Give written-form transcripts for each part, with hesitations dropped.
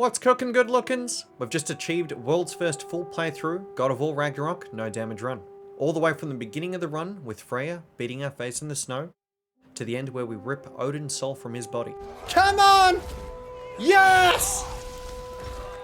What's cooking, good lookins? We've just achieved world's first full playthrough, God of War Ragnarok, no damage run. All the way from the beginning of the run, with Freya beating our face in the snow, to the end where we rip Odin's soul from his body. Come on! Yes!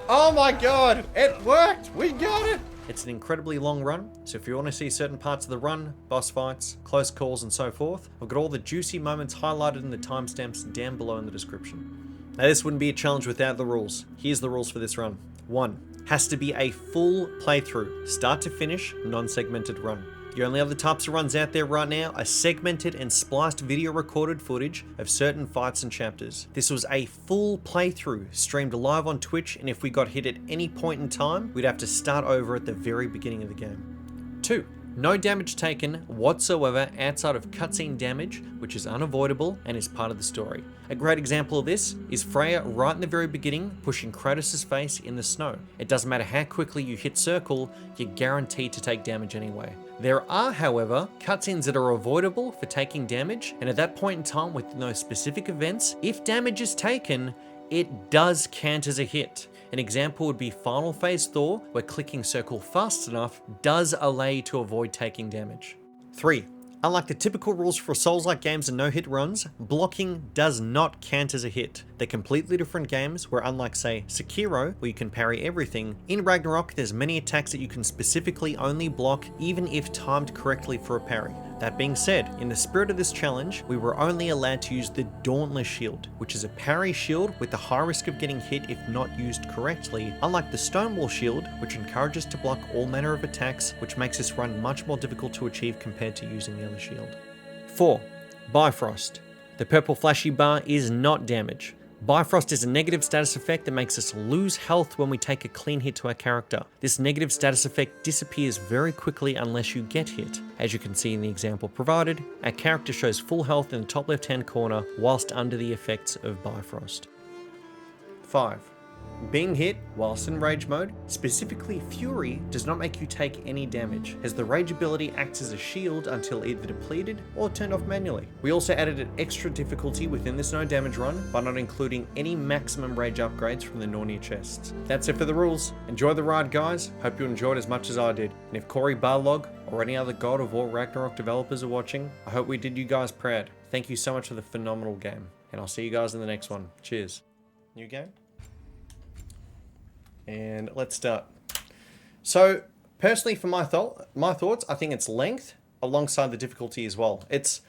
Oh my god, it worked! We got it! It's an incredibly long run, so if you want to see certain parts of the run, boss fights, close calls and so forth, I've got all the juicy moments highlighted in the timestamps down below in the description. Now this wouldn't be a challenge without the rules. Here's the rules for this run. 1. Has to be a full playthrough, start to finish, non-segmented run. The only other types of runs out there right now are segmented and spliced video recorded footage of certain fights and chapters. This was a full playthrough, streamed live on Twitch, and if we got hit at any point in time, we'd have to start over at the very beginning of the game. 2. No damage taken whatsoever outside of cutscene damage, which is unavoidable and is part of the story. A great example of this is Freya right in the very beginning pushing Kratos' face in the snow. It doesn't matter how quickly you hit circle, you're guaranteed to take damage anyway. There are, however, cutscenes that are avoidable for taking damage, and at that point in time with no specific events, if damage is taken, it does count as a hit. An example would be Final Phase Thor, where clicking circle fast enough does allow you to avoid taking damage. 3. Unlike the typical rules for Souls-like games and no-hit runs, blocking does not count as a hit. They're completely different games where, unlike say Sekiro, where you can parry everything, in Ragnarok there's many attacks that you can specifically only block even if timed correctly for a parry. That being said, in the spirit of this challenge, we were only allowed to use the Dauntless Shield, which is a parry shield with the high risk of getting hit if not used correctly, unlike the Stonewall Shield, which encourages to block all manner of attacks, which makes this run much more difficult to achieve compared to using the other shield. 4. Bifrost. The purple flashy bar is not damage. Bifrost is a negative status effect that makes us lose health when we take a clean hit to our character. This negative status effect disappears very quickly unless you get hit. As you can see in the example provided, our character shows full health in the top left hand corner whilst under the effects of Bifrost. 5. Being hit whilst in rage mode, specifically Fury, does not make you take any damage, as the rage ability acts as a shield until either depleted or turned off manually. We also added an extra difficulty within this no damage run by not including any maximum rage upgrades from the Nornir chests. That's it for the rules. Enjoy the ride, guys. Hope you enjoyed as much as I did. And if Corey Barlog or any other God of War Ragnarok developers are watching, I hope we did you guys proud. Thank you so much for the phenomenal game, and I'll see you guys in the next one. Cheers. New game? And let's start. So, personally, for my thoughts, I think it's length alongside the difficulty as well. It's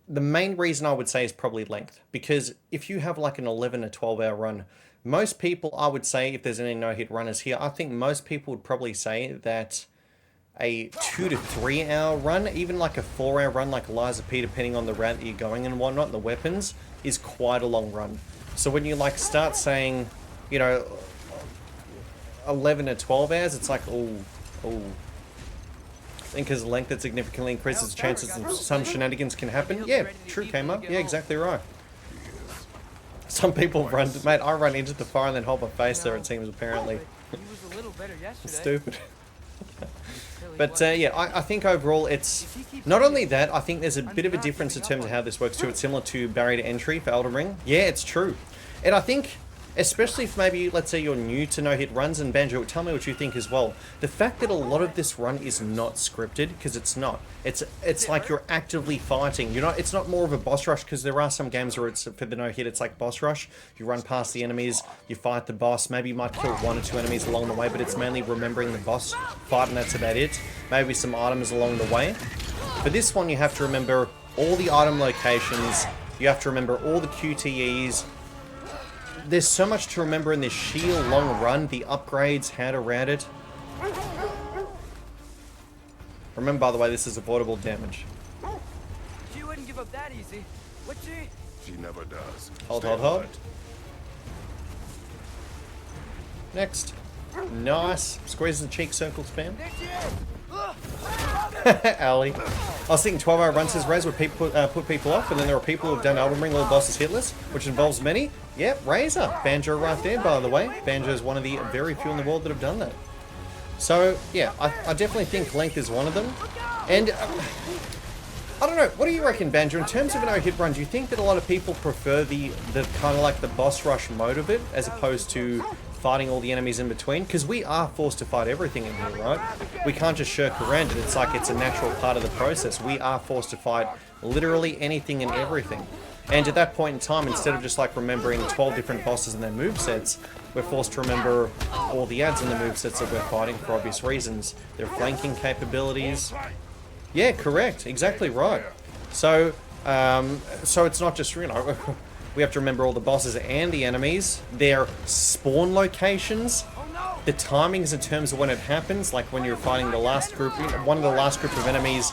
the main reason I would say is probably length, because if you have like an 11 or 12 hour run, most people, I would say, if there's any no-hit runners here, I think most people would probably say that a 2 to 3 hour run, even like a 4 hour run like Liza P, depending on the route that you're going and whatnot, and the weapons, is quite a long run. So when you like start saying, you know, 11 or 12 hours, it's like, oh. I think as length, it significantly increases the chances that some shenanigans can happen. Yeah, true came up. Yeah, exactly right. Some people run, mate, I run into the fire and then hold my face there, it seems, apparently. Stupid. But yeah, I think overall it's, not only that, I think there's a bit of a difference in terms of how this works too. It's similar to barrier to entry for Elden Ring. Yeah, it's true. And I think, especially if maybe, let's say you're new to no-hit runs, and Banjo, tell me what you think as well. The fact that a lot of this run is not scripted, because it's not. It's like you're actively fighting. It's not more of a boss rush, because there are some games where it's, for the no-hit, it's like boss rush. You run past the enemies, you fight the boss, maybe you might kill 1 or 2 enemies along the way, but it's mainly remembering the boss fight, and that's about it. Maybe some items along the way. For this one, you have to remember all the item locations, you have to remember all the QTEs. There's so much to remember in this sheer long run, the upgrades, how to route it. Remember, by the way, this is avoidable damage. She wouldn't give up that easy, would she? She never does. Hold. Next. Nice. Squeeze the cheek circle spam. Ali. I was thinking 12 hour run says Raz would put people off, and then there are people who have done Elden Ring little bosses hitless, which involves many. Yep, Razor. Banjo right there, by the way. Banjo is one of the very few in the world that have done that. So, yeah, I definitely think length is one of them. And I don't know. What do you reckon, Banjo? In terms of a no-hit run, do you think that a lot of people prefer the kind of like the boss rush mode of it as opposed to fighting all the enemies in between? Because we are forced to fight everything in here, right? We can't just shirk around it. It's like it's a natural part of the process. We are forced to fight literally anything and everything. And at that point in time, instead of just like remembering 12 different bosses and their movesets, we're forced to remember all the adds and the movesets that we're fighting for obvious reasons. Their flanking capabilities. Yeah, correct. Exactly right. So, so it's not just, you know, we have to remember all the bosses and the enemies, their spawn locations, the timings in terms of when it happens, like when you're fighting the last group, one of the last group of enemies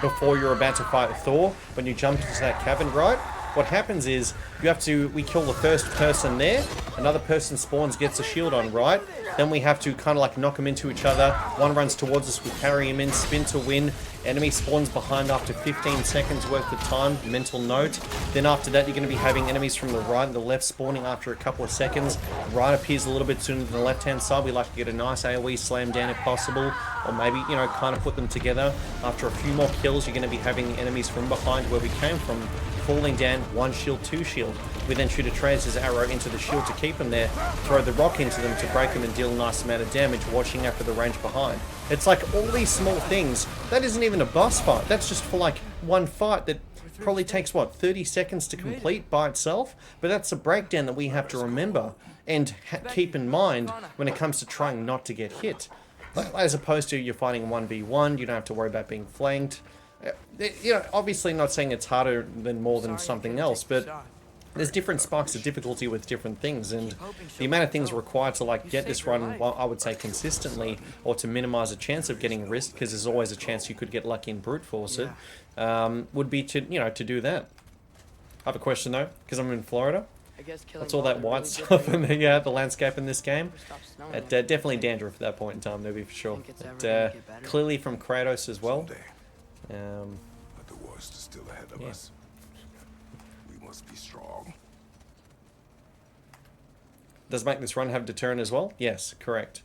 before you're about to fight Thor, when you jump into that cavern, right? What happens is, we kill the first person there, another person spawns, gets a shield on, right? Then we have to kind of like knock them into each other. One runs towards us, we carry him in, spin to win. Enemy spawns behind after 15 seconds worth of time, mental note. Then after that, you're going to be having enemies from the right and the left spawning after a couple of seconds. Right appears a little bit sooner than the left-hand side. We like to get a nice AoE slam down if possible. Or maybe, you know, kind of put them together. After a few more kills, you're going to be having enemies from behind where we came from, falling down, one shield, two shield. We then shoot a Tracer's arrow into the shield to keep them there, throw the rock into them to break them and deal a nice amount of damage, watching out for the range behind. It's like all these small things. That isn't even a boss fight. That's just for like one fight that probably takes, what, 30 seconds to complete by itself? But that's a breakdown that we have to remember and keep in mind when it comes to trying not to get hit. As opposed to you're fighting 1v1, you don't have to worry about being flanked. You know, obviously not saying it's harder than more than something else, but there's different spikes of difficulty with different things, and the amount of things required to like get this run, well, I would say consistently, or to minimize a chance of getting Hrist, because there's always a chance you could get lucky and brute force it, would be to, you know, to do that. I have a question though, because I'm in Florida. What's all that white stuff in the landscape in this game? Definitely dandruff at that point in time, maybe for sure. Clearly from Kratos as well. But the worst is still ahead of us. We must be strong. Does make this run have deterrent as well? Yes, correct.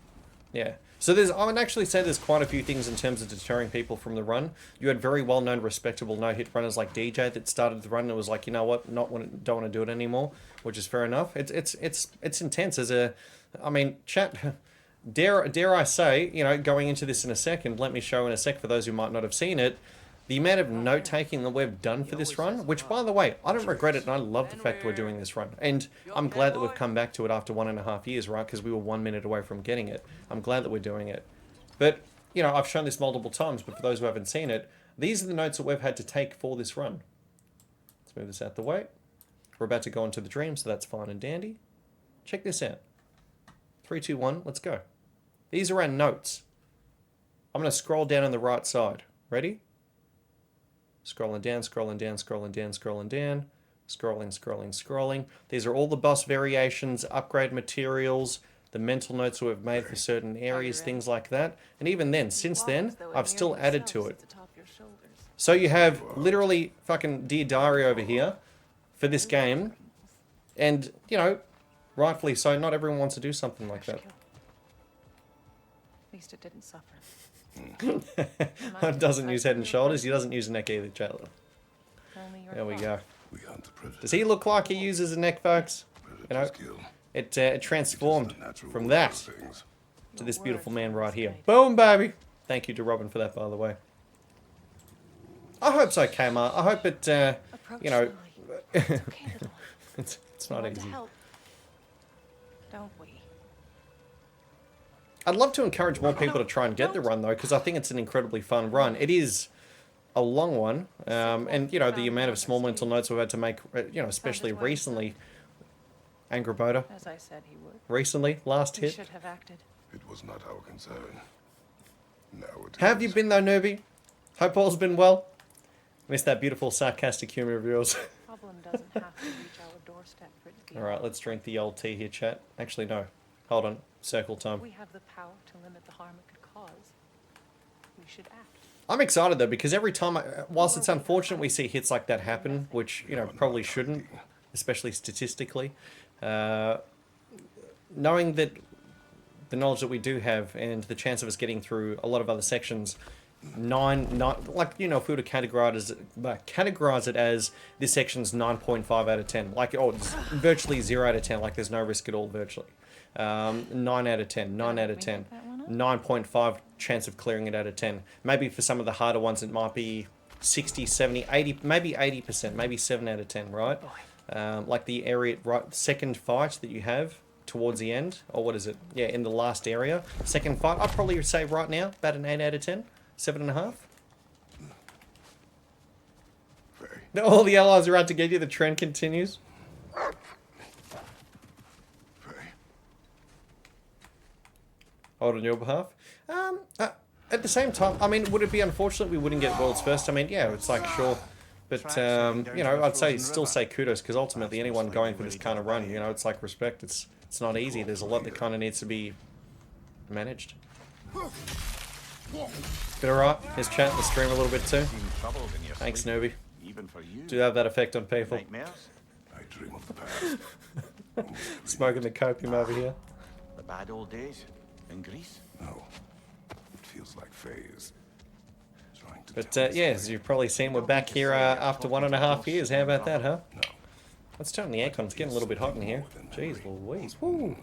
Yeah. So there's, I would actually say there's quite a few things in terms of deterring people from the run. You had very well-known, respectable no-hit runners like DJ that started the run and was like, you know what, don't want to do it anymore, which is fair enough. It's intense as a, I mean, chat. Dare I say, you know, going into this in a second, let me show in a sec for those who might not have seen it, the amount of note-taking that we've done for this run, which, by the way, I don't regret it, and I love the fact we're doing this run. And I'm glad that we've come back to it after 1.5 years, right? Because we were 1 minute away from getting it. I'm glad that we're doing it. But, you know, I've shown this multiple times, but for those who haven't seen it, these are the notes that we've had to take for this run. Let's move this out the way. We're about to go into the dream, so that's fine and dandy. Check this out. 3, 2, 1, let's go. These are our notes. I'm going to scroll down on the right side. Ready? Scrolling down, scrolling down, scrolling down, scrolling down. Scrolling, scrolling, scrolling. These are all the boss variations, upgrade materials, the mental notes that we've made for certain areas, things like that. And even then, since then, I've still added to it. So you have literally fucking Dear Diary over here for this game. And, you know, rightfully so, not everyone wants to do something like that. At least it didn't suffer. Doesn't use head and shoulders. He doesn't use a neck either, Chandler. There we go. Does he look like he uses a neck, folks? You know, it transformed from that to this beautiful man right here. Boom, baby. Thank you to Robin for that, by the way. I hope so, Kmart. I hope it, you know, it's not easy. Don't we? I'd love to encourage more people to try and get the run, though, because I think it's an incredibly fun run. It is a long one, and, you know, the amount of small mental notes we've had to make, you know, especially recently. Angraboda. As I said he would. Recently, last hit. Should have acted. It was not our concern. Now it How have is. you been, though, newbie? Hope all's been well. Missed that beautiful sarcastic humour of yours. Problem doesn't have to reach our doorstep for it to be. Alright, let's drink the old tea here, chat. Actually, no. Hold on. Circle time. We have the power to limit the harm it could cause. We should act. I'm excited, though, because every time, whilst it's unfortunate we see hits like that happen, which, you know, probably shouldn't, especially statistically, knowing that the knowledge that we do have and the chance of us getting through a lot of other sections, 9, like, you know, if we were to categorize it as this section's 9.5 out of 10, like, oh, it's virtually 0 out of 10, like there's no risk at all virtually. 9 out of 10, 9 out of 10, 9.5 chance of clearing it out of 10. Maybe for some of the harder ones it might be 60, 70, 80, maybe 80%, maybe 7 out of 10, right? Like the area, right, second fight that you have towards the end, or what is it? Yeah, in the last area. Second fight, I'd probably say right now, about an 8 out of 10, 7.5. All the allies are out to get you, the trend continues. Hold on your behalf. At the same time, I mean, would it be unfortunate we wouldn't get world's first? I mean, yeah, it's like, sure. But, you know, I'd still say kudos, because ultimately anyone going for this kind of run, you know, it's like respect. It's not easy. There's a lot that kind of needs to be managed. Bit alright. Here's chat the stream a little bit too. Thanks, Noobie. Do have that effect on people. I dream of the past. Smoking the copium over here. The bad old days in Greece? No. It feels like Faye is trying to But yeah, as you've probably seen, we're back here after 1.5 years. How about that, huh? No. Let's turn the aircon. It's getting a little bit hot in here. Jeez Louise. Woo.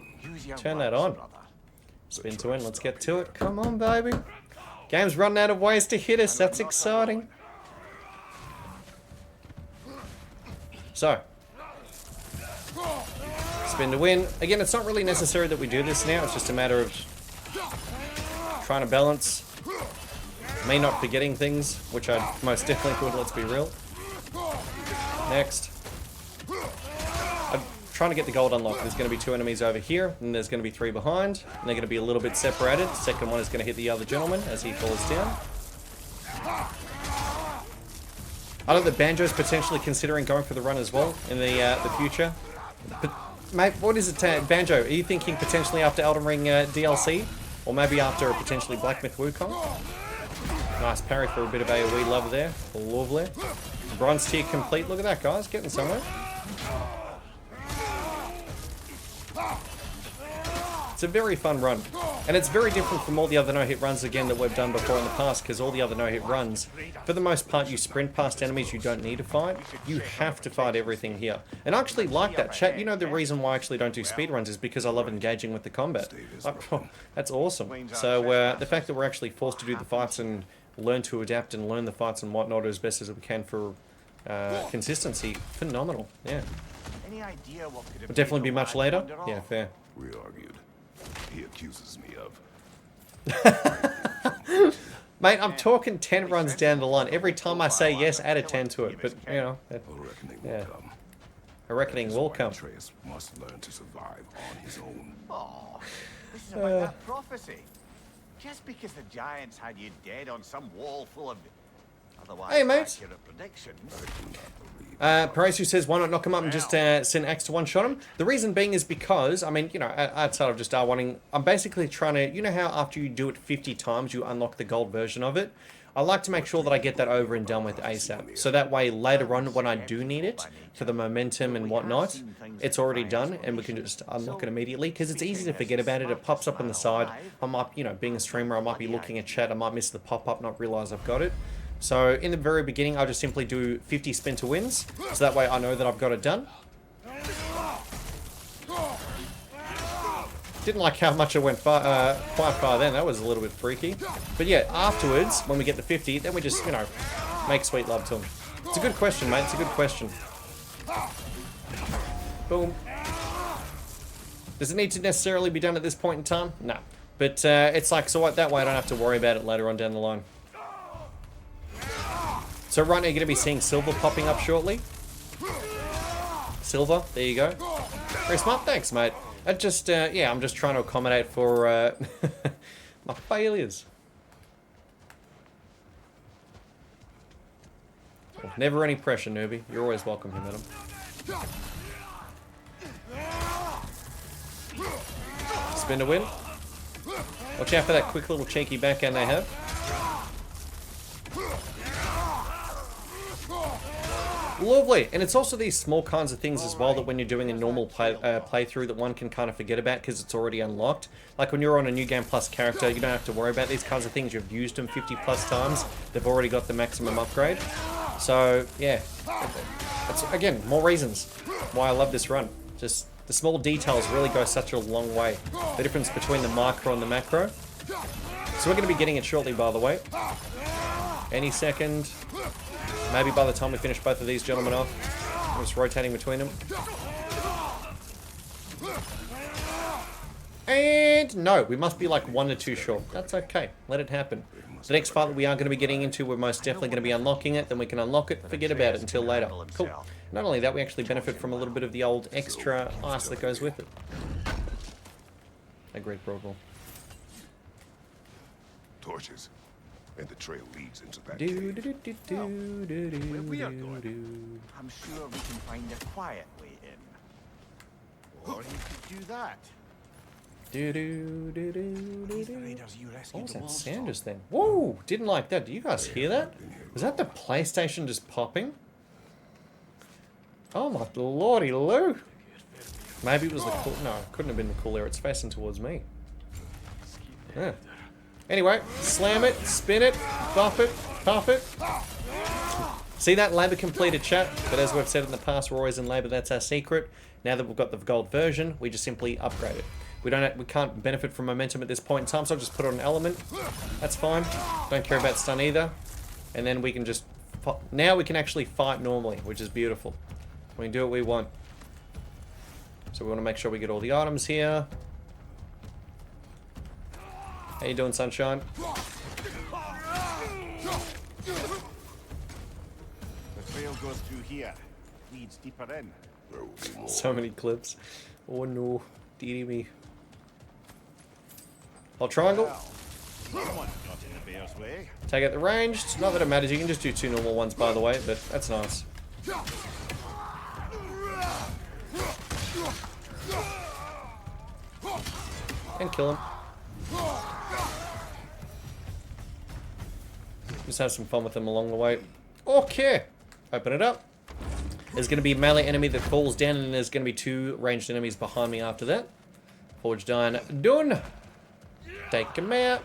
Turn that on. Spin to win. Let's get to it. Come on, baby. Game's running out of ways to hit us. That's exciting. So. Spin to win. Again, it's not really necessary that we do this now. It's just a matter of trying to balance. Me not forgetting things, which I most definitely would, let's be real. Next. I'm trying to get the gold unlocked. There's going to be 2 enemies over here, and there's going to be 3 behind. And they're going to be a little bit separated. Second one is going to hit the other gentleman as he falls down. I know that Banjo's potentially considering going for the run as well in the future. But, mate, what is it, Banjo? Are you thinking potentially after Elden Ring DLC? Or maybe after potentially Black Myth Wukong? Nice parry for a bit of AoE love there. Lovely. Bronze tier complete. Look at that, guys. Getting somewhere. It's a very fun run. And it's very different from all the other no-hit runs, again, that we've done before in the past, because all the other no-hit runs, for the most part, you sprint past enemies you don't need to fight. You have to fight everything here. And I actually like that. Chat, you know the reason why I actually don't do speedruns is because I love engaging with the combat. That's awesome. So the fact that we're actually forced to do the fights and learn to adapt and learn the fights and whatnot as best as we can for consistency, phenomenal. Yeah. Would definitely be much later. Yeah, fair. We argued. He accuses me of. Mate, I'm talking 10 runs down the line. Every time I say yes, add a 10 to it. But, you know, yeah. A reckoning will come. Atreus must learn to survive on his own. Oh, this is about that prophecy. Just because the giants had you dead on some wall full of otherwise hey, mate. accurate predictions. Parasu says, why not knock him up and just send Axe to one-shot him? The reason being is because, I mean, you know, outside of just wanting, I'm basically trying to, you know how after you do it 50 times, you unlock the gold version of it? I like to make sure that I get that over and done with ASAP. So that way, later on, when I do need it, for the momentum and whatnot, it's already done, and we can just unlock it immediately, because it's easy to forget about it. It pops up on the side. I might, you know, being a streamer, I might be looking at chat, I might miss the pop-up, not realize I've got it. So in the very beginning, I'll just simply do 50 spin to wins, so that way I know that I've got it done. Didn't like how much it went quite far then, that was a little bit freaky. But yeah, afterwards, when we get to 50, then we just, you know, make sweet love to them. It's a good question, mate, it's a good question. Boom. Does it need to necessarily be done at this point in time? No. But it's like, so what, that way I don't have to worry about it later on down the line. So right now you're going to be seeing silver popping up shortly. Silver, there you go. Very smart, thanks mate. I just, yeah, I'm just trying to accommodate for my failures. Oh, never any pressure, newbie. You're always welcome here, madam. Spin to win. Watch out for that quick little cheeky backhand they have. Lovely. And it's also these small kinds of things as well that when you're doing a normal playthrough that one can kind of forget about because it's already unlocked. Like when you're on a New Game Plus character, you don't have to worry about these kinds of things. You've used them 50 plus times. They've already got the maximum upgrade. So, yeah. That's, again, more reasons why I love this run. Just the small details really go such a long way. The difference between the micro and the macro. So we're going to be getting it shortly, by the way. Any second. Maybe by the time we finish both of these gentlemen off. I'm just rotating between them. And no, we must be like 1 or 2 short. That's okay. Let it happen. The next fight that we are going to be getting into, we're most definitely going to be unlocking it. Then we can unlock it, forget about it until later. Cool. Not only that, we actually benefit from a little bit of the old extra ice that goes with it. Agreed, Broadwell. Torches. And the trail leads into that Where we are going, I'm sure we can find a quiet way in. Or you could do that. These raiders you What rescued was the that wolves sound from. just then? Whoa! Didn't like that. Do you guys hear that? Was that the PlayStation just popping? Oh my lordy loo! Maybe it was the cool. No, it couldn't have been the cooler. It's facing towards me. Yeah. Anyway, slam it, spin it, buff it, puff it. See that labour completed, chat? But as we've said in the past, we're always in labour. That's our secret. Now that we've got the gold version, we just simply upgrade it. We can't benefit from momentum at this point in time, so I'll just put on an element. That's fine. Don't care about stun either. And then we can just... Now we can actually fight normally, which is beautiful. We can do what we want. So we want to make sure we get all the items here. How you doing, Sunshine? The trail goes through here. Leads deeper in. So many clips. Oh no. Deary me. Hold triangle. Someone got in the bear's way. Take out the ranged. Not that it matters. You can just do 2 normal ones, by the way, but that's nice. And kill him. Just have some fun with them along the way. Okay. Open it up. There's going to be a melee enemy that falls down, and there's going to be 2 ranged enemies behind me after that. Forged Iron done. Take him out.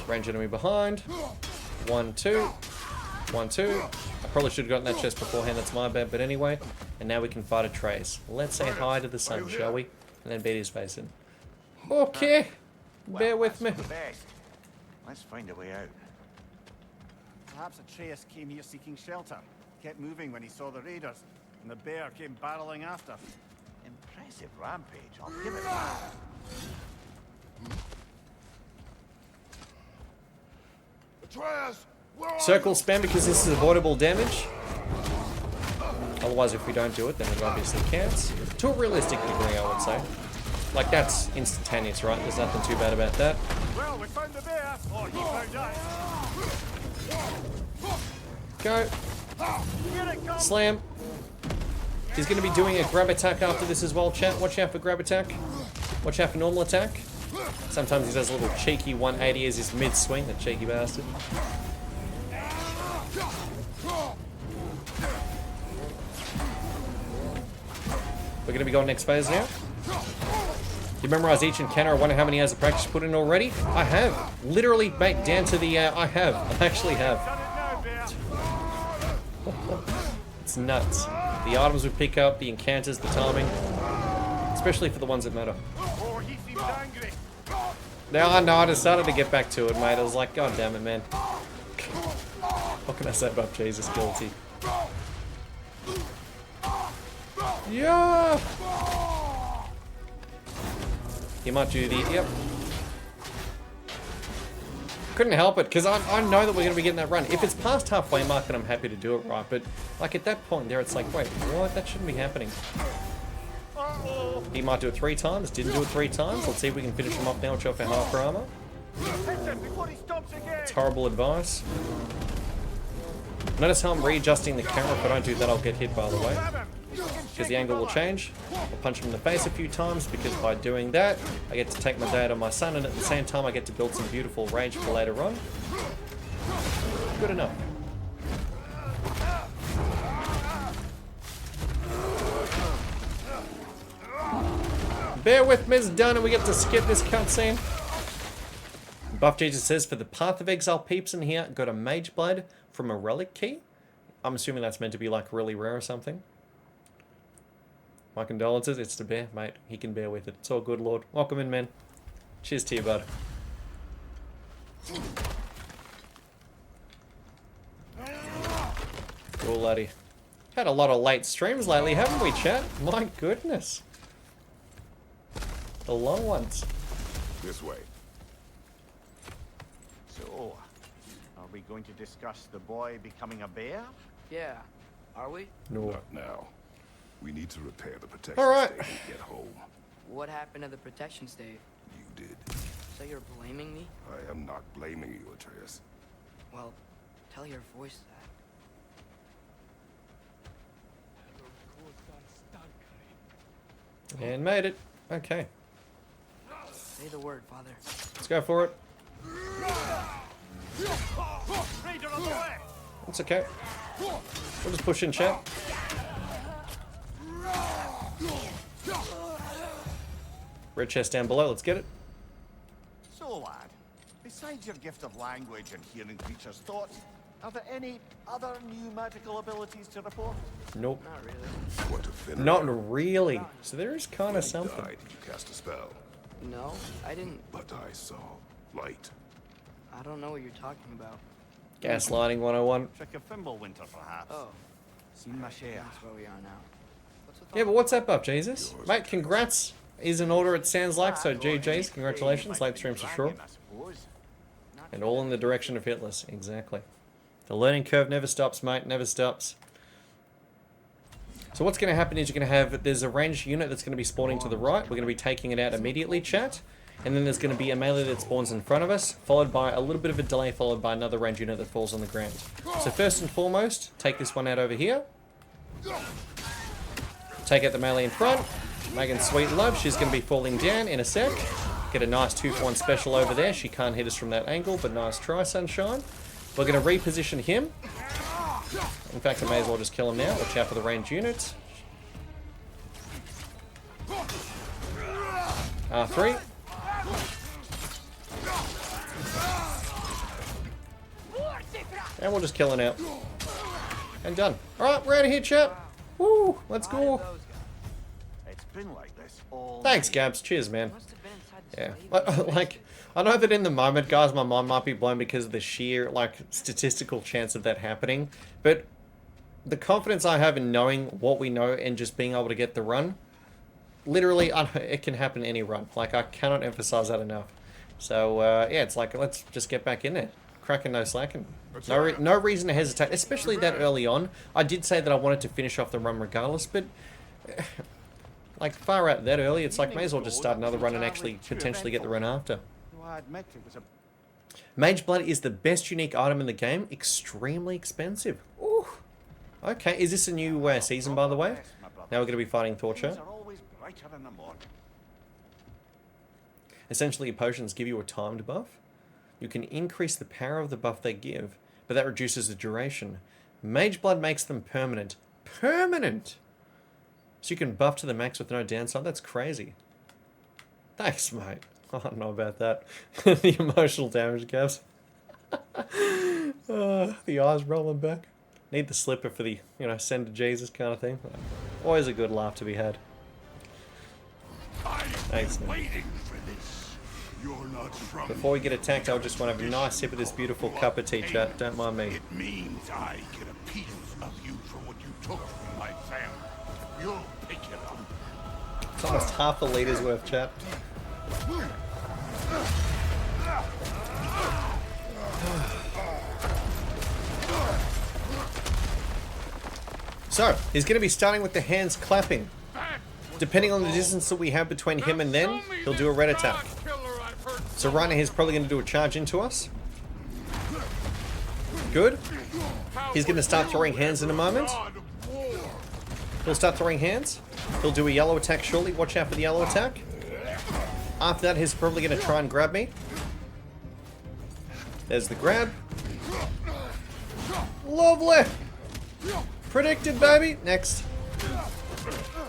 Ranged enemy behind. 1, 2. 1, 2. I probably should have gotten that chest beforehand. That's my bad. But anyway. And now we can fight a Trace. Let's say hi to the sun, shall we? And then beat his face in. Okay. Bear with me. That's the best. Let's find a way out. Perhaps Atreus came here seeking shelter. Kept moving when he saw the raiders, and the bear came barreling after. Impressive rampage, I'll give it that. Atreus! Circle spam because this is avoidable damage. Otherwise, if we don't do it, then it obviously counts. To a realistic degree, I would say. Like, that's instantaneous, right? There's nothing too bad about that. Well, we found the bear, or he found us. Go. Here it comes. Slam. He's going to be doing a grab attack after this as well, chat. Watch out for grab attack. Watch out for normal attack. Sometimes he does a little cheeky 180 as his mid-swing, that cheeky bastard. We're going to be going next phase now. You memorize each encounter. I wonder how many hours of practice you put in already. I have. Literally, mate, down to the... I have. I actually have. It's nuts. The items we pick up, the encounters, the timing. Especially for the ones that matter. Oh, he seems angry. Now I know I just started to get back to it, mate. I was like, God damn it, man. What can I say about Jesus? Guilty. Yeah! He might do the... Yep. Couldn't help it, because I know that we're going to be getting that run. If it's past halfway mark, then I'm happy to do it right. But, like, at that point there, it's like, wait, what? That shouldn't be happening. He might do it 3 times. Didn't do it 3 times. Let's see if we can finish him off now with off our hyper armor. It's horrible advice. Notice how I'm readjusting the camera. If I don't do that, I'll get hit, by the way. Because the angle will change. I'll punch him in the face a few times, because by doing that, I get to take my day out on my son, and at the same time, I get to build some beautiful rage for later on. Good enough. bear with Ms. Dunn and we get to skip this cutscene. Buff Jesus says, for the Path of Exile peeps in here, got a Mage Blood from a relic key. I'm assuming that's meant to be like really rare or something. My condolences, it's the bear, mate. He can bear with it. It's all good, Lord. Welcome in, man. Cheers to you, bud. Cool, laddie. Had a lot of late streams lately, haven't we, chat? My goodness. The long ones. This way. So, are we going to discuss the boy becoming a bear? Yeah. Are we? No. Not now. We need to repair the protection All right. stave and get home. What happened to the protection stave? You did. So you're blaming me? I am not blaming you, Atreus. Well, tell your voice that. And made it. Okay. Say the word, Father. Let's go for it. Raider on the way! It's okay. We'll just push in, chat. Red chest down below. Let's get it. So, lad, besides your gift of language and hearing creatures' thoughts, are there any other new magical abilities to report? Nope. Not really. What to finish? Not really. So there is kind of something. Died, you cast a spell. No, I didn't. But I saw light. I don't know what you're talking about. Gaslighting 101. Trick of Fimbulwinter, perhaps? Oh, Seen my share. that's where we are now. What's with Yeah, all but what's that buff, Jesus? Mate, congrats. Is in order, it sounds like. So, Or GG's. any Congratulations. might Late be streams for dragon, sure. I suppose. Not And all in the direction of hitless. Exactly. The learning curve never stops, mate. Never stops. So what's going to happen is you're going to have... There's a ranged unit that's going to be spawning to the right. We're going to be taking it out immediately, chat. And then there's going to be a melee that spawns in front of us, followed by a little bit of a delay, followed by another ranged unit that falls on the ground. So first and foremost, take this one out over here. Take out the melee in front. Megan Sweet Love, she's going to be falling down in a sec. Get a nice 2-for-1 special over there. She can't hit us from that angle, but nice try, Sunshine. We're going to reposition him. In fact, I may as well just kill him now. Watch out for the ranged units. R3. And we'll just kill it out. And done. Alright, we're out of here, chat. Woo, let's go. It's been like this all Thanks, night. Gabs. Cheers, man. Must have been inside the Yeah. slave. Like, I know that in the moment, guys, my mind might be blown because of the sheer, like, statistical chance of that happening. But the confidence I have in knowing what we know and just being able to get the run, literally, it can happen any run. Like, I cannot emphasize that enough. So, yeah, it's like, let's just get back in there. Cracking, no slacking. No reason to hesitate, especially that early on. I did say that I wanted to finish off the run regardless, but like far out that early, it's like may as well just start another run and actually potentially get the run after. Well, I admit it was a Mage Blood is the best unique item in the game. Extremely expensive. Ooh. Okay, is this a new season, by the way? Now we're going to be fighting Thor. things are always brighter in the morning. Essentially, potions give you a timed buff. You can increase the power of the buff they give, but that reduces the duration. Mage Blood makes them permanent. Permanent! So you can buff to the max with no downside? That's crazy. Thanks, mate. I don't know about that. The emotional damage, Gavs. The eyes rolling back. Need the slipper for the, you know, send to Jesus kind of thing. Always a good laugh to be had. Thanks, man. Waiting for this. You're not from Before we get attacked, I just want to have a nice sip of this beautiful cup of tea, chat. Don't mind me. It means I get a piece of you for what you took from my family. You'll pick it up. It's almost half a litres worth, chat. So, he's going to be starting with the hands clapping. Depending on the distance that we have between him and them, he'll do a red attack. So right now he's probably going to do a charge into us. Good. He's going to start throwing hands in a moment. He'll start throwing hands. He'll do a yellow attack shortly. Watch out for the yellow attack. After that, he's probably going to try and grab me. There's the grab. Lovely. Predicted, baby. Next.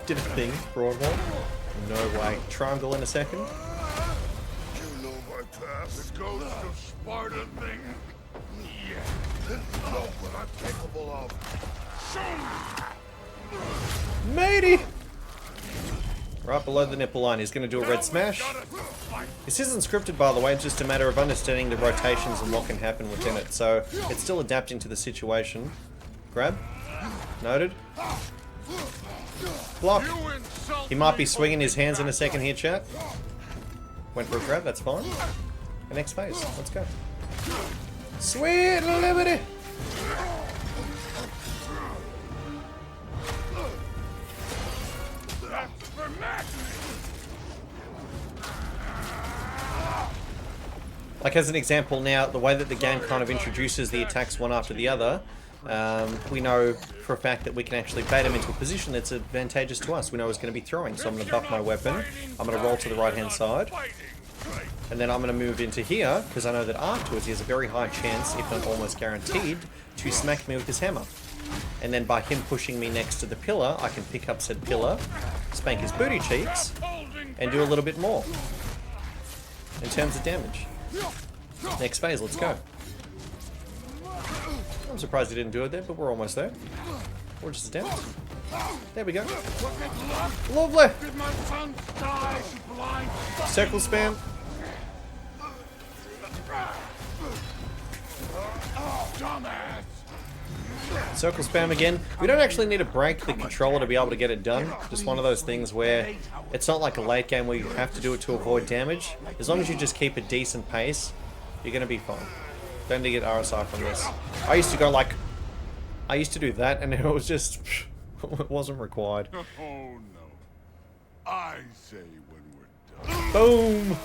Did a thing, Broadwall. No way. Triangle in a second. You know my past. The ghost of Sparta thing. Yeah. Know what I'm capable of. Show me. Matey! Right below the nipple line, he's going to do a red smash. This isn't scripted, by the way, it's just a matter of understanding the rotations and what can happen within it. So, it's still adapting to the situation. Grab. Noted. Block. He might be swinging his hands in a second here, chat. Went for a grab, that's fine. The next phase, let's go. Sweet liberty! Like as an example now, the way that the game kind of introduces the attacks one after the other, we know for a fact that we can actually bait him into a position that's advantageous to us. We know he's going to be throwing, so I'm going to buff my weapon. I'm going to roll to the right hand side. And then I'm going to move into here, because I know that afterwards he has a very high chance, if not almost guaranteed, to smack me with his hammer. And then by him pushing me next to the pillar, I can pick up said pillar, spank his booty cheeks, and do a little bit more in terms of damage. Next phase, let's go. I'm surprised he didn't do it there, but we're almost there. Or just damage. There we go. Lovely! Circle spam. Circle spam again. We don't actually need to break the controller to be able to get it done. Just one of those things where it's not like a late game where you have to do it to avoid damage. As long as you just keep a decent pace, you're going to be fine. Don't need to get RSI from this. I used to go like... I used to do that and it was just... it wasn't required. Oh no. I say when we're done. Boom!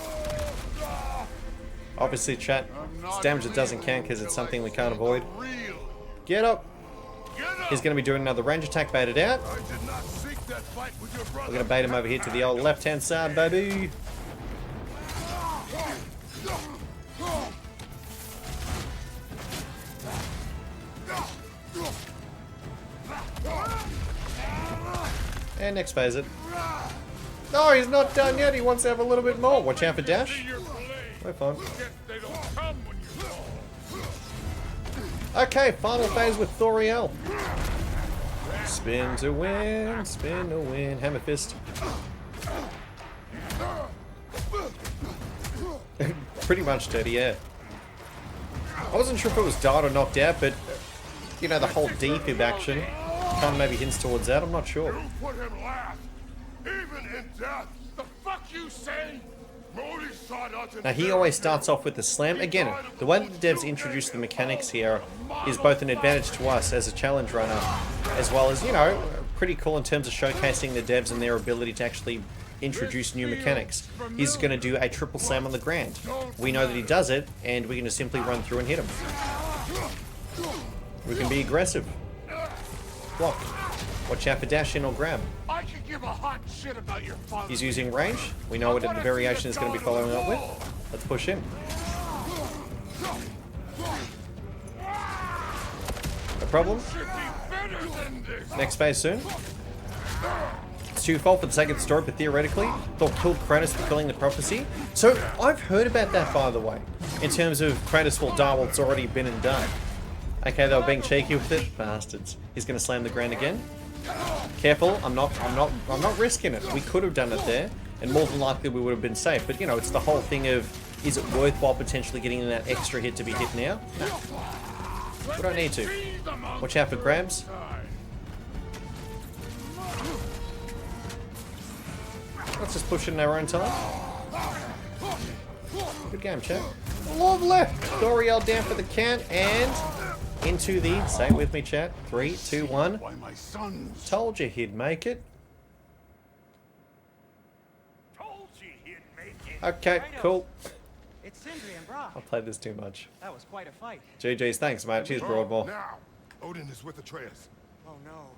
Obviously, chat, it's damage that doesn't count because it's something we can't avoid. Get up! He's going to be doing another range attack, baited out. We're going to bait him over here to the old left-hand side, baby. And next phase it. No, he's not done yet. He wants to have a little bit more. Watch out for dash. We're fine. Okay, final phase with Thoriel. Spin to win, spin to win. Hammer fist. Pretty much dirty, yeah. I wasn't sure if it was died or knocked out, but you know, the whole defib action kind of maybe hints towards that. I'm not sure. You put him last. Even in death. The fuck you say? Now he always starts off with the slam. Again, the way that the devs introduce the mechanics here is both an advantage to us as a challenge runner, as well as, you know, pretty cool in terms of showcasing the devs and their ability to actually introduce new mechanics. He's going to do a triple slam on the ground. We know that he does it, and we're going to simply run through and hit him. We can be aggressive. Block. Watch out for dash in or grab. I could give a hot shit about your father. He's using range. We know what the variation is going to be following up with. Let's push him. No problem. Next phase soon. It's twofold for the sake of the story, but theoretically, Thor killed Kratos fulfilling the prophecy. So I've heard about that, by the way, in terms of Kratos will die while it's already been and done. Okay, they were being cheeky with it, bastards. He's going to slam the ground again. Careful, I'm not risking it. We could have done it there, and more than likely we would have been safe. But you know, it's the whole thing of, is it worthwhile potentially getting that extra hit to be hit now? No. We don't need to. Watch out for grabs. Let's just push it in our own time. Good game, chat. Lovely! Thoriel down for the count, and into the, say it with me, chat. 3, 2, 1. Told you he'd make it. Okay, cool. It's Sindri and Brock. I played this too much. That was quite a fight. GG's, thanks, mate. Cheers, Broadmoor. Now, Odin is with Atreus. Oh no.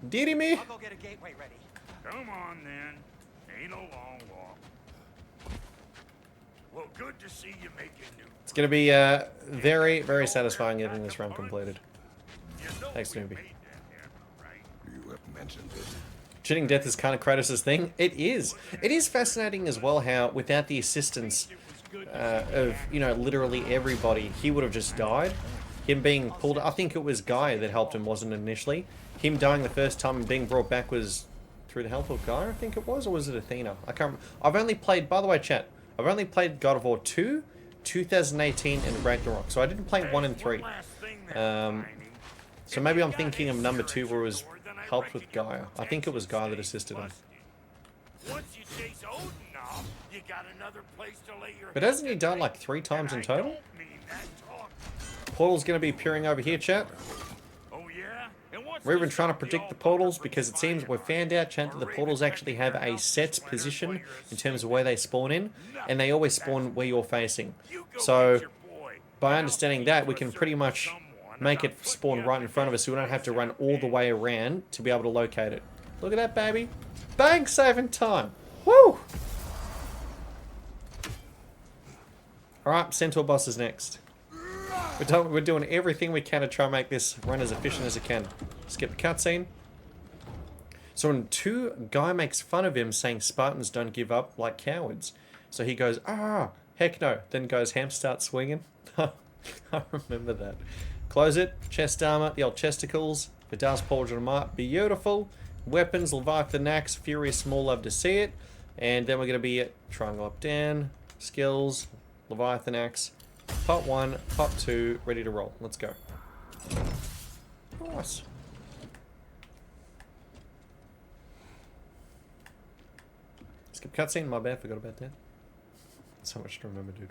Did he me? I'll go get a gateway ready. Come on then. Ain't a long walk. Well, good to see you making new. It's going to be very, very satisfying getting this run completed. You know Thanks, we Noobie. made that happen, right? You have mentioned it. Cheating death is kind of Kratos' thing. It is. It is fascinating as well how, without the assistance of, you know, literally everybody, he would have just died. Him being pulled... I think it was Gaia that helped him, wasn't it, initially? Him dying the first time and being brought back was through the help of Gaia, I think it was, or was it Athena? I can't remember. I've only played... By the way, chat, I've only played God of War 2, 2018, and Ragnarok, so I didn't play 1 and 3. So maybe I'm thinking of number 2 where it was helped with Gaia. I think it was Gaia that assisted him. Once you chase Odin off, you got another place to lay your But hasn't he died like 3 times in total? Portal's going to be appearing over here, chat. Oh yeah? And what's We're even trying to predict the portals because it seems we've found out, chat, that the portals actually have a set position in terms of where they spawn in, and they always spawn where you're facing. So, by understanding that, we can pretty much make it spawn right in front of us so we don't have to run all the way around to be able to locate it. Look at that, baby. Bang, saving time. Woo! Alright, Centaur boss is next. We're doing everything we can to try and make this run as efficient as it can. Skip the cutscene. So in 2, Guy makes fun of him saying Spartans don't give up like cowards. So he goes, ah, heck no. Then goes, ham starts swinging. I remember that. Close it. Chest armor, the old chesticles. Vidal's Pauldron of Might, beautiful. Weapons, Leviathan Axe, Furious Small, love to see it. And then we're going to be at triangle up down. Skills, Leviathan Axe. Pot 1, pot 2, ready to roll. Let's go. Nice. Skip cutscene, my bad, forgot about that. So much to remember, dude.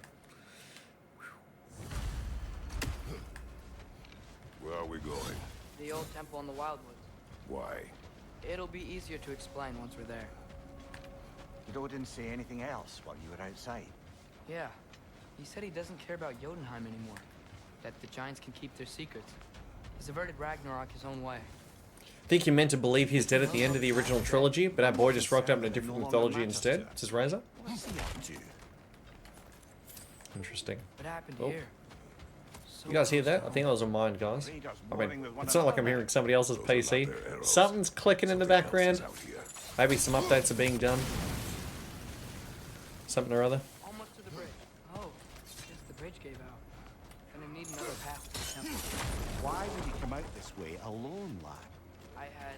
Where are we going? The old temple in the Wildwoods. Why? It'll be easier to explain once we're there. Did Odin say anything else while you were outside? Yeah. He said he doesn't care about Jotunheim anymore. That the giants can keep their secrets. He's averted Ragnarok his own way. I think you're meant to believe he's dead at the end of the original trilogy, but our boy just rocked up in a different mythology instead. This is Razor. What's he up to? Interesting. What happened Oh. here? You guys hear that? I think that was on mine, guys. I mean, it's not like I'm hearing somebody else's PC. Something's clicking in the background. Maybe some updates are being done. Something or other. Almost to the bridge. Oh, guess the bridge gave out. Gonna need another path to the temple. Why would you come out this way alone, lad? I had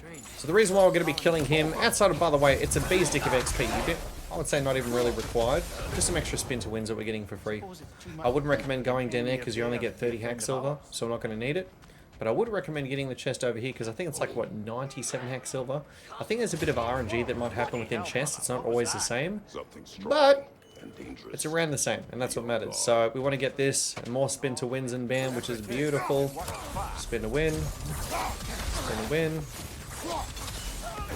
dreams. So the reason why we're going to be killing him, outside of, by the way, it's a bee's dick of XP. You get, I would say not even really required. Just some extra spin to wins that we're getting for free. I wouldn't recommend going down there because you only get 30 hack silver, so we're not going to need it. But I would recommend getting the chest over here because I think it's like, what, 97 hack silver? I think there's a bit of RNG that might happen within chests. It's not always the same. But it's around the same, and that's what matters. So we want to get this, and more spin to wins and bam, which is beautiful. Spin to win. Spin to win.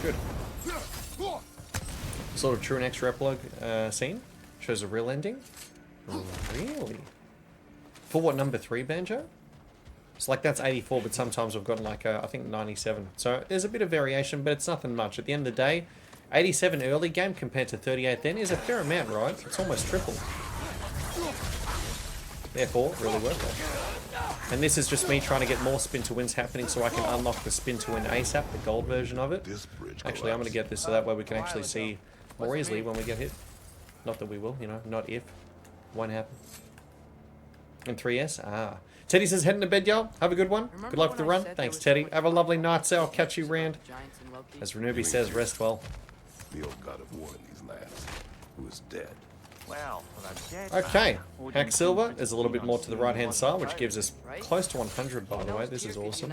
Good. Sort of true and extra epilogue scene. Shows a real ending. Really? For what, number 3, Banjo? So like that's 84, but sometimes we've gotten like, I think 97. So there's a bit of variation, but it's nothing much. At the end of the day, 87 early game compared to 38 then is a fair amount, right? It's almost triple. Therefore, really worth it. And this is just me trying to get more spin to wins happening so I can unlock the spin to win ASAP, the gold version of it. Actually, I'm going to get this so that way we can actually see more easily when we get hit. Not that we will, you know, not if. Won't happen. And 3S? Ah. Teddy says, heading to bed, y'all. Have a good one. Good luck with the run. Thanks, Teddy. Have a lovely night, so I'll catch you round. As Renubi says, rest well. The old god of war in these lands, who is dead. Well, dead Okay. man, Hack Odin silver seems is a little bit more to the right-hand side, which gives us close to 100, by the way. This is awesome.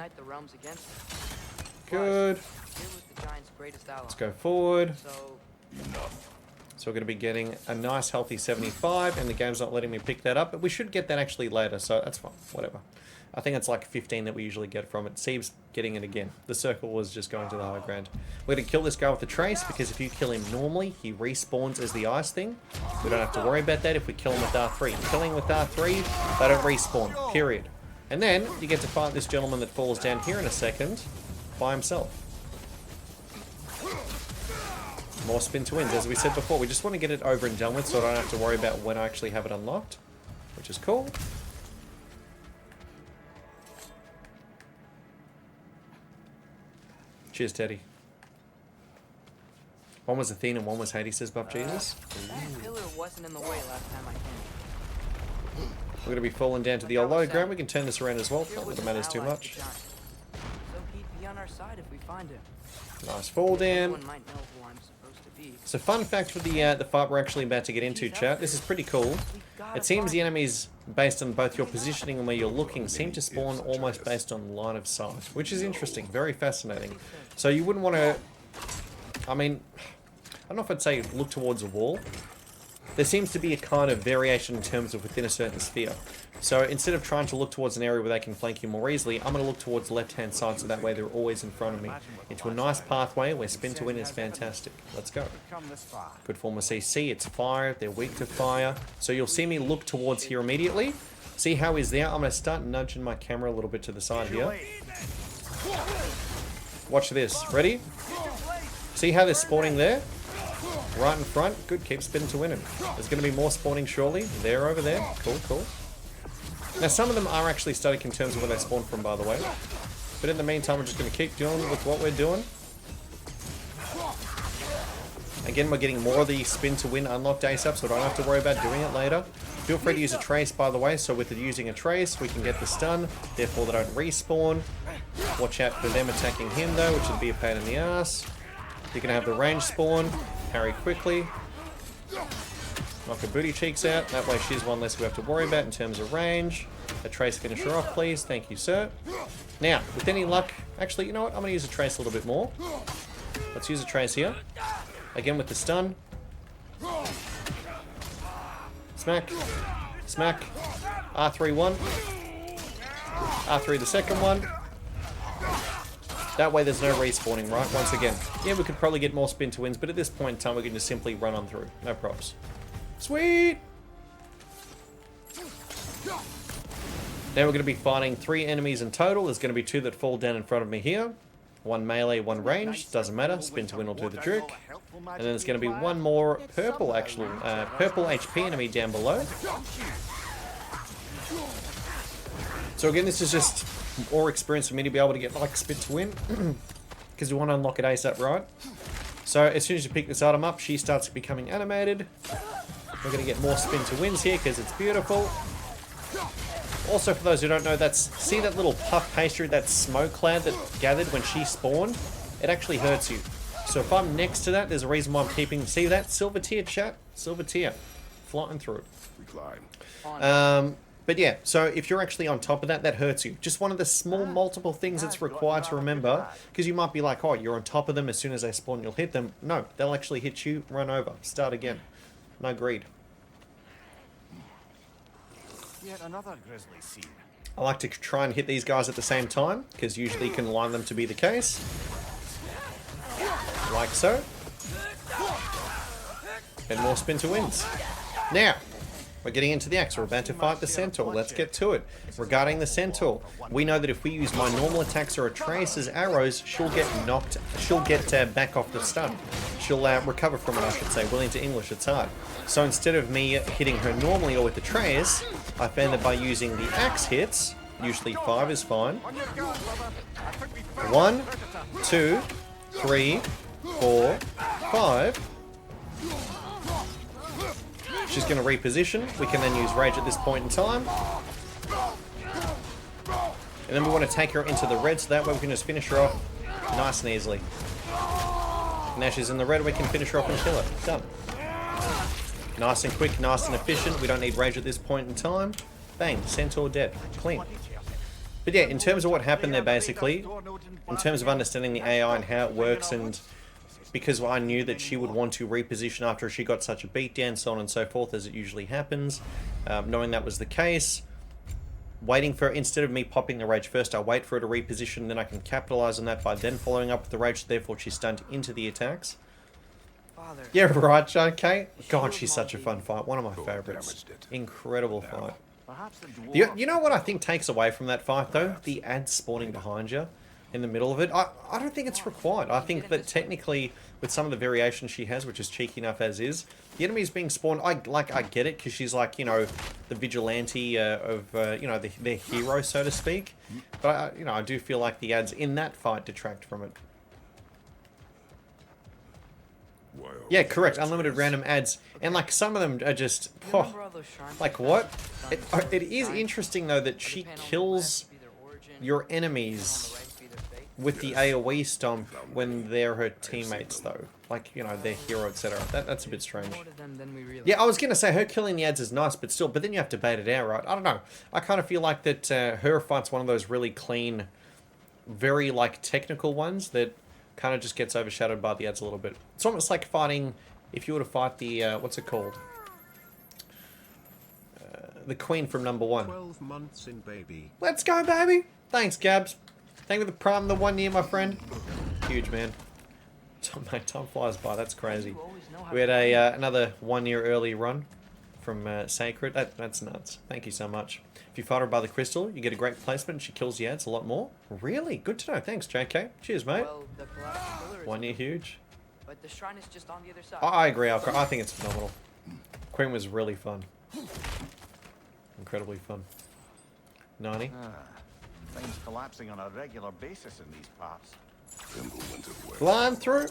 Good. Let's go forward. So we're going to be getting a nice healthy 75, and the game's not letting me pick that up, but we should get that actually later, so that's fine, whatever. I think it's like 15 that we usually get from it. Seems getting it again. The circle was just going to the high ground. We're going to kill this guy with the trace, because if you kill him normally, he respawns as the ice thing. We don't have to worry about that if we kill him with R3. Killing with R3, they don't respawn, period. And then, you get to fight this gentleman that falls down here in a second, by himself. More spin to wins, as we said before. We just want to get it over and done with so I don't have to worry about when I actually have it unlocked, which is cool. Cheers, Teddy. One was Athena and one was Hades, says Buff Jesus. That pillar wasn't in the way last time I came. We're going to be falling down to the old low ground. We can turn this around as well. Not that it matters too much. So he'd be on our side if we find him. Nice fall down. Everyone might know who I'm supposed to be. So fun fact for the fight we're actually about to get into, chat. This is pretty cool. It seems the enemies, based on both your positioning and where you're looking, seem to spawn almost based on line of sight, which is interesting. Very fascinating. So you wouldn't want to... I mean, I don't know if I'd say look towards a wall. There seems to be a kind of variation in terms of within a certain sphere. So instead of trying to look towards an area where they can flank you more easily, I'm going to look towards the left-hand side so that way they're always in front of me. Into a nice pathway where spin to win is fantastic. Let's go. Good form of CC, it's fire, they're weak to fire. So you'll see me look towards here immediately. See how he's there? I'm going to start nudging my camera a little bit to the side here. Watch this. Ready? See how they're spawning there? Right in front. Good, keep spinning to win him. There's going to be more spawning shortly. They're over there. Cool, cool. Now, some of them are actually static in terms of where they spawn from, by the way. But in the meantime, we're just going to keep doing with what we're doing. Again, we're getting more of the spin to win unlocked ASAP, so I don't have to worry about doing it later. Feel free to use a trace, by the way. So with it using a trace, we can get the stun. Therefore, they don't respawn. Watch out for them attacking him, though, which would be a pain in the ass. You're going to have the range spawn. Parry quickly. Knock her booty cheeks out. That way she's one less we have to worry about in terms of range. A trace finisher off, please. Thank you, sir. Now, with any luck... Actually, you know what? I'm going to use a trace a little bit more. Let's use a trace here. Again with the stun. Smack. Smack. R3 one. R3 the second one. That way there's no respawning, right? Once again. Yeah, we could probably get more spin to wins, but at this point in time, we can just simply run on through. No props. Sweet! Now we're going to be fighting 3 enemies in total. There's going to be 2 that fall down in front of me here. 1 melee, 1 range. Doesn't matter. Spin to win will do the trick. And then there's going to be 1 more purple, actual, purple HP enemy down below. So again, this is just more experience for me to be able to get like spin to win. Because we want to unlock it ASAP, right? So as soon as you pick this item up, she starts becoming animated. We're going to get more spin to wins here because it's beautiful. Also, for those who don't know, see that little puff pastry, that smoke cloud that gathered when she spawned? It actually hurts you. So if I'm next to that, there's a reason why I'm keeping... See that? Silver tier, chat? Silver tier. Flying through it. Recline. But yeah, so if you're actually on top of that, that hurts you. Just one of the small multiple things that's required to remember. Because you might be like, oh, you're on top of them. As soon as they spawn, you'll hit them. No, they'll actually hit you. Run over. Start again. No greed. Yet another grisly scene. I like to try and hit these guys at the same time. Because usually you can line them to be the case. Like so. And more spin to wins. Now, we're getting into the axe. We're about to fight the centaur. Let's get to it. Regarding the centaur, we know that if we use my normal attacks or a trace as arrows, she'll get knocked. She'll get back off the stun. She'll recover from it, I should say. Well, into English, it's hard. So instead of me hitting her normally or with the trace, I found that by using the axe hits, usually 5 is fine. 1, 2, 3, 4, 5. She's going to reposition. We can then use rage at this point in time. And then we want to take her into the red so that way we can just finish her off nice and easily. Now she's in the red, we can finish her off and kill her. Done. Nice and quick, nice and efficient. We don't need rage at this point in time. Bang, centaur dead. Clean. But yeah, in terms of what happened there basically, in terms of understanding the AI and how it works, and because I knew that she would want to reposition after she got such a beatdown, so on and so forth, as it usually happens. Knowing that was the case, waiting for, instead of me popping the rage first, I wait for her to reposition, then I can capitalize on that by then following up with the rage, therefore she's stunned into the attacks. Father. Yeah, right, John Kate. God, she's such a fun fight. One of my favorites. Incredible fight. You know what I think takes away from that fight, though? The ads spawning behind you in the middle of it. I don't think it's required. I think that technically, with some of the variations she has, which is cheeky enough as is, the enemies being spawned, I get it, because she's like, you know, the vigilante of, you know, their hero, so to speak. But, you know, I do feel like the ads in that fight detract from it. Yeah, correct. Unlimited random ads. And like some of them are just... You remember all those shrine like places what? that the sun It is shines? interesting though that she Every panel on the kills left be their origin, your on the enemies right be their fate. with the AoE stomp when they're her teammates though. Like, you know, their hero, etc. That's a bit strange. More to them than we realize. Yeah, I was going to say her killing the ads is nice, but still, but then you have to bait it out, right? I don't know. I kind of feel like that her fight's one of those really clean, very, like, technical ones that kind of just gets overshadowed by the ads a little bit. It's almost like fighting, if you were to fight the, what's it called? The Queen from number 1. 12 months in, baby. Let's go, baby! Thanks, Gabs. Thank you for the prime, the 1 year, my friend. Huge, man. Mate, time flies by. That's crazy. You always know how We had to a another 1 year early run from Sacred. That's nuts. Thank you so much. If you fight her by the crystal, you get a great placement and she kills the ads a lot more. Really? Good to know. Thanks, JK. Cheers, mate. Well, the collapsed pillar is 1 year huge. but the shrine is just on the other side. I agree, Alcor. I think it's phenomenal. Queen was really fun. Incredibly fun. 90. Things collapsing on a regular basis in these parts. Flying through.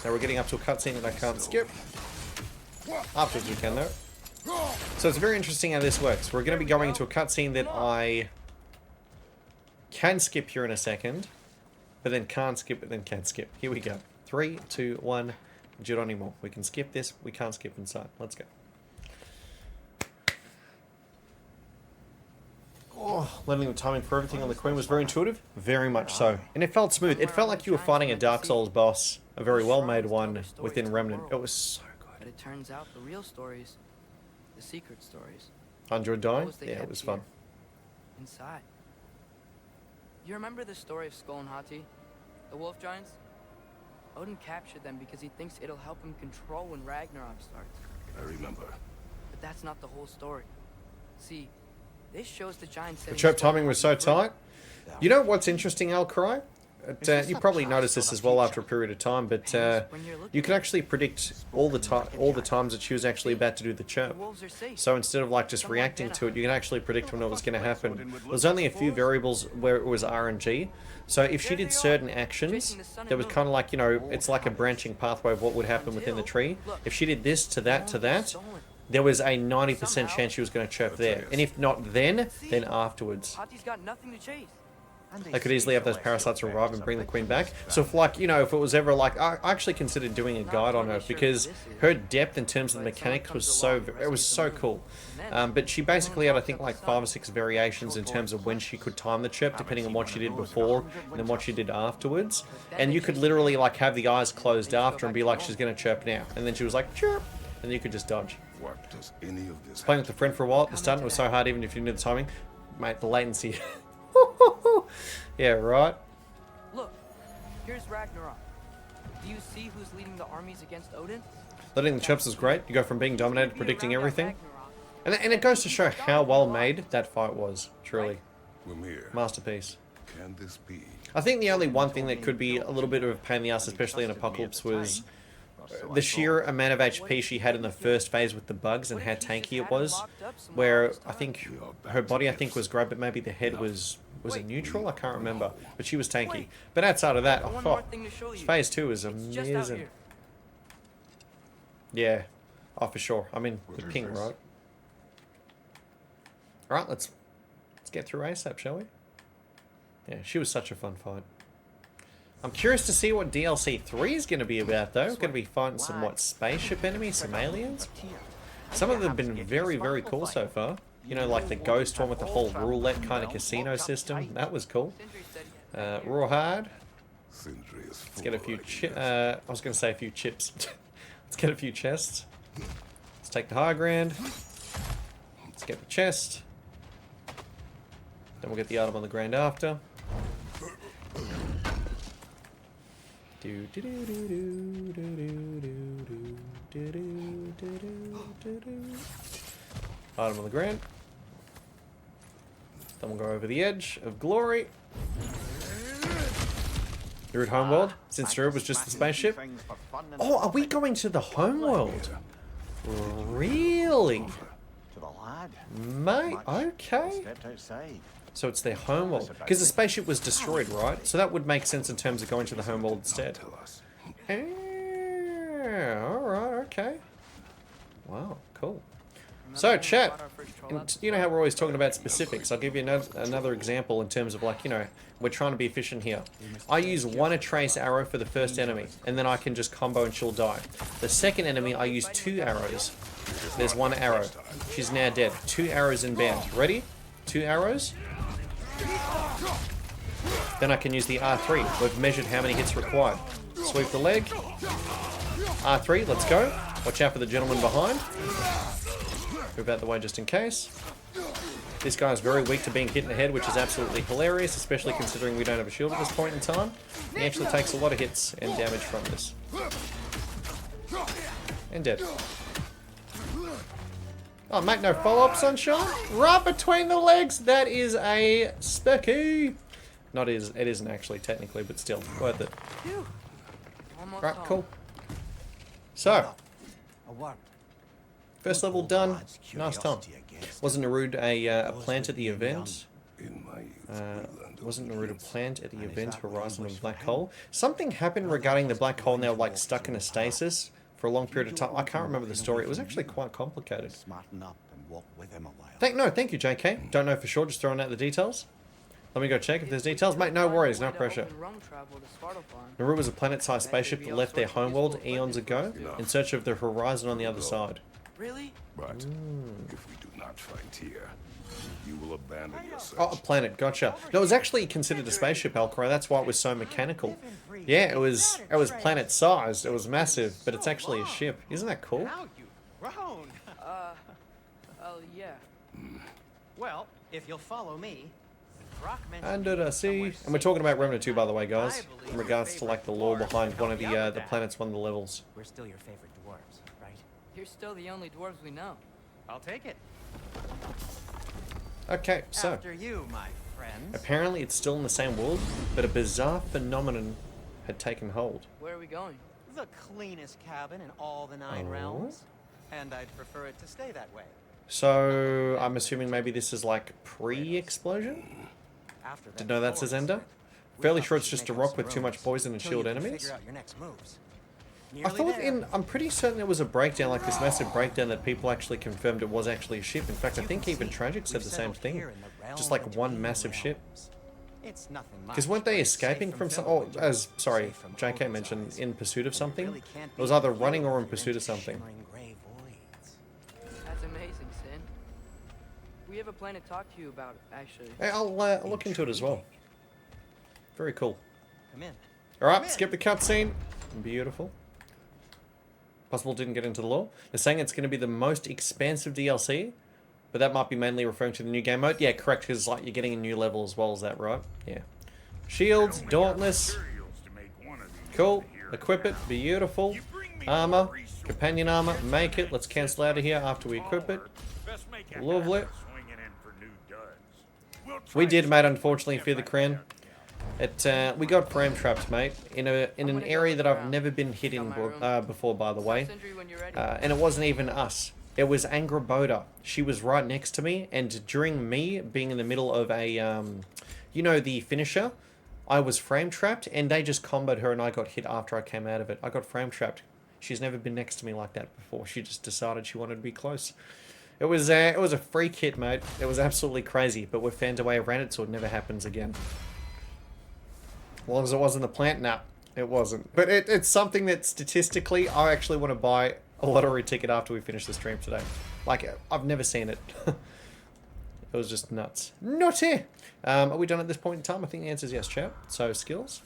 Now we're getting up to a cutscene that I can't skip. Afterwards we can though. So it's very interesting how this works. We're going to be going into a cutscene that I can skip here in a second, but then can't skip, but then can skip. Here we go. 3, 2, 1. Geronimo. We can skip this. We can't skip inside. Let's go. Oh, learning the timing for everything on the Queen was very intuitive. Very much so. And it felt smooth. It felt like you were fighting a Dark Souls boss. A very well-made one within Remnant. It was so But good. it turns out the real stories, the secret stories, Android dying? those they Yeah, it kept was here, fun. inside. You remember the story of Skull and Hati, the wolf giants? Odin captured them because he thinks it'll help him control when Ragnarok starts. I remember. But that's not the whole story. See, this shows the giants. The chirp timing was so tight. You know what's interesting, Alcry? You probably noticed this as well after a period of time, but you can actually predict all the times that she was actually about to do the chirp. wolves are safe. So instead of like just reacting to it, you can actually predict when it was going to happen. There's only a few variables where it was RNG. So if she did certain actions, there was kind of like, you know, it's like a branching pathway of what would happen within the tree. If she did this to that to that, there was a 90% chance she was going to chirp there. And if not then afterwards. Hati's got nothing to chase. They could easily have those parasites arrive and bring the Queen back. So if like, you know, if it was ever like, I actually considered doing a guide on her because her depth in terms of the mechanics was so, it was so cool. But she basically had, I think, like 5 or 6 variations in terms of when she could time the chirp, depending on what she did before and then what she did afterwards. And you could literally like have the eyes closed after and be like, she's going to chirp now. And then she was like, chirp. And you could just dodge. What does any of this Playing with a friend for a while at the start, it was so hard even if you knew the timing. Mate, the latency. Yeah, right. Look, here's Ragnarok. Do you see who's leading the armies against Odin? Leading the chirps is great. You go from being dominated to predicting everything. And it goes to show how well made that fight was, truly. Mimir, Masterpiece. can this be? I think the only one thing that could be a little bit of a pain in the ass, especially in Apocalypse, was the sheer amount of HP she had in the first phase with the bugs and how tanky it was. Where I think her body, was great, but maybe the head was it neutral? I can't remember. But she was tanky. But outside of that, phase 2 is amazing. Yeah. Oh, for sure. I mean, the ping, right? Alright, let's get through ASAP, shall we? Yeah, she was such a fun fight. I'm curious to see what DLC 3 is going to be about, though. Going to be fighting some, what, spaceship enemies, some aliens? Some of them have been very, very cool so far. You know, like the ghost one with the whole roulette kind of casino system. That was cool. Rawhide. Let's get a few I was going to say a few chips. Let's get a few chests. Let's take the high ground. Let's get the chest. Then we'll get the item on the ground after. Item on the ground. Then we'll go over the edge of glory. You're at homeworld, since Drew was just the spaceship. Oh, are we going to the homeworld? Really? To the lad. Mate, okay. Stepped outside. So it's their homeworld. Because the spaceship was destroyed, right? So that would make sense in terms of going to the homeworld instead. Alright, Okay. Wow, cool. So, chat, you know how we're always talking about specifics. I'll give you another example in terms of, like, you know, we're trying to be efficient here. I use one trace arrow for the first enemy, and then I can just combo and she'll die. The second enemy, I use 2 arrows. There's 1 arrow. She's now dead. 2 arrows in band. Ready? 2 arrows. Then I can use the R3. We've measured how many hits required. Sweep the leg. R3, let's go. Watch out for the gentleman behind. Move out the way just in case. This guy is very weak to being hit in the head, which is absolutely hilarious, especially considering we don't have a shield at this point in time. He actually takes a lot of hits and damage from this. And dead. Oh, mate, no follow-up, sunshine? Right between the legs! That is a specky! Not is, it isn't actually, technically, but still, worth it. Right, cool. So, first level done. Nice time. Wasn't Narud a plant at the event? Wasn't Narud a plant at the event Horizon of Black Hole? Something happened regarding the black hole, and they were like stuck in a stasis for a long period of time. I can't remember the story. It was actually quite complicated. Thank you, JK. Don't know for sure, just throwing out the details. Let me go check if there's details. Mate, no worries, no pressure. Naru was a planet-sized spaceship that left their homeworld eons ago in search of the horizon on the other side. Really? But if we do not fight here, you will abandon your search. Oh, a planet, gotcha. No, it was actually considered a spaceship, Alcora. That's why it was so mechanical. Yeah, it was planet-sized. It was massive, but it's actually a ship. Isn't that cool? Yeah. Well, if you'll follow me. Under the sea. And we're talking about Remnant 2, by the way, guys. In regards to, like, the lore behind one of the planets, one of the levels. We're still your favorite dwarves, right? You're still the only dwarves we know. I'll take it. Okay, so. After you, my friends. Apparently it's still in the same world, but a bizarre phenomenon had taken hold. Where are we going? The cleanest cabin in all the 9 realms. And I'd prefer it to stay that way. So, I'm assuming maybe this is like pre-explosion? Did know that's his ender? Fairly sure it's just a rock with too much poison and shield enemies. I thought I'm pretty certain it was a breakdown, like this massive breakdown that people actually confirmed it was actually a ship. In fact, I think even Tragic said the same thing. Just like one massive ship. Because weren't they escaping from some... Oh, as, sorry, JK mentioned, in pursuit of something? It was either running or in pursuit of something. That's amazing, Sin. We have a plan to talk to you about, actually. Hey, I'll look into it as well. Very cool. Come in. Alright, skip the cutscene. Beautiful. Possible didn't get into the lore. They're saying it's going to be the most expansive DLC, but that might be mainly referring to the new game mode. Yeah, correct, because like you're getting a new level as well as that, right? Yeah. Shields, Dauntless. Cool. Equip it. Beautiful. Armor. Companion armor. Make it. Let's cancel out of here after we equip it. Lovely. We did, mate, unfortunately, fear the crown. We got frame trapped, mate, in an area that I've never been hit in before, by the way. And it wasn't even us. It was Angraboda. She was right next to me, and during me being in the middle of a, you know, the finisher, I was frame trapped, and they just comboed her, and I got hit after I came out of it. I got frame trapped. She's never been next to me like that before. She just decided she wanted to be close. It was a freak hit, mate. It was absolutely crazy, but we found a way around it so it never happens again. As long as it wasn't the plant, nah, it wasn't. But it's something that statistically, I actually want to buy a lottery ticket after we finish the stream today. Like, I've never seen it. It was just nuts. Nutty! Are we done at this point in time? I think the answer is yes, chap. So, skills.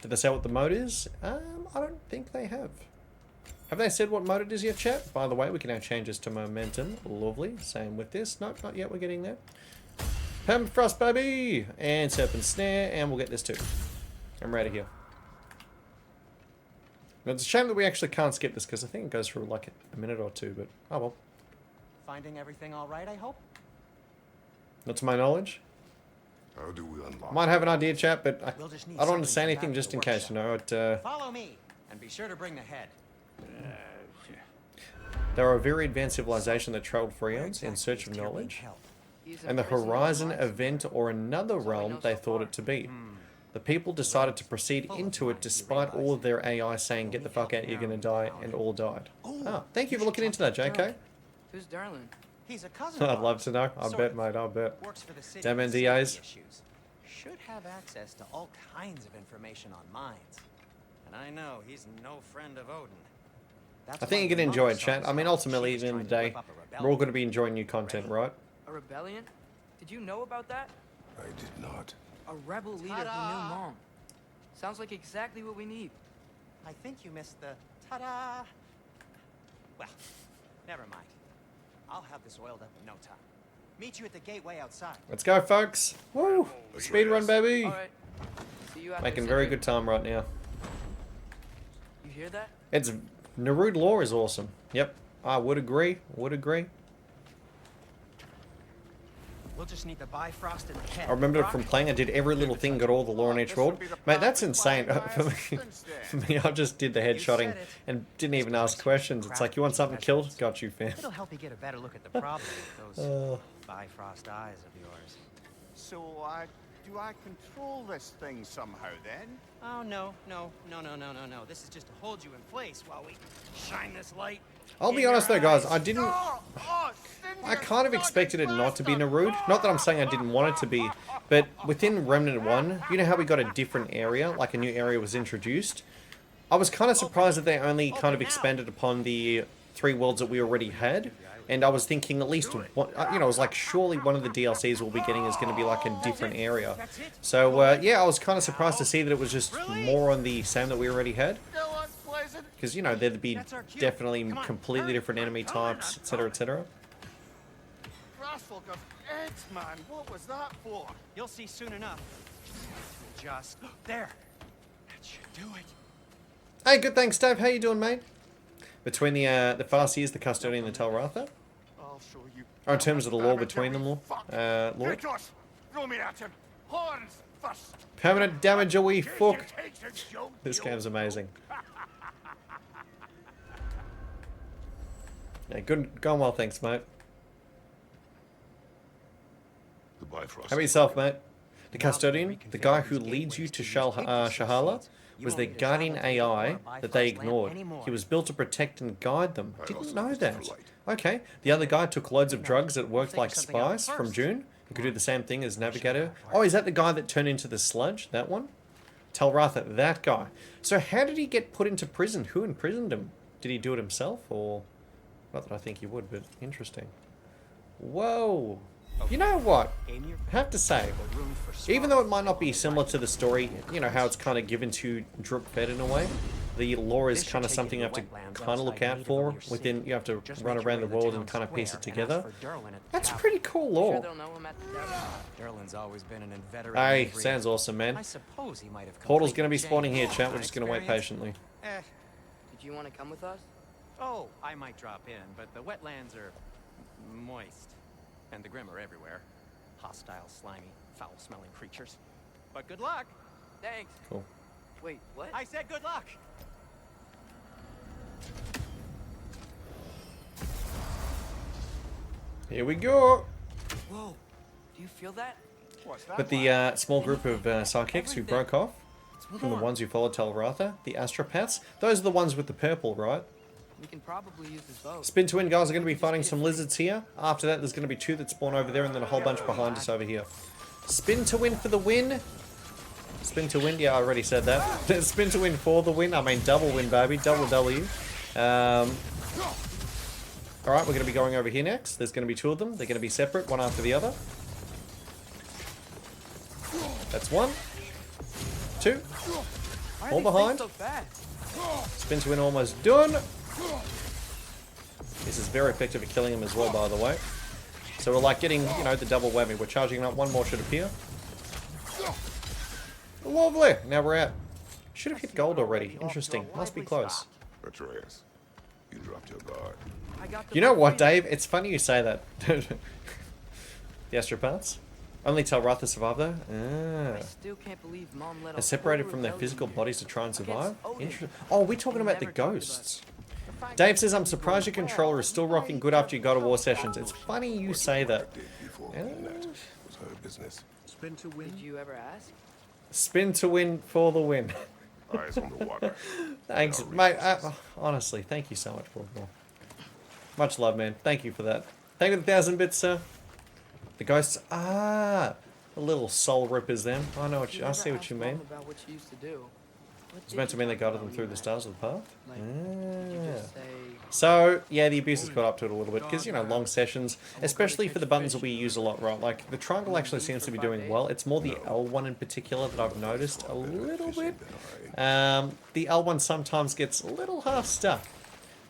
Did they say what the mode is? I don't think they have. Have they said what mode it is yet, chat? By the way, we can now change this to momentum. Lovely. Same with this. Nope, not yet. We're getting there. Permafrost, baby! And Serpent Snare, and we'll get this too. I'm ready here. Now, it's a shame that we actually can't skip this, because I think it goes through like a minute or two, but oh well. Finding everything all right, I hope? Not to my knowledge. How do we unlock? Might have an idea, chat, but I don't want to say anything just in case, you know. Follow me, and be sure to bring the head. They are a very advanced civilization that traveled for eons in search of knowledge. And the Horizon event or another realm they thought it to be. The people decided to proceed into it despite all of their AI saying, get the fuck out, you're gonna die, and all died. Oh, thank you for looking into that, JK. Who's Darlin? He's a cousin. I'd love to know. I bet, mate, I bet. Damn NDAs. Should have access to all kinds of information on mines. And I know he's no friend of Odin. I think you're going to enjoy it, chat. I mean, ultimately, at the end of the day, we're all going to be enjoying new content, right? A rebellion? Did you know about that? I did not. A rebel leader who knew Mom. Sounds like exactly what we need. I think you missed the ta-da. Well, never mind. I'll have this oiled up in no time. Meet you at the gateway outside. Let's go, folks. Woo! Speed run, baby. All right. See you out Making there, very Cedric. good time right now. You hear that? It's Narud lore is awesome. Yep, I would agree. Would agree. We'll just need the Bifrost in the head. I remember from playing, I did every little thing, got all the lore in each world. Mate, that's insane. For me, I just did the headshotting and didn't even ask questions. It's like, you want something killed? Got you, fam. It'll help you get a better look at the problem with those Bifrost eyes of yours. So, do I control this thing somehow then? Oh, no. This is just to hold you in place while we shine this light. I'll be honest though, guys, I didn't... I kind of expected it not to be Narud. Not that I'm saying I didn't want it to be, but within Remnant 1, you know how we got a different area, like a new area was introduced? I was kind of surprised that they only kind of expanded upon the 3 worlds that we already had. And I was thinking at least, one, you know, I was like, surely one of the DLCs we'll be getting is going to be like a different area. So, yeah, I was kind of surprised to see that it was just more on the same that we already had. Because, you know, there'd be definitely completely different enemy types, etc., etc. Rascal of eggs, man. What was that for? You'll see soon enough. Just there. That should do it. Hey, good thanks, Dave. How you doing, mate? Between the Farseers, the Custodian, and the Telratha? I'll show you. Or in terms of the lore between them, Lord? Throw me at him. Horns first. Permanent damage, a wee fuck. This game's amazing. Yeah, good, going well, thanks, mate. The Bifrost. How about yourself, mate? The Custodian, the guy who leads you to Shahala, was their guardian AI that they ignored. He was built to protect and guide them. Didn't know that. Okay. The other guy took loads of drugs that worked like spice from June. He could do the same thing as Navigator. Oh, is that the guy that turned into the sludge? That one? Telratha, that guy. So how did he get put into prison? Who imprisoned him? Did he do it himself? Or... Not that I think he would, but interesting. Whoa. You know what? I have to say, even though it might not be similar to the story, you know, how it's kind of given to drip fed in a way, the lore is kind of something you have to kind of look out for. Within, you have to run around the world and kind of piece it together. That's pretty cool lore. Hey, sounds awesome, man. Portal's going to be spawning here, chat. We're just going to wait patiently. Did you want to come with us? Oh, I might drop in, but the wetlands are moist. And the Grim are everywhere. Hostile, slimy, foul-smelling creatures. But good luck! Thanks. Cool. Wait, what? I said good luck! Here we go! Whoa, do you feel that? But the small group of psychics who broke off from the ones who followed Telratha, the astropaths, those are the ones with the purple, right? We can probably use this boat. Spin to win, guys. Are going to be fighting some lizards here. After that, there's going to be 2 that spawn over there, and then a whole bunch behind us over here. Spin to win for the win. Spin to win. Yeah, I already said that. Spin to win for the win. I mean, double win, baby. Double W. Alright, we're going to be going over here next. There's going to be 2 of them. They're going to be separate, one after the other. That's 1. 2. All behind. Spin to win almost done. This is very effective at killing him as well, by the way. So we're like getting, you know, the double whammy. We're charging up. 1 more should appear. Lovely. Now we're out. Should have hit gold already. Interesting. Must be close. Atreus, you dropped your guard. You know what, Dave? It's funny you say that. The astropaths? Only Telratha survived though? I still can't believe Mom let They're separated from their physical bodies to try and survive? Interesting. Oh, we're talking about the ghosts. Dave says, I'm surprised your controller is still rocking good after your God of War sessions. It's funny you say that. Was her business. Did you ever ask? Spin to win for the win. Eyes on the water. Thanks, mate. Honestly, thank you so much, Paul. Much love, man. Thank you for that. Thank you for the 1,000 bits, sir. The ghosts. Ah, the little soul rippers. Them. I know what you. I see what you mean. About what you used to do. It's meant to mean they guided them through the stars of the path. Like, did you just say... So, yeah, the abuse has caught up to it a little bit, because, you know, long sessions, especially for the buttons that we use a lot, right? Like, the triangle actually seems to be doing well. It's more the L1 in particular that I've noticed a little bit. The L1 sometimes gets a little half stuck.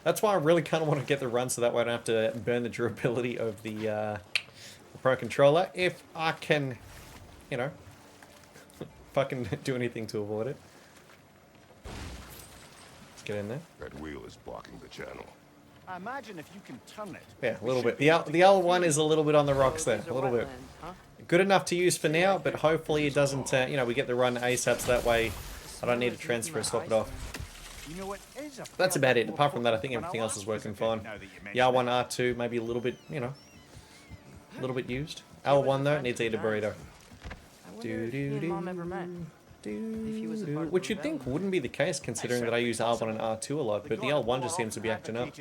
That's why I really kind of want to get the run, so that way I don't have to burn the durability of the Pro Controller, if I can, you know, fucking do anything to avoid it. Get in there. That wheel is blocking the channel. I imagine if you can turn it. Yeah, a little bit. The L1 is a little bit on the rocks there, a little bit. Good enough to use for now, but hopefully it doesn't, you know, we get the run ASAP, so that way I don't need to transfer or swap it off. You know, it is That's about it. Apart from that, I think everything else is working fine. The R1, R2, maybe a little bit, you know, a little bit used. L1 though, needs to eat a burrito. Which you'd think wouldn't be the case, considering that I use R1 and R2 a lot, but the L1 just seems to be acting up.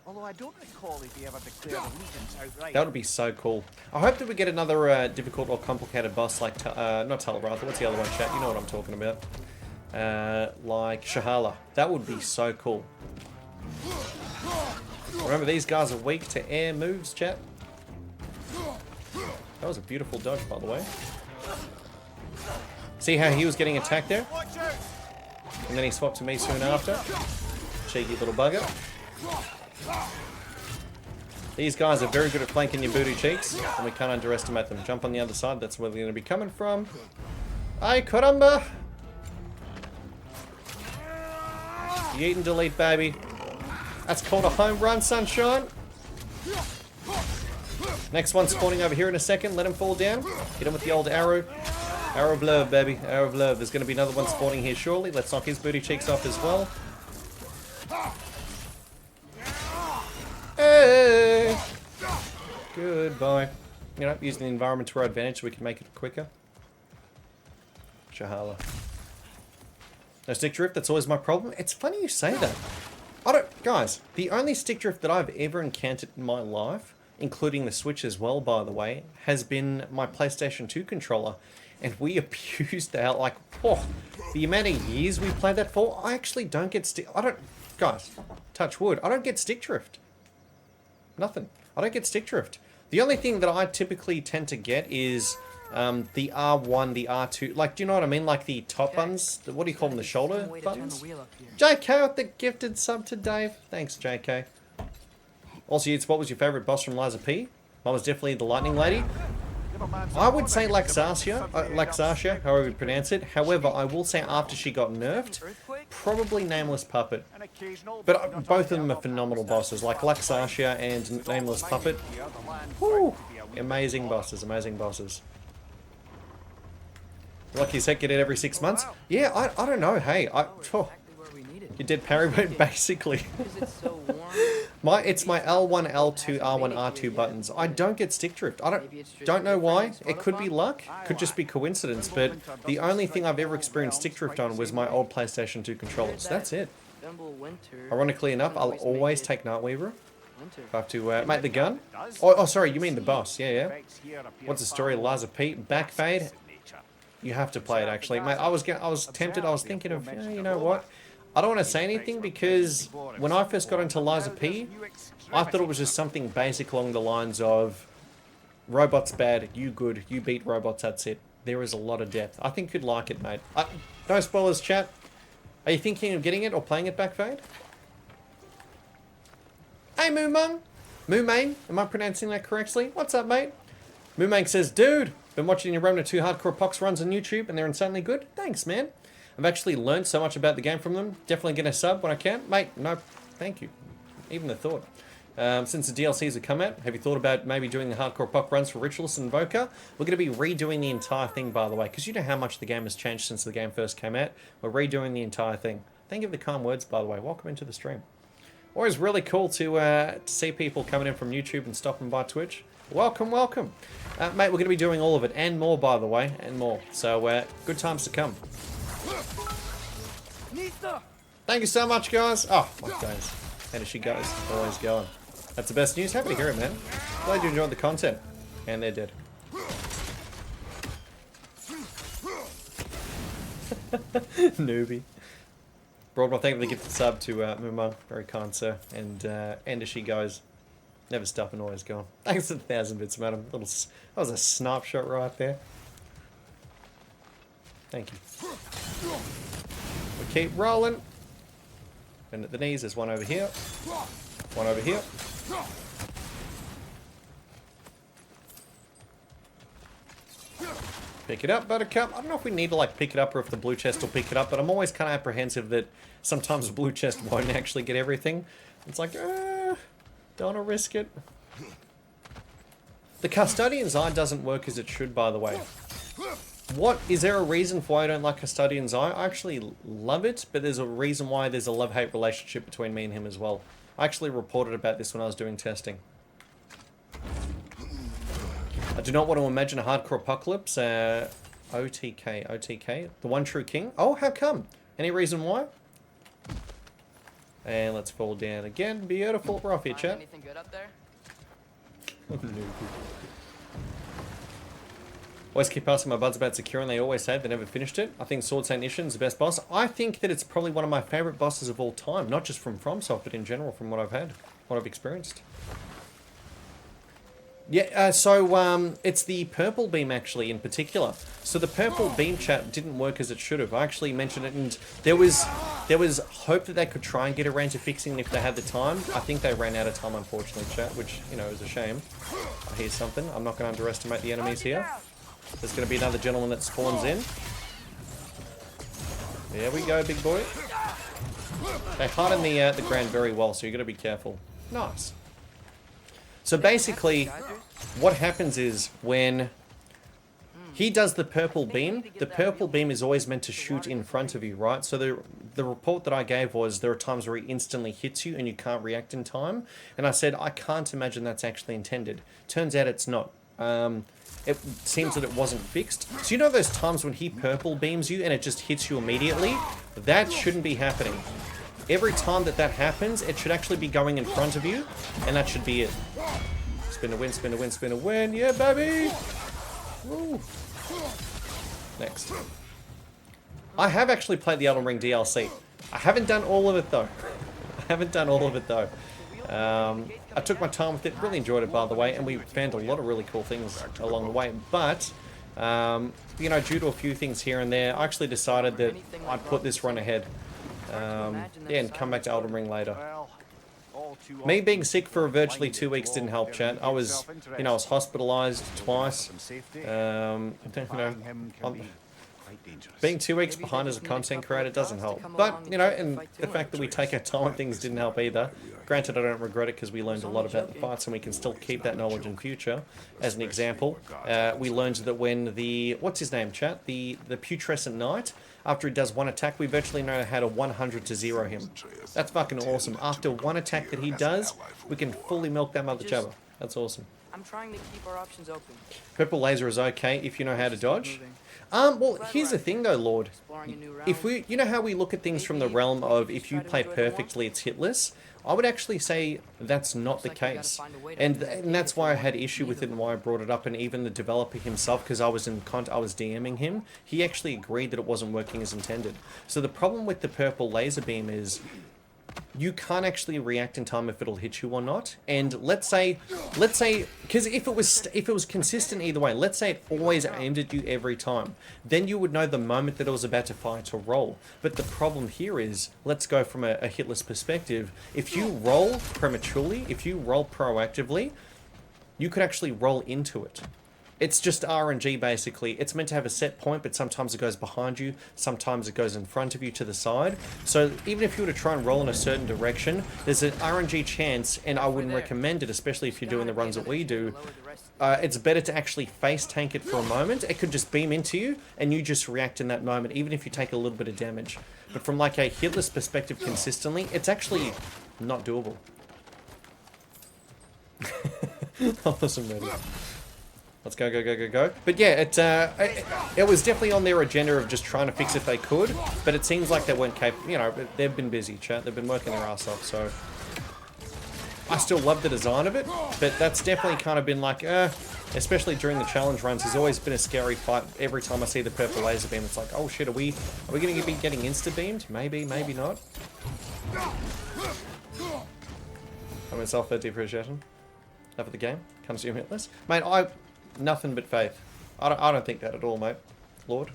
Although I don't recall if he ever declared allegiance outright. That would be so cool. I hope that we get another difficult or complicated boss like, not Talabratha, what's the other one, chat? You know what I'm talking about. Like Shahala. That would be so cool. Remember, these guys are weak to air moves, chat. That was a beautiful dodge, by the way. See how he was getting attacked there? And then he swapped to me soon after. Cheeky little bugger. These guys are very good at flanking your booty cheeks, and we can't underestimate them. Jump on the other side, that's where they're going to be coming from. Ay, caramba! Yeet and delete, baby. That's called a home run, sunshine. Next one spawning over here in a second. Let him fall down. Hit him with the old arrow. Arrow of love, baby. Arrow of love. There's going to be another one spawning here shortly. Let's knock his booty cheeks off as well. Hey! Goodbye. You know, using the environment to our advantage so we can make it quicker. Shahala. No stick drift, that's always my problem. It's funny you say that. Guys, the only stick drift that I've ever encountered in my life, including the Switch as well, by the way, has been my PlayStation 2 controller. And we abused that, like, oh, the amount of years we played that for, I actually don't get guys, touch wood, I don't get stick drift. Nothing. I don't get stick drift. The only thing that I typically tend to get is the R1, the R2, like, do you know what I mean? Like the top buttons, what do you call them, the shoulder buttons? JK with the gifted sub to Dave. Thanks, JK. Also, what was your favourite boss from Liza P? Mine was definitely the Lightning Lady. I would say Laxasia, however you pronounce it. However, I will say after she got nerfed, probably Nameless Puppet. But both of them are phenomenal bosses, like Laxasia and Nameless Puppet. Woo! Amazing bosses, amazing bosses. Lucky as heck, get it every 6 months. Yeah, I don't know. Hey, you did parry, but basically. It's my L1, L2, R1, R2 buttons. I don't get stick drift. I don't know why. It could be luck. Could just be coincidence. But the only thing I've ever experienced stick drift on was my old PlayStation 2 controllers. That's it. Ironically enough, I'll always take Nightweaver. If I have to, mate, the gun? Oh, sorry, you mean the boss. Yeah. What's the story? Liza Pete, backfade. You have to play it, actually, mate. I was tempted. I was thinking of, you know what? I don't want to say anything because when I first got into Liza P, I thought it was just something basic along the lines of robots bad, you good, you beat robots, that's it. There is a lot of depth. I think you'd like it, mate. No spoilers, chat. Are you thinking of getting it or playing it, Backfade? Hey, Moomung. Moomane, am I pronouncing that correctly? What's up, mate? Moomang says, dude, been watching your Remnant 2 Hardcore Pox runs on YouTube and they're insanely good. Thanks, man. I've actually learned so much about the game from them. Definitely going to sub when I can. Mate, no, thank you. Even the thought. Since the DLCs have come out, have you thought about maybe doing the Hardcore Pop runs for Ritualist and Invoker? We're going to be redoing the entire thing, by the way, because you know how much the game has changed since the game first came out. We're redoing the entire thing. Thank you for the kind words, by the way. Welcome into the stream. Always really cool to see people coming in from YouTube and stopping by Twitch. Welcome, welcome. Mate, we're going to be doing all of it, and more, by the way, and more. So, good times to come. Thank you so much, guys. Oh, my days. And she goes. Always going. That's the best news. Happy to hear it, man. Glad you enjoyed the content. And they're dead. Newbie. Broadwell, thank you for the gift of sub to Muma. Very kind, sir. And as she goes. Never stop and always gone. Thanks for the 1,000 bits, madam. That was a snipe shot right there. Thank you. We keep rolling. And at the knees, there's one over here. One over here. Pick it up, Buttercup. I don't know if we need to like pick it up or if the blue chest will pick it up, but I'm always kind of apprehensive that sometimes the blue chest won't actually get everything. It's like, don't want to risk it. The Custodian's Eye doesn't work as it should, by the way. Is there a reason for why I don't like Custodian's Eye? I actually love it, but there's a reason why there's a love-hate relationship between me and him as well. I actually reported about this when I was doing testing. I do not want to imagine a hardcore apocalypse. OTK. The one true king. Oh, how come? Any reason why? And let's fall down again. Beautiful. We're off here, chat. Anything good up there? Always keep asking my buds about Secure, and they always say they never finished it. I think Sword Saint Ishin's the best boss. I think that it's probably one of my favourite bosses of all time. Not just from FromSoft, but in general from what I've had. What I've experienced. Yeah, so it's the purple beam actually in particular. So the purple beam chat didn't work as it should have. I actually mentioned it, and there was hope that they could try and get around to fixing it if they had the time. I think they ran out of time, unfortunately, chat, which, you know, is a shame. I hear something. I'm not going to underestimate the enemies here. There's going to be another gentleman that spawns in. There we go, big boy. They hide in the ground very well, so you've got to be careful. Nice. So basically, what happens is when he does the purple beam is always meant to shoot in front of you, right? So the report that I gave was there are times where he instantly hits you and you can't react in time. And I said, I can't imagine that's actually intended. Turns out it's not. It seems that it wasn't fixed. So you know those times when he purple beams you and it just hits you immediately? That shouldn't be happening. Every time that happens, it should actually be going in front of you, and that should be it. Spin a win, spin a win, spin a win. Yeah, baby! Woo. Next. I have actually played the Elden Ring DLC. I haven't done all of it, though. I took my time with it, really enjoyed it, by the way, and we found a lot of really cool things along the way. But, you know, due to a few things here and there, I actually decided that I'd put this run ahead. Yeah, and come back to Elden Ring later. Me being sick for virtually 2 weeks didn't help, chat. I was, you know, I was hospitalized twice. Being 2 weeks behind as a content creator doesn't help. But, you know, and the fact that we take our time on things didn't help either. Granted, I don't regret it because we learned a lot about the fights and we can still keep that knowledge in future. As an example, we learned that when the, what's his name, chat? The Putrescent Knight, after he does one attack, we virtually know how to 100 to 0 him. That's fucking awesome. After one attack that he does, we can fully milk that mother jabber. That's awesome. I'm trying to keep our options open. Purple laser is okay if you know how to dodge. Well, here's the thing though, Lord. If we, you know how we look at things from the realm of if you play perfectly, it's hitless. I would actually say that's not the case, and that's why I had issue with it and why I brought it up. And even the developer himself, because I was DMing him, he actually agreed that it wasn't working as intended. So the problem with the purple laser beam is you can't actually react in time if it'll hit you or not. And let's say, because if it was consistent either way, let's say it always aimed at you every time, then you would know the moment that it was about to fire to roll. But the problem here is, let's go from a hitless perspective. If you roll prematurely, if you roll proactively, you could actually roll into it. It's just RNG basically. It's meant to have a set point, but sometimes it goes behind you, sometimes it goes in front of you to the side. So even if you were to try and roll in a certain direction, there's an RNG chance, and I wouldn't recommend it, especially if you're doing the runs that we do. It's better to actually face tank it for a moment. It could just beam into you, and you just react in that moment, even if you take a little bit of damage. But from like a hitless perspective consistently, it's actually not doable. I wasn't ready. Let's go, go, go, go, go. But yeah, it was definitely on their agenda of just trying to fix if they could, but it seems like they weren't capable. You know, they've been busy, chat. They've been working their ass off, so... I still love the design of it, but that's definitely kind of been like, especially during the challenge runs, there's always been a scary fight. Every time I see the purple laser beam, it's like, oh shit, are we going to be getting insta-beamed? Maybe, maybe not. I myself for depreciation. Enough of the game. Consume hitless. Mate, nothing but faith. I don't think that at all, mate. Lord.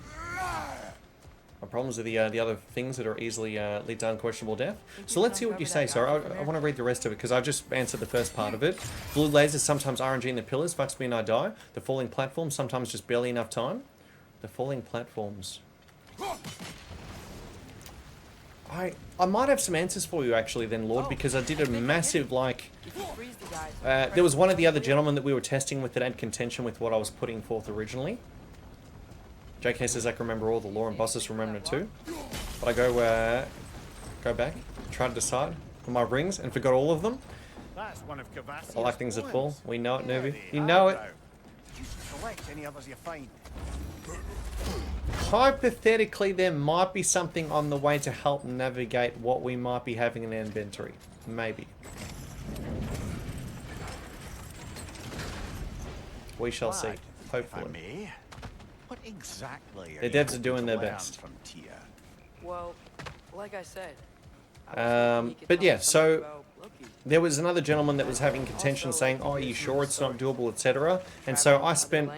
My problems are the other things that are easily lead to unquestionable death. So let's see what you say, sir. I want to read the rest of it because I just answered the first part of it. Blue lasers, sometimes RNG in the pillars, fucks me and I die. The falling platforms, sometimes just barely enough time. The falling platforms. I might have some answers for you actually then, Lord, because I did a massive, like... there was one of the other gentlemen that we were testing with that had contention with what I was putting forth originally. JK says I can remember all the lore and bosses from Remnant 2. But I go back, try to decide on my rings and forgot all of them. That's one of I like things that fall. We know it, Nubi. You know it. Collect any others you find. Hypothetically, there might be something on the way to help navigate what we might be having in our inventory. Maybe. We shall see. Hopefully. What exactly the devs are doing their best. From Tia? Well, like I said. But yeah, so there was another gentleman that was having contention saying, oh, are you sure it's not doable, etc. And so I spent,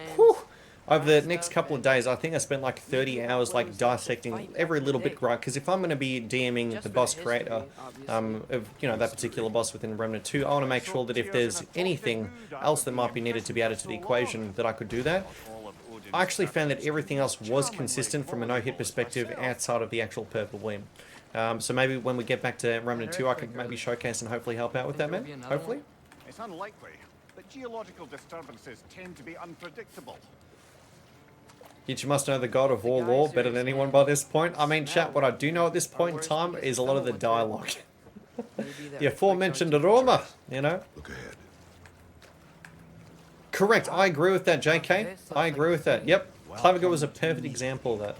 over the next couple of days, I think I spent like 30 hours like dissecting every little bit, right? Because if I'm going to be DMing the boss creator of, you know, that particular boss within Remnant 2, I want to make sure that if there's anything else that might be needed to be added to the equation, that I could do that. I actually found that everything else was consistent from a no-hit perspective outside of the actual purple beam. So maybe when we get back to Remnant 2, I can maybe showcase and hopefully help out with that, man. Hopefully. It's unlikely, but geological disturbances tend to be unpredictable. Yet you must know the God of War lore better than anyone by this point. I mean, chat, what I do know at this point in time is a lot of the dialogue. The aforementioned aroma, you know? Look ahead. Correct, I agree with that, JK. I agree with that. Yep, Claviger was a perfect example of that.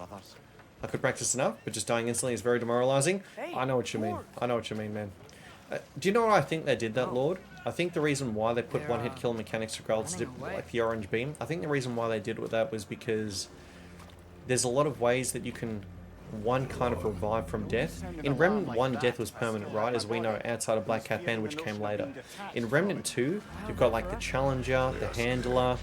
I could practice enough, but just dying instantly is very demoralizing. I know what you mean. I know what you mean, man. Do you know what I think they did that, Lord? I think the reason why they put one-hit kill mechanics regardless to like the orange beam, I think the reason why they did with that was because there's a lot of ways that you can kind of revive from death. In Remnant 1, death was permanent, right? As we know, outside of Black Cat Band, which came later. In Remnant 2, you've got like the Challenger, the Handler.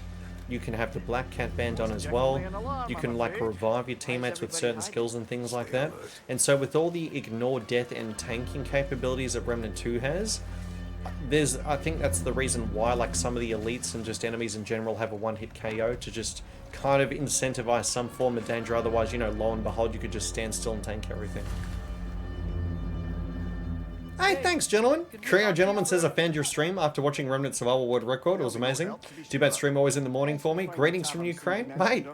You can have the Black Cat Band on as well. You can like revive your teammates with certain skills and things like that. And so with all the ignore death and tanking capabilities that Remnant 2 has, I think that's the reason why like some of the elites and just enemies in general have a one-hit KO to just kind of incentivize some form of danger. Otherwise, you know, lo and behold, you could just stand still and tank everything. Hey, thanks, gentlemen. Trio Gentleman says, I found your stream after watching Remnant Survival World Record. It was amazing. Too bad stream always in the morning for me. Greetings from Ukraine. Mate,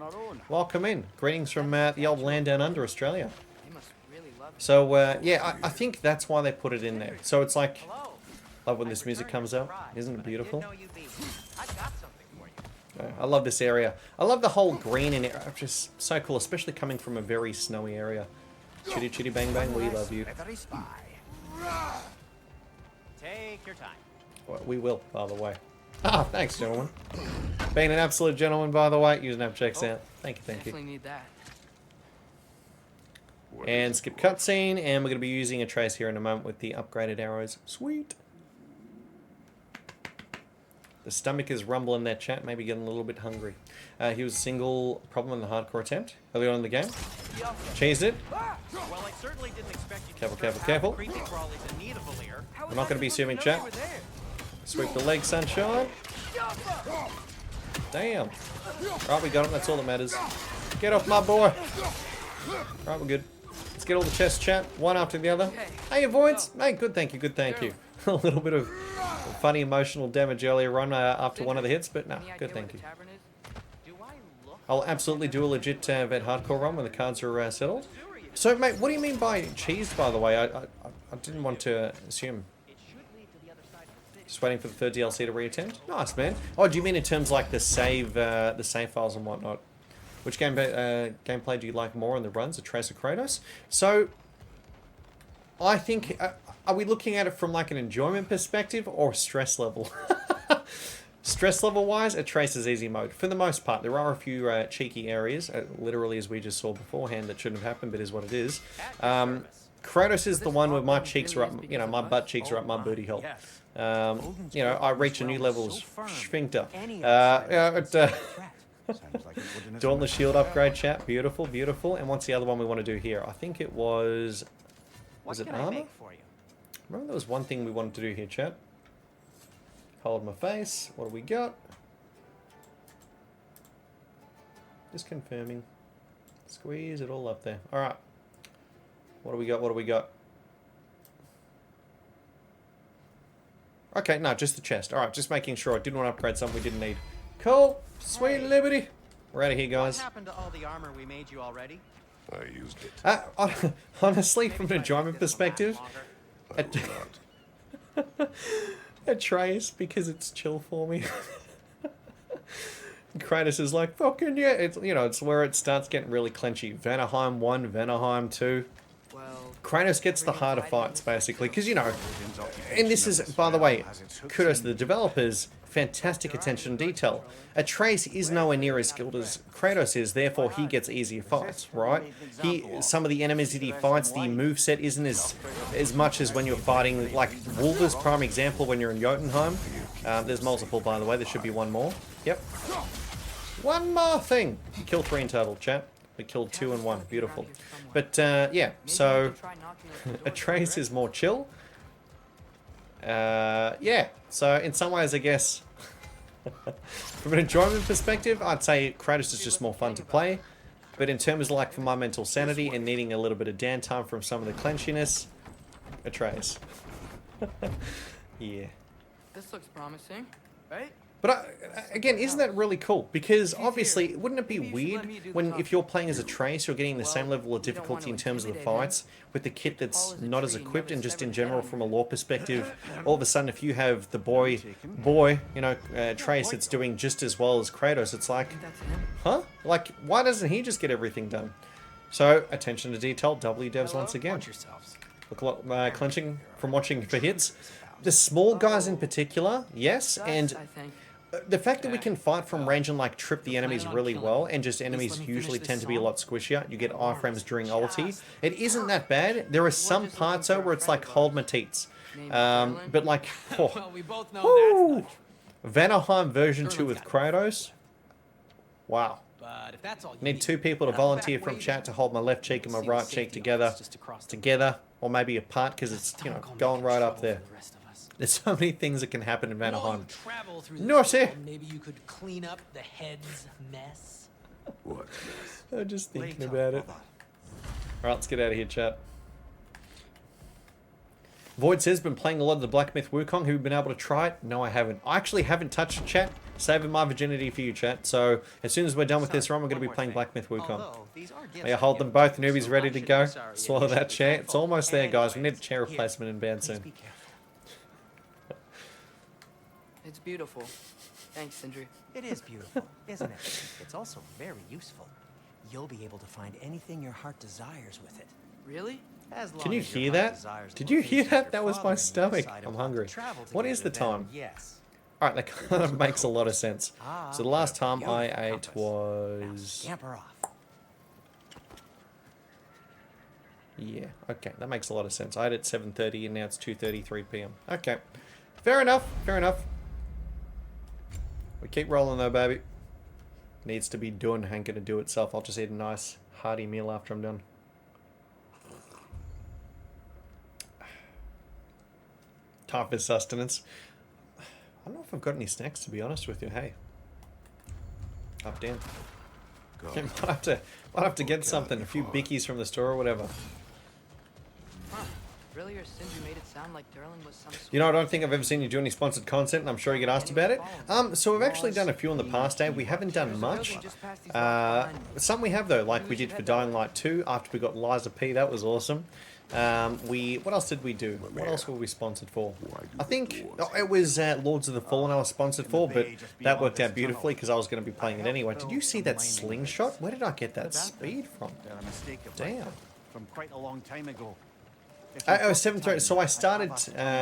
welcome in. Greetings from the old land down under, Australia. So, yeah, I think that's why they put it in there. So it's like, love when this music comes out. Isn't it beautiful? I love this area. I love the whole green in it. It's just so cool, especially coming from a very snowy area. Chitty chitty bang bang, we love you. Take your time. Well, we will, by the way. Ah, thanks, gentlemen. Being an absolute gentleman, by the way. Using app checks out. Thank you, thank you. Definitely need that. And skip cutscene, and we're going to be using a trace here in a moment with the upgraded arrows. Sweet. The stomach is rumbling that chat, maybe getting a little bit hungry. He was a single problem in the hardcore attempt early on in the game. Cheesed it. Well, I certainly didn't expect you to Careful, careful, careful. creepy crawlies in need of a leer. We're not going to be assuming chat. Sweep the leg, sunshine. Damn. Right, we got him. That's all that matters. Get off my boy. Right, we're good. Let's get all the chests, chat. One after the other. Hey, avoids. Hey, good, thank you, good, thank you. A little bit of funny emotional damage earlier on after one of the hits, but no, good, thank you. I'll absolutely do a legit vet hardcore run when the cards are settled. So, mate, what do you mean by cheese, by the way? I didn't want to assume. Just waiting for the third DLC to reattempt. Nice, man. Oh, do you mean in terms like the save files and whatnot? Which gameplay do you like more in the runs, Atreus or Kratos? So, I think, are we looking at it from like an enjoyment perspective or stress level? Stress level wise, Atreus is easy mode. For the most part, there are a few cheeky areas, literally as we just saw beforehand, that shouldn't have happened, but is what it is. Kratos is the one where my cheeks are up, you know, my butt cheeks are up my booty hole. You know, I reach a new level's sphincter. Dauntless shield upgrade, chat. Beautiful, beautiful. And what's the other one we want to do here? I think it was it armor? Remember there was one thing we wanted to do here, chat. Hold my face. What do we got? Just confirming. Squeeze it all up there. Alright. What do we got? What do we got? Okay, no, just the chest. Alright, just making sure. I didn't want to upgrade something we didn't need. Cool. Sweet liberty. We're out of here, guys. What happened to all the armor we made you already? I used it. Honestly, from an enjoyment perspective, Atreus, because it's chill for me. Kratos is like, fucking yeah. It's, you know, it's where it starts getting really clenchy. Vanaheim 1, Vanaheim 2. Kratos gets the harder fights, basically, because, you know, and this is, by the way, kudos to the developers, fantastic attention to detail. Atreus is nowhere near as skilled as Kratos is, therefore he gets easier fights, right? Some of the enemies that he fights, the moveset isn't as much as when you're fighting, like, Wolver's prime example when you're in Jotunheim. There's multiple, by the way, there should be one more. Yep. One more thing! Kill 3 in total, chat. We killed 2 and 1. Beautiful. But, yeah, so Atreus is more chill. Yeah, so in some ways, I guess, from an enjoyment perspective, I'd say Kratos is just more fun to play. But in terms of, like, for my mental sanity and needing a little bit of downtime from some of the clenchiness, Atreus. Yeah. This looks promising, right? But again, isn't that really cool? Because obviously, wouldn't it be weird when if you're playing as a Atreus, you're getting the same level of difficulty in terms of the fights with the kit that's not as equipped and just in general from a lore perspective, all of a sudden if you have the boy, you know, Atreus that's doing just as well as Kratos, it's like, huh? Like, why doesn't he just get everything done? So, attention to detail, W devs once again. Look a lot clenching from watching for hits. The small guys in particular, yes, and the fact that we can fight from range and like trip the enemies really well, and just enemies usually tend to be a lot squishier. You get iframes during ulti. It isn't that bad. There are some parts though where it's like hold my teats. But like, oh, Vanaheim version 2 with Kratos. Wow. Need 2 people to volunteer from chat to hold my left cheek and my right cheek together, or maybe apart because it's, you know, going right up there. There's so many things that can happen in Vanaheim. Naughty! Maybe you could clean up the head's mess. What? I'm just thinking about it. Alright, let's get out of here, chat. Void says, been playing a lot of the Black Myth Wukong. Have you been able to try it? No, I haven't. I actually haven't touched chat. Saving my virginity for you, chat. So, as soon as we're done with this run, we're going to be playing Black Myth Wukong. I hold them both. Newbies ready to go. Swallow that chair. It's almost there, guys. We need a chair replacement in band soon. It's beautiful. Thanks, Sindri. It is beautiful, isn't it? It's also very useful. You'll be able to find anything your heart desires with it. Really? Can you hear that? Did you hear that? That was my stomach. I'm hungry. What is the time? Yes. Alright, that kind of makes a lot of sense. So the last time I ate was... Yeah, okay, that makes a lot of sense. I ate at 7:30 and now it's 2:33 PM. Okay. Fair enough, fair enough. We keep rolling though, baby. Needs to be done, ain't gonna do itself. I'll just eat a nice hearty meal after I'm done. Time for sustenance. I don't know if I've got any snacks, to be honest with you. Hey. Up, down. Might have to get something. A few bickies from the store or whatever. Huh. Earlier, Sindri made it sound like Durlin was some sort. You know, I don't think I've ever seen you do any sponsored content, and I'm sure you get asked about it. So we've actually done a few in the past, Dave. We haven't done much. Some we have, though, like we did for Dying Light 2 after we got Liza P. That was awesome. What else did we do? What else were we sponsored for? I think it was Lords of the Fallen I was sponsored for, but that worked out beautifully because I was going to be playing it anyway. Did you see that slingshot? Where did I get that speed from? Damn. From quite a long time ago. It was 7:30. So I started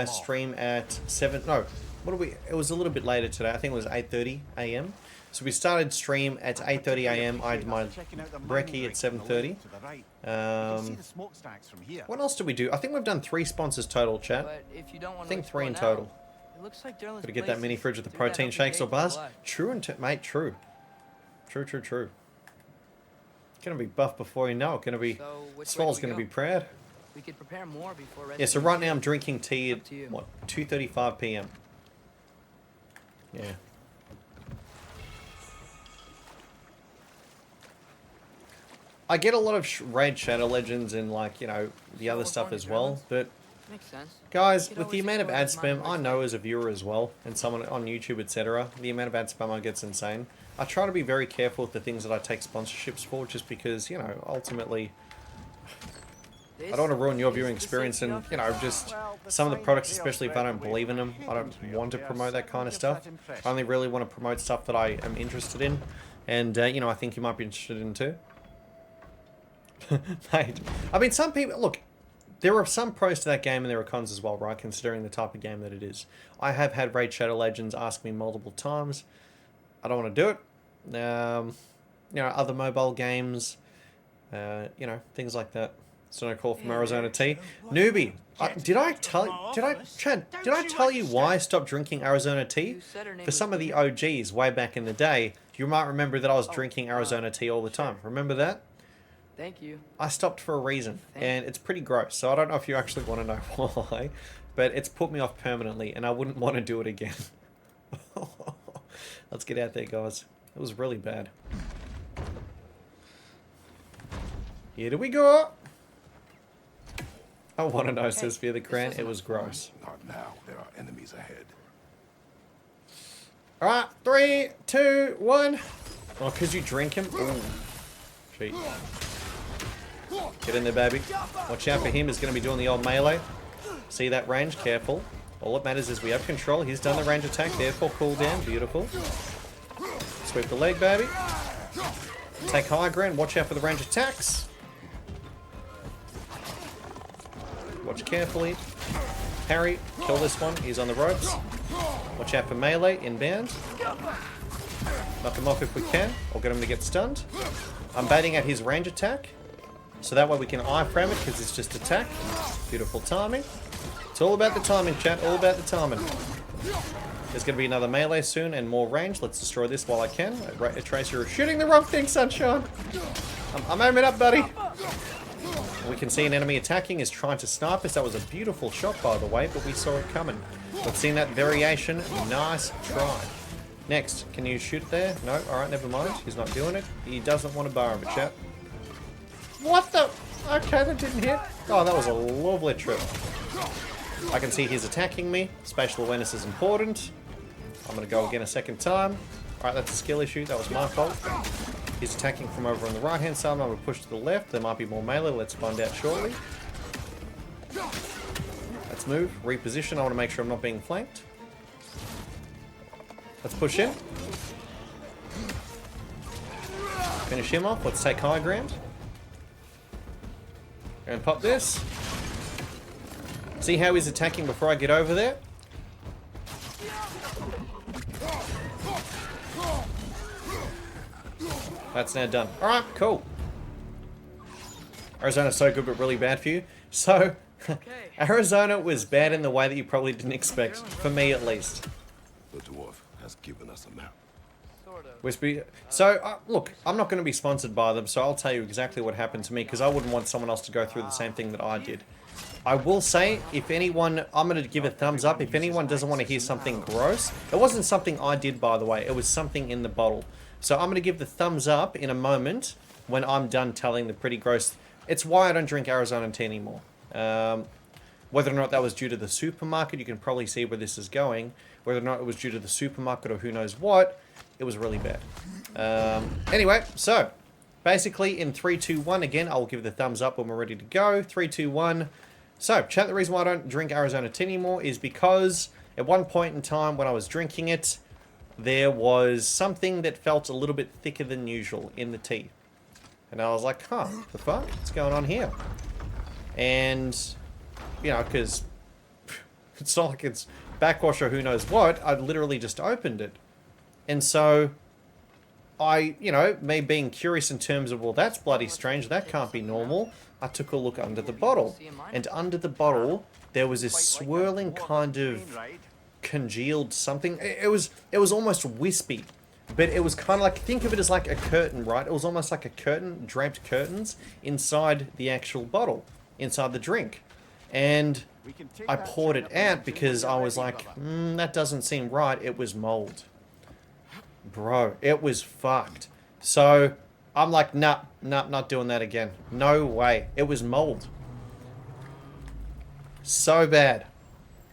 stream at 7. No, what did we? It was a little bit later today. I think it was 8:30 a.m. So we started stream at 8:30 a.m. I had my Dreki at 7:30. What else did we do? I think we've done 3 sponsors total, chat. I think 3 in total. Gotta get that mini fridge with the protein shakes or bars. True, mate. True. True. Gonna be buff before you know it. Gonna be. Swallow's gonna be proud. We could prepare more before. Yeah. So right now I'm drinking tea at what 2:35 p.m. Yeah. I get a lot of Raid Shadow Legends and, like, you know, the other stuff as well, but makes sense. Guys, with the amount of ad spam, I know as a viewer as well, and someone on YouTube, etc., the amount of ad spam I get's insane. I try to be very careful with the things that I take sponsorships for, just because, you know, ultimately, I don't want to ruin your viewing experience, and, you know, just some of the products, especially if I don't believe in them, I don't want to promote that kind of stuff. I only really want to promote stuff that I am interested in, and, you know, I think you might be interested in too. Mate, I mean, some people, look, there are some pros to that game and there are cons as well, right, considering the type of game that it is. I have had Raid Shadow Legends ask me multiple times. I don't want to do it. You know, other mobile games, you know, things like that. So no call from Arizona Tea. Newbie, did I tell you why I stopped drinking Arizona Tea? For some of the OGs way back in the day, you might remember that I was drinking Arizona Tea all the time. Remember that? Thank you. I stopped for a reason, and it's pretty gross, so I don't know if you actually want to know why, but it's put me off permanently, and I wouldn't want to do it again. Let's get out there, guys. It was really bad. Here we go! I want to know, says Fear the Crown. It was gross. Not now. There are enemies ahead. Alright, 3, 2, 1. Oh, because you drink him? Ooh. Cheat. Get in there, baby. Watch out for him. He's going to be doing the old melee. See that range? Careful. All that matters is we have control. He's done the range attack. Therefore, cooldown. Beautiful. Sweep the leg, baby. Take high ground. Watch out for the range attacks. Watch carefully. Parry. Kill this one. He's on the ropes. Watch out for melee. Inbound. Knock him off if we can. Or get him to get stunned. I'm baiting at his range attack. So that way we can iframe it because it's just attack. Beautiful timing. It's all about the timing, chat. All about the timing. There's going to be another melee soon and more range. Let's destroy this while I can. Tracer, you're shooting the wrong thing, Sunshine. I'm aiming up, buddy. We can see an enemy attacking is trying to snipe us. That was a beautiful shot, by the way, but we saw it coming. Let's see that variation. Nice try. Next, can you shoot there? No? Alright, never mind. He's not doing it. He doesn't want to borrow it, chat. What the? Okay, that didn't hit. Oh, that was a lovely trip. I can see he's attacking me. Spatial awareness is important. I'm going to go again a second time. Alright, that's a skill issue. That was my fault. He's attacking from over on the right-hand side. I'm going to push to the left. There might be more melee. Let's find out shortly. Let's move. Reposition. I want to make sure I'm not being flanked. Let's push in. Finish him off. Let's take high ground. And pop this. See how he's attacking before I get over there? That's now done. Alright, cool. Arizona's so good but really bad for you. So, Arizona was bad in the way that you probably didn't expect. For me, at least. The dwarf has given us a map. So, look, I'm not going to be sponsored by them, so I'll tell you exactly what happened to me, because I wouldn't want someone else to go through the same thing that I did. I will say, if anyone, I'm going to give a thumbs up, if anyone doesn't want to hear something gross, it wasn't something I did, by the way, it was something in the bottle. So I'm going to give the thumbs up in a moment when I'm done telling the pretty gross, it's why I don't drink Arizona tea anymore. Whether or not that was due to the supermarket, you can probably see where this is going. Whether or not it was due to the supermarket or who knows what, it was really bad. Anyway, so, basically in 3, 2, 1, again, I'll give the thumbs up when we're ready to go. 3, 2, 1. So, chat, the reason why I don't drink Arizona tea anymore is because at one point in time when I was drinking it, there was something that felt a little bit thicker than usual in the tea. And I was like, huh, the fuck? What's going on here? And, you know, because it's not like it's backwash or who knows what. I literally just opened it. And so, I, you know, me being curious in terms of, well, that's bloody strange. That can't be normal. I took a look under the bottle. And under the bottle, there was this swirling kind of congealed something. It was almost wispy. But it was kind of like, think of it as like a curtain, right? It was almost like a curtain, draped curtains inside the actual bottle, inside the drink. And I poured it out because I was like, that doesn't seem right. It was mold. Bro, it was fucked. So I'm like, nah, not doing that again. No way. It was mold. So bad.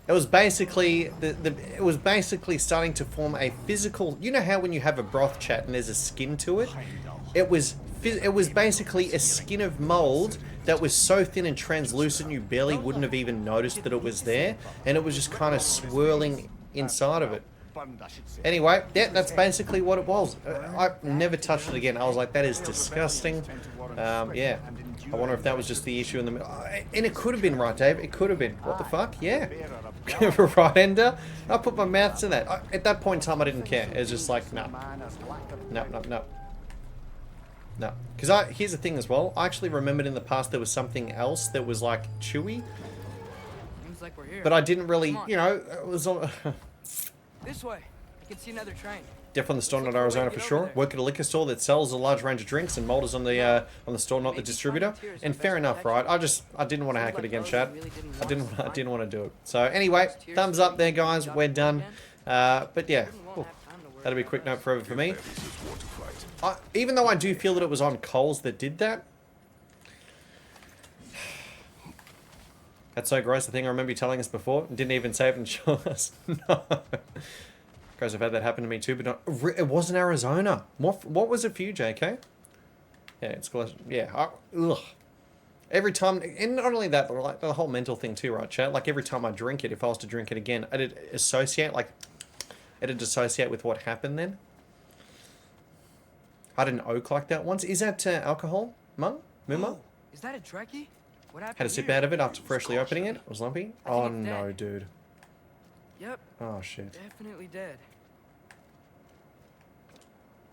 It was basically it was basically starting to form a physical. You know how when you have a broth chat and there's a skin to it? It was basically a skin of mold that was so thin and translucent you barely wouldn't have even noticed that it was there, and it was just kind of swirling inside of it. Anyway, yeah, that's basically what it was. I never touched it again. I was like, that is disgusting. Yeah. I wonder if that was just the issue in the middle. And it could have been, right, Dave? It could have been. What the fuck? Yeah. Right, Ender? I put my mouth to that. At that point in time, I didn't care. It was just like, no. No. Because here's the thing as well. I actually remembered in the past there was something else that was like chewy. Seems like we're here. But I didn't really, you know, it was all... This way. I can see another train. Definitely on the store, not Arizona for sure. Work at a liquor store that sells a large range of drinks, and mold is on the store, not the distributor. And fair enough, right? I didn't want to hack it again, Chad. I didn't want to do it. So anyway, thumbs up there, guys. We're done. But yeah, that'll be a quick note forever for me. Even though I do feel that it was on Coles that did that. That's so gross. I think I remember you telling us before. Didn't even save and show us. No. Guys, I've had that happen to me too, but not, it wasn't Arizona. What was it for you, JK? Yeah, it's close. Yeah, ugh. Every time, and not only that, but like the whole mental thing too, right, chat? Like every time I drink it, if I was to drink it again, it'd associate with what happened then. I had an oak like that once. Is that alcohol, Mum? Muma? Oh, is that a Dreki? What happened? Had a sip out of it after freshly opening it. It was lumpy. Oh no, dude. Yep. Oh shit. Definitely dead.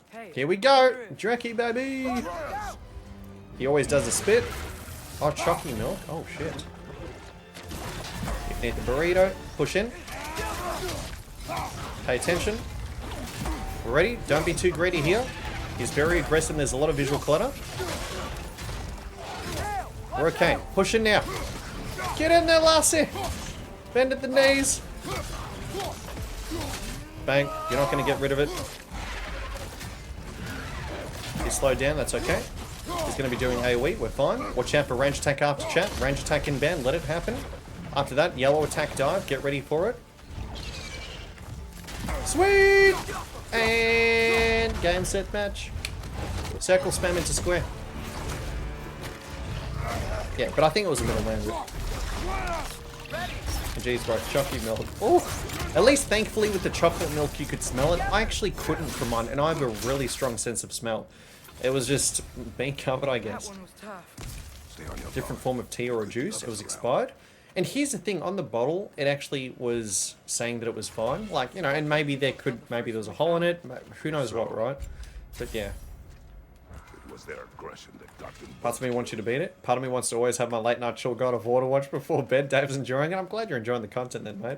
Hey, here we go! Dreki, baby! He always does a spit. Oh, chalky milk. Oh shit. You need the burrito. Push in. Pay attention. We're ready. Don't be too greedy here. He's very aggressive and there's a lot of visual clutter. We're okay. Push in now. Get in there, Lassie! Bend at the knees. Bang. You're not going to get rid of it. He's slowed down. That's okay. He's going to be doing AoE. We're fine. Watch out for range attack after chat. Range attack in band. Let it happen. After that, yellow attack dive. Get ready for it. Sweet! And game, set, match. Circle spam into square. Yeah, but I think it was a middle man. Jeez, bro, chocolate milk. Oh, at least thankfully with the chocolate milk you could smell it. I actually couldn't for mine, and I have a really strong sense of smell. It was just being covered, I guess. Different form of tea or a juice. It was expired. And here's the thing, on the bottle, it actually was saying that it was fine. Like, you know, and maybe there was a hole in it. Who knows what, right? But yeah. It was their aggression that got them. Part of me wants you to beat it. Part of me wants to always have my late night chill God of War to watch before bed. Dave's enjoying it. I'm glad you're enjoying the content then, mate.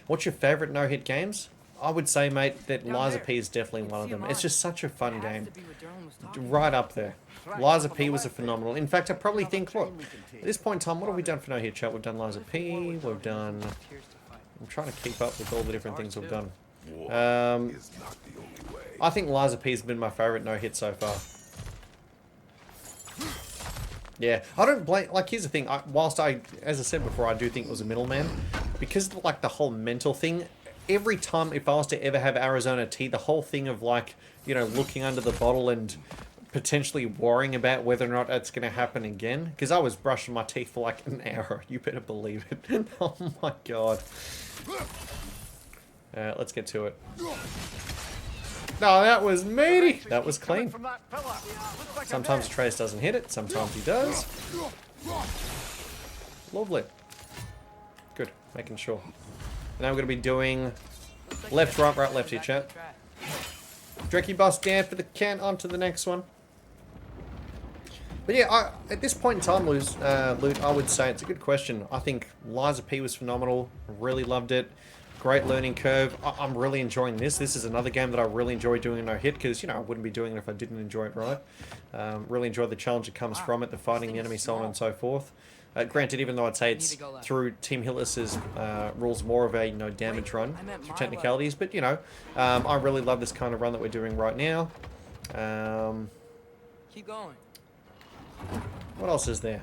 What's your favourite no-hit games? I would say, mate, that Liza P is definitely one of them. It's just such a fun game. Right up there. Liza P was a phenomenal. In fact, I probably think, look, at this point in time, what have we done for no-hit chat? We've done Liza P, we've done... I'm trying to keep up with all the different things we've done. I think Liza P has been my favourite no-hit so far. Yeah, I don't blame... Like, here's the thing. Whilst as I said before, I do think it was a middleman. Because of, like, the whole mental thing, every time if I was to ever have Arizona tea, the whole thing of, like, you know, looking under the bottle and potentially worrying about whether or not that's going to happen again. Because I was brushing my teeth for like an hour. You better believe it. Oh my god. Let's get to it. No, that was meaty. That was clean. Sometimes Trace doesn't hit it. Sometimes he does. Lovely. Good. Making sure. Now we're going to be doing left, right, right, left here, chat. Dreki boss down for the count. On to the next one. But yeah, at this point in time, Luke, I would say it's a good question. I think Liza P was phenomenal. Really loved it. Great learning curve. I'm really enjoying this. This is another game that I really enjoy doing a no-hit because, you know, I wouldn't be doing it if I didn't enjoy it, right? Really enjoy the challenge that comes from it, the fighting the enemy, so on and so forth. Granted, even though I'd say it's through Team Hillis's rules more of a, you know, damage run through technicalities, but, you know, I really love this kind of run that we're doing right now. Keep going. What else is there?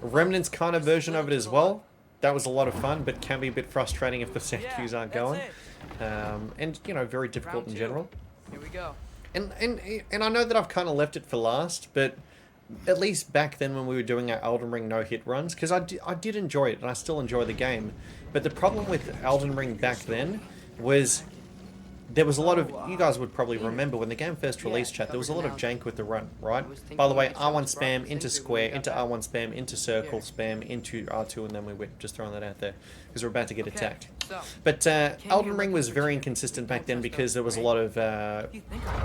Remnants kind of version of it as well. That was a lot of fun, but can be a bit frustrating if the sound cues aren't going. And, you know, very difficult in general. Here we go. And I know that I've kind of left it for last, but at least back then when we were doing our Elden Ring no-hit runs, because I did enjoy it, and I still enjoy the game. But the problem with Elden Ring back then was there was a lot of, you guys would probably remember when the game first released, chat, there was a lot of jank with the run, right? By the way, R1 spam, into square, into R1 spam, into circle spam, into R2, and then we went, just throwing that out there, because we're about to get attacked. But Elden Ring was very inconsistent back then because there was a lot of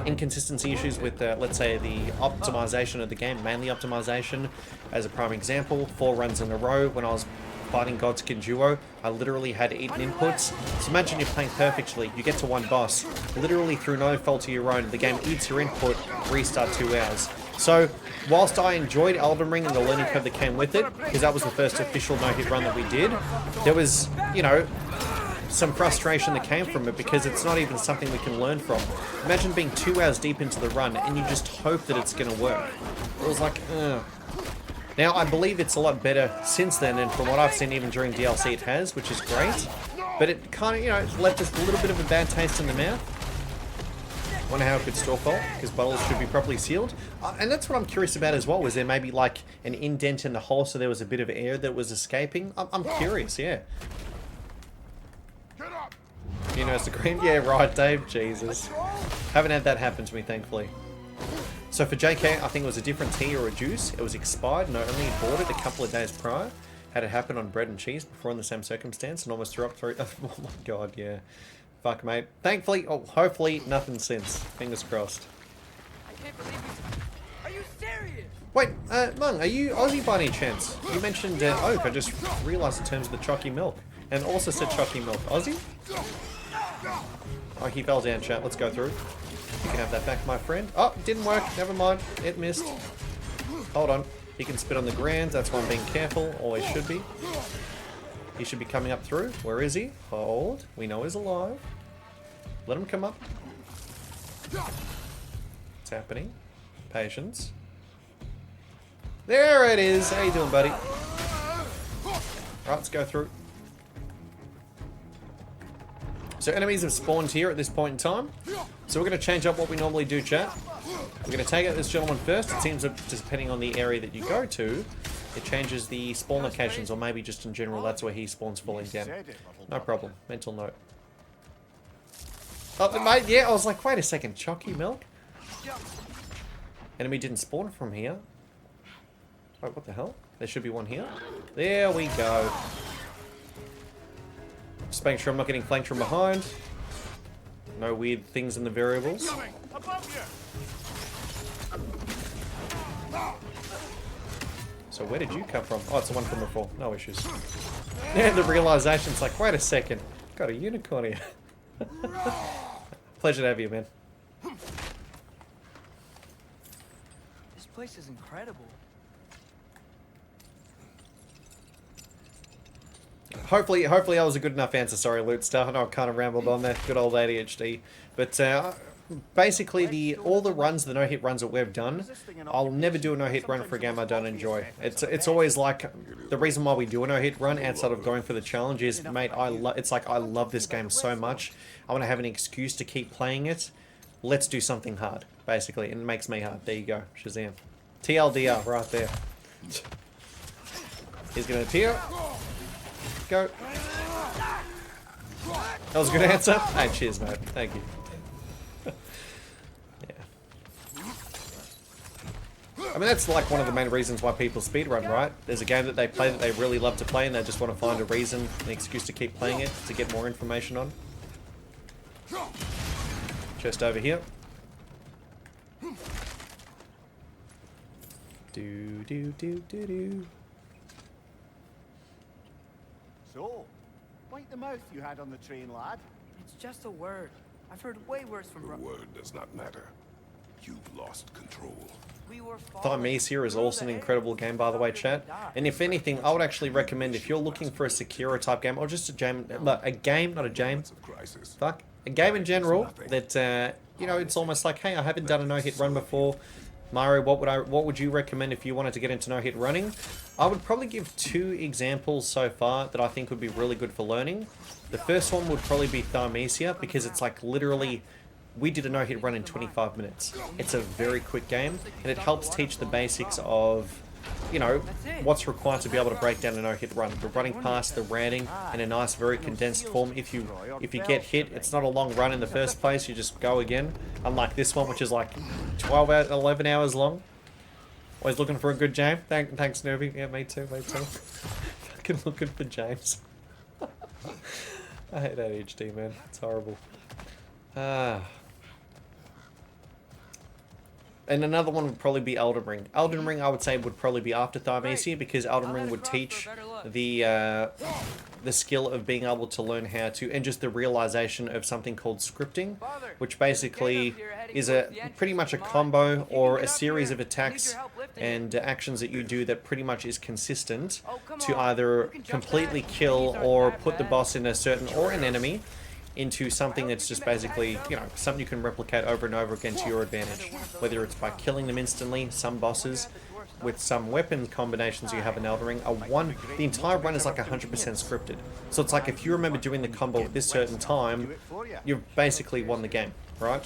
inconsistency issues with, let's say, the optimization of the game, mainly optimization. As a prime example, 4 runs in a row when I was fighting Godskin Duo, I literally had eaten inputs. So imagine you're playing perfectly, you get to one boss, literally through no fault of your own, the game eats your input, restart 2 hours. So, whilst I enjoyed Elden Ring and the learning curve that came with it, because that was the first official no-hit run that we did, there was, you know, some frustration that came from it because it's not even something we can learn from. Imagine being 2 hours deep into the run and you just hope that it's going to work. It was like, ugh. Now, I believe it's a lot better since then, and from what I've seen, even during DLC, it has, which is great. But it kind of, you know, left us a little bit of a bad taste in the mouth. Wonder how it could store fault, because bottles should be properly sealed. And that's what I'm curious about as well, was there maybe like an indent in the hole so there was a bit of air that was escaping? I'm curious, yeah. You know, it's the green. Yeah, right, Dave. Jesus. Haven't had that happen to me, thankfully. So for JK, I think it was a different tea or a juice. It was expired, and I only bought it a couple of days prior. Had it happen on bread and cheese before in the same circumstance, and almost threw up 3. Oh my god, yeah. Fuck, mate. Thankfully, oh, hopefully, nothing since. Fingers crossed. I can't believe you. Are you serious? Wait, Mung, are you Aussie by any chance? You mentioned oak. I just realised in terms of the chalky milk. And also said chalky milk. Aussie? Oh, he fell down, chat. Let's go through. You can have that back, my friend. Oh, didn't work. Never mind. It missed. Hold on. He can spit on the ground. That's why I'm being careful. Always should be. He should be coming up through. Where is he? Hold. We know he's alive. Let him come up. What's happening? Patience. There it is. How you doing, buddy? Right, let's go through. So enemies have spawned here at this point in time. So we're going to change up what we normally do, chat. We're going to take out this gentleman first. It seems that just depending on the area that you go to, it changes the spawn locations, or maybe just in general, that's where he spawns falling down. No problem. Mental note. Oh, mate, yeah, I was like, wait a second, chalky milk? Enemy didn't spawn from here. Oh, what the hell? There should be one here. There we go. Just making sure I'm not getting flanked from behind. No weird things in the variables. So where did you come from? Oh, it's the one from before. No issues. Yeah, the realization's like, wait a second. Got a unicorn here. Pleasure to have you, man. This place is incredible. Hopefully that was a good enough answer. Sorry, Loot Star. I know I kind of rambled on there. Good old ADHD. But basically, all the runs, the no-hit runs that we've done, I'll never do a no-hit run for a game I don't enjoy. It's always like, the reason why we do a no-hit run outside of going for the challenge is, mate, it's like I love this game so much. I want to have an excuse to keep playing it. let's do something hard, basically. And it makes me hard. There you go. Shazam. TLDR right there. He's going to appear. Go. That was a good answer. Hey, cheers, mate. Thank you. I mean, that's like one of the main reasons why people speedrun, right? There's a game that they play that they really love to play and they just want to find a reason, an excuse to keep playing it, to get more information on. Chest over here. Do, do, do, do, do. So, bite the mouth you had on the train, lad. It's just a word. I've heard way worse from The word does not matter. You've lost control. We were Thymese here is also an incredible game, by the way, chat. And if anything, I would actually recommend, if you're looking for a Sekiro type game, or just a game, not a game in general, that, you know, it's almost like, hey, I haven't done a no-hit run before. Mario, what would you recommend if you wanted to get into no-hit running? I would probably give 2 examples so far that I think would be really good for learning. The first one would probably be Thymese, because it's like literally... We did a no-hit run in 25 minutes. It's a very quick game, and it helps teach the basics of, you know, what's required to be able to break down a no-hit run. The running past, the ranting, in a nice, very condensed form. If you get hit, it's not a long run in the first place, you just go again. Unlike this one, which is like 12 hours, 11 hours long. Always looking for a good James. Thanks, Nervy. Yeah, me too, me too. Fucking looking for James. I hate that HD, man. It's horrible. And another one would probably be Elden Ring. Elden Ring, I would say, would probably be after Thymese, because Elden Ring would teach the skill of being able to learn how to, and just the realization of something called scripting, which basically is pretty much a combo or a series of attacks and actions that you do that pretty much is consistent to either completely kill or put the boss in a certain, or an enemy, into something that's just basically, you know, something you can replicate over and over again to your advantage. Whether it's by killing them instantly, some bosses, with some weapon combinations you have in Elden Ring, the entire run is like 100% scripted. So it's like if you remember doing the combo at this certain time, you've basically won the game, right?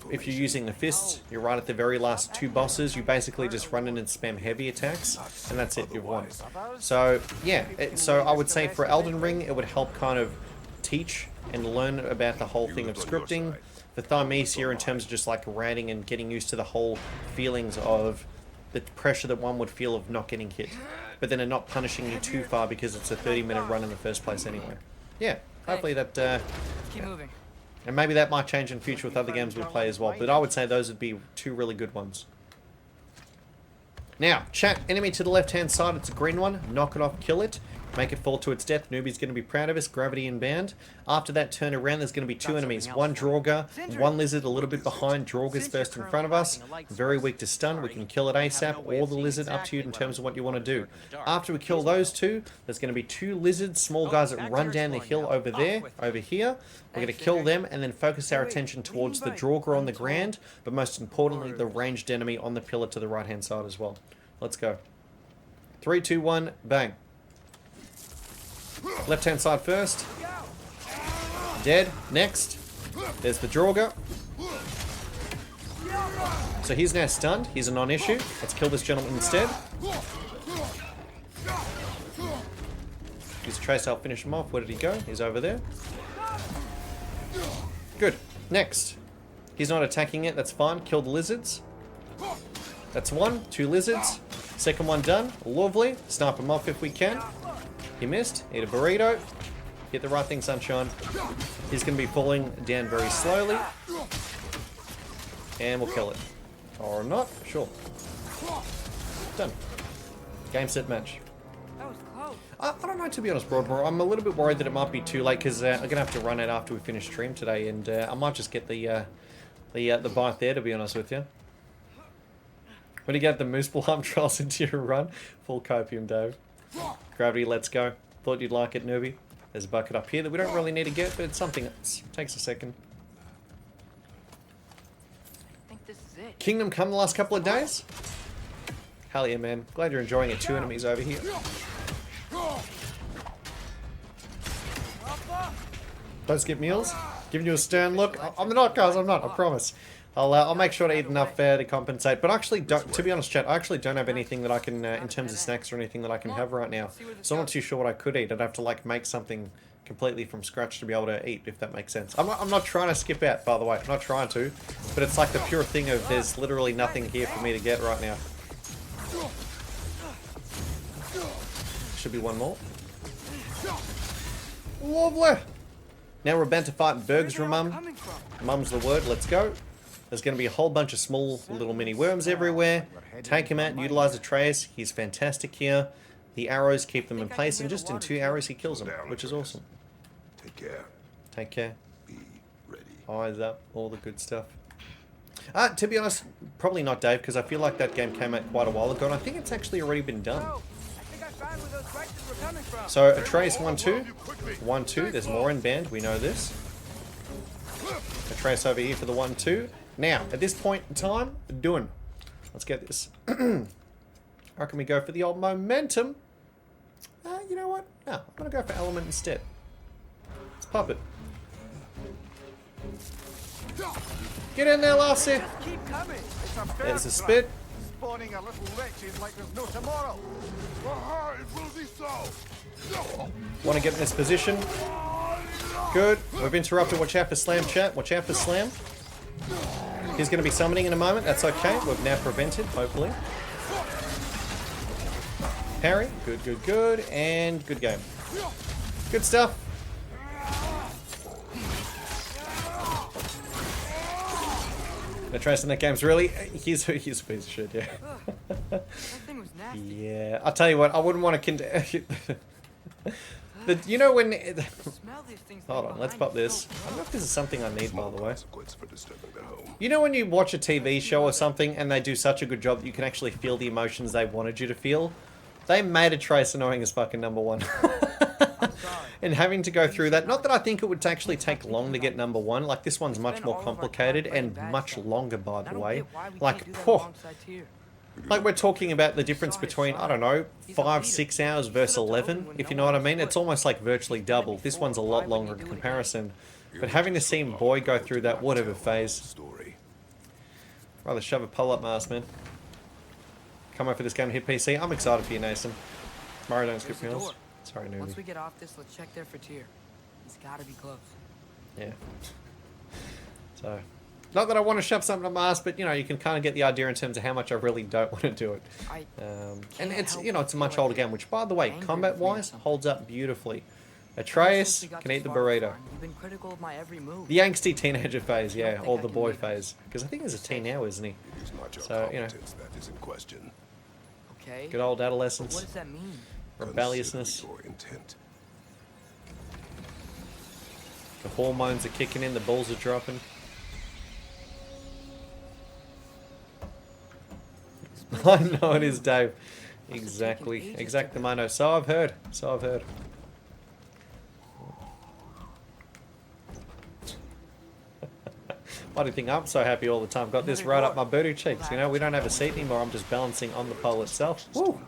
If you're using the fists, you're right at the very last 2 bosses, you basically just run in and spam heavy attacks, and that's it, you've won. So, yeah, so I would say for Elden Ring, it would help kind of teach and learn about the whole thing of scripting. The Thymese here, in terms of just like ranting and getting used to the whole feelings of the pressure that one would feel of not getting hit, but then it not punishing you too far because it's a 30-minute run in the first place anyway. Yeah, hopefully that... keep moving. And maybe that might change in future with other games we play as well, but I would say those would be 2 really good ones. Now, chat, enemy to the left-hand side, it's a green one. Knock it off, kill it. Make it fall to its death. Newbie's going to be proud of us. Gravity and band. After that, turn around. There's going to be 2 enemies. One Draugr, one lizard a little bit behind. Draugur's first in front of us. Very weak to stun. We can kill it ASAP, or the lizard, up to you in terms of what you want to do. After we kill those 2, there's going to be 2 lizards, small guys that run down the hill over there, over here. We're going to kill them and then focus our attention towards the Draugr on the ground, but most importantly, the ranged enemy on the pillar to the right-hand side as well. Let's go. 3, 2, 1, bang. Left-hand side first. Dead. Next. There's the Draugr. So he's now stunned. He's a non-issue. Let's kill this gentleman instead. Use a trace, I'll finish him off. Where did he go? He's over there. Good. Next. He's not attacking it. That's fine. Kill the lizards. That's 1. 2 lizards. Second one done. Lovely. Snipe him off if we can. He missed. Eat a burrito. Hit the right thing, sunshine. He's going to be falling down very slowly. And we'll kill it. Or not. Sure. Done. Game, set, match. That was close. I don't know, to be honest, Broadmoor. I'm a little bit worried that it might be too late, because I'm going to have to run out after we finish stream today, and I might just get the bite there, to be honest with you. When you get the Mooseball trials into your run, full copium, Dave. Gravity, let's go. Thought you'd like it, newbie. There's a bucket up here that we don't really need to get, but it's something that takes a second. I think this is it. Kingdom Come the last couple of days? Hell yeah, man. Glad you're enjoying it. 2 enemies over here. Don't skip meals. Giving you a stern look. I'm not, guys. I'm not. I promise. I'll make sure to eat enough to compensate. But actually, to be honest, chat, I actually don't have anything that I can, in terms of snacks or anything that I can have right now. So I'm not too sure what I could eat. I'd have to like make something completely from scratch to be able to eat, if that makes sense. I'm not trying to skip out, by the way. I'm not trying to. But it's like the pure thing of there's literally nothing here for me to get right now. Should be one more. Lovely. Now we're about to fight Berg's Mum. Mum's the word. Let's go. There's going to be a whole bunch of small little mini worms everywhere. Take him out and utilize Atreus. He's fantastic here. The arrows keep them in place, and just in 2 arrows he kills them, which is awesome. Take care. Take care. Be ready. Eyes up. All the good stuff. To be honest, probably not Dave, because I feel like that game came out quite a while ago, and I think it's actually already been done. So Atreus 1-2. 1-2. There's more in band. We know this. Atreus over here for the 1-2. Now, at this point in time, doing. Let's get this. How can we go for the old momentum? You know what? No, I'm going to go for element instead. Let's pop it. Get in there, Lassie. There's a spit. Spawning a little wretches like there's no tomorrow. It will be so. Want to get in this position. Good. We've interrupted. Watch out for slam, chat. Watch out for slam. He's going to be summoning in a moment. That's okay. We've now prevented, hopefully. Parry. Good, good, good. And good game. Good stuff. Atreus in that game's really... He's a piece of shit, yeah. Yeah. I'll tell you what. I wouldn't want to... you know when... Hold on. Let's pop this. I don't know if this is something I need, by the way. You know when you watch a TV show or something and they do such a good job that you can actually feel the emotions they wanted you to feel? They made Atreus annoying as fucking #1. And having to go through that, not that I think it would actually take long to get #1, like this one's much more complicated and much longer, by the way. Like, like we're talking about the difference between, I don't know, 5-6 hours versus 11, if you know what I mean. It's almost like virtually double. This one's a lot longer in comparison. But having to see Boy go through that whatever phase, rather shove a pull up mask, man. Come over for this game and hit PC. I'm excited for you, Nathan. Mario, don't skip meals. Sorry, newbie. Once we get off this, let's check there for Tyr. He's gotta be close. Yeah. So, not that I want to shove something up my ass, but you know, you can kind of get the idea in terms of how much I really don't want to do it. And it's, you know, it's a much older game, which, by the way, combat-wise, holds up beautifully. Atreus can eat the burrito. You've been critical of my every move. The angsty teenager phase, yeah, or the boy phase, because I think he's a teen now, isn't he? So, you know. That is in question. Okay. Good old adolescence. What does that mean? Rebelliousness. The hormones are kicking in, the balls are dropping. I know it is, Dave. Exactly. Exactamino. So I've heard. So I've heard. Why do you think I'm so happy all the time? Got this right up my booty cheeks. You know, we don't have a seat anymore. I'm just balancing on the pole itself. Woo!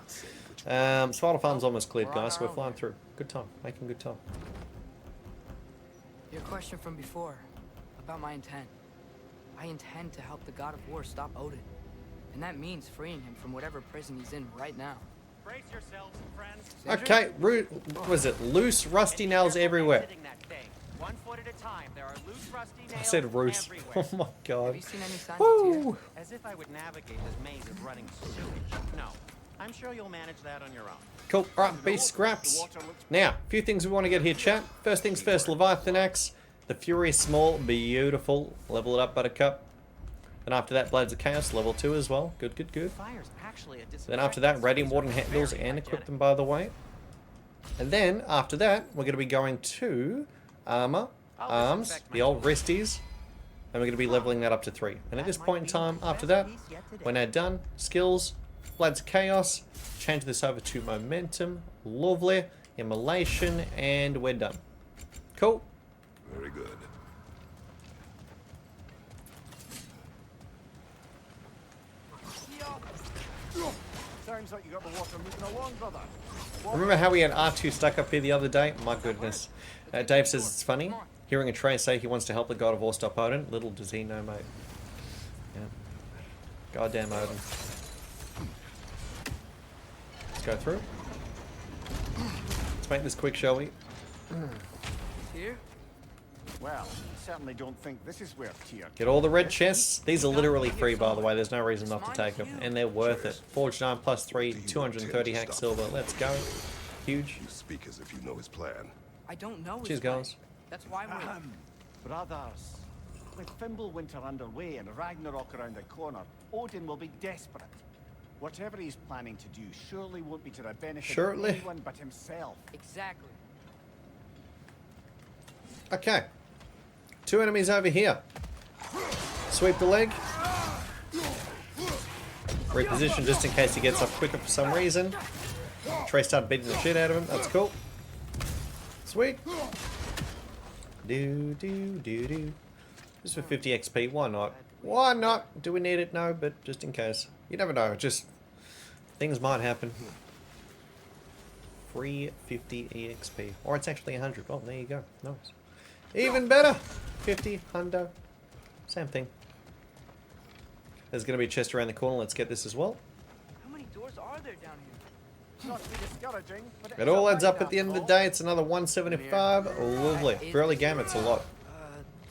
Spider Farm's almost cleared, guys. So we're flying through. Good time. Making good time. Your question from before about my intent. I intend to help the God of War stop Odin. And that means freeing him from whatever prison he's in right now. Brace yourselves, friends. Okay, what was it? Loose, rusty nails everywhere. One foot at a time. There are loose, rusty nails. I said Roos. Oh my god. Have you seen any signs Woo! of As if I would navigate this maze of running sewage. No. I'm sure you'll manage that on your own. Cool. Alright, beast scraps. Now, a few things we want to get here, chat. First things first, Leviathan Axe. The Furious Small, beautiful. Level it up, Buttercup. Then after that, Blades of Chaos, level 2 as well. Good, good, good. Then after that, Radiant Warden Handles and equip them, by the way. And then, after that, we're going to be going to Armor, Arms, the old Wristies. And we're going to be leveling that up to 3. And at this point in time, after that, we're now done. Skills, Blades of Chaos. Change this over to Momentum. Lovely. Immolation. And we're done. Cool. Very good. Sounds like you got the water moving along, brother. Remember how we had R2 stuck up here the other day? My goodness. Dave says it's funny. Hearing Atreus say he wants to help the God of War stop Odin, little does he know, mate. Yeah. Goddamn Odin. Let's go through. Let's make this quick, shall we? Here? Well, I certainly don't think this is where Tyr... Get all the red chests. These are literally free, by the way. There's no reason not to take them. And they're worth it. Forged 9 plus 3, 230 hack silver. Let's go. Huge. You speak as if you know his plan. I don't know his Cheers, plan. guys. That's why we're... Brothers, with Fimbulwinter underway and Ragnarok around the corner, Odin will be desperate. Whatever he's planning to do surely won't be to the benefit of anyone but himself. Exactly. Okay. 2 enemies over here. Sweep the leg. Reposition just in case he gets up quicker for some reason. Trey started beating the shit out of him. That's cool. Sweet. Do. Just for 50 XP. Why not? Why not? Do we need it? No, but just in case. You never know. Just things might happen. Free 50 EXP. Or it's actually 100. Oh, there you go. Nice. Even better. 50, hundo. Same thing. There's going to be a chest around the corner. Let's get this as well. How many doors are there down here? Not to be discouraging, but It all adds up at the end of the day. It's another 175. Lovely. For early game, it's a lot.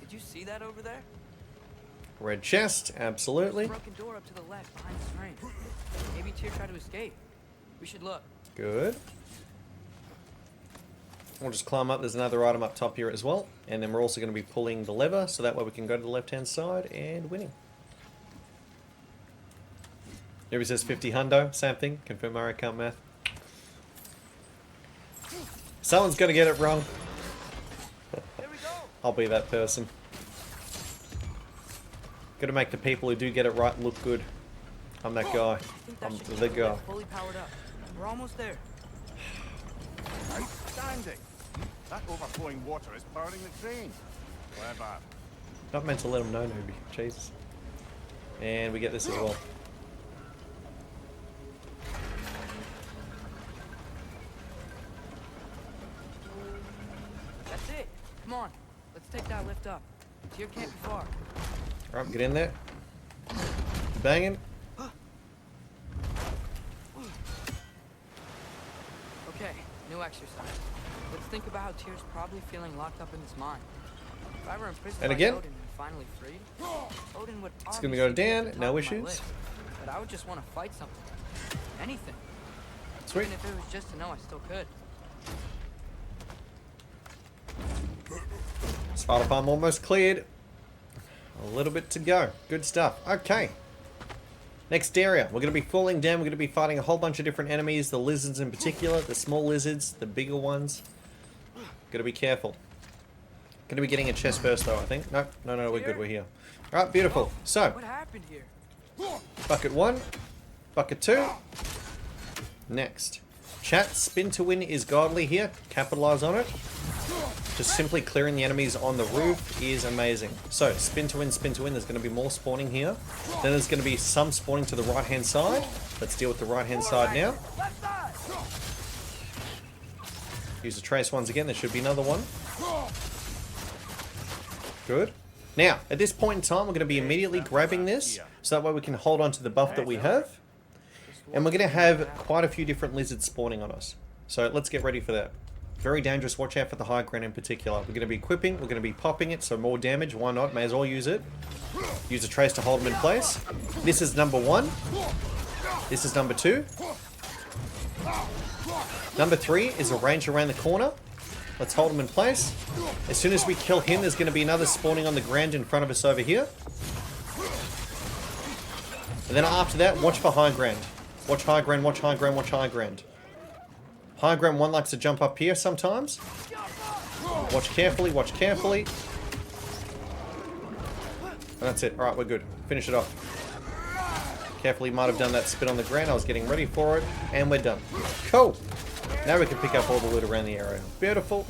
Did you see that over there? Red chest, absolutely. Broken door up to the left behind this frame. Maybe Tyr tried to escape. We should look. Good. We'll just climb up. There's another item up top here as well. And then we're also going to be pulling the lever, so that way we can go to the left-hand side and winning. Here he says 50 hundo. Same thing. Confirm Mario Kart math. Someone's going to get it wrong. There we go. I'll be that person. Got to make the people who do get it right look good. I'm that guy. I'm the guy. Fully powered up. We're almost there. outstanding. That overflowing water is powering the train. Clever. Not meant to let them know, newbie. Jesus. And we get this as well. That's it. Come on. Let's take that lift up. Tyr can't be far. Alright, get in there. Banging. Okay, new exercise. Let's think about how Tyr's probably feeling locked up in his mind. If I were imprisoned And by again. Odin and finally freed, Odin would It's gonna go obviously be at down, the top no of my issues. list. But I would just want to fight something. Anything. Sweet. Even if it was just to know I still could. Spider farm almost cleared. A little bit to go. Good stuff. Okay. Next area. We're going to be falling down. We're going to be fighting a whole bunch of different enemies. The lizards in particular. The small lizards. The bigger ones. Got to be careful. Going to be getting a chest first though, I think. No, we're good. We're here. Alright, beautiful. So, What happened here? bucket 1. Bucket 2. Next. Chat, spin to win is godly here. Capitalize on it. Just simply clearing the enemies on the roof is amazing. So, spin to win, spin to win. There's going to be more spawning here. Then there's going to be some spawning to the right-hand side. Let's deal with the right-hand side now. Use the trace once again. There should be another one. Good. Now, at this point in time, we're going to be immediately grabbing this. So that way we can hold on to the buff that we have. And we're going to have quite a few different lizards spawning on us. So, let's get ready for that. Very dangerous. Watch out for the high ground in particular. We're going to be equipping. We're going to be popping it. So more damage. Why not? May as well use it. Use a trace to hold them in place. This is number 1. This is number 2. Number 3 is a range around the corner. Let's hold him in place. As soon as we kill him, there's going to be another spawning on the ground in front of us over here. And then after that, watch for high ground. Watch high ground, watch high ground, watch high ground. High ground 1 likes to jump up here sometimes. Watch carefully, watch carefully. And that's it. Alright, we're good. Finish it off. Carefully, might have done that spin on the ground. I was getting ready for it. And we're done. Cool. Now we can pick up all the loot around the area. Beautiful.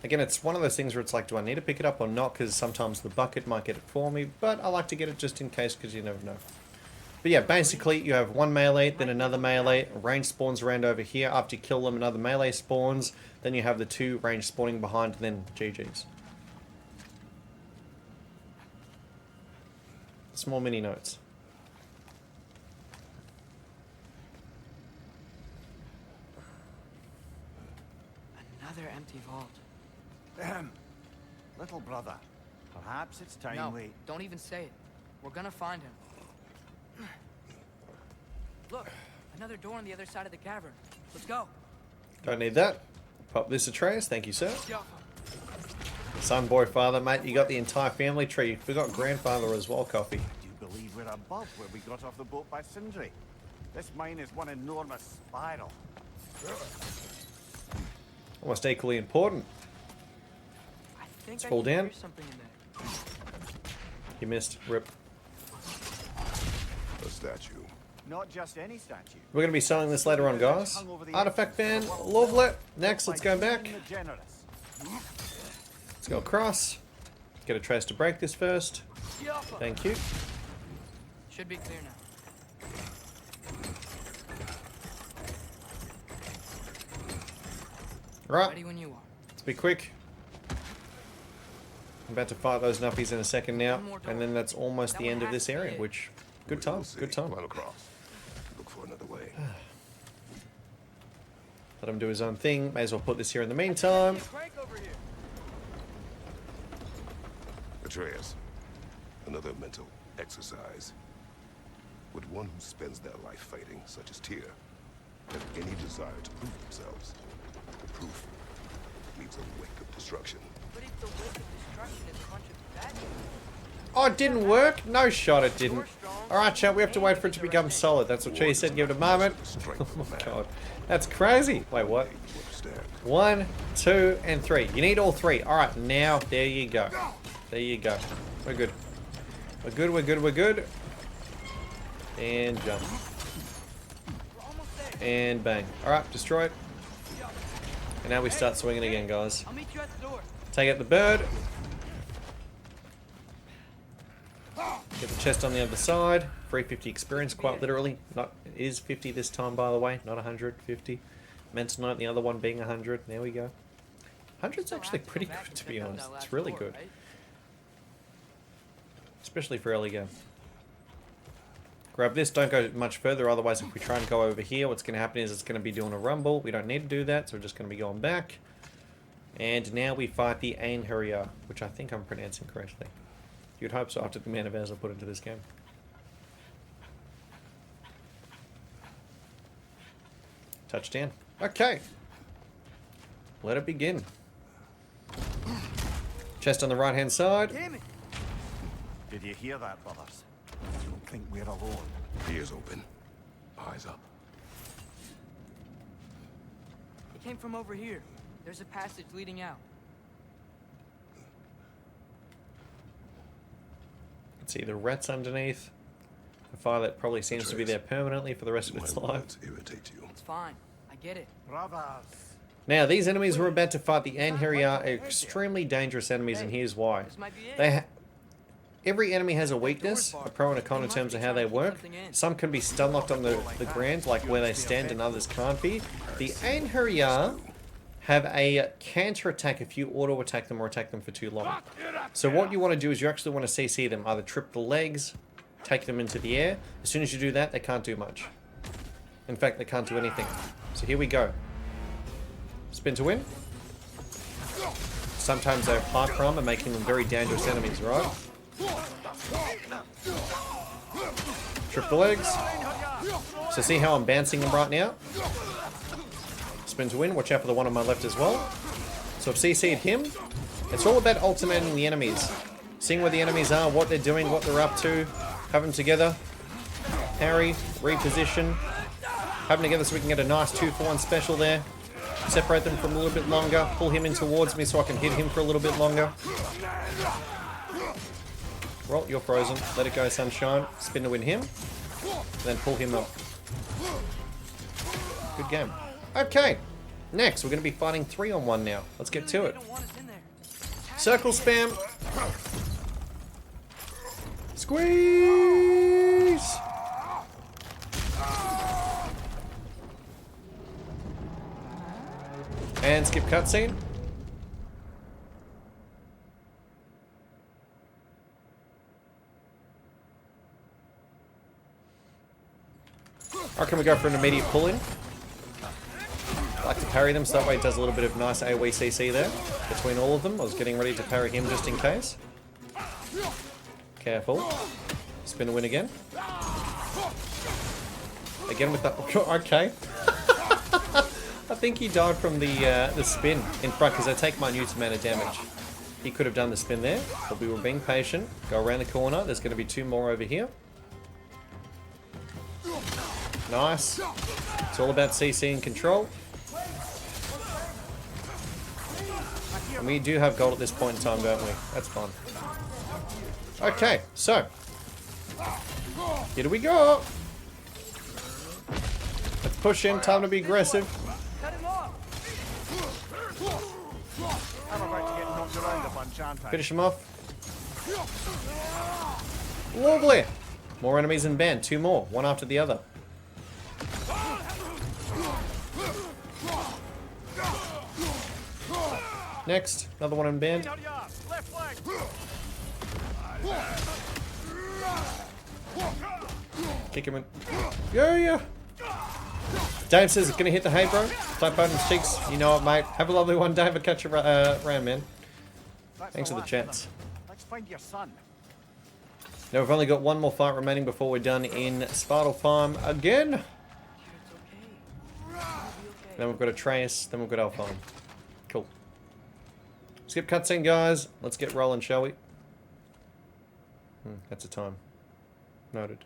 Again, it's one of those things where it's like, do I need to pick it up or not? Because sometimes the bucket might get it for me. But I like to get it just in case because you never know. But yeah, basically you have one melee, then another melee, range spawns around over here. After you kill them, another melee spawns. Then you have the 2 range spawning behind, then GG's. Small mini notes. Another empty vault. Little brother, perhaps it's time No, we... don't even say it. We're gonna find him. Look, another door on the other side of the cavern. Let's go. Don't need that. Pop this Atreus, thank you, sir. Son, boy, father, mate, you got the entire family tree. You forgot grandfather as well, Coffee. Do you believe we're above where we got off the boat by Sindri? This mine is one enormous spiral. Almost equally important. I think Let's I fall can down. hear something in there. You missed. Rip. A statue. Not just any statue. We're going to be selling this later on, guys. Artifact fan, lovely. Next, let's go back. Let's go across. Get a trace to break this first. Thank you. Should be clear now. Right, Ready when you are. let's be quick. I'm about to fight those nuppies in a second now, and then that's almost the end of this area, which, good time, good time. Run across. Look for another way. Let him do his own thing. May as well put this here in the meantime. Atreus, another mental exercise. Would one who spends their life fighting, such as Tyr, have any desire to prove themselves? The proof leaves a wake of destruction. But if the wake of destruction is a bunch of bad guys, Oh, it didn't work? No shot, it didn't. Alright, chat, we have to wait for it to become solid. That's what she said. Give it a moment. Oh my god. That's crazy. Wait, what? 1, 2, and 3. You need all 3. Alright, now, there you go. There you go. We're good. We're good, we're good, we're good. And jump. And bang. Alright, destroy it. And now we start swinging again, guys. I'll meet you at the door. Take out the bird. Get the chest on the other side. 350 experience, quite literally. Not, it is 50 this time, by the way. Not 150. Meant to note the other one being 100. There we go. 100's actually pretty good, to be honest. It's really good. Especially for early game. Grab this, don't go much further, otherwise if we try and go over here, what's going to happen is it's going to be doing a rumble. We don't need to do that, so we're just going to be going back. And now we fight the Einherjar, which I think I'm pronouncing correctly. You'd hope so after the amount of hours I put into this game. Touchdown. Okay. Let it begin. Chest on the right hand side. Did you hear that, brothers? I don't think we're alone. Ears open. Eyes up. It came from over here. There's a passage leading out. It's either rats underneath, a fire that probably seems to be there permanently for the rest of its life. Irritate you. It's fine. I get it. Brothers. Now, these enemies we're about to fight, the Einherjar, are extremely dangerous enemies, and here's why. This might be it. They every enemy has a weakness, a pro and a con in terms of how they work. Some can be stun locked on the ground, like where they stand, and others can't be. The Einherjar have a counter attack if you auto attack them or attack them for too long. So what you want to do is you actually want to CC them, either trip the legs, take them into the air. As soon as you do that, they can't do much. In fact, they can't do anything. So here we go. Spin to win. Sometimes they have high armor, making them very dangerous enemies, right? Trip the legs. So see how I'm bouncing them right now? Spin to win. Watch out for the one on my left as well. So I've CC'd him. It's all about alternating the enemies. Seeing where the enemies are, what they're doing, what they're up to. Have them together. Parry. Reposition. Have them together so we can get a nice 2-for-1 special there. Separate them for a little bit longer. Pull him in towards me so I can hit him for a little bit longer. Roll, you're frozen. Let it go, sunshine. Spin to win him. Then pull him up. Good game. Okay. Next, we're going to be fighting 3-on-1 now. Let's get to it. Circle spam. Squeeze! And skip cutscene. Or can we go for an immediate pull-in? I like to parry them, so that way it does a little bit of nice AoE CC there between all of them. I was getting ready to parry him just in case. Careful. Spin a win again. Again with that. Okay. I think he died from the spin in front because I take minute amount of damage. He could have done the spin there, but we were being patient. Go around the corner. There's going to be 2 more over here. Nice. It's all about CC and control. And we do have gold at this point in time, don't we? That's fun. Okay, so. Here we go. Let's push in. Time to be aggressive. I'm about to get knocked around a bunch, aren't I? Finish him off. Lovely. More enemies in band. 2 more. One after the other. Next. Another one in band. Kick him in. Yeah. Dave says it's gonna hit the hay, bro. Clap Odin's cheeks. You know it, mate. Have a lovely one, David. Catch you around, man. Thanks for the chats. Let's find your son. Now we've only got 1 more fight remaining before we're done in Spartal Farm again. Then we've got Atreus. Then we've got Alpha. Cool. Skip cutscene, guys. Let's get rolling, shall we? That's a time. Noted.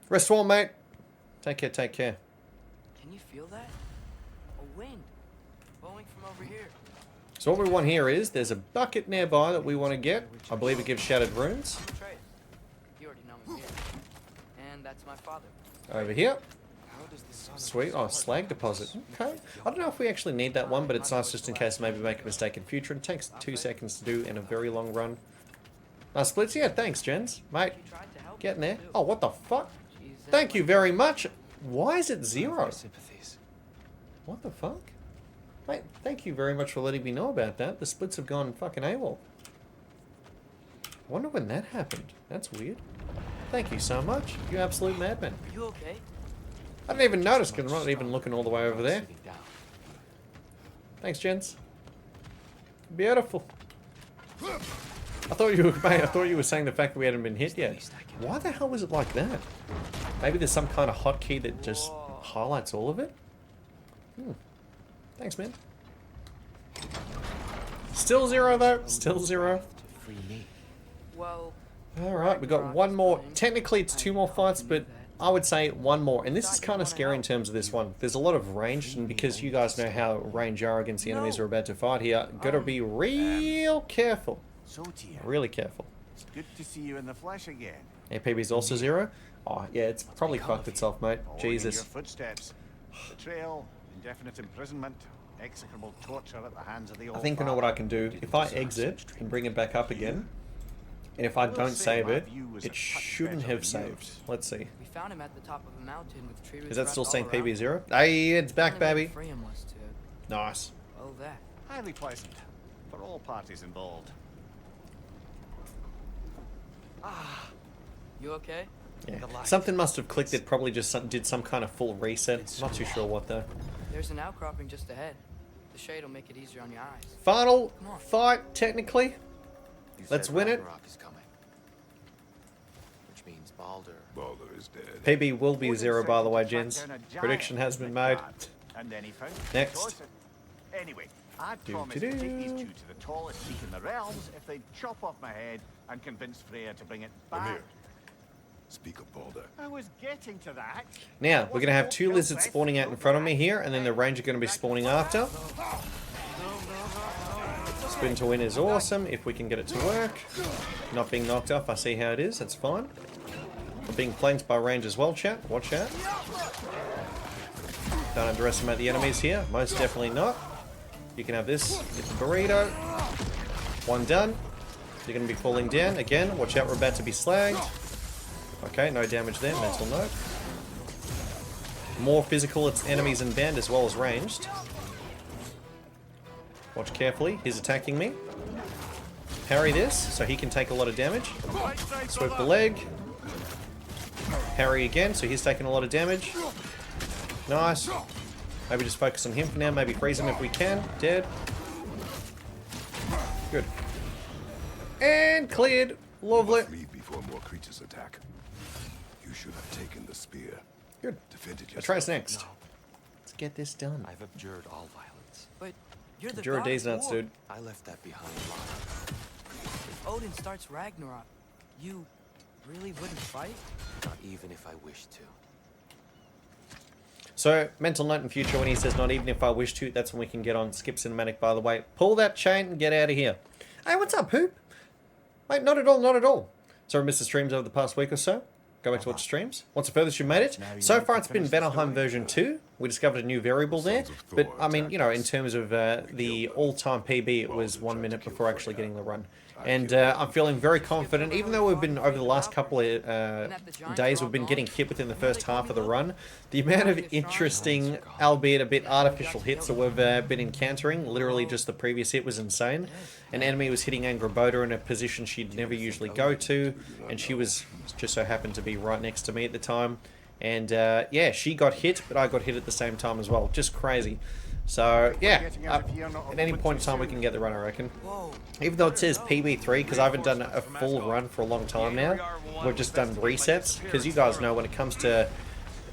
Rest well, mate. Take care, take care. Can you feel that? A wind blowing from over here. So what we want here is, there's a bucket nearby that we want to get. I believe it gives shattered runes. You already know me here. And that's my father. Over here. Sweet. Oh, slag deposit. Okay. I don't know if we actually need that one, but it's nice just in case maybe make a mistake in future. It takes 2 seconds to do in a very long run. Nice splits. Yeah, thanks, Jens. Mate, getting there. Oh, what the fuck? Thank you very much. Why is it 0? What the fuck? Mate, thank you very much for letting me know about that. The splits have gone fucking AWOL. I wonder when that happened. That's weird. Thank you so much. You absolute madman. Are you okay? I didn't even notice because I'm not even looking all the way over there. Thanks, gents. Beautiful. I thought you were saying the fact that we hadn't been hit yet. Why the hell was it like that? Maybe there's some kind of hotkey that just highlights all of it? Thanks, man. Still 0 though. Still 0. Well, alright, we got 1 more. Technically it's 2 more fights, but I would say 1 more. And this is kind of scary in terms of this one. There's a lot of range, and because you guys know how range are against the enemies we're about to fight here, gotta be real careful. Really careful. It's good to see you in the flesh again. APB's also 0? Oh, yeah, it's probably fucked itself, mate. Jesus. Your footsteps. Betrayal, indefinite imprisonment, execrable torture at the hands of the old I think I know what I can do. If I exit and bring it back up again, and if I don't save it, it shouldn't have saved. Let's see. We found him at the top of a mountain with tree roots. Is that still saying PB0? Hey, it's back, baby. Nice. Oh, that. Highly pleasant for all parties involved. You okay? Yeah. Something must have clicked. It probably just did some kind of full reset. Not too sure what though. There's an outcropping just ahead. The shade will make it easier on your eyes. Final fight, technically. Let's win it. Is coming, which means Baldur. Baldur is dead. PB will be 0, by the way, gents. Prediction has been made. Next. Anyway, I promised to take these 2 to the tallest peak in the realms if they'd chop off my head and convince Freya to bring it back. Mimir, speak of Baldur. I was getting to that. Now, we're going to have 2 lizards spawning out in front of me here, and then the ranger going to be spawning after. Spin to win is awesome, if we can get it to work. Not being knocked off, I see how it is, that's fine. We're being flanked by range as well, chat. Watch out. Don't underestimate the enemies here, most definitely not. You can have this, get the burrito. 1 done. You're going to be falling down. Again, watch out, we're about to be slagged. Okay, no damage there, mental note. More physical, it's enemies in band as well as ranged. Watch carefully. He's attacking me. Parry this, so he can take a lot of damage. Sweep the leg. Parry again, so he's taking a lot of damage. Nice. Maybe just focus on him for now. Maybe freeze him if we can. Dead. Good. And cleared. Lovely. Leave before more creatures attack. You should have taken the spear. Good. Defended Let's try yourself. this next. Let's get this done. I've abjured all violence. But you're the You're a god days of nuts, war. dude. I left that behind long. If Odin starts Ragnarok, you really wouldn't fight? Not even if I wished to. So, mental note in future when he says not even if I wish to, that's when we can get on skip cinematic, by the way. Pull that chain and get out of here. Hey, what's up, Hoop? Mate, not at all, not at all. So I missed the streams over the past week or so. Go back to watch streams. What's the furthest you made it? So far it's been Vanadis version 2. We discovered a new variable there. But, I mean, you know, in terms of the all-time PB, it was 1 minute before actually getting the run. And I'm feeling very confident, even though we've been, over the last couple of days, we've been getting hit within the first half of the run. The amount of interesting, albeit a bit artificial hits that we've been encountering, literally just the previous hit was insane. An enemy was hitting Angrboda in a position she'd never usually go to, and she was just so happened to be right next to me at the time. And yeah, she got hit, but I got hit at the same time as well. Just crazy. So, yeah, at any point in time we can get the run, I reckon. Even though it says PB3, because I haven't done a full run for a long time now. We've just done resets, because you guys know when it comes to...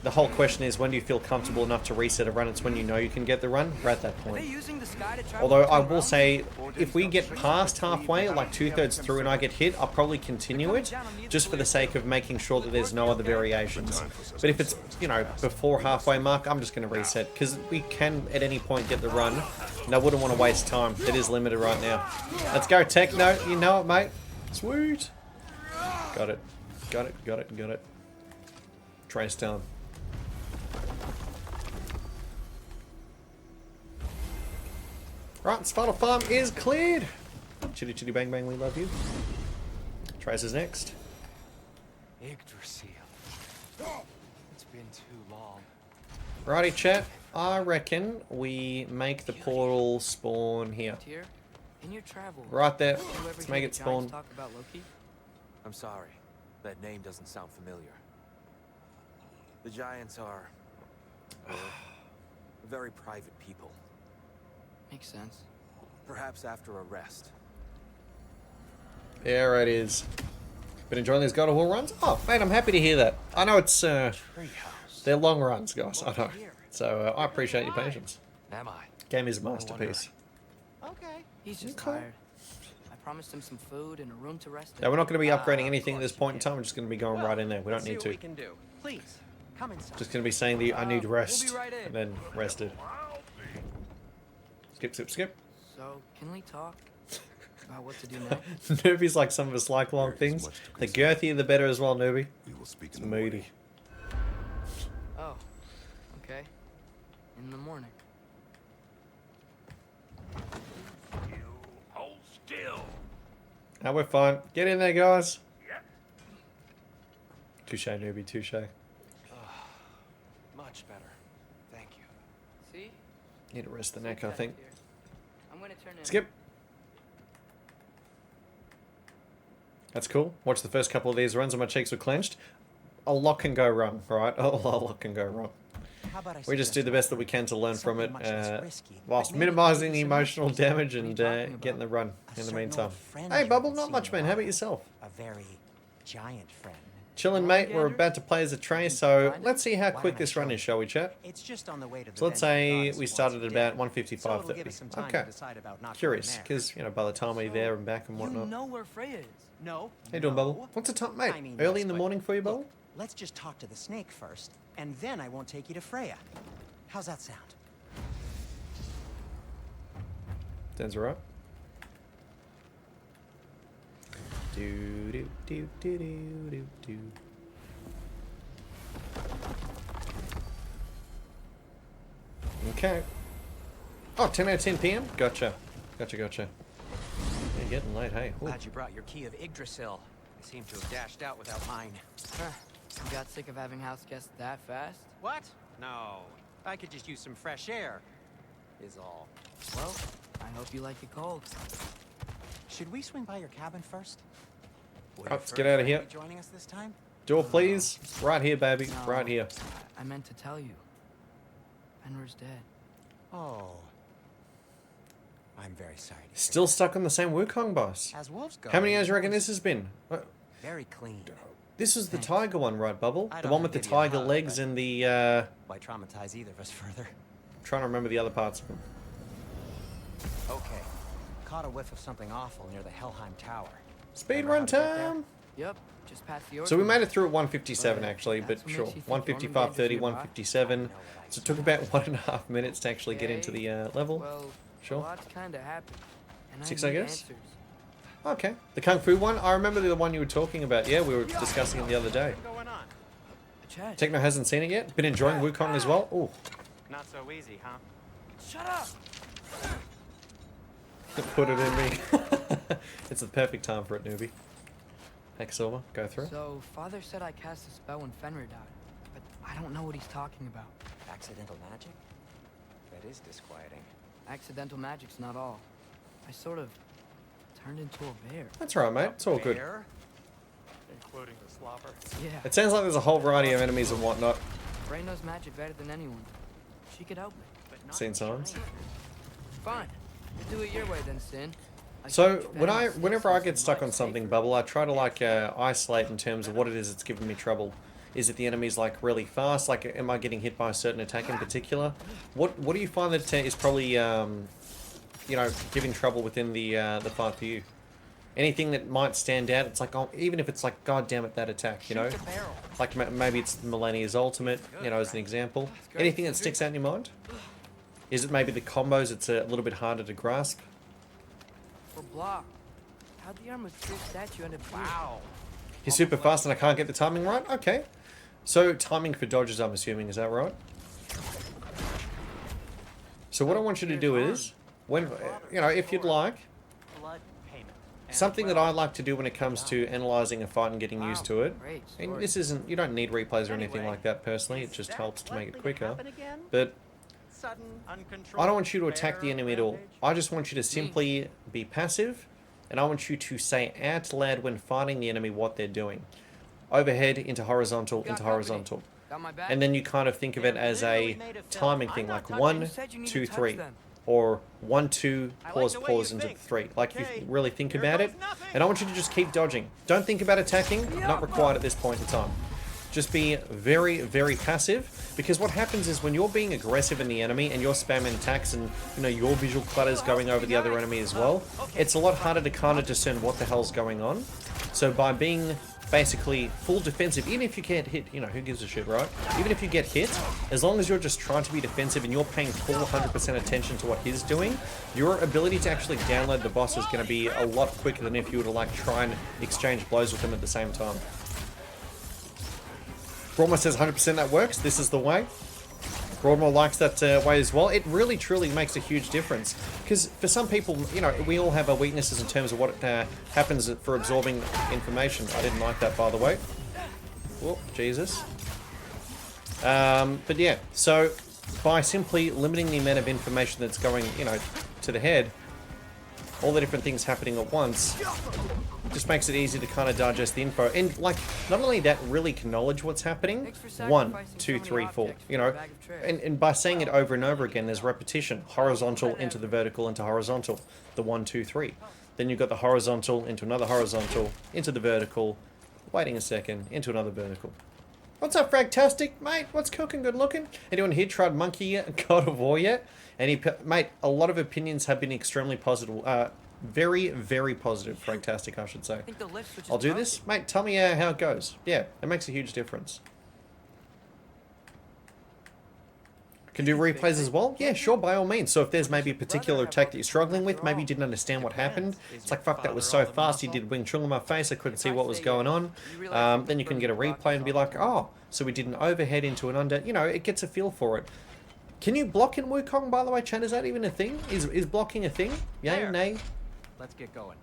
The whole question is, when do you feel comfortable enough to reset a run? It's when you know you can get the run. We're at that point. Although I will say, if we get past halfway, like 2/3 through and I get hit, I'll probably continue it, just for the sake of making sure that there's no other variations. But if it's, you know, before halfway mark, I'm just going to reset, because we can at any point get the run, and I wouldn't want to waste time. It is limited right now. Let's go, Techno. You know it, mate. Sweet. Got it. Got it, got it, got it. Trace down. Right, Spinal Farm is cleared. Chitty chitty bang bang, we love you. Trace is next. Yggdrasil. It's been too long. Righty, chat. I reckon we make the portal spawn here. In your travels, Right there. did you ever Let's hear make the it spawn. giants talk about Loki? I'm sorry. That name doesn't sound familiar. The giants are... well, very private people. Makes sense. Perhaps after a rest. There it is. Been enjoying these God of War runs? Oh, man, I'm happy to hear that. I know it's, they're long runs, guys. I know. So, I appreciate your patience. Am I? Game is a masterpiece. Okay. He's just tired. I promised him some food and a room to rest in. Now, we're not going to be upgrading anything at this point in time. We're just going to be going right in there. We don't need to. Please, come inside. Just going to be saying the I need rest, and then rested. Skip, skip, skip. So, can we talk about what to do next? Noobie's like some of us like long things. The girthier the better as well, Noobie. We will speak It's in the morning. moody. Oh, okay. In the morning. You hold still. Now we're fine. Get in there, guys. Touche, Noobie, touche. Much better. Thank you. See? Need to rest the neck, I think. I'm gonna turn in. Skip. That's cool. Watch the first couple of these runs and my cheeks were clenched. A lot can go wrong, right? A lot can go wrong. We just do the best that we can to learn from it, whilst minimizing the emotional damage and getting the run in the meantime. Hey, Bubble, not much, man. How about yourself? A very giant friend. Chillin', mate. We're about to play as a tray, so let's see how quick this run is, shall we, chat? It's just on the way to the So let's say we started at about 155.30. Okay. Curious, because, you know, by the time we're there and back and whatnot. You know where Freya is. No. How you doing, Bubble? What's the time, mate? I mean, Early yes, in the but morning for you, Bubble? look, let's just talk to the snake first, and then I won't take you to Freya. How's that sound? Sounds alright. Do do do do do do do. Okay. Oh, 10 out of 10 p.m. Gotcha. Gotcha. You're getting late, hey. Ooh. Glad you brought your key of Yggdrasil. I seem to have dashed out without mine. Huh. You got sick of having house guests that fast? What? No. I could just use some fresh air. Is all. Well, I hope you like it cold. Should we swing by your cabin first? Let's get out of here. Joining us this time? Door, please. Right here, baby. No, Right here. I meant to tell you. Fenrir's dead. Oh. I'm very sorry. Still stuck on the same Wukong boss. As wolves go, How many years do you reckon this has been? very clean. This was the tiger one, right, Bubble? I The don't one with the give you a tiger hug, legs but- and the, Why traumatize either of us further? trying to remember the other parts of them. Okay. Caught a whiff of something awful near the Helheim Tower. Speed Remember how run to get there? time! Yep, just past the So we orphanage. made it through at 157 But actually, but that's what sure. makes you think 155, Norman 30, Gage is 157. So it took about 1.5 minutes to actually get into the level. Well, Sure. a lot's kinda happened. And 6, I I need guess? answers. Okay. The Kung Fu one? I remember the one you were talking about. Yeah, we were discussing it the other day. What's going on? A chest. Techno hasn't seen it yet. Been enjoying Wukong as well. Ooh. Not so easy, huh? Shut up! Put it in me. It's the perfect time for it, newbie. Heck, Silver, go through. So, Father said I cast a spell when Fenrir died, but I don't know what he's talking about. Accidental magic? That is disquieting. Accidental magic's not all. I sort of turned into a bear. That's right, mate. It's all good. Bear? Including the slobber. Yeah. It sounds like there's a whole variety of enemies and whatnot. Ray knows magic better than anyone. She could help me. But not Seen signs. Fine. We'll do it your way then, Sin. A So huge whenever I Vanadis get stuck much on something, safer. Bubble, I try to like isolate in terms of what it is that's giving me trouble. Is it the enemies like really fast? Like, am I getting hit by a certain attack in particular? What do you find that is probably you know, giving trouble within the fight for you? Anything that might stand out? It's like, oh, even if it's like, God damn it, that attack, you know? Like maybe it's Millennia's ultimate, you know, as an example. Anything that sticks out in your mind? Is it maybe the combos? It's a little bit harder to grasp. Or block. How'd the armor's true statue end up here? Wow. He's super fast and I can't get the timing right? Okay. So timing for dodges, I'm assuming, is that right? So what I want you to do is, when, you know, if you'd like, Blood payment. And something that well, I like to do when it comes to analysing a fight and getting used to it, Great and story. this isn't, you don't need replays or anything Anyway, like that personally, it is just that helps to make it likely to quicker, happen again? but Sudden, uncontrolled I don't want you to attack the bear enemy at all. rampage? I just want you to simply be passive, and I want you to say out loud when fighting the enemy what they're doing. Overhead, into horizontal, Got into company. horizontal. Got my back? And then you kind of think of it as a timing thing, like 1, You said you need 2, to touch 3. them. Or 1, 2, I like pause, the way pause you into think. 3. Like, Okay, you really think here about goes it. nothing. And I want you to just keep dodging. Don't think about attacking, not required at this point in time. Just be very, very passive, because what happens is when you're being aggressive in the enemy and you're spamming attacks and, you know, your visual clutter's going over the other enemy as well, it's a lot harder to kind of discern what the hell's going on. So by being basically full defensive, even if you get hit, you know, who gives a shit, right? Even if you get hit, as long as you're just trying to be defensive and you're paying full 100% attention to what he's doing, your ability to actually download the boss is going to be a lot quicker than if you were to like try and exchange blows with him at the same time. Broadmoor says 100% that works. This is the way. Broadmoor likes that way as well. It really, truly makes a huge difference. Because for some people, you know, we all have our weaknesses in terms of what happens for absorbing information. I didn't like that, by the way. Whoop, Jesus. But yeah, so by simply limiting the amount of information that's going, you know, to the head, all the different things happening at once, just makes it easy to kind of digest the info. And like, not only that, really acknowledge what's happening. 1, 2, 3, 4, you know, and by saying it over and over again, there's repetition. Horizontal into the vertical into horizontal. The 1, 2, 3. Then you've got the horizontal into another horizontal, into the vertical. Waiting a second, into another vertical. What's up, Fragtastic? Mate, what's cooking? Good looking? Anyone here tried Monkey God of War yet? Mate, a lot of opinions have been extremely positive. Very, very positive, Fragtastic, I should say. I'll do this. Mate, tell me how it goes. Yeah, it makes a huge difference. Can do replays as well? Yeah, sure, by all means. So if there's maybe a particular attack that you're struggling with, maybe you didn't understand what happened. It's like, fuck, that was so fast, he did Wing Chun in my face, I couldn't see what was going on. Then you can get a replay and be like, oh, so we did an overhead into an under. You know, it gets a feel for it. Can you block in Wukong, by the way, Chan? Is that even a thing? Is blocking a thing? Yay, nay? Let's get going.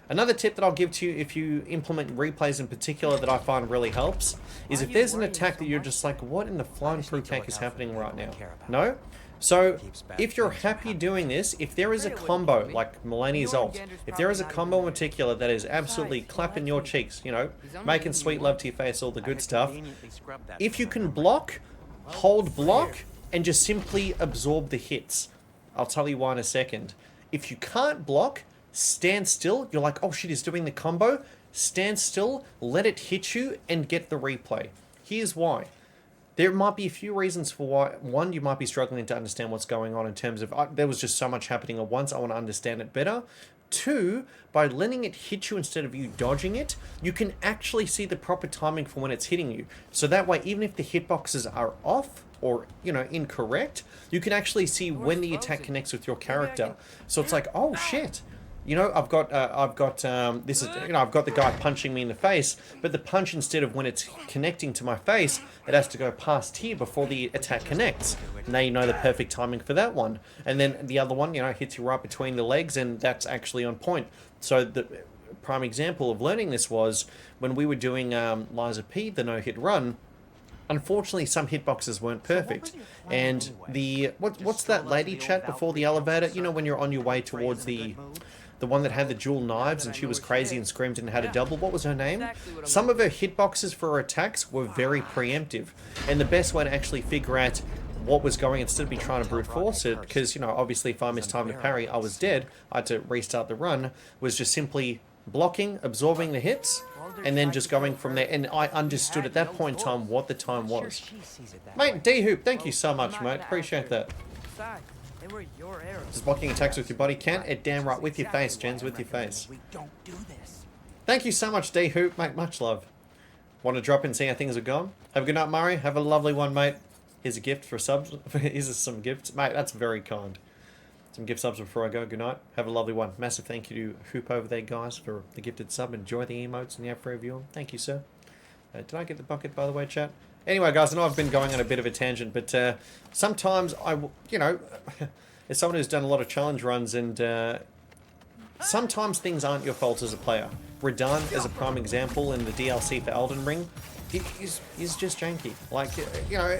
Another tip that I'll give to you if you implement replays in particular that I find really helps is if there's an attack that you're just like, what in the flying fruitcake is happening right now? No? So, if you're happy doing this, if there is a combo, like Mulaney's ult, if there is a combo in particular that is absolutely clapping your cheeks, you know, making sweet love to your face, all the good stuff, if you can block, hold block, and just simply absorb the hits. I'll tell you why in a second. If you can't block, stand still. You're like, oh shit, he's doing the combo. Stand still, let it hit you, and get the replay. Here's why. There might be a few reasons for why. One, you might be struggling to understand what's going on in terms of, there was just so much happening at once, I want to understand it better. Two, by letting it hit you instead of you dodging it, you can actually see the proper timing for when it's hitting you. So that way, even if the hitboxes are off, or, you know, incorrect, you can actually see when the attack connects with your character. So it's like, oh shit. You know, I've got this is, you know, I've got the guy punching me in the face, but the punch, instead of when it's connecting to my face, it has to go past here before the attack connects. Now you know the perfect timing for that one. And then the other one, you know, hits you right between the legs, and that's actually on point. So the prime example of learning this was when we were doing Liza P, the no-hit run. Unfortunately, some hitboxes weren't perfect. And the, what's that lady chat before the elevator? You know, when you're on your way towards the one that had the dual knives and she was crazy and screamed and had a double. What was her name? Some of her hitboxes for her attacks were very preemptive. And the best way to actually figure out what was going, instead of me trying to brute force it, because, you know, obviously if I missed time to parry, I was dead. I had to restart the run, was just simply blocking, absorbing the hits, and then just going from there. And I understood at that point in time what the time was. Mate, D-Hoop, thank you so much, mate. Appreciate that. They were your arrows. Just blocking attacks with your body can't? It damn right, with your face, Jens, with your face. Thank you so much, D-Hoop, mate. Much love. Want to drop in and see how things are going? Have a good night, Murray. Have a lovely one, mate. Here's a gift for subs. Here's some gifts. Mate, that's very kind. Some gift subs before I go. Good night. Have a lovely one. Massive thank you to Hoop over there, guys, for the gifted sub. Enjoy the emotes and the afro view. Thank you, sir. Did I get the bucket, by the way, chat? Anyway, guys, I know I've been going on a bit of a tangent, but sometimes you know, as someone who's done a lot of challenge runs, and sometimes things aren't your fault as a player. Radahn, as a prime example, in the DLC for Elden Ring, he's just janky. Like, you know,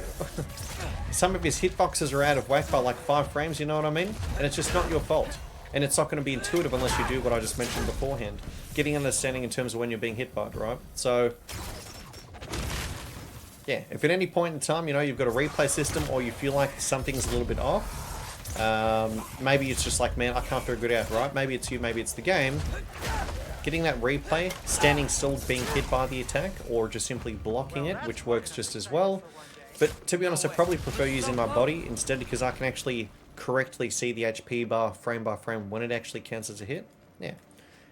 some of his hitboxes are out of whack by like 5 frames, you know what I mean? And it's just not your fault. And it's not going to be intuitive unless you do what I just mentioned beforehand. Getting understanding in terms of when you're being hit by it, right? So, yeah, if at any point in time, you know, you've got a replay system or you feel like something's a little bit off, maybe it's just like, man, I can't figure it out, right? Maybe it's you, maybe it's the game. Getting that replay, standing still, being hit by the attack, or just simply blocking it, which works just as well. But to be honest, I probably prefer using my body instead, because I can actually correctly see the HP bar frame by frame when it actually counts as a hit. Yeah.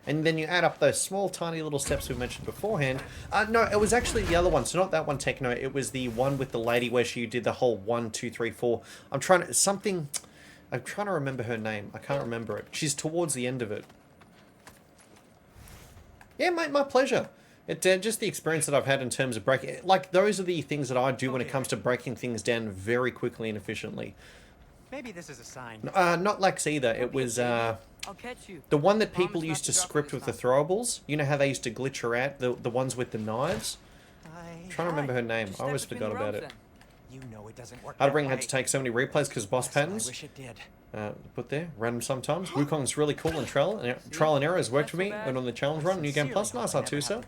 And then you add up those small, tiny little steps we mentioned beforehand. No, it was actually the other one. So not that one, Techno. It was the one with the lady where she did the whole 1, 2, 3, 4. I'm trying to remember her name. I can't remember it. She's towards the end of it. Yeah, mate, my pleasure. It just the experience that I've had in terms of breaking. Like, those are the things that I do when it comes to breaking things down very quickly and efficiently. Maybe this is a sign. Not Lex either. It was I'll catch you. the one that people used to script with the throwables. You know how they used to glitch her out? The ones with the knives? I'm trying to remember her name. I always forgot about it. You know it doesn't work. I'd bring had to take so many replays because boss patterns. I wish it did. Put there, random sometimes. Wukong's really cool, and trial and error has worked for me. And on the challenge run, New Game Plus, nice Artusa.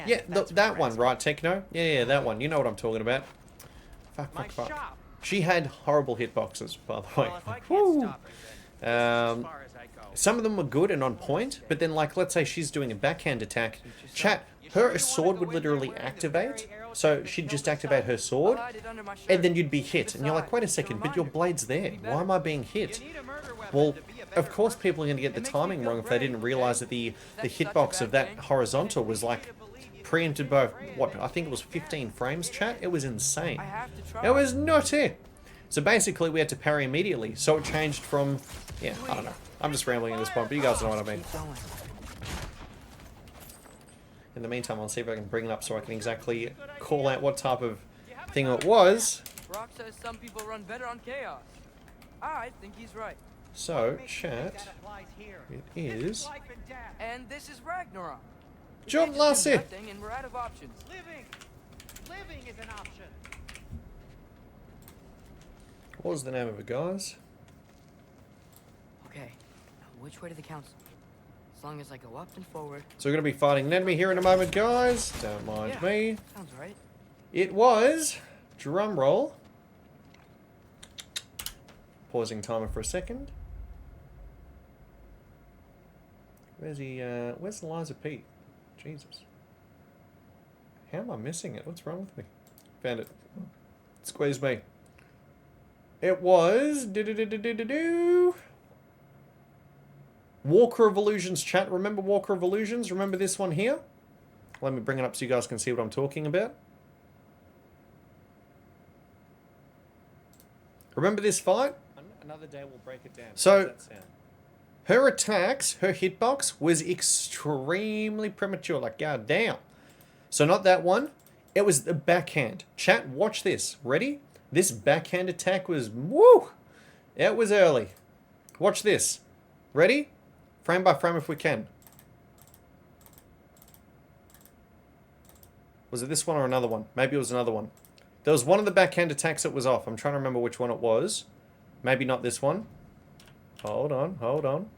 Yeah, that one, right, Techno? Yeah, that one. You know what I'm talking about. Fuck. She had horrible hitboxes, by the way. Woo. Some of them were good and on point, but then, like, let's say she's doing a backhand attack. Chat, her sword would literally activate. So she'd just activate her sword, and then you'd be hit. And you're like, wait a second, but your blade's there. Why am I being hit? Well, of course people are going to get the timing wrong if they didn't realize that the hitbox of that horizontal was, like, preempted by, what, I think it was 15 frames, chat? It was insane. It was nutty. So basically, we had to parry immediately. So it changed from, yeah, I don't know. I'm just rambling at this point, but you guys know what I mean. In the meantime, I'll see if I can bring it up so I can exactly call out what type of thing it was. Brock says some people run better on chaos. I think he's right. So, chat, it is... And this is Ragnarok. Jump, Lassie! And we're out of options. Living is an option. What was the name of it, guys? Okay, now which way to the council? As long as I go up and forward. So we're going to be fighting an enemy here in a moment, guys. Don't mind me. Sounds right. It was, drum roll. Pausing timer for a second. Where's Eliza Pete? Jesus. How am I missing it? What's wrong with me? Found it. Squeeze me. It was... Walker of Illusions, chat. Remember Walker of Illusions? Remember this one here? Let me bring it up so you guys can see what I'm talking about. Remember this fight? Another day we'll break it down. So, her attacks, her hitbox was extremely premature. Like, god damn. So not that one. It was the backhand. Chat, watch this. Ready? This backhand attack was, woo! It was early. Watch this. Ready? Frame by frame if we can. Was it this one or another one? Maybe it was another one. There was one of the backhand attacks that was off. I'm trying to remember which one it was. Maybe not this one. Hold on, hold on.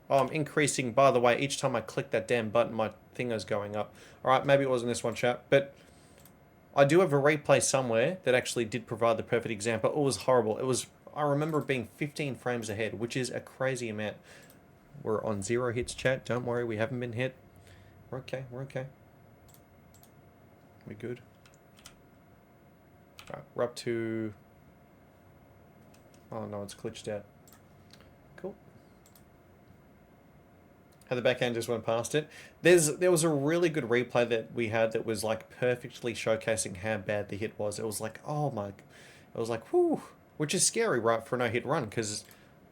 Oh, I'm increasing, by the way, each time I click that damn button, my thing is going up. Alright, maybe it wasn't this one, chat. But I do have a replay somewhere that actually did provide the perfect example. It was horrible. It was, I remember it being 15 frames ahead, which is a crazy amount. We're on 0 hits, chat. Don't worry, we haven't been hit. We're okay, we're okay. We're good. Alright, we're up to... Oh no, it's glitched out. Cool. How the backhand just went past it. There was a really good replay that we had that was like perfectly showcasing how bad the hit was. It was like, oh my... It was like, whew. Which is scary, right, for a no-hit run, because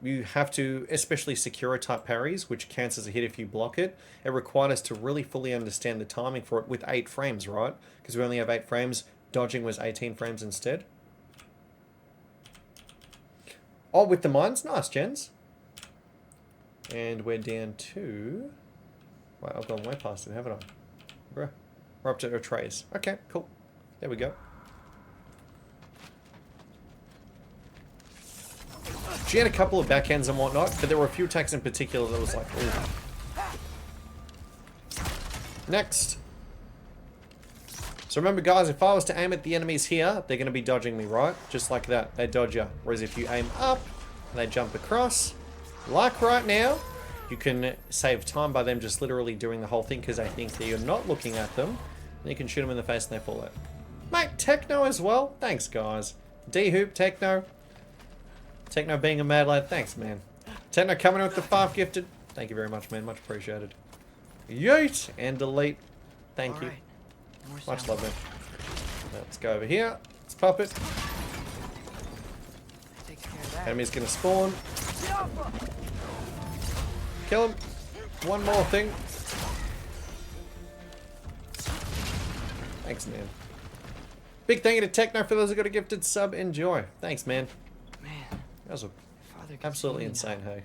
you have to, especially Secura type parries, which counts as a hit if you block it, it required us to really fully understand the timing for it with 8 frames, right? Because we only have 8 frames. Dodging was 18 frames instead. Oh, with the mines? Nice, gents. And we're down to... Wait, I've gone way past it, haven't I? Bruh. We're up to a trace. Okay, cool. There we go. She had a couple of backhands and whatnot, but there were a few attacks in particular that was like, ooh. Next. So remember, guys, if I was to aim at the enemies here, they're going to be dodging me, right? Just like that. They dodge you. Whereas if you aim up, and they jump across, like right now, you can save time by them just literally doing the whole thing because they think that you're not looking at them. And you can shoot them in the face and they fall out. Mate, Techno as well. Thanks, guys. D-Hoop, Techno. Techno being a mad lad. Thanks, man. Techno coming in with the 5 gifted. Thank you very much, man. Much appreciated. Yeet and delete. Thank you. Much love, man. Let's go over here. Let's pop it. Enemy's gonna spawn. Kill him. One more thing. Thanks, man. Big thank you to Techno for those who got a gifted sub. Enjoy. Thanks, man. Man, that was absolutely insane, hey.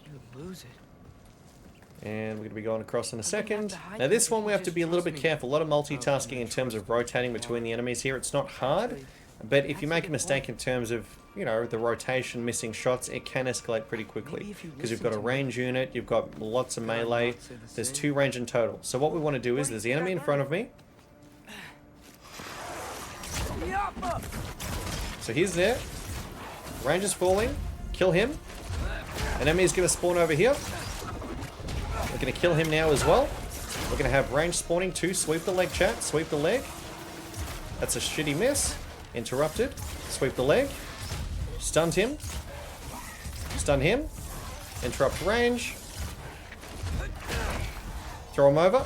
You would lose it. And we're going to be going across in a second. Now this one we have to be a little bit careful. A lot of multitasking in terms of rotating between the enemies here. It's not hard, but if you make a mistake in terms of, you know, the rotation, missing shots, it can escalate pretty quickly. Because you've got a range unit, you've got lots of melee. There's 2 range in total. So what we want to do is, there's the enemy in front of me. So he's there. Range is falling. Kill him. An enemy is going to spawn over here. We're going to kill him now as well. We're going to have range spawning too. Sweep the leg, chat. Sweep the leg. That's a shitty miss. Interrupted. Sweep the leg. Stunned him. Stun him. Interrupt range. Throw him over.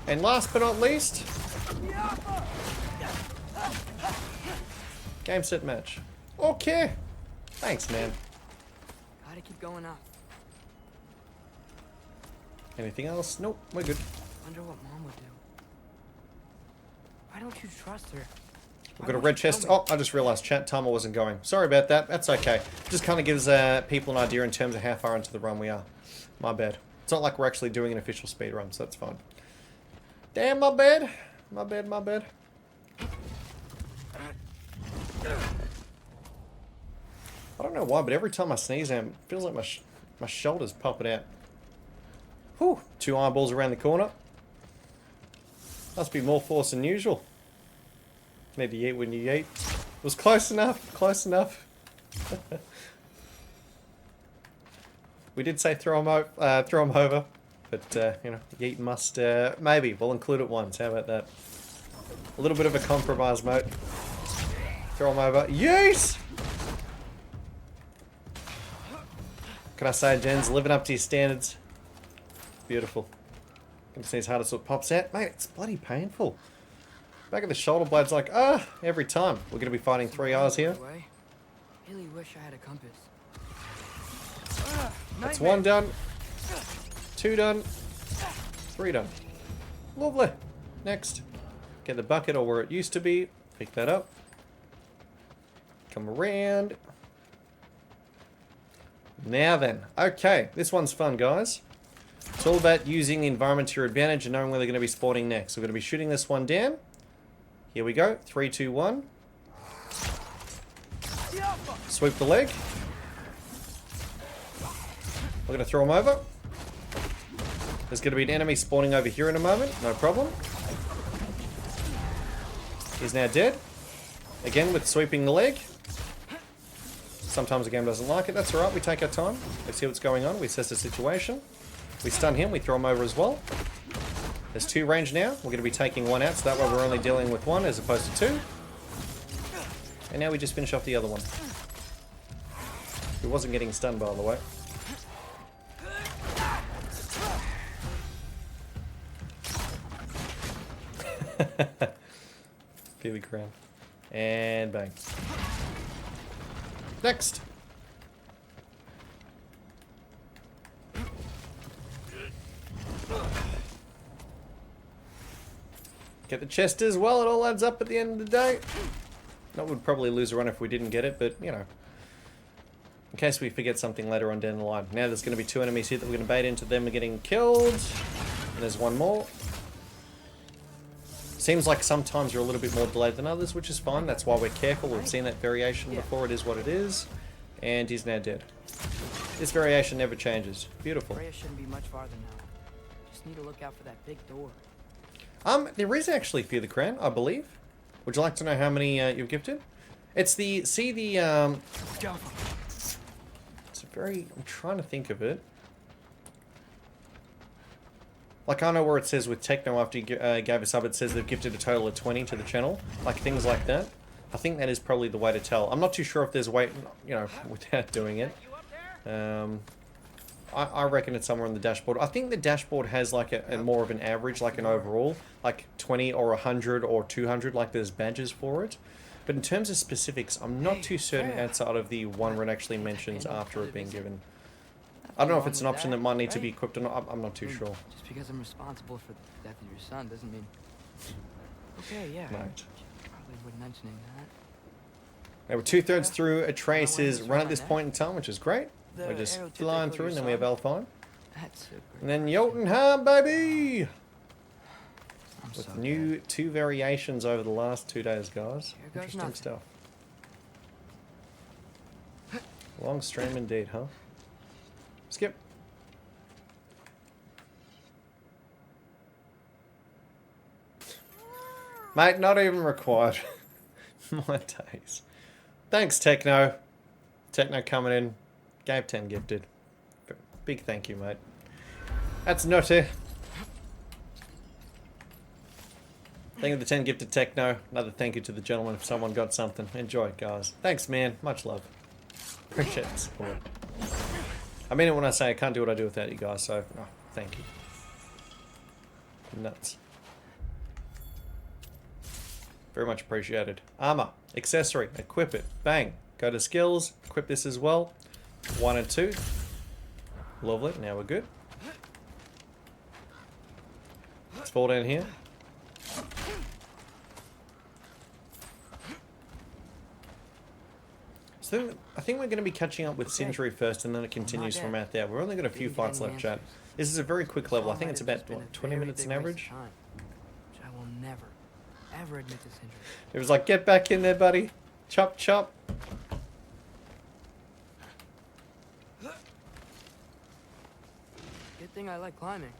And last but not least... Game, set, match. Okay. Thanks, man. Gotta keep going up. Anything else? Nope, we're good. Wonder what Mom would do. Why don't you trust her? We've got a red chest. Oh, I just realized chat timer wasn't going. Sorry about that. That's okay. Just kind of gives people an idea in terms of how far into the run we are. My bad. It's not like we're actually doing an official speed run, so that's fine. Damn, my bad. My bad, my bad. I don't know why, but every time I sneeze, it feels like my shoulders popping out. Whew, 2 eyeballs around the corner. Must be more force than usual. Need to yeet when you yeet. It was close enough, close enough. We did say throw him over, but you know, yeet must, maybe, we'll include it once, how about that? A little bit of a compromise, mate. Throw him over, yeet! Can I say, Jen's living up to your standards? Beautiful. Can see as hard as it pops out. Mate, it's bloody painful. Back of the shoulder blade's like, every time. We're going to be fighting 3 hours here. Really wish I had a compass. That's 1 done. 2 done. 3 done. Lovely. Next. Get the bucket or where it used to be. Pick that up. Come around. Now then. Okay. This one's fun, guys. It's all about using the environment to your advantage and knowing where they're going to be spawning next. We're going to be shooting this one down. Here we go. 3, 2, 1. Sweep the leg. We're going to throw him over. There's going to be an enemy spawning over here in a moment. No problem. He's now dead. Again with sweeping the leg. Sometimes the game doesn't like it. That's alright. We take our time. We see what's going on. We assess the situation. We stun him. We throw him over as well. There's 2 range now. We're going to be taking 1 out, so that way we're only dealing with 1 as opposed to 2. And now we just finish off the other one. He wasn't getting stunned, by the way. Feel the crown. And bang. Next. Get the chest as well, it all adds up at the end of the day. That would probably lose a run if we didn't get it, but, you know. In case we forget something later on down the line. Now there's going to be 2 enemies here that we're going to bait into them getting killed. And there's 1 more. Seems like sometimes you're a little bit more delayed than others, which is fine. That's why we're careful. We've seen that variation before. It is what it is. And he's now dead. This variation never changes. Beautiful. Freya shouldn't be much farther now. Just need to look out for that big door. There is actually Fear the Crown, I believe. Would you like to know how many you've gifted? It's the, it's a very, I'm trying to think of it. Like, I know where it says with Techno after you gave a sub, it says they've gifted a total of 20 to the channel. Like, things like that. I think that is probably the way to tell. I'm not too sure if there's a way, you know, without doing it. I reckon it's somewhere on the dashboard. I think the dashboard has like a more of an average, like an overall, like 20 or 100 or 200, like there's badges for it. But in terms of specifics, I'm not too certain outside of the one where it actually mentions after it being given. I don't know if it's an option that might need to be equipped or not. I'm not too sure. Just because I'm responsible for the death of your son doesn't mean... Okay, yeah. Right. Probably would mentioning that. Now we're 2/3 through a Trace's run at this point in time, which is great. We're just flying through and then we have Alpine. And then Jotunheim, baby! With new 2 variations over the last 2 days, guys. Interesting stuff. Long stream indeed, huh? Skip. Mate, not even required. My days. Thanks, Techno. Techno coming in. Gave 10 gifted. Big thank you, mate. That's nutty. Thank you for the 10 gifted Techno. Another thank you to the gentleman if someone got something. Enjoy it, guys. Thanks, man. Much love. Appreciate the support. I mean it when I say I can't do what I do without you guys, so thank you. Nuts. Very much appreciated. Armor. Accessory. Equip it. Bang. Go to skills. Equip this as well. 1 and 2. Lovely. Now we're good. Let's fall down here. So I think we're going to be catching up with Sindri first, and then it continues from out there. We've only got a few fights left, chat. This is a very quick level. I think it's about what, 20 minutes on average. I will never, ever admit to Sindri. It was like, get back in there, buddy. Chop, chop. Good thing I like climbing.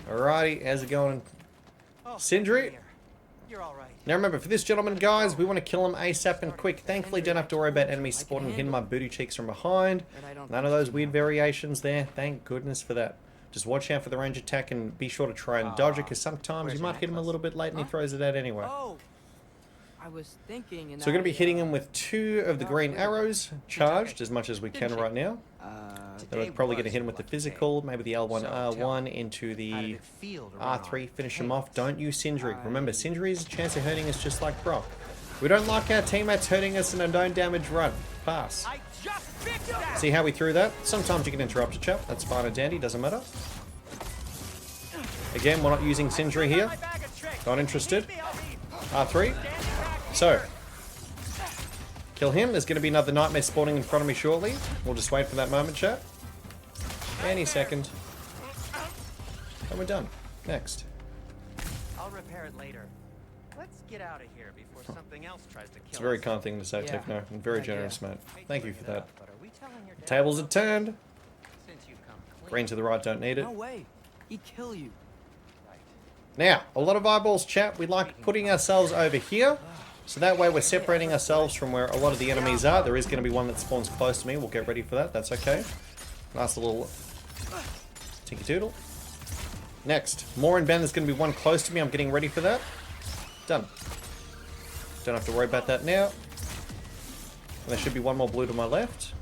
Alrighty, how's it going? Sindri? You're all right. Now remember, for this gentleman, guys, we want to kill him ASAP and quick. Thankfully, don't have to worry about enemies spawning hitting my booty cheeks from behind. None of those weird variations there. Thank goodness for that. Just watch out for the range attack and be sure to try and dodge it, because sometimes you might hit him a little bit late and he throws it out anyway. Oh, I was thinking. So we're going to be hitting him with 2 of the green arrows, charged as much as we can right now. Then we're probably going to hit him with the physical, maybe the L1, R1 into the R3, finish him off. Don't use Sindri. Remember, Sindri's chance of hurting us just like Brock. We don't like our teammates hurting us in a don't damage run. Pass. See how we threw that? Sometimes you can interrupt a chap. That's fine and dandy, doesn't matter. Again, we're not using Sindri here. Not interested. R3. So, kill him. There's going to be another nightmare spawning in front of me shortly. We'll just wait for that moment, chat. Any second. And we're done. Next. I'll repair it later. Let's get out of here before something else tries to kill us. It's a very kind thing to say, Techno. And very generous, mate. Thank you for that. But are we telling your dad? Tables are turned. Since you've come clean. Green to the right, don't need it. No way. He'd kill you. Now, a lot of eyeballs, chat. We like putting ourselves over here. So that way we're separating ourselves from where a lot of the enemies are. There is going to be one that spawns close to me. We'll get ready for that. That's okay. Nice little tinky doodle. Next, more in Ben. There's going to be one close to me. I'm getting ready for that. Done. Don't have to worry about that now. And there should be one more blue to my left.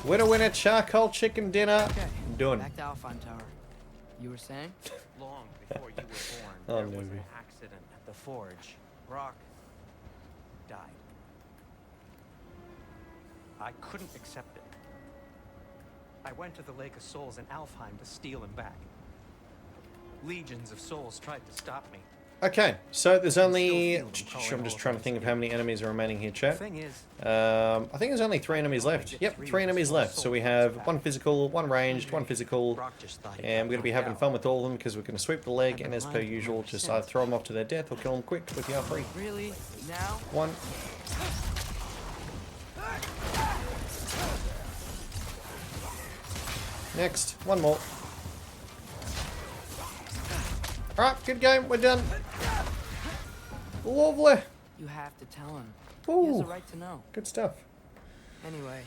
Winner, winner, charcoal chicken dinner. Okay, Done. back to Alpha Tower. You were saying? Long before you were born, Oh, there was maybe. an accident at the forge. Brock died. I couldn't accept it. I went to the Lake of Souls in Alfheim to steal him back. Legions of souls tried to stop me. Okay, so there's only... I'm just trying to think of how many enemies are remaining here, chat. Thing is, I think there's only 3 enemies left. Yep, 3 enemies left. So we have 1 physical, 1 ranged, 1 physical, and we're going to be having fun with all of them because we're going to sweep the leg, and as per usual, just either throw them off to their death or kill them quick with the R3. Really? Now? 1. Next, 1 more. Alright, good game, we're done. Lovely. You have to tell him. Ooh, He has a right to know. good stuff. Anyway,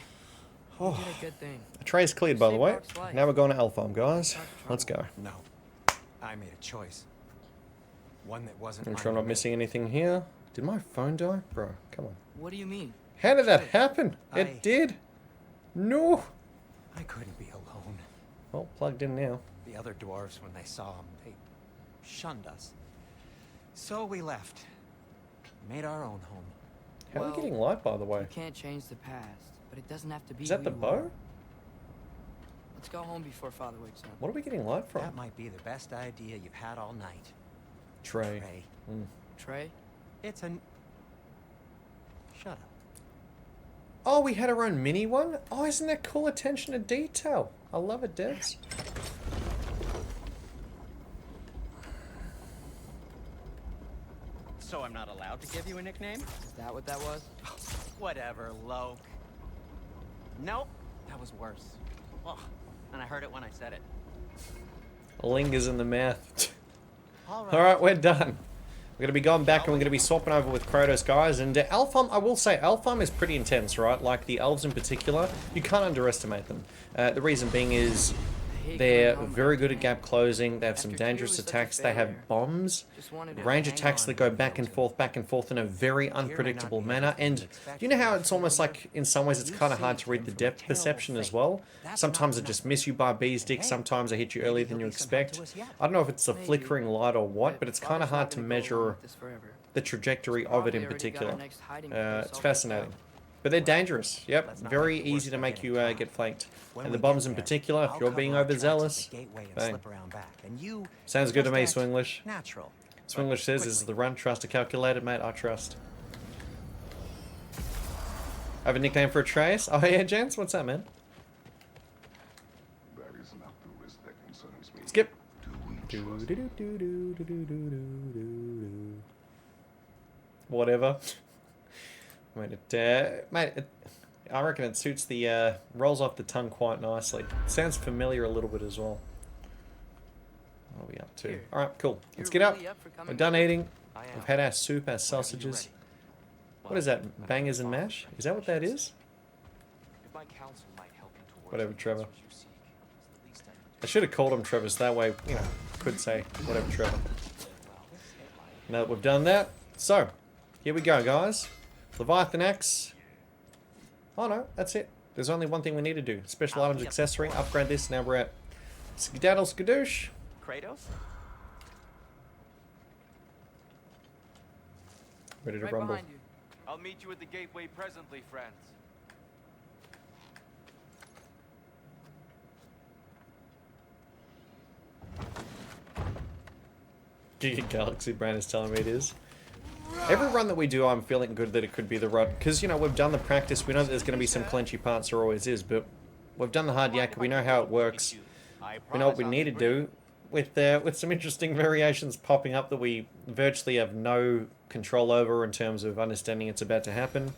Oh. you did a good thing. The tray's cleared, by the Save way. Brock's life. Now we're going to Alpha, guys. Let's go. no. I made a choice. One that wasn't I'm mine sure I'm to not missing anything here. Did my phone die? Bro, come on. What do you mean? How did that happen? I- It did. No. make. I couldn't be alone. Well, plugged in now. The other dwarves, when they saw him, they shunned us. So we left. Made our own home. How are Well, we getting light, by the way? You can't change the past, but it doesn't have to be. Is that who the you bow? are. Let's go home before Father wakes up. What are we getting light from? That might be the best idea you've had all night. Tray. Trey. Mm. Trey? It's an... Shut up. Oh, we had our own mini one? Oh, isn't that cool attention to detail? I love it, Devs. So I'm not allowed to give you a nickname? Is that what that was? Whatever, Loke. Nope, that was worse. Ugh, and I heard it when I said it. Lingers in the mouth. All right. Alright, we're done. We're going to be going back and we're going to be swapping over with Kratos, guys. And Alfheim, I will say, Alfheim is pretty intense, right? Like the elves in particular, you can't underestimate them. The reason being is they're very good at gap closing. They have some dangerous attacks. They have bombs, range attacks that go back and forth in a very unpredictable manner. And you know how it's almost like, in some ways, it's kind of hard to read the depth perception as well? Sometimes I just miss you by B's dick. Sometimes I hit you earlier than you expect. I don't know if it's the flickering light or what, but it's kind of hard to measure the trajectory of it in particular. It's fascinating. But they're dangerous. Yep, very easy to make you get flanked. And the bombs in particular, if you're being overzealous, bang. Sounds good to me, Swinglish. Swinglish says, this is the run, trust a calculated, mate, I trust. I have a nickname for a trace? Oh yeah, gents, what's that, man? That is not the risk that concerns Whatever. I reckon it suits the, rolls off the tongue quite nicely. Sounds familiar a little bit as well. What are we up to? Alright, cool. Let's get up. We're done eating. We've had our soup, our sausages. What is that? Bangers and mash? Is that what that is? Whatever, Trevor. I should have called him Trevor, so that way, you know, could say whatever, Trevor. Now that we've done that, so here we go, guys. Leviathan Axe. Oh no, that's it. There's only one thing we need to do. Special items, accessory, upgrade this. Now we're at Skedaddle Skadoosh. Kratos? Ready to rumble. I'll meet you at the gateway presently, friends. Giga Galaxy Brand is telling me it is. Every run that we do, I'm feeling good that it could be the run. Because, you know, we've done the practice. We know that there's going to be some clenchy parts. There always is. But we've done the hard yak. We know how it works. We know what we need to do. With some interesting variations popping up that we virtually have no control over in terms of understanding it's about to happen.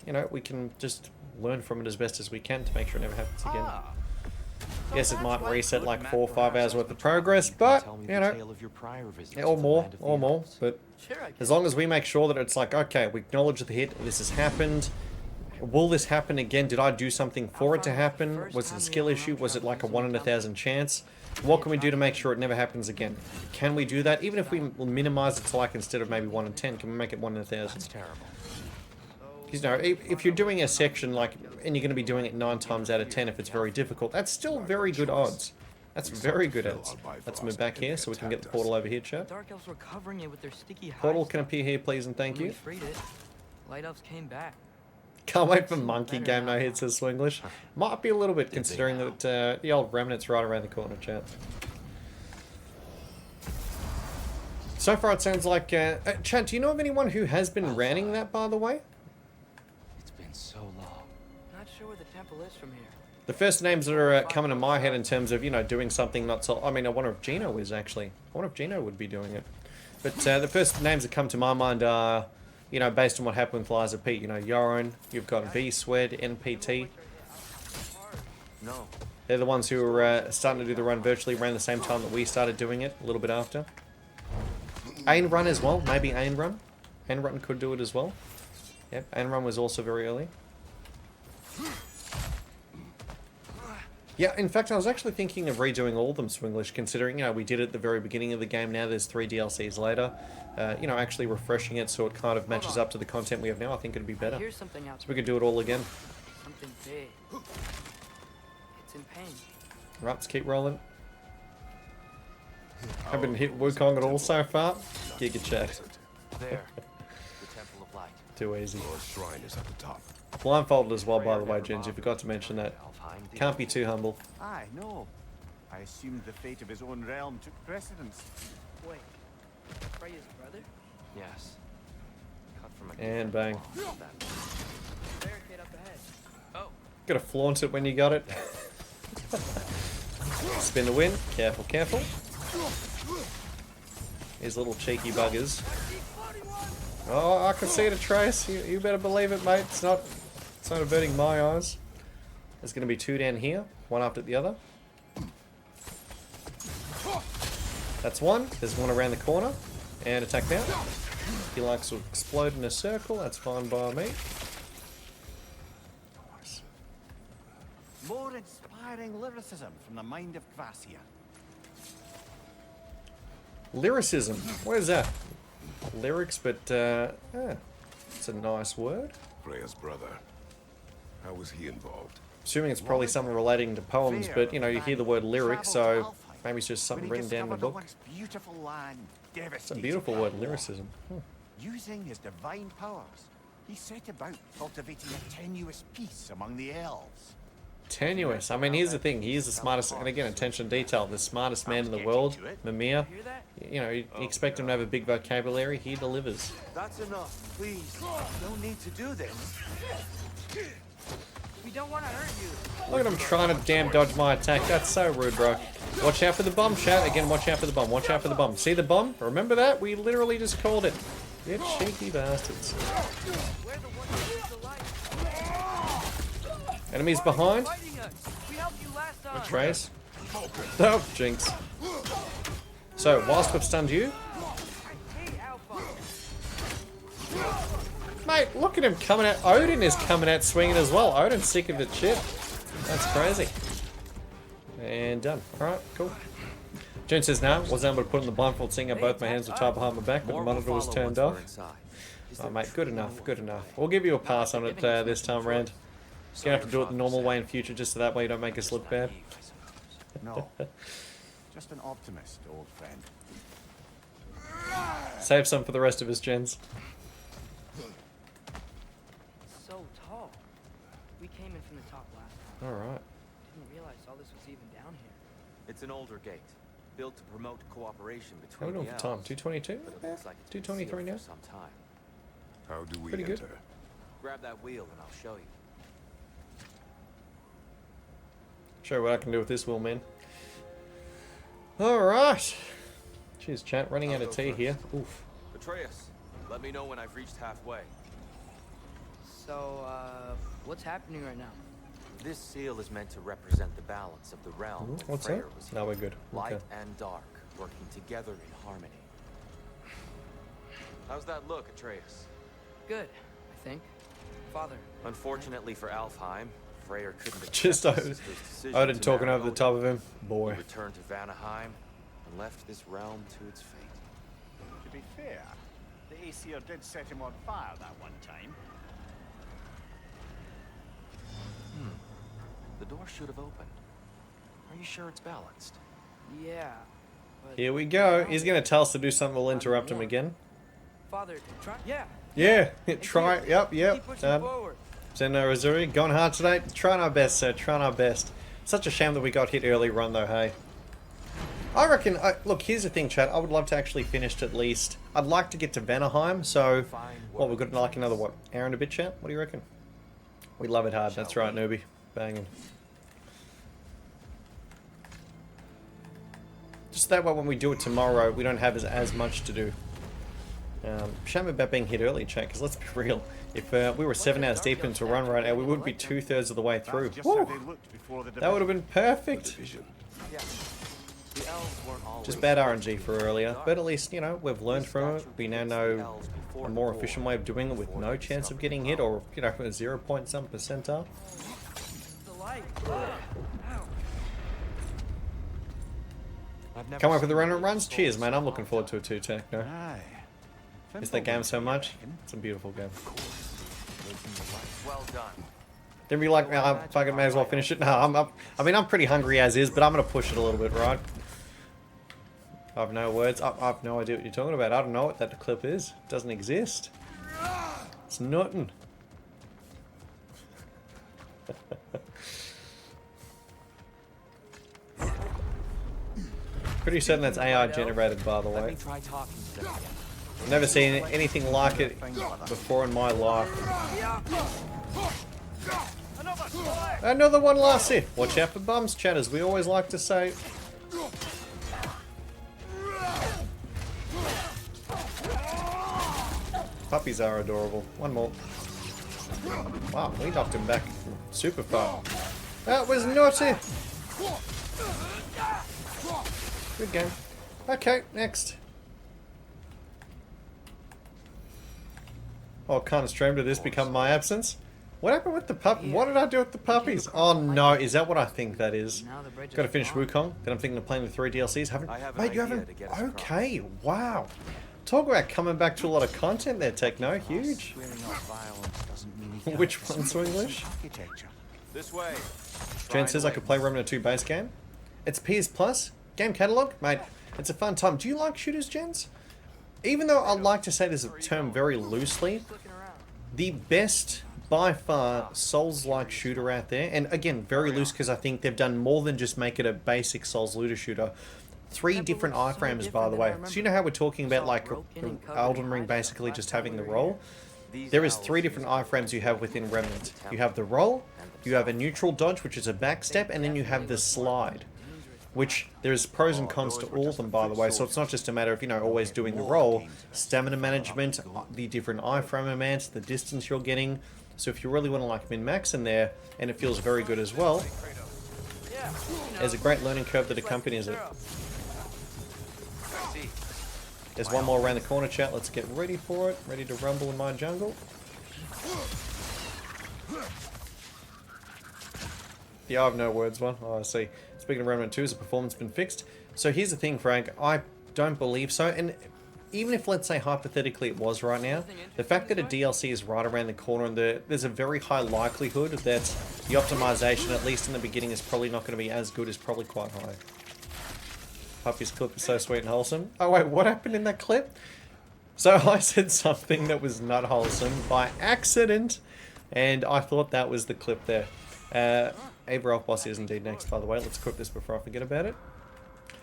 You know, we can just learn from it as best as we can to make sure it never happens again. Yes, it might reset like 4 or 5 hours worth of progress, but, you know, or more, but as long as we make sure that it's like, okay, we acknowledge the hit, this has happened, will this happen again, did I do something for it to happen, was it a skill issue, was it like a 1 in 1,000 chance, what can we do to make sure it never happens again? Can we do that, even if we minimize it to like, instead of maybe 1 in 10, can we make it 1 in 1,000? That's terrible. You know, if you're doing a section like, and you're going to be doing it 9 times out of 10 if it's very difficult, that's still very good odds. That's very good odds. Let's move back here so we can get the portal over here, chat. Dark elves were covering it with their sticky Portal can appear here, please, and thank When we you. freed it, light elves came back. Can't wait for Monkey Game No Hit, says Swinglish. Might be a little bit, considering that the old Remnant's right around the corner, chat. So far it sounds like... chat, do you know of anyone who has been ranting that, by the way? So long. Not sure where the temple is from here. The first names that are coming to my head in terms of, you know, doing something not so... I mean, I wonder if Gino is actually. I wonder if Gino would be doing it. But the first names that come to my mind are, you know, based on what happened with Liza P. You know, Yoren, you've got V, Swed, NPT. No. They're the ones who are starting to do the run virtually around the same time that we started doing it, a little bit after. Ain Run as well, maybe Ain Run. Ain Run could do it as well. Yep, Ain Run was also very early. Yeah, in fact, I was actually thinking of redoing all of them, Swinglish, considering, you know, we did it at the very beginning of the game. Now there's 3 DLCs later. You know, actually refreshing it so it kind of matches up to the content we have now. I think it'd be better. Here's something out so we could do it all again. Something big. It's in pain. Right, let's keep rolling. Haven't hit Wukong at all so far. Giga chat. There. Too easy. Shrine is at the top. Blindfolded as well, by the way, Jens. You forgot to mention that. Can't be too humble. Aye, no. I assumed the fate of his own realm took precedence. Wait, Freya's brother? Yes. Cut from a and bang. Barricade up ahead. Oh. Gotta flaunt it when you got it. Spin to win. Careful, careful. These little cheeky buggers. Oh, I can see it, Trace. You better believe it, mate. It's not averting my eyes. There's going to be 2 down here, one after the other. That's one. There's one around the corner. And attack now. He likes to explode in a circle. That's fine by me. Nice. More inspiring lyricism from the mind of Gracia. Lyricism. What is that? Lyrics, but it's a nice word. Freya's brother. How was he involved? Assuming it's probably something relating to poems, but you know, you hear the word lyric, so maybe it's just something written down in the book. It's a beautiful word, lyricism. Using his divine powers, he set about cultivating a tenuous peace among the elves. Tenuous. I mean, here's the thing. He is the smartest, and again, attention to detail, the smartest man in the world, Mimir. You know, you expect him to have a big vocabulary. He delivers. That's enough, please. No need to do this. We don't want to hurt you. Look at him trying to damn dodge my attack. That's so rude, bro. Watch out for the bomb, chat. Again, watch out for the bomb. Watch out for the bomb. See the bomb? Remember that? We literally just called it. You cheeky bastards. Enemies behind. Trace. Oh, jinx. So, whilst we've stunned you... Mate, look at him coming out. Odin is coming out swinging as well. Odin's sick of the shit. That's crazy. And done. Alright, cool. June says now, wasn't able to put on the blindfold seeing how both my hands were tied behind my back, but the monitor was turned off. Oh, mate, good enough, good enough. We'll give you a pass on it this time around. Gonna have to do it the normal way in future, just so that way you don't make us look bad. No. Just an optimist, old friend. Save some for the rest of us, gens. So tall. We came in from the top last time. Alright. Didn't realize all this was even down here. It's an older gate, built to promote cooperation How are between we doing for time? 222? but it looks like it's been 223 sealed now? for some time. How do we Pretty good. enter? Grab that wheel and I'll show you. Show what I can do with this wheel, man. Alright. Cheers, chat. Running out of tea here. Oof. Atreus, let me know when I've reached halfway. So, what's happening right now? This seal is meant to represent the balance of the realm. when What's Freyr that? was No, here. we're good. Light Okay. and dark, working together in harmony. How's that look, Atreus? Good, I think. Father. Unfortunately for Alfheim, Freyr couldn't accept Just his sister's decision Odin to talking marry over the Odin. top of him. He Boy. returned to Vanaheim and left this realm to its fate. To be fair, the Aesir did set him on fire that one time. The door should have opened. Are you sure it's balanced? Yeah. But Here we go. He's going to tell us to do something. We'll interrupt him again. Father, try. Yeah. Yeah. Try. Yep, Keep yep. pushing forward. Zeno Rosuri, going hard today. Trying our best, sir. Trying our best. Such a shame that we got hit early run, though, hey? I reckon... look, here's the thing, chat. I would love to actually finish at least... I'd like to get to Vanaheim, so... Well, we've got like another, what, hour and a bit, chat? What do you reckon? We love it hard. That's right, newbie. Banging. Just that way when we do it tomorrow, we don't have as much to do. Shame about being hit early, chat, because let's be real. If we were 7 hours deep into a run right now, we would be 2/3 of the way through. Woo! That would have been perfect. Just bad RNG for earlier, but at least, you know, we've learned from it. We now know a more efficient way of doing it with no chance of getting hit, or, you know, a 0 point some percentile. Come on for the run runs? Cheers, man. I'm looking forward to it too, Techno. Miss that game so much. It's a beautiful game. Well done. Then be like, I fucking may as well finish it. No, I'm up. I mean, I'm pretty hungry as is, but I'm gonna push it a little bit, right? I have no words. I have no idea what you're talking about. I don't know what that clip is. It doesn't exist. It's nothing. Pretty certain that's AI generated, by the way. Try talking to them again. I've never seen anything like it before in my life. Another one last hit. Watch out for bums, chat, as we always like to say. Puppies are adorable. One more. Wow, we knocked him back super far. That was naughty. Good game. Okay, next. Oh, kind of stream, did this become my absence? What happened with the pup? What did I do with the puppies? Oh no, is that what I think that is? Got to finish Wukong. Then I'm thinking of playing the 3 DLCs. Haven't? Mate, you haven't? Okay, wow. Talk about coming back to a lot of content there, Techno. Huge. Which one's English? This way. Jen says I could play Remnant 2 base game. It's PS Plus. Game catalog? Mate, it's a fun time. Do you like shooters, Jens? Even though I like to say this term very loosely, the best, by far, Souls-like shooter out there, and again, very loose because I think they've done more than just make it a basic Souls looter shooter. 3 different iframes, by the way. So you know how we're talking about, like, Elden Ring basically just having the role? there is 3 different iframes you have within Remnant. You have the roll, you have a neutral dodge, which is a back step, and then you have the slide. Which, there's pros and cons to all of them, by the way, so it's not just a matter of, you know, always doing the roll. Stamina management, the different iframe amounts, the distance you're getting. So if you really want to, like, min-max in there, and it feels very good as well, there's a great learning curve that accompanies it. There's one more around the corner, chat. Let's get ready for it. Ready to rumble in my jungle. Yeah, I have no words, one. Oh, I see. Speaking of Remnant 2, has the performance been fixed? So here's the thing, Frank. I don't believe so. And even if, let's say, hypothetically it was right now, the fact that a DLC is right around the corner and there's a very high likelihood that the optimization, at least in the beginning, is probably not going to be as good, is probably quite high. Puppy's clip is so sweet and wholesome. Oh, wait, what happened in that clip? So I said something that was not wholesome by accident, and I thought that was the clip there. Ava Boss is indeed next, by the way. Let's equip this before I forget about it.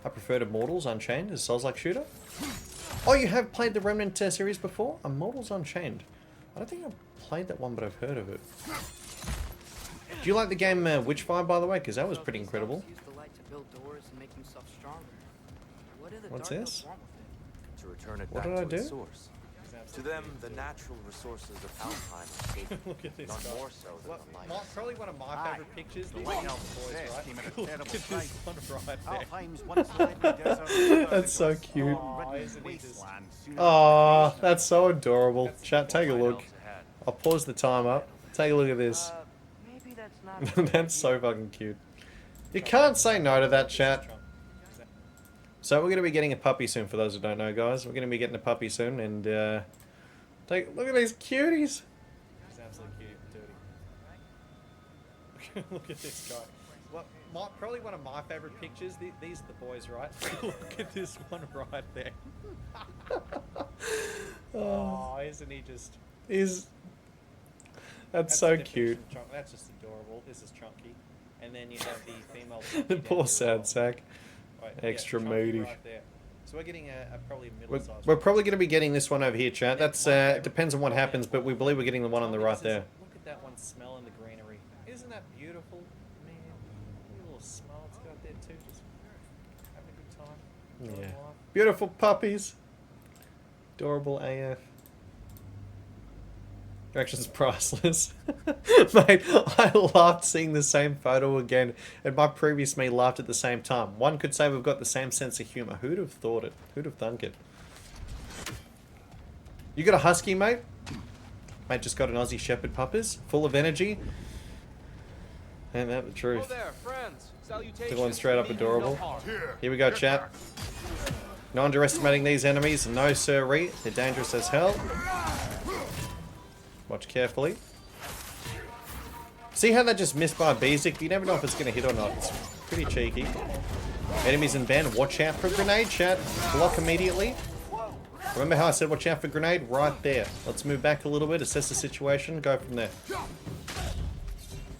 I preferred Immortals Unchained as Souls-like shooter. Oh, you have played the Remnant series before? Immortals Unchained. I don't think I've played that one, but I've heard of it. Do you like the game Witchfire, by the way? Because that was pretty incredible. What's this? To return it What back did I to its do? source. To them, the natural resources of Alpine are sacred. Look at this None guy. more so than the light. Probably one of my favourite pictures. The These lighthouse boys, boys, right? came at a Look terrible at this time. one right there. Alfheim's once lively desert. That's so cute. Isn't he just... Aw, that's so adorable. Chat, take a look. I'll pause the time up. Take a look at this. Maybe that's not. That's so fucking cute. You can't say no to that, chat. So we're going to be getting a puppy soon, for those who don't know, guys. We're going to be getting a puppy soon, and look at these cuties. He's absolutely cute and dirty. Look at this guy. Well, probably one of my favourite pictures. These are the boys, right? Look at this one right there. Oh, isn't he just... That's so cute. That's just adorable. This is Chunky. And then you have the female... The poor sad sack. Extra moody. Right there. So we're getting a probably middle-sized. We're probably going to be getting this one over here, chat. That's depends on what happens, but we believe we're getting the one on the right there. Look at that one smelling the greenery. Isn't that beautiful, man? Look at a little smile it's got there too, just having a good time. Yeah. Beautiful puppies. Adorable AF. Directions priceless. Mate, I laughed seeing the same photo again, and my previous me laughed at the same time. One could say we've got the same sense of humour. Who'd have thought it? Who'd have thunk it? You got a husky, mate? Mate just got an Aussie Shepherd puppers, full of energy. Ain't that the truth? The one straight up adorable. Here we go, chat. No underestimating these enemies. No sirree. They're dangerous as hell. Watch carefully. See how that just missed by a basic? You never know if it's going to hit or not. It's pretty cheeky. Enemies in band. Watch out for grenade, chat. Block immediately. Remember how I said watch out for grenade? Right there. Let's move back a little bit. Assess the situation. Go from there.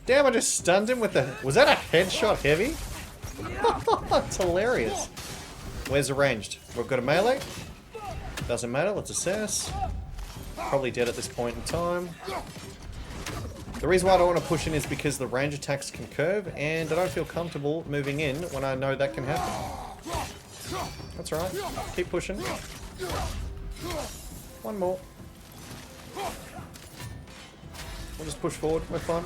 Damn, I just stunned him with the... Was that a headshot heavy? That's hilarious. Where's the ranged? We've got a melee. Doesn't matter. Let's assess. Probably dead at this point in time. The reason why I don't want to push in is because the range attacks can curve, and I don't feel comfortable moving in when I know that can happen. That's right. Keep pushing. One more. We'll just push forward. We're fine.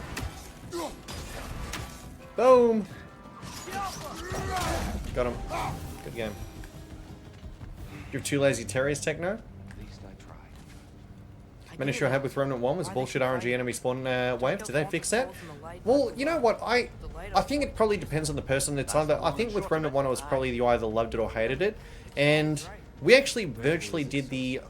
Boom! Got him. Good game. You're too lazy terriers, Techno? Main issue I had with Remnant 1 was bullshit RNG enemy spawn wave. Did they fix that? Well, you know what? I think it probably depends on the person. It's either, I think with Remnant 1 it was probably you either loved it or hated it. And we actually virtually did the...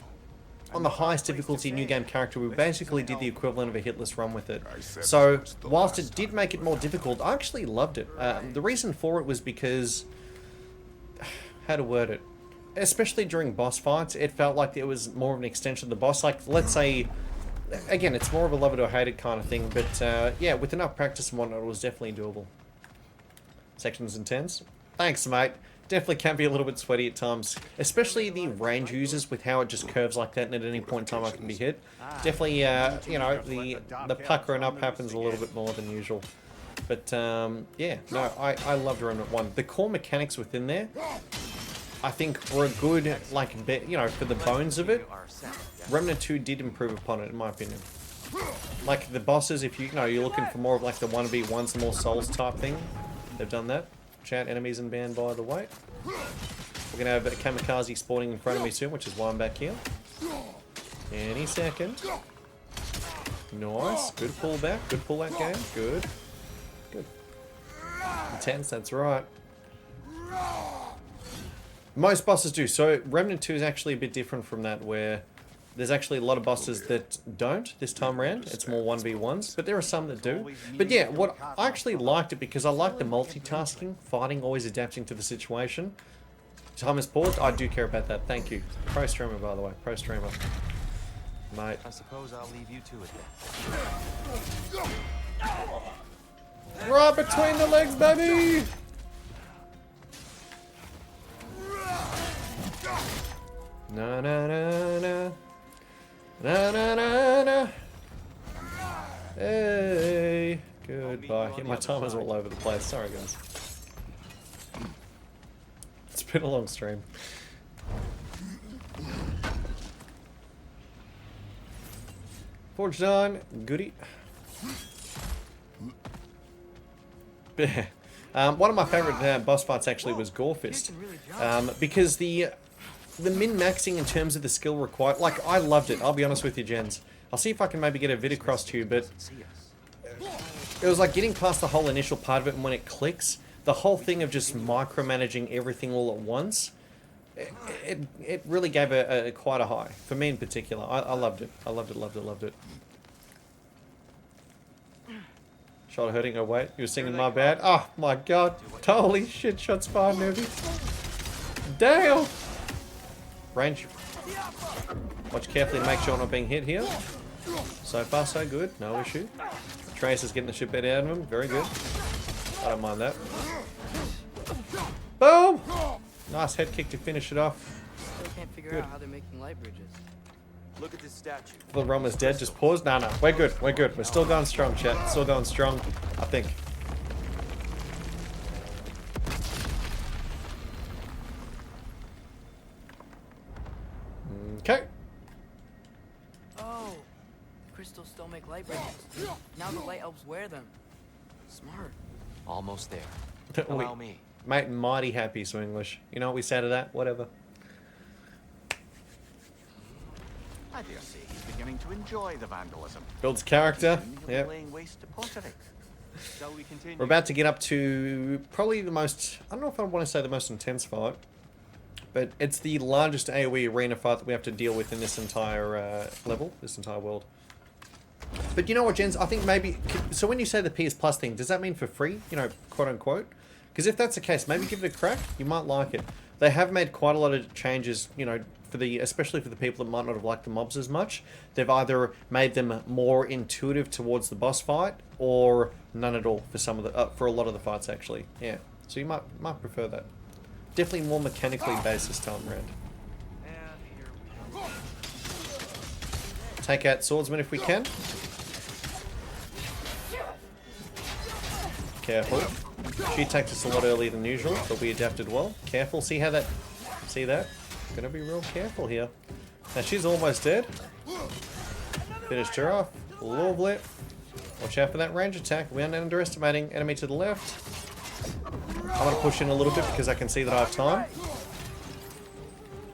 On the highest difficulty new game character, we basically did the equivalent of a hitless run with it. So, whilst it did make it more difficult, I actually loved it. The reason for it was because... How to word it? Especially during boss fights, it felt like it was more of an extension of the boss. Like, let's say, again, it's more of a love it or hate it kind of thing, but yeah, with enough practice and whatnot, it was definitely doable. Sections and 10s. Thanks, mate. definitely can be a little bit sweaty at times, especially the range users with how it just curves like that, and at any point in time I can be hit. Definitely, you know, the puckering up happens a little bit more than usual. But yeah, no, I loved Remnant 1. The core mechanics within there, I think, were a good, like, you know, for the bones of it. Remnant 2 did improve upon it, in my opinion. Like, the bosses, if you know, you're looking for more of, like, the 1v1s, more Souls type thing, they've done that. Chat, enemies in band, by the way. We're going to have a kamikaze spawning in front of me soon, which is why I'm back here. Any second. Nice. Good pullback. Good pullback game. Good. Good. Intense, that's right. Most bosses do. So, Remnant 2 is actually a bit different from that, where there's actually a lot of bosses that don't this time around. It's more 1v1s, but there are some that do. But yeah, what I actually liked it because I like the multitasking, fighting, always adapting to the situation. Time is paused. I do care about that. Thank you. Pro streamer, by the way. Pro streamer. Mate. I suppose I'll leave you to it then. Right between the legs, baby! Na na na na. Na na na na. Hey, goodbye. Yeah, my timer's all over the place. Sorry, guys. It's been a long stream. Forge done. Goody. One of my favorite boss fights actually was Gorefist, because the min-maxing in terms of the skill required, like, I loved it. I'll be honest with you, gents. I'll see if I can maybe get a vid across to you, but it was like getting past the whole initial part of it, and when it clicks, the whole thing of just micromanaging everything all at once, it really gave a quite a high, for me in particular. I loved it. I loved it, loved it, loved it. Shoulder hurting, oh wait, you were singing My Bad? Oh my god, holy shit, shots fired, movie. Damn! Range. Watch carefully to make sure I'm not being hit here. So far so good, no issue. Trace is getting the shit beat out of him, very good. I don't mind that. Boom! Nice head kick to finish it off. Still can't figure out how they're making light bridges. Look at this statue. The realm is dead, just pause. No, no, we're good, we're good. We're still going strong, chat. Still going strong, I think. Okay. Oh, the crystals still make light bridges. Now the light elves wear them. Smart. Almost there. Allow me. Mate, mighty happy so English. You know what we say to that? Whatever. I dare say he's beginning to enjoy the vandalism. Builds character. Yeah. Laying waste to pottery. Shall we continue? We're about to get up to probably the most, I don't know if I want to say the most intense fight, but it's the largest AoE arena fight that we have to deal with in this entire level, this entire world. But you know what, gents? I think maybe, so when you say the PS Plus thing, does that mean for free? You know, quote unquote? Because if that's the case, maybe give it a crack. You might like it. They have made quite a lot of changes, you know, for the, especially for the people that might not have liked the mobs as much. They've either made them more intuitive towards the boss fight, or none at all for some of the, for a lot of the fights actually. Yeah, so you might prefer that. Definitely more mechanically based this time around. Take out swordsman if we can. Careful. She attacked us a lot earlier than usual, but we adapted well. Careful, see how that, see that? Gonna be real careful here. Now she's almost dead. Finished her off. Lovely. Watch out for that range attack. We aren't underestimating. Enemy to the left. I want to push in a little bit because I can see that I have time.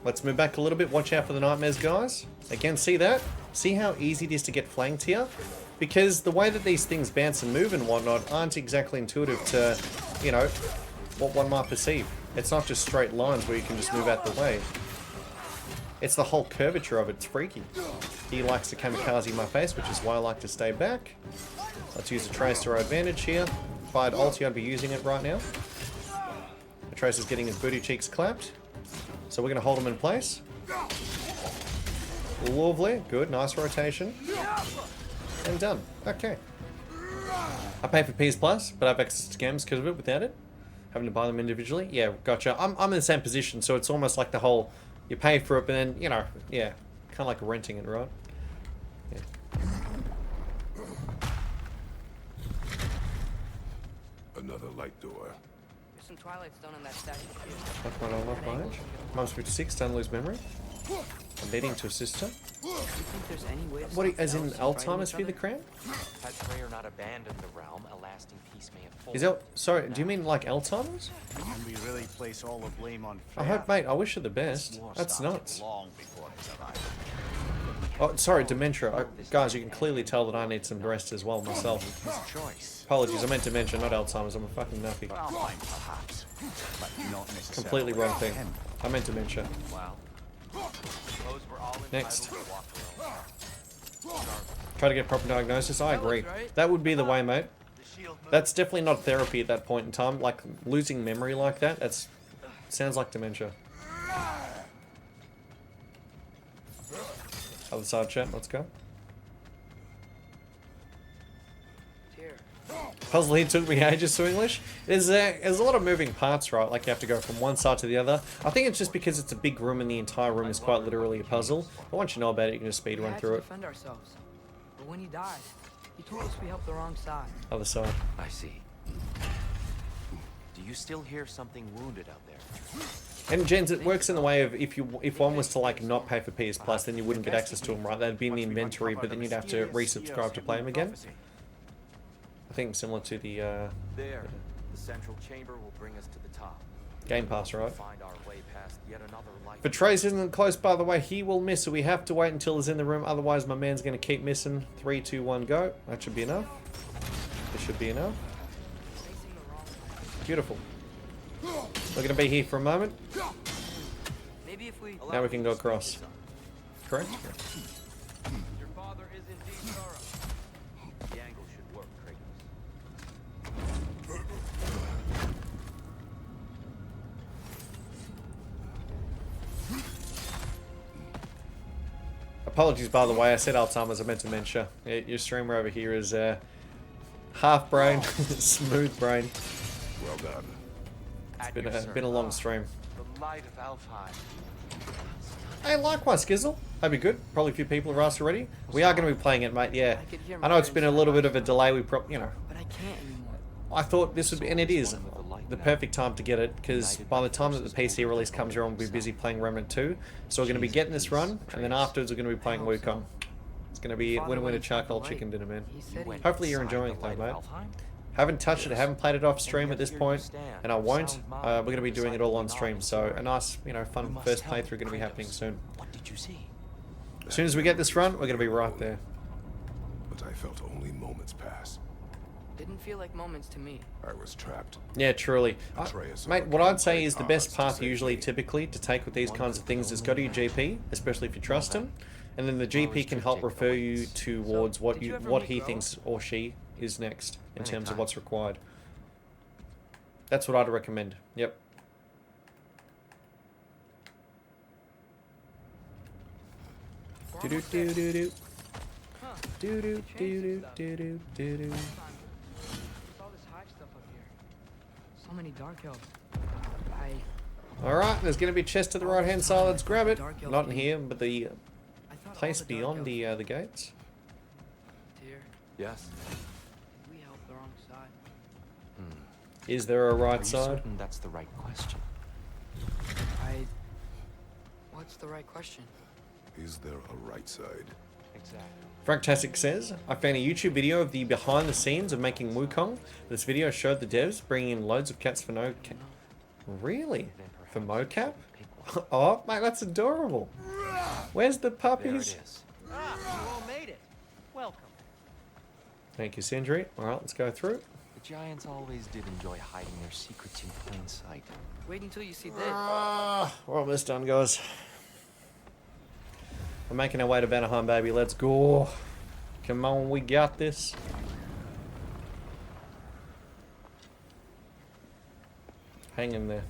Let's move back a little bit. Watch out for the nightmares, guys. Again, see that? See how easy it is to get flanked here? Because the way that these things bounce and move and whatnot aren't exactly intuitive to, you know, what one might perceive. It's not just straight lines where you can just move out the way. It's the whole curvature of it. It's freaky. He likes to kamikaze my face, which is why I like to stay back. Let's use a trace to our advantage here. If I had ulti, I'd be using it right now. The trace is getting his booty cheeks clapped. So we're going to hold him in place. Lovely. Good. Nice rotation. And done. Okay. I pay for PS Plus, but I have access to games because of it. Without it, Having to buy them individually? Yeah, gotcha. I'm in the same position, so it's almost like the whole, you pay for it, but then, you know, yeah, kind of like renting it, right? Yeah. Another light door. There's some twilight stone in that statue. Lock one unlock my age. Mom's 56, don't lose memory. I'm needing to assist her. Do you think there's any way to What, stop as in elves from fighting Alzheimer's each for the other? crown? Had Freyr not abandoned the realm, a lasting peace may have fallen. Is that, sorry, do you mean like Alzheimer's? Can we really place all the blame on I Freya? hope, mate, I wish her the This best. war That's started nuts. long before his arrival. Oh, sorry, dementia. Guys, you can clearly tell that I need some rest as well myself. His choice. Apologies, I meant dementia, not Alzheimer's. I'm a fucking nuffy. Well, fine, perhaps, but not necessarily. Completely wrong thing. him. I meant dementia. Wow. Suppose we're all Next. entitled to walk around. Try to get proper diagnosis. I That looks agree. right. That would be the way, mate. The shield moves. That's definitely not therapy at that point in time. Like, losing memory like that, that's... sounds like dementia. Other side, chat. Let's go. Here. Puzzle here took me ages to English. There's a lot of moving parts, right? Like, you have to go from one side to the other. I think it's just because it's a big room and the entire room is quite literally a puzzle. But once you know about it, you can just speed We run had through to it. defend ourselves. But when he died, he told us we helped the wrong side. Other side. I see. Do you still hear something wounded out there? And Jens, it works in the way of if one was to like not pay for PS Plus, then you wouldn't get access to them, right? That'd be in the inventory, but then you'd have to resubscribe to play them again. I think similar to the There. The central chamber will bring us to the top. Game Pass, right? Find our way past yet another light. But Trace isn't close, by the way. He will miss, so we have to wait until he's in the room. Otherwise, my man's going to keep missing. 3, 2, 1, go. That should be enough. This should be enough. Facing the wrong way. Beautiful. We're going to be here for a moment. Maybe if we Now we can go across. Correct? Your father is indeed thorough. The angle should work, Kratos. Apologies, by the way. I said Alzheimer's. I meant dementia. Your streamer over here is half brain, smooth brain. Well done. It's been a long stream. The light of Alfheim. Hey, likewise, Skizzle. That'd be good. Probably a few people have asked already. We are going to be playing it, mate. Yeah. I could hear I know it's my been a parents little say bit of a delay. We you know. But I can't anymore. I thought this would be, and it is, the perfect time to get it, because by the time that the PC release comes around, we'll be busy playing Remnant 2. So we're going to be getting this run, and then afterwards we're going to be playing Wukong. It's going to be winner charcoal chicken dinner, man. He said he Hopefully you're enjoying it though, mate. Haven't touched it, I haven't played it off stream at this point, and I won't. We're going to be doing it all on stream, so a nice, you know, fun first playthrough going to be happening soon. What did you see? As soon as we get this run, we're going to be right there. But I felt only moments pass. Didn't feel like moments to me. I was trapped. Yeah, truly. Atreus Mate, what I'd say is the best to path save usually, me. typically, to take with these kinds of things is go to your GP, especially if you trust him, and then the GP can help refer you towards what he thinks or she is next in terms of what's required. That's what I'd recommend. Yep. Do do do do do. Do do do do do do do do. What's all this high stuff up here? So many dark elves. Alright, there's going to be a chest to the right hand side. Let's grab it. Dark elf Not in gate. here, but the I thought all place the dark beyond elves- the gates. Tyr, Yes. we helped the wrong side. Is there a Are right you side? certain that's the right question? What's the right question? Is there a right side? Exactly. Franktastic says, I found a YouTube video of the behind the scenes of making Wukong. This video showed the devs bringing in loads of cats for no... Really? For mocap? Oh, mate, that's adorable. Where's the There puppies? it is. Ah, you all made it. Welcome. Thank you, Sindri. Alright, let's go through. The giants always did enjoy hiding their secrets in plain sight. Wait until you see this. We're almost done, guys. We're making our way to Vanaheim, baby. Let's go. Come on, we got this. Hang in there.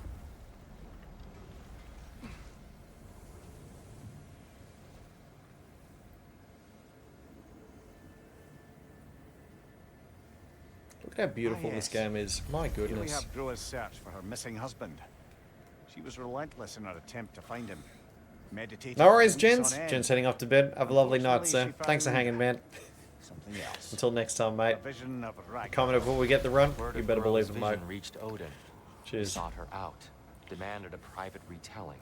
Look Look at how beautiful this game is. My Here we goodness. have Gryla's search for her missing husband. She was relentless in her attempt to find him. Meditating No worries, for weeks Jens. on end. Jens heading off to bed. Have a lovely night, Unfortunately, sir. she Thanks for found hanging, man. something else. Until next time, mate. A vision of Ragnarok. Comment before we get the run. Word You of better Gryla's believe it, mate. vision reached Odin. He Cheers. sought her out, demanded a private retelling.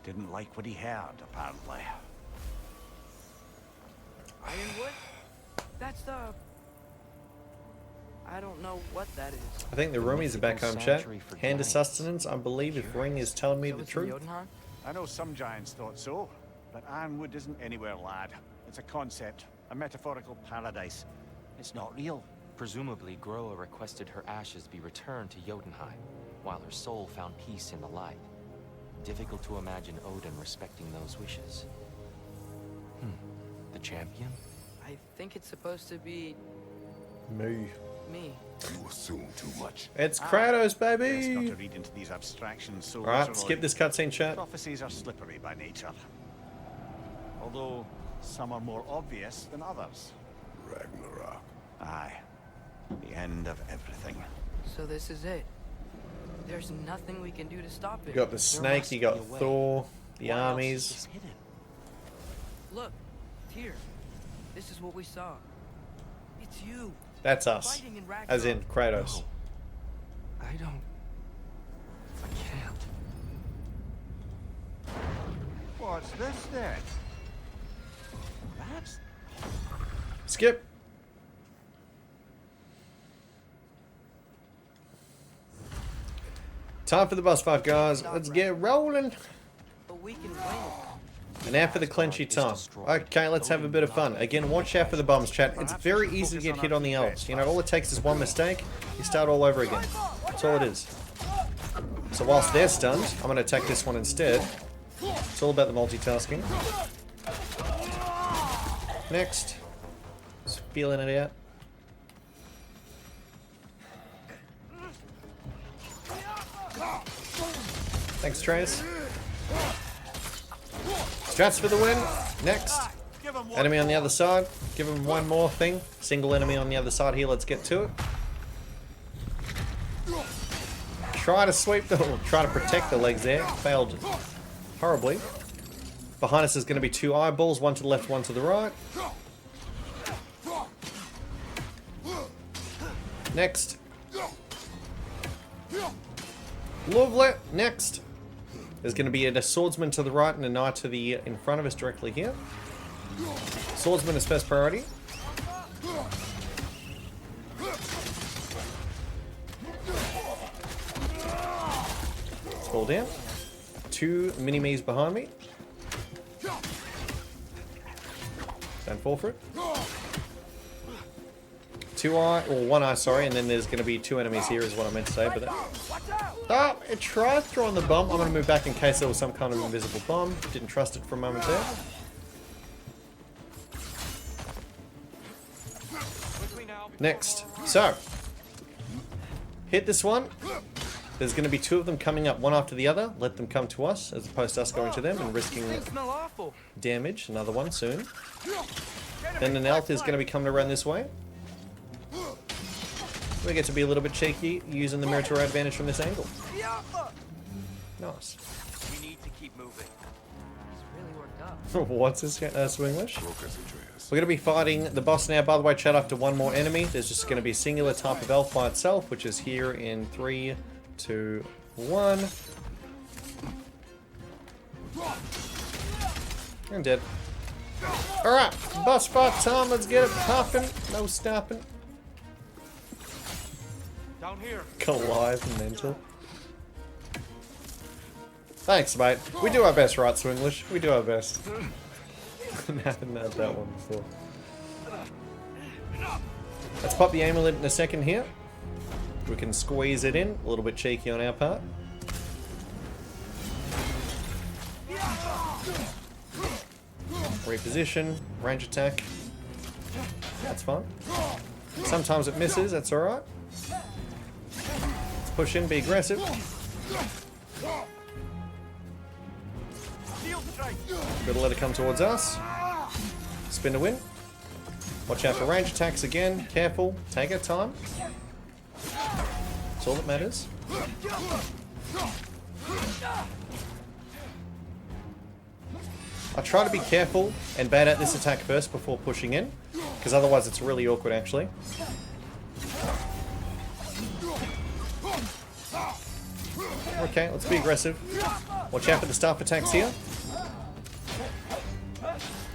Didn't like what he heard, apparently. Ironwood? That's the... I don't know what that is. I think the roomies are back home, chat. Sanctuary for Hand of giants. sustenance, I believe, if Ring is telling me So the it's in truth. Jotunheim? I know some giants thought so, but Ironwood isn't anywhere, lad. It's a concept, a metaphorical paradise. It's not real. Presumably, Gryla requested her ashes be returned to Jotunheim, while her soul found peace in the light. Difficult to imagine Odin respecting those wishes. The champion? I think it's supposed to be Me. me. You assume too much. It's Kratos, Best not baby! to read into these abstractions so Alright, literally. skip this cutscene, chat. Prophecies are slippery by nature. Although, some are more obvious than others. Ragnarok. Aye. The end of everything. So this is it. There's nothing we can do to stop it. You got the snake, you got Thor, the What else armies. is hidden? Look, here. This is what we saw. It's you. That's us. Fighting in As in Ragnarok. Kratos. I don't... I can't. What's this then? That's... Skip. Time for the boss fight, guys. Let's get rolling. But we can win. And now for the clenchy time. Okay, let's have a bit of fun. Again, watch out for the bombs, chat. It's very easy to get hit on the elves. You know, all it takes is one mistake, you start all over again. That's all it is. So whilst they're stunned, I'm going to attack this one instead. It's all about the multitasking. Next. Just feeling it out. Thanks, Trace. Strats for the win. Next. Enemy on the other side. Give him one more thing. Single enemy on the other side here. Let's get to it. Try to sweep the... Try to protect the legs there. Failed horribly. Behind us is going to be two eyeballs. One to the left, one to the right. Next. Lovely. Next. There's going to be a swordsman to the right and a knight to the in front of us directly here. Swordsman is first priority. Let's fall down. Two mini-me's behind me. Don't fall for it. Two eye, or one eye, sorry, and then there's going to be two enemies here is what I meant to say, but that... Oh, it tried throwing the bomb. I'm going to move back in case there was some kind of invisible bomb. Didn't trust it for a moment there. Next. So. Hit this one. There's going to be two of them coming up, one after the other. Let them come to us, as opposed to us going to them and risking damage. Another one soon. Then an elf is going to be coming around this way. We get to be a little bit cheeky, using the mirror to our advantage from this angle. Nice. We need to keep moving. It's really worked out. What's this Swinglish? We're going to be fighting the boss now. By the way, chat, after one more enemy. There's just going to be a singular type of elf by itself, which is here in 3, 2, 1. I'm dead. Alright, boss fight time. Let's get it popping. No stopping. Down here. Goliath mental. Thanks, mate. We do our best, right, Swinglish? We do our best. Haven't had that one before. Let's pop the amulet in a second here. We can squeeze it in. A little bit cheeky on our part. Reposition. Range attack. That's fine. Sometimes it misses. That's alright. Let's push in. Be aggressive. Gotta let it come towards us. Spin to win. Watch out for range attacks again. Careful. Take our time. That's all that matters. I try to be careful and bait out this attack first before pushing in, because otherwise it's really awkward actually. Okay, let's be aggressive. Watch out for the staff attacks here.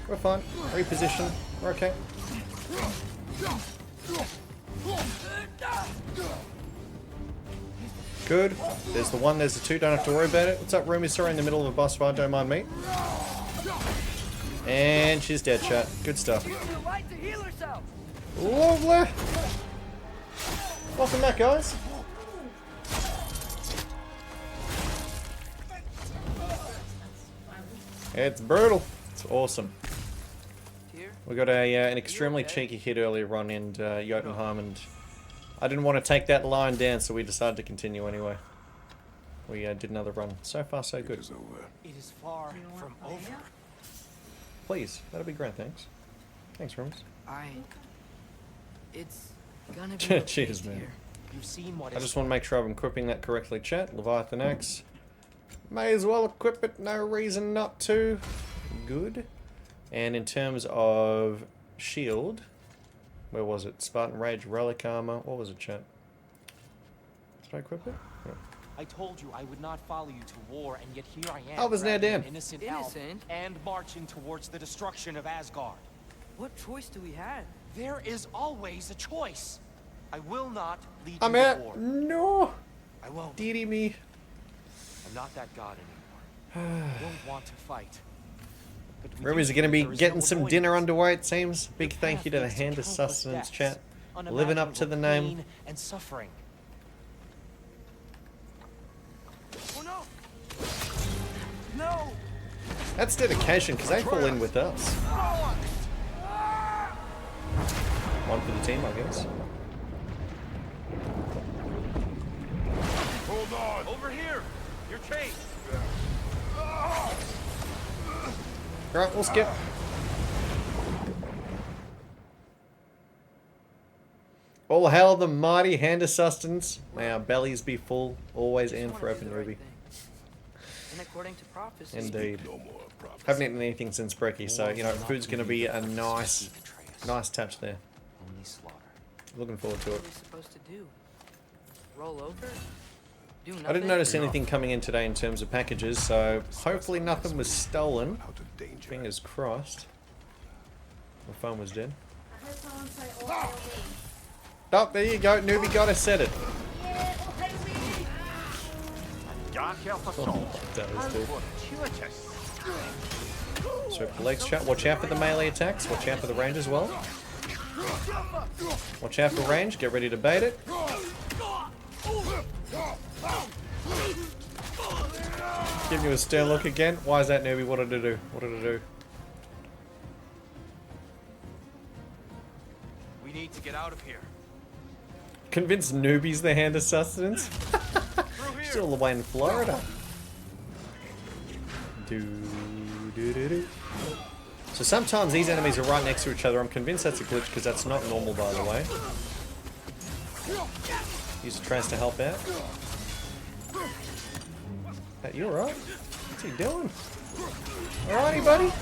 We're fine. Reposition. We're okay. Good. There's the one, there's the two, don't have to worry about it. What's up, Rumi? Sorry, in the middle of a boss fight, don't mind me. And she's dead, chat. Good stuff. Lovely. Welcome back, guys. It's brutal. It's awesome. We got an extremely cheeky hit earlier on in Jotunheim, and I didn't want to take that line down, so we decided to continue anyway. We did another run. So far, so good. It is far from over. Please, that'd be great. Thanks. Thanks, Rooms. It's gonna be Cheers, man. here. You've seen what I just want to make sure I'm equipping that correctly, chat. Leviathan Axe. May as well equip it. No reason not to. Good. And in terms of shield, where was it? Spartan Rage, Relic Armor. What was it, chat? Did I equip it? No. I told you I would not follow you to war, and yet here I am. Alva's now down. Innocent elf, and marching towards the destruction of Asgard. What choice do we have? There is always a choice. I will not lead you I'm to at. war. No. I won't. Diddy me. I'm not that god anymore. I don't want to fight. Rumi's are going to be getting some dinner underway, it seems. Big thank you to the Hand of Sustenance chat. Living up to the name. And suffering. Oh no! No! That's dedication, because they fall in with us. One for the team, I guess. Hold on! Over here! You're chased! Alright, we'll skip. All hail the mighty Hand of Sustenance. May our bellies be full, always and forever, newbie. And according to prophecy, Indeed. Haven't eaten anything since brekkie, so you know food's going to be a nice touch there. Looking forward to it. what are we supposed to do? Roll over? Do nothing? I didn't notice anything coming in today in terms of packages, so hopefully nothing was stolen. Fingers crossed. My phone was dead. Oh, there you go, newbie got us said it. So for legs chat, watch out for the melee attacks, watch out for the range as well. Watch out for range, get ready to bait it. Give you a stern look again. Why is that, newbie? What did it do? What did it do? We need to get out of here. Convince newbies the Hand of Sustenance? Still the way in Florida. So sometimes these enemies are right next to each other. I'm convinced that's a glitch because that's not normal, by the way. Use a trace to help out. You alright? What's he doing? Alrighty, buddy.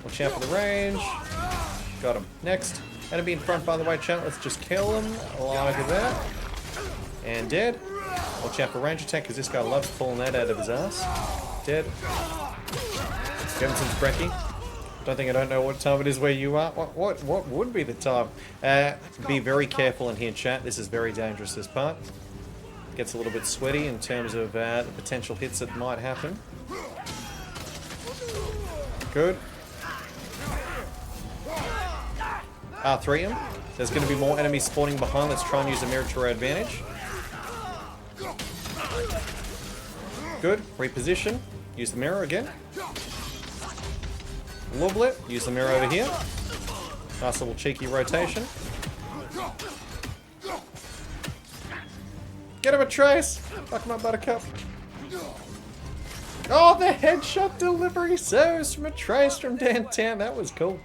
Watch out for the range. Got him. Next. Enemy in front, by the way, chat. Let's just kill him. Like that. And dead. Watch out for range attack, because this guy loves pulling that out of his ass. Dead. Since brekkie. I don't know what time it is where you are. What would be the time? Be very careful in here, chat. This is very dangerous, this part. Gets a little bit sweaty in terms of the potential hits that might happen. Good. R3 him. There's going to be more enemies spawning behind. Let's try and use the mirror to our advantage. Good. Reposition. Use the mirror again. Lovely. Use the mirror over here. Nice little cheeky rotation. Get him a trace! Fuck my buttercup. Oh, the headshot delivery serves from a trace from downtown. That was cool.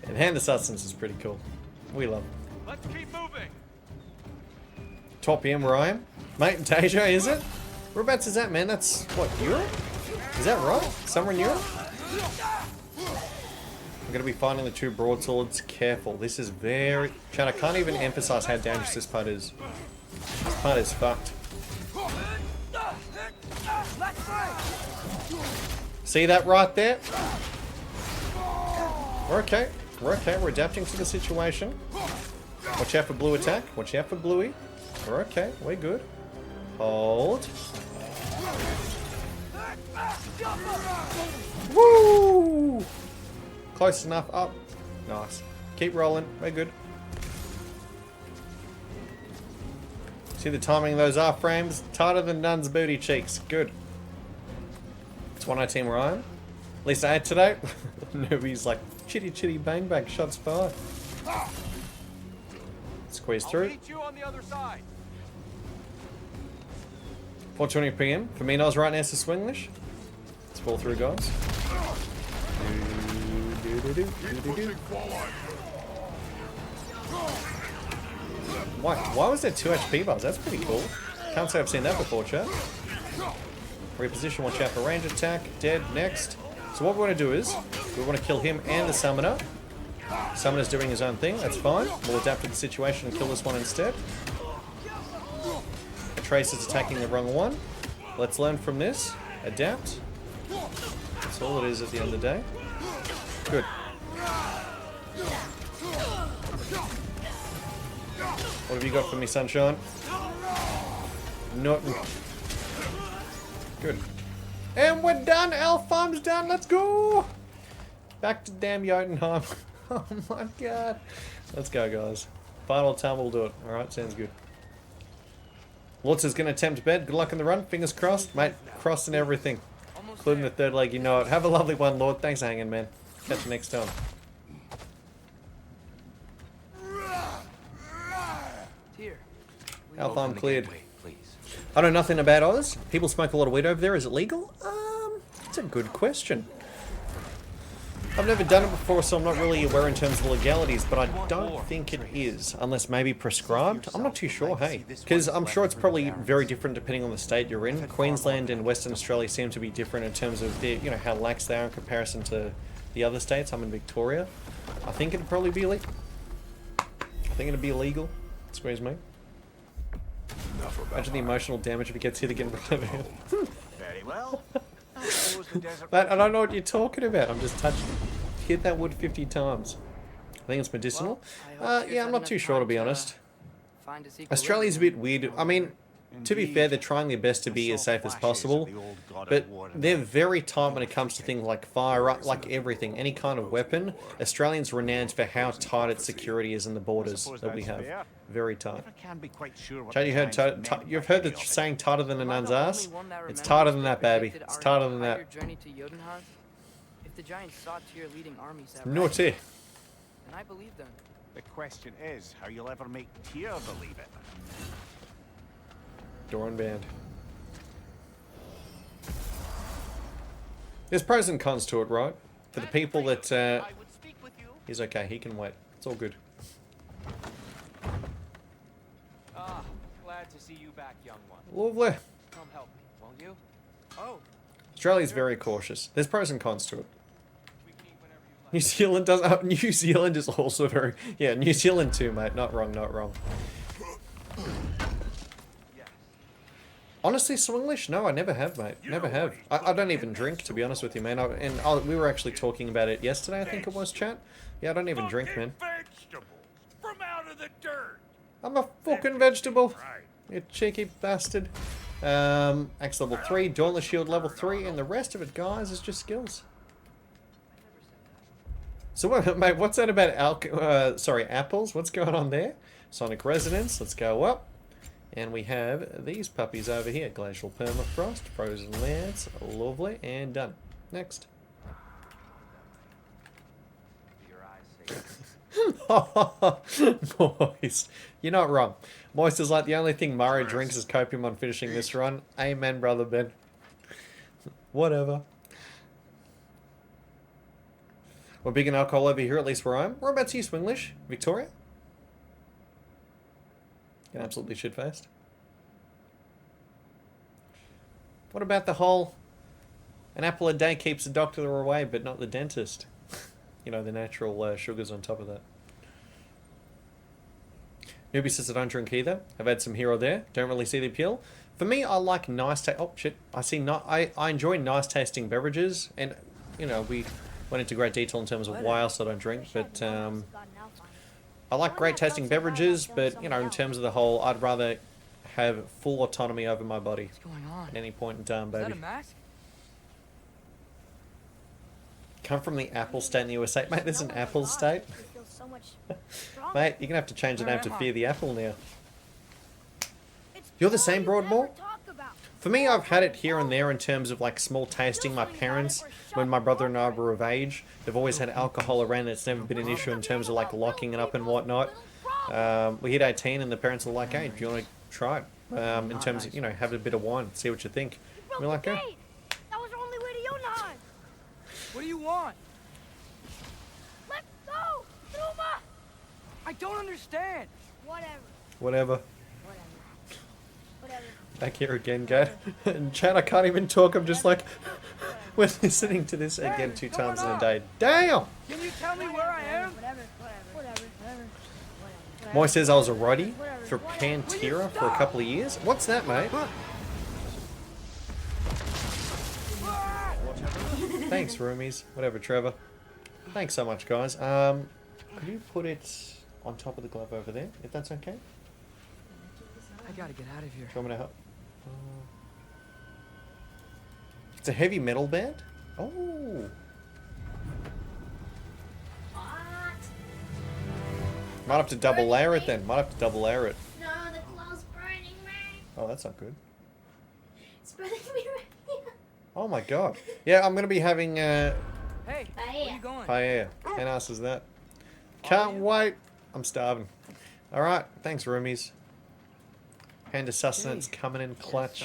And Hand the Sustenance is pretty cool. We love it. Let's keep moving. Top M where I am. Mate, in Tasia, is it? Whereabouts is that, man? That's, what, Europe? Is that right? Somewhere in Europe? I'm going to be fighting the two broadswords. Careful. This is very... Chat, I can't even emphasize how dangerous this part is. This part is fucked. See that right there? We're okay. We're okay. We're adapting to the situation. Watch out for blue attack. Watch out for bluey. We're okay. We're good. Hold. Woo! Close enough. Up. Nice. Keep rolling. We're good. See the timing of those R frames? Tighter than Nun's booty cheeks. Good. It's 1 team Ryan. At least I had today. Nobody's like, chitty chitty bang bang, shots fired. Squeeze through. 4:20 PM. For me, I was right now to Swinglish. Let's fall through, guys. Why was there 2 HP bars? That's pretty cool. Can't say I've seen that before, chat. Reposition, watch out for range attack. Dead, next. So what we want to do is, we want to kill him and the summoner. Summoner's doing his own thing, that's fine. We'll adapt to the situation and kill this one instead. Tracer's attacking the wrong one. Let's learn from this. Adapt. That's all it is at the end of the day. Good. What have you got for me, sunshine? Nothing. Good. And we're done! Alfheim's done! Let's go! Back to damn Jotunheim. Oh my god. Let's go, guys. Final time we'll do it. Alright, sounds good. Lutz is going to attempt bed. Good luck in the run. Fingers crossed. Mate, crossed and everything. Including the third leg, you know it. Have a lovely one, Lord. Thanks for hanging, man. Catch you next time. Alfheim cleared. I know nothing about Oz. People smoke a lot of weed over there. Is it legal? That's a good question. I've never done it before, so I'm not really aware in terms of the legalities, but I don't think it is, unless maybe prescribed. I'm not too sure, hey. Because I'm sure it's probably very different depending on the state you're in. Queensland and Western Australia seem to be different in terms of their, you know, how lax they are in comparison to the other states. I'm in Victoria. I think it'd probably be illegal. I think it'd be illegal. Excuse me. Imagine the emotional damage if he gets hit again. Very well. But I don't know what you're talking about. I'm just touching. Hit that wood 50 times. I think it's medicinal. Yeah, I'm not too sure, to be honest. Australia's a bit weird. I mean, to be fair, they're trying their best to be as safe as possible, but they're very tight when it comes to things like fire, like everything, any kind of weapon. Australians renowned for how tight its security is in the borders that we have. Very tight. Chad, you've heard the saying tighter than a nun's ass? It's tighter than that, baby. It's tighter than that. If the giants sought Tyr leading armies that Naughty. and I believe them. The question is how you'll ever make Tyr believe it. Door unbanned. There's pros and cons to it, right? For the people that he's okay, he can wait. It's all good. Glad to see you back, young one. Lovely. Come help me, won't you? Oh. Australia's very cautious. There's pros and cons to it. New Zealand does. New Zealand is also very. Yeah, New Zealand too, mate. Not wrong. Not wrong. Honestly, Swinglish? No, I never have, mate. Never have. I don't even drink, to be honest with you, man. We were actually talking about it yesterday, I think it was, chat. Yeah, I don't even drink, man. From out of the dirt. I'm a fucking vegetable. You cheeky bastard. Axe level 3, Dauntless Shield level 3, and the rest of it, guys, is just skills. So, what, mate, what's that about apples? What's going on there? Sonic Resonance, let's go up. And we have these puppies over here. Glacial Permafrost, Frozen Lands, lovely, and done. Next. Moist. You're not wrong. Moist is like the only thing Mario drinks is copium on finishing this run. Amen, brother Ben. Whatever. We're big in alcohol over here, at least where I am. Whereabouts are you, Swinglish? Victoria? Getting absolutely shit-faced. What about the whole... An apple a day keeps the doctor away, but not the dentist? You know, the natural sugars on top of that. Newbie says I don't drink either. I've had some here or there. Don't really see the appeal. For me, I like nice... Oh, shit. I enjoy nice tasting beverages. And, you know, we went into great detail in terms of why else I don't drink. But, I like great tasting beverages. But, you know, in terms of the whole, I'd rather have full autonomy over my body. What's going on? At any point in time, baby. Is that a mask? Come from the Apple State in the USA. Mate, there's an Apple State. Mate, you're going to have to change the name to Fear the Apple now. You're the same, Broadmoor? For me, I've had it here and there in terms of like small tasting. My parents, when my brother and I were of age, they've always had alcohol around. It's never been an issue in terms of like locking it up and whatnot. We hit 18 and the parents were like, hey, do you want to try it? In terms of, you know, have a bit of wine, see what you think. We're like, oh. That was our only way to Jotunheim. What do you want? Let's go! Ruma! I don't understand. Whatever. Back here again, Gad. And chat, I can't even talk. I'm just like, we're listening to this again 2 times in a day. Damn! Can you tell me where I am? Moy says I was a roadie for Pantera for a couple of years. What's that, mate? Thanks, roomies. Whatever, Trevor. Thanks so much, guys. Could you put it on top of the glove over there, if that's okay? I gotta get out of here. Do you want me to help? It's a heavy metal band? Oh. Might have to double layer it then. Might have to double layer it. No, the glow's burning me. Oh, that's not good. It's burning me right here. Oh my god. Yeah, I'm going to be having... Hey, where you going? Paella. How nice is that? Can't wait. I'm starving. Alright, thanks roomies. Hand of sustenance coming in clutch.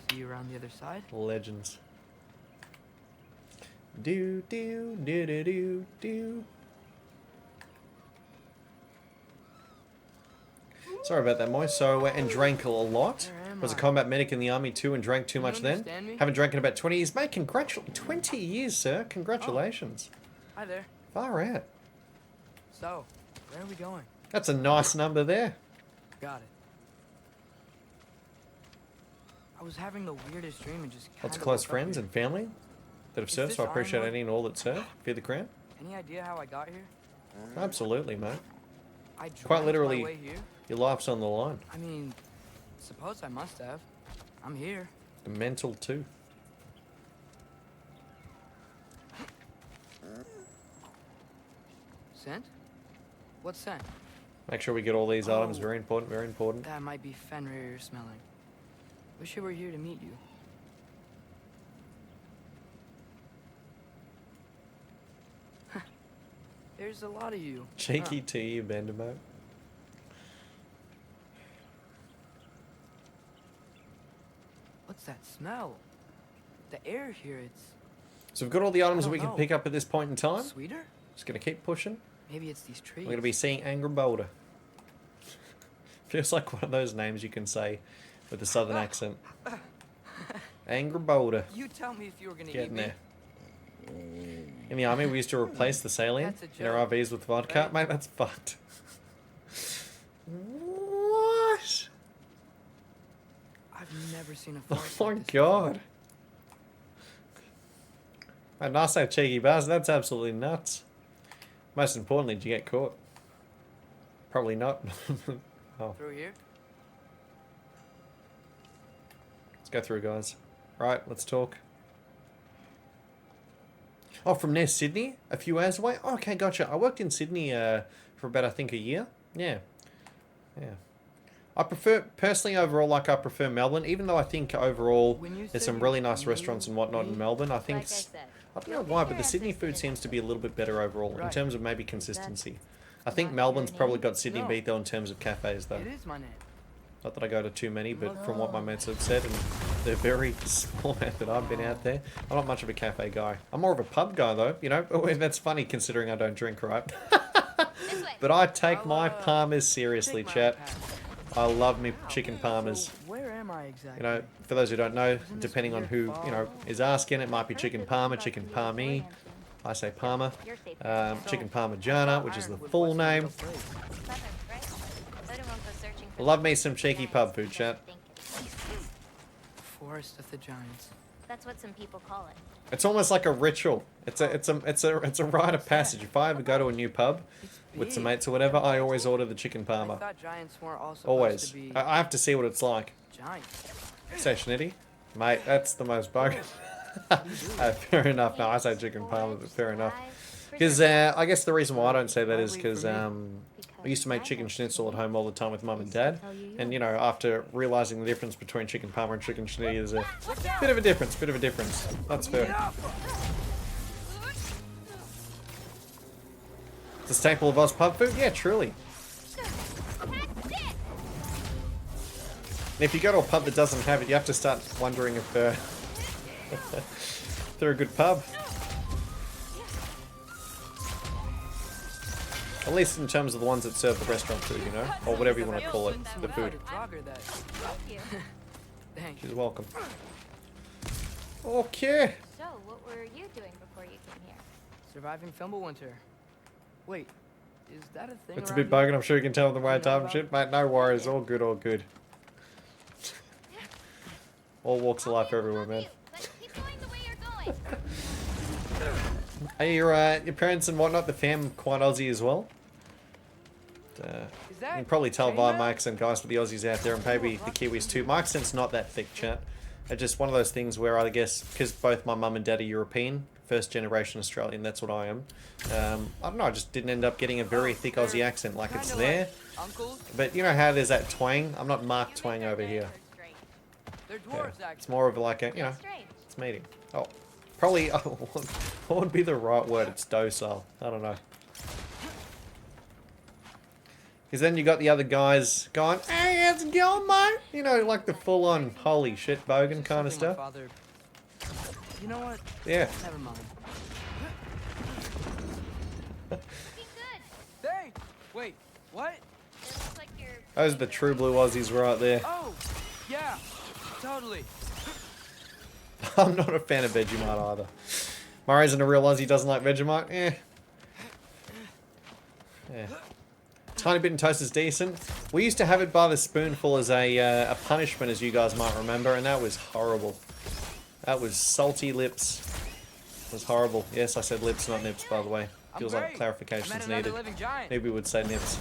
See you around the other side. Legends. Do do do do do do. Sorry about that, Moy. So, and drank a lot. Was a combat medic in the army too and drank too much then. Haven't drank in about 20 years. Mate, 20 years, sir. Congratulations. Hi there. Far out. So, where are we going? That's a nice number there. Got it. I was having the weirdest dream and just Lots of close friends and family that have served, so I appreciate Arnold? any and all that serve. Fear the crown. Any idea how I got here? Absolutely, mate. I Quite dragged literally, my way here. your life's on the line. I mean, suppose I must have. I'm here. The mental too. Scent? What scent? Make sure we get all these items. Very important, very important. That might be Fenrir you're smelling. Wish I were here to meet you. There's a lot of you. Cheeky to you, Bendermo. What's that smell? The air here, it's... So we've got all the items that we can pick up at this point in time. Sweeter? Just going to keep pushing. Maybe it's these trees. We're going to be seeing Angry Boulder. Feels like one of those names you can say with a southern accent. Angry Boulder. You tell me if you were going to Getting eat me. there. In the army, we used to replace the saline in our RVs with vodka. Mate, that's fucked. What? I've never seen a forest Oh my god. Mate, nice to have cheeky bars. That's absolutely nuts. Most importantly, did you get caught? Probably not. Oh. Through here? Let's go through, guys. Right, let's talk. Oh, from near Sydney? A few hours away? Oh, okay, gotcha. I worked in Sydney for about, I think, a year. Yeah. Yeah. I prefer, personally, overall, I prefer Melbourne, even though I think overall there's some really nice restaurants and whatnot in Melbourne. I think, I don't know why, but the Sydney food seems to be a little bit better overall in terms of maybe consistency. I think Melbourne's probably got Sydney beat though in terms of cafes though. It is my name. Not that I go to too many, but from what my mates have said, and the very small amount that I've been out there. I'm not much of a cafe guy. I'm more of a pub guy though, you know. That's funny considering I don't drink, right? But I take my parmas seriously, chat. I love me chicken parmas. Where am I exactly? You know, for those who don't know, depending on who, you know, is asking, it might be chicken parma, chicken parmi. I say parma. Chicken parmigiana, which is the full name. Love me some cheeky pub food, chat. Forest of the Giants. That's what some people call it. It's almost like a ritual. It's a rite of passage. If I ever go to a new pub with some mates or whatever, I always order the chicken parma. Always. I have to see what it's like. Say Schnitty? Mate, that's the most bogus. Fair enough. No, I say chicken parma, but fair enough. Because I guess the reason why I don't say that is because I used to make chicken schnitzel at home all the time with mum and dad. And, you know, after realising the difference between chicken parma and chicken schnitty, there's a bit of a difference. That's fair. It's a staple of Oz pub food? Yeah, truly. And if you go to a pub that doesn't have it, you have to start wondering if they're a good pub. At least in terms of the ones that serve the restaurant food, you know? Or whatever you want to call it, the food. She's welcome. Okay. So, what were you doing before you came here? Surviving Fimbulwinter. Wait, is that a thing? It's a bit bugging, I'm sure you can tell with the way I type and shit. Mate, no worries, all good, all good. All walks of life everywhere, man. Are your parents and whatnot, the fam, quite Aussie as well? You can probably tell via my accent, guys, for the Aussies out there, and maybe the Kiwis too. My accent's not that thick, chat. It's just one of those things where I guess, because both my mum and dad are European, first generation Australian, that's what I am. I don't know, I just didn't end up getting a very thick Aussie accent. Like, it's there, but you know how there's that twang? I'm not Mark Twang over here. Yeah. It's more of like a, you know, it's meeting. Oh, probably, what would be the right word? It's docile. I don't know. Because then you got the other guys going, hey, how's it going, mate? You know, like the full-on, holy shit, bogan kind of stuff. You know what? Yeah. Never mind. Hey! Wait, what? Those are the true blue Aussies right there. Oh, yeah, totally. I'm not a fan of Vegemite either. Murray isn't a real Aussie, doesn't like Vegemite. Eh. Yeah. Tiny bit in toast is decent. We used to have it by the spoonful as a punishment, as you guys might remember, and that was horrible. That was salty lips. It was horrible. Yes, I said lips, not nips, by the way. Feels like clarification's needed. Maybe we would say nips.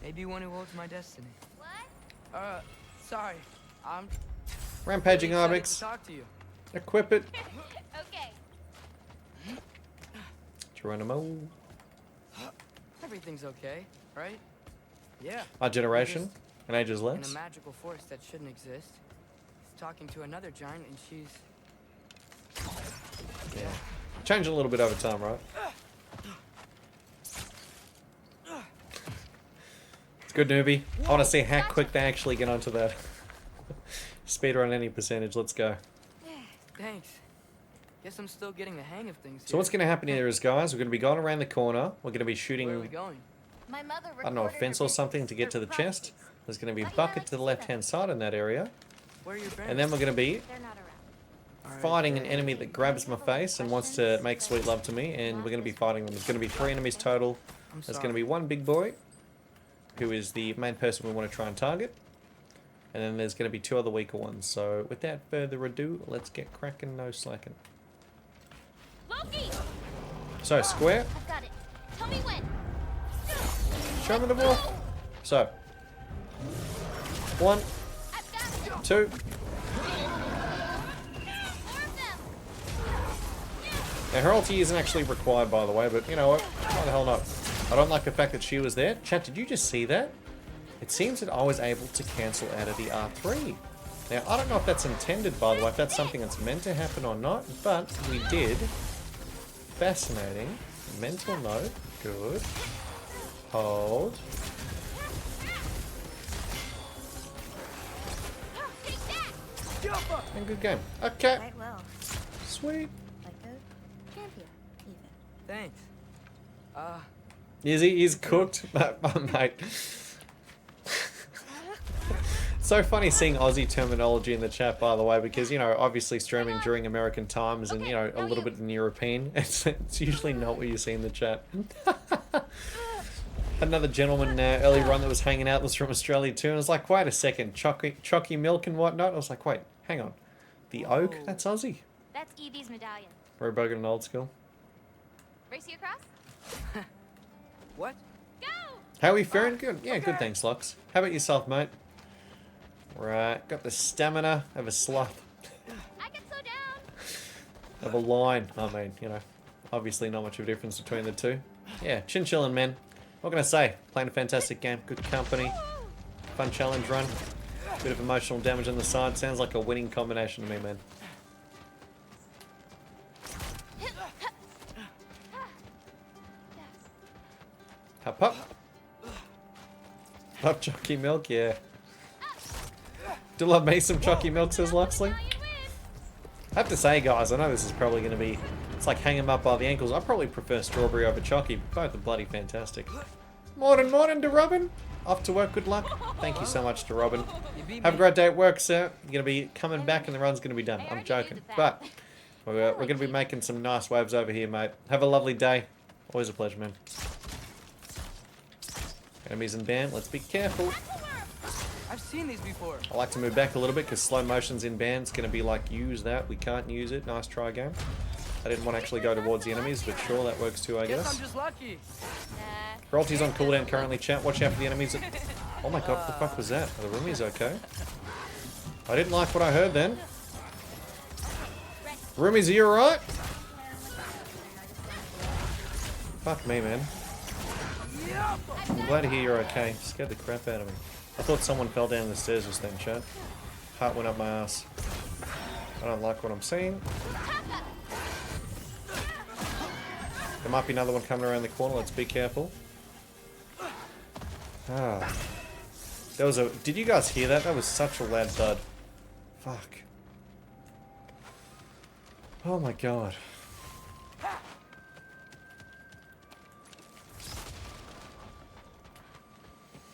Maybe one who holds my destiny. What? Sorry. I'm Rampaging Ibex. talk to you. Equip it. Okay. Geronimo. Everything's okay, right? Yeah. Our generation. And ages In a less. magical force that shouldn't exist. He's talking to another giant and she's... Yeah. Changing a little bit over time, right? It's good, newbie. I want to see how quick they actually get onto that. Speedrun any percentage. Let's go. Thanks. Guess I'm still getting the hang of things. So what's going to happen here is, guys, we're going to be going around the corner. We're going to be shooting, Where are we going? My mother I don't know, a fence or something to get to the chest. There's going to be a bucket to the left-hand side in that area. Where are your parents? And then we're going to be They're not around. fighting an enemy that grabs my face and wants to make sweet love to me, and we're going to be fighting them. There's going to be 3 enemies total. There's going to be one big boy, who is the main person we want to try and target. And then there's going to be 2 other weaker ones. So without further ado, let's get cracking, no slacking. Loki! So, square. I've got it. Tell me when. Show me the ball. So, 1, 2. Now, her ulti isn't actually required, by the way, but you know what? Why the hell not? I don't like the fact that she was there. Chat, did you just see that? It seems that I was able to cancel out of the R3. Now, I don't know if that's intended, by the way, if that's something that's meant to happen or not, but we did. Fascinating. Mental note. Good. Hold. And good game. Okay. Quite well. Sweet. Like a champion, even. Thanks. He's cooked, mate. So funny seeing Aussie terminology in the chat, by the way, because, you know, obviously streaming during American times and, you know, a little bit in European, it's usually not what you see in the chat. Another gentleman earlier on that was hanging out was from Australia too, and I was like, wait a second, chalky milk and whatnot. I was like, wait, hang on. The oak? That's Aussie. That's Evie's medallion. Very bugger and old school. Race you across? What? Go! How are we faring? Good. Yeah, good, thanks, Lux. How about yourself, mate? Right, got the stamina of a sloth. I can slow down. Of a lion. I mean, you know, obviously not much of a difference between the two. Yeah, chin-chillin', man. What can I say? Playing a fantastic game, good company, fun challenge run, bit of emotional damage on the side. Sounds like a winning combination to me, man. Hop, hop. Love chalky milk, yeah. Do love me some chalky milk, says Luxley. I have to say, guys, I know this is probably going to be... It's like hanging up by the ankles. I probably prefer strawberry over chalky. Both are bloody fantastic. Morning to Robin. Off to work, good luck. Thank you so much to Robin. Have a great day at work, sir. You're going to be coming back and the run's going to be done. I'm joking. But we're going to be making some nice waves over here, mate. Have a lovely day. Always a pleasure, man. Enemies in band. Let's be careful. I've seen these before. I like to move back a little bit because slow motion's in band's going to be like, use that. We can't use it. Nice try, game. I didn't want to actually go towards the enemies, but sure, that works too, I guess. I'm just lucky. Royalty's on cooldown currently, chat. Watch out for the enemies. Oh my god, what the fuck was that? Are the roomies okay? I didn't like what I heard then. Roomies, are you alright? Fuck me, man. I'm glad to hear you're okay. Scared the crap out of me. I thought someone fell down the stairs just then, chat. Heart went up my ass. I don't like what I'm seeing. There might be another one coming around the corner. Let's be careful. Ah. There was a... Did you guys hear that? That was such a loud thud. Fuck. Oh my god.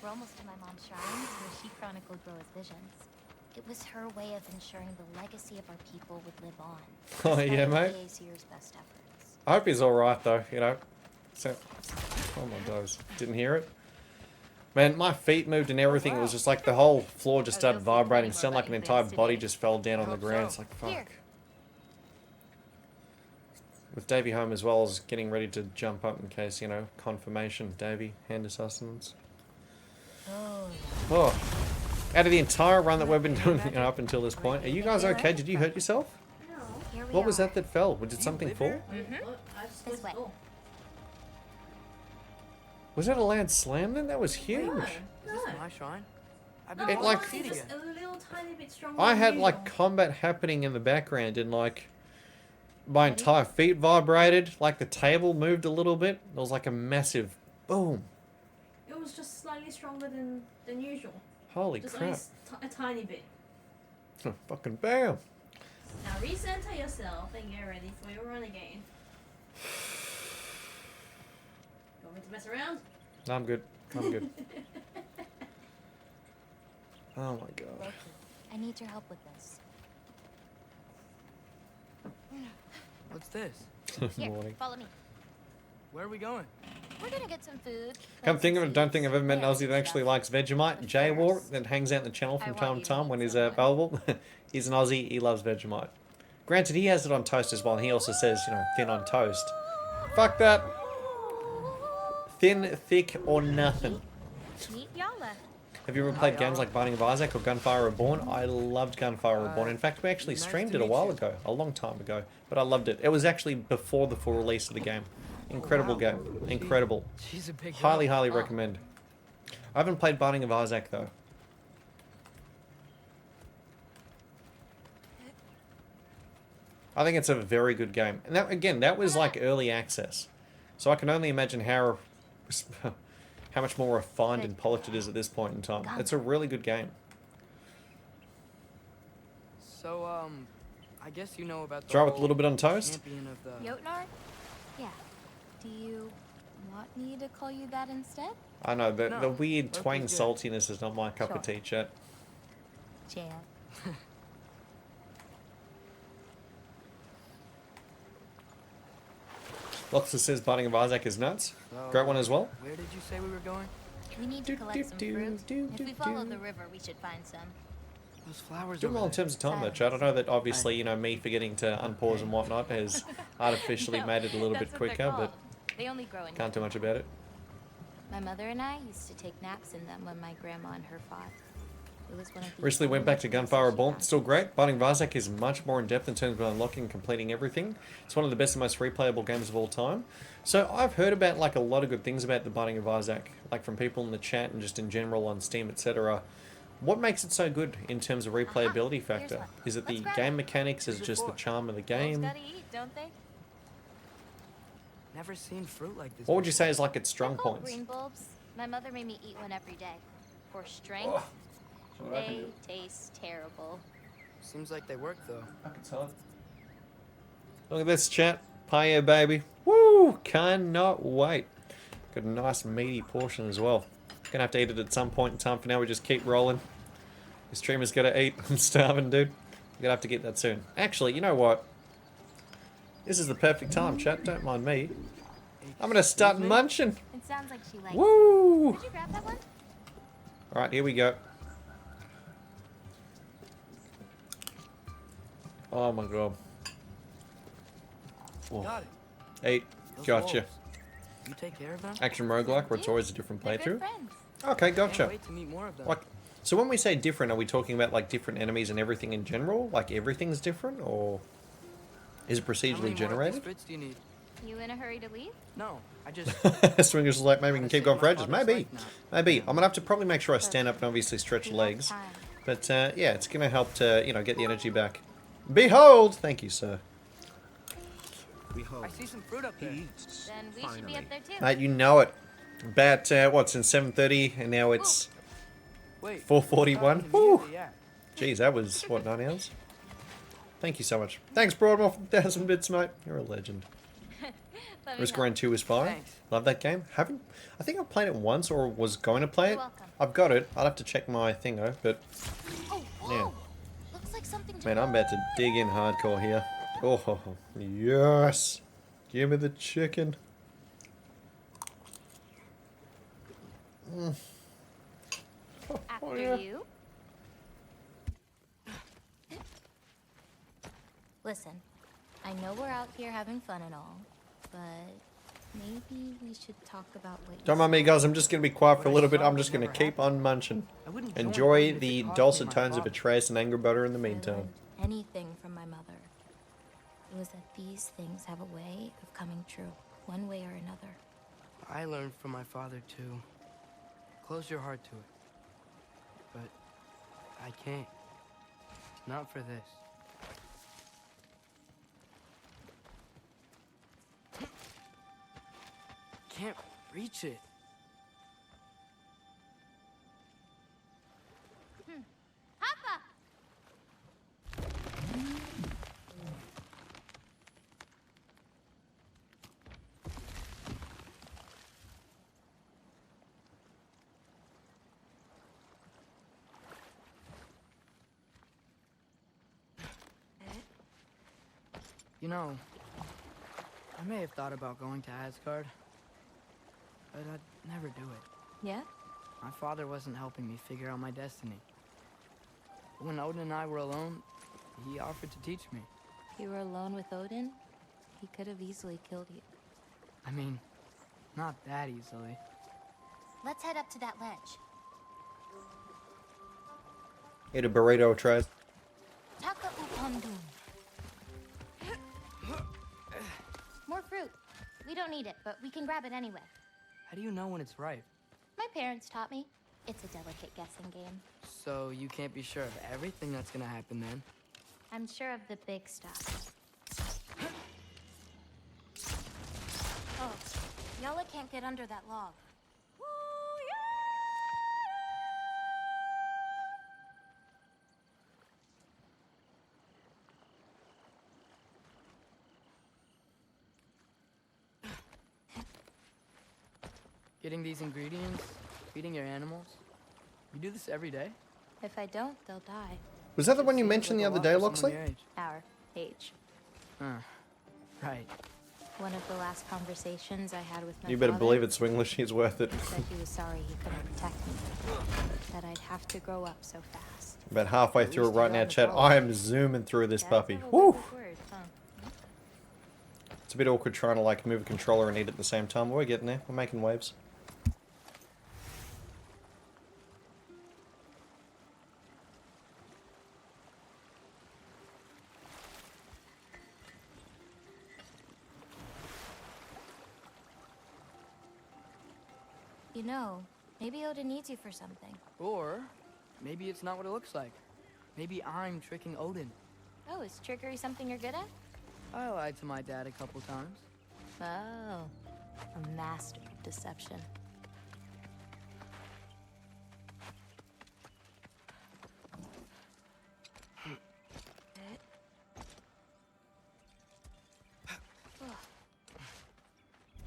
We're almost to my mom's shrine, where she chronicled Gryla's visions. It was her way of ensuring the legacy of our people would live on. Oh yeah, mate. Best efforts. I hope he's alright though, you know. So... Oh my gosh. Didn't hear it? Man, my feet moved and everything. It was just like the whole floor just started vibrating. It sounded like an entire body just fell down on the ground. It's like, fuck. With Davey home as well, I was getting ready to jump up in case, you know, confirmation. Davey, hand of sustenance. Oh. Out of the entire run that we've been doing up until this point, are you guys okay? Did you hurt yourself? No. What was that fell? Did something fall? This way. Was that a loud slam then? That was huge. Is this my shrine? I've been It like... just a little tiny bit stronger I than had usual. like combat happening in the background and like my entire feet vibrated, like the table moved a little bit. It was like a massive boom. It was just slightly stronger than usual. Holy just crap. only a tiny bit. Fucking bam. Now recenter yourself and get ready for your run again. You want me to mess around? No, I'm good. I'm good. Oh my god. Loki, I need your help with this. What's this? Here, Morning. follow me. Where are we going? We're gonna get some food. Come think of it, don't think I've ever met an Aussie that actually likes Vegemite. Jay War, that hangs out in the channel from time to time when he's available. He's an Aussie, he loves Vegemite. Granted, he has it on toast as well, and he also says, you know, thin on toast. Fuck that. Thin, thick, or nothing. Meet Yala. Have you ever played games like Binding of Isaac or Gunfire Reborn? I loved Gunfire Reborn. In fact, we actually streamed it a while ago, a long time ago, but I loved it. It was actually before the full release of the game. Incredible game. Incredible. She's a big Highly, girl. highly recommend. I haven't played Binding of Isaac though. I think it's a very good game. And that, again, that was like early access. So I can only imagine how much more refined and polished it is at this point in time. It's a really good game. So, I guess you know about the Try with a whole little bit on toast. champion of the... Jotnar? Yeah. Do you want me to call you that instead? I know, the No, weird both twang is good. saltiness is not my cup of Sure. tea, chat. Champ. Loxa says Binding of Isaac is nuts. So, Great one as well. Where did you say we were going? We need to collect some fruit. If we follow the river, we should find some. Those flowers Doing over well in there. terms of time though, Chad. I know that obviously, you know, me forgetting to unpause and whatnot has artificially No, made it a little bit that's what they're quicker, but called. They only grow in can't do much about it. My mother and I used to take naps in them when my grandma and her fought. It was one of the Recently went only back to places Gunfire she Reborn. found. Still great. Binding of Isaac is much more in depth in terms of unlocking and completing everything. It's one of the best and most replayable games of all time. So I've heard about like a lot of good things about the Binding of Isaac, like from people in the chat and just in general on Steam, etc. What makes it so good in terms of replayability factor? one. Is it the Let's grab game it. mechanics? Is it Who's it just the for? charm of the Wolves game? gotta eat, don't they? Never seen fruit like this. What would you before. say is like its strong They're called points? green bulbs. My mother made me eat one every day. For strength, they taste terrible. Seems like they work though. Look at this chat. Pie baby. Woo! Cannot wait. Got a nice meaty portion as well. Gonna have to eat it at some point in time. For now, we just keep rolling. The streamer's gotta eat. I'm starving, dude. We're gonna have to get that soon. Actually, you know what? This is the perfect time, chat. Don't mind me. I'm gonna start Excuse me? munching. It sounds like she likes Woo! it. Did you grab that one? Alright, here we go. Oh my god. Whoa. Got it. 8. Those Gotcha. wolves. You take care of them? Action roguelike where it's always a different They're good playthrough. friends. Okay, Can't gotcha. wait to meet more of them. Like, so when we say different, are we talking about like different enemies and everything in general? Like everything's different, or is it How many procedurally more of these generated? fruits do you need? You in a hurry to leave? No, I just... Swingers is like maybe we can Gotta keep see going for my ages. father's Maybe, life now. maybe. I'm gonna have to probably make sure I stand up and obviously stretch We have legs. time. But yeah, it's gonna help to get the energy back. Behold, thank you, sir. I see some fruit up there. Then we should be up there too. Mate, you know it. About what's in 7:30 and now it's Wait. 4:41. talking Whew. immediately, yeah. Jeez, that was what 9 hours. Thank you so much. Thanks, Broadmoor, for 1,000 bits, mate. You're a legend. Let me Risk know. Grind 2 is fire. Thanks. Love that game. I think I've played it once or was going to play You're it. welcome. I've got it. I'll have to check my thingo, but Oh, whoa. Yeah. Looks like something to man, I'm about to dig in hardcore here. Oh, yes. Give me the chicken. After yeah. you. Listen, I know we're out here having fun and all, but maybe we should talk about what you Don't mind me, saw. guys. I'm just going to be quiet for a What I little bit. saw I'm would just going to never keep happen. on munching. I wouldn't join Enjoy even if it the cost me dulcet my tones of father. Atreus and Angry Butter in the If I meantime. learned anything from my mother, it was that these things have a way of coming true, one way or another. I learned from my father too. Close your heart to it. But I can't. Not for this. Can't reach it. Papa! You know, I may have thought about going to Asgard, but I'd never do it. Yeah? My father wasn't helping me figure out my destiny. When Odin and I were alone, he offered to teach me. You were alone with Odin? He could have easily killed you. I mean, not that easily. Let's head up to that ledge. Eat a burrito, Atreus. Taka upandum. More fruit. We don't need it, but we can grab it anyway. How do you know when it's ripe? My parents taught me. It's a delicate guessing game. So you can't be sure of everything that's gonna happen then? I'm sure of the big stuff. Oh, Yala can't get under that log. Getting these ingredients, feeding your animals. You do this every day? If I don't, they'll die. Was that the one you mentioned the other day, Loxley? Our age. Right. One of the last conversations I had with my You better father, believe it, Swinglish. He's worth it. he said he was sorry he couldn't protect me. That I'd have to grow up so fast. About halfway through it right now, chat. I am zooming through this puppy. Woo! It's a bit awkward trying to like move a controller and eat at the same time. We're getting there. We're making waves. You know, maybe Odin needs you for something. Or maybe it's not what it looks like. Maybe I'm tricking Odin. Oh, is trickery something you're good at? I lied to my dad a couple times. Oh, a master of deception.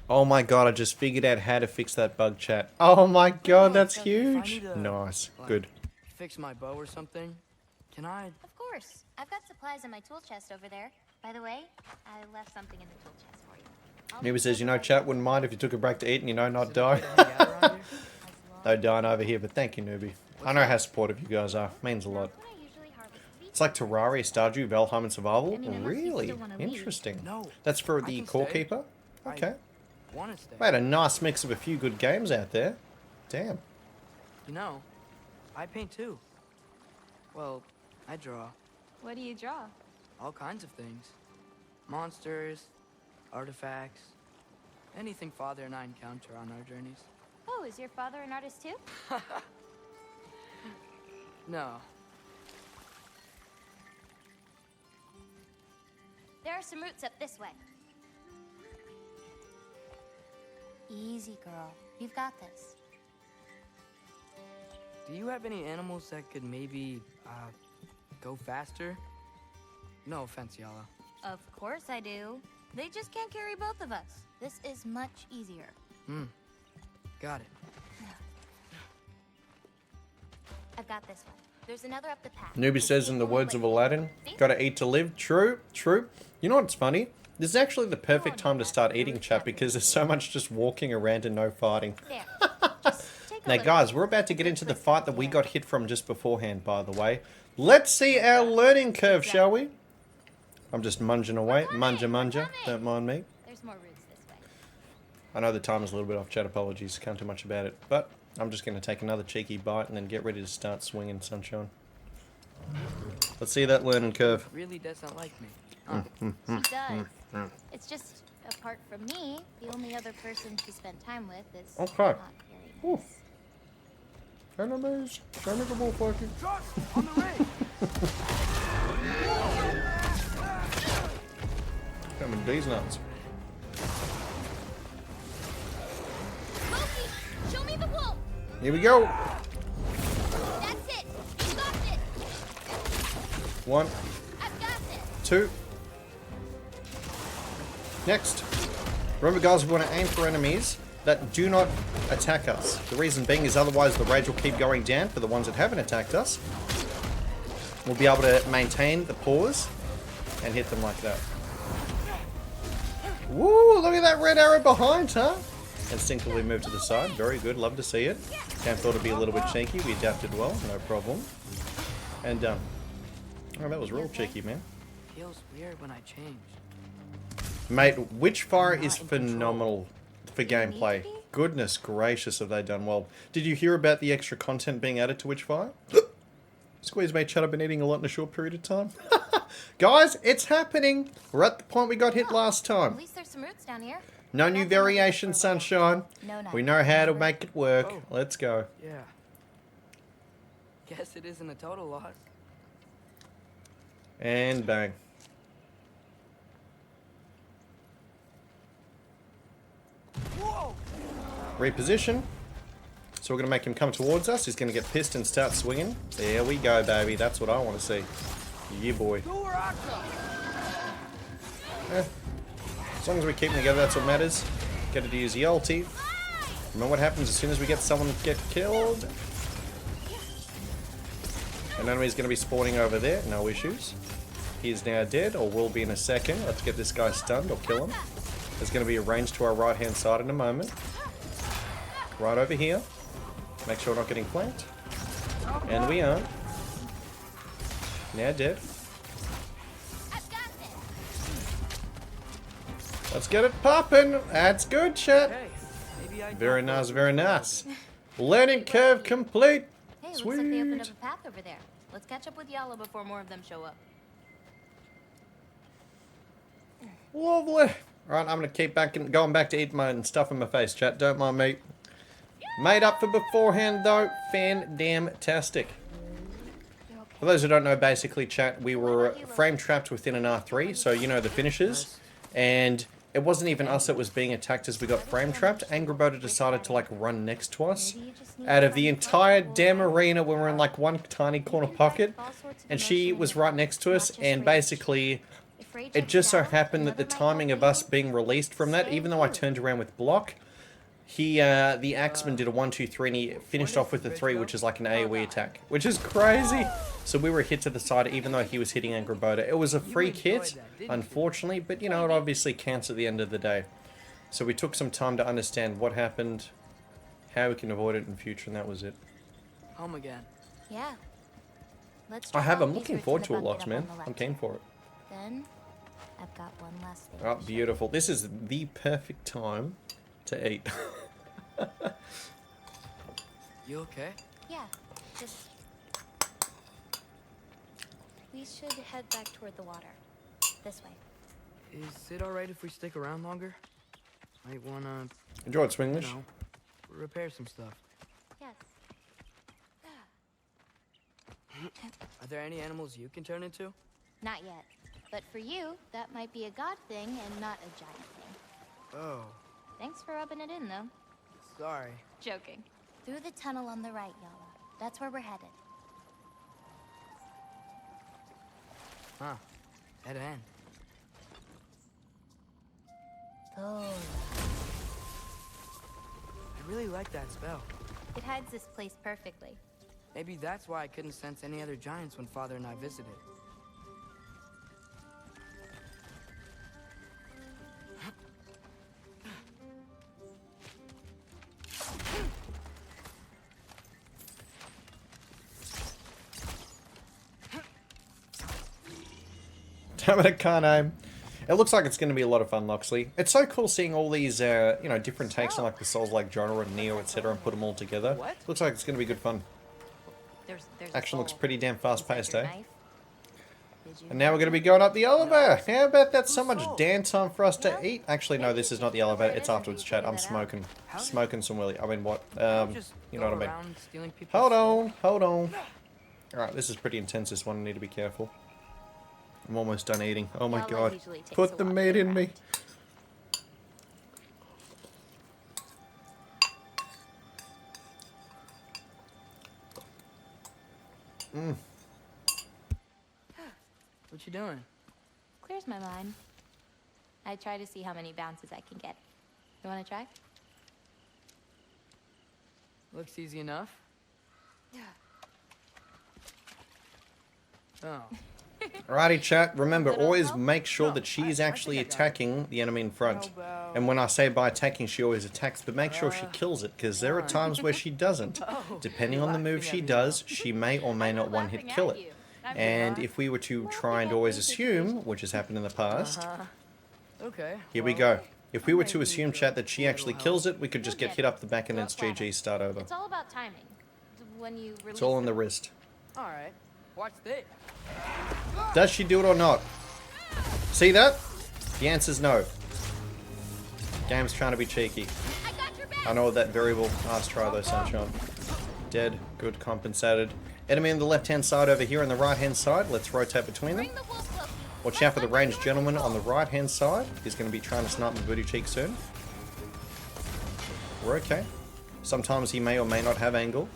Oh my god, I just figured out how to fix that bug, chat. Oh my god, that's huge. Nice. Good. Fix my bow or something? Can I? Of course. I've got supplies in my tool chest over there. By the way, I left something in the tool chest for you. Maybe says, you know, chat wouldn't mind if you took a break to eat and, you know, not die. No dying over here, but thank you, newbie. I know how supportive you guys are. Means a lot. It's like Terraria, Stardew, Valheim, and Survival? Really? Interesting. That's for the Core Keeper? Okay. We had a nice mix of a few good games out there. Damn. You know, I paint too. Well, I draw. What do you draw? All kinds of things. Monsters, artifacts, anything Father and I encounter on our journeys. Oh, is your father an artist too? No. There are some roots up this way. Easy, girl. You've got this. Do you have any animals that could maybe, go faster? No offense, Yala. Of course I do. They just can't carry both of us. This is much easier. Got it. I've got this one. There's another up the path. Newbie says in the words of Aladdin, gotta eat to live. True, true. You know what's funny? This is actually the perfect time to start eating, chat, because there's so much just walking around and no fighting. Now, guys, we're about to get into the fight that we got hit from just beforehand, by the way. Let's see our learning curve, shall we? I'm just munging away. Munja. Don't mind me. There's more roots this way. I know the time is a little bit off, chat. Apologies. Can't do much about it. But I'm just going to take another cheeky bite and then get ready to start swinging, sunshine. Let's see that learning curve. Really doesn't like me. She does. It's just, apart from me, the only other person she spent time with is not very nice. Enemies. Show me the wolf working. On the ring. Coming these nuts. Loki, show me the wolf. Here we go. That's it. You got it. 1, I've got it. 2. Next. Remember, guys, we want to aim for enemies that do not attack us. The reason being is otherwise the rage will keep going down for the ones that haven't attacked us. We'll be able to maintain the pause and hit them like that. Woo, look at that red arrow behind, huh? Instinctively move to the side. Very good, love to see it. Cam thought it'd be a little bit cheeky. We adapted well, no problem. And done. Oh, that was real cheeky, man. Feels weird when I change. Mate, Witchfire is phenomenal for gameplay. Goodness gracious, have they done well. Did you hear about the extra content being added to Witchfire? Squeeze mate, shut up, been eating a lot in a short period of time. Guys, it's happening. We're at the point we got hit last time. At least there's some roots down here. No new variation, sunshine. We know how to make it work. Let's go. Yeah. Guess it isn't a total loss. And bang. Reposition. So we're going to make him come towards us. He's going to get pissed and start swinging. There we go, baby. That's what I want to see. Yeah, boy. As long as we keep them together, that's what matters. Get it to use the ulti. Remember what happens as soon as we get someone get killed? An enemy's going to be spawning over there. No issues. He is now dead, or will be in a second. Let's get this guy stunned or kill him. There's going to be a range to our right-hand side in a moment. Right over here. Make sure we're not getting flanked. And we aren't. Now dead. Let's get it popping. That's good, chat. Very nice, very nice. Learning curve complete. Hey, looks Sweet. like they opened up a path over there. Let's catch up with Yala before more of them show up. Lovely. Alright, I'm going to keep going back to eat my stuff in my face, chat. Don't mind me. Made up for beforehand, though. Fan-damn-tastic. For those who don't know, basically, chat, we were frame trapped within an R3, so you know the finishes. And it wasn't even us that was being attacked as we got frame trapped. Angrboda decided to, like, run next to us. Out of the entire damn arena, when we're in, like, one tiny corner pocket. And she was right next to us, and basically, it just so happened that the timing of us being released from that, even though I turned around with block, the Axeman did a 1-2-3 and he finished off with a 3, which is like an AoE attack, which is crazy. So we were hit to the side even though he was hitting Angrboda. It was a free hit, unfortunately, but you know, it obviously counts at the end of the day. So we took some time to understand what happened, how we can avoid it in future, and that was it. Home again. Yeah. Let's I'm looking forward to it lots, man. I'm keen for it. Then, I've got one last thing. Oh, beautiful. This is the perfect time to eat. You okay? Yeah, just... We should head back toward the water. This way. Is it alright if we stick around longer? Might wanna... Enjoy it, Swinglish. You know, repair some stuff. Yes. Are there any animals you can turn into? Not yet. But for you, that might be a god thing and not a giant thing. Oh. Thanks for rubbing it in, though. Sorry. Joking. Through the tunnel on the right, Yala. That's where we're headed. Huh. Dead end. Thor. I really like that spell. It hides this place perfectly. Maybe that's why I couldn't sense any other giants when Father and I visited. Damn it, I can't aim. It looks like it's going to be a lot of fun, Loxley. It's so cool seeing all these, you know, different takes on like the Souls-like genre and Neo, etc., and put them all together. Looks like it's going to be good fun. Action looks pretty damn fast-paced, eh? And now we're going to be going up the elevator. How about that? So much downtime for us to eat. Actually, no, this is not the elevator. It's afterwards, chat. I'm smoking. Smoking some willy. I mean, what? You know what I mean. Hold on. Hold on. Alright, this is pretty intense, this one. I need to be careful. I'm almost done eating. Oh my god. Put the meat in me. What you doing? Clears my mind. I try to see how many bounces I can get. You want to try? Looks easy enough. Oh. Alrighty, chat. Remember, always make sure that she is actually attacking the enemy in front. And when I say by attacking, she always attacks, but make sure she kills it, because there are times where she doesn't. Depending on the move she does, she may or may not one-hit kill it. And if we were to try and always assume, which has happened in the past, Okay. here we go. If we were to assume, chat, that she actually kills it, we could just get hit up the back and then it's GG, start over. It's all about timing. When you release It's all on the wrist. Alright. Watch this. Does she do it or not? See that? The answer's no. Game's trying to be cheeky. I know that very well. Nice try though, Sunshine. Dead. Good. Compensated. Enemy on the left-hand side over here on the right-hand side. Let's rotate between them. Watch out for the ranged gentleman on the right-hand side. He's going to be trying to snipe my booty cheek soon. We're okay. Sometimes he may or may not have angle.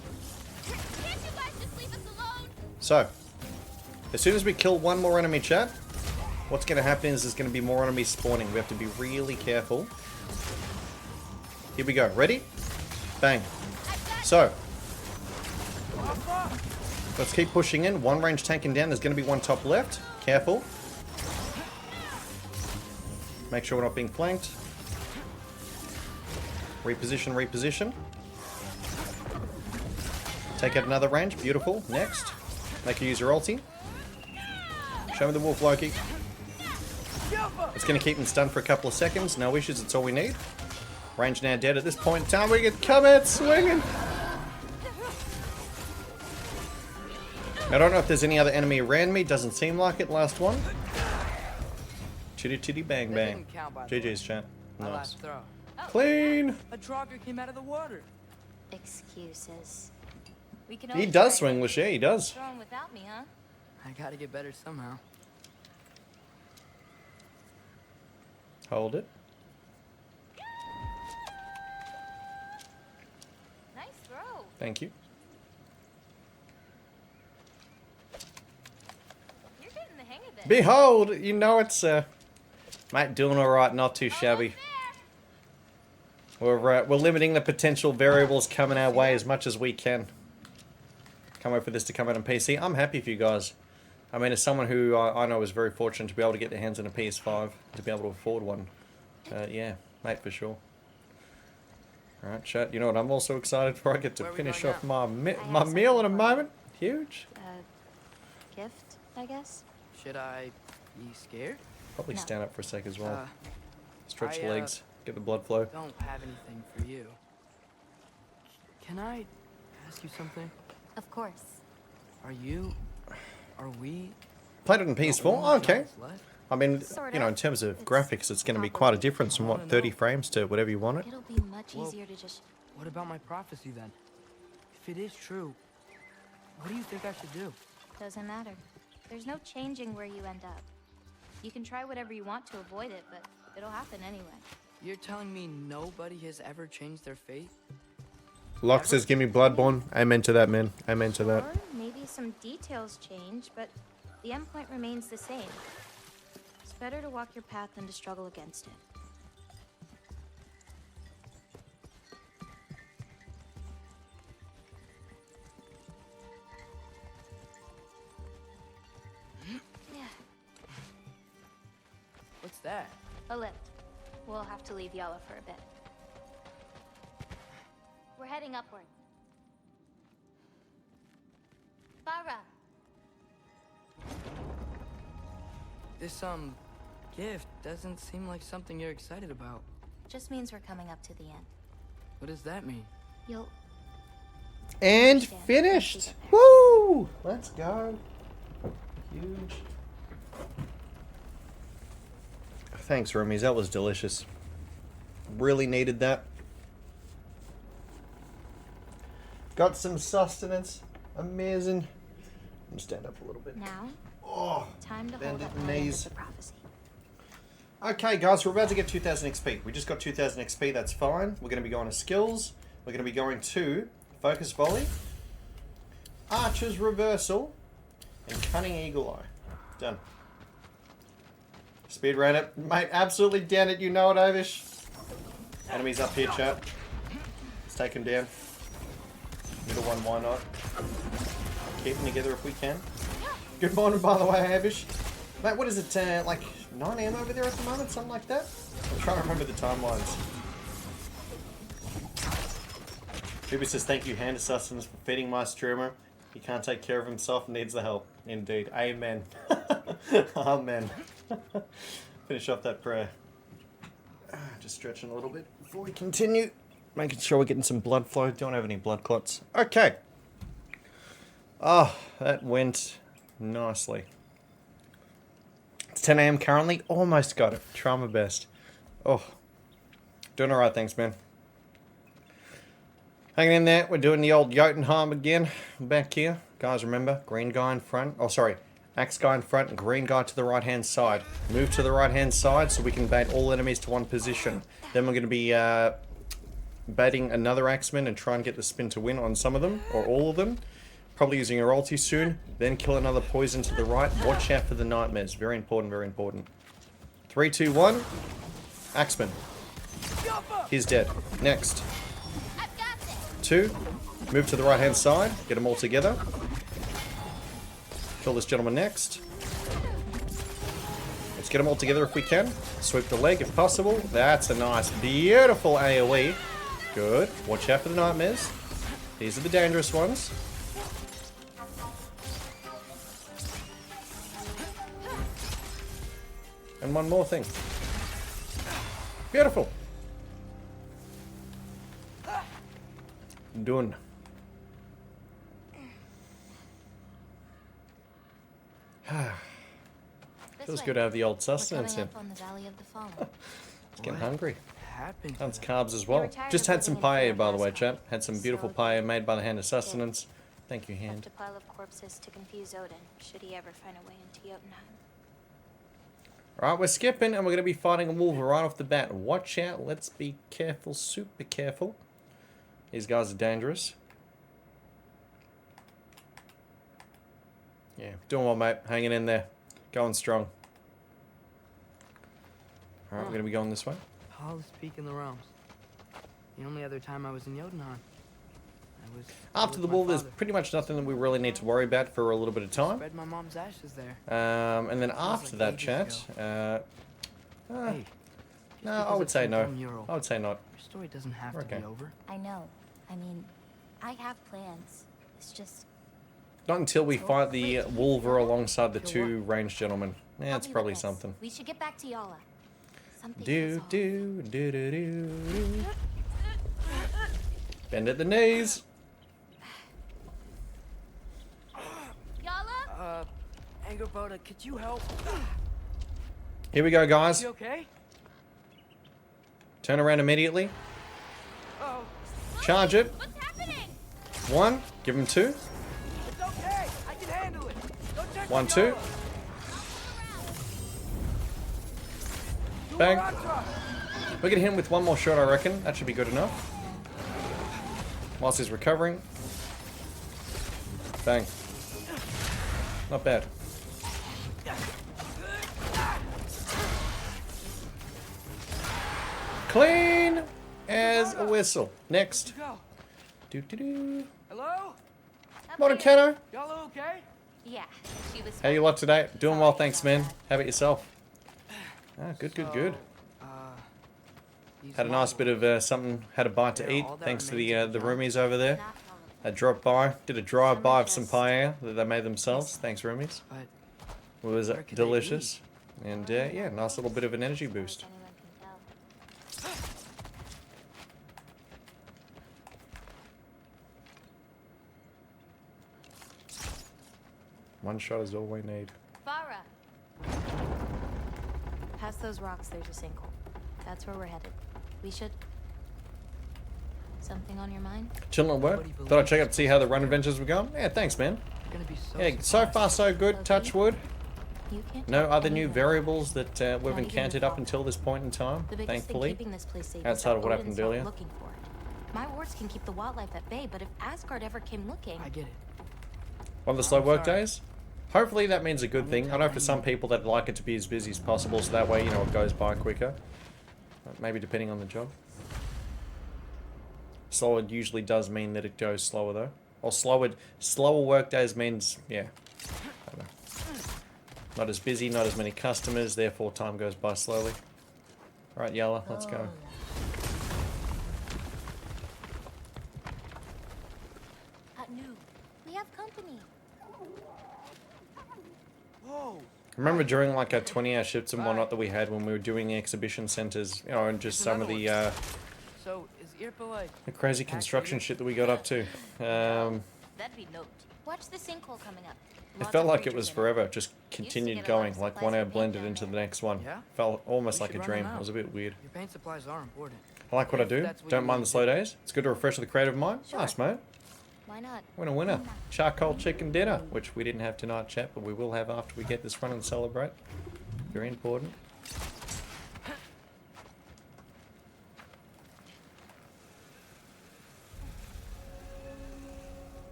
So, as soon as we kill one more enemy, chat, what's going to happen is there's going to be more enemies spawning. We have to be really careful. Here we go. Ready? Bang. So, let's keep pushing in. One range tanking down. There's going to be one top left. Careful. Make sure we're not being flanked. Reposition, reposition. Take out another range. Beautiful. Next. Make you use your ulti. Show me the wolf, Loki. It's going to keep him stunned for a couple of seconds. No issues. It's all we need. Range now dead at this point in time. We can come out swinging. I don't know if there's any other enemy around me. Doesn't seem like it. Last one. Chitty chitty bang bang. GG's, chat. Nice. Clean. A Draugr came out of the water. Excuses. We can He does swing with he does. Throwing without me, huh? I gotta get better somehow. Hold it. Nice throw. Thank you. You're getting the hang of it. Behold, you know it's mate, doing all right, not too shabby. We're limiting the potential variables coming our way as much as we can. Can't wait for this to come out on PC. I'm happy for you guys. I mean, as someone who I know is very fortunate to be able to get their hands on a PS5, to be able to afford one. Yeah, mate, for sure. Alright, chat. You know what I'm also excited for? I get to finish off my meal in a moment. Huge. Gift, I guess? Should I be scared? Probably stand up for a sec as well. Stretch I, legs. Get the blood flow. Don't have anything for you. Can I ask you something? Of course. Are we... Played it on PS4? Oh, okay. I mean, Sort you know, in of. terms of graphics, it's going to be quite a difference from, what, 30 frames to whatever you want it? It'll be much easier to just... What about my prophecy then? If it is true, what do you think I should do? Doesn't matter. There's no changing where you end up. You can try whatever you want to avoid it, but it'll happen anyway. You're telling me nobody has ever changed their fate? Locke says, give me Bloodborne. Amen to that, man. Amen to that. Or maybe some details change, but the endpoint remains the same. It's better to walk your path than to struggle against it. What's that? A lift. We'll have to leave Yala for a bit. We're heading upward. Farah! This, gift doesn't seem like something you're excited about. Just means we're coming up to the end. What does that mean? You'll... And finished! Woo! Let's go. Huge. Thanks, Roomies. That was delicious. Really needed that. Got some sustenance. Amazing. Let me stand up a little bit. Now, time to hold bend up the my end knees. of the prophecy. Okay, guys, we're about to get 2,000 XP. We just got 2,000 XP. That's fine. We're going to be going to skills. We're going to be going to focus volley, archer's reversal, and cunning eagle eye. Done. Speed ran it. Mate, absolutely down it. You know it, Avish. Enemies up here, chat. Let's take him down. Middle one, why not? Keep them together if we can. Good morning, by the way, Avish. Mate, what is it, like 9 AM over there at the moment? Something like that? I'm trying to remember the timelines. Ruby says, thank you, Hand Sustenance, for feeding my streamer. He can't take care of himself and needs the help. Indeed. Amen. Amen. Finish off that prayer. Just stretching a little bit before we continue. Making sure we're getting some blood flow. Don't have any blood clots. Okay. Oh, that went nicely. It's 10 AM currently. Almost got it. Trauma best. Oh. Doing alright, thanks, man. Hanging in there. We're doing the old Jotunheim again. Back here. Guys, remember, green guy in front. Oh, sorry. Axe guy in front and green guy to the right-hand side. Move to the right-hand side so we can bait all enemies to one position. Then we're going to be baiting another axeman and try and get the spin to win on some of them, or all of them. Probably using a ulti soon. Then kill another poison to the right. Watch out for the nightmares. Very important, very important. 3, 2, 1. Axeman. He's dead. Next. I've got this. 2. Move to the right-hand side. Get them all together. Kill this gentleman next. Let's get them all together if we can. Sweep the leg if possible. That's a nice, beautiful AoE. Good. Watch out for the nightmares. These are the dangerous ones. And one more thing. Beautiful. Done. Feels good to have the old sustenance in. It's getting hungry. That's carbs as well. Just had some paella, by the way, chat. Had some beautiful paella made by the hand of sustenance. Thank you, hand. A pile of corpses to confuse Odin, should he ever find a way into Jotunheim. Alright, we're skipping and we're going to be fighting a wolf right off the bat. Watch out. Let's be careful. Super careful. These guys are dangerous. Yeah, doing well, mate. Hanging in there. Going strong. Alright, we're going to be going this way. Tallest peak in the realms. The only other time I was in Jotunheim. After the wall, there's pretty much nothing that we really need to worry about for a little bit of time. Spread my mom's ashes there. And then after that, chat, no, I would say no. I would say not. Your story doesn't have to be over. I know. I mean, I have plans. It's just not until we fight the Wolver alongside the 2 ranged gentlemen. Yeah, it's probably something. We should get back to Yala. Do. Bend at the knees. Yala? Angerboda, could you help? Here we go, guys. You okay? Turn around immediately. Oh. Charge it. What's happening? 1. Give him 2. It's okay. I can handle it. Don't check 1, 2. Bang. We're gonna hit him with 1 more shot, I reckon. That should be good enough. Whilst he's recovering. Bang. Not bad. Clean as a whistle. Next. Hello? Morning, Keno. Y'all okay? Yeah, she was. How you lot today? Doing well, thanks, man. How about yourself? Ah, good. Had a nice bit of something. Had a bite to eat, thanks to the roomies over there. I dropped by, did a drive-by of some paella that they made themselves. Thanks, roomies. It was delicious, and yeah, nice little bit of an energy boost. One shot is all we need. Farah. Past those rocks, there's a sinkhole. That's where we're headed. We should. Something on your mind? Chilling at work. Thought I'd check out to see how the run adventures were going. Yeah, thanks, man. Yeah, so far so good. Touch wood. No other new variables that we've encountered up until this point in time, thankfully. Outside of what happened earlier. My wards can keep the wildlife at bay, but if Asgard ever came looking, I get it. One of the slow work days? Hopefully that means a good thing. I know for some people they'd like it to be as busy as possible, so that way, you know, it goes by quicker. Maybe depending on the job. Slower usually does mean that it goes slower though. Or slower work days means, yeah, I don't know. Not as busy, not as many customers, therefore time goes by slowly. Alright, Yalla, let's go. we have company. Whoa. Remember during like our 20-hour shifts and whatnot that we had when we were doing exhibition centers, you know, and just some of the So is Irpa like the crazy construction shit that we got up to. That'd be note. Watch the sinkhole coming up. It felt like it was forever, just continued going, like 1 hour blended into the next one. Yeah? Felt almost like a dream. It was a bit weird. Your paint supplies are important. I like what I do. Don't mind the slow days. It's good to refresh the creative mind. Sure. Nice, mate. Why not? Winner. Charcoal chicken dinner, which we didn't have tonight, chat, but we will have after we get this run and celebrate. Very important.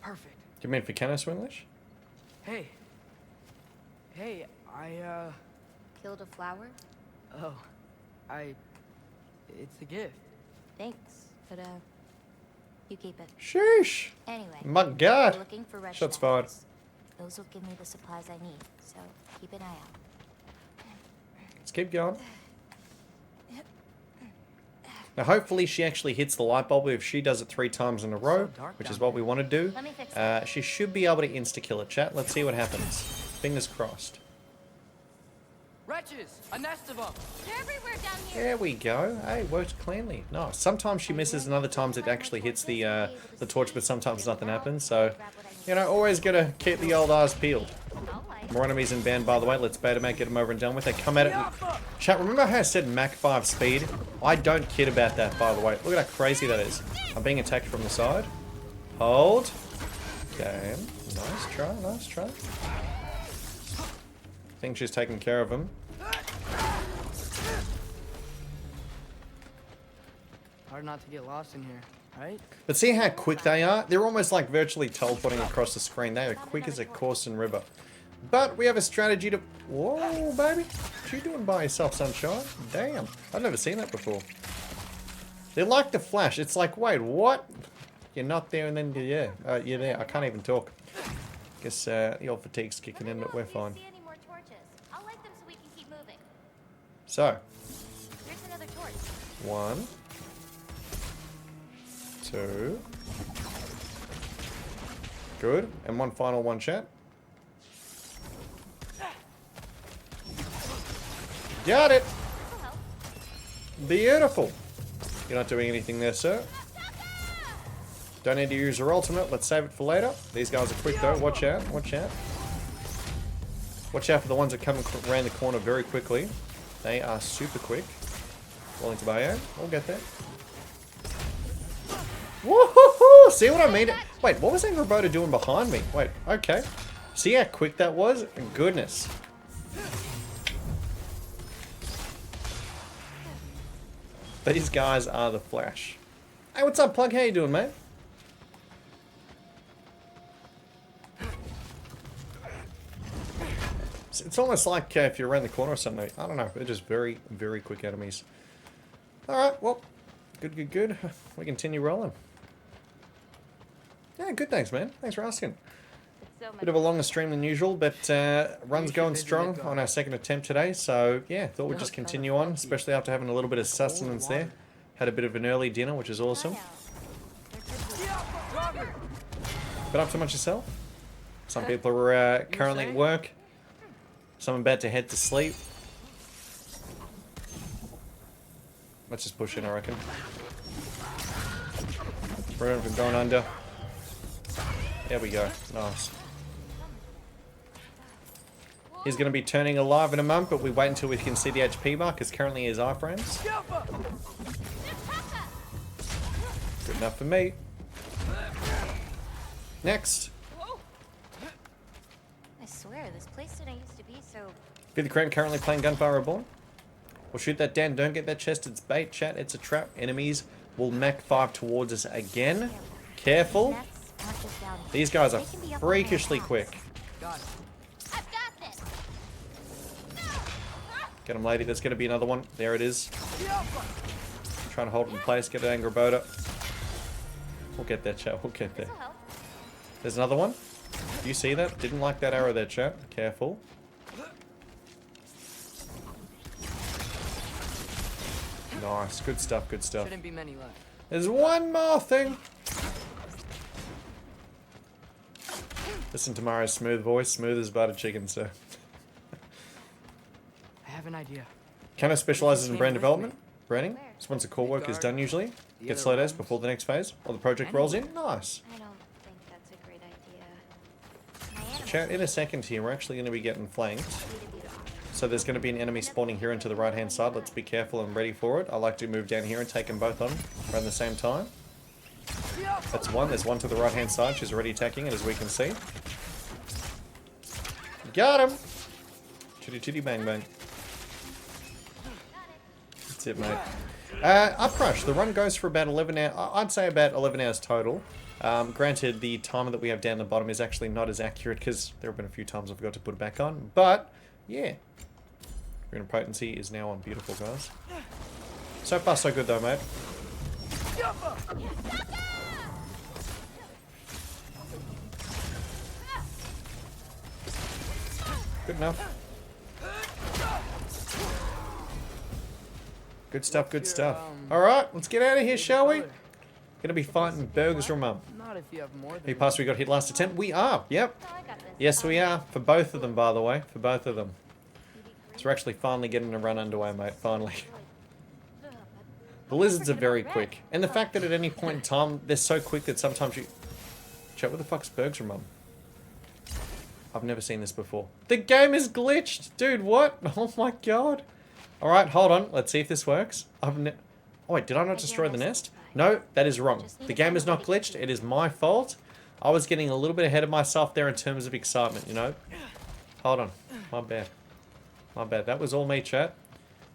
Perfect. Do you mean for Canis English? Hey, I Killed a flower? Oh, it's a gift. Thanks, but you keep it. Sheesh. Anyway, My God. we're looking for red Shots fired. shadows. Those will give me the supplies I need, so keep an eye out. Let's keep going. Now, hopefully she actually hits the light bulb. If she does it 3 times in a row, which is what we want to do, she should be able to insta-kill it, chat. Let's see what happens. Fingers crossed. Wretches! A nest of them! They're everywhere down here! There we go. Hey, worked cleanly. Nice. Sometimes she misses and other times it actually hits the torch, but sometimes nothing happens. So, you know, always got to keep the old eyes peeled. More enemies in band, by the way. Let's beta mate, get them over and done with. They come at it. Chat, remember how I said Mach 5 speed? I don't kid about that, by the way. Look at how crazy that is. I'm being attacked from the side. Hold. Okay. Nice try, nice try. I think she's taking care of him. Hard not to get lost in here, right? But see how quick they are? They're almost like virtually teleporting across the screen. They are quick as a coursing river. But we have a strategy to... Whoa, baby. What you doing by yourself, Sunshine? Damn. I've never seen that before. They like the flash. It's like, wait, what? You're not there and then you're there. I can't even talk. Guess the old fatigue's kicking in, but we're fine. So. Here's another torch. 1, 2. Good. And one final one, chat. Got it! Beautiful. You're not doing anything there, sir. Don't need to use your ultimate. Let's save it for later. These guys are quick, though. Watch out. Watch out. Watch out for the ones that come around the corner very quickly. They are super quick. Rolling to Bayo. We'll get there. Woohoo! See what I mean? Wait, what was Angrabota doing behind me? Wait, okay. See how quick that was? Goodness. These guys are the Flash. Hey, what's up, Plug? How you doing, mate? It's almost like if you're around the corner or something. I don't know. They're just very, very quick enemies. Alright, well. Good, good, good. We continue rolling. Yeah, good, thanks, man. Thanks for asking. Bit of a longer stream than usual, but run's going strong on our second attempt today. So, yeah, thought we'd just continue on, especially after having a little bit of sustenance there. Had a bit of an early dinner, which is awesome. Been up to much yourself? Some people are currently at work. Some about to head to sleep. Let's just push in, I reckon. Room for going under. There we go. Nice. He's going to be turning alive in a month, but we wait until we can see the HP bar, because currently he has iframes. Good enough for me. Next. I swear, this place didn't used to be so... Be the Cream currently playing Gunfire Reborn. We'll shoot that down. Don't get that chest. It's bait, chat. It's a trap. Enemies will Mach 5 towards us again. Careful. These guys are freakishly quick. Get him, lady. There's going to be another one. There it is. Trying to hold it in place. Get an Angrabota. We'll get that, chat. We'll get there. There's another one. Do you see that? Didn't like that arrow there, chat. Careful. Nice. Good stuff, good stuff. Shouldn't be many left. There's one more thing. Listen to Mario's smooth voice. Smooth as butter chicken, sir. I have an idea. Kana specializes in brand development, branding. So once the core work is done usually, gets slow days before the next phase, or the project rolls in. Nice. I don't think that's a great idea. Chat, in a second here, we're actually going to be getting flanked. So there's going to be an enemy spawning here into the right hand side. Let's be careful and ready for it. I like to move down here and take them both on around the same time. That's one. There's one to the right hand side. She's already attacking it, as we can see. Got him! Chitty chitty bang bang. That's it, mate. Uprush. The run goes for about 11 hours. I'd say about 11 hours total. Granted, the timer that we have down the bottom is actually not as accurate because there have been a few times I forgot to put it back on. But, yeah. Rune potency is now on beautiful, guys. So far, so good though, mate. Good enough. Good stuff, good stuff. Alright, let's get out of here, shall we? Gonna be fighting Burgers from Mum. Not if you have more than Who passed we got hit last attempt? We are, yep. Yes, we are. For both of them, by the way. For both of them. So we're actually finally getting a run underway, mate. Finally. The lizards are very quick. And the fact that at any point in time, they're so quick that sometimes you... Chat, what the fuck's Burgers from Mum? I've never seen this before. The game is glitched! Dude, what? Oh my god. Alright, hold on. Let's see if this works. Oh wait, did I not destroy the nest? No, that is wrong. The game is not glitched. It is my fault. I was getting a little bit ahead of myself there in terms of excitement, you know? Hold on. My bad. My bad. That was all me, chat.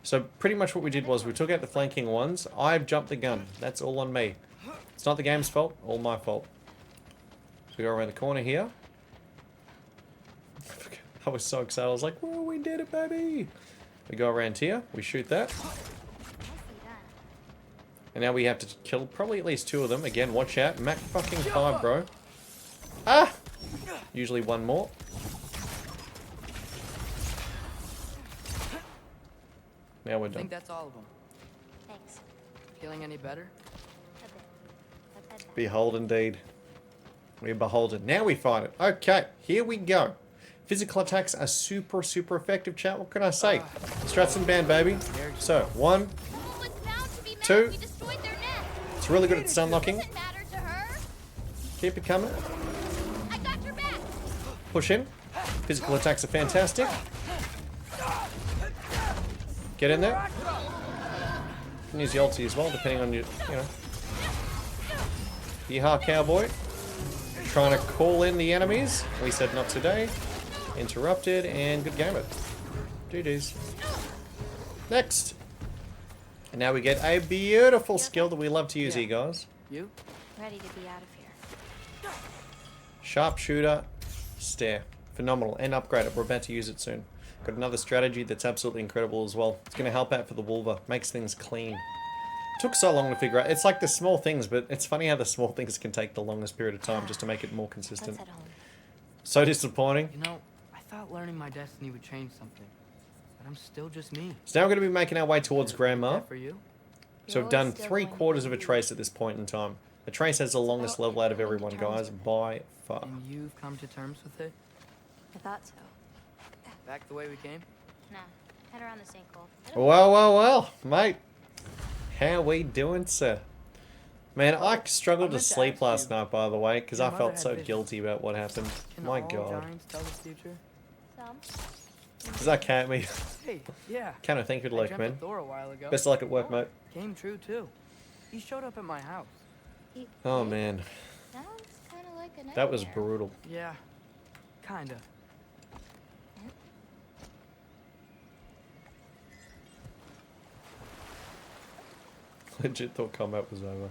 So pretty much what we did was we took out the flanking ones. I've jumped the gun. That's all on me. It's not the game's fault. All my fault. So we go around the corner here. I was so excited. I was like, whoa, we did it, baby. We go around here. We shoot that. And now we have to kill probably at least 2 of them. Again, watch out. Mac fucking 5, bro. Ah! Usually one more. Now we're I done. think that's all of them. Thanks. Feeling any better? Behold, indeed. We're beholden. Now we find it. Okay, here we go. Physical attacks are super, super effective, chat. What can I say? Strats and band, baby. So, 1, 2. It's really good at stun locking. Keep it coming. Push in. Physical attacks are fantastic. Get in there. You can use the ulti as well, depending on your, you know. Yeehaw, cowboy. Trying to call in the enemies. We said not today. Interrupted, and good game it. GG's. Next. And now we get a beautiful skill that we love to use here, guys. You? Ready to be out of here. Sharpshooter stare. Phenomenal. And upgrade it. We're about to use it soon. Got another strategy that's absolutely incredible as well. It's going to help out for the Wolver. Makes things clean. Took so long to figure out. It's like the small things, but it's funny how the small things can take the longest period of time just to make it more consistent. So disappointing. You know, I thought learning my destiny would change something. But I'm still just me. So now we're going to be making our way towards Grandma. For you? So we've done 3/4 of a trace at this point in time. The trace has the longest level out of everyone, guys, by far. And you've come to terms with it? I thought so. Back the way we came? Nah, head around the sinkhole. Well, well, well, mate. How we doing, sir? Man, I struggled to sleep last night, by the way, because I felt so guilty about what happened. My God. Tell the future? Some. Does that count me? Hey, yeah. Kind of think good luck, man. Thor a while ago. Best of luck at work, mate. Came true too. He showed up at my house. Oh man, Sounds kind of like a nightmare. that was brutal. Yeah, kinda. Legit thought combat was over.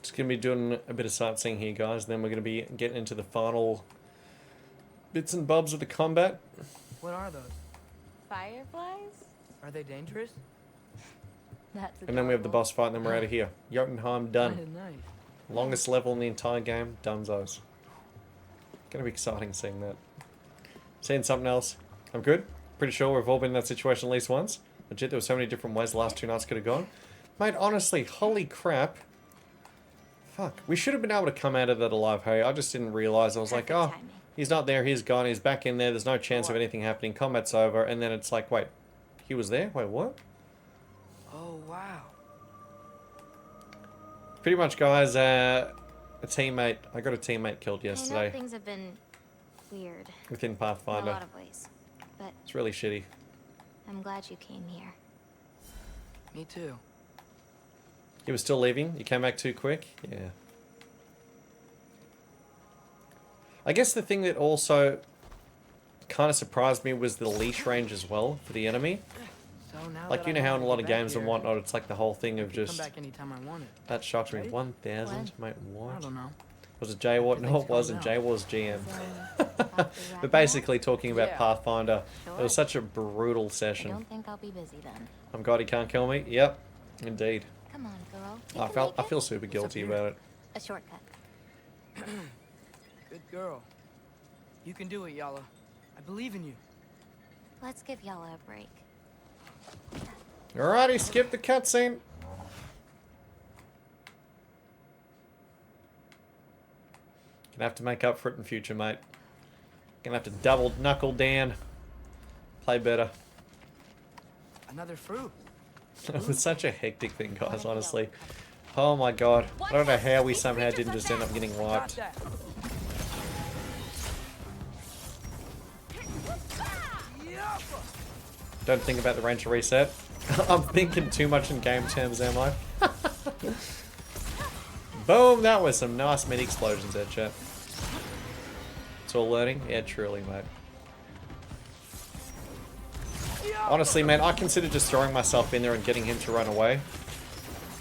Just gonna be doing a bit of sightseeing here, guys. Then we're gonna be getting into the final bits and bobs of the combat. What are those? Fireflies? Are they dangerous? That's And then we have the boss fight, and then we're out of here. Jotunheim done. Nice. Longest level in the entire game. Dunzos. Gonna be exciting seeing that. Seeing something else. I'm good. Pretty sure we've all been in that situation at least once. Legit, there were so many different ways the last 2 nights could have gone. Mate, honestly, holy crap. Fuck. We should have been able to come out of that alive, hey? I just didn't realise. I was like, oh, he's not there, he's gone, he's back in there, there's no chance of anything happening, combat's over, and then it's like, wait, he was there? Wait, what? Oh, wow. Pretty much, guys, a teammate, I got a teammate killed I know yesterday. things have been weird. Within In Pathfinder. a lot of ways. But It's really shitty. I'm glad you came here. Me too. You were still leaving? You came back too quick? Yeah. I guess the thing that also kind of surprised me was the leash range as well for the enemy. Like, you know how in a lot of games and whatnot, it's like the whole thing of Come just... back anytime I want it. That shocked me. Right? 1,000? Mate, what? I don't know. Was it Jay Watt? No, it wasn't. Jay was GM. But basically talking about Pathfinder, it was such a brutal I session. don't think I'll be busy then. I'm God he can't kill me. Yep, indeed. Come on, girl. I feel super guilty about it. A shortcut. Good girl. You can do it, Yala. I believe in you. Let's give Yala a break. Alrighty, skip the cutscene. Gonna have to make up for it in future, mate. Gonna have to double knuckle down. Play better. Another fruit. It was such a hectic thing, guys, honestly. Oh my god. I don't know how we somehow didn't just end up getting wiped. Don't think about the ranger reset. I'm thinking too much in game terms, am I? Boom! That was some nice mini explosions there, chat. It's all learning? Yeah, truly, mate. Honestly, man, I consider just throwing myself in there and getting him to run away.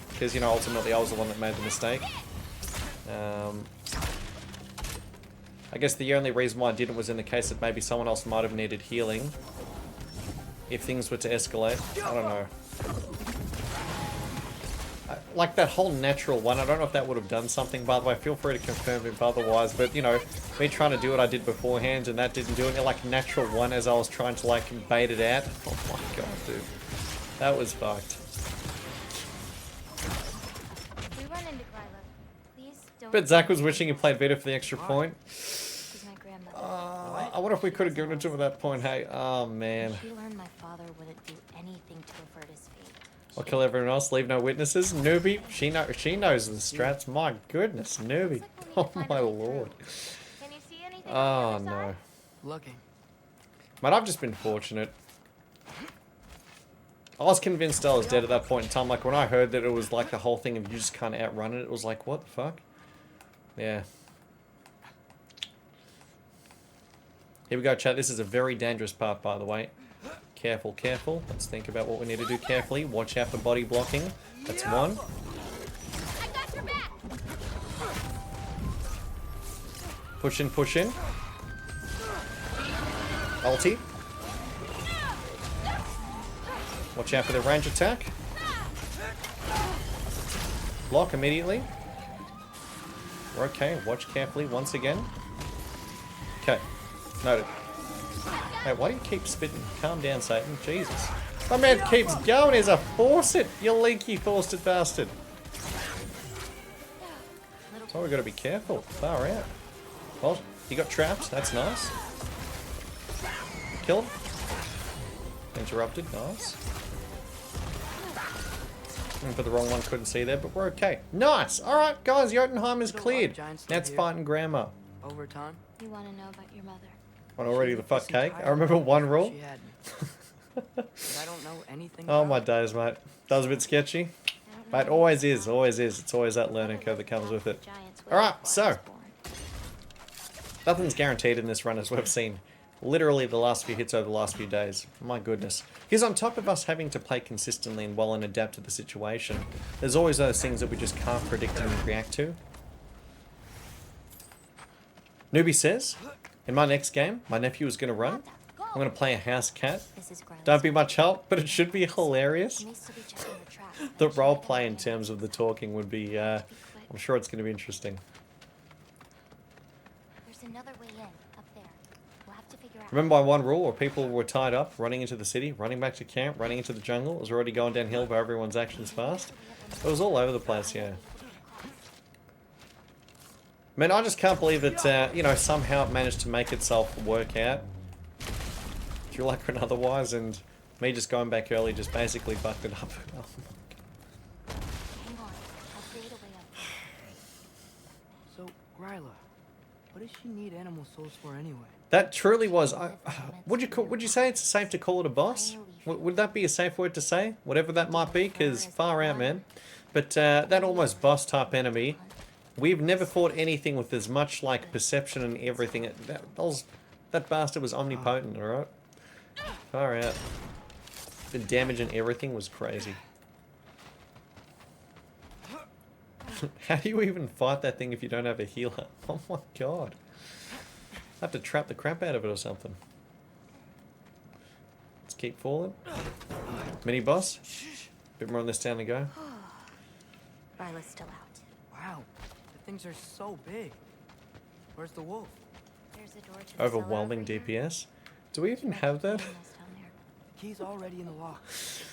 Because, you know, ultimately I was the one that made the mistake. I guess the only reason why I didn't was in the case that maybe someone else might have needed healing. If things were to escalate. I don't know. Like that whole natural one, I don't know if that would have done something, by the way. Feel free to confirm if otherwise. But, you know, me trying to do what I did beforehand and that didn't do it. Like natural one as I was trying to, like, bait it out. Oh my god, dude. That was fucked. We run into Gryla. Please don't. But Zach was wishing he played Vita for the extra point. I wonder if we could have given it to him at that point, hey. Oh, man. She learned my father wouldn't do anything to avert his fate. I'll kill everyone else, leave no witnesses. Newbie, she knows the strats. My goodness, newbie. Oh my lord. Can you see anything? Oh no. Looking. Man, I've just been fortunate. I was convinced I was dead at that point in time. Like when I heard that it was like the whole thing of you just can't outrun it, it was like, what the fuck? Yeah. Here we go, chat. This is a very dangerous part, by the way. Careful, careful. Let's think about what we need to do carefully. Watch out for body blocking. That's one. Push in, push in. Ulti. Watch out for the range attack. Block immediately. We're okay. Watch carefully once again. Okay. Noted. Hey, why do you keep spitting? Calm down, Satan. Jesus. My man keeps going. He's a faucet. You leaky faucet bastard. That's why we gotta be careful. Far out. Well, he got trapped. That's nice. Killed. Interrupted. Nice. But the wrong one couldn't see there, but we're okay. Nice. Alright, guys. Jotunheim is cleared. Now it's fighting Grandma. Over time. You want to know about your mother? Want already the fuck cake? I remember one rule. I don't know anything. Oh my days, mate. That was a bit sketchy. Mate, always is, always is. It's always that learning curve that comes with it. Alright, so. Nothing's guaranteed in this run as we've seen. Literally the last few hits over the last few days. My goodness. Because on top of us having to play consistently and well and adapt to the situation, there's always those things that we just can't predict and react to. Newbie says, in my next game, my nephew is going to run. I'm going to play a house cat. Don't be much help, but it should be hilarious. The roleplay in terms of the talking would be, I'm sure it's going to be interesting. There's another way in, up there. We'll have to figure out. Remember my one rule where people were tied up, running into the city, running back to camp, running into the jungle. It was already going downhill by everyone's actions fast. It was all over the place, yeah. Man, I just can't believe that, you know, somehow it managed to make itself work out. Through like or otherwise, and me just going back early just basically fucked it up. Oh my god. Hang on. I'll create a way up. So, Gryla, what does she need animal souls for anyway? That truly was. Would you say it's safe to call it a boss? Would that be a safe word to say? Whatever that might be, because far out, man. But that almost boss type enemy. We've never fought anything with as much like perception and everything. That bastard was omnipotent, alright? Far out. The damage and everything was crazy. How do you even fight that thing if you don't have a healer? Oh my god. I have to trap the crap out of it or something. Let's keep falling. Mini boss. Bit more on this down to go. Gryla's still out. Wow, the things are so big. Where's the wolf? There's a door to the Overwhelming cellar over here. DPS. Do we even have that? Key's already in the lock.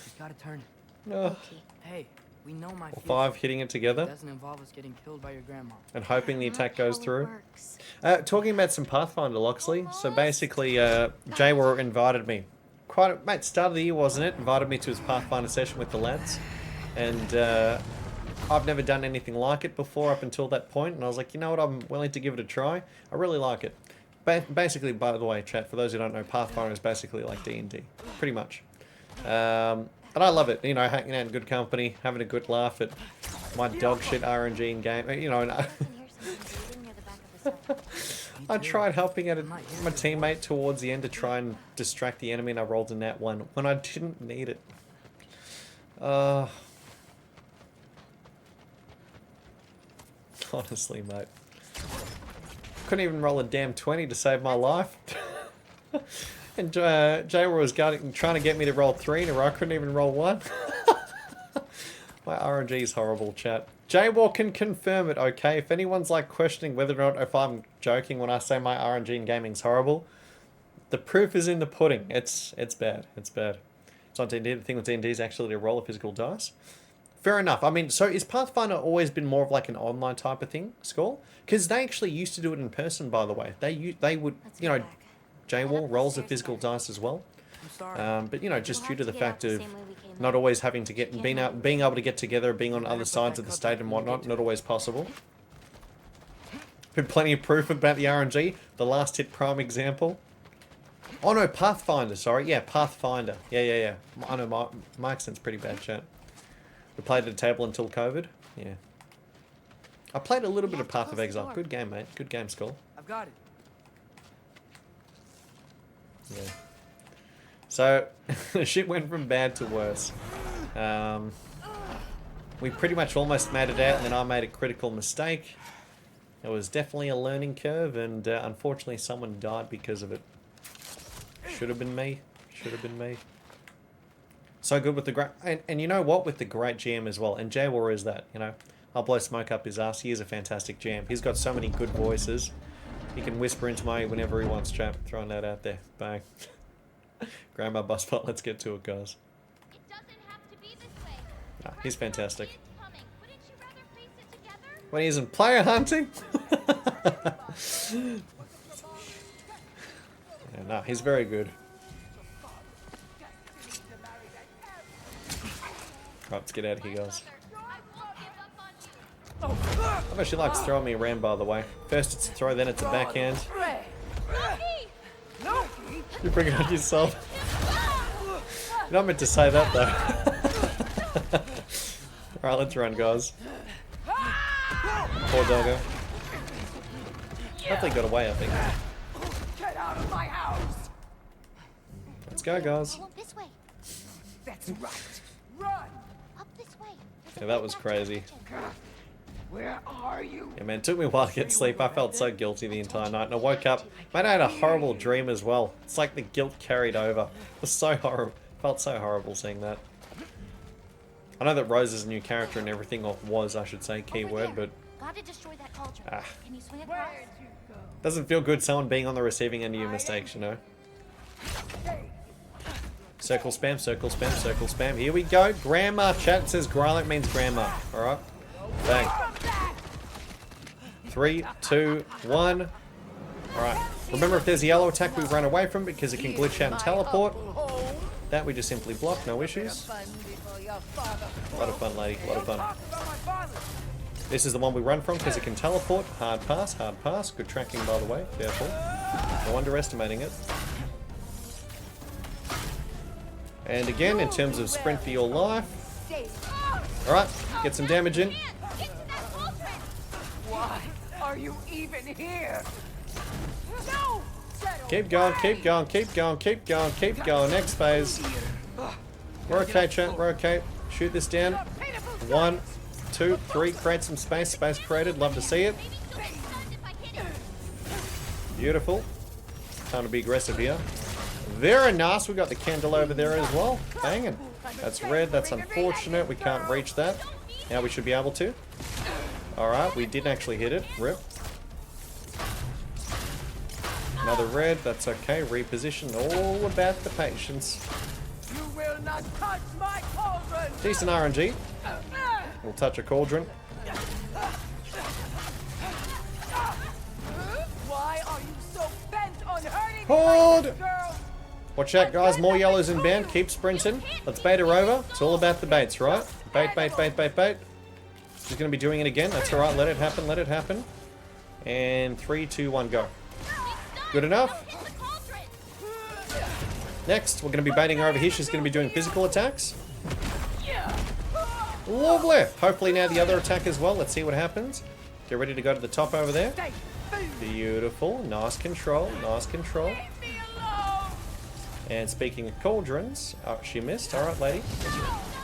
You gotta turn it. No. Hey, we know my Or future. 5 hitting it together. It doesn't involve us getting killed by your grandma. And hoping the attack goes through. Talking about some Pathfinder, Loxley. So basically, Jaywar invited me. Start of the year, wasn't it? Invited me to his Pathfinder session with the lads. And I've never done anything like it before up until that point. And I was like, you know what, I'm willing to give it a try. I really like it. Basically, by the way, chat, for those who don't know, Pathfinder is basically like D&D. Pretty much. And I love it, you know, hanging out in good company, having a good laugh at my dog shit RNG in game, you know. And I tried helping out my teammate towards the end to try and distract the enemy, and I rolled a nat 1 when I didn't need it. Honestly, mate. Couldn't even roll a damn 20 to save my life. And Jaywar was trying to get me to roll 3 in a row. I couldn't even roll 1. My RNG is horrible, chat. Jaywar can confirm it, okay? If anyone's like questioning whether or not if I'm joking when I say my RNG in gaming's horrible, the proof is in the pudding. It's bad. It's bad. It's not D&D. The thing with D&D is actually to roll a physical dice. Fair enough. I mean, so is Pathfinder always been more of like an online type of thing, Skull? Because they actually used to do it in person, by the way. They would, you know, Jaywar rolls a physical dice as well. But you know, just due to the fact of not always having to being able to get together, being on other sides of the state and whatnot, not always possible. Been plenty of proof about the RNG. The last hit prime example. Oh no, Pathfinder. Sorry, yeah, Pathfinder. Yeah. I know my accent's pretty bad, chat. We played at a table until COVID. Yeah. I played a little bit of Path of Exile. Good game, mate. Good game, Skull. I've got it. Yeah. So, shit went from bad to worse. We pretty much almost made it out, and then I made a critical mistake. It was definitely a learning curve, and unfortunately someone died because of it. Should have been me. Should have been me. So good with the great... And you know what? With the great GM as well. And Jaywar is that, you know. I'll blow smoke up his ass. He is a fantastic GM. He's got so many good voices. He can whisper into my ear whenever he wants, chap. Throwing that out there. Bang. Grandma bus pot. Let's get to it, guys. It doesn't have to be this way. Nah, he's fantastic. Wouldn't you rather face it together? When he isn't player hunting? Yeah, no, he's very good. Right, let's get out of here, guys. I bet she likes throwing me around, by the way. First it's a throw, then it's a backhand. You bring it on yourself. You're not meant to say that, though. Alright, let's run, guys. Poor doggo. Hopefully got away, I think. Get out of my house! Let's go, guys. This way. That's right. Run! Up this way. Yeah, that was crazy. Where are you? Yeah, man, it took me a while to get sleep. I felt so guilty the entire night, and I woke up. Man, I had a horrible dream as well. It's like the guilt carried over. It was so horrible. Felt so horrible seeing that. I know that Rose is a new character and everything, or was, I should say, keyword, but Gotta destroy that cauldron. Can you swing across? doesn't feel good someone being on the receiving end of your mistakes, you know? Circle spam, circle spam, circle spam. Here we go. Grandma. Chat says Gryla means grandma. Alright. Bang. 3, 2, 1. Alright. Remember, if there's a yellow attack, we run away from it because it can glitch out and teleport. That we just simply block, no issues. A lot of fun, lady. A lot of fun. This is the one we run from because it can teleport. Hard pass, hard pass. Good tracking, by the way. Careful. No underestimating it. And again, in terms of sprint for your life. Alright, get some damage in. Why are you even here? No! Keep going, keep going, keep going, keep going, keep going. Next phase. We're okay, chat. We're okay. Shoot this down. 1, 2, 3. Create some space. Space created. Love to see it. Beautiful. Time to be aggressive here. Very nice. We got the candle over there as well. Banging. That's red. That's unfortunate. We can't reach that. Now we should be able to. Alright, we didn't actually hit it. Rip. Another red. That's okay. Reposition. All about the patience. You will not touch my cauldron. Decent RNG. We'll touch a cauldron. Why are you so bent on hurting Hold! my girl? Watch out, guys. More yellows inbound. Keep sprinting. Let's bait her over. It's all about the baits, right? Bait, bait, bait, bait, bait. She's going to be doing it again. That's alright. Let it happen. Let it happen. And 3, 2, 1, go. Good enough. Next, we're going to be baiting her over here. She's going to be doing physical attacks. Lovely. Hopefully now the other attack as well. Let's see what happens. Get ready to go to the top over there. Beautiful. Nice control. Nice control. And speaking of cauldrons, oh, she missed. Alright, lady.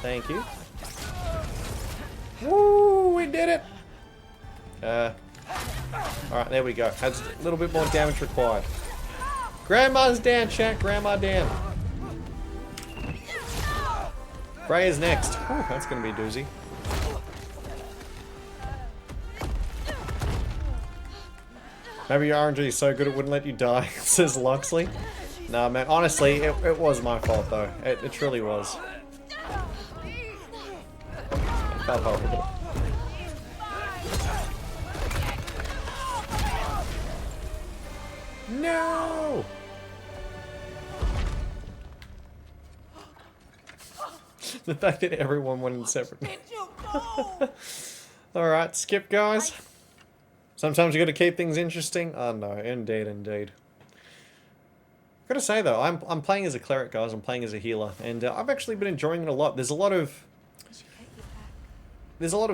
Thank you. Woo, we did it. Alright, there we go. Has a little bit more damage required. Grandma's down, chat. Grandma down. Freya's next. Whew, that's going to be a doozy. Maybe your RNG is so good it wouldn't let you die, says Loxley. Nah, man. Honestly, it was my fault, though. It truly was. It felt horrible. No! The fact that everyone went in separate. Alright, skip, guys. Sometimes you gotta keep things interesting. Oh no, indeed, indeed. Gotta say though, I'm playing as a cleric, guys. I'm playing as a healer, and I've actually been enjoying it a lot. There's a lot of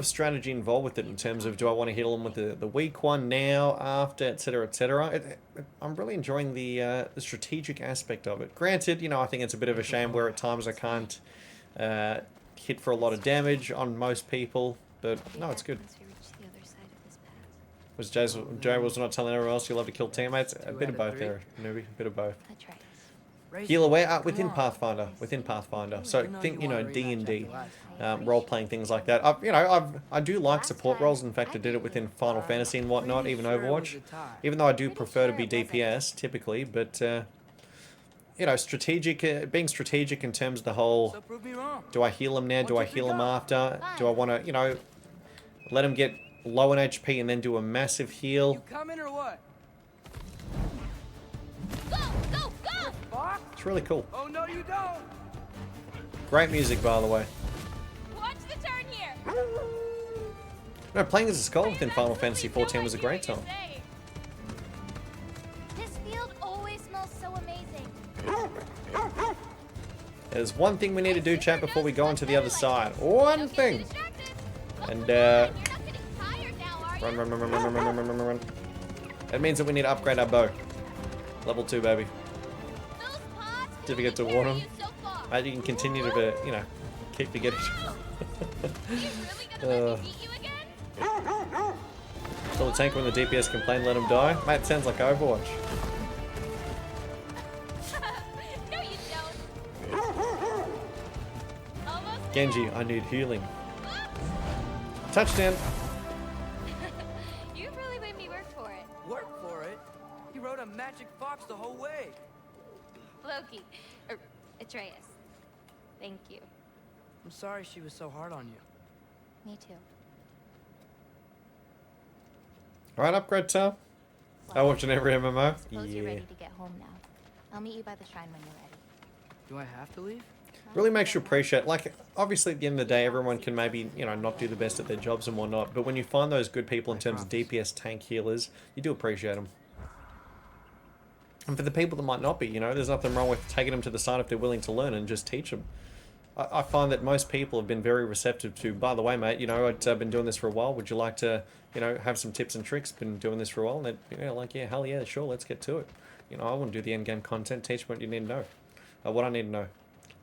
strategy involved with it in terms of, do I want to heal them with the weak one now, after, etc., etc. I'm really enjoying the strategic aspect of it. Granted, you know, I think it's a bit of a shame where at times I can't hit for a lot of damage on most people, but no, it's good. Was Jay was not telling everyone else you love to kill teammates? A bit of both there, newbie. A bit of both. Healer where? Within Pathfinder. Within Pathfinder. So think, you know, D&D, role-playing things like that. I do like support roles. In fact, I did it within Final Fantasy and whatnot, even Overwatch. Even though I do prefer to be DPS typically, but you know, strategic, being strategic in terms of the whole. Do I heal him now? Do I heal him after? Do I want to, you know, let him get low on HP and then do a massive heal? You coming or what? It's really cool. Oh no, you don't. Great music, by the way. Watch the turn here. No, playing as a skull within Final Fantasy XIV was a great time. This field always smells so amazing. There's one thing we need to do, chat, before we go on to the other side. One thing. And run. That means that we need to upgrade our bow. Level 2, baby. Difficult to warn them. Mate, you can continue to, you know, keep forgetting. Kill the tank when the DPS complain, let him die. Mate, sounds like Overwatch. No, you don't. Genji, I need healing. Touchdown. You really made me work for it. Work for it? He rode a magic fox the whole way. Loki. Atreus. Thank you. I'm sorry she was so hard on you. Me too. Alright, upgrade time. I watch in every MMO. Suppose you're ready to get home now. I'll meet you by the shrine when you're ready. Do I have to leave? Really makes you appreciate, like, obviously at the end of the day, everyone can maybe, you know, not do the best at their jobs and whatnot, but when you find those good people in terms of DPS tank healers, you do appreciate them. And for the people that might not be, you know, there's nothing wrong with taking them to the side if they're willing to learn and just teach them. I find that most people have been very receptive to, by the way, mate, you know, I've been doing this for a while. Would you like to, you know, have some tips and tricks? Been doing this for a while. And they're, you know, like, yeah, hell yeah, sure, let's get to it. You know, I want to do the end game content. Teach me what you need to know. What I need to know.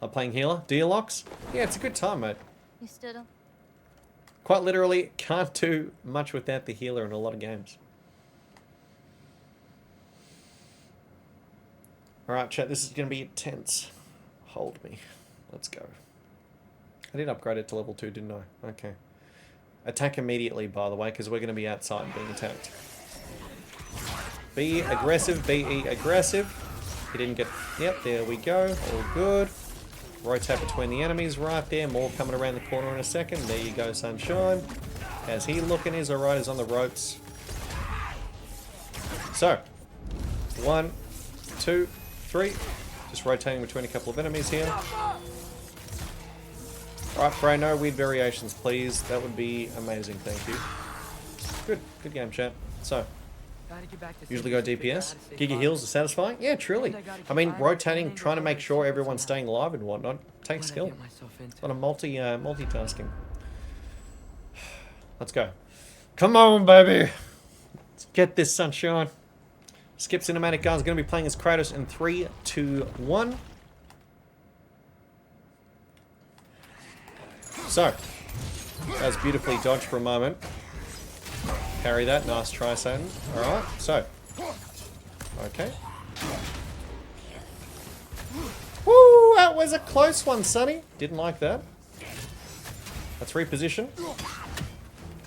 I'm playing healer. Do you, Lox? Yeah, it's a good time, mate. You stood up. Quite literally, can't do much without the healer in a lot of games. Alright, chat, this is going to be intense. Hold me. Let's go. I did upgrade it to level 2, didn't I? Okay. Attack immediately, by the way, because we're going to be outside being attacked. Be aggressive, be aggressive. He didn't get... Yep, there we go. All good. Rotate between the enemies right there. More coming around the corner in a second. There you go, sunshine. How's he looking? He's alright. He's on the ropes. So. 1, 2, 3. Just rotating between a couple of enemies here. Alright, Frey, no weird variations, please. That would be amazing, thank you. Good. Good game, chat. So. Usually go DPS. Giga heals are satisfying? Yeah, truly. I mean, rotating, trying to make sure everyone's staying alive and whatnot, takes skill. It's a lot of multitasking. Let's go. Come on, baby. Let's get this, sunshine. Skip cinematic, guys. Going to be playing as Kratos in 3, 2, 1. So, that was beautifully dodged for a moment. Carry that. Nice try, Satan. Alright, so. Okay. Woo! That was a close one, Sonny. Didn't like that. Let's reposition.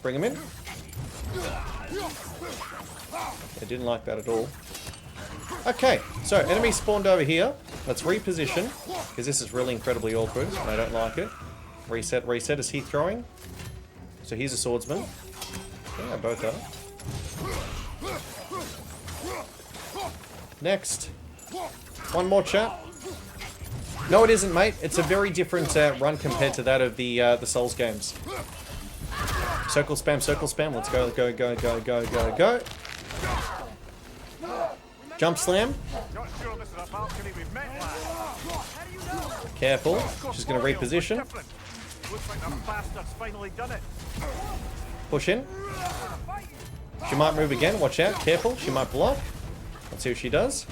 Bring him in. I didn't like that at all. Okay, so enemy spawned over here. Let's reposition, because this is really incredibly awkward, and I don't like it. Reset, reset. Is he throwing? So he's a swordsman. Yeah, both are. Next. One more, chat. No, it isn't, mate. It's a very different run compared to that of the Souls games. Circle spam, circle spam. Let's go, go, go, go, go, go, go. Jump slam. Careful. She's going to reposition. Push in. She might move again. Watch out. Careful. She might block. Let's see what she does.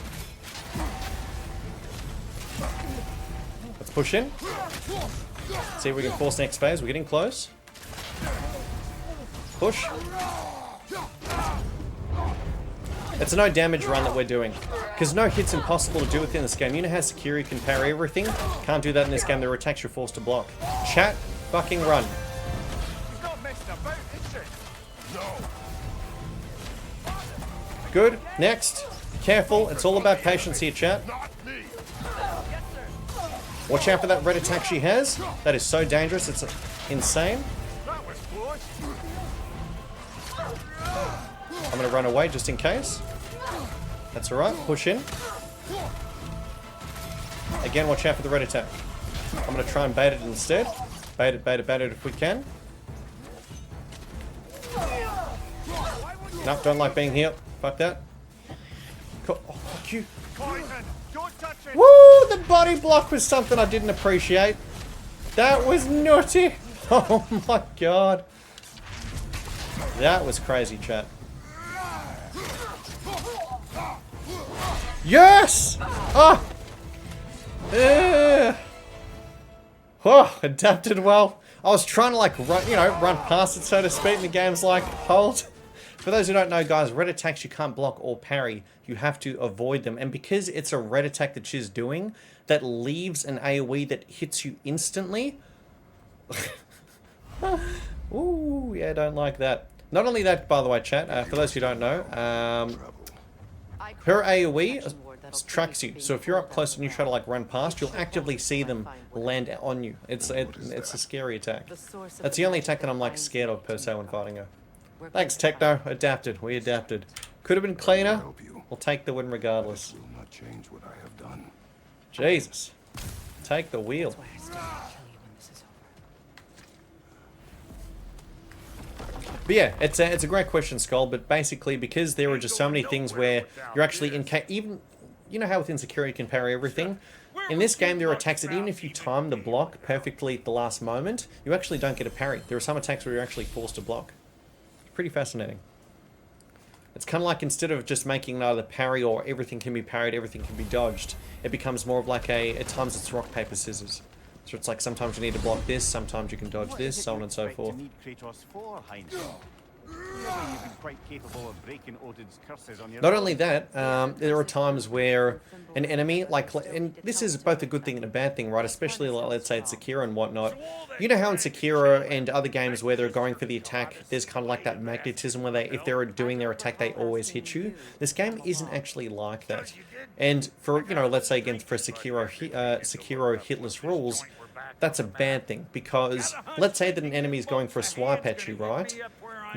Let's push in. See if we can force next phase. We're getting close. Push. It's a no damage run that we're doing. Because no hit's impossible to do within this game. You know how Security can parry everything? Can't do that in this game. There are attacks you're forced to block. Chat, fucking run. Good. Next. Careful. It's all about patience here, chat. Watch out for that red attack she has. That is so dangerous. It's insane. I'm going to run away just in case. That's alright. Push in. Again, watch out for the red attack. I'm going to try and bait it instead. Bait it, bait it, bait it if we can. Nope, don't like being here. Fuck that. Oh, fuck you. Woo! The body block was something I didn't appreciate. That was nutty. Oh my god. That was crazy, chat. Yes! Oh! Oh, adapted well. I was trying to like run, you know, run past it, so to speak, and the game's like, hold. For those who don't know, guys, red attacks you can't block or parry. You have to avoid them. And because it's a red attack that she's doing, that leaves an AoE that hits you instantly. Ooh, yeah, don't like that. Not only that, by the way, chat, for those who don't know, her AoE tracks you. So if you're up close and you try to like run past, you'll actively see them land on you. It's a scary attack. That's the only attack that I'm like scared of per se when fighting her. Thanks, Techno. Adapted. We adapted. Could have been cleaner. We'll take the win regardless. Jesus. Take the wheel. But yeah, it's a great question, Skull, but basically because there are just so many things where you're actually even, you know how within Security you can parry everything? In this game there are attacks that even if you time the block perfectly at the last moment, you actually don't get a parry. There are some attacks where you're actually forced to block. Pretty fascinating. It's kind of like instead of just making either parry or everything can be parried, everything can be dodged, it becomes more of like at times it's rock, paper, scissors. So it's like sometimes you need to block this, sometimes you can dodge this, so on and so forth. Not only that, there are times where an enemy, like, and this is both a good thing and a bad thing, right? Especially, like, let's say it's Sekiro and whatnot. You know how in Sekiro and other games where they're going for the attack, there's kind of like that magnetism where they, if they're doing their attack, they always hit you. This game isn't actually like that. And for, you know, let's say again for Sekiro hitless rules, that's a bad thing, because let's say that an enemy is going for a swipe at you, right?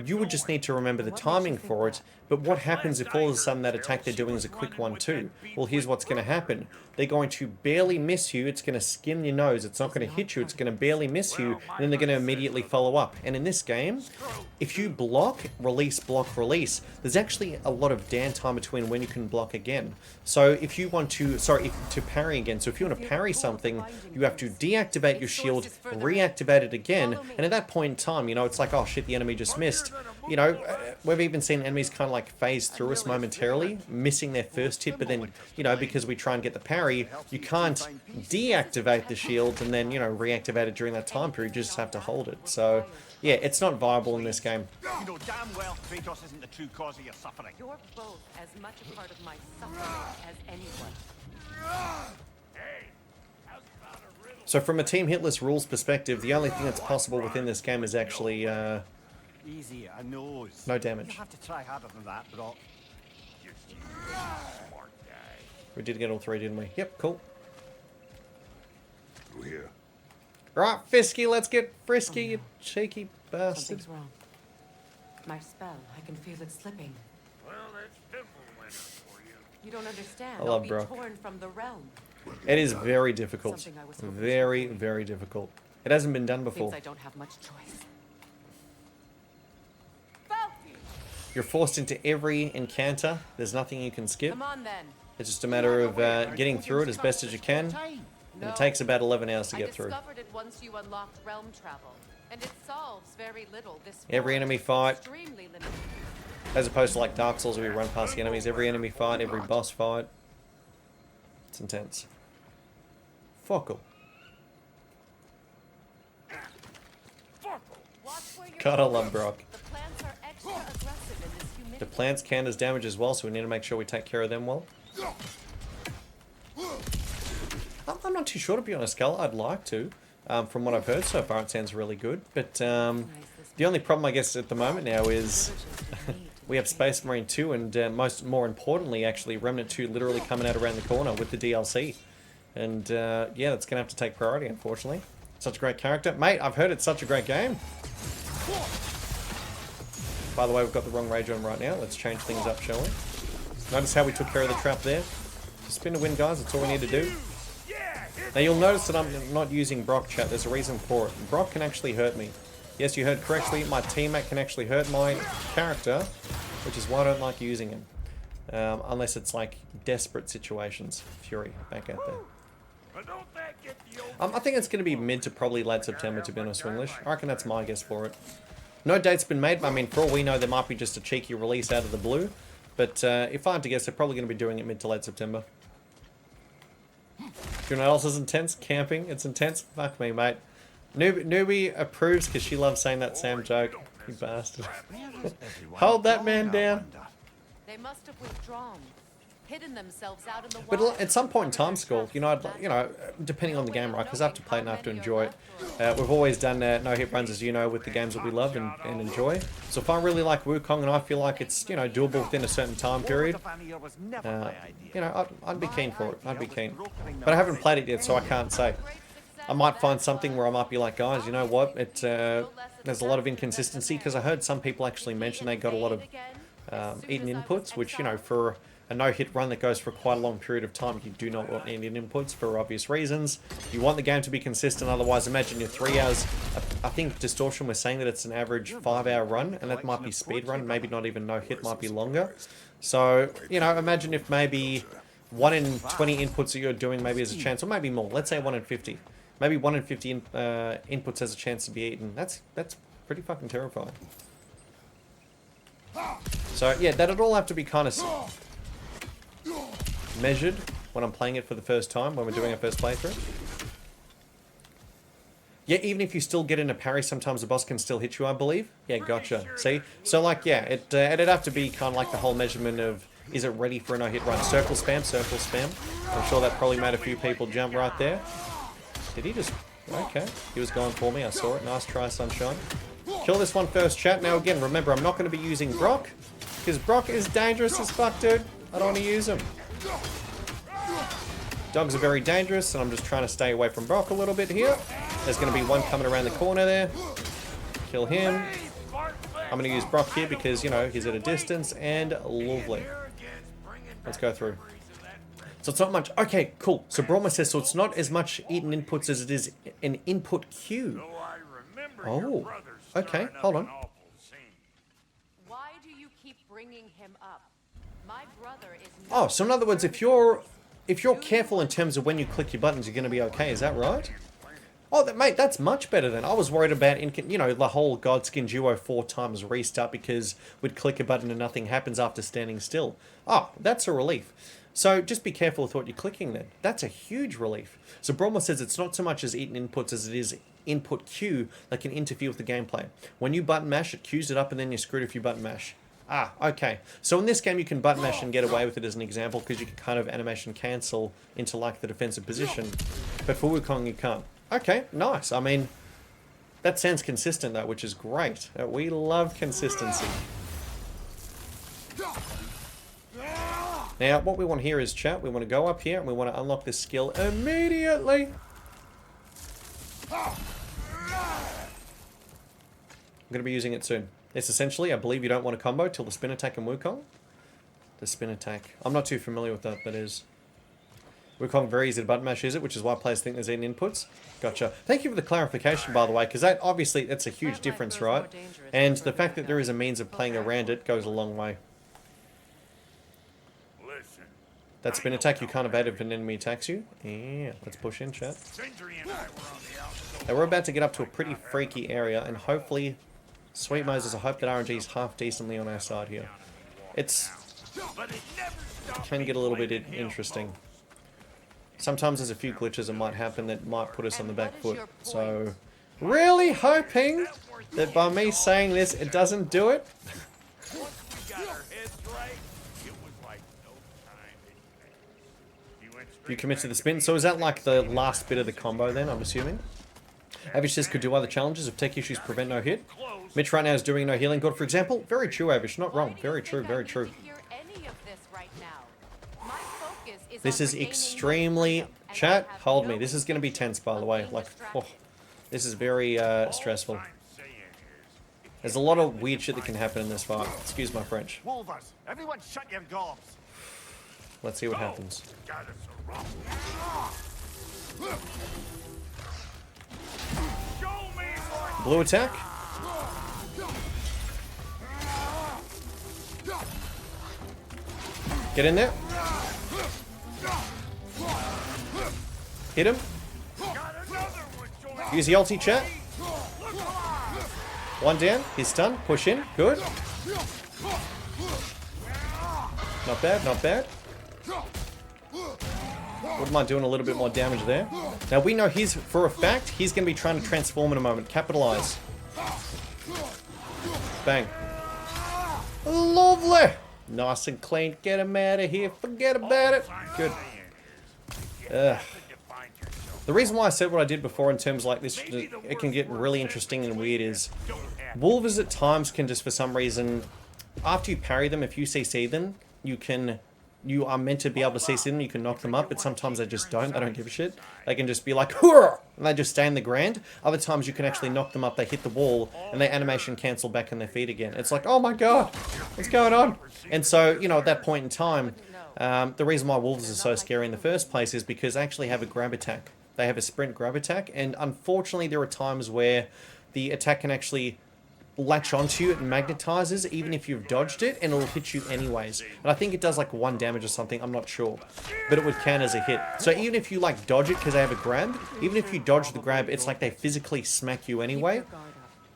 You would just need to remember the timing for it, but what happens if all of a sudden that attack they're doing is a quick one too? Well, here's what's going to happen. They're going to barely miss you, it's going to skim your nose, it's not going to hit you, it's going to barely miss you, and then they're going to immediately follow up. And in this game, if you block, release, there's actually a lot of downtime between when you can block again. So if you want to, to parry again, so if you want to parry something, you have to deactivate your shield, reactivate it again, and at that point in time, you know, it's like, oh shit, the enemy just missed. You know, we've even seen enemies kind of like phase through us momentarily, missing their first hit, but then, you know, because we try and get the parry, you can't deactivate the shield and then, you know, reactivate it during that time period, you just have to hold it. So, yeah, it's not viable in this game. You know damn well Kratos isn't the true cause of your suffering. You're both as much a part of my suffering as anyone. So from a team hitless rules perspective, the only thing that's possible within this game is actually, easy, I know. no damage. You have to try harder than that, Brock. We did get all three, didn't we? Yep, cool. Through here. Right, Fiske, let's get frisky, you cheeky bastard. Something's wrong. My spell, I can feel it slipping. Well, that's Fimbulwinter for you. You don't understand. I love I'll be Brock. torn from the realm. It is very difficult. Very, very difficult. It hasn't been done before. I don't have much choice. You're forced into every encounter. There's nothing you can skip. Come on then. It's just a matter of getting through it as best as you can. And it takes about 11 hours to get through. I discovered it once you unlocked realm travel, and it solves very little. This Every enemy fight, extremely limited. as opposed to like Dark Souls where you run past the enemies, every enemy fight, every boss fight. It's intense. Fockle. God, I love Brock. The plants are extra aggressive in this humidity. The plants count as damage as well, so we need to make sure we take care of them well. I'm not too sure, to be honest, Cal. I'd like to. From what I've heard so far, it sounds really good. But the only problem, I guess, at the moment now is we have Space Marine 2 and more importantly, actually, Remnant 2 literally coming out around the corner with the DLC. And yeah, that's going to have to take priority, unfortunately. Such a great character. Mate, I've heard it's such a great game. By the way, we've got the wrong rage on right now. Let's change things up, shall we? Notice how we took care of the trap there. Spin to win, guys. That's all we need to do. Now, you'll notice that I'm not using Brock, chat. There's a reason for it. Brock can actually hurt me. Yes, you heard correctly. My teammate can actually hurt my character, which is why I don't like using him. Unless it's like desperate situations. Fury, back out there. I think it's going to be mid to probably late September, to be honest, English. I reckon that's my guess for it. No date's been made, but I mean, for all we know, there might be just a cheeky release out of the blue. But if I had to guess, they're probably going to be doing it mid to late September. Do you know what else is intense? Camping. It's intense. Fuck me, mate. Newbie approves because she loves saying that Sam joke. You bastard. Hold that man down. They must have withdrawn. Hidden themselves out in the But wild. at some point in time, Skull, you know, depending on the game, right? Because I have to play it and I have to enjoy it. We've always done no-hit runs, as you know, with the games that we love and enjoy. So if I really like Wukong and I feel like it's, you know, doable within a certain time period, you know, I'd be keen for it. I'd be keen. But I haven't played it yet, so I can't say. I might find something where I might be like, guys, you know what? There's a lot of inconsistency, because I heard some people actually mention they got a lot of eaten inputs, which, you know, for a no-hit run that goes for quite a long period of time, you do not want Indian inputs for obvious reasons. You want the game to be consistent, otherwise imagine your 3 hours. I think Distortion was saying that it's an average 5-hour run, and that might be speed run, maybe not even no-hit, might be longer. So, you know, imagine if maybe 1 in 20 inputs that you're doing maybe has a chance, or maybe more, let's say 1 in 50. Maybe 1 in 50 inputs has a chance to be eaten. That's pretty fucking terrifying. So yeah, that'd all have to be kind of measured when I'm playing it for the first time, when we're doing our first playthrough. Yeah, even if you still get in a parry, sometimes the boss can still hit you, I believe. Yeah, gotcha. See? So like, yeah, it'd have to be kind of like the whole measurement of, is it ready for a no-hit run? Circle spam, circle spam. I'm sure that probably made a few people jump right there. Did he just... Okay, he was going for me, I saw it. Nice try, Sunshine. Kill this one first, chat. Now again, remember, I'm not going to be using Brock, because Brock is dangerous as fuck, dude. I don't want to use him. Dogs are very dangerous, and I'm just trying to stay away from Brock a little bit here. There's going to be one coming around the corner there. Kill him. I'm going to use Brock here because, you know, he's at a distance, and lovely. Let's go through. So it's not much. Okay, cool. So Brahma says, so it's not as much eaten inputs as it is an input queue. Oh, okay. Hold on. Why do you keep bringing him up? My brother is... Oh, so in other words, if you're careful in terms of when you click your buttons, you're going to be okay. Is that right? Oh, mate, that's much better then. I was worried about, you know, the whole Godskin Duo 4 times restart because we'd click a button and nothing happens after standing still. Oh, that's a relief. So just be careful with what you're clicking then. That's a huge relief. So Bromwell says it's not so much as eaten inputs as it is input queue that can interfere with the gameplay. When you button mash, it queues it up and then you're screwed if you button mash. Ah, okay. So in this game you can button mash and get away with it as an example because you can kind of animation cancel into like the defensive position. But for Wukong you can't. Okay, nice. I mean, that sounds consistent though, which is great. We love consistency. Now, what we want here is, chat, we want to go up here and we want to unlock this skill immediately. I'm going to be using it soon. It's essentially, I believe you don't want a combo till the spin attack and Wukong. The spin attack. I'm not too familiar with that is. Wukong very easy to button mash, is it? Which is why players think there's eaten inputs. Gotcha. Thank you for the clarification, by the way, because that obviously, that's a huge difference, right? And the fact that there is a means of playing around it goes a long way. That spin attack you can't evade if an enemy attacks you. Yeah, let's push in, chat. Now we're about to get up to a pretty freaky area, and hopefully, sweet Moses, I hope that RNG is half decently on our side here. It's can get a little bit interesting. Sometimes there's a few glitches that might happen that might put us on the back foot. So, really hoping that by me saying this, it doesn't do it. You commit to the spin. So is that like the last bit of the combo then, I'm assuming? Avish says could do other challenges if tech issues prevent no hit. Mitch right now is doing no healing. God, for example. Very true, Avish. Not wrong. Very true, very true. This is extremely... Chat, hold me. This is going to be tense, by the way. Like, oh, this is very stressful. There's a lot of weird shit that can happen in this fight. Excuse my French. Wolvers, everyone shut your gobs. Let's see what happens. Blue attack. Get in there. Hit him. Use the ulti, chat. One down. He's stunned. Push in. Good. Not bad, not bad. Wouldn't mind doing a little bit more damage there. Now we know for a fact, he's going to be trying to transform in a moment. Capitalize. Bang. Lovely. Nice and clean. Get him out of here. Forget about it. Good. Ugh. The reason why I said what I did before in terms like this, it can get really interesting and weird is, Wolvers at times can just for some reason, after you parry them, if you CC them, you are meant to be able to CC them, you can knock them up, but sometimes they just don't, they don't give a shit. They can just be like, hurrah! And they just stay in the ground. Other times you can actually knock them up, they hit the wall, and they animation cancel back on their feet again. It's like, oh my god, what's going on? And so, you know, at that point in time, the reason why Wolves are so scary in the first place is because they actually have a grab attack. They have a sprint grab attack, and unfortunately there are times where the attack can actually latch onto you, it magnetizes even if you've dodged it, and it'll hit you anyways. And I think it does like 1 damage or something, I'm not sure. But it would count as a hit. So even if you like dodge it because they have a grab, even if you dodge the grab, it's like they physically smack you anyway.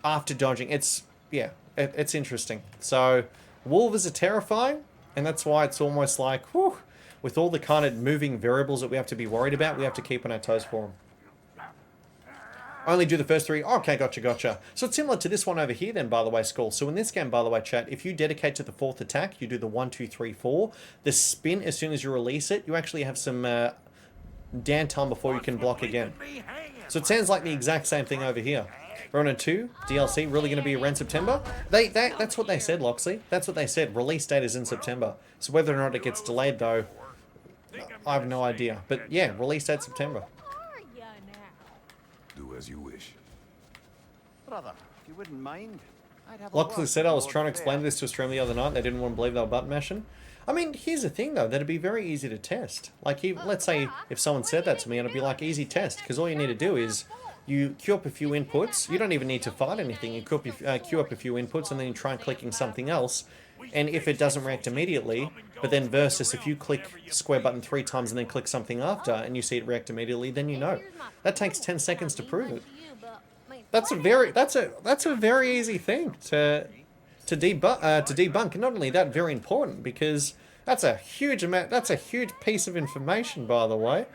After dodging, it's, yeah, it's interesting. So, Wolves are terrifying, and that's why it's almost like, whew, with all the kind of moving variables that we have to be worried about, we have to keep on our toes for them. Only do the first 3. Okay, gotcha. So it's similar to this one over here then, by the way, Skull. So in this game, by the way, chat, if you dedicate to the 4th attack, you do the 1, 2, 3, 4. The spin, as soon as you release it, you actually have some downtime before you can block again. So it sounds like the exact same thing over here. Ronin 2, DLC, really going to be around September? That's what they said, Loxley. That's what they said. Release date is in September. So whether or not it gets delayed, though, I have no idea. But yeah, release date September. Do as you wish. Brother, if you wouldn't mind, I'd have Loxley said I was trying to explain this to a stream the other night. They didn't want to believe they were button mashing. I mean, here's the thing, though. That'd be very easy to test. Like, let's say if someone said that to me, and it'd be like, easy test. Because all you need to do is you queue up a few inputs. You don't even need to fight anything. You queue up a few inputs, and then you try clicking something else. And if it doesn't react immediately, but then versus if you click square button 3 times and then click something after, and you see it react immediately, then you know. That takes 10 seconds to prove it. That's a very easy thing to debunk. And not only that, very important, because that's a huge piece of information, by the way.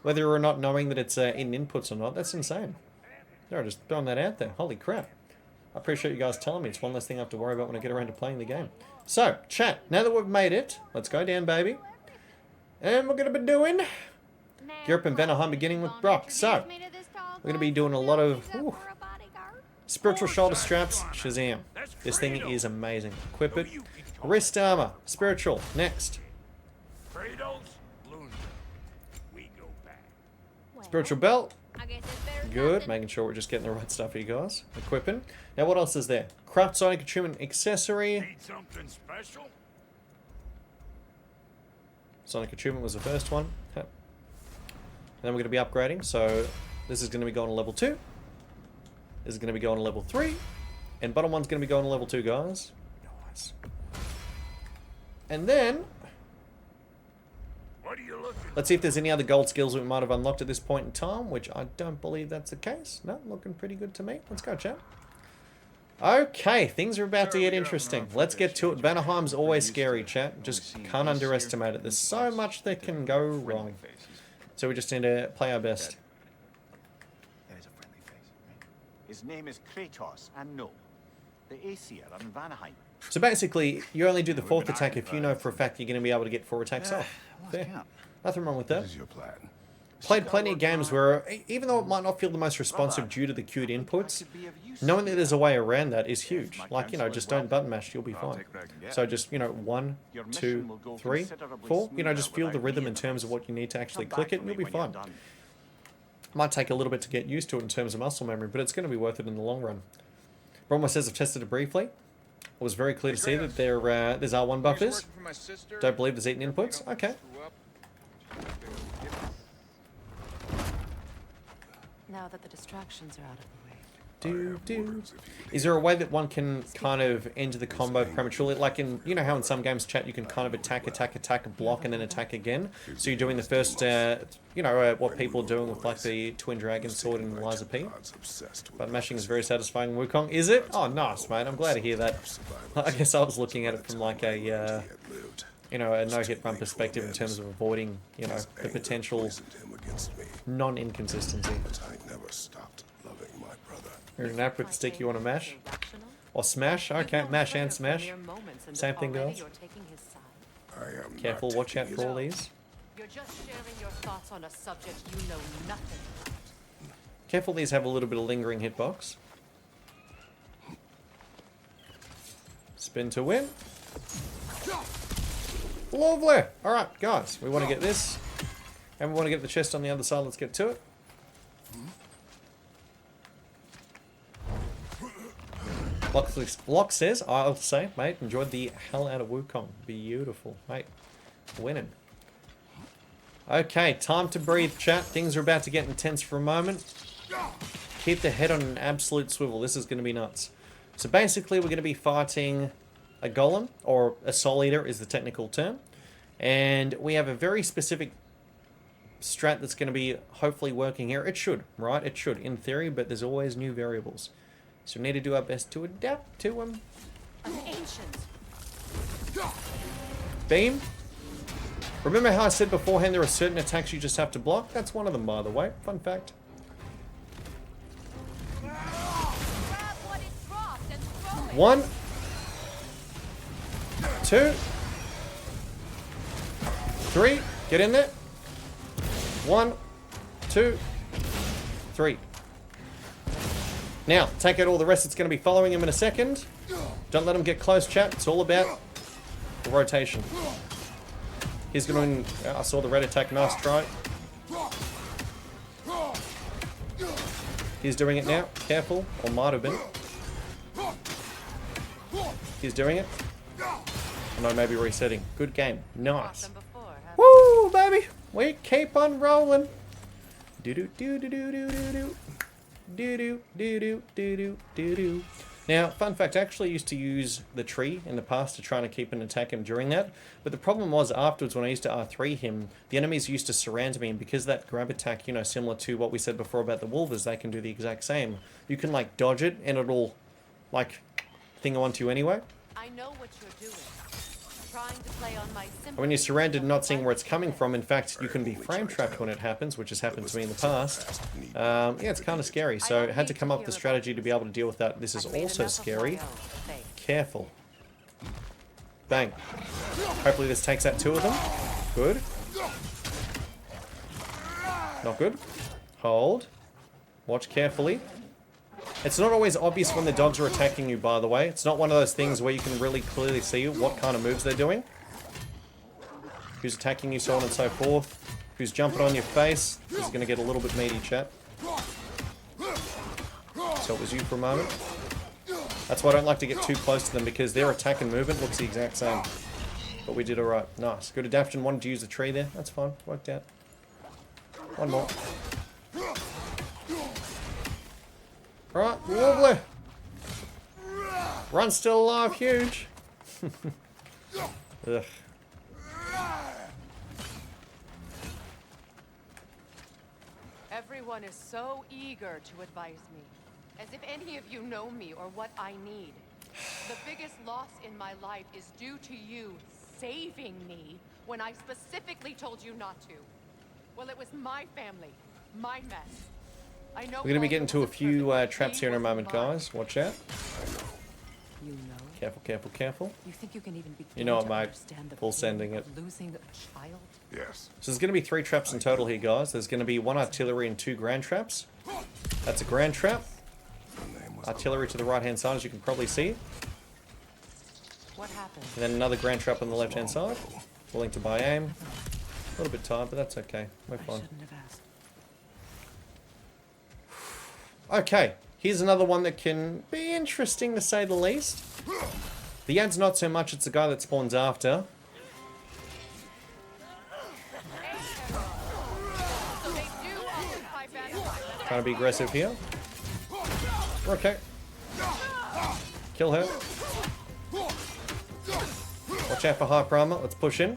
Whether or not knowing that it's in inputs or not, that's insane. No, just throwing that out there. Holy crap. I appreciate you guys telling me. It's one less thing I have to worry about when I get around to playing the game. So, chat, now that we've made it, let's go down, baby. And we're going to be doing Europe and Vanaheim beginning with Brock. So, we're going to be doing a lot of spiritual shoulder straps. Shazam. This thing is amazing. Equip it. Wrist armor. Spiritual. Next. Spiritual belt. Good. Making sure we're just getting the right stuff for you guys. Equipping. Now, what else is there? Craft Sonic Achievement Accessory. Need something special? Sonic Achievement was the first one. And then we're going to be upgrading. So, this is going to be going to level 2. This is going to be going to level 3. And bottom one's going to be going to level 2, guys. Nice. And then let's see if there's any other gold skills we might have unlocked at this point in time, which I don't believe that's the case. No, looking pretty good to me. Let's go, chat. Okay, things are about to get interesting. Let's get to it. Vanaheim's always scary, chat. Just can't underestimate it. There's so much that can go wrong. So we just need to play our best. His name is Kratos, and no, the Aesir are in Vanaheim. So basically, you only do the 4th attack if you know for a fact you're going to be able to get 4 attacks off. Fair. Nothing wrong with that. What is your plan? Played plenty of games where, even though it might not feel the most responsive due to the queued inputs, knowing that there's a way around that is huge. Like, you know, just don't button mash, you'll be fine. So just, you know, 1, 2, 3, 4, you know, just feel the rhythm in terms of what you need to actually click it, and you'll be fine. Might take a little bit to get used to it in terms of muscle memory, but it's going to be worth it in the long run. Bromwell says I've tested it briefly. It was very clear to see that there's R1 buffers. Don't believe there's eaten inputs. Okay. Now that the distractions are out of the way. Is there a way that one can kind of end the combo prematurely? Like in, you know how in some games, chat, you can kind of attack, block, and then attack again? So you're doing the first, you know, what people are doing with like the Twin Dragon Sword and Eliza P. But mashing is very satisfying. Wukong, is it? Oh, nice, mate. I'm glad to hear that. I guess I was looking at it from like a, you know, a no-hit run perspective in terms of avoiding, you know, the potential non-inconsistency. You're an app with the stick you want to mash? Or smash? Okay, mash and smash. Same thing, girls. Careful, watch out for all these. You're just sharing your thoughts on a subject you know nothing about. Careful, these have a little bit of lingering hitbox. Spin to win. Lovely! Alright, guys, we want to get this. And we want to get the chest on the other side. Let's get to it. Block says, I'll say, mate, enjoyed the hell out of Wukong. Beautiful, mate. Winning. Okay, time to breathe, chat. Things are about to get intense for a moment. Keep the head on an absolute swivel. This is going to be nuts. So basically, we're going to be fighting a golem, or a soul eater is the technical term. And we have a very specific strat that's going to be hopefully working here. It should, right? It should, in theory, but there's always new variables. So we need to do our best to adapt to them. An ancient. Beam. Remember how I said beforehand there are certain attacks you just have to block? That's one of them, by the way. Fun fact. One. Two. Three. Get in there. 1, 2, 3. Now, take out all the rest that's going to be following him in a second. Don't let him get close, chat. It's all about the rotation. He's going to... I saw the red attack. Nice try. He's doing it now. Careful. Or might have been. He's doing it. No, maybe resetting. Good game. Nice. Woo, baby! We keep on rolling. Do do do do do do do do do do do do do do. Now, fun fact, I actually used to use the tree in the past to try and keep and attack him during that. But the problem was afterwards when I used to R3 him, the enemies used to surround me, and because that grab attack, you know, similar to what we said before about the wolvers, they can do the exact same. You can like dodge it and it'll like thing onto you anyway. I know what you're doing. Trying to play on my when you're surrounded and not seeing where it's coming from, in fact, you can be frame trapped when it happens, which has happened to me in the past. Yeah, it's kind of scary, so I had to come up with a strategy to be able to deal with that. This is also scary. Careful. Bang. Hopefully this takes out 2 of them. Good. Not good. Hold. Watch carefully. It's not always obvious when the dogs are attacking you, by the way. It's not one of those things where you can really clearly see what kind of moves they're doing. Who's attacking you, so on and so forth. Who's jumping on your face. This is going to get a little bit meaty, chat. So it was you for a moment. That's why I don't like to get too close to them, because their attack and movement looks the exact same. But we did alright. Nice. Good adaptation. Wanted to use the tree there. That's fine. Worked out. One more. Right, lovely. Run still alive, huge. Ugh. Everyone is so eager to advise me, as if any of you know me or what I need. The biggest loss in my life is due to you saving me when I specifically told you not to. Well, it was my family, my mess. We're going to be getting to a few traps here in a moment, guys. Watch out. You know? Careful, careful, careful. You think you can even begin you know what, to mate? understand the Full pain sending of it. losing a child? Yes. So there's going to be 3 traps in total here, guys. There's going to be 1 artillery and 2 grand traps. That's a grand trap. Artillery to the right-hand side, as you can probably see. What happened? And then another grand trap on the left-hand side. Willing to buy aim. A little bit tired, but that's okay. We're fine. Okay, here's another one that can be interesting to say the least. The ad's not so much, it's the guy that spawns after. Trying to be aggressive here. Okay. Kill her. Watch out for hyper armor. Let's push in.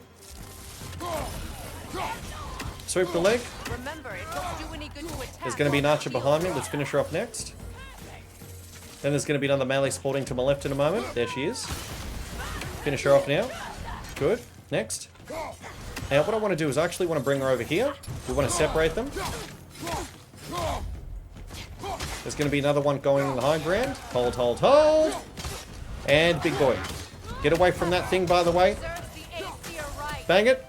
Sweep the leg. There's going to be an archer behind me. Let's finish her off next. Then there's going to be another melee sporting to my left in a moment. There she is. Finish her off now. Good. Next. Now what I want to do is I actually want to bring her over here. We want to separate them. There's going to be another one going in the high ground. Hold, hold, hold. And big boy. Get away from that thing, by the way. Bang it.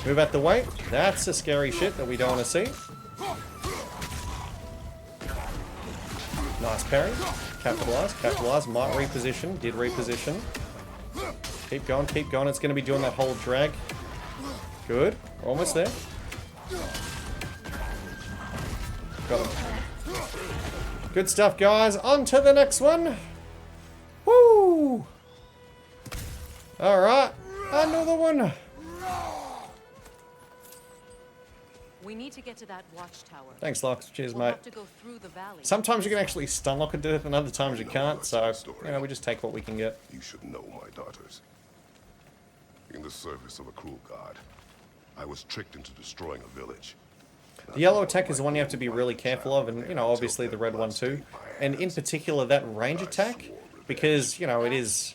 Move out the way. That's the scary shit that we don't want to see. Nice parry. Capitalize, capitalize. Might reposition. Did reposition. Keep going, keep going. It's going to be doing that whole drag. Good. Almost there. Got him. Good stuff, guys. On to the next one. Woo! Alright. Another one. We need to get to that watchtower. Thanks, Lux. Cheers, We'll mate. have to go through the valley. Sometimes you can actually stun lock it to death, and other times you can't, so, you know, we just take what we can get. You should know, my daughters. In the service of a cruel god, I was tricked into destroying a village. The yellow attack is the one you have to be really careful of, and, you know, obviously the red one too. And in particular, that range attack, because, you know, it is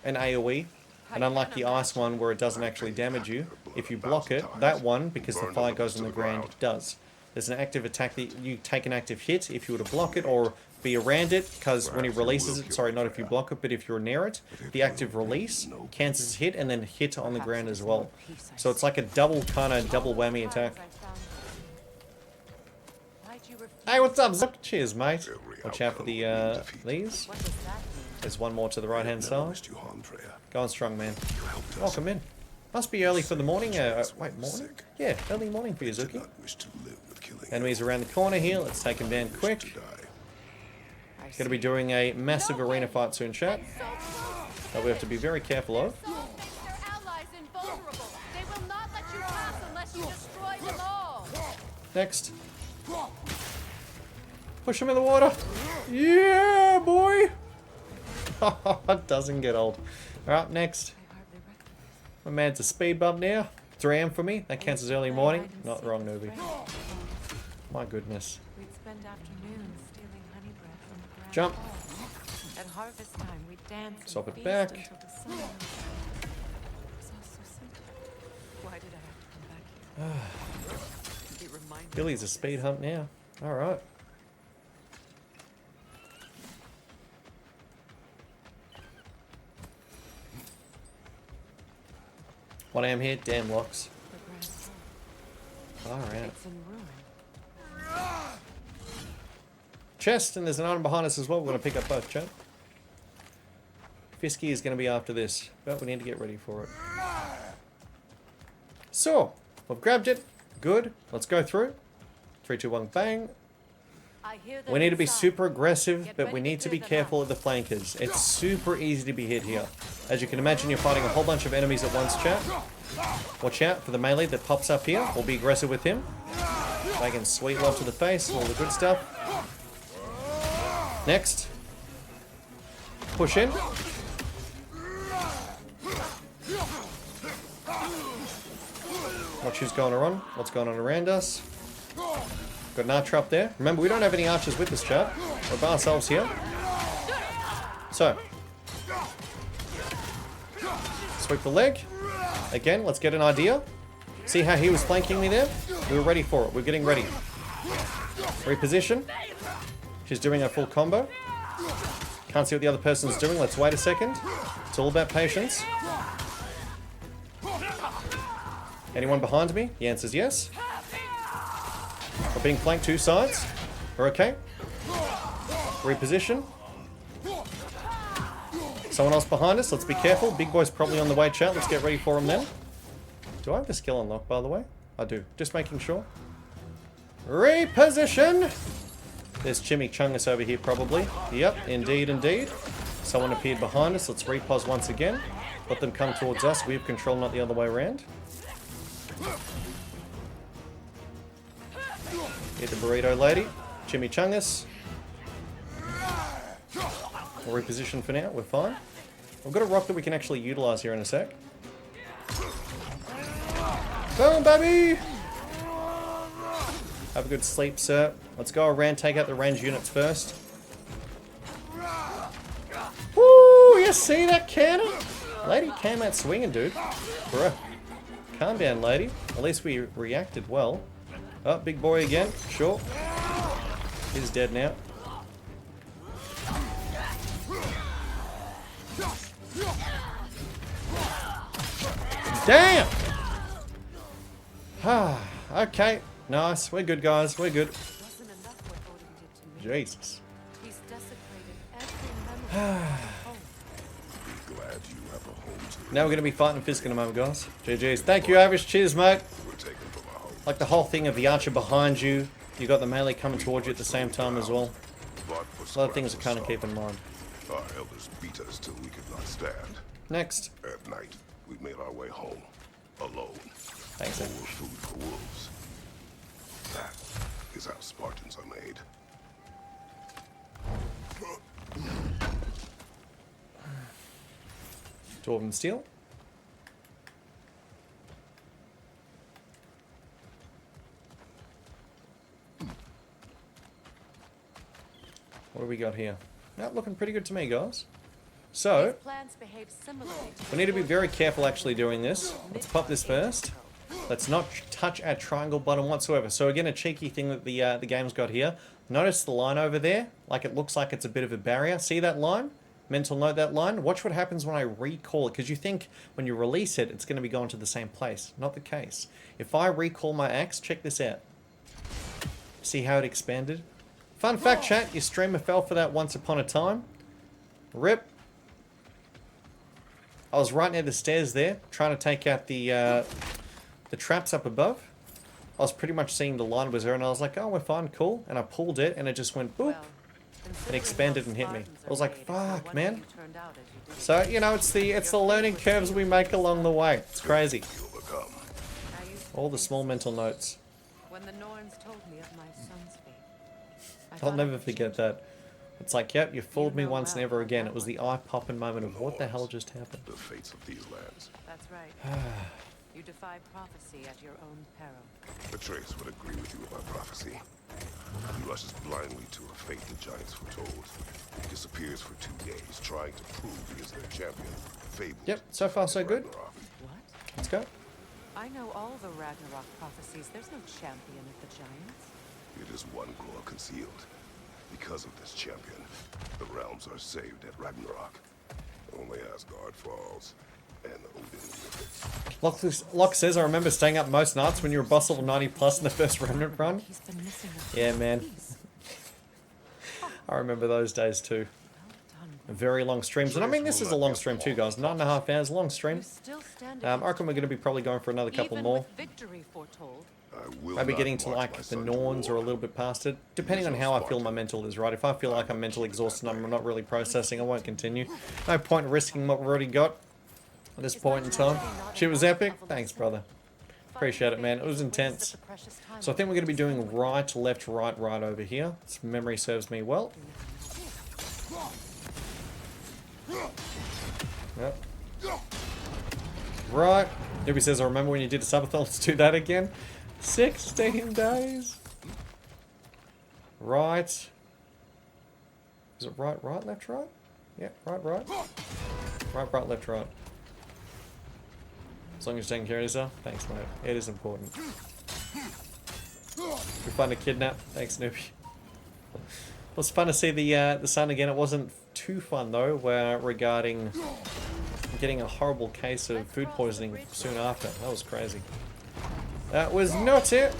an AoE. And unlike the ice one where it doesn't actually damage you, if you block it, that one, because the fire goes on the ground, does. There's an active attack that you take an active hit if you were to block it or be around it, because when he releases it, sorry, not if you block it, but if you're near it, the active release cancels hit and then hit on the ground as well. So it's like a double whammy attack. Hey, what's up, Zuck? Cheers, mate. Watch out for the, these. There's one more to the right-hand side. Going strong, man. Welcome in. Must be early for the morning. Wait, morning? Yeah, early morning for you, Zuki. Enemies around the corner here. Let's take them down quick. Gonna be doing a massive arena fight soon, chat. That we have to be very careful of. Next. Push him in the water. Yeah, boy. It doesn't get old. Alright, next. My man's a speed bump now. 3 AM for me. That counts as early morning. Not the wrong movie. My goodness. We'd spend afternoons stealing honey bread from the ground. Jump. At harvest time, we'd dance Stop and it feast back. until the sun rose. It was all so simple. Why did I have to come back here? It reminded me Billy's a of speed this. hump now. Alright. What I am here? Damn locks. Far out. It's in ruin. Chest, and there's an item behind us as well. We're going to pick up both, chat. Fiske is going to be after this, but we need to get ready for it. So, we've grabbed it. Good. Let's go through. 3, 2, 1, bang. We need to be super aggressive, but we need to be careful of the flankers. It's super easy to be hit here. As you can imagine, you're fighting a whole bunch of enemies at once, chat. Watch out for the melee that pops up here. We'll be aggressive with him. Making sweet love to the face, all the good stuff. Next. Push in. Watch who's going on. What's going on around us. Got an archer up there. Remember, we don't have any archers with us, chat. We're by ourselves here. So. Sweep the leg. Again, let's get an idea. See how he was flanking me there? We were ready for it. We're getting ready. Reposition. She's doing a full combo. Can't see what the other person's doing. Let's wait a second. It's all about patience. Anyone behind me? The answer's yes. We're being flanked 2 sides. We're okay. Reposition. Someone else behind us. Let's be careful. Big boy's probably on the way, chat. Let's get ready for him then. Do I have the skill unlocked, by the way? I do. Just making sure. Reposition! There's Chimichangas over here, probably. Yep, indeed, indeed. Someone appeared behind us. Let's repause once again. Let them come towards us. We have control, not the other way around. Get the burrito lady. Chimichangas. We'll reposition for now. We're fine. We've got a rock that we can actually utilize here in a sec. Boom, baby! Have a good sleep, sir. Let's go around, take out the ranged units first. Woo! You see that cannon? Lady came out swinging, dude. Bruh. Calm down, lady. At least we reacted well. Oh, big boy again. Sure. He's dead now. Damn! Okay. Nice. We're good, guys. We're good. Jesus. Now we're going to be fighting Fiske in a moment, guys. GG's. Thank you, Average. Cheers, mate. Like the whole thing of the archer behind you. You got the melee coming towards you at the same time as well. A lot of things to kind of keep in mind. Our elders beat us till we could not stand. Next. At night, we made our way home. Alone. Thanks, Full of food for wolves. That is how Spartans are made. Dwarven Steel. What do we got here? That looking pretty good to me, guys. So, we need to be very careful actually doing this. Let's pop this first. Let's not touch our triangle button whatsoever. So again, a cheeky thing that the game's got here. Notice the line over there? Like it looks like it's a bit of a barrier. See that line? Mental note that line. Watch what happens when I recall it. Because you think when you release it, it's going to be going to the same place. Not the case. If I recall my axe, check this out. See how it expanded? Fun fact, chat. Your streamer fell for that once upon a time. Rip. I was right near the stairs there, trying to take out the traps up above. I was pretty much seeing the line was there, and I was like, oh, we're fine, cool. And I pulled it, and it just went boop. It expanded and hit me. I was like, fuck, man. So, you know, it's the learning curves we make along the way. It's crazy. All the small mental notes. When the Norns told me of my son's fate, I'll never forget that. It's like, yep, you fooled me once, never again. It was the eye-popping moment of what the hell just happened. The fates of these lands. That's right. You defy prophecy at your own peril. Atreus would agree with you about prophecy. He rushes blindly to a fate the giants foretold. He disappears for 2 days, trying to prove he is their champion. Fable. Yep, so far so good. What? Let's go. I know all the Ragnarok prophecies. There's no champion of the giants. It is one core concealed. Because of this champion, the realms are saved at Ragnarok. Only Asgard falls, and Odin with it. Locke says, I remember staying up most nights when you were boss level 90 plus in the first Remnant run. Yeah, man. I remember those days too. Very long streams. And I mean, this is a long stream too, guys. 9.5 hours, long stream. I reckon we're going to be probably going for another couple more. Maybe getting to like the Norns or a little bit past it. Depending on how I feel my mental is, right? If I feel like I'm mentally exhausted and I'm not really processing, I won't continue. No point in risking what we've already got at this point in time. She was epic. Thanks, brother. Appreciate it, man. It was intense. So I think we're going to be doing right, left, right, right over here. If memory serves me well. Yep. Right. Newbie says, I remember when you did a subathon. Let's do that again. 16 days. Right. Is it right, right, left, right? Yeah, right, right. Right, right, left, right. As long as you're taking care of yourself. Thanks, mate. It is important. We find a kidnap. Thanks, Newbie. It was fun to see the sun again. It wasn't too fun, though, regarding getting a horrible case of food poisoning soon after. That was crazy. That was not it.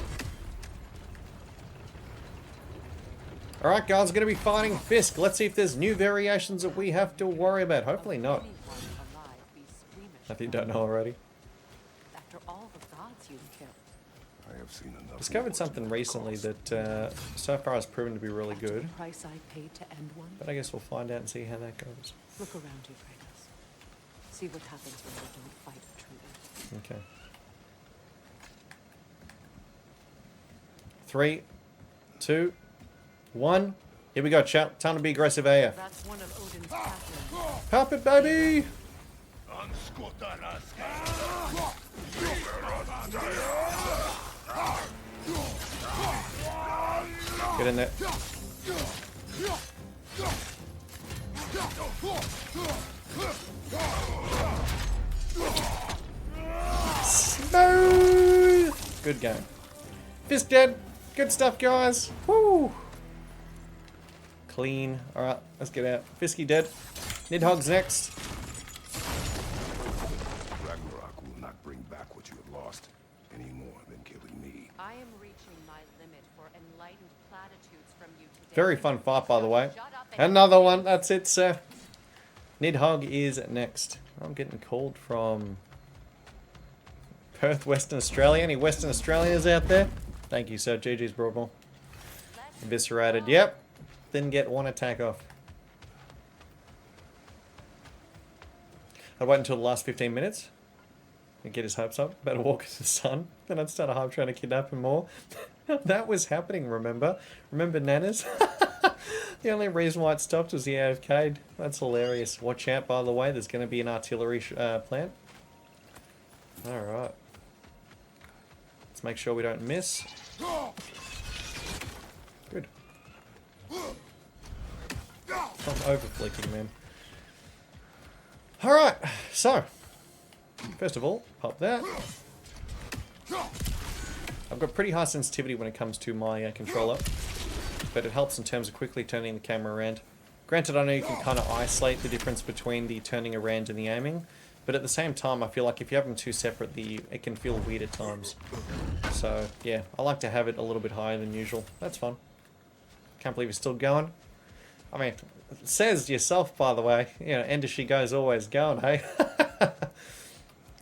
Alright, guys, we're going to be fighting Fiske. Let's see if there's new variations that we have to worry about. Hopefully not. If you don't know already. After all the gods you killed. I have seen enough. Discovered something recently that so far has proven to be really good. The price I paid to end one. But I guess we'll find out and see how that goes. Look around you, Kratos. See what happens when we don't fight truly. Okay. 3, 2, 1. Here we go, chat. Time to be aggressive AF. That's one of Odin's patterns. Pop it, baby! Get in there. Smooth! Good game. Fiske dead. Good stuff, guys. Woo! Clean. Alright, let's get out. Fiske dead. Nidhogg's next. Ragnarok will not bring back what you have lost any more than killing me. I am reaching my limit for enlightened platitudes from you today. Very fun fight, by the way. Another one. That's it, sir. Nidhogg is next. I'm getting called from Perth, Western Australia. Any Western Australians out there? Thank you, sir. GG's Broadball. Eviscerated. Yep. Didn't get one attack off. I'd wait until the last 15 minutes and get his hopes up. Better walk in the sun. Then I'd start a hype trying to kidnap him more. That was happening, remember? Remember Nanas? The only reason why it stopped was he AFK'd. That's hilarious. Watch out, by the way. There's going to be an artillery plant. Alright. Let's make sure we don't miss. Good. I'm over flicking, man. Alright, so. First of all, pop that. I've got pretty high sensitivity when it comes to my controller. But it helps in terms of quickly turning the camera around. Granted, I know you can kind of isolate the difference between the turning around and the aiming. But at the same time, I feel like if you have them two separate, it can feel weird at times. So, yeah, I like to have it a little bit higher than usual. That's fun. Can't believe it's still going. I mean, it says yourself, by the way. You know, Ender She Goes always going, hey?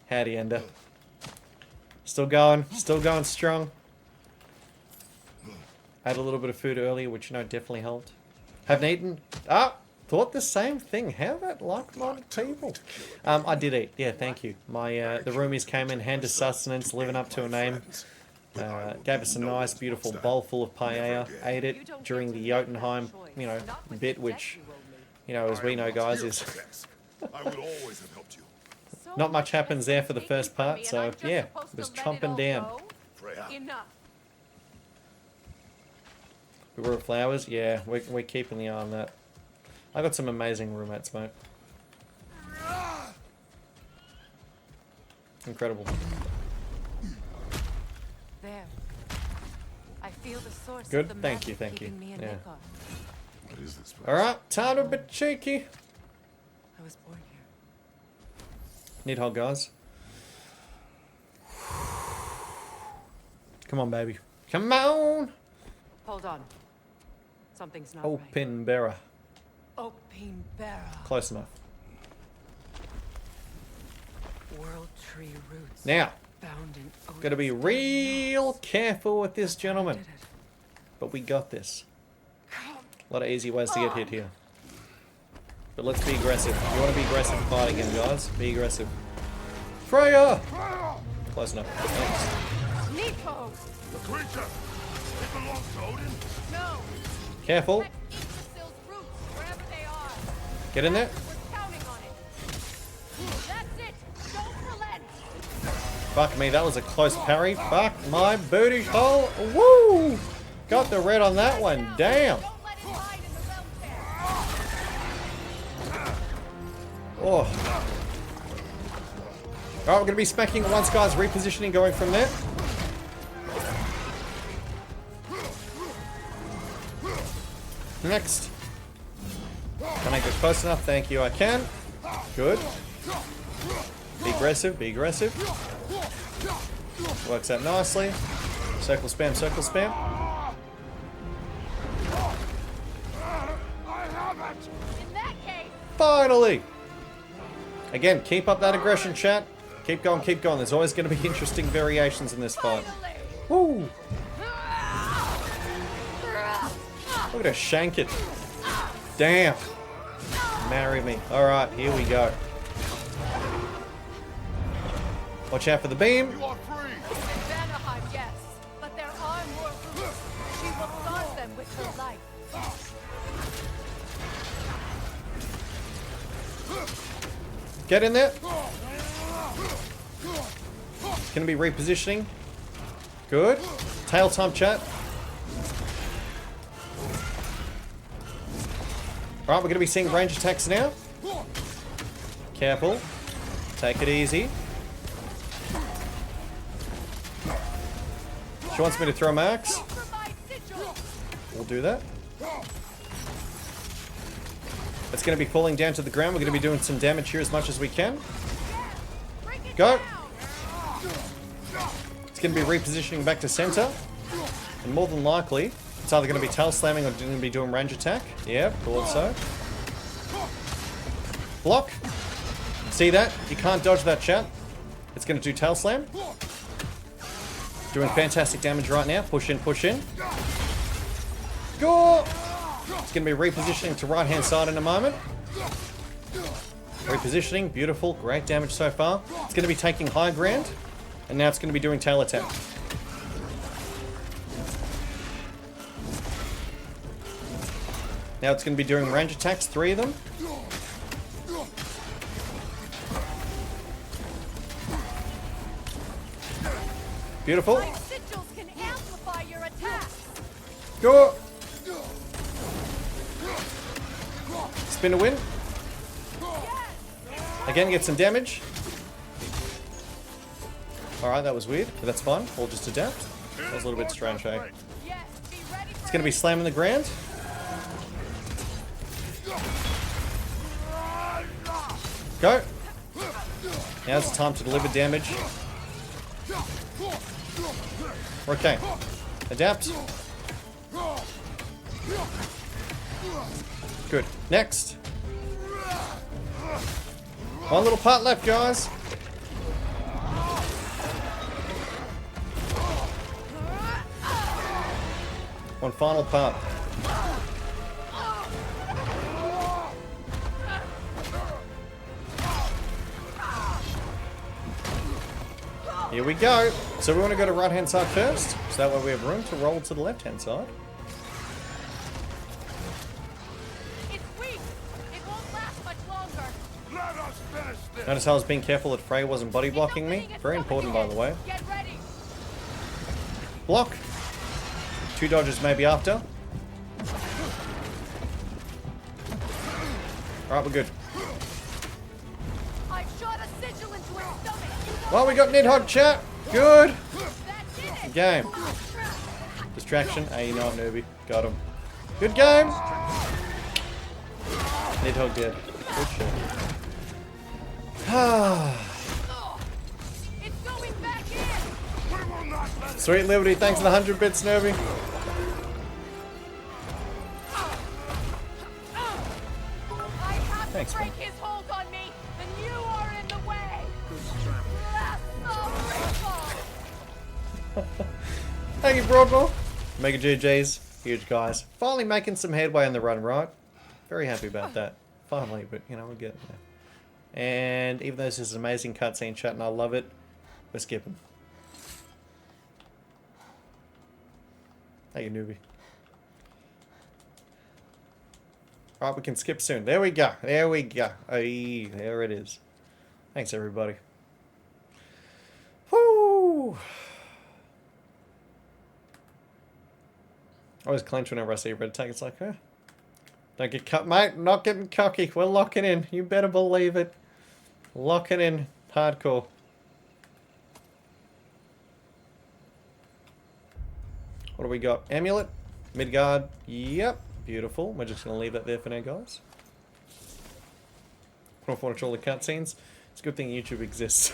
Howdy, Ender. Still going strong. Had a little bit of food earlier, which, you know, definitely helped. Haven't eaten. Ah! Thought the same thing. How about like-minded people? I did eat. Yeah, thank you. My the roomies came in, hand us sustenance, living up to a name. Gave us a nice, beautiful bowl full of paella. Ate it during the Jotunheim, you know, bit, which, you know, as we know, guys, is not much happens there for the first part. So yeah, it was chomping down. We were at Flowers. Yeah, we're keeping the eye on that. I got some amazing roommates, mate. Incredible. There. I feel the source Good. Of the Thank you. Yeah. What is this place? Alright, time to be cheeky. I was born here. Nidhogg, guys. Come on, baby. Come on! Hold on. Something's not Open Bearer. Open Bearer. Close enough. World tree roots. Now, found in gotta be real careful with this, gentleman. But we got this. A lot of easy ways to get hit here. But let's be aggressive. You want to be aggressive, fight again, guys. Be aggressive. Freya! Close enough. Thanks. Nidhogg! The creature! It belongs to Odin? No! Careful. Get in there. Fuck me, that was a close parry. Fuck my booty hole. Woo! Got the red on that one. Damn. Oh. Alright, we're going to be smacking it once, guys. Repositioning, going from there. Next. Can I get close enough? Thank you, I can. Good. Be aggressive, be aggressive. Works out nicely. Circle spam, circle spam. Finally! Again, keep up that aggression, chat. Keep going, keep going. There's always going to be interesting variations in this fight. Woo! Look at her shank it. Damn. Marry me. Alright, here we go. Watch out for the beam. In Vanaheim, yes, but there are more roots. She will guard them with her life. Get in there. Gonna be repositioning. Good. Tail time, chat. Right, we're going to be seeing range attacks now. Careful. Take it easy. She wants me to throw my axe. We'll do that. It's going to be falling down to the ground. We're going to be doing some damage here as much as we can. Go. It's going to be repositioning back to center. And more than likely, it's either going to be tail slamming or going to be doing range attack. Yeah, thought so. Block. See that? You can't dodge that, chat. It's going to do tail slam. Doing fantastic damage right now. Push in, push in. Go! It's going to be repositioning to right hand side in a moment. Repositioning. Beautiful. Great damage so far. It's going to be taking high ground. And now it's going to be doing tail attack. Now it's going to be doing range attacks, 3 of them. Beautiful. My sigils can amplify your attacks. Go. spin to win. Again, get some damage. Alright, that was weird, but that's fine. We'll just adapt. That was a little bit strange, eh? It's going to be slamming the ground. Go. Now it's time to deliver damage. Okay. Adapt. Good. Next. One little part left, guys. One final part. Here we go. So we want to go to right-hand side first. So that way we have room to roll to the left-hand side. It's weak. It won't last much longer. Let us finish this. Notice how I was being careful that Frey wasn't body blocking me. Very important, by the way. Get ready. Block. 2 dodges maybe after. Alright, we're good. I shot a sigil into her stomach. Well, we got Nidhogg, chat. Good. Good game. Distraction. Hey, you know what, newbie. Got him. Good game. Nidhogg dead. Good shit. It's going back in. We will not let Sweet Liberty, thanks for the 100 bits, newbie. Thanks, break his hold on me, and you are in the way. Thank you, Broadwell. Mega GG's. Huge guys. Finally making some headway in the run, right? Very happy about that. Finally, but you know, we're getting there. And even though this is an amazing cutscene, chat, and I love it, we're skipping. Hey, you newbie. Alright, we can skip soon. There we go. There we go. Hey, there it is. Thanks, everybody. Woo! I always clench whenever I see a red tag. It's like, don't get cut, mate. Not getting cocky. We're locking in. You better believe it. Locking in. Hardcore. What do we got? Amulet. Midgard. Yep. Beautiful. We're just going to leave that there for now, guys. Want to watch all the cutscenes? It's a good thing YouTube exists.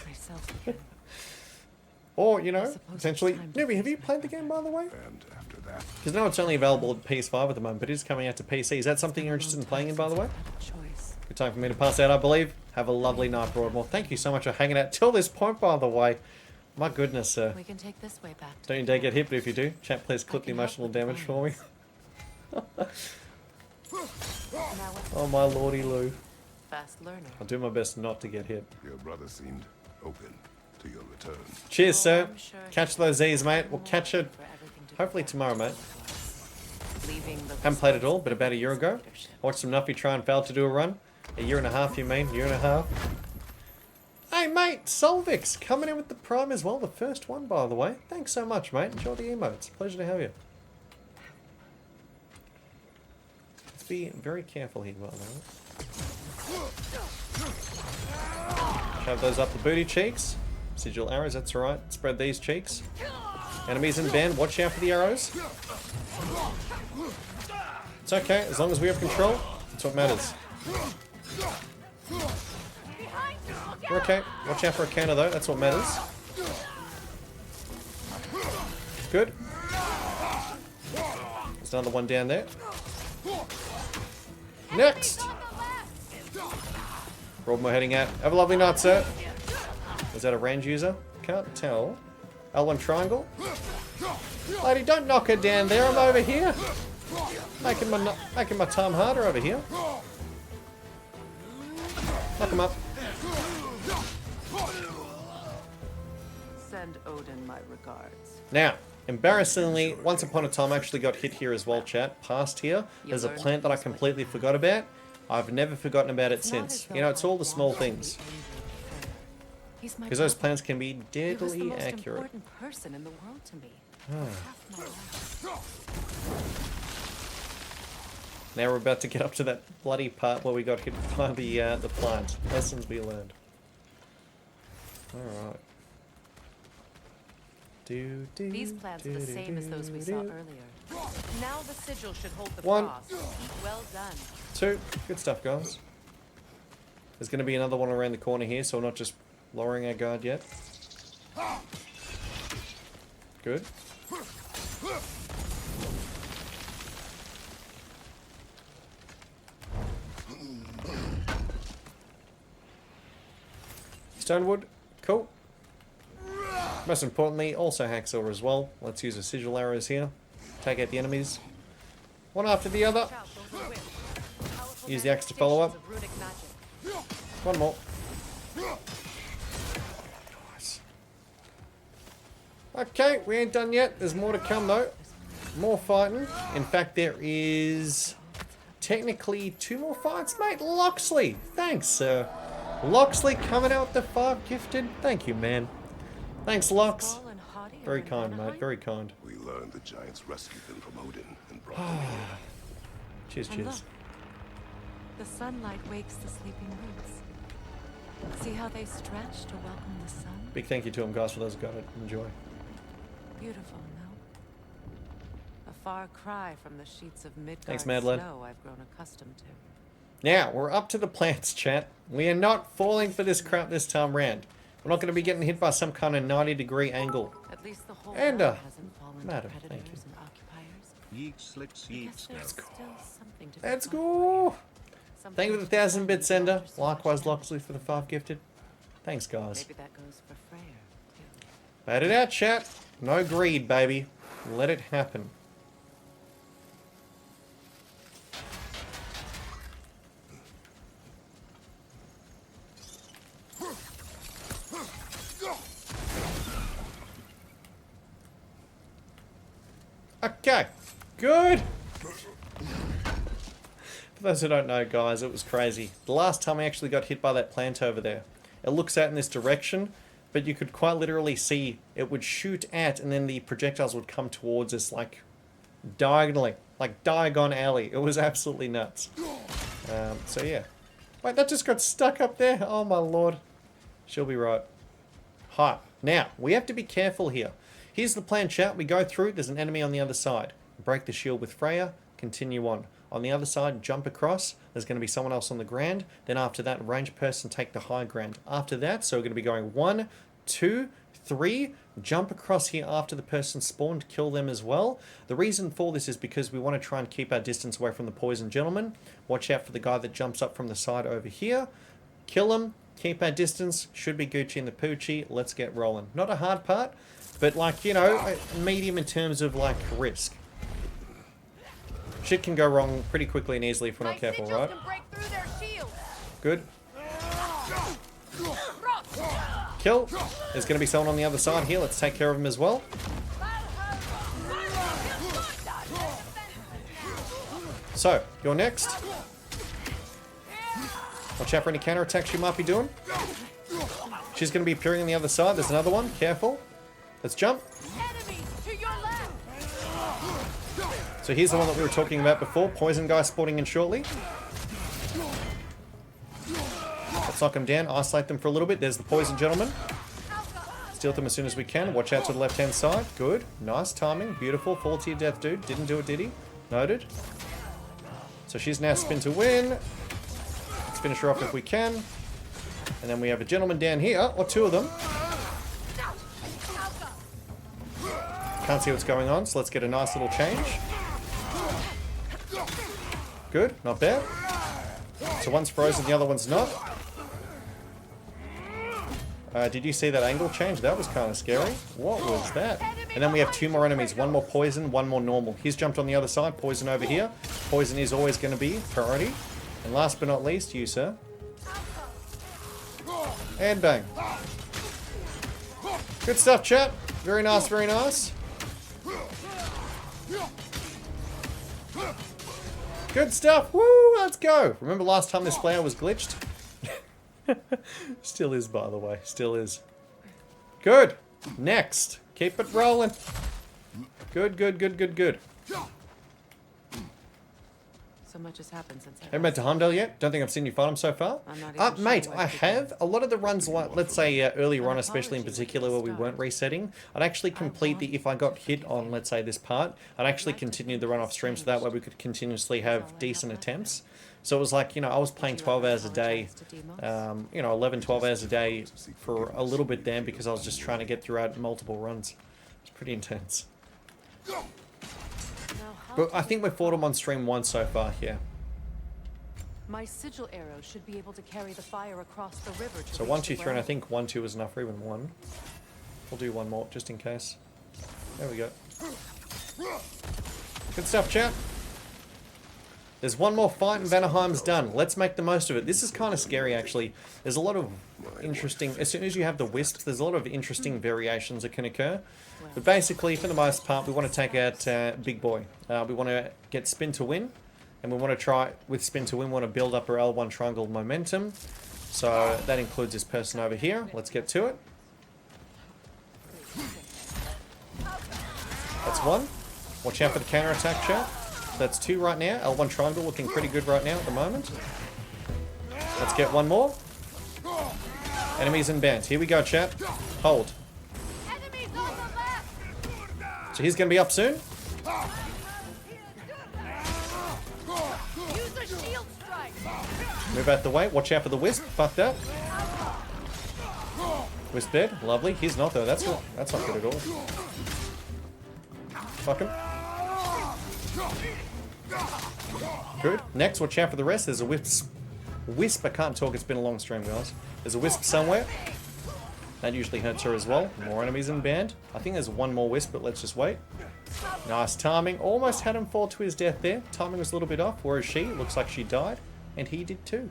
Or, you know, potentially... Newbie, have you played the game, by the way? And after that... Because now it's only available at PS5 at the moment, but it is coming out to PC. Is that something you're interested in playing in, by the way? Good time for me to pass out, I believe. Have a lovely night, Broadmoor. Thank you so much for hanging out till this point, by the way. My goodness, sir. We can take this way back. Don't you dare get hit, but if you do, chat, please clip the emotional damage for me. Oh my lordy Lou. Fast learner. I'll do my best not to get hit. Your brother seemed open to your return. Cheers, sir. Catch those Z's, mate. We'll catch it hopefully tomorrow, mate. Haven't played it all, but about a year ago. I watched some Nuffy try and fail to do a run. A year and a half, you mean? Year and a half. Hey, mate. Solvix coming in with the Prime as well. The first one, by the way. Thanks so much, mate. Enjoy the emotes. Pleasure to have you. Let's be very careful here, by the way. Shove those up the booty cheeks. Sigil arrows, that's alright. Spread these cheeks. Enemies in band, watch out for the arrows. It's okay, as long as we have control, that's what matters. We're okay. Watch out for a counter though, that's what matters. Good. There's another one down there. Next! Broadmoor heading out. Have a lovely night, sir. Was that a range user? Can't tell. L1 triangle. Lady, don't knock her down there. I'm over here. Making my time harder over here. Knock him up. Send Odin my regards. Now, embarrassingly, once upon a time I actually got hit here as well, chat. Past here. There's a plant that I completely forgot about. I've never forgotten about it since. You know, it's all the small things. Because those plants can be deadly accurate. Person in the world to me. Now we're about to get up to that bloody part where we got hit by the plant. Lessons we learned. Alright. These plants are the same as those we saw earlier. Now the sigil should hold the One. frost. Well done. 2. Good stuff, guys. There's going to be another one around the corner here, so we're not just lowering our guard yet. Good. Stonewood. Cool. Most importantly, also hacksaw as well. Let's use the sigil arrows here. Take out the enemies. One after the other. Use the axe to follow up. One more. Nice. Okay, we ain't done yet. There's more to come though. More fighting. In fact, there is technically 2 more fights, mate. Loxley. Thanks, sir. Loxley coming out with the 5 gifted. Thank you, man. Thanks, Lox. Very kind, mate. Very kind. We learned the giants rescued them from Odin and brought them here. Cheers, And cheers. look, the sunlight wakes the sleeping roots. See how they stretch to welcome the sun? Big thank you to them, guys, for those who got it. Enjoy. Beautiful, no? A far cry from the sheets of Midgard Thanks, Madeline. snow I've grown accustomed to. Now, we're up to the plants, chat. We are not falling for this crap this time round. We're not going to be getting hit by some kind of 90-degree angle. At least the whole And, world hasn't fallen madam, to thank you. predators and occupiers. Yeet slicks, yeet Let's go. Let's go! Thank you for the 1,000 bits, Sender. Likewise, Loxley for the 5 gifted. Thanks, guys. Maybe that goes for Freya, too. Bat it out, chat. No greed, baby. Let it happen. Okay, good. For those who don't know, guys, it was crazy. The last time I actually got hit by that plant over there, it looks out in this direction, but you could quite literally see it would shoot at, and then the projectiles would come towards us like diagonally, like Diagon Alley. It was absolutely nuts. So yeah. Wait, that just got stuck up there? Oh my lord. She'll be right. Hi. Now, we have to be careful here. Here's the plan, chat. We go through, there's an enemy on the other side. Break the shield with Freya, continue on. On the other side, jump across. There's going to be someone else on the ground. Then after that, ranged person take the high ground. After that, so we're going to be going 1, 2, 3. Jump across here after the person spawned, kill them as well. The reason for this is because we want to try and keep our distance away from the poison gentleman. Watch out for the guy that jumps up from the side over here. Kill him. Keep our distance. Should be Gucci and the Poochie. Let's get rolling. Not a hard part, but like, you know, medium in terms of like risk. Shit can go wrong pretty quickly and easily if we're not careful, right? Good. Kill. There's going to be someone on the other side here. Let's take care of him as well. So, you're next. Watch out for any counterattacks you might be doing. She's going to be appearing on the other side. There's another one. Careful. Let's jump. So here's the one that we were talking about before. Poison guy spawning in shortly. Let's knock them down. Isolate them for a little bit. There's the poison gentleman. Steal them as soon as we can. Watch out to the left-hand side. Good. Nice timing. Beautiful. Fall to your death, dude. Didn't do it, did he? Noted. So she's now spin to win. Let's finish her off if we can. And then we have a gentleman down here. Or 2 of them. Can't see what's going on, so let's get a nice little change. Good, not bad. So one's frozen, the other one's not. Did you see that angle change? That was kind of scary. What was that? And then we have 2 more enemies. 1 more poison, 1 more normal. He's jumped on the other side. Poison over here. Poison is always going to be priority. And last but not least, you, sir. And bang. Good stuff, chat. Very nice, very nice. Good stuff. Woo, let's go. Remember last time this player was glitched? Still is, by the way. Still is. Good. Next. Keep it rolling. Good, good, good, good, good. So much has happened since I Haven't been to Heimdall yet? Don't think I've seen you fight him so far. Mate, I have. A lot of the runs, like, let's say earlier on, especially in particular where we weren't resetting, I'd actually complete the, if I got hit on, let's say, this part, I'd actually continue the run off stream so that way we could continuously have decent attempts. So it was like, you know, I was playing 12 hours a day, you know, 11, 12 hours a day for a little bit then because I was just trying to get throughout multiple runs. It's pretty intense. But I think we've fought him on stream once so far here. My sigil arrow should be able to carry the fire across the river. So 1, 2, 3, and I think 1, 2 is enough for even 1. We'll do one more just in case. There we go. Good stuff, chat. There's one more fight and Vanaheim's done. Let's make the most of it. This is kind of scary, actually. There's a lot of interesting... As soon as you have the wisps, there's a lot of interesting variations that can occur. But basically, for the most part, we want to take out Big Boy. We want to get Spin to win. And we want to try, with Spin to win, we want to build up our L1 triangle momentum. So that includes this person over here. Let's get to it. That's 1. Watch out for the counter-attack, chat. That's 2 right now. L1 triangle looking pretty good right now at the moment. Let's get 1 more. Enemies in band. Here we go, chat. Hold. So he's going to be up soon. Move out the way. Watch out for the wisp. Fuck that. Wisp dead. Lovely. He's not though. That's not good at all. Fuck him. Good. Next, watch out for the rest. There's a wisp. I can't talk. It's been a long stream, guys. There's a wisp somewhere. That usually hurts her as well. More enemies in band. I think there's 1 more wisp, but let's just wait. Nice timing. Almost had him fall to his death there. Timing was a little bit off. Where is she? Looks like she died. And he did too.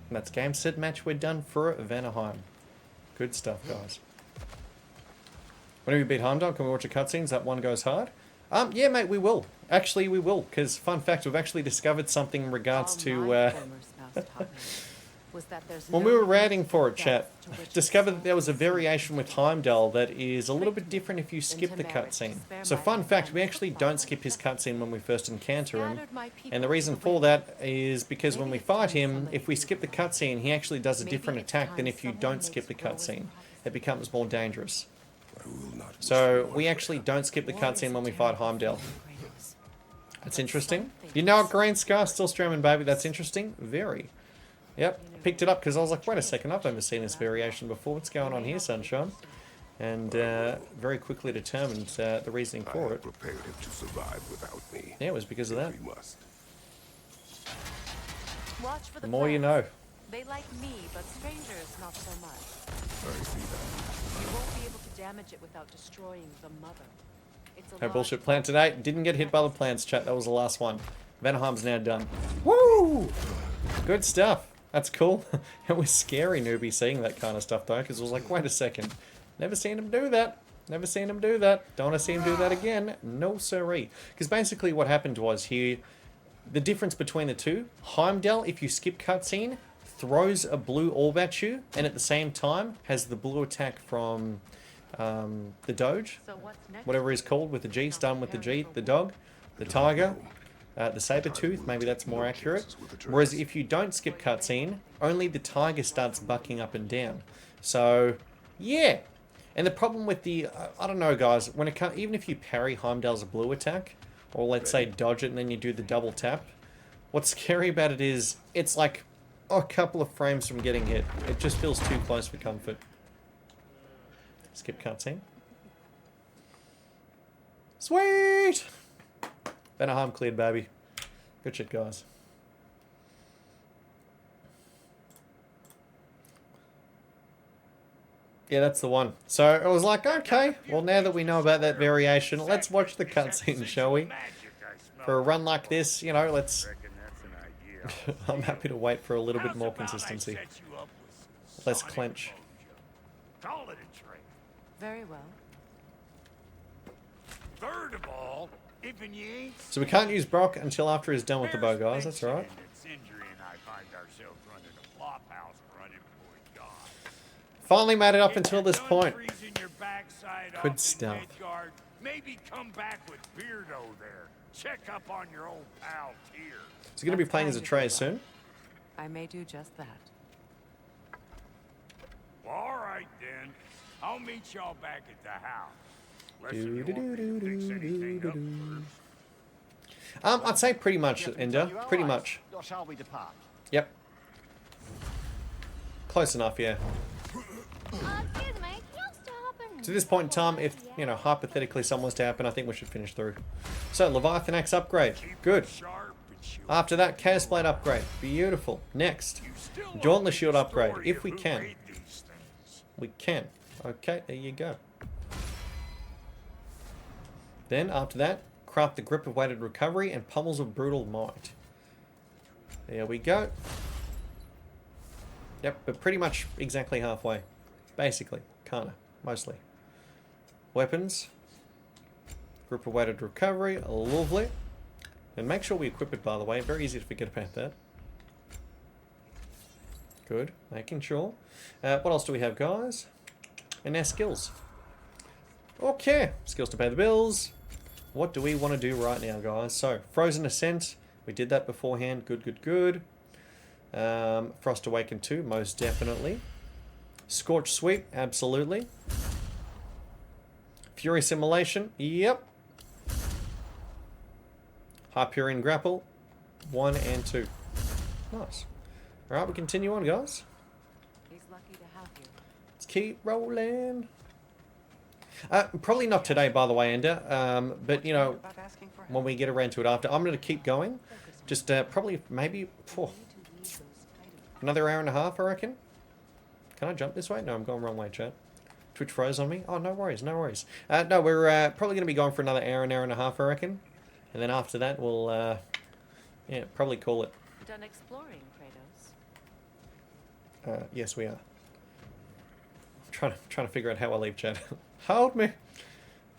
And that's game, set, match. We're done for Vanaheim. Good stuff, guys. Whenever you beat Heimdall, can we watch a cutscenes? That one goes hard. Yeah, mate, we will. Actually, we will. Because, fun fact, we've actually discovered something in regards to... when we were rating for it, chat, discovered that there was a variation with Heimdall that is a little bit different if you skip the cutscene. So fun fact, we actually don't skip his cutscene when we first encounter him. And the reason for that is because when we fight him, if we skip the cutscene, he actually does a different attack than if you don't skip the cutscene. It becomes more dangerous. So we actually don't skip the cutscene when we fight Heimdall. That's interesting. You know what, Green Scar still streaming, baby? That's interesting. Very. Yep, picked it up because I was like, wait a second, I've never seen this variation before. What's going on here, sunshine? And very quickly determined the reasoning for it. Prepared him to survive without me. Yeah, it was because of that. Watch for The more you know. They like me, but strangers not so much. I see that. You won't be able to damage it without destroying the mother. It's a No bullshit plan today. Didn't get hit by the plants, chat. That was the last one. Vanaheim's now done. Woo! Good stuff. That's cool. It was scary, newbie, seeing that kind of stuff, though, because it was like, wait a second. Never seen him do that. Never seen him do that. Don't want to see him do that again. No siree. Because basically what happened was here, the difference between the two, Heimdall, if you skip cutscene, throws a blue orb at you, and at the same time has the blue attack from the Doge, whatever he's called, with the G, starting with the G, the dog, the tiger, the saber-tooth, maybe that's more accurate. Whereas if you don't skip cutscene, only the tiger starts bucking up and down. So, yeah. And the problem with the, I don't know, guys, when it comes, even if you parry Heimdall's blue attack, or let's say dodge it and then you do the double tap, what's scary about it is, it's like a couple of frames from getting hit. It just feels too close for comfort. Skip cutscene. Sweet! Vanaheim cleared, baby. Good shit, guys. Yeah, that's the one. So it was like, okay, well now that we know about that variation, let's watch the cutscene, shall we? For a run like this, you know, let's... I'm happy to wait for a little bit more consistency. Less clench. Call it a trade. Very well. Third of all, even you ain't... So we can't use Brock until after he's done with the bow, guys. That's right. Finally made it up until this point. Good stuff. Maybe come back with Beardo there. Check up on your old pal here. Is he going to be playing as Atreus soon? I may do just that. All right, then. I'll meet y'all back at the house. Listen, you want me to fix anything up first? I'd say pretty much, Ender. Pretty much. Or shall we depart? Yep. Close enough, yeah. Excuse me, can you stop and... To this point in time, if, you know, hypothetically something was to happen, I think we should finish through. So, Leviathan Axe upgrade. Good. After that, Chaos Blade upgrade. Beautiful. Next. Dauntless Shield upgrade, if we can. We can. Okay, there you go. Then, after that, craft the Grip of Weighted Recovery and Pummels of Brutal Might. There we go. Yep, but pretty much exactly halfway. Basically. Kinda. Mostly. Weapons. Grip of Weighted Recovery. Lovely. And make sure we equip it, by the way. Very easy to forget about that. Good. Making sure. What else do we have, guys? And our skills. Okay. Skills to pay the bills. What do we want to do right now, guys? So, Frozen Ascent. We did that beforehand. Good, good, good. Frost Awaken 2, most definitely. Scorch Sweep, absolutely. Fury Simulation, yep. Hyperion Grapple, 1 and 2. Nice. Alright, we continue on, guys. He's lucky to have you. Let's keep rolling. Probably not today, by the way, Ender. But, you know, when we get around to it after, I'm going to keep going. Just probably, maybe, another hour and a half, I reckon. Can I jump this way? No, I'm going the wrong way, chat. Twitch froze on me. Oh, no worries, no worries. No, we're probably going to be going for another hour and a half, I reckon. And then after that, we'll, yeah, probably call it. Done exploring, Kratos? Yes, we are. Trying to figure out how I leave, chat. Hold me.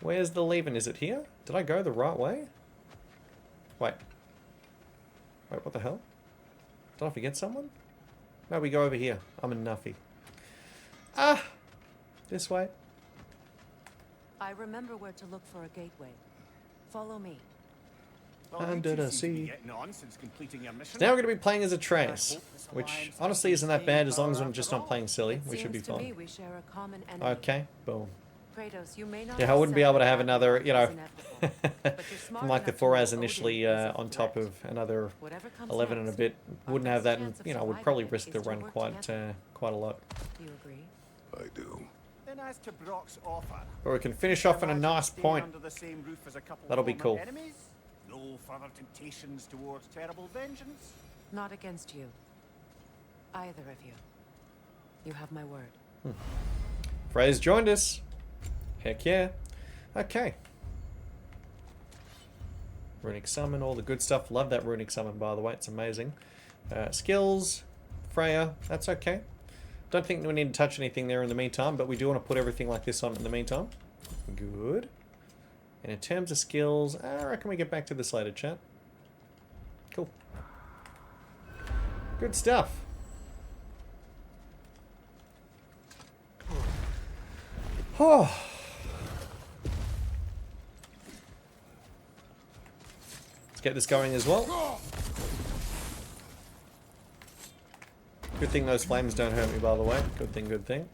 Where's the leaving? Is it here? Did I go the right way? Wait. Wait, what the hell? Did I forget someone? No, we go over here. I'm a nuffy. Ah! This way. I remember where to look for a gateway. Follow me. Under the sea. Now we're going to be playing as Atreus, which honestly isn't that bad as long as we're just not playing silly. We should be fine. Okay, boom. Kratos, you may not Yeah, I wouldn't be able to have another, you know, from like the 4 hours initially on top of another 11 and a bit. Wouldn't have that, and you know, would probably risk the run quite a lot. Do you agree? I do. Then as to Brock's offer, But we can finish off on a nice point. That'll be cool. No further temptations towards terrible vengeance. Not against you. Either of you. You have my word. Frey's joined us. Heck yeah. Okay. Runic Summon, all the good stuff. Love that Runic Summon, by the way. It's amazing. Skills. Freya. That's okay. Don't think we need to touch anything there in the meantime, but we do want to put everything like this on in the meantime. Good. And in terms of skills, I reckon we get back to this later, chat. Cool. Good stuff. Oh. Let's get this going as well. Good thing those flames don't hurt me, by the way. Good thing, good thing.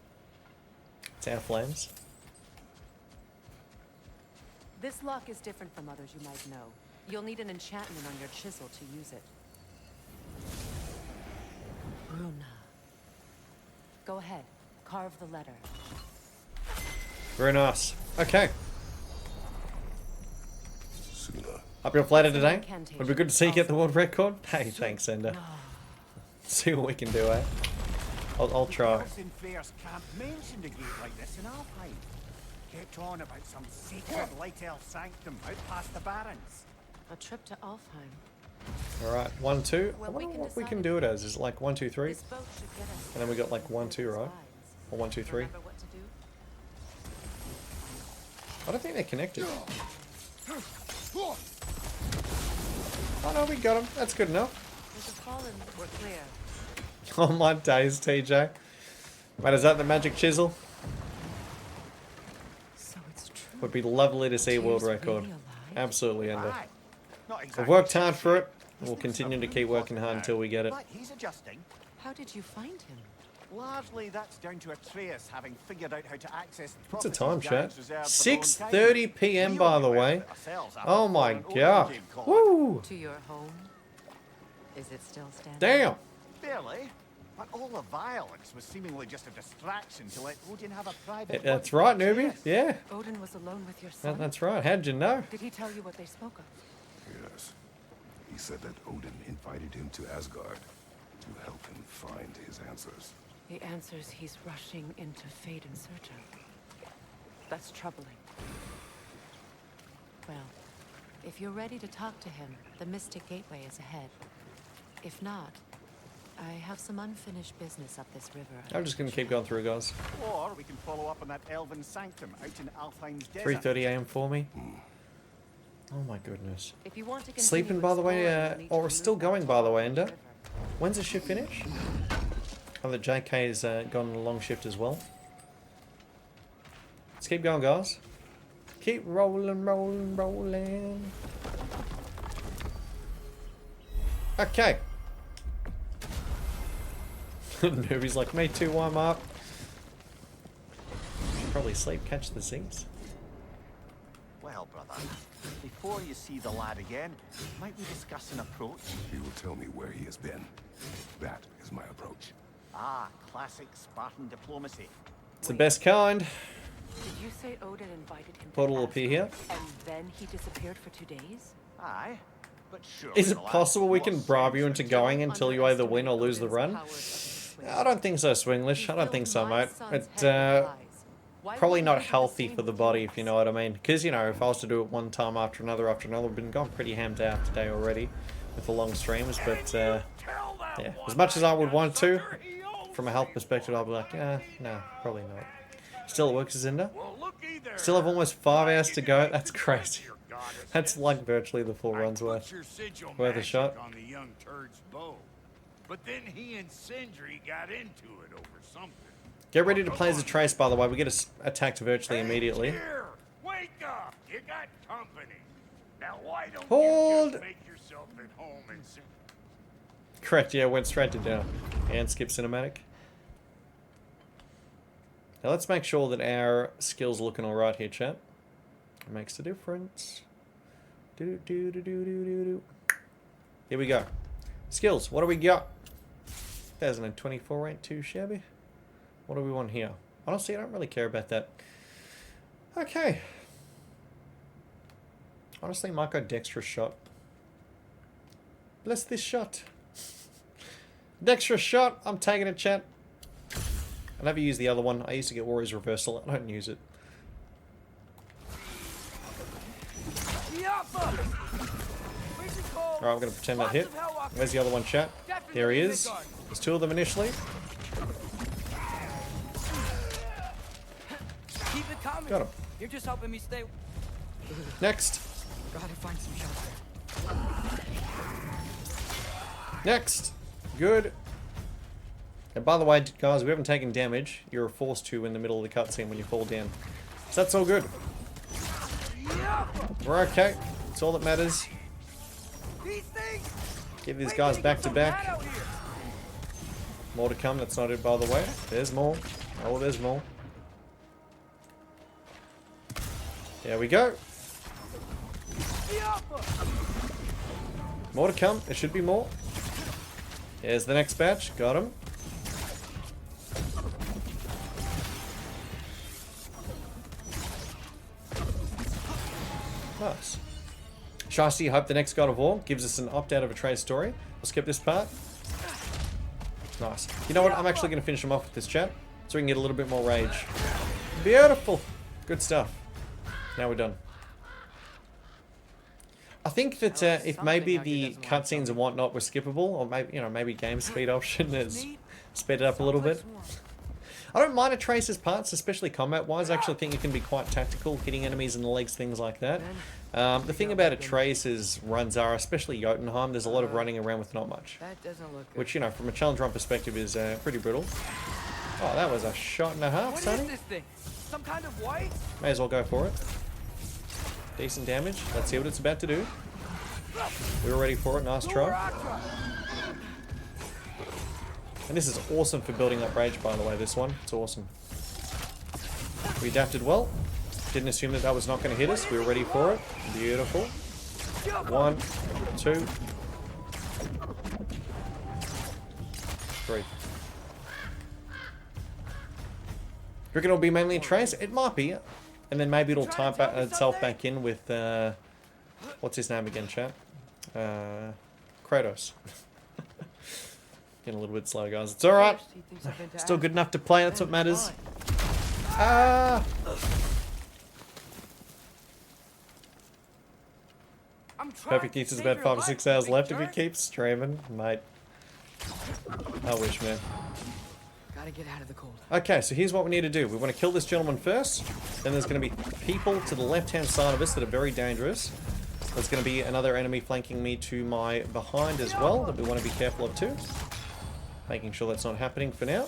It's our flames. This lock is different from others you might know. You'll need an enchantment on your chisel to use it. Runa. Go ahead. Carve the letter. Very nice. Okay. Suna. Up your flatter today? Would be good to see you get the world record. Hey, thanks, Ender. See what we can do, eh? I'll try. Can't mention a gate like this in Alpine. Kept on about some sacred light elf sanctum out past the Barrens. A trip to Alfheim. Alright, 1, 2. Well, I wonder what we can do it as. Is it like 1, 2, 3? And then we got like 1, 2, right? Or 1, 2, 3. I don't think they're connected. Oh no, we got them. That's good enough. We're clear. Oh my days, TJ. Wait, is that the magic chisel? So it's true. Would be lovely to see a world record. Absolutely, Ender. Not We've worked hard for it. We'll continue to keep working hard until we get it. But he's adjusting. How did you find him? Largely, that's down to Atreus having figured out how to access. What's the time, chat? 6:30 p.m. by the way. Oh my god. Woo! To your home? Is it still standing? Damn. Barely. But all the violence was seemingly just a distraction to let Odin have a private. That's right, newbie. Yeah. Odin was alone with your son. That's right. How'd you know? Did he tell you what they spoke of? Yes. He said that Odin invited him to Asgard to help him find his answers. The answers he's rushing into fate in search of. That's troubling. Well, if you're ready to talk to him, the Mystic Gateway is ahead. If not, I have some unfinished business up this river. I'm just going to keep going through, guys. Or we can follow up on that elven sanctum out in Alfheim's desert. 3:30 a.m. for me. Oh my goodness. If you want to Sleeping, by the way, or still going, by the way, Ender. When's the shift finish? Oh, the JK's gone on a long shift as well. Let's keep going, guys. Keep rolling, rolling, rolling. Okay. Newbie's like, me too, warm up. Should probably sleep, catch the seas. Well, brother, before you see the lad again, might we discuss an approach? He will tell me where he has been. That is my approach. Ah, classic Spartan diplomacy. It's the best kind. Did you say Odin invited him Portal to will appear here. and then he disappeared for 2 days? Aye, but sure. Is it possible we can bribe you into going until you either win or lose the run? I don't think so, Swinglish. I don't think so, mate. But probably not healthy for the body, if you know what I mean. Because, you know, if I was to do it one time after another, I've been gone pretty hammed out today already with the long streams. But, yeah, as much as I would want to, from a health perspective, I'll be like, no, probably not. Still at work, Zinda. Still have almost 5 hours to go. That's crazy. That's like virtually the full run's worth a shot. On the young turd's bow. But then he and Sindri got into it over something. Get ready to play as a trace, by the way. We get attacked virtually immediately. Here, wake up! You got company. Now why don't Hold. you just make yourself at home and sing? Correct, yeah, went straight to down. And skip cinematic. Now let's make sure that our skills are looking alright here, chat. It makes a difference. Here we go. Skills, what do we got? 2024 ain't too shabby. What do we want here? Honestly, I don't really care about that. Okay. Honestly, might go dexterous shot. Bless this shot. Dexterous shot, I'm taking it, chat. I never use the other one. I used to get Warrior's Reversal. I don't use it. Alright, I'm going to pretend that hit. Where's the other one, chat? There he is. There's 2 of them initially. Keep it coming. Got him. You're just helping me stay. Next. Gotta find some shelter. Next. Good. And by the way, guys, we haven't taken damage. You're forced to in the middle of the cutscene when you fall down. So that's all good. We're okay. That's all that matters. Give these guys back to back. More to come. That's not it, by the way. There's more. Oh, there's more. There we go. More to come. There should be more. Here's the next batch. Got him. Nice. Shasti, hope the next God of War gives us an opt-out of a trade story. I'll skip this part. Nice. You know what? I'm actually going to finish him off with this chat, so we can get a little bit more rage. Beautiful. Good stuff. Now we're done. I think that if maybe the cutscenes and whatnot were skippable, or maybe, you know, maybe game speed option has sped it up a little bit. I don't mind Atreus' parts, especially combat-wise. I actually think it can be quite tactical, hitting enemies in the legs, things like that. The thing about Atreus' runs are, especially Jotunheim, there's a lot of running around with not much. That doesn't look good. Which, you know, from a challenge run perspective is pretty brutal. Oh, that was a shot and a half, Sonny. What is this thing? Some kind of white? May as well go for it. Decent damage. Let's see what it's about to do. We were ready for it. Nice try. And this is awesome for building up rage, by the way, this one. It's awesome. We adapted well. Didn't assume that that was not going to hit us. We were ready for it. Beautiful. 1, 2, 3. Reckon it'll be mainly a trace? It might be. And then maybe it'll type itself back in with, what's his name again, chat? Kratos. Getting a little bit slow, guys. It's alright. Still good enough to play, that's what matters. Perfect Geeks is about 5 or 6 hours left if he keeps streaming, mate. I wish, man. Gotta get out of the cold. Okay, so here's what we need to do. We want to kill this gentleman first. Then there's going to be people to the left-hand side of us that are very dangerous. There's going to be another enemy flanking me to my behind as well that we want to be careful of too. Making sure that's not happening for now.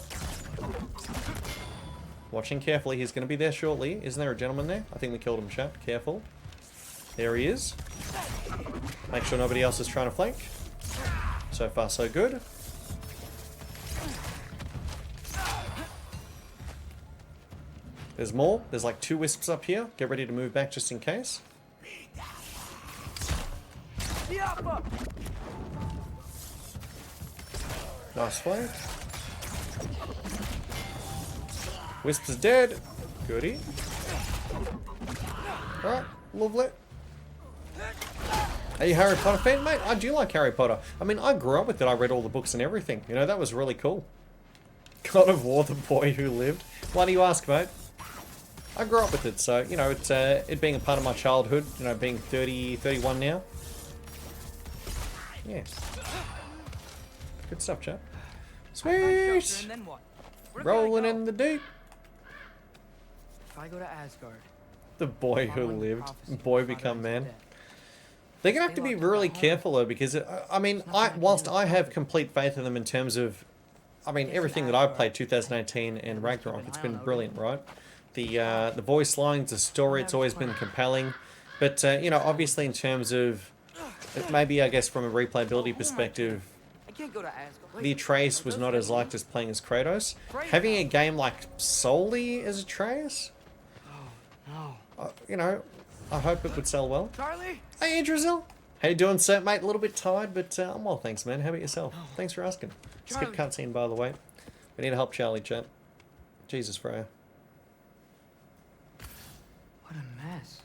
Watching carefully. He's going to be there shortly. Isn't there a gentleman there? I think we killed him, chat. Careful. There he is. Make sure nobody else is trying to flank. So far, so good. There's more. There's like 2 wisps up here. Get ready to move back just in case. Nice fight. Wisp is dead. Goody. Alright, lovely. Are you a Harry Potter fan, mate? I do like Harry Potter. I mean, I grew up with it. I read all the books and everything. You know, that was really cool. God of War, the boy who lived. Why do you ask, mate? I grew up with it, so, you know, it's, it being a part of my childhood, you know, being 31 now. Yeah. Good stuff, chap. Sweet! Rolling in the deep. If I go to Asgard, the boy who lived. Boy become man. They're going to have to be really careful, though, because, I mean, whilst I have complete faith in them in terms of, I mean, everything that I've played, 2018 and Ragnarok, it's been brilliant, right? The voice lines, the story, it's always been compelling. But, you know, obviously in terms of, maybe I guess from a replayability perspective, the Atreus was not as liked as playing as Kratos. Having a game like solely as Atreus, you know, I hope it would sell well. Hey, Idrisil. How you doing, sir? Mate, a little bit tired, but I'm well, thanks, man. How about yourself? Thanks for asking. Skip cutscene, by the way. We need to help Charlie, chat. Jesus, Freya. What a mess.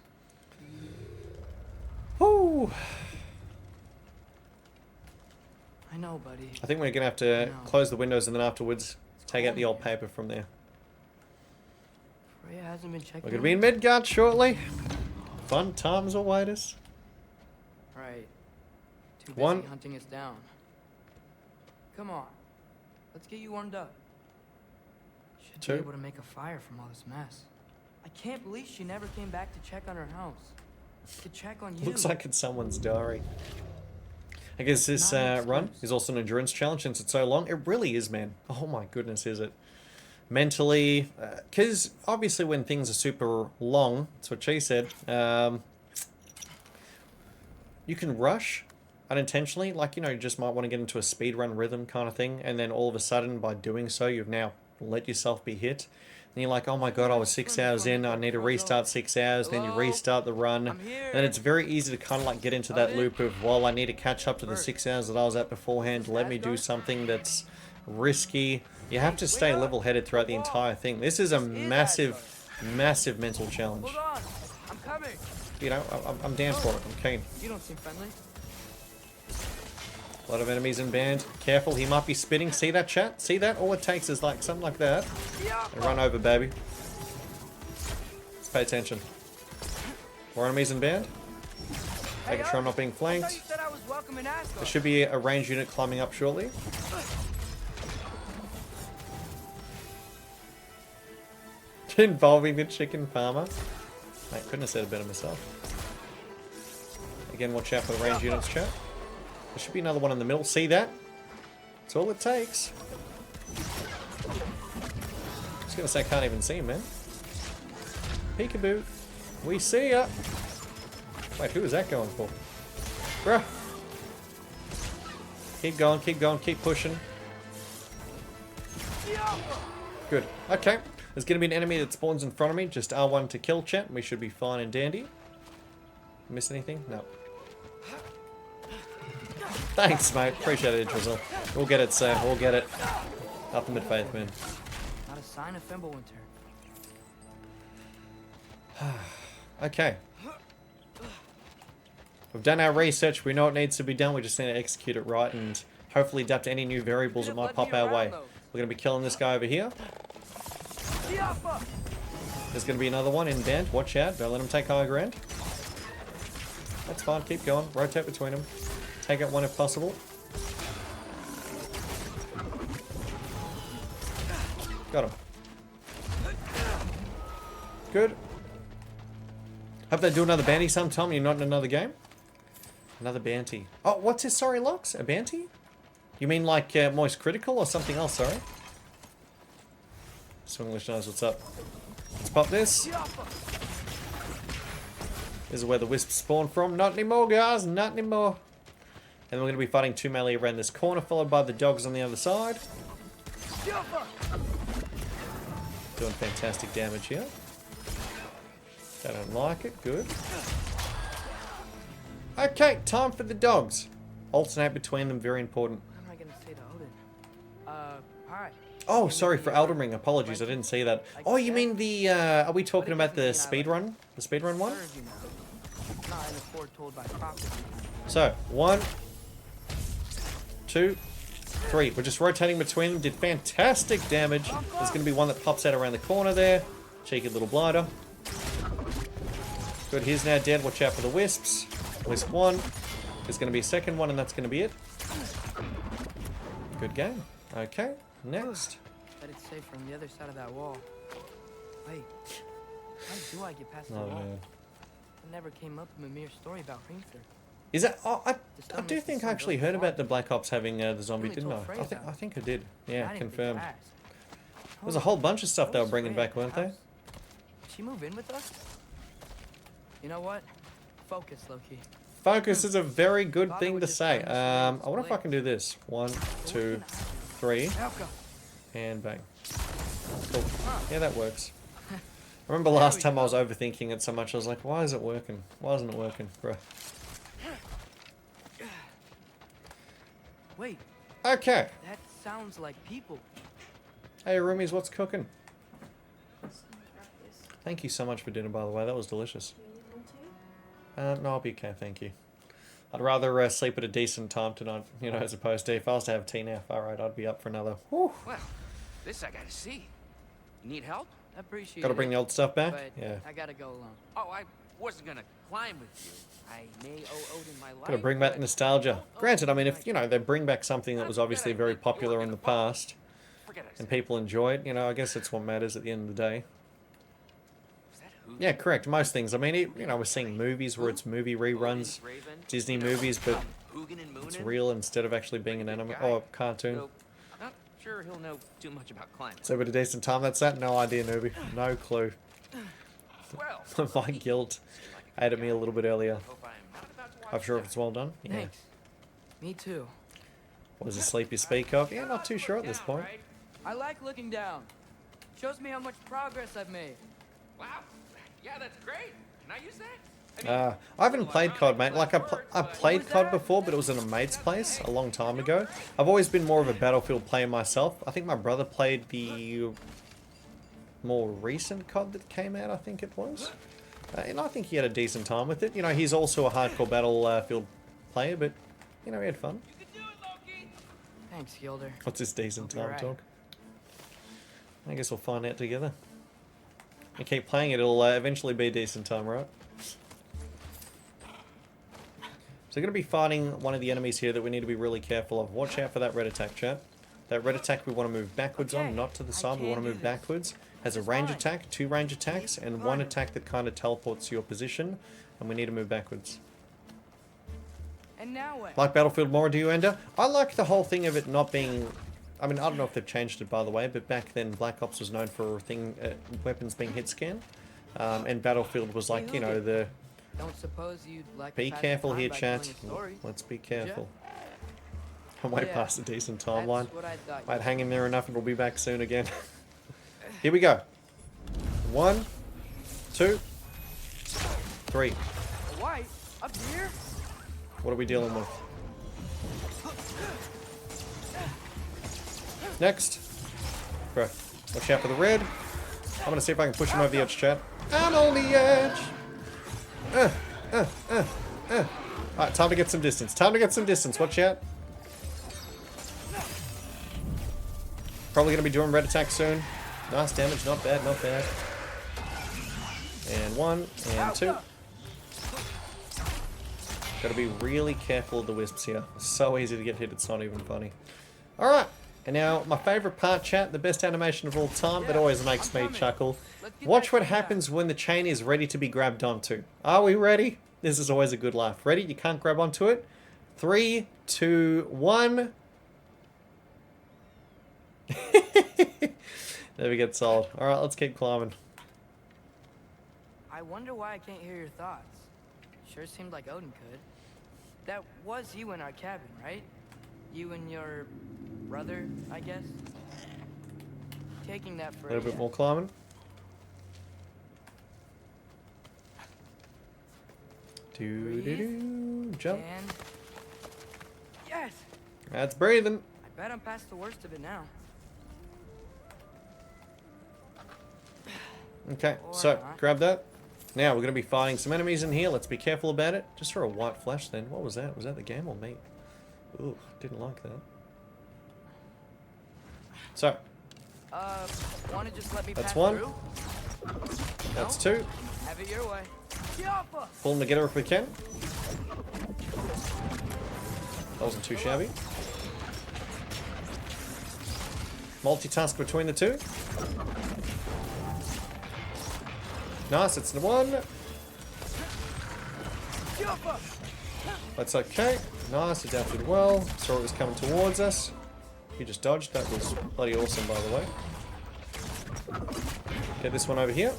Woo! I know, buddy. I think we're going to have to close the windows and then afterwards take out the old paper from there. Freya hasn't been checking. We're going to be in Midgard shortly. Fun times await us. Right. Too busy hunting us down. Come on. Let's get you warmed up. Should be able to make a fire from all this mess. I can't believe she never came back to check on her house. To check on you. Looks like it's someone's diary. I guess this run is also an endurance challenge since it's so long. It really is, man. Oh my goodness, is it? Mentally, because obviously when things are super long, that's what she said, you can rush unintentionally. Like, you know, you just might want to get into a speedrun rhythm kind of thing. And then all of a sudden, by doing so, you've now let yourself be hit. And you're like, oh my god, I was 6 hours in, I need to restart 6 hours, then you restart the run. And it's very easy to kind of like get into that loop of, well, I need to catch up to the 6 hours that I was at beforehand, let me do something that's risky. You have to stay level-headed throughout the entire thing. This is a massive, massive mental challenge. Hold on. I'm coming. You know, I'm down for it, I'm keen. You don't seem friendly. A lot of enemies in band. Careful, he might be spitting. See that, chat? See that? All it takes is like something like that. And run over, baby. Let's pay attention. More enemies in band. Making sure I'm not being flanked. There should be a ranged unit climbing up shortly. Involving the chicken farmer. Mate, couldn't have said it better myself. Again, watch out for the ranged units, chat. There should be another one in the middle. See that? That's all it takes. I was going to say I can't even see him, man. Peekaboo. We see ya. Wait, who is that going for? Bruh. Keep going, keep pushing. Good. Okay. There's going to be an enemy that spawns in front of me. Just R1 to kill, chat. We should be fine and dandy. Miss anything? No. Thanks, mate. Appreciate it, Drizzle. We'll get it, sir. We'll get it. Nothing but faith, man. Not a sign of Fimbulwinter. Okay. We've done our research. We know what needs to be done. We just need to execute it right and hopefully adapt to any new variables that might pop our way. We're going to be killing this guy over here. There's going to be another one in band. Watch out. Don't let him take high ground. That's fine. Keep going. Rotate between them. Take out one if possible. Got him. Good. Hope they do another bounty sometime. You're not in another game. Another bounty. Oh, what's his sorry, Lux? A bounty? You mean like Moist Critical or something else, sorry? Swinglish knows what's up. Let's pop this. This is where the wisps spawn from. Not anymore, guys. Not anymore. And we're going to be fighting 2 melee around this corner, followed by the dogs on the other side. Doing fantastic damage here. They don't like it. Good. Okay, time for the dogs. Alternate between them. Very important. What am I going to say to Odin? Hi. Oh, sorry for Elden Ring. Apologies, I didn't see that. Oh, you mean the, are we talking about the speedrun? The speedrun one? So, 1, 2, 3. We're just rotating between them. Did fantastic damage. There's going to be one that pops out around the corner there. Cheeky little blighter. Good, he's now dead. Watch out for the wisps. Wisp 1. There's going to be a second one, and that's going to be it. Good game. Okay, next. But it's safe from the other side of that wall. Wait, how do I get past the wall? Man. It never came up in Mimir's story about Hrist. Is that? Oh, I do think I actually heard about the Black Ops having the zombie, didn't I? I think I did. Yeah, confirmed. There's a whole bunch of stuff they were bringing back, weren't they? Did she move in with us? You know what? Focus, Loki. Focus is a very good thing to say. I wonder if I can do this. 1, 2, 3. And bang. Cool. Yeah, that works. I remember last time I was overthinking it so much, I was like, why is it working? Why isn't it working? Bruh. Wait. Okay. That sounds like people. Hey, roomies, what's cooking? Thank you so much for dinner, by the way. That was delicious. No, I'll be okay, thank you. I'd rather sleep at a decent time tonight, you know, as opposed to if I was to have tea now. Alright, I'd be up for another. Whew. Well, this I gotta see. You need help? I appreciate it. Gotta bring the old stuff back? But yeah. I gotta go alone. Oh, I wasn't gonna climb with you. I may owe Odin my life. Gotta bring back nostalgia. Granted, I mean, if, you know, they bring back something that was obviously very popular in the past, and people enjoy it, you know, I guess that's what matters at the end of the day. Yeah, correct. Most things. I mean, you know, we're seeing movies where it's movie reruns, Disney movies, but it's real instead of actually being an anime or cartoon. Not sure he'll know too much about climbing. So, but a decent time. That's that. No idea, newbie. No clue. My guilt ate at me a little bit earlier. I'm sure if it's well done. Yeah. Thanks. Me too. Was the sleep you speak of? Yeah, not too sure at this point. I like looking down. Shows me how much progress I've made. Wow. Yeah, that's great. Can I use that? I haven't played COD, mate. Like, I played COD before, but it was in a mate's place a long time ago. I've always been more of a Battlefield player myself. I think my brother played the more recent COD that came out, I think it was. And I think he had a decent time with it. You know, he's also a hardcore Battlefield player, but, you know, he had fun. Thanks, Gilder. What's this decent time talk? I guess we'll find out together. And keep playing it, it'll eventually be a decent time, right? So we're going to be fighting one of the enemies here that we need to be really careful of. Watch out for that red attack, chat. That red attack we want to move backwards on, not to the side. We want to move backwards. Has a range attack, 2 range attacks, and 1 attack that kind of teleports to your position. And we need to move backwards. And now what? Like Battlefield more, do you, Ender? I like the whole thing of it not being... I mean, I don't know if they've changed it, by the way, but back then Black Ops was known for weapons being hit scan. And Battlefield was like, you know, the Don't suppose you'd like Be to pass careful the time here, by chat. telling a story, Let's be would ya? careful. I'm way Yeah, past a decent timeline. that's what I thought you Might hang said. in there enough and we'll be back soon again. Here we go. 1, 2, 3. A white up here? What are we dealing with? Next. Bro, watch out for the red. I'm gonna see if I can push him over the edge, chat. I'm on the edge. Alright, time to get some distance. Time to get some distance. Watch out. Probably gonna be doing red attack soon. Nice damage. Not bad. Not bad. And 1 and 2. Gotta be really careful of the wisps here. So easy to get hit, it's not even funny. Alright, and now my favourite part, chat, the best animation of all time, that always makes me chuckle. Watch what happens when the chain is ready to be grabbed onto. Are we ready? This is always a good laugh. Ready? You can't grab onto it. 3, 2, 1. There we get sold. Alright, let's keep climbing. I wonder why I can't hear your thoughts. Sure seemed like Odin could. That was you in our cabin, right? You and your brother, I guess? Taking that for A little bit more climbing. Do jump. And yes! That's breathing. I bet I'm past the worst of it now. Okay, so grab that. Now we're going to be fighting some enemies in here. Let's be careful about it. Just for a white flash then. What was that? Was that the game or me? Ooh, didn't like that. So. Wanna just let me That's pass 1. through? That's 2. Have it your way. Pull them together if we can. That wasn't too shabby. Multitask between the 2. Nice, it's the 1. That's okay. Nice, adapted well. Saw it was coming towards us. He just dodged. That was bloody awesome, by the way. Get this one over here.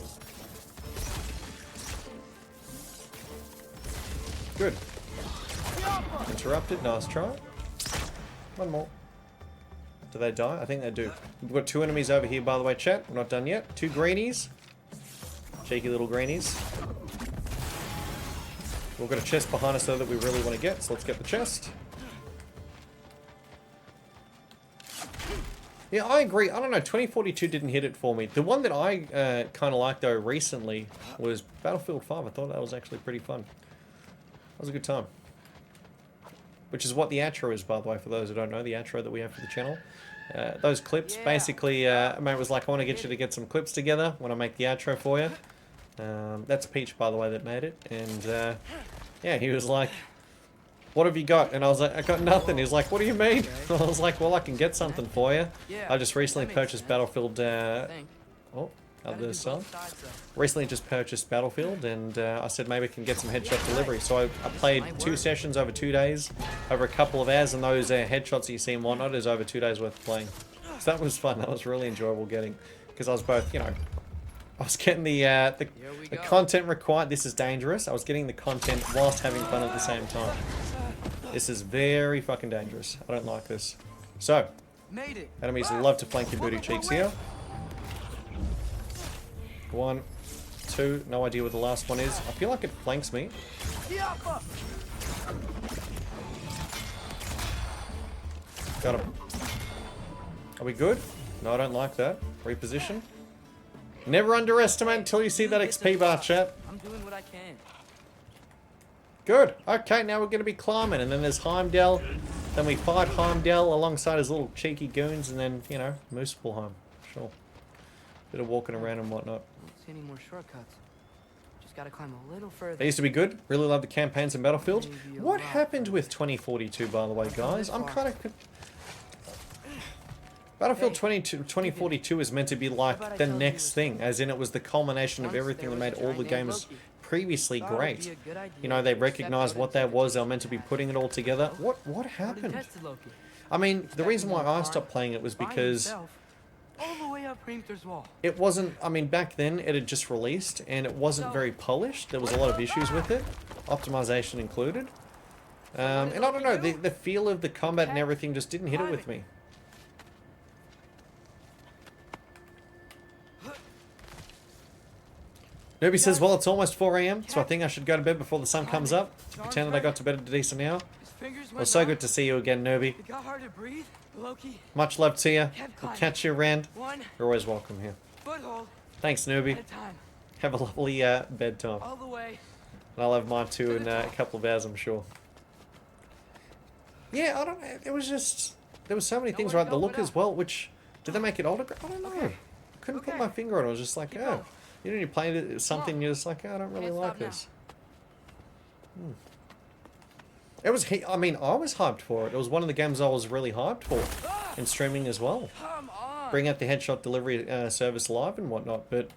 Good. Interrupted. Nice try. One more. Do they die? I think they do. We've got 2 enemies over here, by the way, chat. We're not done yet. 2 greenies. Cheeky little greenies. We've got a chest behind us though that we really want to get, so let's get the chest. Yeah, I agree. I don't know, 2042 didn't hit it for me. The one that I kind of liked though recently was Battlefield 5. I thought that was actually pretty fun. That was a good time. Which is what the outro is, by the way, for those who don't know, the outro that we have for the channel. Those clips, basically, mate was like, I want to get you to get some clips together when I make the outro for you. That's Peach, by the way, that made it. And, yeah, he was like, what have you got? And I was like, I got nothing. He was like, what do you mean? I was like, well, I can get something for you. I just recently purchased Battlefield, oh, other side. Recently just purchased Battlefield, and I said maybe I can get some headshot delivery. So I played 2 sessions over 2 days, over a couple of hours, and those headshots that you see and whatnot is over 2 days worth of playing. So that was fun. That was really enjoyable getting, because I was both, you know, I was getting the content required. This is dangerous. I was getting the content whilst having fun at the same time. This is very fucking dangerous. I don't like this. So, enemies love to flank your booty cheeks here. 1, 2, no idea what the last one is. I feel like it flanks me. Got him. Are we good? No, I don't like that. Reposition. Never underestimate until you see that XP bar, chat. I'm doing what I can. Good. Okay, now we're going to be climbing, and then there's Heimdall. Then we fight Heimdall alongside his little cheeky goons, and then, you know, Moose pull home. Sure. Bit of walking around and whatnot. Don't see any more shortcuts. Just gotta climb a little further. They used to be good. Really love the campaigns in Battlefield. What happened with 2042, by the way, guys? I'm kind of... Battlefield 2042 is meant to be like the next thing, as in it was the culmination of everything that made all the games previously great. You know, they recognized what that was. They were meant to be putting it all together. What happened? I mean, the reason why I stopped playing it was because it wasn't, I mean, back then it had just released and it wasn't very polished. There was a lot of issues with it, optimization included. And I don't know, the feel of the combat and everything just didn't hit it with me. Newbie says, well, it's almost 4 AM, so I think I should go to bed before the sun comes up. Pretend that I got to bed at a decent hour. Well, so good to see you again, Newbie. Much love to you. We'll catch you around. You're always welcome here. Thanks, Newbie. Have a lovely bedtime. And I'll have mine too in a couple of hours, I'm sure. Yeah, I don't know. It was just... There were so many things, right? The look as well, which... Did they make it older? I don't know. I couldn't put my finger on it. I was just like, oh... You know, you play something, you're just like, oh, I don't really like this. It was, I mean, I was hyped for it. It was one of the games I was really hyped for. And streaming as well. Bring out the headshot delivery service live and whatnot. But,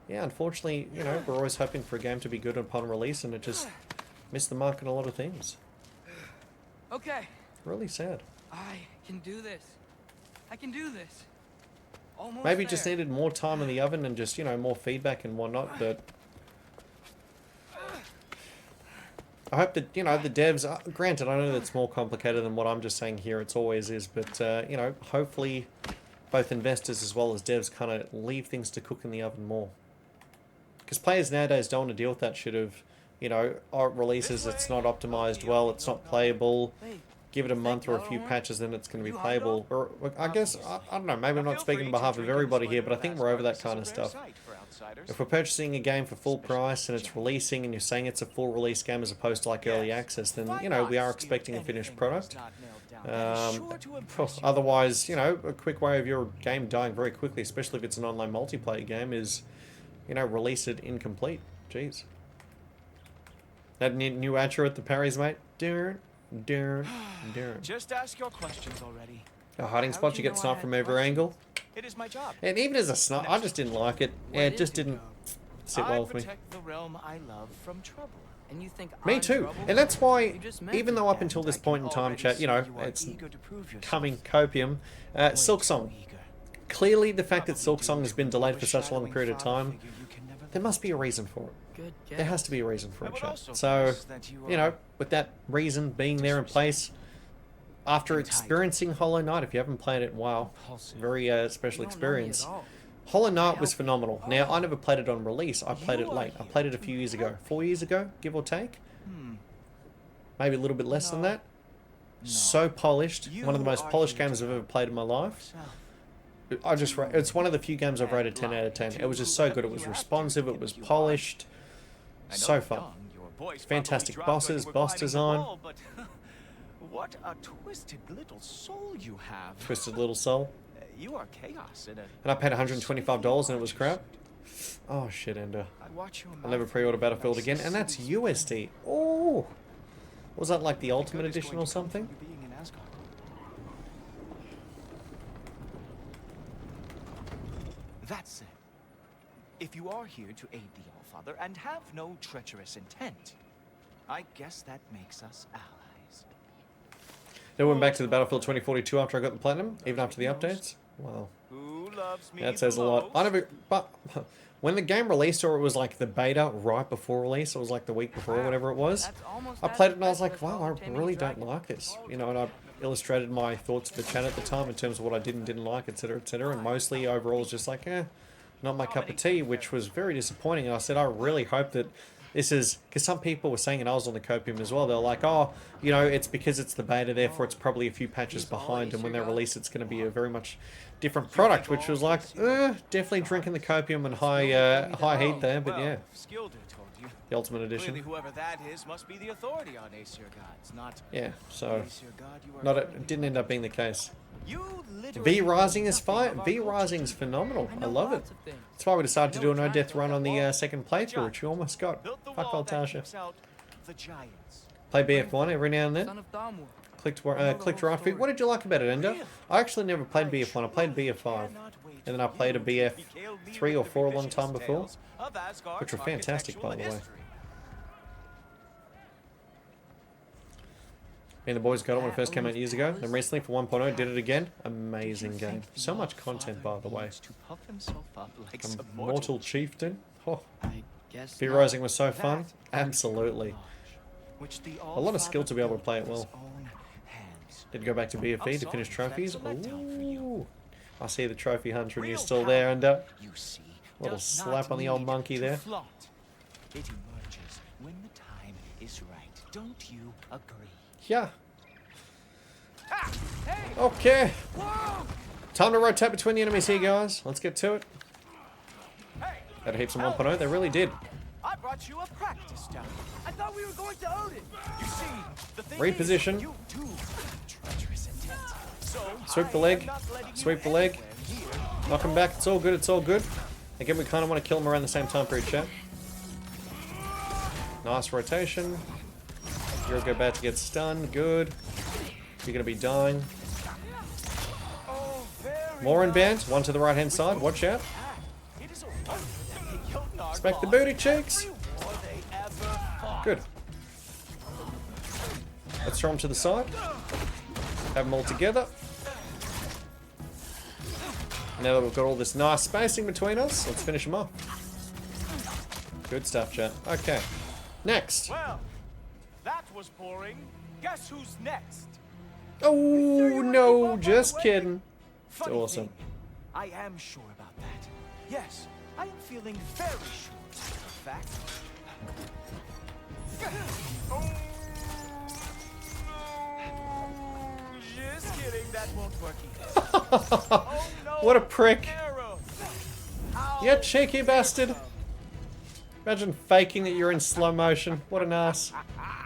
yeah, unfortunately, you know, we're always hoping for a game to be good upon release. And it just missed the mark on a lot of things. Okay. Really sad. I can do this. I can do this. Almost Maybe there. just needed more time in the oven and just, you know, more feedback and whatnot, but I hope that, you know, the devs, granted, I know that's more complicated than what I'm just saying here, it's always is, but, you know, hopefully both investors as well as devs kind of leave things to cook in the oven more. Because players nowadays don't want to deal with that shit of, you know, it releases, it's not optimized well, it's not playable. Give it a month or a few patches, then it's going to be playable. Or I guess, I don't know, maybe I'm not speaking on behalf of everybody here, but I think we're over that kind of stuff. If we're purchasing a game for full price and it's releasing and you're saying it's a full release game as opposed to like early access, then, you know, we are expecting a finished product. Otherwise, you know, a quick way of your game dying very quickly, especially if it's an online multiplayer game, is, you know, release it incomplete. Jeez. That new outro at the parries, mate? Just ask your questions already. A hiding spot, you get sniped from every angle. It is my job. And even as a sniper, I just didn't like it. Yeah, it just didn't sit well with me. I protect the realm I love from trouble. And you think me too. And that's why, even though up until this point in time, chat, you know, it's coming copium. Silksong. Clearly, the fact that Silksong has been delayed for such a long period of time, there must be a reason for it. There has to be a reason for it, chat. So, you know, with that reason being there in place, after experiencing Hollow Knight, if you haven't played it, wow, very special experience. Hollow Knight was phenomenal. Now, I never played it on release. I played it late. I played it a few years ago. 4 years ago, give or take. Maybe a little bit less than that. So polished. One of the most polished games I've ever played in my life. It's one of the few games I've rated 10 out of 10. It was just so good. It was responsive. It was polished. So fun. Fantastic bosses, boss design. What a twisted little soul you have. Twisted little soul. You are chaos in it. And I paid $125 and it was crap. Oh shit, Ender. I'll never pre-order Battlefield again, and that's USD. Oh, was that like the Ultimate Edition or something? That said, if you are here to aid the Allfather and have no treacherous intent, I guess that makes us allies. Then went back to the Battlefield 2042 after I got the platinum, even after the updates. Wow. That says a lot. But when the game released, or it was like the beta right before release, it was like the week before or whatever it was, I played it and I was like, wow, I really don't like this. You know, and I illustrated my thoughts to the chat at the time in terms of what I did and didn't like, etc., etc. And mostly overall it was just like, not my cup of tea, which was very disappointing. And I said, I really hope that this is, because some people were saying, and I was on the copium as well, they're like, oh, you know, it's because it's the beta, therefore it's probably a few patches behind, and when they release it's going to be a very much different product, which was like, definitely drinking the copium and high heat there, but yeah. The Ultimate Edition. Whoever that is must be the authority on Aesir gods, not yeah, so it didn't end up being the case. V Rising is fine. V Rising is phenomenal. I love it. That's why we decided to do a no death run on the second playthrough, which we almost got. Fuck Altasha. Play BF1 every now and then. Clicked right feet. What did you like about it, Ender? I actually never played BF1. I played BF5, and then I played a BF3 or 4 a long time before, which were fantastic, by the way. and the boys got it when it first came out years ago. Then recently for 1.0 did it again. Amazing game. So much content, by the way. A Mortal Chieftain. Oh. Theorizing was so fun. Absolutely. A lot of skill to be able to play it well. Did go back to BFE to finish trophies. Ooh. I see the trophy hunter and you're still there, and little slap on the old monkey there. It emerges when the time is right. Don't you agree? Yeah. Okay. Time to rotate between the enemies here, guys. Let's get to it. Had heaps of 1.0. They really did. I brought you a practice down. I thought we were going to Odin. You see, the thing reposition. Is, you too treacherous intent. So sweep the leg. Sweep the leg. Knock him back. It's all good. It's all good. Again, we kind of want to kill him around the same time period, chat. Nice rotation. You're about to get stunned. Good. You're going to be dying. More in band. One to the right hand side. Watch out. Expect the booty cheeks. Good. Let's throw them to the side. Have them all together. Now that we've got all this nice spacing between us, let's finish them off. Good stuff, chat. Okay. Next. Well, that was boring. Guess who's next? Oh, no. Just kidding. It's awesome. I am sure about that. Yes, I am feeling very sure, as a matter of fact. Just kidding, that won't work either. What a prick. You cheeky bastard. Imagine faking that you're in slow motion. What an ass.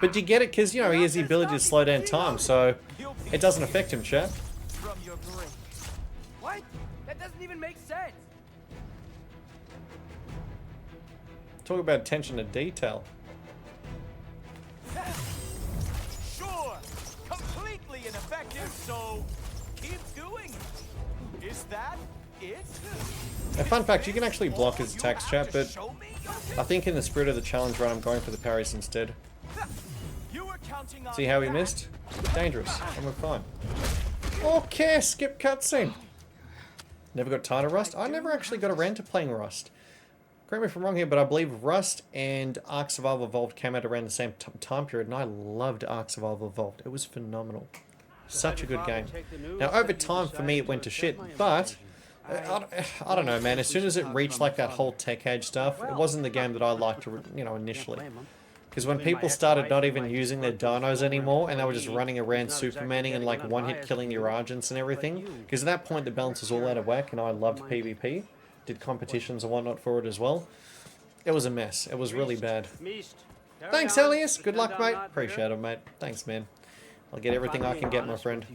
But do you get it? Because, you know, he has the ability to slow down time, so it doesn't affect him, chat. What? That doesn't even make sense. Talk about attention to detail. Sure, completely ineffective, so keep doing it. Is that it? A fun fact, you can actually block his attacks, chat, but I think in the spirit of the challenge run, I'm going for the parries instead. See how he missed? Dangerous. And we're fine. Okay, skip cutscene. Never got tired of Rust? I never actually got around to playing Rust. Correct me if I'm wrong here, but I believe Rust and Ark Survival Evolved came out around the same time period, and I loved Ark Survival Evolved. It was phenomenal. Such a good game. Now, over time, for me, it went to shit, but I don't know, man. As soon as it reached like that whole tech age stuff, it wasn't the game that I liked, you know, initially. Because when people started not even using their dinos anymore, and they were just running around Supermaning and like one-hit killing your agents and everything, because at that point the balance was all out of whack, and I loved PvP. Did competitions and whatnot for it as well. It was a mess. It was really bad. Thanks, Elias. Good luck, mate. Appreciate it, mate. Thanks, man. I'll get everything I can get, my friend.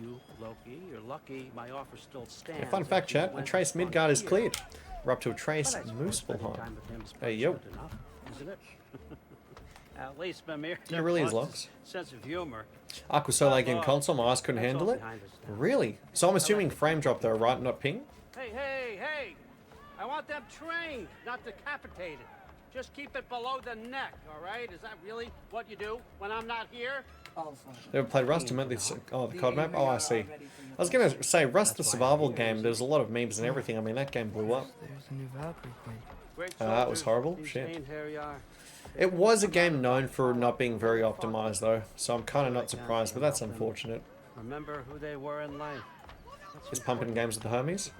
A fun fact, chat. A Trace Midgard is cleared. We're up to a Trace Muspelheim. Hey, yo. At least Mimir. It really is, Locks. Sense of humor. Ark was so laggy in console, my eyes couldn't handle it. Really? So I'm assuming frame drop though, right? Not ping? Hey! I want them trained, not decapitated. Just keep it below the neck, all right? Is that really what you do when I'm not here? Never played Rust? Oh, the COD map? Oh, I see. I was going to say, Rust, the survival game, there's a lot of memes and everything. I mean, that game blew up. That was horrible. Shit. It was a game known for not being very optimized, though, so I'm kind of not surprised, but that's unfortunate. Remember who they were in life. Just pumping games with the homies.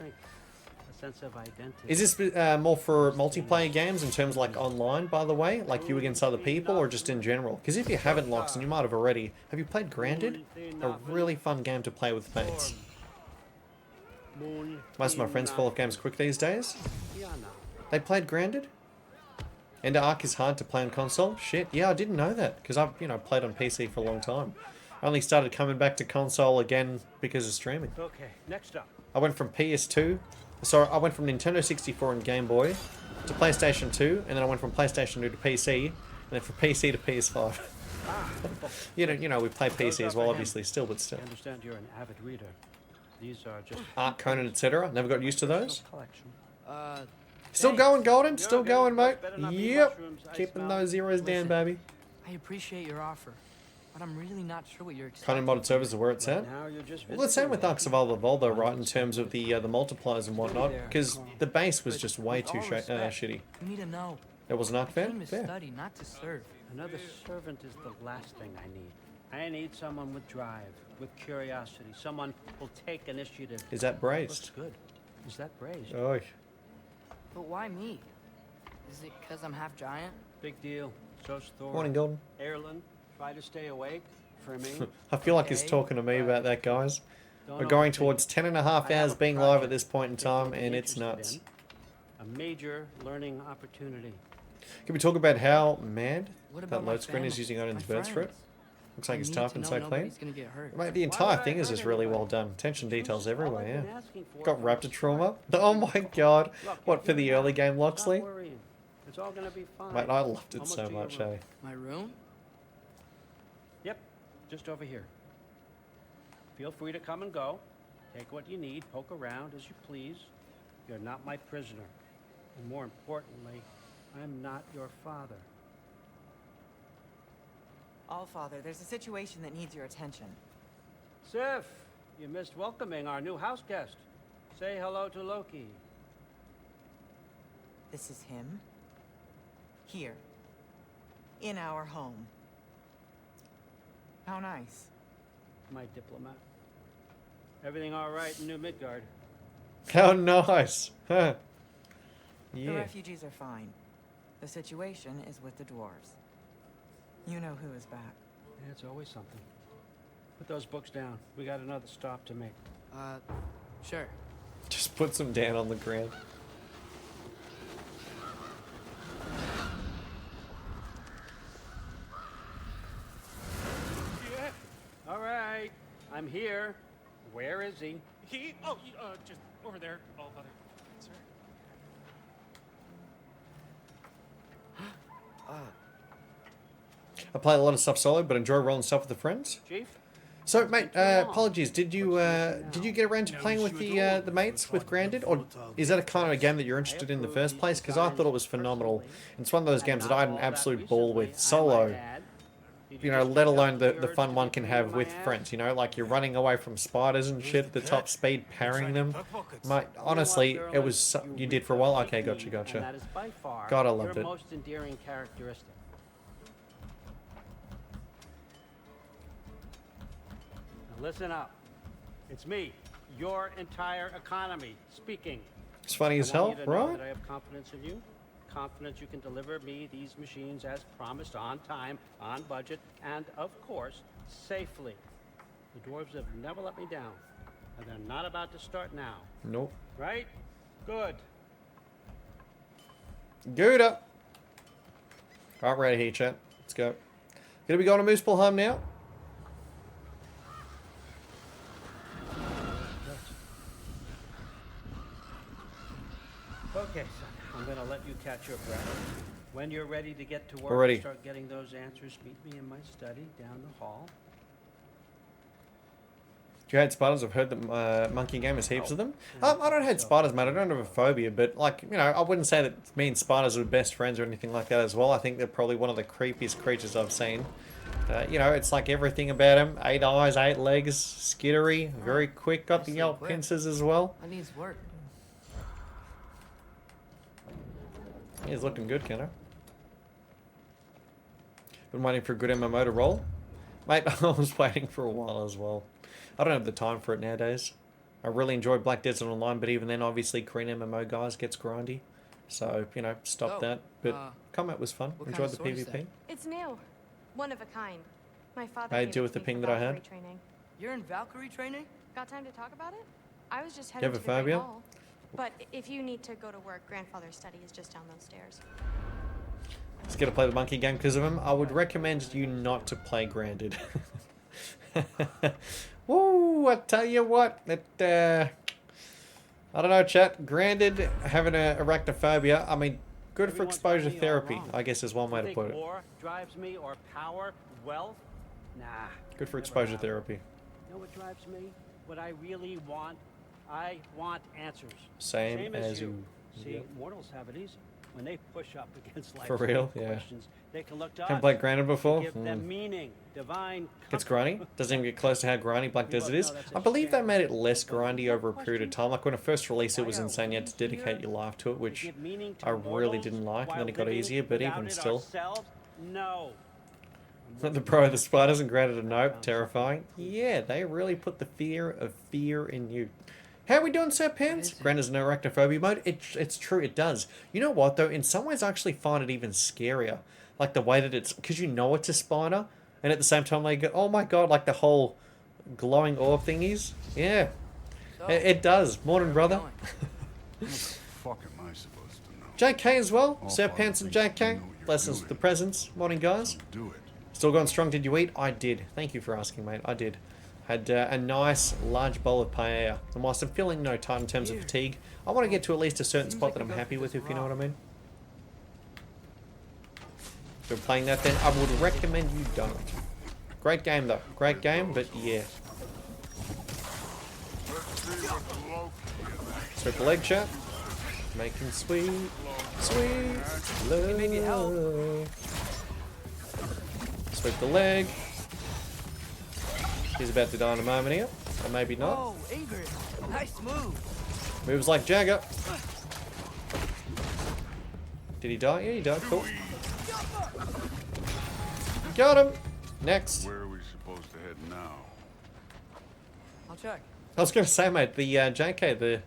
Sense of identity. Is this more for multiplayer games in terms of like online, by the way? Like you against other people, or just in general? Because if you haven't, Locks, and you might have already, have you played Grounded? A really fun game to play with mates. Most of my friends fall off games quick these days. They played Grounded? And Ark is hard to play on console? Shit, yeah, I didn't know that. Because I've, played on PC for a long time. I only started coming back to console again because of streaming. Okay, next up. I went from PS2... Sorry, I went from Nintendo 64 and Game Boy to PlayStation 2, and then I went from PlayStation 2 to PC, and then from PC to PS5. you know, we play PC as well, obviously, still, but still. I understand you're an avid reader. These are just Ark, Conan, etc. Never got used to those. Still going, Golden. Still going, mate. Yep. Keeping those zeros down, baby. I appreciate your offer. but I'm really not sure what you're expecting. Kind of modded servers are where it's at. Now you're just Well, the same with Arks of Alva, though, right, in terms of the multipliers and whatnot, because the base was just way too shitty. You need to know. It was not fair? To Fair. study, not to serve. Another servant is the last thing I need. I need someone with drive, with curiosity, someone who'll take initiative. Is that braised? Looks good. Is that braised? Oh. But why me? Is it because I'm half giant? Big deal. So's Thor. Morning, Golden. Erlen, try to stay awake for me. I feel like he's talking to me about that, guys. We're going towards 10.5 hours being live at this point in time, and it's nuts. A major learning opportunity. Can we talk about how mad What that about load my screen is family? using Odin's My birds for it? friends? Looks like I it's need tough to and know so clean. nobody's gonna get hurt. Mate, the entire thing is just really well done. Attention details everywhere, yeah. Got raptor trauma. Oh my god. What, for the early game, Loxley? It's all gonna be fine. Mate, I loved it so much, eh? My room? Yep, just over here. Feel free to come and go. Take what you need, poke around as you please. You're not my prisoner. And more importantly, I'm not your father. Allfather, there's a situation that needs your attention. Sif, you missed welcoming our new house guest. Say hello to Loki. This is him. Here. In our home. How nice. My diplomat. Everything all right in New Midgard? How nice. Huh. The Yeah. refugees are fine. The situation is with the dwarves. You know who is back. Yeah, it's always something. Put those books down. We got another stop to make. Sure. Just put some down on the ground. Yeah. All right. I'm here. Where is he? Just over there, Allfather. Sir. I play a lot of stuff solo, but enjoy rolling stuff with the friends. Chief? So, mate, apologies. Did you get around to playing with the mates with Grounded, or is that a kind of a game that you're interested in the first place? Because I thought it was phenomenal. It's one of those games that I had an absolute ball with solo. You know, let alone the fun one can have with friends. You know, like you're running away from spiders and shit at the top speed, parrying them. Mate, honestly, it was you did for a while. Okay, gotcha. And that is by far God, I loved your it. most endearing characteristic. Now listen up. It's me, your entire economy, speaking. It's funny as I hell, want you to know right? that I have confidence in you. Confidence you can deliver me these machines as promised, on time, on budget, and of course, safely. The dwarves have never let me down, and they're not about to start now. Nope. Right? Good. Good up. All right, here, chat. Let's go. Gonna be going to Moosepalham now. Okay, son. I'm gonna let you catch your breath. When you're ready to get to work We're ready. and start getting those answers, meet me in my study down the hall. Do you hate spiders? I've heard that Monkey Game has heaps of them. I don't hate spiders, mate. I don't have a phobia, but like, you know, I wouldn't say that me and spiders are best friends or anything like that as well. I think they're probably one of the creepiest creatures I've seen. You know, it's like everything about them. 8 eyes, 8 legs, skittery, very quick. Got the yelp pincers as well. That needs work. He's looking good, Kenner. Been waiting for a good MMO to roll. Mate, I was waiting for a while as well. I don't have the time for it nowadays. I really enjoy Black Desert Online, but even then, obviously, Korean MMO guys gets grindy. So, you know, stop that. But combat was fun. Enjoyed the PvP. It's new. One of a kind. My father How'd you gave do it with to the me ping for that I had? Valkyrie Training. You're in Valkyrie training? Got time to talk about it? I was just You headed have to a the Great phobia? Hall. But if you need to go to work, grandfather's study is just down those stairs. Just get to play the Monkey Game because of him. I would recommend you not to play Grounded. Woo, I tell you what, I don't know, chat. Grounded, having a arachnophobia, I mean, good for exposure therapy, I guess is one way to put it. War drives me, or power, wealth? Nah. Good for exposure therapy. You know what drives me? What I really want? I want answers. Same as you. See, Yep. mortals have it easy. When they push up against life's For real? big Yeah. questions, they can look to Haven't us played Granted before? to give them meaning, divine Gets grindy. Doesn't even get close to how grindy Black Desert is. I believe they made it less grindy over a period of time. Like when it first released, it was insane. You had to dedicate your life to it, which I really didn't like. And then it got easier, but even still. No. The Pro, the spiders, and Granted a nope. Terrifying. Yeah, they really put the fear of fear in you. How are we doing, Sir Pants? Granted, no arachnophobia mode. It's true, it does. You know what, though? In some ways, I actually find it even scarier. Like the way that it's... Because you know it's a spider. And at the same time, like, oh my god, like the whole glowing orb thingies. Yeah. It does. Morning, brother. What the fuck am I supposed to know? JK as well. Sir Pants and JK. Blessings with the presents. Morning, guys. Do it. Still going strong. Did you eat? I did. Thank you for asking, mate. I did. Had a nice large bowl of paella. And whilst I'm feeling no tight in terms of fatigue, I want to get to at least a certain spot that I'm happy with, if you know what I mean. If you're playing that, then I would recommend you don't. Great game, though. Great game, but yeah. Sweep the leg, chat. Making sweet, sweet love. Sweep the leg. He's about to die in a moment here, or maybe not. Oh, Ingrid, nice move. Moves like Jagger. Did he die? Yeah, he died. Cool. Got him. Next. Where are we supposed to head now? I'll check. I was going to say, mate, the JK,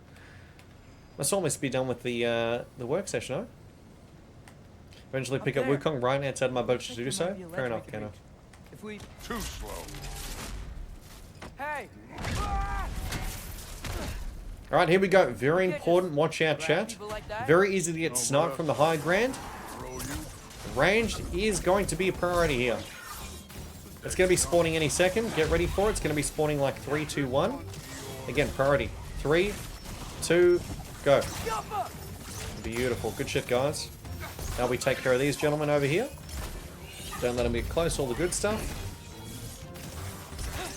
must almost be done with the work session, no? Eventually pick up Wukong right outside my boat to do so. Fair enough, Kenna. If we... Too slow. Hey! Alright, here we go. Very important. Watch out, chat. Very easy to get sniped from the high ground. Ranged is going to be a priority here. It's going to be spawning any second. Get ready for it. It's going to be spawning like 3, 2, 1. Again, priority. 3, 2, go. Beautiful. Good shit, guys. Now we take care of these gentlemen over here. Don't let them get close. All the good stuff.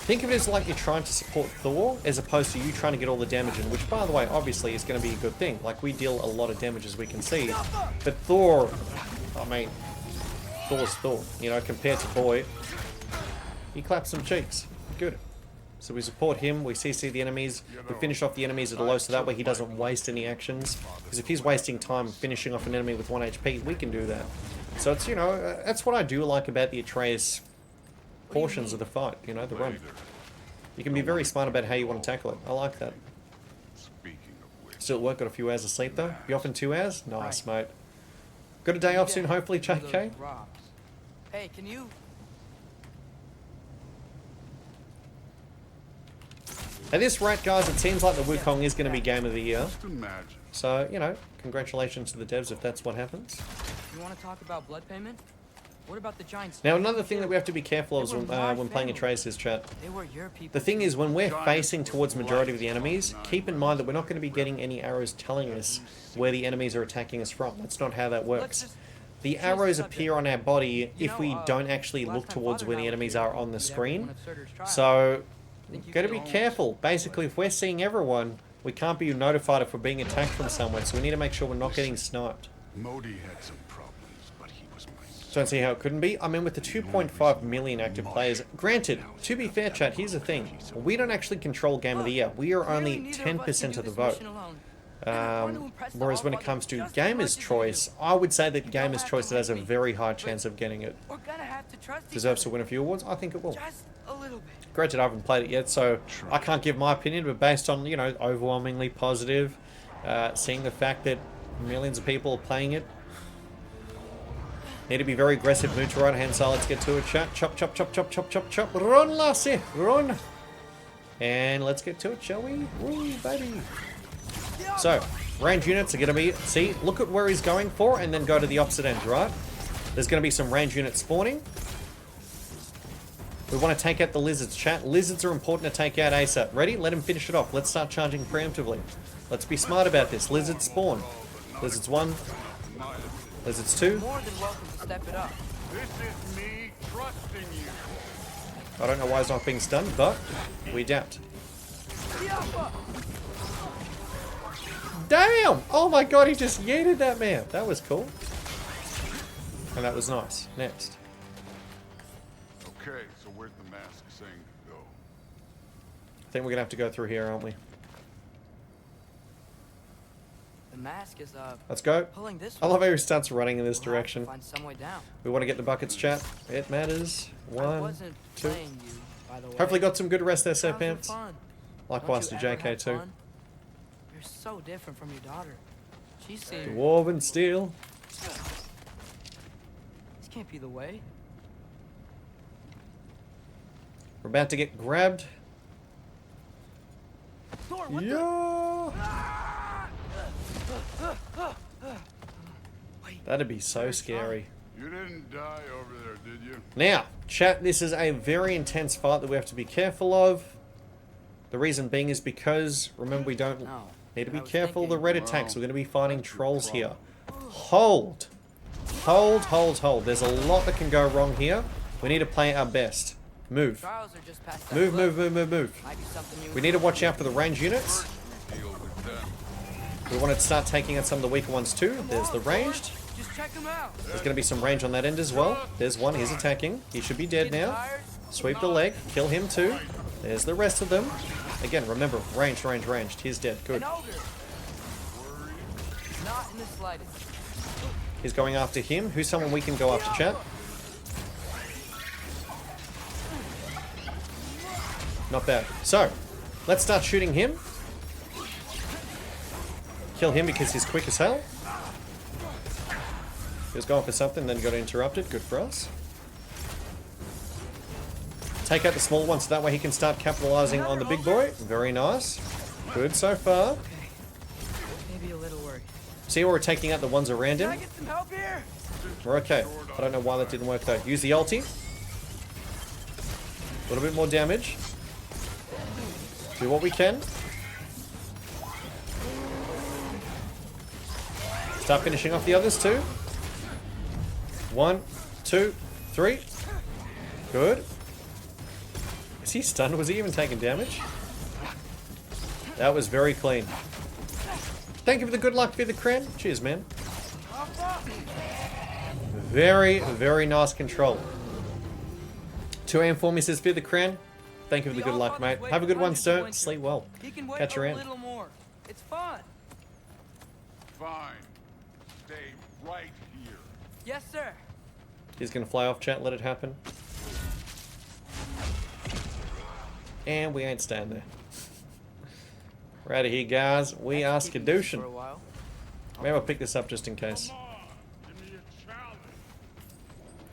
Think of it as like you're trying to support Thor, as opposed to you trying to get all the damage in, which, by the way, obviously is going to be a good thing. Like, we deal a lot of damage, as we can see. But Thor, I mean, Thor's Thor. You know, compared to Boy, he claps some cheeks. Good. So we support him, we CC the enemies, we finish off the enemies at a low, so that way he doesn't waste any actions. Because if he's wasting time finishing off an enemy with 1 HP, we can do that. So it's, you know, that's what I do like about the Atreus portions of the fight, you know, the run. You can be very smart about how you want to tackle it. I like that. Still at work, got a few hours of sleep though. You off in 2 hours? Nice, mate. Got a day off soon, hopefully, JK? Hey, can you... At this rate, guys, it seems like the Wukong is going to be Game of the Year. So, you know, congratulations to the devs if that's what happens. You want to talk about blood payment? What about the giants? Now, another thing that we have to be careful of when playing Atreus is, chat. The thing is, when we're facing towards majority of the enemies, keep in mind that we're not going to be getting any arrows telling us where the enemies are attacking us from. That's not how that works. The arrows appear on our body if we don't actually look towards where the enemies are on the screen. So, got to be careful. Basically, if we're seeing everyone, we can't be notified if we're being attacked from somewhere. So we need to make sure we're not getting sniped. Modi had some problems, but he was mine. Don't see how it couldn't be. I mean, with the 2.5 million active players, granted, to be fair, chat, here's the thing. We don't actually control Game of the Year. We are only 10% of the vote. Whereas when it comes to Gamer's Choice, I would say that Gamer's Choice has a very high chance of getting it. Deserves to win a few awards? I think it will. Granted, I haven't played it yet, so I can't give my opinion, but based on, you know, overwhelmingly positive, seeing the fact that millions of people are playing it, need to be very aggressive. Move to right hand side. Let's get to it, chat. Chop, chop, chop, chop, chop, chop, chop. Run, lassie, run. And let's get to it, shall we? Woo, baby. So, range units are going to be, see, look at where he's going for, and then go to the opposite end, right? There's going to be some range units spawning. We want to take out the lizards, chat. Lizards are important to take out ASAP. Ready? Let him finish it off. Let's start charging preemptively. Let's be smart about this. Lizards spawn. Lizards 1. Lizards 2. More than welcome to step it up. This is me trusting you. I don't know why he's not being stunned, but we doubt. Damn! Oh my god, he just yeeted that man. That was cool. And that was nice. Next. Okay, so where's the mask saying to go? I think we're gonna have to go through here, aren't we? The mask is Let's go. pulling this I love way. how he starts running in this We'll have to direction. find some way down. We want to get the buckets, chat. It matters. I 1, wasn't 2. playing you, by the way. Hopefully got some good rest there, Sir Sounds like Pants. fun. Likewise to Don't you ever JK have too. fun? You're so different from your daughter. She seems... Dwarven steel. This can't be the way. We're about to get grabbed. Thor, what Yeah. That'd be so scary. You didn't die over there, did you? Now, chat, this is a very intense fight that we have to be careful of. The reason being is because, remember, we don't need to be careful of the red attacks. We're going to be fighting trolls here. Hold. Hold, hold, hold. There's a lot that can go wrong here. We need to play our best. Move. Move, move, move, move, move. We need to watch out for the range units. We want to start taking out some of the weaker ones too. There's the ranged. There's going to be some range on that end as well. There's one. He's attacking. He should be dead now. Sweep the leg. Kill him too. There's the rest of them. Again, remember, ranged, ranged, ranged. He's dead. Good. Not in the slightest. He's going after him. Who's someone we can go after, chat? Not bad. So, let's start shooting him. Kill him because he's quick as hell. He was going for something, then got interrupted. Good for us. Take out the small one so that way he can start capitalizing on the big boy. Very nice. Good so far. Maybe a little worried. See where we're taking out the ones around him? Can I get some help here? We're okay. I don't know why that didn't work though. Use the ulti. A little bit more damage. Do what we can. Start finishing off the others too. 1, 2, 3. Good. Is he stunned? Was he even taking damage? That was very clean. Thank you for the good luck for the cran. Cheers, man. Very, very nice control. 2 AM for me says for the cran. Thank you for the good luck, mate. Have a good one, sir. Sleep well. Catch you around. It's fun. Fine. Stay right here. Yes, sir. He's gonna fly off, chat. Let it happen. And we ain't staying there. We're out of here, guys. We are skadooshin'. Maybe I'll pick this up just in case.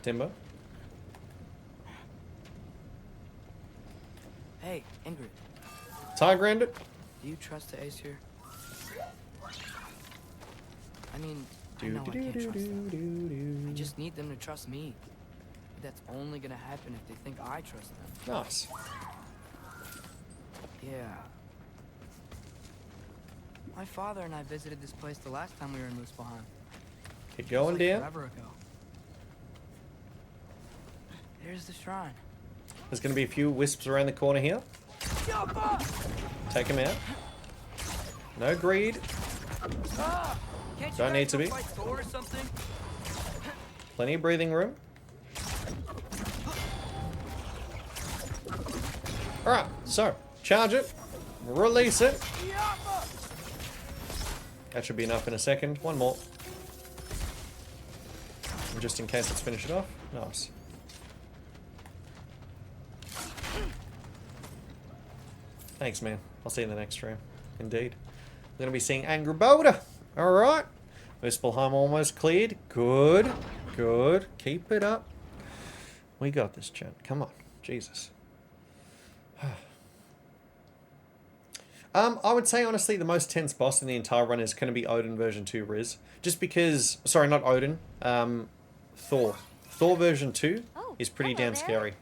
Timber. Hey, Ingrid. Tiger ended. Do you trust the ace here? I mean, I know I can't trust them. I just need them to trust me. That's only gonna happen if they think I trust them. Nice. Yeah. My father and I visited this place the last time we were in Muspelheim. Keep going, Dan. Forever ago. There's the shrine. There's going to be a few wisps around the corner here. Take him out. No greed. Don't need to be. Plenty of breathing room. Alright, so, charge it. Release it. That should be enough in a second. One more. Just in case let's finish it off. Nice. Thanks, man. I'll see you in the next stream. Indeed. We're going to be seeing Angry Boulder. Alright. Muspelheim almost cleared. Good. Good. Keep it up. We got this, chat. Come on. Jesus. I would say, honestly, the most tense boss in the entire run is going to be Odin version 2 Riz. Just because... Sorry, not Odin. Thor. Thor version 2 is pretty damn scary.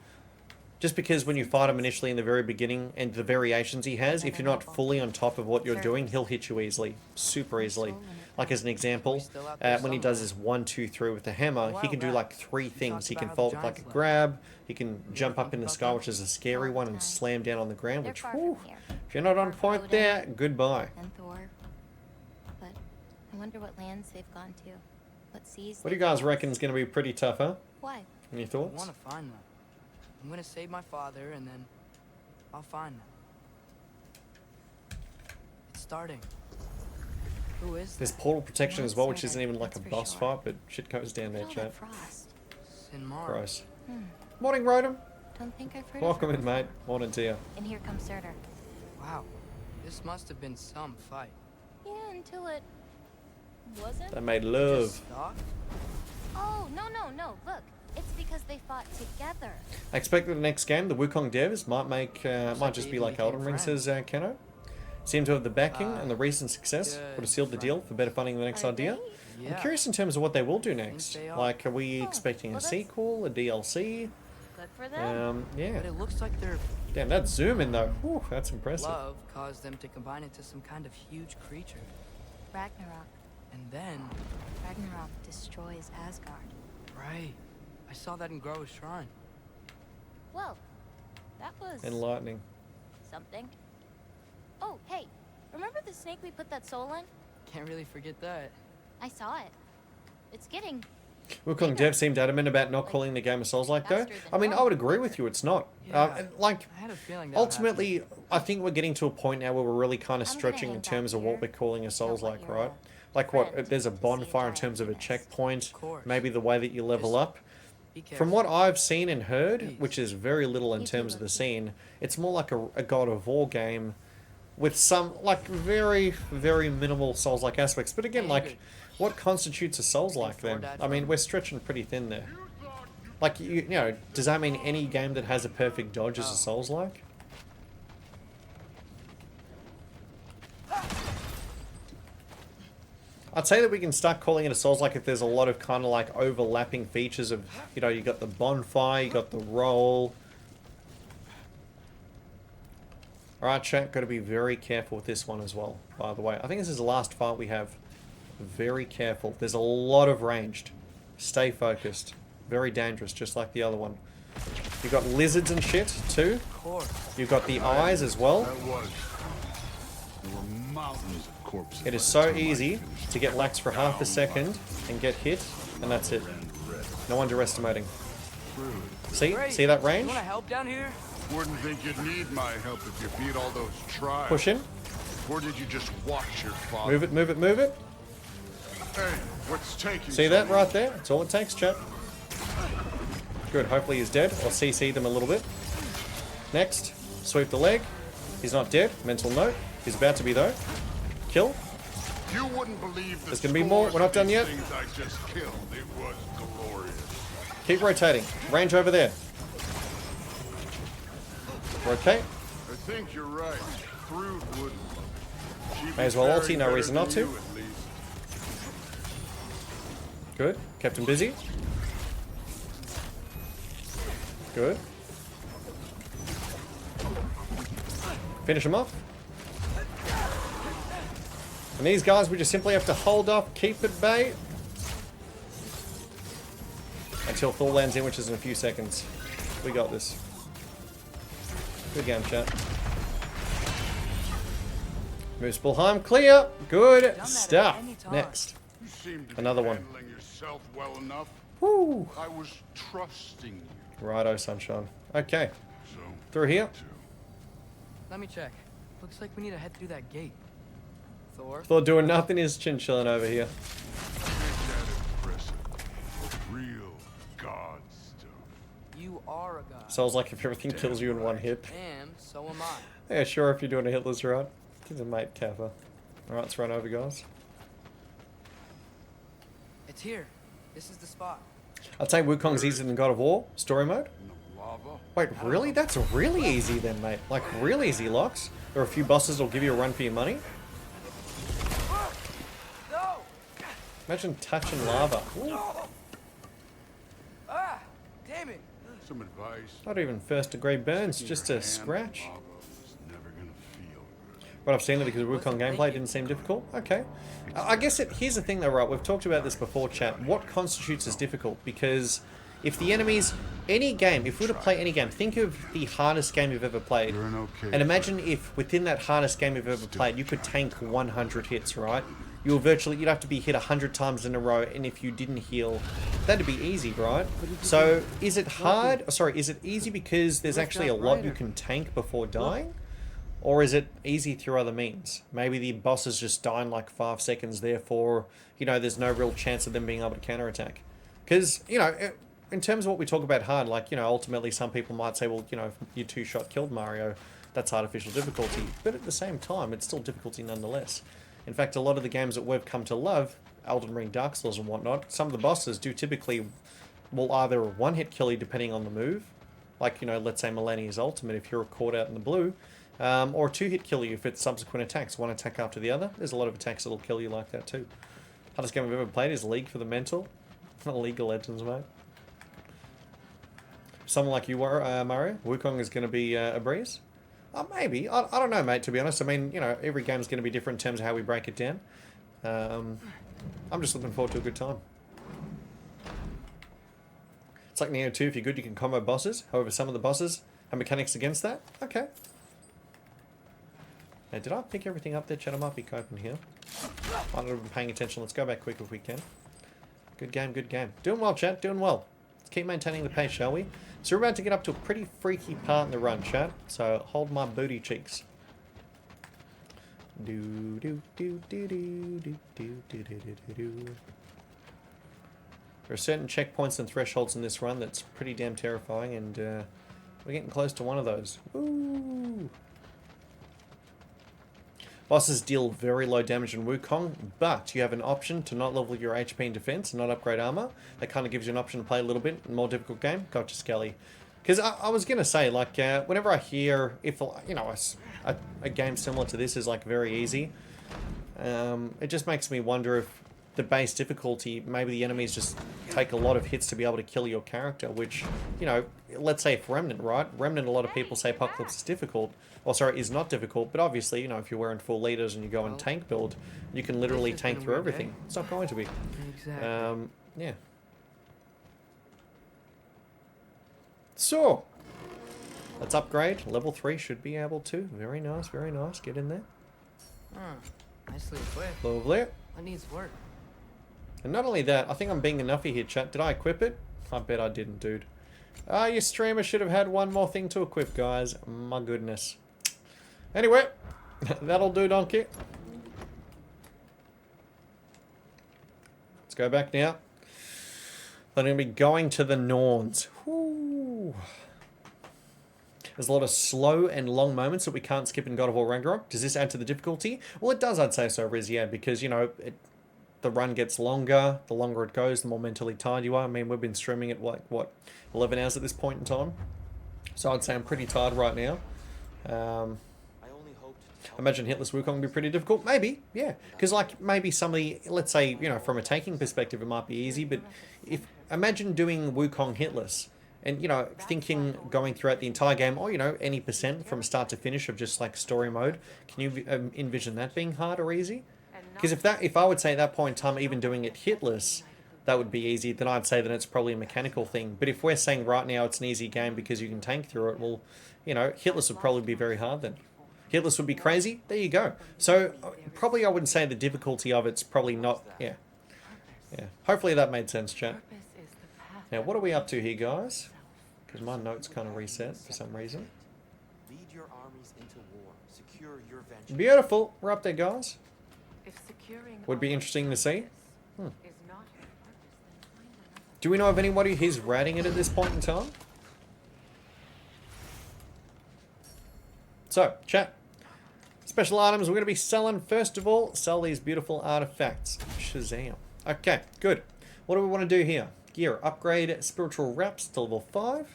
Just because when you fight him initially in the very beginning, and the variations he has, if you're not fully on top of what you're doing, he'll hit you easily. Super easily. Like as an example, when he does his 1, 2, 3 with the hammer, he can do like 3 things. He can fold like a grab, he can jump up in the sky, which is a scary one, and slam down on the ground, which, whew, if you're not on point there, goodbye. I wonder what lands they've gone to. What seas. What do you guys reckon is going to be pretty tough, huh? Why? Any I thoughts? want to find them. I'm gonna save my father, and then I'll find them. It's starting. Who is There's that? portal protection as well, which isn't even like a boss fight, but shit goes down there, chat. Gross. Morning, Rodham. Don't think I've heard Welcome of in, mate. Morning to you. And here comes Surtur. Wow, this must have been some fight. Yeah, until it wasn't. They made love. Just stopped? Oh, no. Look, it's because they fought together. I expect that the next game, the Wukong devs might just be like Elden Ring, says Keno. Seem to have the backing and the recent success would have sealed the deal for better funding the next idea. I'm curious in terms of what they will do next. Like, are we expecting a sequel, a DLC? Good for them. Yeah. But it looks like their Damn, that's zooming though. Whew, that's impressive. love caused them to combine into some kind of huge creature. Ragnarok. And then... Ragnarok destroys Asgard. Right. I saw that in Groa's shrine. Whoa. That was... Enlightening. something. Oh, hey. Remember the snake we put that soul in? Can't really forget that. I saw it. It's getting... Wukong Dev seemed adamant about not calling the game a Souls-like though. I mean, I would agree with you, it's not. Like, I had a feeling that ultimately, I think we're getting to a point now where we're really kind of stretching in terms of what we're calling a Souls-like, right? Like what, there's a bonfire in terms of a checkpoint, maybe the way that you level up. From what I've seen and heard, which is very little in terms of the scene, it's more like a God of War game with some, like, very, very minimal Souls-like aspects. But again, like, what constitutes a Souls-like then? I mean, we're stretching pretty thin there. Like, you know, does that mean any game that has a perfect dodge is a Souls-like? I'd say that we can start calling it a Souls-like if there's a lot of kind of like overlapping features of, you know, you got the bonfire, you got the roll. Alright, chat, got to be very careful with this one as well, by the way. I think this is the last fight we have. Very careful. There's a lot of ranged. Stay focused. Very dangerous, just like the other one. You've got lizards and shit, too. You've got the eyes as well. It is so easy to get lax for half a second and get hit, and that's it. No underestimating. See? See that range? You want help down here? Wouldn't think you'd need my help if you beat all those tribes. Push in. Or did you just watch your father? Move it, move it, move it. Hey, what's taking See that right there? That's all it takes, chap. Good, hopefully he's dead. I'll CC them a little bit. Next, sweep the leg. He's not dead. Mental note. He's about to be though. Kill. You wouldn't believe There's gonna be more. We're not done yet. I just killed. It was glorious. Keep rotating. Range over there. Rotate. I think you're right. Thrud wouldn't. May as well ulti, no reason not to. Good. Kept him busy. Good. Finish him off. And these guys, we just simply have to hold off, keep at bay. Until Thor lands in, which is in a few seconds. We got this. Good game, chat. Moose Bullheim, clear. Good stuff. Next. Another one. Yourself well enough. Woo. I was trusting you. Righto, sunshine. Okay. Through here. Let me check. Looks like we need to head through that gate. Thor? Thor doing nothing, is chin-chilling over here. Real god stuff. You are a god. Sounds like if everything kills you in one hit. And so am I. Yeah, sure, if you're doing a hitless run. He's a mate, Kappa. Alright, let's run over, guys. It's here. This is the spot. I'd say Wukong's easier than God of War, story mode. Wait, really? That's really easy then, mate. Like, real easy locks. There are a few bosses that'll give you a run for your money. Imagine touching lava. Ooh. Ah, damn it. Some advice. Not even first degree burns, just a scratch. But I've seen it because Wukong gameplay didn't seem difficult. Okay. I guess here's the thing though, right? We've talked about this before, chat. What constitutes as difficult? Because if the enemies, any game, if we were to play any game, think of the hardest game you've ever played. And imagine if within that hardest game you've ever played, you could tank 100 hits, right? you'd have to be hit 100 times in a row, and if you didn't heal, that'd be easy, right? So, is it hard? Sorry, is it easy because there's actually a lot you can tank before dying? Or is it easy through other means? Maybe the bosses just die in like 5 seconds, therefore, you know, there's no real chance of them being able to counterattack. Because, you know, in terms of what we talk about hard, like, you know, ultimately some people might say, well, you know, if you 2-shot killed Mario, that's artificial difficulty. But at the same time, it's still difficulty nonetheless. In fact, a lot of the games that we've come to love, Elden Ring, Dark Souls and whatnot, some of the bosses do typically will either one-hit kill you depending on the move, like, you know, let's say Millennia's Ultimate if you're caught out in the blue, or 2-hit kill you if it's subsequent attacks, one attack after the other. There's a lot of attacks that'll kill you like that too. Hardest game I've ever played is League for the Mental. League of Legends, mate. Someone like you, Mario, Wukong is going to be a breeze? Maybe. I don't know, mate, to be honest. I mean, you know, every game's going to be different in terms of how we break it down. I'm just looking forward to a good time. It's like Neo 2, if you're good, you can combo bosses. However, some of the bosses have mechanics against that. Okay. Now, did I pick everything up there, Chat? I might be coping here. Might not have been paying attention. Let's go back quick if we can. Good game, good game. Doing well, chat, doing well. Let's keep maintaining the pace, shall we? So we're about to get up to a pretty freaky part in the run, chat. So hold my booty cheeks. Do do do do do do do do do do do. There are certain checkpoints and thresholds in this run that's pretty damn terrifying, and we're getting close to one of those. Woo! Bosses deal very low damage in Wukong, but you have an option to not level your HP and defense and not upgrade armor. That kind of gives you an option to play a little bit more difficult game. Gotcha, Skelly. Because I was going to say, like, whenever I hear, if, you know, a game similar to this is, like, very easy, it just makes me wonder if the base difficulty, maybe the enemies just take a lot of hits to be able to kill your character, which, you know, let's say if Remnant, right? Remnant, a lot of people say Apocalypse is difficult. Or, sorry, is not difficult, but obviously, you know, if you're wearing full leaders and you go in tank build, you can literally tank through everything. It's not going to be. Exactly. Yeah. So, let's upgrade. Level 3 should be able to. Very nice, very nice. Get in there. Nicely equipped. Lovely. What needs work? And not only that, I think I'm being enoughy here, chat. Did I equip it? I bet I didn't, dude. Your streamer should have had one more thing to equip, guys. My goodness. Anyway, that'll do, donkey. Let's go back now. I'm going to be going to the Norns. Whoo. There's a lot of slow and long moments that we can't skip in God of War Ragnarok. Does this add to the difficulty? Well, it does, I'd say so, Riz, yeah, because, you know, the run gets longer. The longer it goes, the more mentally tired you are. I mean, we've been streaming at, like, what, 11 hours at this point in time? So I'd say I'm pretty tired right now. Imagine hitless Wukong would be pretty difficult. Maybe, yeah. Because, like, maybe some of the, let's say, you know, from a tanking perspective, it might be easy. But imagine doing Wukong hitless and, you know, thinking going throughout the entire game, or, you know, any percent from start to finish of just, like, story mode. Can you envision that being hard or easy? Because if I would say at that point in time, even doing it hitless, that would be easy, then I'd say that it's probably a mechanical thing. But if we're saying right now it's an easy game because you can tank through it, well, you know, hitless would probably be very hard then. Hitless would be crazy. There you go. So probably I wouldn't say the difficulty of it's probably not. Yeah. Yeah. Hopefully that made sense, chat. Now, what are we up to here, guys? Because my notes kind of reset for some reason. Lead your armies into war. Secure your vengeance. Beautiful. We're up there, guys. Would be interesting to see. Do we know of anybody who's ratting it at this point in time? So, chat. Special items we're going to be selling. First of all, sell these beautiful artifacts. Shazam. Okay, good. What do we want to do here? Gear. Upgrade spiritual wraps to level 5.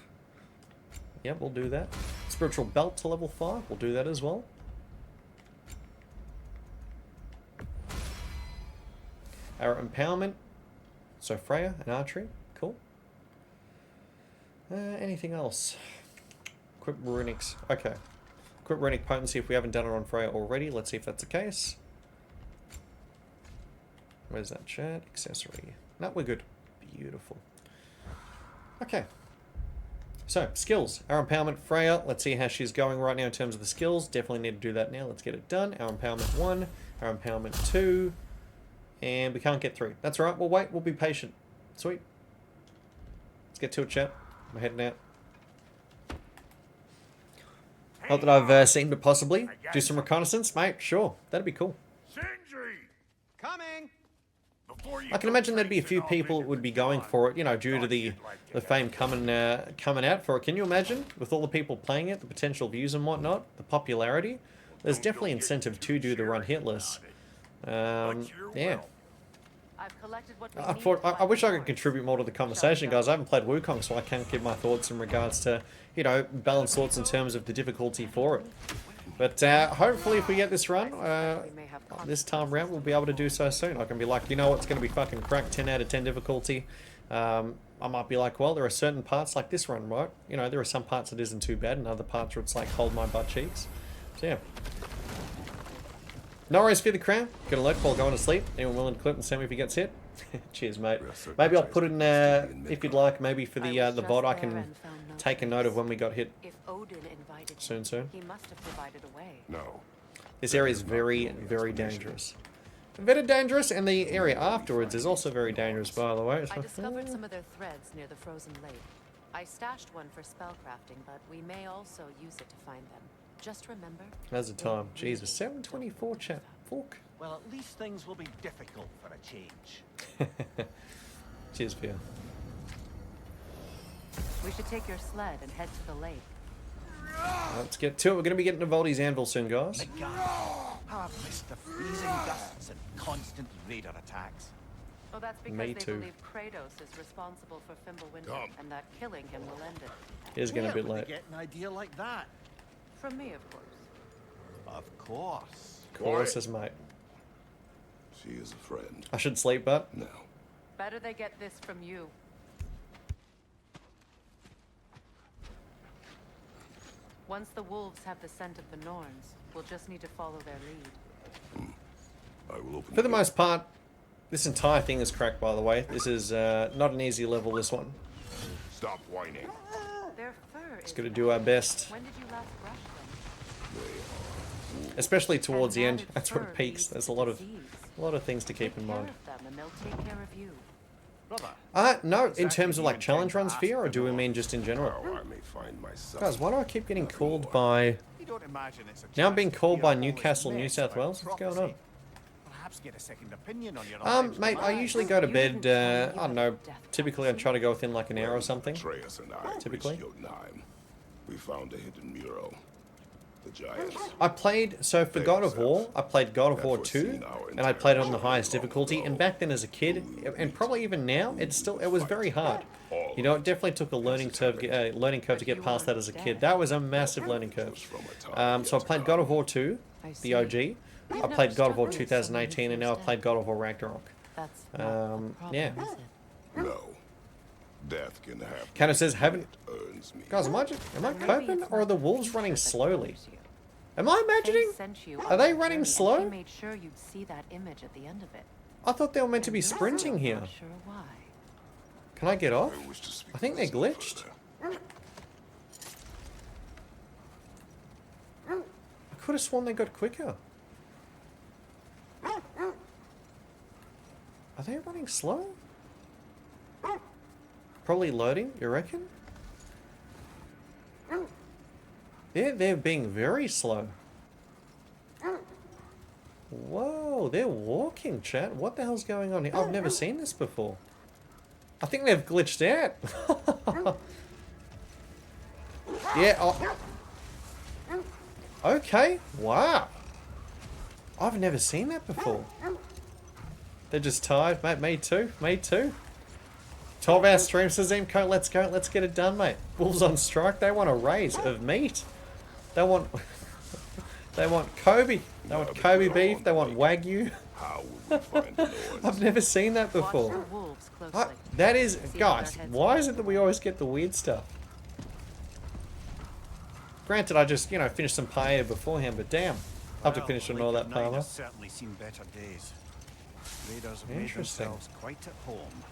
Yep, we'll do that. Spiritual belt to level 5. We'll do that as well. Our empowerment. So Freya and archery. Cool. Anything else? Equip runics. Okay. Equip runic potency if we haven't done it on Freya already. Let's see if that's the case. Where's that chat? Accessory. No, we're good. Beautiful. Okay. So, skills. Our empowerment Freya. Let's see how she's going right now in terms of the skills. Definitely need to do that now. Let's get it done. Our empowerment 1. Our empowerment 2. And we can't get through. That's all right. We'll wait. We'll be patient. Sweet. Let's get to it, chat. I'm heading out. Not that I've seen, but possibly do some reconnaissance, mate. Sure, that'd be cool. Coming. I can imagine there'd be a few people that would be going for it, you know, due to the fame coming out for it. Can you imagine with all the people playing it, the potential views and whatnot, the popularity? There's definitely incentive to do the run hitless. Yeah. I wish I could contribute more to the conversation, guys. I haven't played Wukong, so I can't give my thoughts in regards to, you know, balanced thoughts in terms of the difficulty for it. But hopefully if we get this run, this time round, we'll be able to do so soon. I can be like, you know what, it's going to be fucking cracked 10 out of 10 difficulty. I might be like, well, there are certain parts like this run, right? You know, there are some parts that isn't too bad and other parts where it's like, hold my butt cheeks. So yeah. No worries for the crown. Gonna let while going to sleep. Anyone willing to clip and send me if he gets hit? Cheers, mate. Maybe I'll put in, if you'd like, maybe for the VOD, I can take a note of when we got hit. Soon. He must have provided a way. No. This area is very, very dangerous. Very dangerous, and the area afterwards is also very dangerous, by the way. I discovered some of their threads near the frozen lake. I stashed one for spellcrafting, but we may also use it to find them. Just remember. How's the time? Jesus, 7:24, chat. Fuck. Well, at least things will be difficult for a change. Cheers, Björn. We should take your sled and head to the lake. Let's get to it. We're going to be getting to Voldy's Anvil soon, guys. I've missed the freezing gusts and constant raider attacks. Oh, that's because Me they too. believe Kratos is responsible for Fimbulwinter, and that killing him will end it. It is getting a bit Where late. did you get an idea like that? From me, of course. Of course. Chorus, mate. She is a friend. I should sleep, but no. Better they get this from you. Once the wolves have the scent of the Norns, we'll just need to follow their lead. I will open for the most part, this entire thing is cracked, by the way. This is not an easy level, this one. Stop whining. Their fur Just got to do our best. When did you last brush them? Especially towards the end. That's where it peaks. There's a lot of things to keep in mind. And they'll take care of you. No, in terms of like challenge runs fear, or do we mean just in general? I may find myself. Guys, why do I keep getting called by... Now I'm being called by Newcastle, New South Wales? What's going on? Perhaps get a second opinion on your Mate, I usually go to bed, I don't know, typically I try to go within like an hour or something. Atreus and I Typically. We found a hidden mural. The giants. I played, so for God of War, I played God of War 2, and I played it on the highest difficulty, and back then as a kid, and probably even now, it was very hard. You know, it definitely took a learning curve to get past that as a kid. That was a massive learning curve. So I played God of War 2, the OG, I played God of War 2018, and now I've played God of War Ragnarok. Yeah. No. Death can happen. Canna says, guys, am I coping, or are the wolves running slowly? Am I imagining? Are they running slow? She made sure you'd see that image at the end of it. I thought they were meant to be sprinting here. Sure why. Can I get off? I think they're glitched. I could have sworn they got quicker. Are they running slow? Probably loading, you reckon? They're being very slow. Whoa, they're walking, chat. What the hell's going on here? I've never seen this before. I think they've glitched out. Yeah. Oh. Okay. Wow. I've never seen that before. They're just tired, mate. Me too. Me too. 12-hour stream, says Emco. Let's go. Let's get it done, mate. Wolves on strike. They want a raise of meat. They want... They want Kobe. They want Kobe beef. They want Wagyu. I've never seen that before. That is... Guys, why is it that we always get the weird stuff? Granted, I just, you know, finished some paella beforehand, but damn. I'll have to finish on all that paella. Certainly seen better days. Raiders have made themselves quite at home.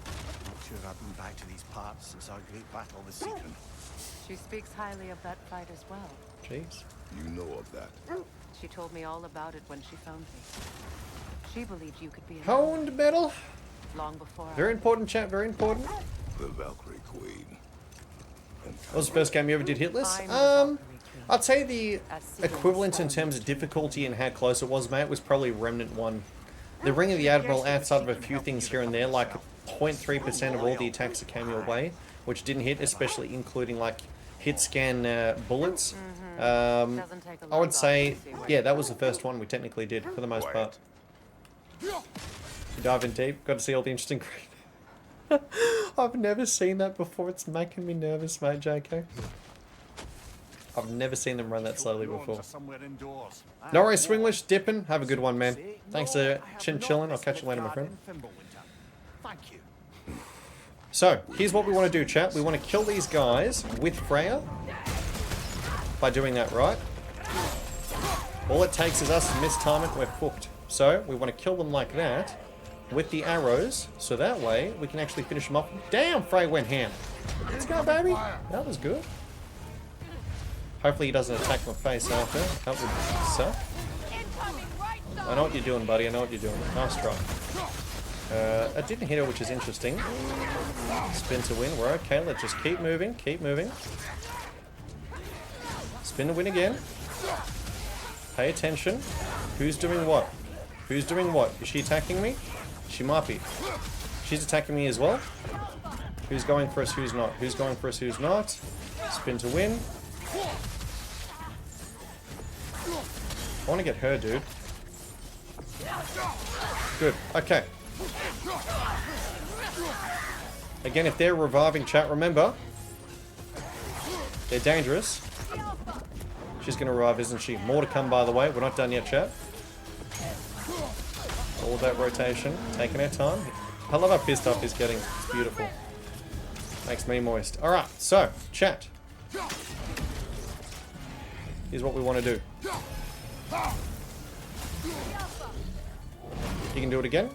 Not sure I've been back to these parts since our great battle this season. She speaks highly of that fight as well. Jeez. You know of that. She told me all about it when she found me. She believed you could be Honed metal. long before. Very important, chat. Very important. The Valkyrie Queen. What was the first game you ever did hitless? I'd say the equivalent in terms of difficulty and how close it was, mate, was probably Remnant 1. The Ring of the Admiral, outside of a few things here and there, like 0.3% of all the attacks that came your way, which didn't hit, especially including like hit scan bullets. I would say, yeah, that was the first one we technically did for the most part. You dive in deep, got to see all the interesting. I've never seen that before. It's making me nervous, mate, JK. I've never seen them run that slowly before. No worries, Swinglish, dipping. Have a good one, man. Thanks for chillin'. I'll catch you later, my friend. So, here's what we want to do, chat. We want to kill these guys with Freya. By doing that right. All it takes is us to mistime it, we're cooked. So, we want to kill them like that. With the arrows, so that way we can actually finish them off. Damn, Frey went ham. Let's go, baby. That was good. Hopefully he doesn't attack my face after. That would suck. I know what you're doing, buddy. I know what you're doing. Nice try. I didn't hit her, which is interesting. Spin to win. We're okay. Let's just keep moving. Keep moving. Spin to win again. Pay attention. Who's doing what? Who's doing what? Is she attacking me? She might be. She's attacking me as well. Who's going for us, who's not? Who's going for us, who's not? Spin to win. I want to get her, dude. Good. Okay. Again, if they're reviving, chat, remember, they're dangerous. She's going to revive, isn't she? More to come, by the way. We're not done yet, chat. All that rotation, taking our time. I love how pissed off he's getting. It's beautiful. Makes me moist. Alright, so, chat. Here's what we want to do. You can do it again.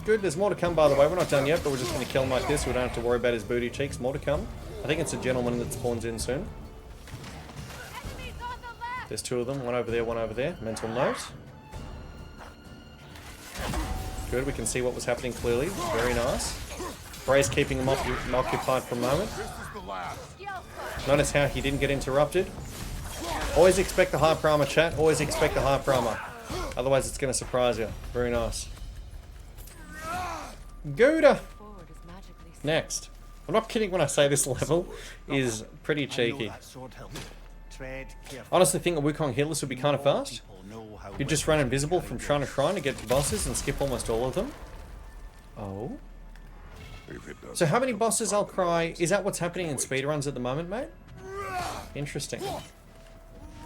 Good, there's more to come, by the way. We're not done yet, but we're just going to kill him like this. We don't have to worry about his booty cheeks. More to come. I think it's a gentleman that spawns in soon. There's two of them, one over there, one over there. Mental note. Good, we can see what was happening clearly. Very nice. Frey's keeping him occupied for a moment. Notice how he didn't get interrupted. Always expect the hyper armor, chat. Always expect the hyper armor. Otherwise it's going to surprise you. Very nice. Gouda! Next. I'm not kidding when I say this level is pretty cheeky. Honestly, think a Wukong hitless would be kind of fast. You'd just run invisible from shrine to shrine to get to bosses and skip almost all of them. Oh. So how many bosses, I'll cry, is that what's happening in speedruns at the moment, mate? Interesting.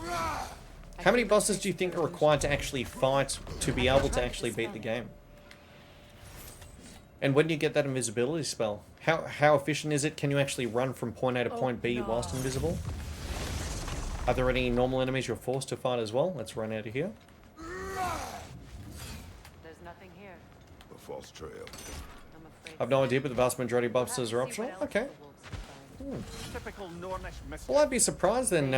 How many bosses do you think are required to actually fight to be able to actually beat the game? And when do you get that invisibility spell? How efficient is it? Can you actually run from point A to point B whilst invisible? Are there any normal enemies you're forced to fight as well? Let's run out of here. There's nothing here. A false trail. I've no idea, but the vast majority of bosses are optional. Okay. Well, I'd be surprised then.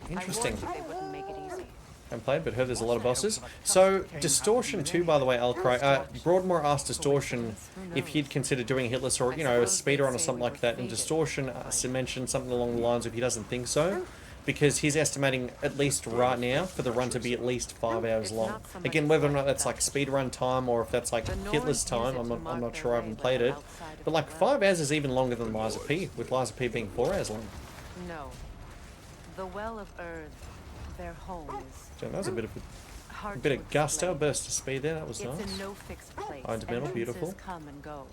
Interesting. Haven't played, but heard there's a lot of bosses. So, Distortion too, by the way, I'll cry. Broadmoor asked Distortion if he'd consider doing hitless or, you know, a speedrun or something like that. And Distortion mentioned something along the lines of he doesn't think so. Because he's estimating, at least right now, for the run to be at least 5 hours long. Again, whether or not that's like speedrun time or if that's like hitless time, I'm not sure, I haven't played it. But like 5 hours is even longer than Liza P, with Liza P being 4 hours long. No. The Well of Earth, their home is... That was a bit of gusto, burst of speed there, that was nice. It's a no-fixed place. Metal, beautiful. Come and go.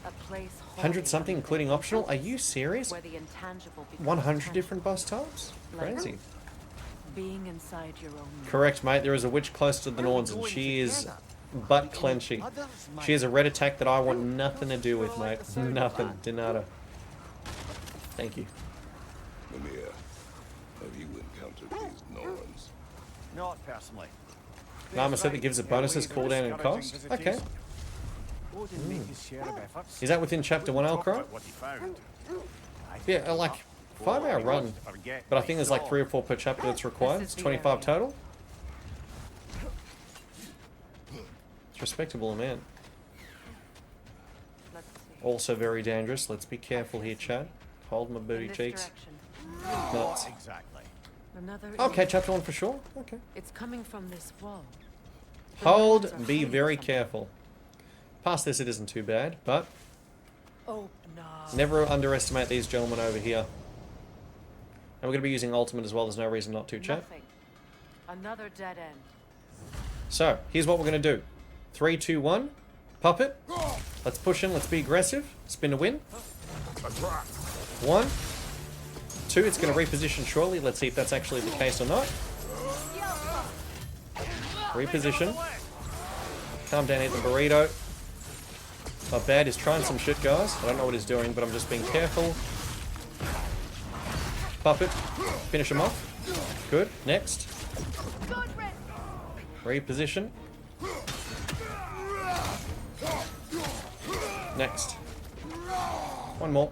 A place 100 something, including optional? Are you serious? 100 different boss types? Crazy. Being inside your own. Correct, mate. There is a witch close to the Nords, and she is butt clenchy. She has a red attack that I want nothing to do with, mate. Nothing. Denata. Thank you. Mimir, have you encountered these Norns? Not personally. Nama said that gives it bonuses, cooldown, and cost? Okay. Is that within chapter 1, Alcry? Yeah, like, 5-hour run. But I think there's like 3 or 4 per chapter that's required. It's 25 total. It's a respectable amount. Also very dangerous. Let's be careful here, chat. Hold my booty cheeks. Nuts. Exactly. Okay, chapter 1 for sure. Okay. It's coming from this wall. Hold, be very careful. Past this it isn't too bad, but Oh, no. never underestimate these gentlemen over here. And we're going to be using ultimate as well, there's no reason not to, chat. Nothing. Another dead end. So, here's what we're going to do. 3, 2, 1. Puppet. Let's push in, let's be aggressive. Spin to win. 1. 2, it's going to reposition shortly. Let's see if that's actually the case or not. Reposition. Calm down, eat the burrito. Not bad, he's trying some shit, guys. I don't know what he's doing, but I'm just being careful. Puppet. Finish him off. Good. Next. Reposition. Next. One more.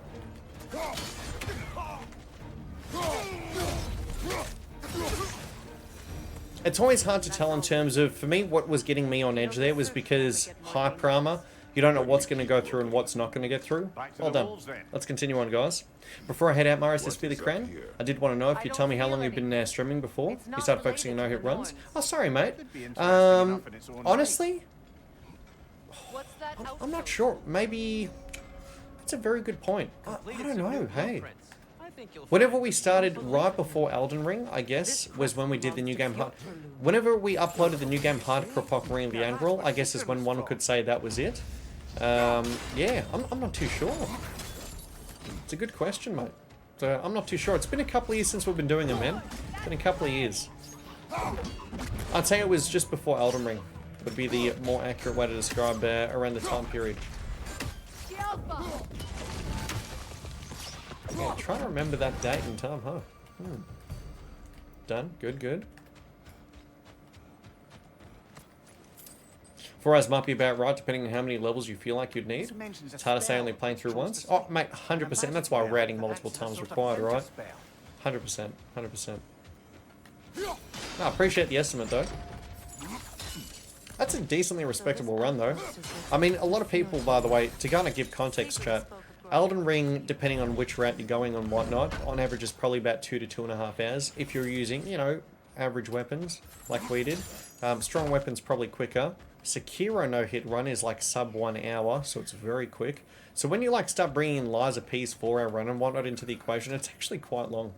It's always hard to tell in terms of, for me, what was getting me on edge there was because hyper armor, you don't know what's going to go through and what's not going to get through. Well done. Let's continue on, guys. Before I head out, Marius, this be the Cran. I did want to know if you tell me how long you've been streaming before. You started focusing on no-hit runs. Oh, sorry, mate. Honestly, I'm not sure. Maybe... That's a very good point. I don't know, hey. Whenever we started right before Elden Ring, I guess, was when we did the new game. Whenever we uploaded the new game Hardcore Pockering the Android, I guess is when one could say that was it. Yeah, I'm not too sure. It's a good question, mate. So I'm not too sure. It's been a couple of years since we've been doing them, man. It's been a couple of years. I'd say it was just before Elden Ring. Would be the more accurate way to describe around the time period. Yeah, trying to remember that date and time, huh? Done. Good, good. 4 hours might be about right, depending on how many levels you feel like you'd need. It's hard to say only playing through once. Oh, mate, 100%. That's why routing multiple times required, right? 100%. 100%. No, I appreciate the estimate, though. That's a decently respectable run, though. I mean, a lot of people, by the way, to kind of give context, chat, Elden Ring, depending on which route you're going and whatnot, on average is probably about 2 to 2.5 hours. If you're using, you know, average weapons, like we did. Strong weapons probably quicker. Sekiro no-hit run is like sub 1 hour, so it's very quick. So when you like start bringing in Liza P's 4-hour run and whatnot into the equation, it's actually quite long.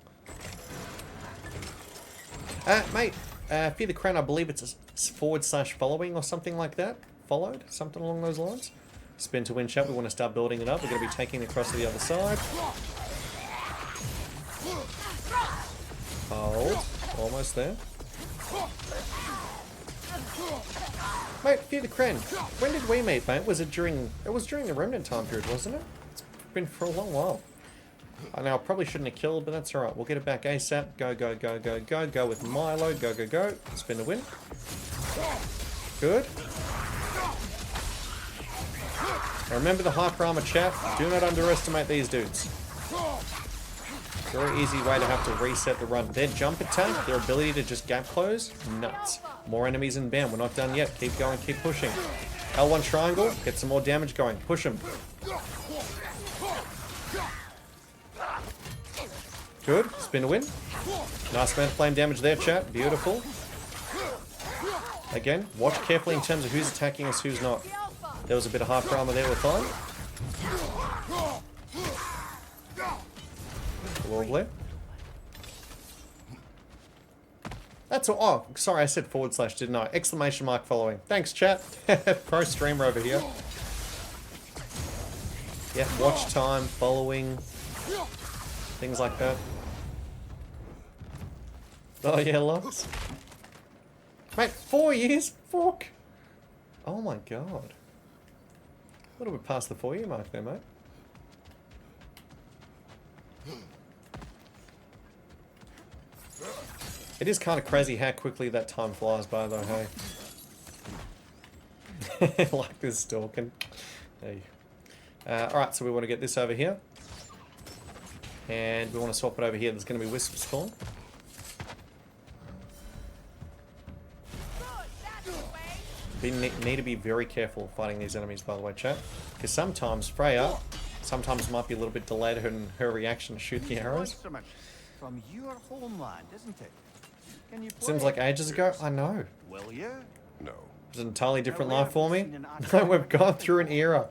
Mate, Fear the Crown, I believe it's a /following or something like that. Followed? Something along those lines. Spin to win chat, we want to start building it up. We're going to be taking it across to the other side. Hold. Almost there. Mate, Fear the Crown. When did we meet, mate? Was it during... It was during the Remnant time period, wasn't it? It's been for a long while. I know I probably shouldn't have killed, but that's alright. We'll get it back ASAP. Go, go, go, go, go. Go with Milo. Go, go, go. Spin to win. Good. Now remember the hyper armor, chat. Do not underestimate these dudes. Very easy way to have to reset the run. Their jump attack, their ability to just gap close, nuts. More enemies in bam. We're not done yet. Keep going, keep pushing. L1 triangle, get some more damage going. Push them. Good. Spin to win. Nice amount of flame damage there, chat. Beautiful. Again, watch carefully in terms of who's attacking us, who's not. There was a bit of hyper armor there, we're fine. Lovely. That's all. Oh, sorry, I said / didn't I? Exclamation mark following. Thanks, chat. Pro streamer over here. Yeah, watch time, following. Things like that. Oh yeah, loves. Mate, 4 years? Fuck. Oh my god. A little bit past the 4-year mark there, mate. It is kind of crazy how quickly that time flies by though, hey? Like this stalking. Hey. Alright, so we want to get this over here. And we want to swap it over here. There's going to be wisps spawn. We need to be very careful fighting these enemies, by the way, chat. Because sometimes Freya, might be a little bit delayed in her reaction to shoot the arrows. From your homeland, isn't it? Can you Seems like ages ago. I know. Will you? No. It's an entirely different life for me. No, we've gone through an era.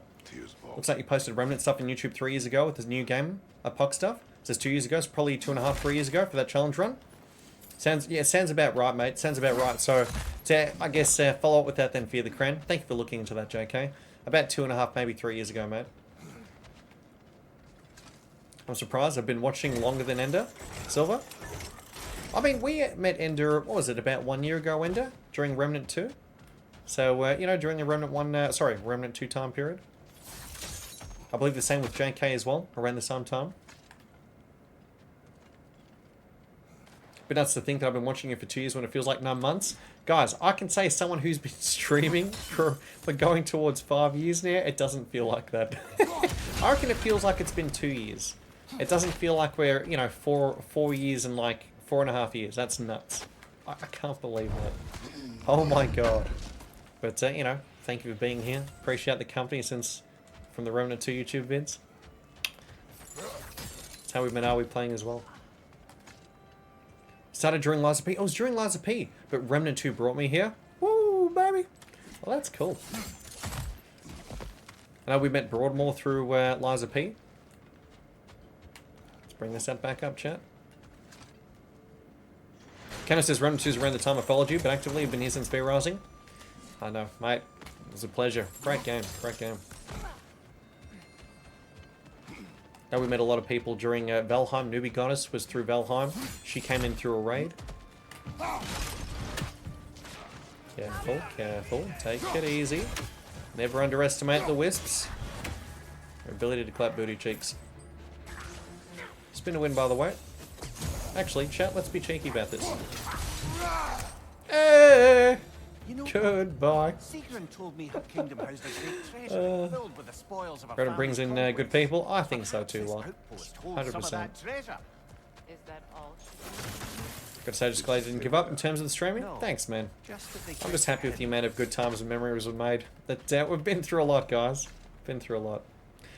Looks like you posted Remnant stuff on YouTube 3 years ago with this new game, Puck stuff. It says 2 years ago. It's probably 2.5, 3 years ago for that challenge run. Sounds about right, mate. Sounds about right. So I guess follow up with that then, Fear the Cran. Thank you for looking into that, JK. About 2.5, maybe 3 years ago, mate. I'm surprised. I've been watching longer than Ender. Silver. I mean, we met Ender, what was it, about 1 year ago, Ender? During Remnant 2? So, you know, during the Remnant 1, Remnant 2 time period. I believe the same with JK as well, around the same time. But that's the thing, that I've been watching it for 2 years when it feels like 9 months. Guys, I can say someone who's been streaming for going towards 5 years now, it doesn't feel like that. I reckon it feels like it's been 2 years. It doesn't feel like we're, you know, 4 years and like 4.5 years. That's nuts. I can't believe that. Oh my god. But, you know, thank you for being here. Appreciate the company from the Remnant 2 YouTube vids. That's how we've been playing as well. Started during Liza P. Oh, it was during Liza P. But Remnant 2 brought me here. Woo, baby. Well, that's cool. I know we met Broadmoor through Liza P. Let's bring this back up, chat. Kenna says Remnant 2 is around the time I followed you, but actively have been here since Bear Rising. I know, mate. It was a pleasure. Great game. Great game. Now we met a lot of people during Valheim. Newbie Goddess was through Valheim. She came in through a raid. Careful, careful. Take it easy. Never underestimate the wisps. Their ability to clap booty cheeks. Spin a win, by the way. Actually, chat, let's be cheeky about this. Hey! You know, goodbye. Sigrun told me her kingdom housed a great treasure filled with the spoils of her Reddit brings in good people. I think so too, Lon. 100%. Is that all? Gotta say, just glad I didn't give up in terms of the streaming. No, Thanks, man. Just I'm just happy with the amount of good times and memories we've made. That we've been through a lot, guys. Been through a lot.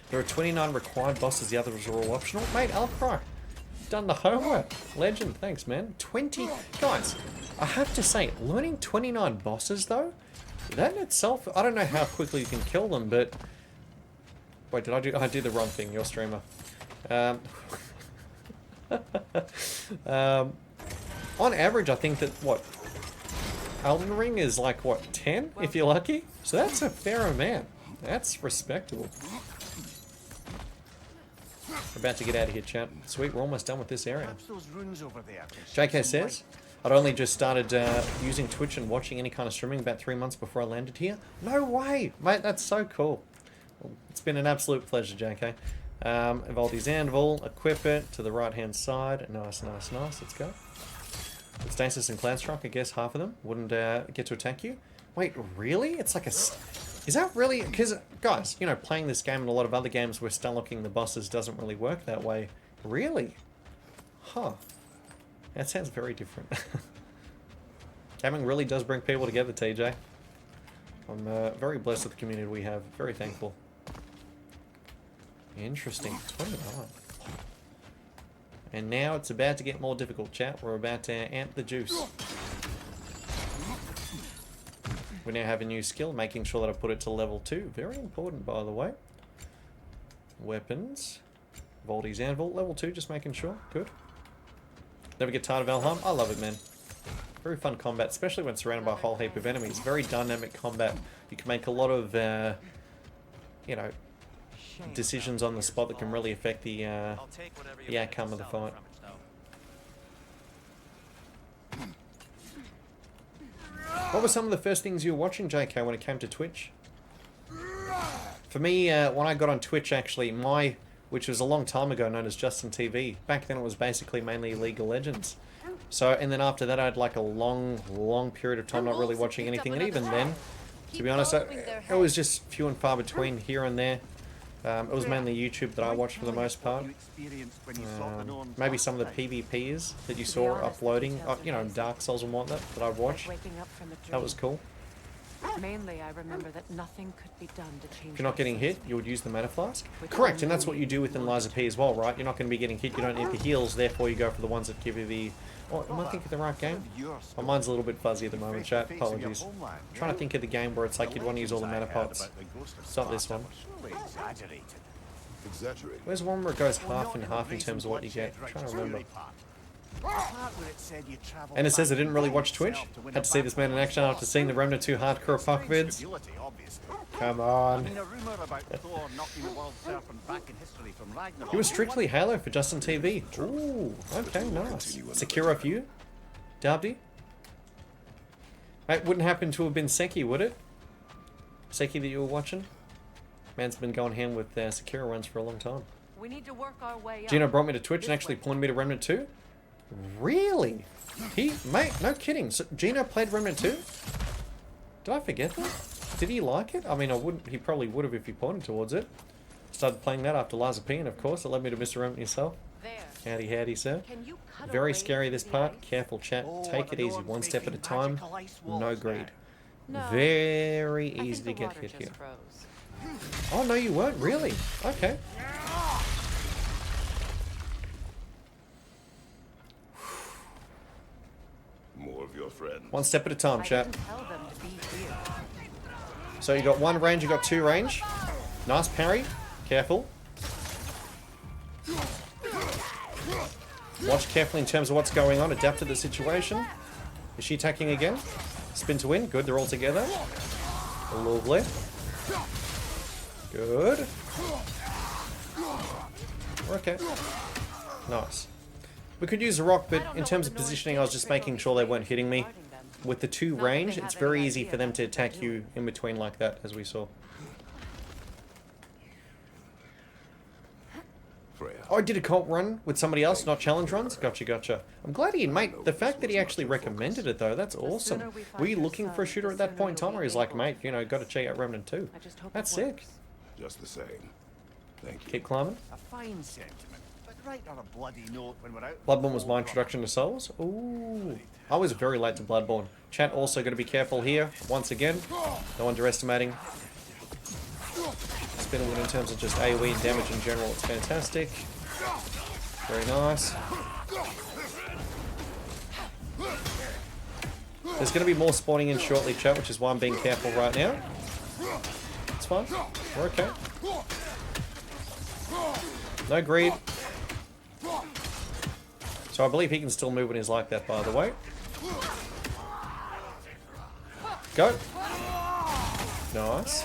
There are 29 required bosses. The others are all optional. Mate, Alcry. Done the homework. Legend. Thanks, man. 20. Guys, I have to say, learning 29 bosses, though, that in itself, I don't know how quickly you can kill them, but... Wait, did I do... I did the wrong thing. You're streamer. On average, I think that, what... Elden Ring is like, what, 10, if you're lucky? So that's a fair amount. That's respectable. We're about to get out of here, chat. Sweet, we're almost done with this area. JK says, I'd only just started using Twitch and watching any kind of streaming about 3 months before I landed here. No way! Mate, that's so cool. Well, it's been an absolute pleasure, JK. Evaldi's Anvil, equip it to the right-hand side. Nice, nice, nice. Let's go. With Stasis and Cloud Strike, I guess half of them wouldn't get to attack you. Wait, really? It's like a... Is that really... Because, guys, you know, playing this game and a lot of other games where stunlocking the bosses doesn't really work that way. Really? Huh. That sounds very different. Gaming really does bring people together, TJ. I'm very blessed with the community we have. Very thankful. Interesting. 29. And now it's about to get more difficult, chat. We're about to amp the juice. We now have a new skill, making sure that I put it to level 2. Very important, by the way. Weapons. Voldy's Anvil, level 2, just making sure. Good. Never get tired of Valheim. I love it, man. Very fun combat, especially when surrounded by a whole heap of enemies. Very dynamic combat. You can make a lot of, you know, decisions on the spot that can really affect the outcome of the fight. What were some of the first things you were watching, JK, when it came to Twitch? For me, when I got on Twitch, actually, which was a long time ago, known as Justin TV, back then it was basically mainly League of Legends. So, and then after that, I had like a long period of time not really watching anything, and even then, to be honest, it was just few and far between here and there. It was mainly YouTube that I watched for the most part. Maybe some of the PvPs that you saw uploading, you know, Dark Souls and whatnot that I've watched. That was cool. Mainly, I remember that nothing could be done to change. If you're not getting hit, you would use the mana flask. Correct, and that's what you do within Liza P as well, right? You're not going to be getting hit, you don't need the heals, therefore you go for the ones that give you the... Oh, am I thinking of the right game? My mind's a little bit fuzzy at the moment, chat. Apologies. I'm trying to think of the game where it's like you'd want to use all the mana pots. It's not this one. Where's one where it goes half and half in terms of what you get? I'm trying to remember. And it says I didn't really watch Twitch. Had to see this man in action after seeing the Remnant 2 hardcore puck vids. Come on. He was strictly Halo for Justin TV. Ooh, okay, nice. Sekiro for you, Dabdi? Mate, wouldn't happen to have been Seki, would it? Seki that you were watching? Man's been going hand with Sekiro runs for a long time. We need to work our way up. Gino brought me to Twitch and actually pointed me to Remnant 2? Really? Mate, no kidding. So Gino played Remnant 2? Did I forget that? Did he like it? I mean, he probably would have if he pointed towards it. Started playing that after Liza P, and of course, it led me to Mr. Remnant yourself. Howdy, howdy, sir. Very scary, this part. Careful, chat. Take it easy, one step at a time. No greed. Very easy to get hit here. Oh, no, you weren't? Really? Okay. More of your friends. One step at a time, chat. So you got one range, you got two range. Nice parry. Careful. Watch carefully in terms of what's going on. Adapt to the situation. Is she attacking again? Spin to win. Good, they're all together. Lovely. Good. Okay. Nice. We could use a rock, but in terms of positioning, I was just making sure they weren't hitting me. With the two range, it's very easy for them to attack you in between like that, as we saw. Oh, I did a cult run with somebody else, not challenge runs? Gotcha, gotcha. I'm glad he, mate, the fact that he actually recommended it, though, that's awesome. Were you looking for a shooter at that point in time, or he's like, mate, you know, got to check out Remnant 2? That's sick. Just the same. Thank you. Keep climbing. A fine sentiment, but write on a bloody note when we're out. Bloodborne was my introduction to Souls. Ooh. I was very late to Bloodborne. Chat also got to be careful here. Once again, no underestimating. Spinning it in terms of just AoE and damage in general, it's fantastic. Very nice. There's going to be more spawning in shortly, chat, which is why I'm being careful right now. It's fine. We're okay. No greed. So I believe he can still move when he's like that, by the way. Go. Nice.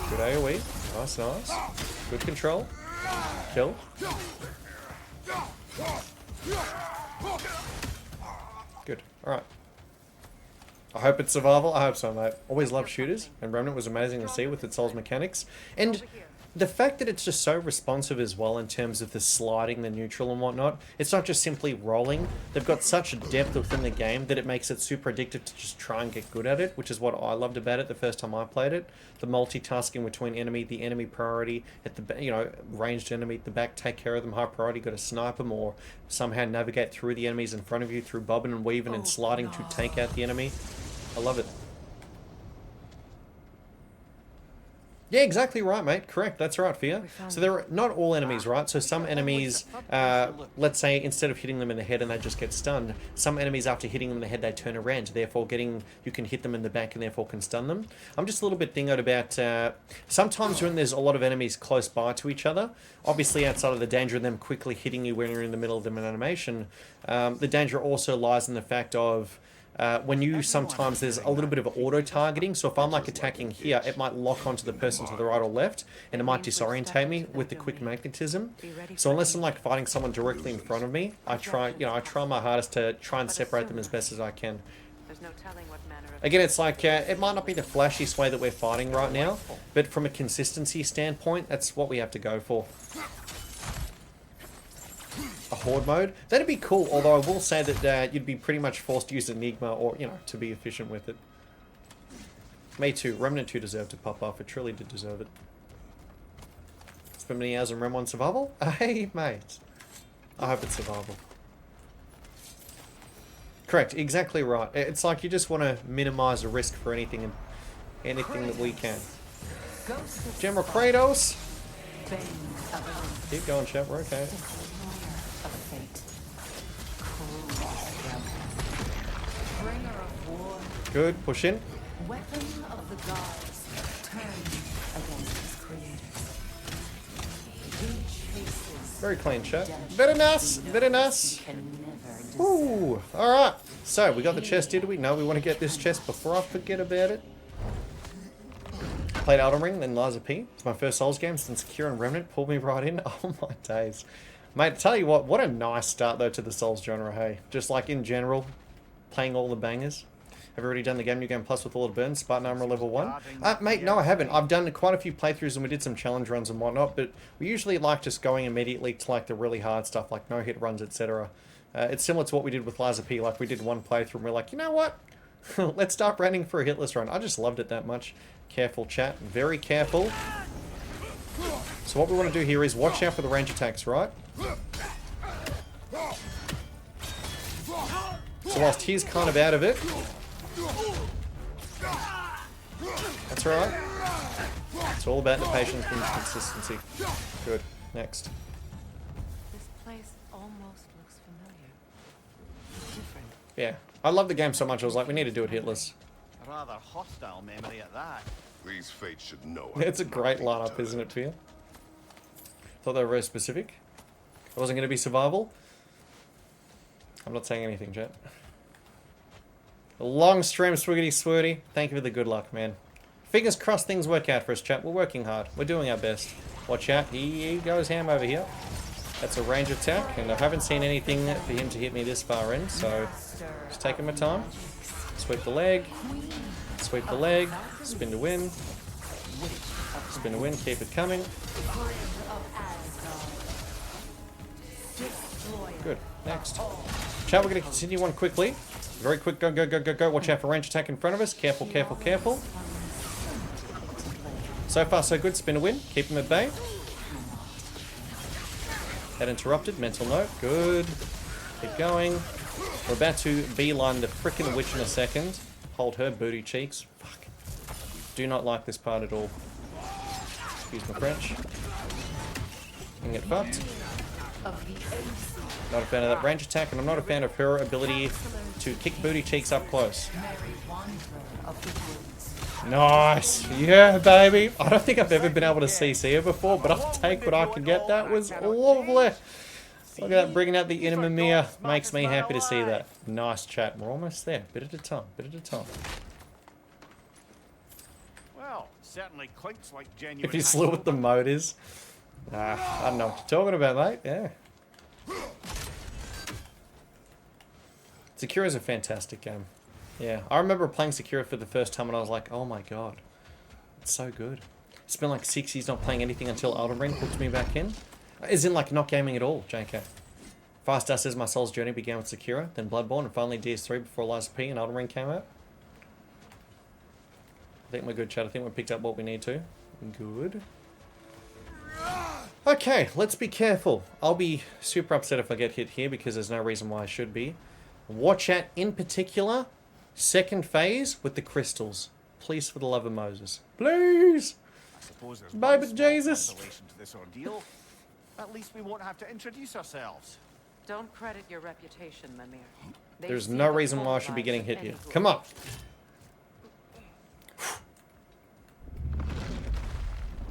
Good AoE. Nice, nice. Good control. Kill. Good. Alright. I hope it's survival. I hope so, mate. Always loved shooters, and Remnant was amazing to see with its Souls mechanics. And the fact that it's just so responsive as well in terms of the sliding, the neutral and whatnot. It's not just simply rolling. They've got such a depth within the game that it makes it super addictive to just try and get good at it, which is what I loved about it the first time I played it. The multitasking between the enemy priority, at the, you know, ranged enemy at the back, take care of them, high priority, got to snipe them or somehow navigate through the enemies in front of you through bobbing and weaving and sliding to take out the enemy. I love it. Yeah, exactly right, mate. Correct. That's right, Fia. So there are not all enemies, right? So some enemies, let's say instead of hitting them in the head and they just get stunned, some enemies after hitting them in the head they turn around, therefore you can hit them in the back and therefore can stun them. I'm just a little bit dingoed about sometimes when there's a lot of enemies close by to each other, obviously outside of the danger of them quickly hitting you when you're in the middle of them in animation, the danger also lies in the fact of when you sometimes there's a little bit of auto-targeting, so if I'm like attacking here, it might lock onto the person to the right or left, and it might disorientate me with the quick magnetism. So unless I'm like fighting someone directly in front of me, I try my hardest to try and separate them as best as I can. Again, it's like, it might not be the flashiest way that we're fighting right now, but from a consistency standpoint, that's what we have to go for. A horde mode? That'd be cool, although I will say that you'd be pretty much forced to use Enigma or, you know, to be efficient with it. Me too. Remnant 2 deserved to pop off. It truly did deserve it. spend many hours in Rem 1 survival? Hey, mate. I hope it's survival. Correct, exactly right. It's like you just want to minimize the risk for anything and anything that we can. General Kratos! Keep going, chat, we're okay. Good, push in. Weapon of the gods turned against his creators. Very clean, chat. Very nice, very nice. Ooh, alright. So, we got the chest, did we? No, we want to get this chest before I forget about it. Played Elden Ring, then Liza P. It's my first Souls game since Kira and Remnant pulled me right in. Oh my days. Mate, tell you what a nice start though to the Souls genre, hey. Just like in general, playing all the bangers. Have you already done the Game New Game Plus with all the burns? Spartan Armor level 1? Mate, no I haven't. I've done quite a few playthroughs and we did some challenge runs and whatnot, but we usually like just going immediately to like the really hard stuff like no-hit runs, etc. It's similar to what we did with Liza P. Like we did one playthrough and we're like, you know what? Let's start running for a hitless run. I just loved it that much. Careful, chat. Very careful. So what we want to do here is watch out for the range attacks, right? So whilst he's kind of out of it, that's right. It's all about the patience and consistency. Good. Next. This place almost looks familiar. Different. Yeah. I love the game so much, I was like, we need to do it hitless. A rather hostile memory at that. These fates should know. It's a great lineup, isn't it, Fear? Thought they were very specific. It wasn't going to be survival. I'm not saying anything, chat. A long stream, Swiggity Swirty. Thank you for the good luck, man. Fingers crossed things work out for us, chat. We're working hard. We're doing our best. Watch out. He goes ham over here. That's a range attack, and I haven't seen anything for him to hit me this far in, so just taking my time. Sweep the leg. Sweep the leg. Spin to win. Spin to win. Keep it coming. Good. Next. Chat, we're going to continue on quickly. Very quick. Go, go, go, go, go. Watch out for range attack in front of us. Careful, careful, careful. So far, so good. Spin to win. Keep him at bay. That interrupted. Mental note. Good. Keep going. We're about to beeline the frickin' witch in a second. Hold her booty cheeks. Fuck. Do not like this part at all. Excuse my French. Can get fucked. Not a fan of that range attack, and I'm not a fan of her ability to kick booty cheeks up close. Nice! Yeah, baby! I don't think I've ever been able to CC her before, but I'll take what I can get. That was lovely! Look at that, bringing out the inner Mia. Makes me happy to see that. Nice chat. We're almost there. Bit at a time. Bit at a time. Well, certainly clinks like genuine. If you slew with the motors. I don't know what you're talking about, mate. Yeah. Sekira's a fantastic game. Yeah, I remember playing Sekiro for the first time and I was like, oh my god. It's so good. It's been like 6 years not playing anything until Elden Ring hooked me back in. As in like not gaming at all, JK. Fast says my soul's journey began with Sekiro, then Bloodborne, and finally DS3 before Liza P and Elden Ring came out. I think we're good, chat. I think we picked up what we need to. Good. Okay, let's be careful. I'll be super upset if I get hit here because there's no reason why I should be. Watch out in particular, second phase with the crystals. Please, for the love of Moses. Please! Baby Jesus! To this ordeal. At least we won't have to introduce ourselves. Don't credit your reputation, Mimir. There's no reason why I should be getting hit here. Come on!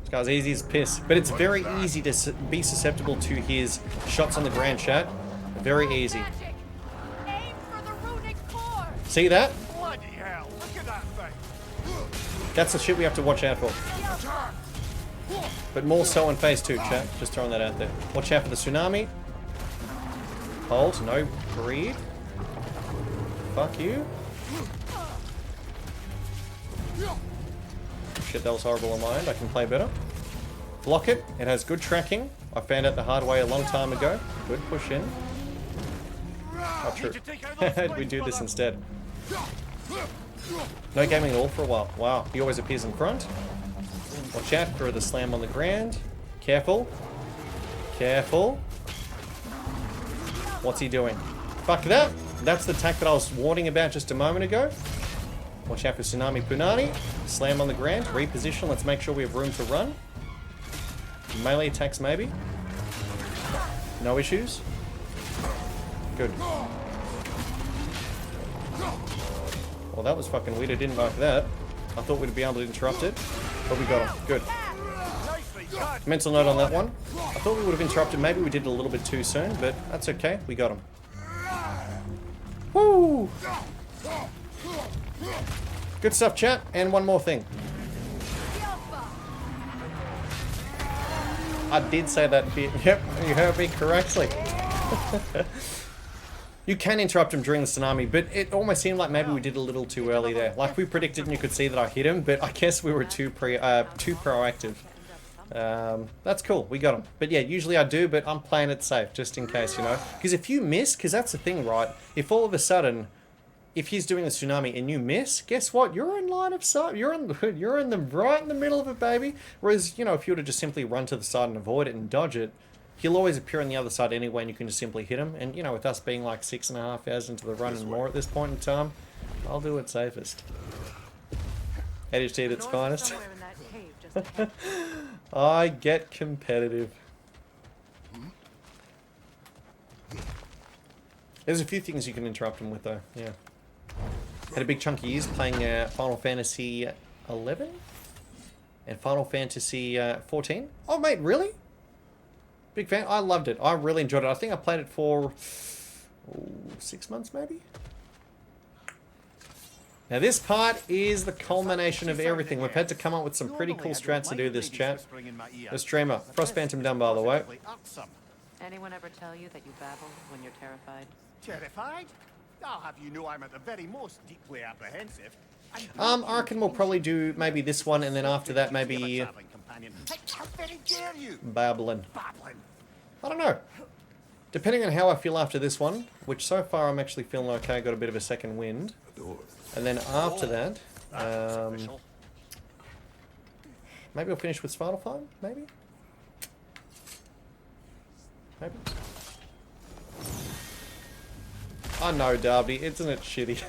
This guy's easy as piss. But it's very easy to be susceptible to his shots on the ground, chat. Very easy. See that? Bloody hell, look at that thing. That's the shit we have to watch out for. But more so in phase 2, chat. Just throwing that out there. Watch out for the tsunami. Hold, no breathe. Fuck you. Shit, that was horrible on my end. I can play better. Block it. It has good tracking. I found out the hard way a long time ago. Good push in. Oh, true. We do this instead. No gaming at all for a while. Wow, he always appears in front. Watch out for the slam on the ground. Careful. Careful. What's he doing? Fuck that. That's the attack that I was warning about just a moment ago. Watch out for Tsunami Punani. Slam on the ground. Reposition. Let's make sure we have room to run. Melee attacks maybe. No issues. Good. Well, that was fucking weird. I didn't like that. I thought we'd be able to interrupt it. But we got him. Good. Mental note on that one. I thought we would have interrupted. Maybe we did it a little bit too soon, but that's okay. We got him. Woo! Good stuff, chat. And one more thing. I did say that bit. Yep, you heard me correctly. You can interrupt him during the tsunami, but it almost seemed like maybe we did a little too early there. Like we predicted, and you could see that I hit him, but I guess we were too proactive. That's cool. We got him. But yeah, usually I do, but I'm playing it safe just in case, you know. Because if you miss, because that's the thing, right? If all of a sudden, if he's doing the tsunami and you miss, guess what? You're in line of sight. You're in the right in the middle of it, baby. Whereas, you know, if you were to just simply run to the side and avoid it and dodge it, he'll always appear on the other side anyway, and you can just simply hit him. And, you know, with us being like 6.5 hours into the run and more at this point in time, I'll do it safest. ADHD at its finest. I get competitive. There's a few things you can interrupt him with, though. Yeah. Had a big chunk of years playing Final Fantasy 11 and Final Fantasy 14. Oh, mate, really? Big fan. I loved it. I really enjoyed it. I think I played it for 6 months, maybe. Now this part is the culmination of everything. We've had to come up with some pretty cool strats to do this, chat. The streamer. Frost Phantom done, by the way. Anyone ever tell you that you babble when you're terrified? Terrified? I'll have you know I'm at the very most deeply apprehensive. I reckon we'll probably do maybe this one, and then after that maybe babbling. I don't know. Depending on how I feel after this one, which so far I'm actually feeling okay. I got a bit of a second wind. And then after that, maybe I'll finish with Spider Farm, maybe? Maybe? I know, Darby, isn't it shitty?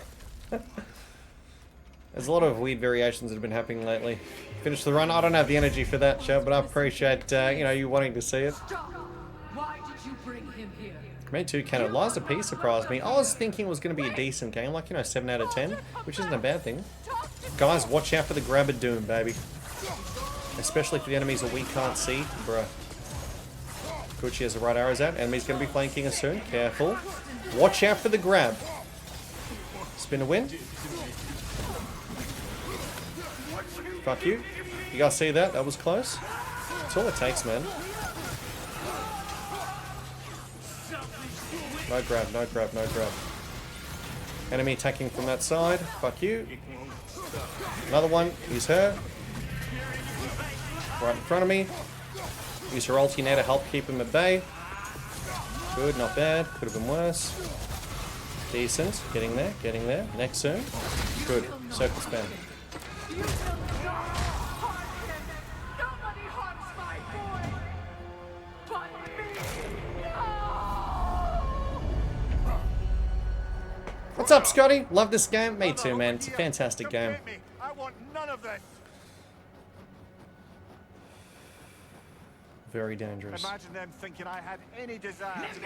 There's a lot of weird variations that have been happening lately. Finish the run. I don't have the energy for that, chat, but I appreciate, you know, you wanting to see it. Why did you bring him here? Me too, Cannon. Lies of Peace surprised me. I was thinking it was going to be a decent game, like, you know, 7 out of 10, which isn't a bad thing. Guys, watch out for the Grab of Doom, baby. Especially for the enemies that we can't see. Bruh. Good, she has the right arrows out. Enemy's going to be flanking us soon. Careful. Watch out for the grab. Spin a win. Fuck you. You guys see that? That was close. That's all it takes, man. No grab, no grab, no grab. Enemy attacking from that side. Fuck you. Another one. Use her. Right in front of me. Use her ulti now to help keep him at bay. Good, not bad. Could have been worse. Decent. Getting there, getting there. Next soon. Good. Circle spam. What's up, Scotty? Love this game? Me too, man. It's a fantastic game. I want none of this. Very dangerous. Imagine them thinking I had any desire to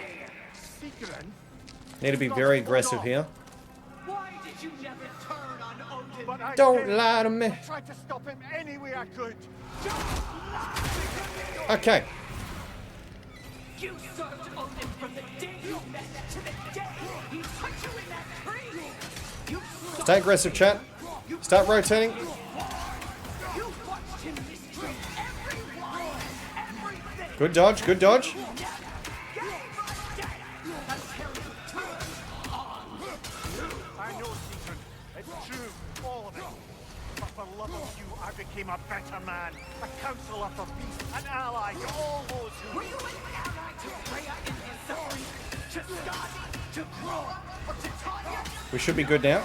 Need to be very aggressive here. Why did you never turn on Odin? Don't lie to me. I tried to stop him any way I could. Okay. You served Odin from the day you met to the day he put you in that tree. You Stay aggressive, chat. Start rotating. watched him mistreat everyone, everything. Good dodge, good dodge. I know, Stephen. It's true, all of it. But for love of you, I became a better man, a counselor for peace, an ally to all those who... Were you an ally to Freya in his suffering? To Scott? To Grow? Or to Tanya? We should be good now.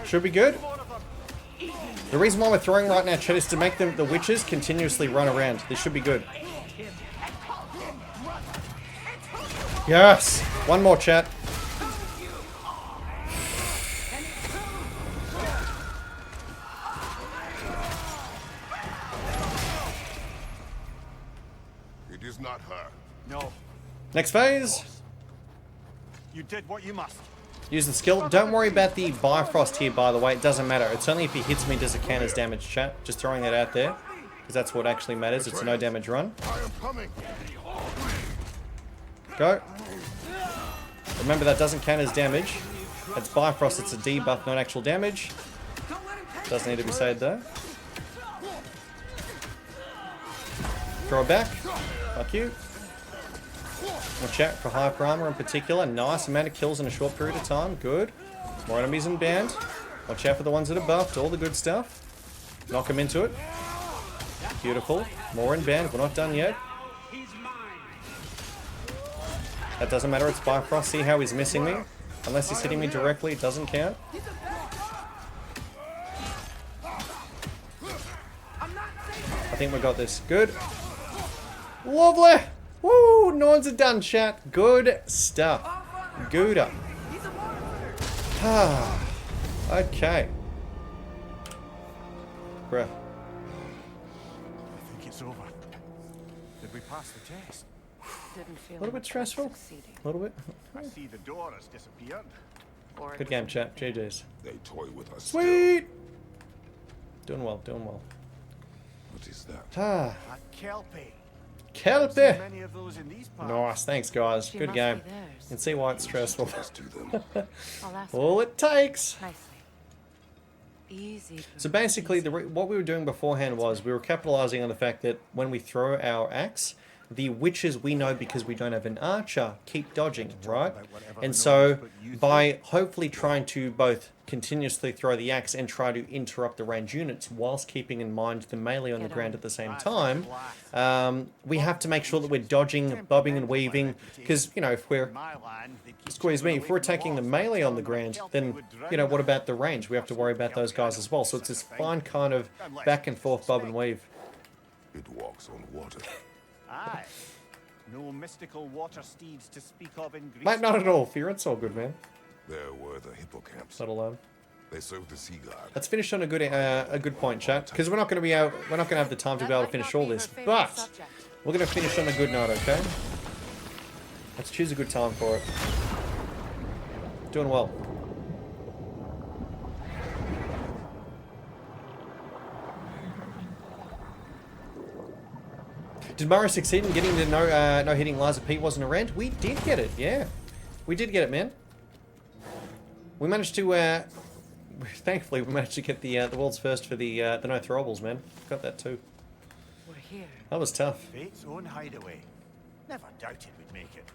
Should be good. The reason why we're throwing right now, chat, is to make the witches continuously run around. This should be good. Yes! One more, chat. It is not her. No. Next phase. You did what you must. Use the skill. Don't worry about the Bifrost here, by the way. It doesn't matter. It's only if he hits me does it count as damage, chat. Just throwing that out there. Because that's what actually matters. It's a no damage run. I am coming. Go. Remember, that doesn't count as damage. It's Bifrost. It's a debuff, not actual damage. Doesn't need to be said, though. Throw it back. Fuck you. Watch out for hyper armor in particular. Nice amount of kills in a short period of time. Good. More enemies in band. Watch out for the ones that are buffed. All the good stuff. Knock them into it. Beautiful. More in band. We're not done yet. That doesn't matter. It's Bifrost. See how he's missing me? Unless he's hitting me directly, it doesn't count. I think we got this. Good. Lovely. Woo! Norns are done, chat. Good stuff. Gouda. Okay. Bruh. I think it's over. Did we pass the test? Didn't feel A little bit stressful. A little bit. I see the door has disappeared. Good game, chat. GG's. They toy with us. Sweet! Doing well, doing well. What is that? A kelpie. Kelpie! Many of those in these parts. Nice, thanks guys. She Good must game. be theirs. You can see why it's stressful. I'll ask All her. it takes. Nicely. Easy. So basically, what we were doing beforehand was we were capitalizing on the fact that when we throw our axe, the witches we know because we don't have an archer keep dodging, right? And so by hopefully trying to both continuously throw the axe and try to interrupt the ranged units whilst keeping in mind the melee on the ground at the same time, we have to make sure that we're dodging, bobbing and weaving, because, you know, if we're, squeeze me, if we're attacking the melee on the ground, then, you know, what about the range? We have to worry about those guys as well. So it's this fine kind of back and forth bob and weave. It walks on water. Aye. No mystical water steeds to speak of in Greece. Mate, not at all. Fear, it's all good, man. There were the hippocamps. Not alone. They served the sea god. Let's finish on a good point, chat, because we're not going to have the time to be able to finish all this, but we're going to finish on a good note, okay? Let's choose a good time for it. Doing well. Did Mara succeed in getting the no hitting Liza P wasn't a rant? We did get it, yeah. We did get it, man. We managed to, thankfully, we managed to get the world's first for the no throwables, man. Got that too. We're here. That was tough. Fate's own hideaway. Never doubted we'd make it.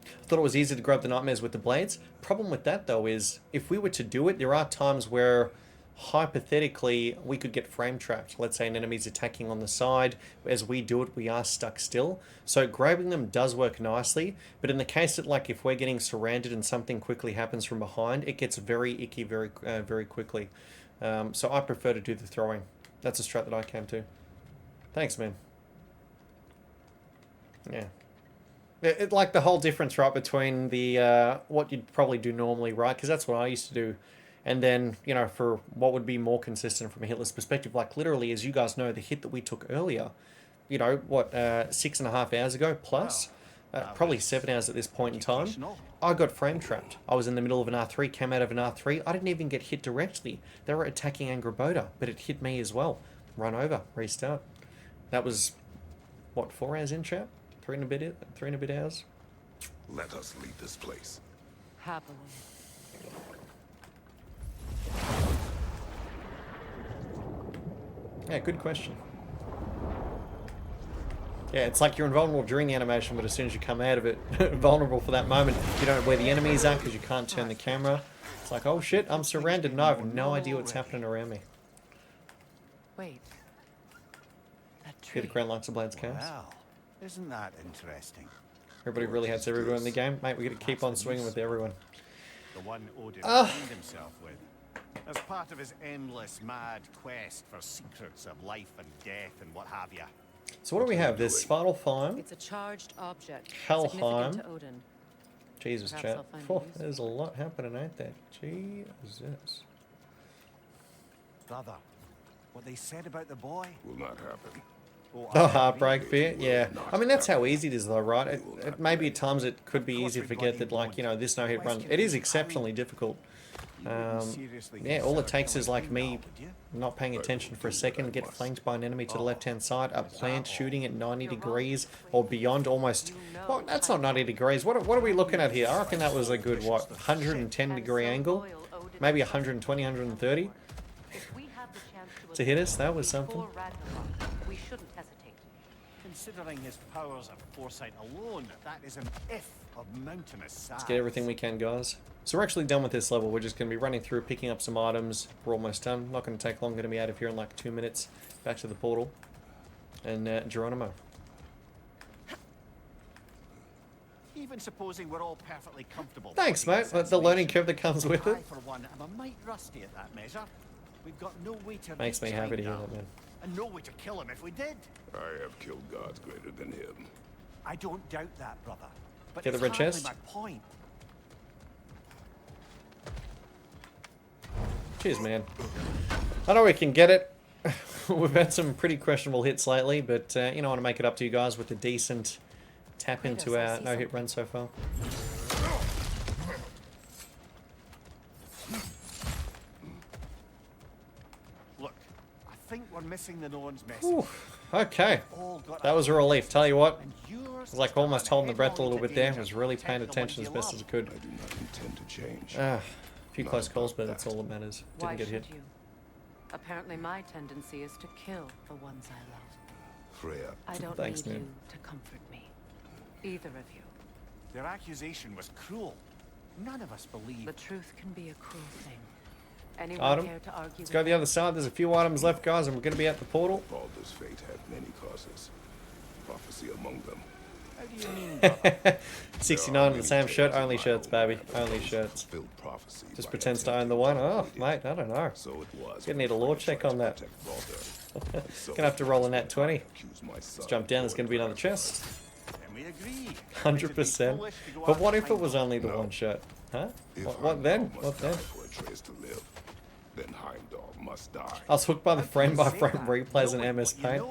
I thought it was easy to grab the nightmares with the blades. Problem with that, though, is if we were to do it, there are times where hypothetically we could get frame trapped. Let's say an enemy's attacking on the side. As we do it, we are stuck still. So grabbing them does work nicely, but in the case that, like, if we're getting surrounded and something quickly happens from behind, it gets very icky very quickly. So I prefer to do the throwing. That's a strat that I came to. Thanks, man. Yeah. It like the whole difference, right, between the what you'd probably do normally, right? Because that's what I used to do. And then, you know, for what would be more consistent from a hitless perspective, like literally, as you guys know, the hit that we took earlier, you know, what, 6.5 hours ago plus, probably 7 hours at this point in time, I got frame trapped. I was in the middle of an R3, came out of an R3. I didn't even get hit directly. They were attacking Angraboda, but it hit me as well. Run over, restart. That was, what, 4 hours in, chat? 3 and a bit hours? Let us leave this place. Happily. Yeah, good question. Yeah, it's like you're invulnerable during the animation, but as soon as you come out of it, vulnerable for that moment, you don't know where the enemies are because you can't turn the camera. It's like, oh shit, I'm surrounded and I have no idea what's happening around me. Wait. That tree. Hear the Grand Lights of Blades chaos. Wow, isn't that interesting? Everybody really hates everyone in the game. Mate, we gotta keep on swinging with everyone. The one Odin found himself with. As part of his endless, mad quest for secrets of life and death and what have you. So what do we have? There's Svartalfheim, It's a charged object. Helheim. Significant to Odin. Jesus, Perhaps chat. I'll find Oh, use. there's a lot happening, ain't there? Jesus. Brother, what they said about the boy will not happen. The heartbreak bit, yeah. I mean, that's how easy it is, though, right? It maybe at times it could be easy to forget that, like, you know, this no-hit run, it is exceptionally difficult. Yeah, all it takes is, like, me not paying attention for a second, get flanked by an enemy to the left-hand side, a plant shooting at 90 degrees or beyond almost... Well, that's not 90 degrees. What are we looking at here? I reckon that was a good, what, 110-degree angle? Maybe 120, 130? To hit us, that was something. We shouldn't hesitate. Considering his powers of foresight alone, that is an if of mountainous size. Let's get everything we can, guys. So we're actually done with this level. We're just going to be running through, picking up some items. We're almost done. Not going to take long. Going to be out of here in like 2 minutes. Back to the portal. And Geronimo. Even supposing we're all perfectly comfortable. Thanks, mate. The learning curve that comes with it. I, for one, am a mite rusty at that measure. We've got no way to Makes me happy to hear that, man. And no way to kill him if we did. I have killed gods greater than him. I don't doubt that, brother. But Get the it's red hardly chest. my point. Cheers, man. I know we can get it. We've had some pretty questionable hits lately, but you know, I want to make it up to you guys with a decent tap into our no-hit run so far. Look, I think we're missing the Norn's message. Ooh, okay. That was a relief. Tell you what, I was like almost holding the breath a little bit there. I was really paying attention as best as I could. I do not intend to change. A few close calls, but that's all that matters. Why Didn't get hit. should you? Apparently my tendency is to kill the ones I love. Freya. I don't Thanks, need man. you to comfort me. Either of you. Their accusation was cruel. None of us believe. The truth can be a cruel thing. Anyone Item. care to argue Let's go the other side. There's a few items left, guys, and we're going to be at the portal. Baldur's fate had many causes. Prophecy among them. How do you mean, brother? 69 in the same shirt. Only shirts, baby. Only shirts. Prophecy Just pretends to own the one. Oh, mate, I don't know. So it was. Gonna need a law check on that. Gonna have to roll a nat 20. Let's jump down. There's gonna be another chest. And we agree. 100%. But what if it was only the one shirt? Huh? What then? What then? Then Heimdall must die. I was hooked by the frame-by-frame replays in MS Paint.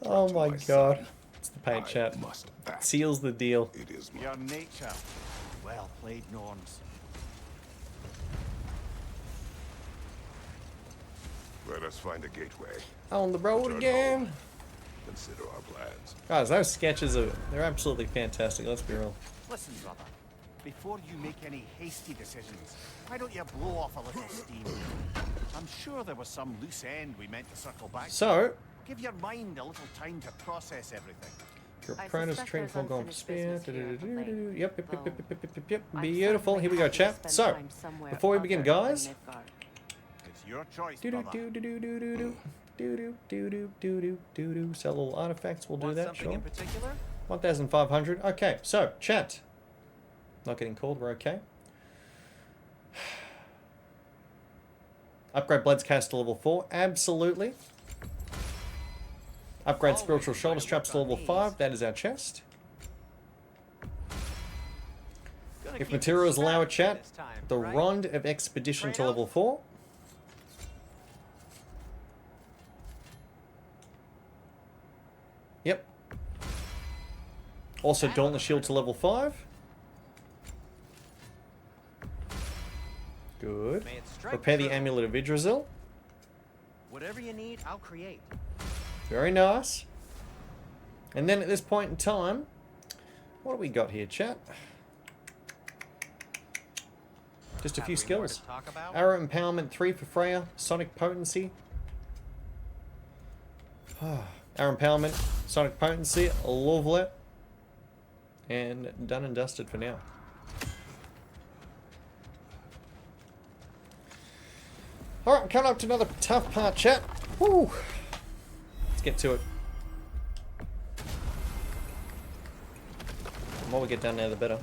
Oh my god. It's the paint chat. Seals the deal. It is your nature. Well played, Norns. Let us find a gateway. On the road again. Consider our plans. Guys, those sketches they're absolutely fantastic, let's be real. Listen, brother. Before you make any hasty decisions, why don't you blow off a little steam? I'm sure there was some loose end we meant to circle back to. So, give your mind a little time to process everything. your apprentice trained for going to spear. Yep. Beautiful. Here we go, chap. So, before we begin, guys. It's your choice, Sell all artifacts. We'll do that, something sure. in particular? 1,500. Okay, so chat. Not getting called. We're okay. Upgrade Blades Cast to level 4. Absolutely. Upgrade Spiritual Shoulder Straps to level 5. That is our chest. If materials allow a chat, the Rond of Expedition to level 4. Yep. Also Dauntless Shield to level 5. Good. Prepare the Amulet of Idrisil. Whatever you need, I'll create. Very nice. And then at this point in time, what do we got here, chat? Just a few skills. Arrow Empowerment 3 for Freya. Sonic Potency. Arrow Empowerment. Sonic Potency. Lovely. And done and dusted for now. Alright, coming up to another tough part, chat. Woo! Let's get to it. The more we get down there, the better.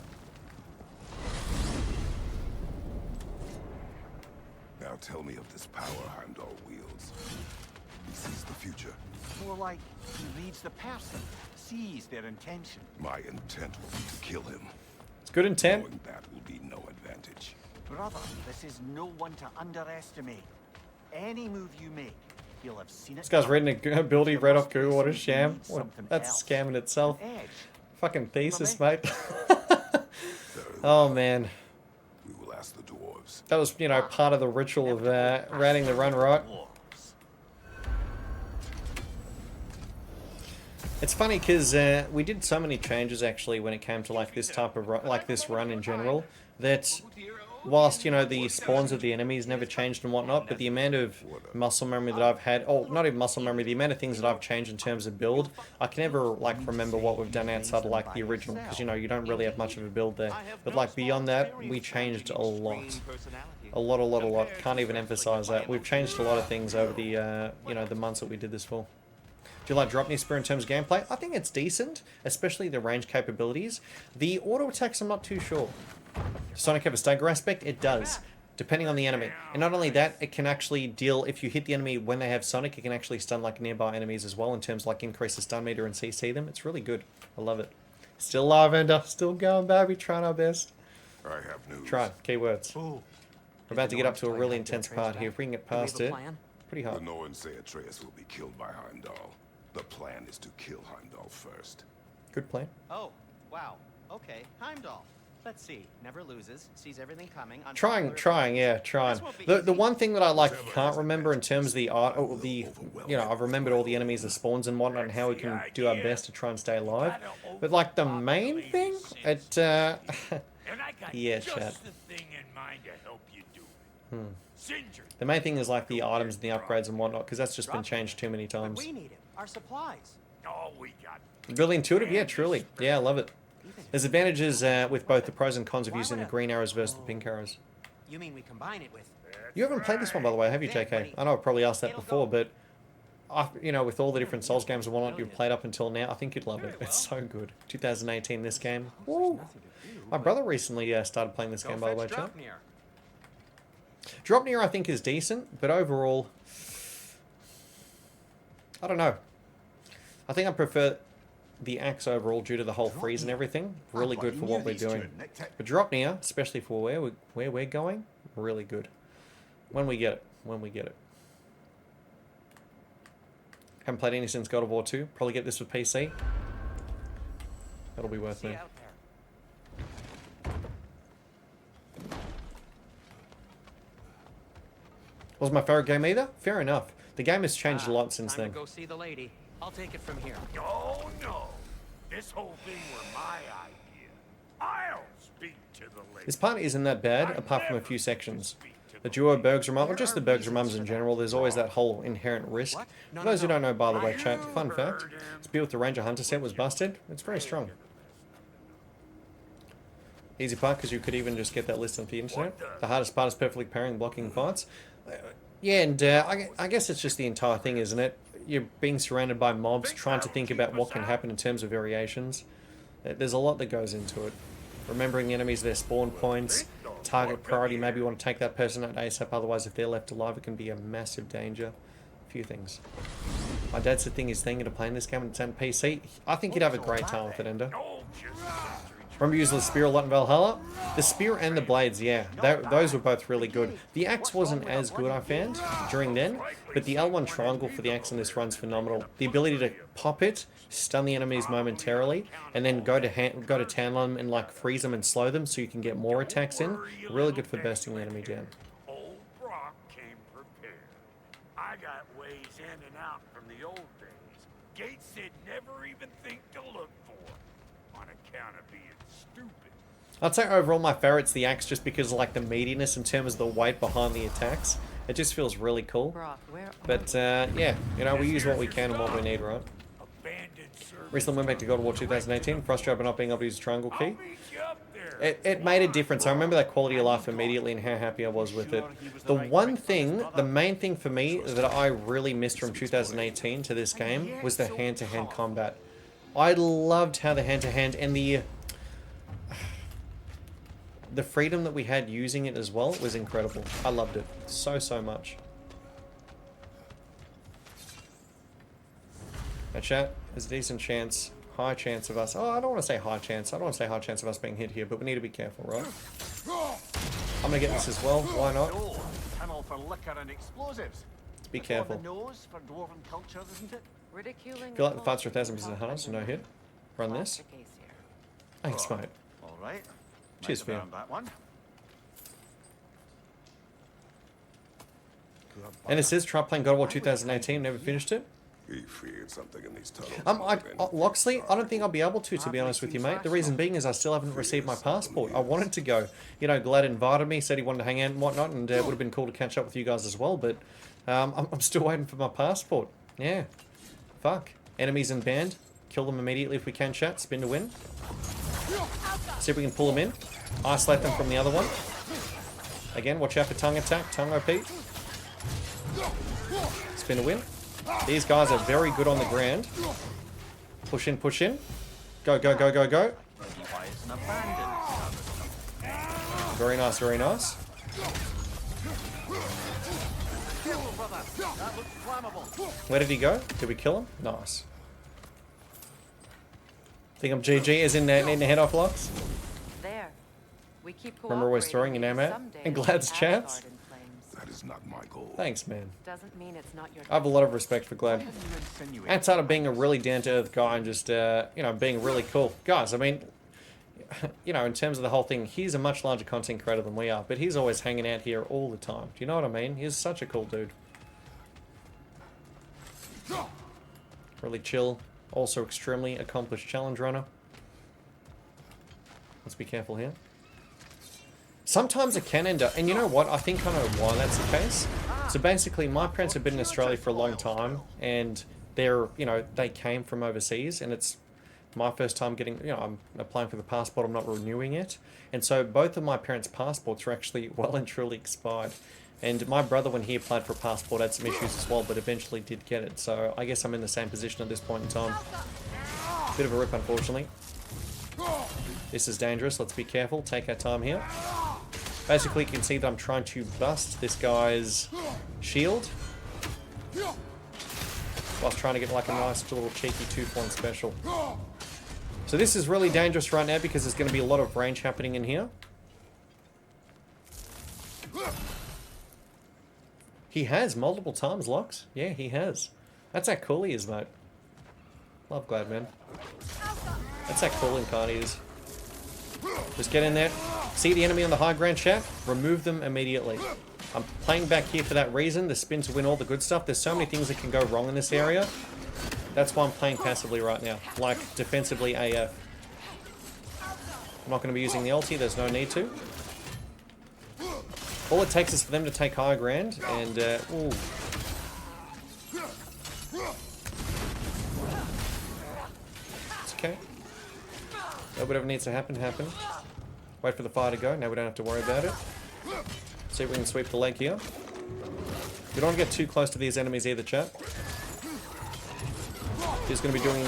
Now tell me of this power Heimdall wields. He sees the future. More like he reads the person, sees their intention. My intent will be to kill him. It's good intent. Knowing that will be no advantage. Brother, this is no one to underestimate. Any move you make, he'll have seen it. This guy's reading an ability right off Google. What a sham. That's a scam in itself. Fucking thesis, mate. Oh, man. We will ask the dwarves. That was, you know, part of the ritual of routing the run, right? It's funny because we did so many changes actually when it came to like this type of this run in general, that whilst, you know, the spawns of the enemies never changed and whatnot, but the amount of muscle memory that I've had, oh, not even muscle memory, the amount of things that I've changed in terms of build, I can never like remember what we've done outside of like the original, because, you know, you don't really have much of a build there. But like beyond that, we changed a lot. A lot. Can't even emphasize that. We've changed a lot of things over the, you know, the months that we did this for. Do you like Dropney Spear in terms of gameplay? I think it's decent, especially the range capabilities. The auto attacks, I'm not too sure. Does Sonic have a stagger aspect? It does, depending on the enemy. And not only that, it can actually deal, if you hit the enemy when they have Sonic, it can actually stun like nearby enemies as well, in terms of like increase the stun meter and CC them. It's really good. I love it. Still alive, Ender. Still going, baby. Trying our best. I have news. Try. Keywords. We're about to get up to a really intense part here. If we can get past it, pretty hard. The Norns say Atreus will be killed by Heimdall. The plan is to kill Heimdall first. Good plan. Oh, wow. Okay, Heimdall. Let's see. Never loses. Sees everything coming. Trying. The one thing that I like can't remember in terms of the art, or the, you know, I've remembered all the enemies, the spawns and whatnot, and how we can do our best to try and stay alive. But like the main thing, it, yeah, chat. The main thing is like the items and the upgrades and whatnot, because that's just been changed too many times. We need it. Our supplies. Oh, we got. Really intuitive, yeah, truly. Yeah, I love it. There's advantages with both the pros and cons of using the green arrows versus the pink arrows. You mean we combine it with? You haven't played this one, by the way, have you, JK? I know I've probably asked that before, but you know, with all the different Souls games and whatnot you've played up until now, I think you'd love it. It's so good. 2018, this game. Woo. My brother recently started playing this game, by the way, chat. Drop Near, I think, is decent, but overall, I don't know. I think I prefer the axe overall due to the whole freeze and everything. Really good for what we're doing. But Drop Near, especially for where we're going, really good. When we get it. Haven't played any since God of War 2. Probably get this with PC. That'll be worth it. Wasn't my favorite game either? Fair enough. The game has changed a lot since then. Go see the lady. I'll take it from here. Oh no, this whole thing were my idea. I'll speak to the lady. This part isn't that bad, apart from a few sections. The duo Bergsrum, or just the Bergsrums in general, there's always that whole inherent risk. For those who don't know, by the way, chat, fun fact, this build with the Ranger Hunter set was busted. It's very strong. Easy part, because you could even just get that list on the internet. The hardest part is perfectly parrying and blocking fights. Yeah, and I guess it's just the entire thing, isn't it? You're being surrounded by mobs, trying to think about what can happen in terms of variations. There's a lot that goes into it. Remembering the enemies, their spawn points, target priority, maybe you want to take that person out ASAP, otherwise if they're left alive it can be a massive danger. A few things. My dad said he's thinking of playing this game and it's on PC. I think you'd have a great time with it, Ender. Remember using the spear a lot in Valhalla? The spear and the blades, yeah. Those were both really good. The axe wasn't as good, I found, during then, but the L1 triangle for the axe in this run's phenomenal. The ability to pop it, stun the enemies momentarily, and then go to town on them and like freeze them and slow them so you can get more attacks in. Really good for bursting the enemy down. Old Brock came prepared. I got ways in and out from the old days. Gates they'd never even think to look for, on account of being stupid. I'd say overall my favorite's the axe just because of like the meatiness in terms of the weight behind the attacks. It just feels really cool. But yeah, you know, we use what we can and what we need, right? Recently went back to God of War 2018, frustrated by not being able to use the triangle key. It made a difference. I remember that quality of life immediately and how happy I was with it. The one thing, the main thing for me that I really missed from 2018 to this game was the hand-to-hand combat. I loved how the hand-to-hand and the the freedom that we had using it as well was incredible. I loved it so, so much. Now chat, there's a decent chance, high chance of us, oh, I don't want to say high chance, I don't want to say high chance of us being hit here, but we need to be careful, right? I'm going to get this as well, why not? Tunnel for liquor and explosives. Let's be careful. Nose for dwarven culture, isn't it? If you like the fights for 1,000 pieces of hunter, so no hit. Run this. Thanks, mate. Alright. Cheers, fam. That one. And it says, try playing God of War 2018, never finished it. He feared something in these tunnels. Loxley, I don't think I'll be able to be honest with you, mate. The reason being is I still haven't received my passport. I wanted to go. You know, Glad invited me, said he wanted to hang out and whatnot, and it would have been cool to catch up with you guys as well, but I'm still waiting for my passport. Yeah. Fuck. Enemies in band. Kill them immediately if we can, chat. Spin to win. See if we can pull them in. Isolate them from the other one. Again, watch out for tongue attack. Tongue OP. Spin to win. These guys are very good on the ground. Push in, push in. Go, go, go, go, go. Very nice, very nice. Where did he go? Did we kill him? Nice. Think I'm GG as in needing to head off locks? There. We keep Remember always throwing your name out? And Glad's chats? That is not my goal. Thanks, man. Doesn't mean it's not your I have a lot of respect for Glad. Outside of being a really down-to-earth guy and just, you know, being really cool. Guys, I mean, you know, in terms of the whole thing, he's a much larger content creator than we are, but he's always hanging out here all the time. Do you know what I mean? He's such a cool dude. Really chill. Also extremely accomplished challenge runner. Let's be careful here. Sometimes it can end up, and you know what? I think I know why that's the case. So basically, my parents have been in Australia for a long time, and they're, you know, they came from overseas, and it's my first time getting, you know, I'm applying for the passport, I'm not renewing it. And so both of my parents' passports are actually well and truly expired. And my brother, when he applied for a passport, had some issues as well, but eventually did get it. So I guess I'm in the same position at this point in time. Bit of a rip, unfortunately. This is dangerous, let's be careful, take our time here. Basically, you can see that I'm trying to bust this guy's shield, whilst trying to get like a nice little cheeky 2-point special. So this is really dangerous right now because there's going to be a lot of range happening in here. He has multiple times, Locks. Yeah, he has. That's how cool he is, mate. Love Glad, man. That's how cool and kind he is. Just get in there. See the enemy on the high ground, chat? Remove them immediately. I'm playing back here for that reason. The spin to win all the good stuff. There's so many things that can go wrong in this area. That's why I'm playing passively right now. Like, defensively AF. I'm not going to be using the ulti. There's no need to. All it takes is for them to take high ground, and, ooh. It's okay. Whatever needs to happen, happen. Wait for the fire to go. Now we don't have to worry about it. See if we can sweep the leg here. We don't want to get too close to these enemies either, chat. He's going to be doing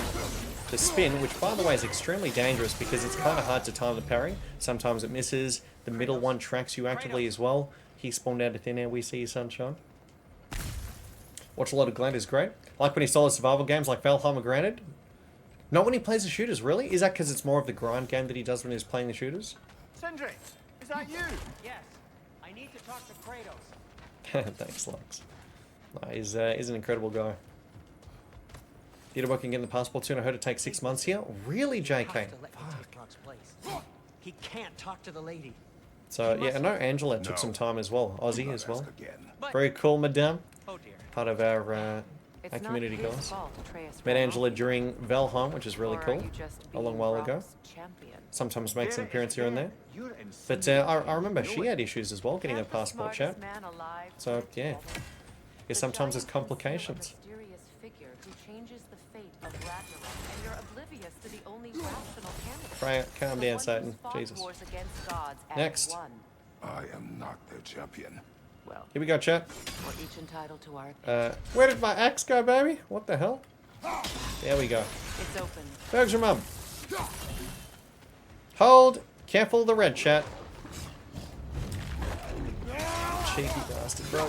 the spin, which, by the way, is extremely dangerous because it's kind of hard to time the parry. Sometimes it misses. The middle one tracks you actively as well. He spawned out of thin air. We see you, sunshine. Watch a lot of Glad is great. Like when he solo survival games like Valheim, granted. Not when he plays the shooters, really? Is that because it's more of the grind game that he does when he's playing the shooters? Sindri, is that you? Yes. I need to talk to Kratos. Thanks, Lux. No, he's an incredible guy. Nidhogg can get the passport soon. I heard it takes 6 months here. Really, JK? He can't talk to the lady. So, yeah, I know Angela took some time as well. Aussie as well. Very cool, madame. Oh dear. Part of our community, guys. Met Angela during Valheim, which is really cool. A long while ago. Sometimes makes an appearance here and there. But I remember she had issues as well getting a passport, chat. So, yeah. Guess sometimes there's complications. Freya, calm down, Satan. Jesus. Next. I am not their champion. Here we go, chat. We're each entitled to our Where did my axe go, baby? What the hell? There we go. It's open. Berg's your mum. Hold. Careful of the red, chat. cheeky bastard, bro.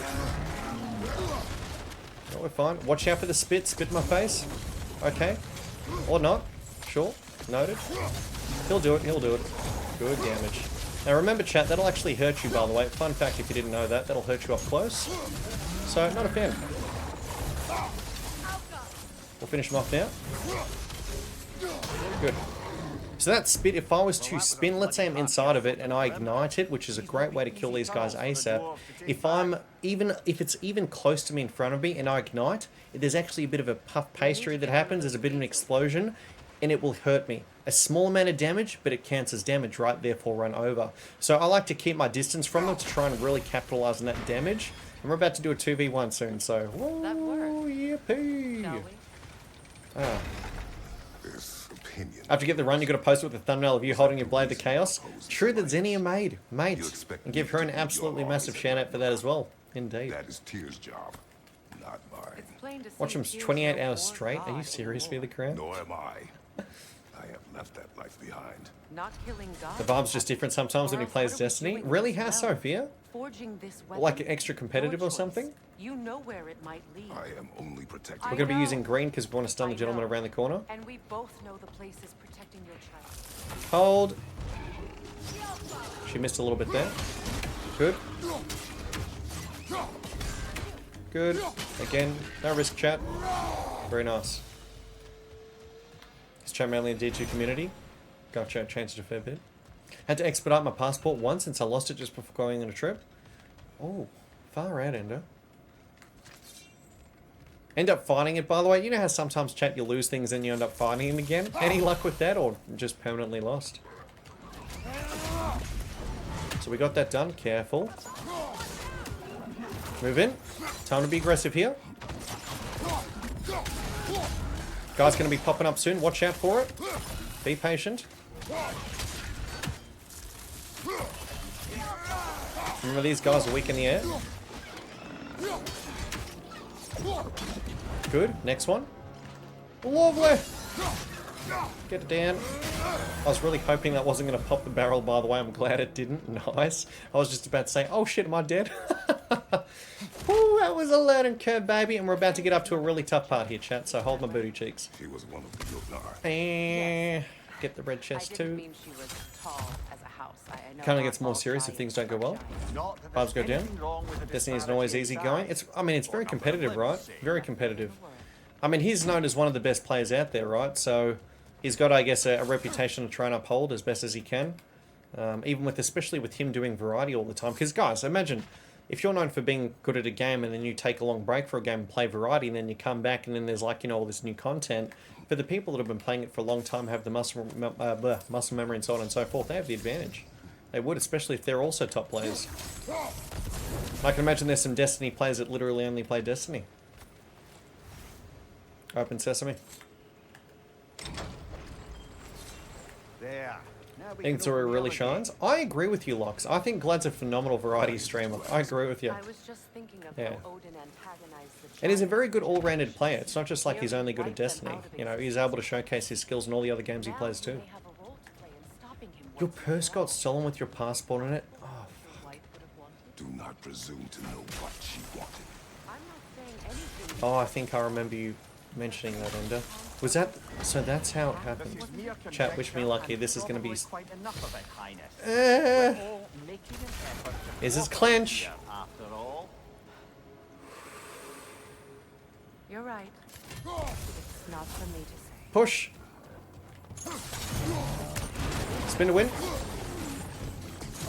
No, we're fine. Watch out for the spit. Spit in my face. Okay. Or not. Sure. Noted. He'll do it. He'll do it. Good damage. Now remember, chat, that'll actually hurt you, by the way. Fun fact if you didn't know that. That'll hurt you up close. So, not a fan. We'll finish him off now. Good. So that spit, if I was to spin, let's say I'm inside of it and I ignite it, which is a great way to kill these guys ASAP. If it's even close to me in front of me and I ignite, there's actually a bit of a puff pastry that happens, there's a bit of an explosion, and it will hurt me. A small amount of damage, but it counts as damage, right? Therefore run over. So I like to keep my distance from them to try and really capitalize on that damage. And we're about to do a 2v1 soon, so whoa, yippee! Ah. After you get the run, you've got to post it with a thumbnail of you holding your blade to Chaos. True that Xenia made, mate. And give her an absolutely massive shout out for that as well. Indeed. That is Tyr's job, not mine. Watch him 28 hours straight. Are you serious for the crown? Nor am I. I have left that life behind. Not killing God. The vibe's just different sometimes when he plays Destiny. Really? How so, Sophia? Like extra competitive or something? You know where it might lead. I am only protecting. We're going to be using green because we want to stun the gentleman around the corner. And we both know the place is protecting your child. Hold. She missed a little bit there. Good. Good. Again, no risk, chat. Very nice. Is chat mainly a D2 community? Gotcha, changed it a fair bit. Had to expedite my passport once since I lost it just before going on a trip. Oh, far out, Ender. End up finding it, by the way. You know how sometimes, chat, you lose things and you end up finding them again? Any luck with that, or just permanently lost? So we got that done. Careful. Move in. Time to be aggressive here. Guy's going to be popping up soon. Watch out for it. Be patient. Remember, these guys are weak in the air. Good. Next one. Lovely. Get it down. I was really hoping that wasn't going to pop the barrel, by the way. I'm glad it didn't. Nice. I was just about to say, oh shit, am I dead? Ooh, that was a learning curve, baby. And we're about to get up to a really tough part here, chat. So hold my booty cheeks. She was one of the Get the red chest I too. didn't mean she was tall as a house. I know Kind of not gets more all serious if things don't go well. Not that Vibes go there's down. anything wrong with the Destiny isn't always easy going. I mean, it's very Or not competitive, the right? limits, Very competitive. I mean, he's known as one of the best players out there, right? So he's got, I guess, a reputation to try and uphold as best as he can. Even with, especially with him doing variety all the time. Because, guys, imagine if you're known for being good at a game and then you take a long break for a game and play variety and then you come back and then there's, like, you know, all this new content. For the people that have been playing it for a long time, have the muscle memory and so on and so forth, they have the advantage. They would, especially if they're also top players. I can imagine there's some Destiny players that literally only play Destiny. Open sesame. There. Now we Think can Zora open the really other shines. gate. I agree with you, Lox. I think Glad's a phenomenal variety streamer. I agree with you. I was just thinking of Yeah. how Odin antagonized the And he's a giants. very good all-rounded player. It's not just like he's only good at Destiny. You know, he's able to showcase his skills in all the other games he plays too. Your purse got stolen with your passport in it? Oh, fuck. Do not presume to know what she wanted. Oh, I think I remember you mentioning that, Ender. Was that... So that's how it happened. Chat, wish me lucky. This is going to be... Quite enough of it, Highness. We're all making an effort to Is his cooperate clench? here, after all. You're right. It's not for me to say. Push. Spin to win.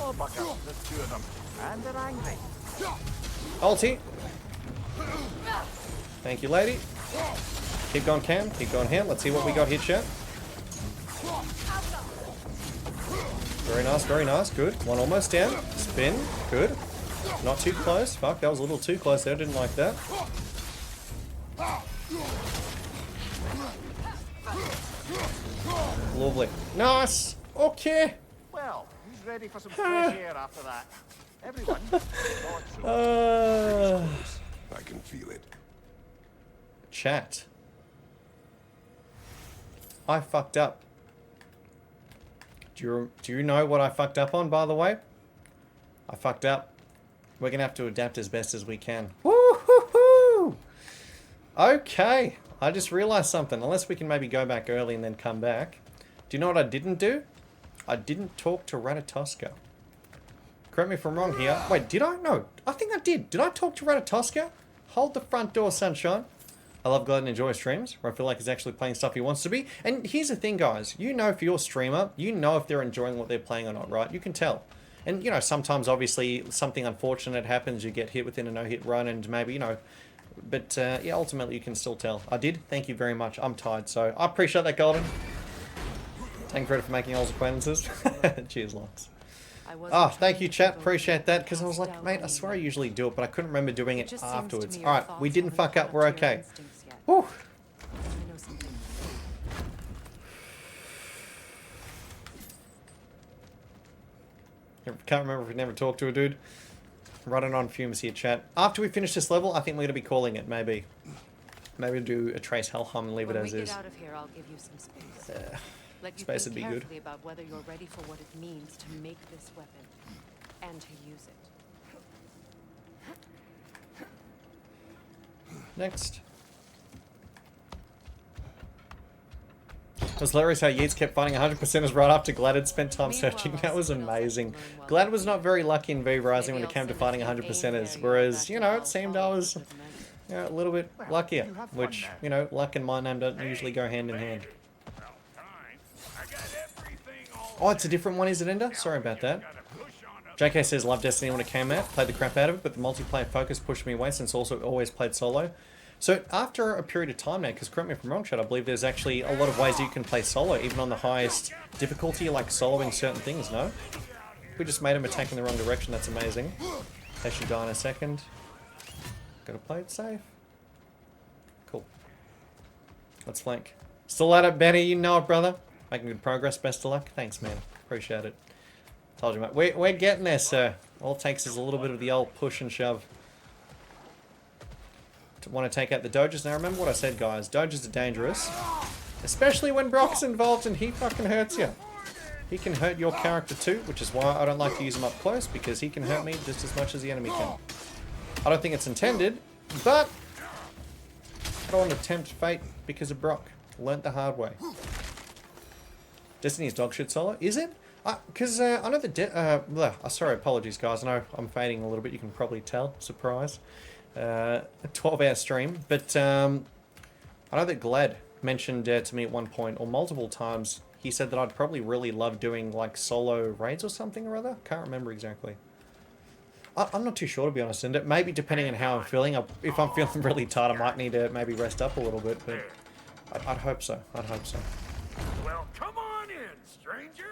Oh, buck up. There's two of them. And they're angry. Ulti. Thank you, lady. Keep going, Cam. Keep going, Ham. Let's see what we got here, chat. Very nice, very nice. Good. One almost down. Spin. Good. Not too close. Fuck, that was a little too close there. Didn't like that. Lovely. Nice. Okay. Well, who's ready for some fresh air after that? Everyone. I can feel it. Chat. I fucked up. Do you know what I fucked up on, by the way? I fucked up. We're going to have to adapt as best as we can. Woo-hoo-hoo! Okay. I just realized something. Unless we can maybe go back early and then come back. Do you know what I didn't do? I didn't talk to Ratatoska. Correct me if I'm wrong here. Wait, did I? No. I think I did. Did I talk to Ratatoska? Hold the front door, sunshine. I love glad and enjoy streams where I feel like he's actually playing stuff he wants to be. And here's the thing, guys. You know if you're a streamer, you know if they're enjoying what they're playing or not, right? You can tell. And, you know, sometimes, obviously, something unfortunate happens. You get hit within a no-hit run and maybe, you know... But, yeah, ultimately, you can still tell. I did. Thank you very much. I'm tired, so I appreciate that, Golden. Take credit for making old acquaintances. Cheers, lots. Oh, thank you, chat. Appreciate that. Because I was like, mate, I swear I usually do it, but I couldn't remember doing it afterwards. Alright, we didn't fuck up. We're okay. Whew. Can't remember if we never talked to a dude. Running on fumes here, chat. After we finish this level, I think we're going to be calling it, maybe. Maybe do a Trace Helheim and leave it as is. Out of here, I'll give you some space. Space would be good. About whether you're ready for what it means to make this weapon and to use it. Next. It was hilarious how Yeats kept finding 100%ers right after Glad had spent time searching. That was amazing. Glad was not very lucky in V Rising when it came to finding 100%ers, whereas, you know, it seemed I was, you know, a little bit luckier, which, you know, luck and my name don't usually go hand in hand. Oh, it's a different one, is it, Ender? Sorry about that. JK says, love Destiny when it came out, played the crap out of it, but the multiplayer focus pushed me away since also always played solo. So after a period of time now, because correct me if I'm wrong, Chad, I believe there's actually a lot of ways you can play solo, even on the highest difficulty, like soloing certain things, no? We just made him attack in the wrong direction, that's amazing. They should die in a second. Gotta play it safe. Cool. Let's flank. Still at it, Benny, you know it, brother. Making good progress, best of luck. Thanks, man. Appreciate it. Told you, mate. We're getting there, sir. All it takes is a little bit of the old push and shove. Want to take out the doges. Now remember what I said, guys. Doges are dangerous. Especially when Brock's involved and he fucking hurts you. He can hurt your character too, which is why I don't like to use him up close, because he can hurt me just as much as the enemy can. I don't think it's intended, but I don't want to tempt fate because of Brock. Learned the hard way. Destiny's dog shit solo. Is it? Because I know the... sorry, apologies, guys. I know I'm fading a little bit. You can probably tell. Surprise. A 12-hour stream, but I know that Glad mentioned to me at one point, or multiple times, he said that I'd probably really love doing like solo raids or something or other. Can't remember exactly. I'm not too sure, to be honest, and maybe depending on how I'm feeling, if I'm feeling really tired, I might need to maybe rest up a little bit, but I'd hope so. I'd hope so. Well, come on in, stranger.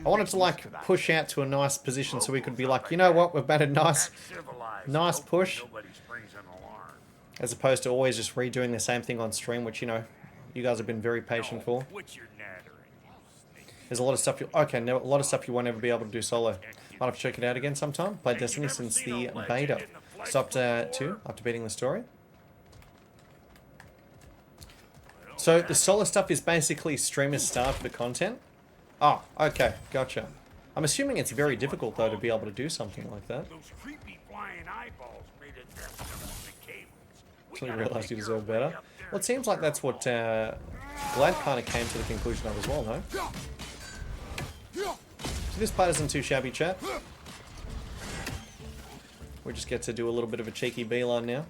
I wanted to like push out to a nice position so we could be like, you know what, we've made a nice push. As opposed to always just redoing the same thing on stream, which, you know, you guys have been very patient for. There's a lot of stuff a lot of stuff you won't ever be able to do solo. Might have to check it out again sometime. Played Destiny since the beta. Stopped 2 after beating the story. So the solo stuff is basically streamers starved for content. Oh, okay, gotcha. I'm assuming it's very difficult though to be able to do something like that. Actually realised you deserve better. Well, it seems like that's what Glad kind of came to the conclusion of as well, no? So this part isn't too shabby, chat. We just get to do a little bit of a cheeky beeline now.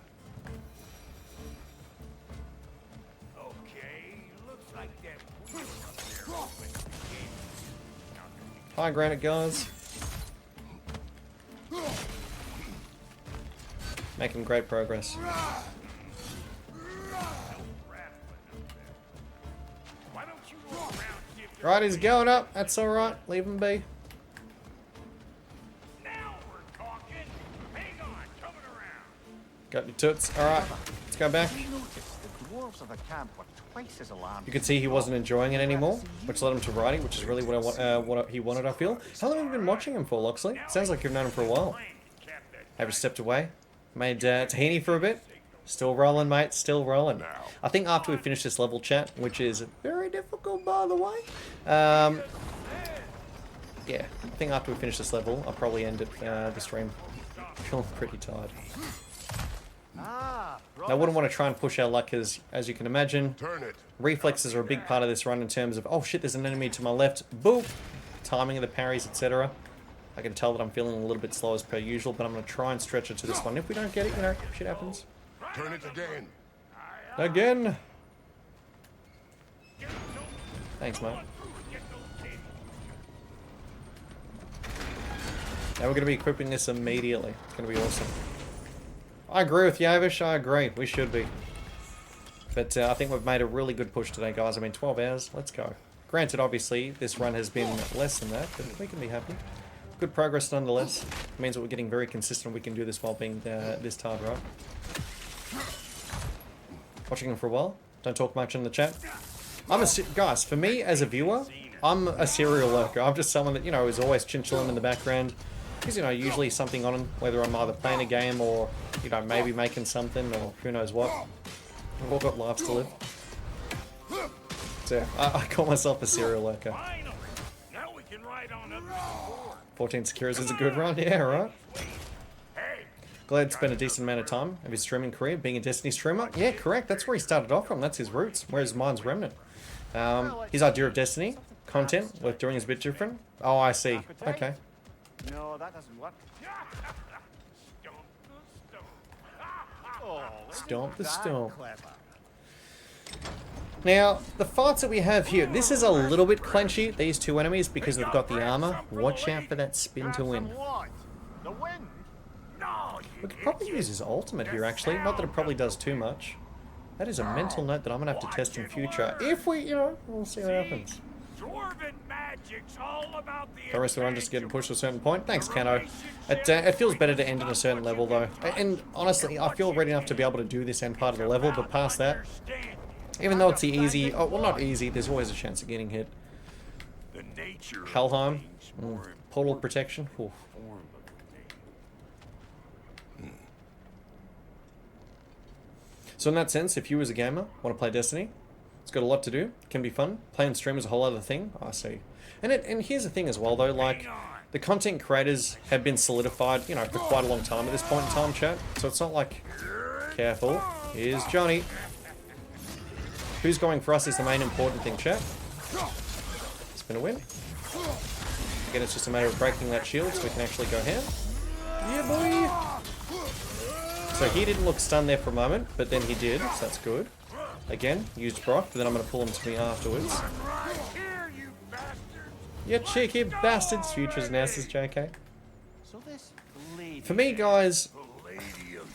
Hi, Granite guys. Making great progress. Right, he's going up. That's alright. Leave him be. Got your toots. Alright, let's go back. You could see he wasn't enjoying it anymore, which led him to writing, which is really what he wanted, I feel. How long have you been watching him for, Loxley? Sounds like you've known him for a while. Have you stepped away? Made tahini for a bit? Still rolling, mate. Still rolling. I think after we finish this level, chat, which is very difficult, by the way. Yeah, I think after we finish this level, I'll probably end it, the stream. Feeling pretty tired. Ah, Now, I wouldn't want to try and push our luck as you can imagine. Reflexes are a big part of this run in terms of, oh shit, there's an enemy to my left. Boop! Timing of the parries, etc. I can tell that I'm feeling a little bit slow as per usual, but I'm going to try and stretch it to this one. If we don't get it, you know, shit happens. Turn it again. Again! Thanks, mate. Now we're going to be equipping this immediately. It's going to be awesome. I agree with you, Avish. I agree. We should be. But I think we've made a really good push today, guys. I mean, 12 hours. Let's go. Granted, obviously, this run has been less than that, but we can be happy. Good progress nonetheless. It means that we're getting very consistent. We can do this while being this tired, right? Watching them for a while. Don't talk much in the chat. Guys, for me as a viewer, I'm a serial lurker. I'm just someone that, you know, is always chinchilling in the background. Because, you know, usually something on, whether I'm either playing a game or, you know, maybe making something or who knows what. We've all got lives to live. So, I call myself a serial lurker. 14 Secures is a good run, yeah, right? Glad to spend a decent amount of time of his streaming career being a Destiny streamer. Yeah, correct. That's where he started off from. That's his roots. Whereas mine's Remnant. His idea of Destiny content worth doing is a bit different. Oh, I see. Okay. No, that doesn't work. Stomp the stomp. Now, the fights that we have here, this is a little bit clenchy, these two enemies, because they've got the armor. Watch out for that spin to win. We could probably use his ultimate here, actually. Not that it probably does too much. That is a mental note that I'm going to have to test in future. If we, you know, we'll see what happens. The rest of the run just getting pushed to a certain point. Thanks, Kano. It feels better to end on a certain level, though. And honestly, I feel ready enough to be able to do this end part of the level, but past that, even though it's the easy... Oh, well, not easy. There's always a chance of getting hit. Helheim. Portal protection. Oof. So in that sense, if you as a gamer want to play Destiny, it's got a lot to do. It can be fun. Playing stream is a whole other thing. I see. And here's the thing as well, though. Like, the content creators have been solidified, you know, for quite a long time at this point in time, chat. So it's not like... Careful. Here's Johnny. Who's going for us is the main important thing, chat. Spin a win. Again, it's just a matter of breaking that shield so we can actually go ham. Yeah, boy! So he didn't look stunned there for a moment, but then he did, so that's good. Again, used Brock, but then I'm going to pull him to me afterwards. You cheeky bastards! Futures now, says JK. For me, guys,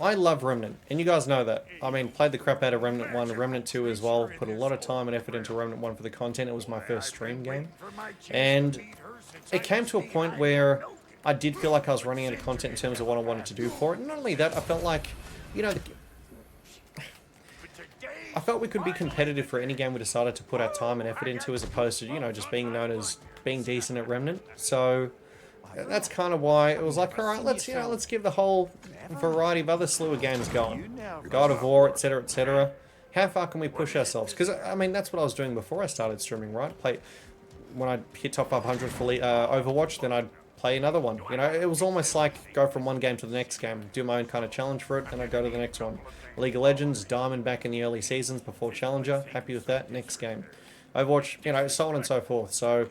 I love Remnant, and you guys know that. I mean, played the crap out of Remnant 1, Remnant 2 as well, put a lot of time and effort into Remnant 1 for the content. It was my first stream game. And it came to a point where I did feel like I was running out of content in terms of what I wanted to do for it. And not only that, I felt like, you know, I felt we could be competitive for any game we decided to put our time and effort into, as opposed to, you know, just being known as being decent at Remnant. So that's kind of why it was like, all right, let's give the whole variety of other slew of games going. God of War, etc., etc. How far can we push ourselves? Because, I mean, that's what I was doing before I started streaming, right? When I hit top 500 for Overwatch, then I'd play another one. You know, it was almost like go from one game to the next game, do my own kind of challenge for it, then I'd go to the next one. League of Legends, Diamond back in the early seasons before Challenger, happy with that, next game. Overwatch, you know, so on and so forth. So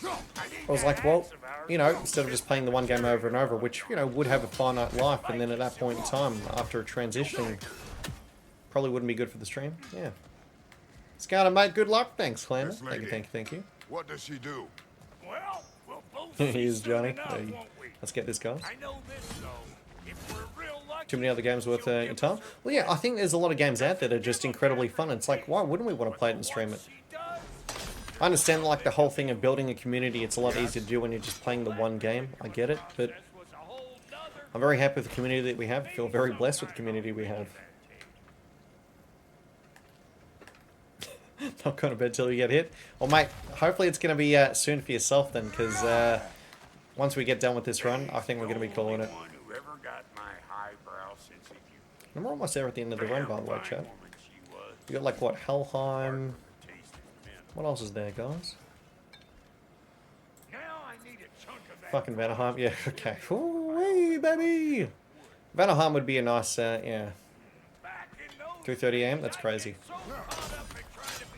I was like, well, you know, instead of just playing the one game over and over, which, you know, would have a finite life, and then at that point in time, after transitioning, probably wouldn't be good for the stream. Yeah. Scarter, mate, good luck. Thanks, Clan. Thank you. What does she do? Well, we'll both Here's Johnny. Let's get this, guys. Too many other games worth your time? Well, yeah, I think there's a lot of games out there that are just incredibly fun. It's like, why wouldn't we want to play it and stream it? I understand, like, the whole thing of building a community, it's a lot easier to do when you're just playing the one game. I get it, but I'm very happy with the community that we have. I feel very blessed with the community we have. Not going to bed till you get hit. Well, mate, hopefully it's going to be soon for yourself then, because once we get done with this run, I think we're going to be calling it. And we're almost there at the end of the run, by the way, chat. We got, like, what, Helheim? What else is there, guys? Fucking Vanaheim, yeah, okay. Ooh, me, baby! Vanaheim would be a nice, yeah. 2:30 AM? That's crazy.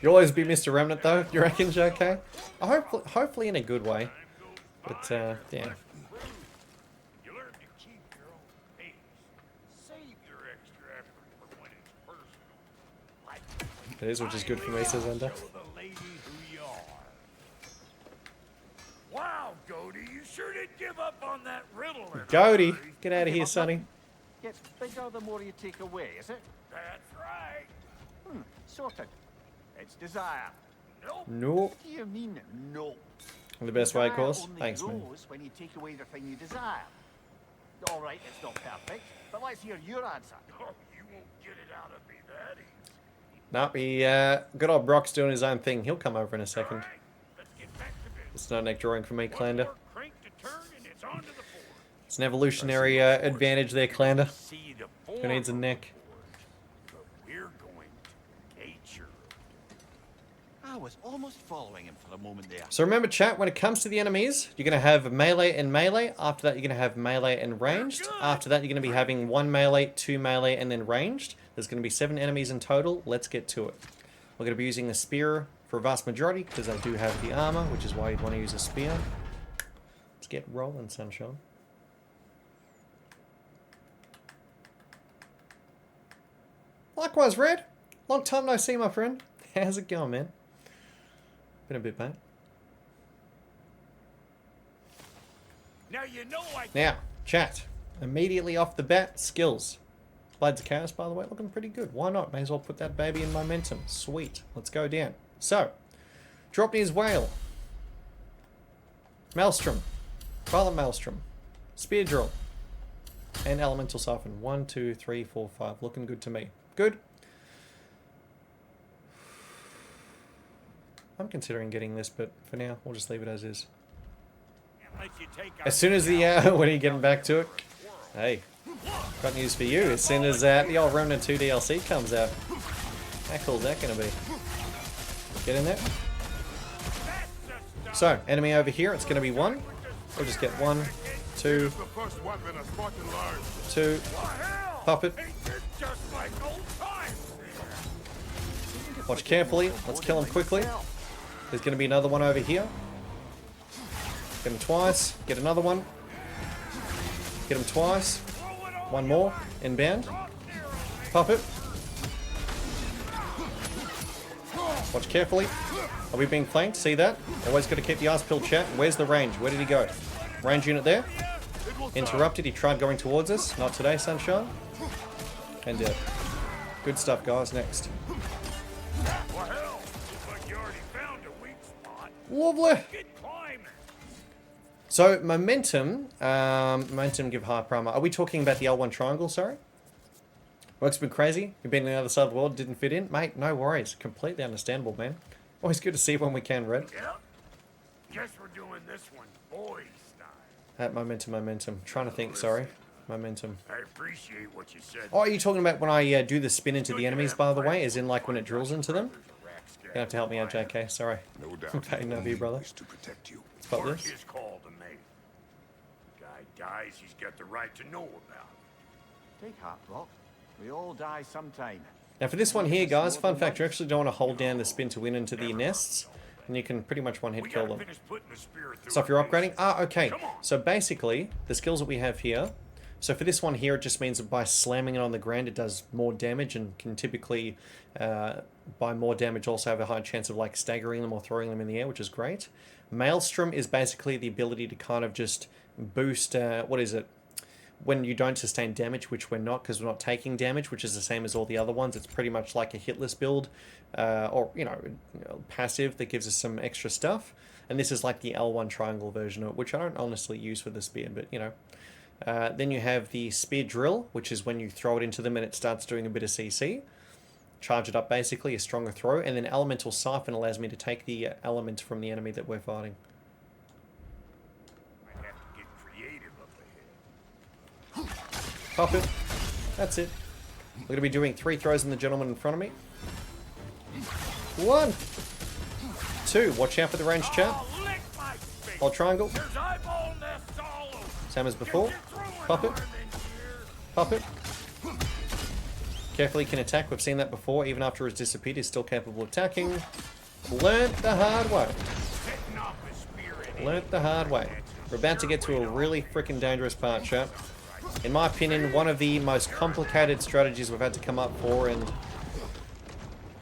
You'll always be Mr. Remnant, though, you reckon, JK? Hopefully in a good way. But, yeah. It is, which is good for me, says Ender. Wow, Goaty, you sure did give up on that riddle. Goaty, get out of here, Sonny. Gets bigger the more you take away, is it? That's right. Sorted. It's desire. Nope. Nope. What do you mean, no? The best way, of Desire course. only Thanks, man. grows when you take away the thing you desire. All right, it's not perfect, but let's hear your answer. Oh, you won't get it out of me that easy. Nah, good old Brock's doing his own thing. He'll come over in a second. It's no neck drawing for me, Clander. It's an evolutionary advantage there, Clander. Who needs a neck? I was almost following him for a moment there. So remember, chat, when it comes to the enemies, you're going to have melee and melee. After that, you're going to have melee and ranged. After that, you're going to be having 1 melee, 2 melee, and then ranged. There's going to be 7 enemies in total. Let's get to it. We're going to be using a spear for a vast majority, because I do have the armor, which is why you'd want to use a spear. Let's get rolling, sunshine. Likewise, Red. Long time no see, my friend. How's it going, man? Been a bit, mate. Now, chat. Immediately off the bat, skills. Blades of Chaos, by the way, looking pretty good. Why not? May as well put that baby in momentum. Sweet. Let's go down. So, Dropney's Whale. Maelstrom. Violent Maelstrom. Spear Drill. And Elemental Siphon. 1, 2, 3, 4, 5. Looking good to me. Good. I'm considering getting this, but for now, we'll just leave it as is. As soon as the, when are you getting back to it? Hey, got news for you. As soon as the old Remnant 2 DLC comes out. How cool is that going to be? Get in there. So, enemy over here, it's going to be 1. We'll just get 1, 2, 2. Pop it. Watch carefully. Let's kill him quickly. There's going to be another one over here. Get him twice. Get another one. Get him twice. One more. Inbound. Pop it. Watch carefully. Are we being flanked? See that? Always got to keep the eyes peeled, chat. Where's the range? Where did he go? Range unit there. Interrupted. He tried going towards us. Not today, sunshine. And dead. Good stuff, guys. Next. Lovely. So, momentum. Momentum give high primer. Are we talking about the L1 triangle, sorry? Work's been crazy. You've been on the other side of the world, didn't fit in. Mate, no worries. Completely understandable, man. Always good to see when we can, Red. Yep. Guess we're doing this one boys style. Momentum. Trying to think, sorry. Momentum. I appreciate what you said. Oh, are you talking about when I do the spin into the enemies, by the way? As in, like, when it drills into them? You're gonna have to help me out, JK. Sorry. No doubt. I'm paying no view, brother. To protect you. Let's pop this. His call to me. Guy dies, he's got the right to know about it. Take heart, Brock. We all die sometime. Now for this one here, guys, fun fact, you actually don't want to hold down the spin to win into the nests, and you can pretty much one-hit kill them. So if you're upgrading, okay. So basically, the skills that we have here, so for this one here, it just means that by slamming it on the ground, it does more damage and can typically, by more damage, also have a high chance of like staggering them or throwing them in the air, which is great. Maelstrom is basically the ability to kind of just boost, what is it? When you don't sustain damage, which we're not because we're not taking damage, which is the same as all the other ones. It's pretty much like a hitless build, or, you know, passive that gives us some extra stuff. And this is like the L1 triangle version of it, which I don't honestly use for the spear, but, you know. Then you have the spear drill, which is when you throw it into them and it starts doing a bit of CC. Charge it up, basically, a stronger throw. And then elemental siphon allows me to take the element from the enemy that we're fighting. Pop it. That's it. We're going to be doing 3 throws in the gentleman in front of me. 1. 2. Watch out for the range, chat. Hold triangle. Same as before. Pop it. Pop it. Carefully can attack. We've seen that before. Even after he's disappeared, he's still capable of attacking. Learnt the hard way. Learnt the hard way. We're about to get to a really freaking dangerous part, chat. In my opinion, one of the most complicated strategies we've had to come up for, and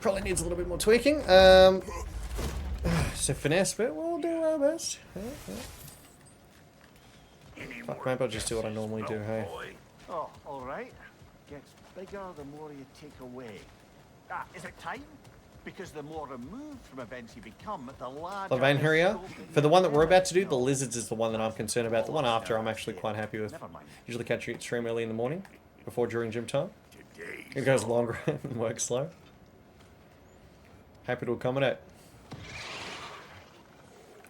probably needs a little bit more tweaking. So finesse, but we'll do our best. Fuck, maybe I'll just do what I normally do, hey. Oh, alright. Gets bigger the more you take away. Ah, is it time? Because the more removed from events you become, the larger... Lavaneria. For the one that we're about to do, the lizards is the one that I'm concerned about. The one after I'm actually quite happy with. Usually catch it stream early in the morning, before during gym time. It goes longer and works slow. Happy to accommodate.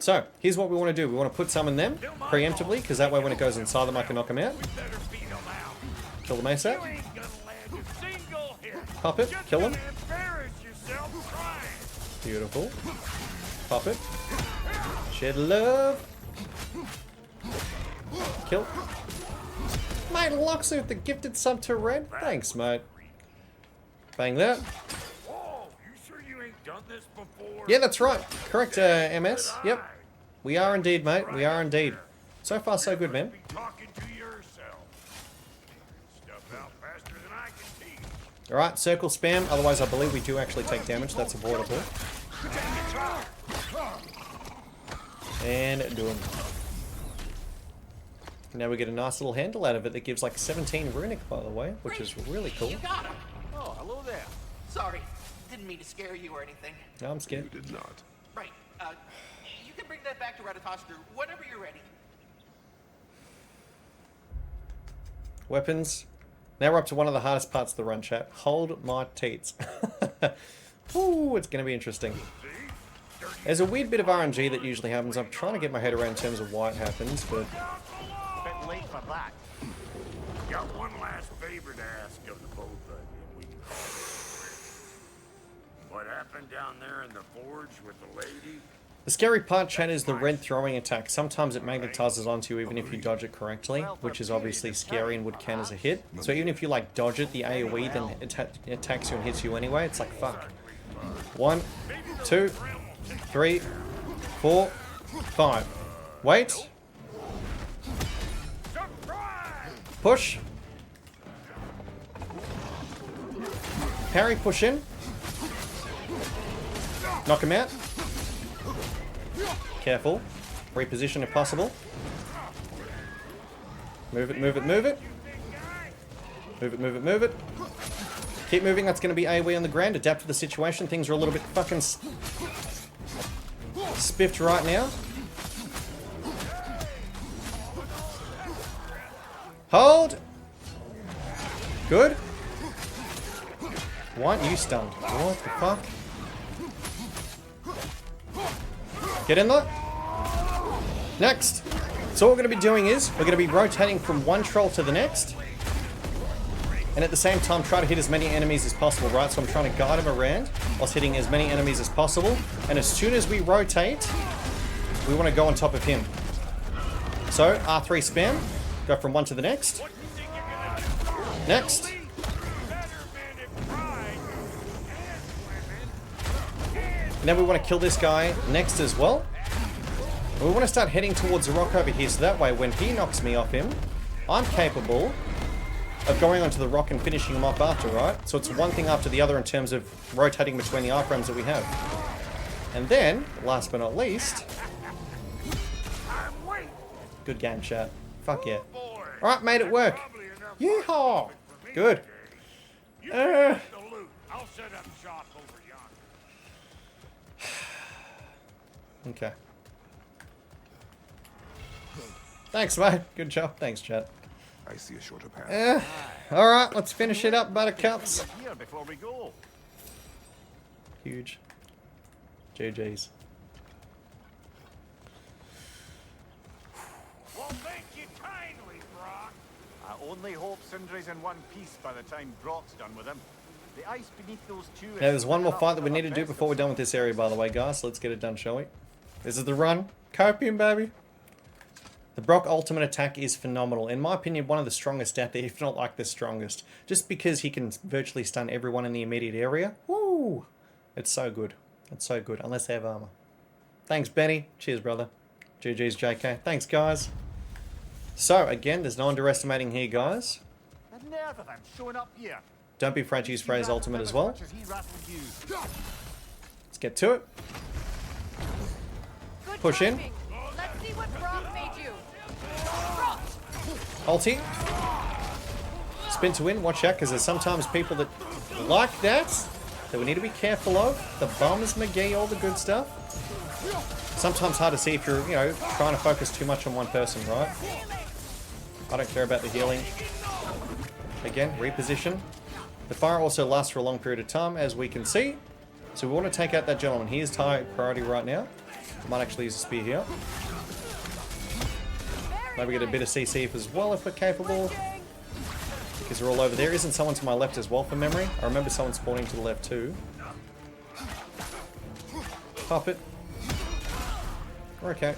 So, here's what we want to do. We want to put some in them, preemptively, because that way when it goes inside them I can knock them out. Kill the mace out. Pop it, kill him. Beautiful. Pop it. Shed love. Kill. Mate, locks with the gifted sub to red. Thanks, mate. Bang that. Yeah, that's right. Correct, MS. Yep. We are indeed, mate. We are indeed. So far, so good, man. Alright, circle spam. Otherwise, I believe we do actually take damage. That's avoidable. And do him. Now we get a nice little handle out of it that gives like 17 runic, by the way, which is really cool. You got him. Oh, hello there. Sorry, didn't mean to scare you or anything. No, I'm scared. You did not. Right. You can bring that back to Ratatoster whenever you're ready. Weapons. Now we're up to one of the hardest parts of the run, chat. Hold my teats. Ooh, it's going to be interesting. There's a weird bit of RNG that usually happens. I'm trying to get my head around in terms of why it happens, but... A bit late for that. Got one last favor to ask of the both of you. What happened down there in the forge with the lady? The scary part, chat, is the red throwing attack. Sometimes it magnetizes onto you even if you dodge it correctly, which is obviously scary and would count as a hit. So even if you like dodge it, the AoE then attacks you and hits you anyway. It's like, fuck. 1, 2, 3, 4, 5. Wait. Push. Parry, push in. Knock him out. Careful. Reposition if possible. Move it, move it, move it. Move it, move it, move it. Keep moving, that's going to be AoE on the ground. Adapt to the situation. Things are a little bit fucking spiffed right now. Hold! Good. Why aren't you stunned? What the fuck? Get in there. Next. So what we're going to be doing is, we're going to be rotating from one troll to the next. And at the same time, try to hit as many enemies as possible, right? So I'm trying to guide him around, whilst hitting as many enemies as possible. And as soon as we rotate, we want to go on top of him. So, R3 spam. Go from one to the next. Next. Now we want to kill this guy next as well. And we want to start heading towards the rock over here, so that way when he knocks me off him, I'm capable of going onto the rock and finishing him off after, right? So it's one thing after the other in terms of rotating between the iframes that we have. And then, last but not least... Good game, chat. Fuck yeah. Alright, made it work. Yeehaw! Good. I'll set up shop over yonder. Okay. Thanks, mate. Good job. Thanks, chat. I see a shorter path. Alright, let's finish it up, buttercups. Here before we go. Huge. GG's. Well, thank you kindly, Brock. I only hope Sindri's in one piece by the time Brock's done with him. The ice beneath those two... Yeah, there's one more fight that we need to do before we're done with this area, by the way, guys. So let's get it done, shall we? This is the run. Copium, baby. The Brock ultimate attack is phenomenal. In my opinion, one of the strongest out there, if not like the strongest. Just because he can virtually stun everyone in the immediate area. Woo! It's so good. It's so good, unless they have armor. Thanks, Benny. Cheers, brother. GG's, JK. Thanks, guys. So, again, there's no underestimating here, guys. The nerve of him showing up here. Don't be afraid to use Frey's ultimate as well. Let's get to it. Push in. Let's see what Brock made you. Ulti. Spin to win. Watch out, because there's sometimes people that like that we need to be careful of. The bombs, McGee, all the good stuff. Sometimes hard to see if you're, you know, trying to focus too much on one person, right? I don't care about the healing. Again, reposition. The fire also lasts for a long period of time, as we can see. So we want to take out that gentleman. He is high priority right now. Might actually use a spear here. Maybe get a bit of CC as well if we're capable. Because they're all over there. Isn't someone to my left as well from memory? I remember someone spawning to the left too. Pop it. We're okay.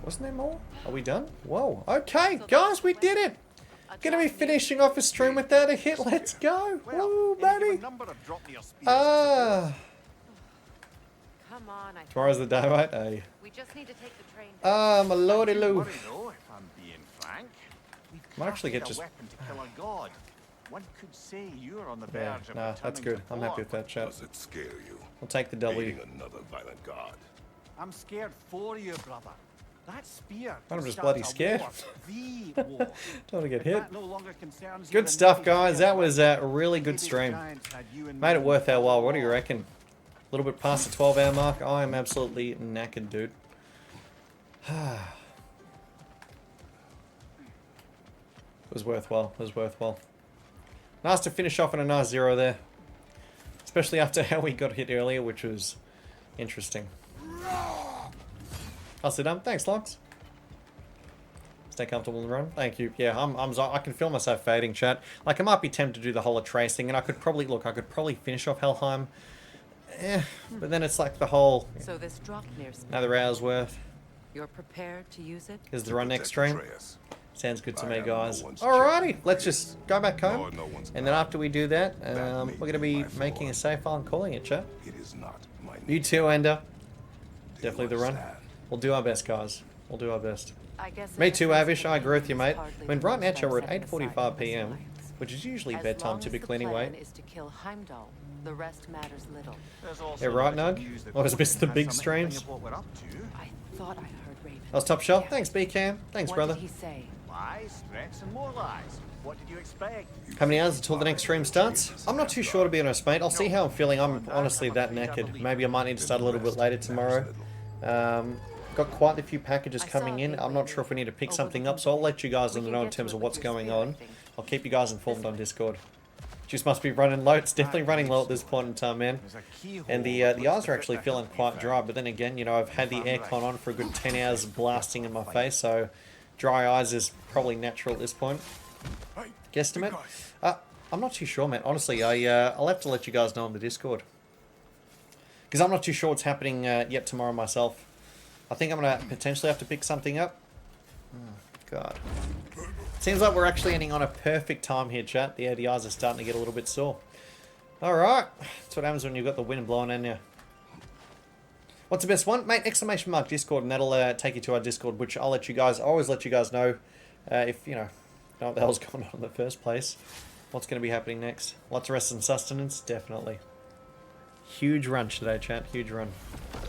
Wasn't there more? Are we done? Whoa. Okay, guys, we did it! Gonna be finishing off a stream without a hit. Let's go! Woo, baby! Tomorrow's the day, right? Hey. We just need to take the train. My lordy loo. Might actually get just. One could say you're on the Yeah, verge of nah, that's good. I'm happy with that chat. Does it scare you? We'll take the W. Being another violent god. I'm scared for you, brother. That spear. I'm just bloody scared. The war. Don't want to get hit. No longer concerns you, Good then stuff, maybe guys. That was a really good maybe the stream. giants had you in Made it mind worth our while. What do you before. reckon? A little bit past the 12-hour mark. I am absolutely knackered, dude. It was worthwhile. It was worthwhile. Nice to finish off on a nice 0 there. Especially after how we got hit earlier, which was interesting. I'll sit down. Thanks, Locks. Stay comfortable and run. Thank you. Yeah, I can feel myself fading, chat. Like, I might be tempted to do the whole Trace thing, and I could probably finish off Helheim. But then it's like the whole So this Draknir spear, another hour's worth. you're prepared to use it? Is the run next stream? Sounds good to me, guys. Alrighty, let's just go back home. And then after we do that, we're going to be making a safe file and calling it, chat. It is not my You too, Ender. Definitely the run. We'll do our best, guys. We'll do our best. Me too, Avish. I agree with you, mate. I mean, right now, we're at 8:45 PM, which is usually bedtime typically anyway. Is to kill Heimdall. The rest matters little. Yeah, right, Nug? I was missing the big streams. I thought I heard Raven. That was top shelf. Thanks, B-Cam. Thanks, brother. What did he say? Lies, threats, and more lies. What did you expect? How many hours until the next stream starts? I'm not too sure, to be honest, mate. I'll see how I'm feeling. I'm honestly that knackered. Maybe I might need to start a little bit later tomorrow. Got quite a few packages coming in. I'm not sure if we need to pick something up, so I'll let you guys know in terms of what's going on. I'll keep you guys informed on Discord. Juice must be running low. It's definitely running low at this point in time, man. And the eyes are actually feeling quite dry. But then again, you know, I've had the aircon on for a good 10 hours blasting in my face, so dry eyes is probably natural at this point. Guesstimate? I'm not too sure, man. Honestly, I'll have to let you guys know on the Discord. Because I'm not too sure what's happening yet tomorrow myself. I think I'm going to potentially have to pick something up. Oh, God. Seems like we're actually ending on a perfect time here, chat. The ADIs are starting to get a little bit sore. Alright. That's what happens when you've got the wind blowing in you. What's the best one? Mate, exclamation mark Discord, and that'll take you to our Discord, which I'll always let you guys know if, you know what the hell's going on in the first place. What's going to be happening next? Lots of rest and sustenance? Definitely. Huge run today, chat. Huge run.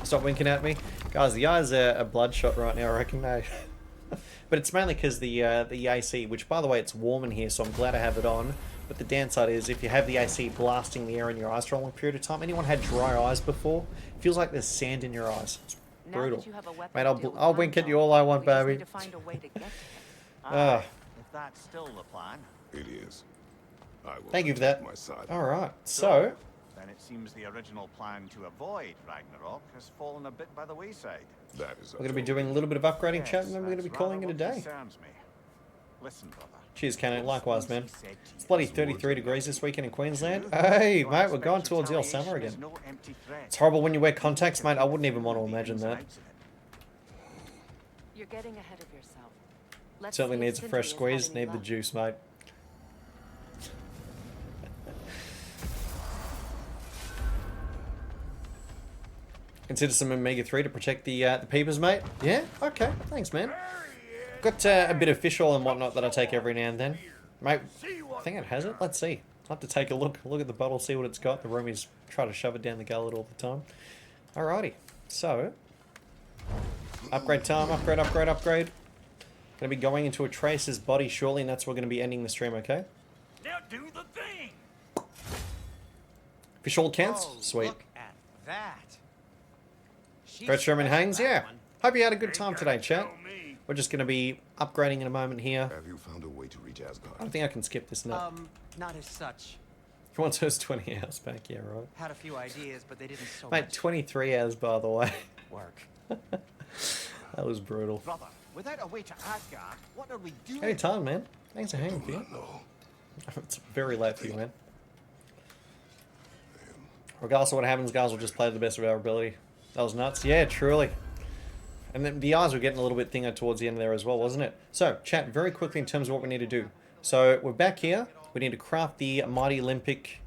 Stop winking at me. Guys, the eyes are bloodshot right now, I reckon. No. But it's mainly because the AC, which, by the way, it's warm in here, so I'm glad I have it on. But the downside is, if you have the AC blasting the air in your eyes for a long period of time, anyone had dry eyes before? It feels like there's sand in your eyes. It's brutal. Mate, I'll wink at you all I want, baby. If that's still the plan. It is. I will Thank you for that. my side. Alright, so... Then it seems the original plan to avoid Ragnarok has fallen a bit by the wayside. That is We're going to be doing a little bit of upgrading, chat, and then we're going to be calling it a day. Concerns me. Listen, brother. Cheers, Cannon. Likewise, man. It's bloody 33 degrees this weekend in Queensland. Hey, mate, we're going towards your summer again. It's horrible when you wear contacts, mate. I wouldn't even want to imagine that. You're getting ahead of yourself. Certainly needs a fresh squeeze. Need the juice, mate. Consider some omega-3 to protect the peepers, mate. Yeah? Okay. Thanks, man. Got a bit of fish oil and whatnot that I take every now and then. Mate, I think it has it. Let's see. I'll have to take a look at the bottle, see what it's got. The roomies try to shove it down the gullet all the time. Alrighty. So, upgrade time. Upgrade. Going to be going into a Tracer's body shortly, and that's where we're going to be ending the stream, okay? Now do the thing. Fish oil counts? Sweet. Look at that. Great Sherman Haynes, yeah. Hope you had a good time today, chat. We're just going to be upgrading in a moment here. Have you found a way to reach Asgard? I don't think I can skip this nut. Not as such. He wants those 20 hours back, yeah, right. Had a few ideas, but they didn't so Mate, much 23 hours, by the way. work. That was brutal. Brother, without a way to Asgard, what are we doing? Anytime, man. Thanks for hanging, Björn. It's very late for you, man. Regardless of what happens, guys, we'll just play to the best of our ability. That was nuts. Yeah, truly. And then the eyes were getting a little bit thinger towards the end there as well, wasn't it? So, chat, very quickly in terms of what we need to do. So, we're back here. We need to craft the Mighty Olympic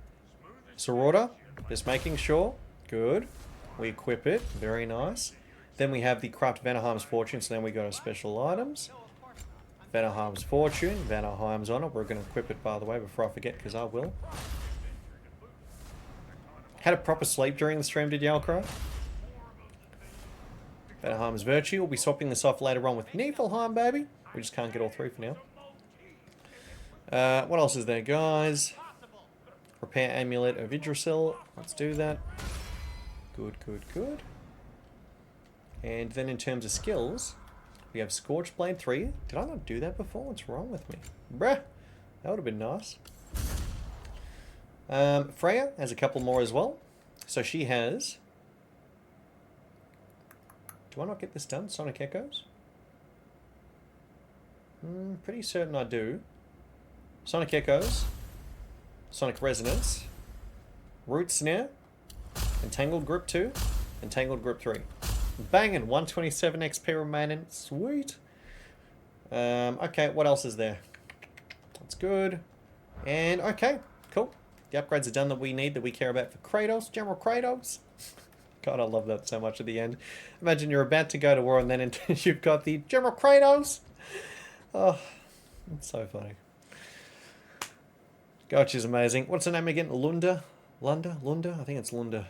Sororita. Just making sure. Good. We equip it. Very nice. Then we have the craft Vanaheim's Fortune. So then we go to special items. Vanaheim's Fortune. Vanaheim's Honor. We're going to equip it, by the way, before I forget, because I will. Had a proper sleep during the stream, did you, Alcry? Vanaheim's Virtue. We'll be swapping this off later on with Niflheim, baby. We just can't get all three for now. What else is there, guys? Repair Amulet of Yggdrasil. Let's do that. Good. And then in terms of skills, we have Scorch Blade 3. Did I not do that before? What's wrong with me? Bruh. That would have been nice. Freya has a couple more as well. So she has... Do I not get this done? Sonic Echoes? Pretty certain I do. Sonic Echoes. Sonic Resonance. Root Snare. Entangled Grip 2. Entangled Grip 3. Banging! 127 XP remaining. Sweet! Okay, what else is there? That's good. And, okay, cool. The upgrades are done that we need, that we care about for Kratos. General Kratos. God, I love that so much at the end. Imagine you're about to go to war and then you've got the General Kratos. Oh, it's so funny. God, she's amazing. What's her name again? Lunda? Lunda? I think it's Lunda.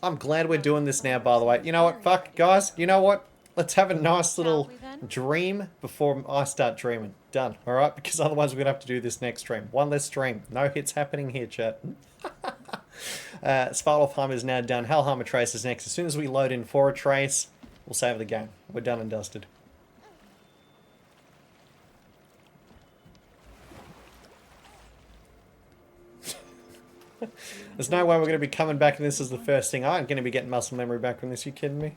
I'm glad we're doing this now, by the way. You know what? Fuck, guys. You know what? Let's have a nice little dream before I start dreaming. Done. Alright? Because otherwise we're going to have to do this next stream. One less stream. No hits happening here, chat. Svartalfheim is now done. Helheim Trace is next. As soon as we load in for a trace, we'll save the game. We're done and dusted. There's no way we're going to be coming back and this is the first thing. I ain't going to be getting muscle memory back from this. You kidding me?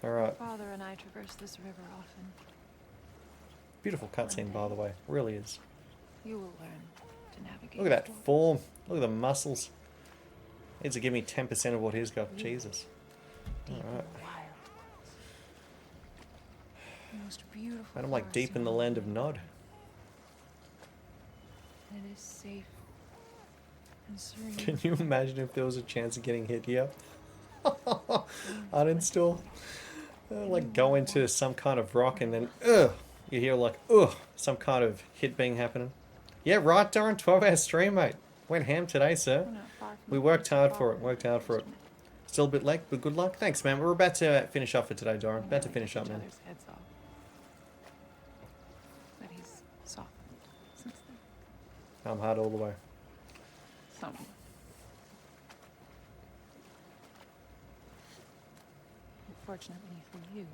Alright. Father and I traverse this river often. Beautiful cutscene, by the way. Really is. You will learn to navigate. Look at that form. Look at the muscles. Needs to give me 10% of what he's got. Jesus. Alright. Most beautiful. And I'm like deep in the land of Nod. And it is safe and serene. Can you imagine if there was a chance of getting hit here? Uninstall. Like go into some kind of rock and then you hear like some kind of hit being happening. Yeah, right, Darren. 12-hour stream, mate. Went ham today, sir. We worked hard for it. Still a bit late, but good luck. Thanks, man. We're about to finish up for today, Darren. About to finish up, man. But he's softened since then. I'm hard all the way. Some. Unfortunately for you,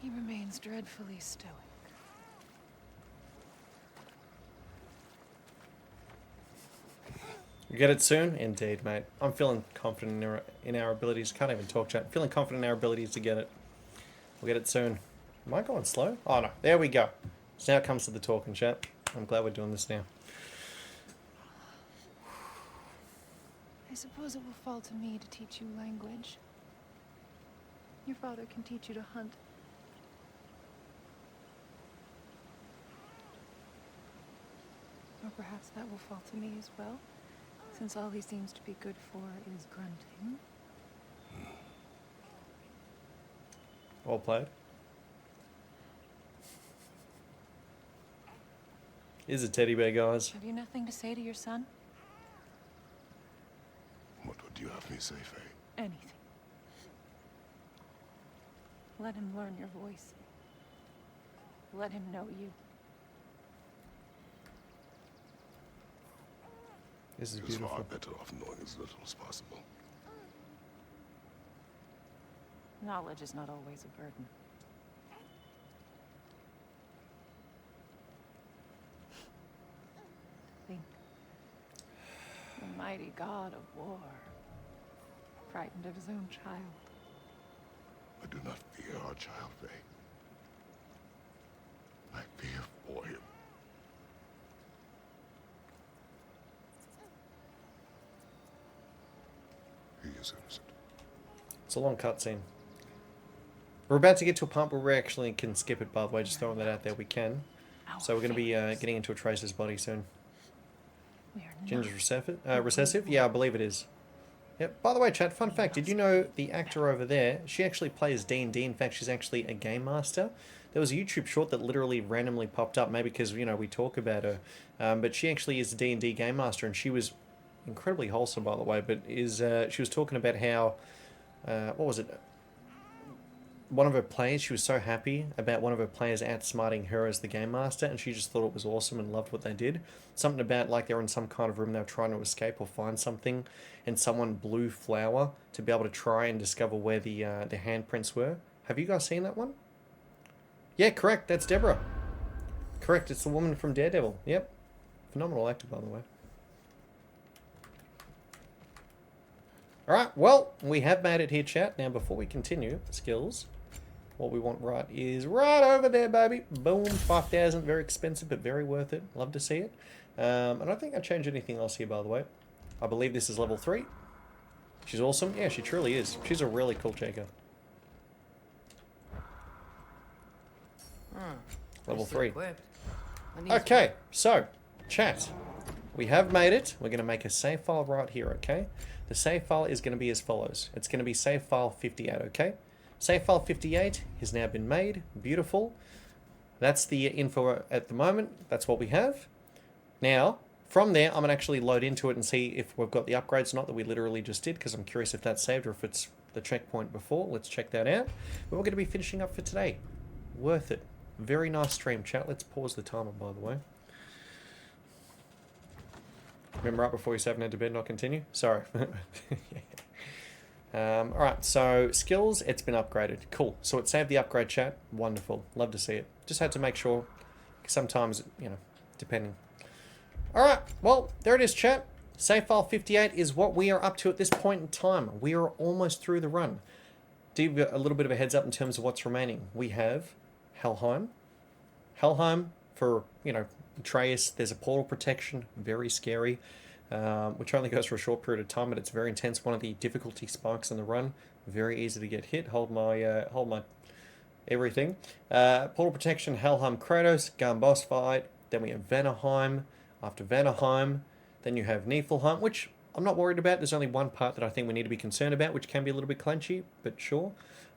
he remains dreadfully stoic. We get it soon? Indeed, mate. I'm feeling confident in our abilities. Can't even talk, chat. Feeling confident in our abilities to get it. We'll get it soon. Am I going slow? Oh, no. There we go. So now it comes to the talking, chat. I'm glad we're doing this now. I suppose it will fall to me to teach you language. Your father can teach you to hunt. Or perhaps that will fall to me as well, since all he seems to be good for is grunting. Well played. Here's a teddy bear, guys. Have you nothing to say to your son? What would you have me say, Faye? Anything. Let him learn your voice. Let him know you. This is He was beautiful. far better off knowing as little as possible. Knowledge is not always a burden. Think. The mighty god of war, frightened of his own child. I do not fear our child, Faye. I fear for him. He is innocent. It's a long cutscene. We're about to get to a part where we actually can skip it, by the way. Just throwing that out there, we can. So we're going to be getting into a Tracer's body soon. Ginger's recessive? Yeah, I believe it is. Yep. By the way, chat, fun fact. Did you know the actor over there, she actually plays D&D. In fact, she's actually a game master. There was a YouTube short that literally randomly popped up, maybe because, you know, we talk about her. But she actually is a D&D game master, and she was incredibly wholesome, by the way. But she was talking about how, what was it? One of her players, she was so happy about one of her players outsmarting her as the game master, and she just thought it was awesome and loved what they did. Something about like they were in some kind of room, they were trying to escape or find something, and someone blew flour to be able to try and discover where the handprints were. Have you guys seen that one? Yeah, correct. That's Deborah. Correct. It's the woman from Daredevil. Yep. Phenomenal actor, by the way. Alright, well, we have made it here, chat. Now, before we continue, skills, what we want right is right over there, baby. Boom, 5,000. Very expensive, but very worth it. Love to see it. I don't think I changed anything else here, by the way. I believe this is level 3. She's awesome. Yeah, she truly is. She's a really cool checker. Level 3. Okay, so, chat. We have made it. We're going to make a save file right here, okay? The save file is going to be as follows. It's going to be save file 58, okay? Save file 58 has now been made. Beautiful. That's the info at the moment. That's what we have. Now, from there, I'm going to actually load into it and see if we've got the upgrades or not that we literally just did, because I'm curious if that's saved or if it's the checkpoint before. Let's check that out. But we're going to be finishing up for today. Worth it. Very nice stream, chat. Let's pause the timer, by the way. Remember right before you save and head to bed, not continue? Sorry. Alright, so skills, it's been upgraded. Cool. So it saved the upgrade, chat. Wonderful. Love to see it. Just had to make sure. Sometimes, you know, depending. Alright, well, there it is, chat. Save file 58 is what we are up to at this point in time. We are almost through the run. To give you a little bit of a heads up in terms of what's remaining. We have Helheim. Helheim for, you know, Atreus. There's a portal protection. Very scary. Which only goes for a short period of time, but it's very intense. One of the difficulty spikes in the run. Very easy to get hit. Hold my everything. Portal protection, Helheim, Kratos, Garm boss fight. Then we have Vanaheim. After Vanaheim, then you have Niflheim, which I'm not worried about. There's only one part that I think we need to be concerned about, which can be a little bit clenchy, but sure.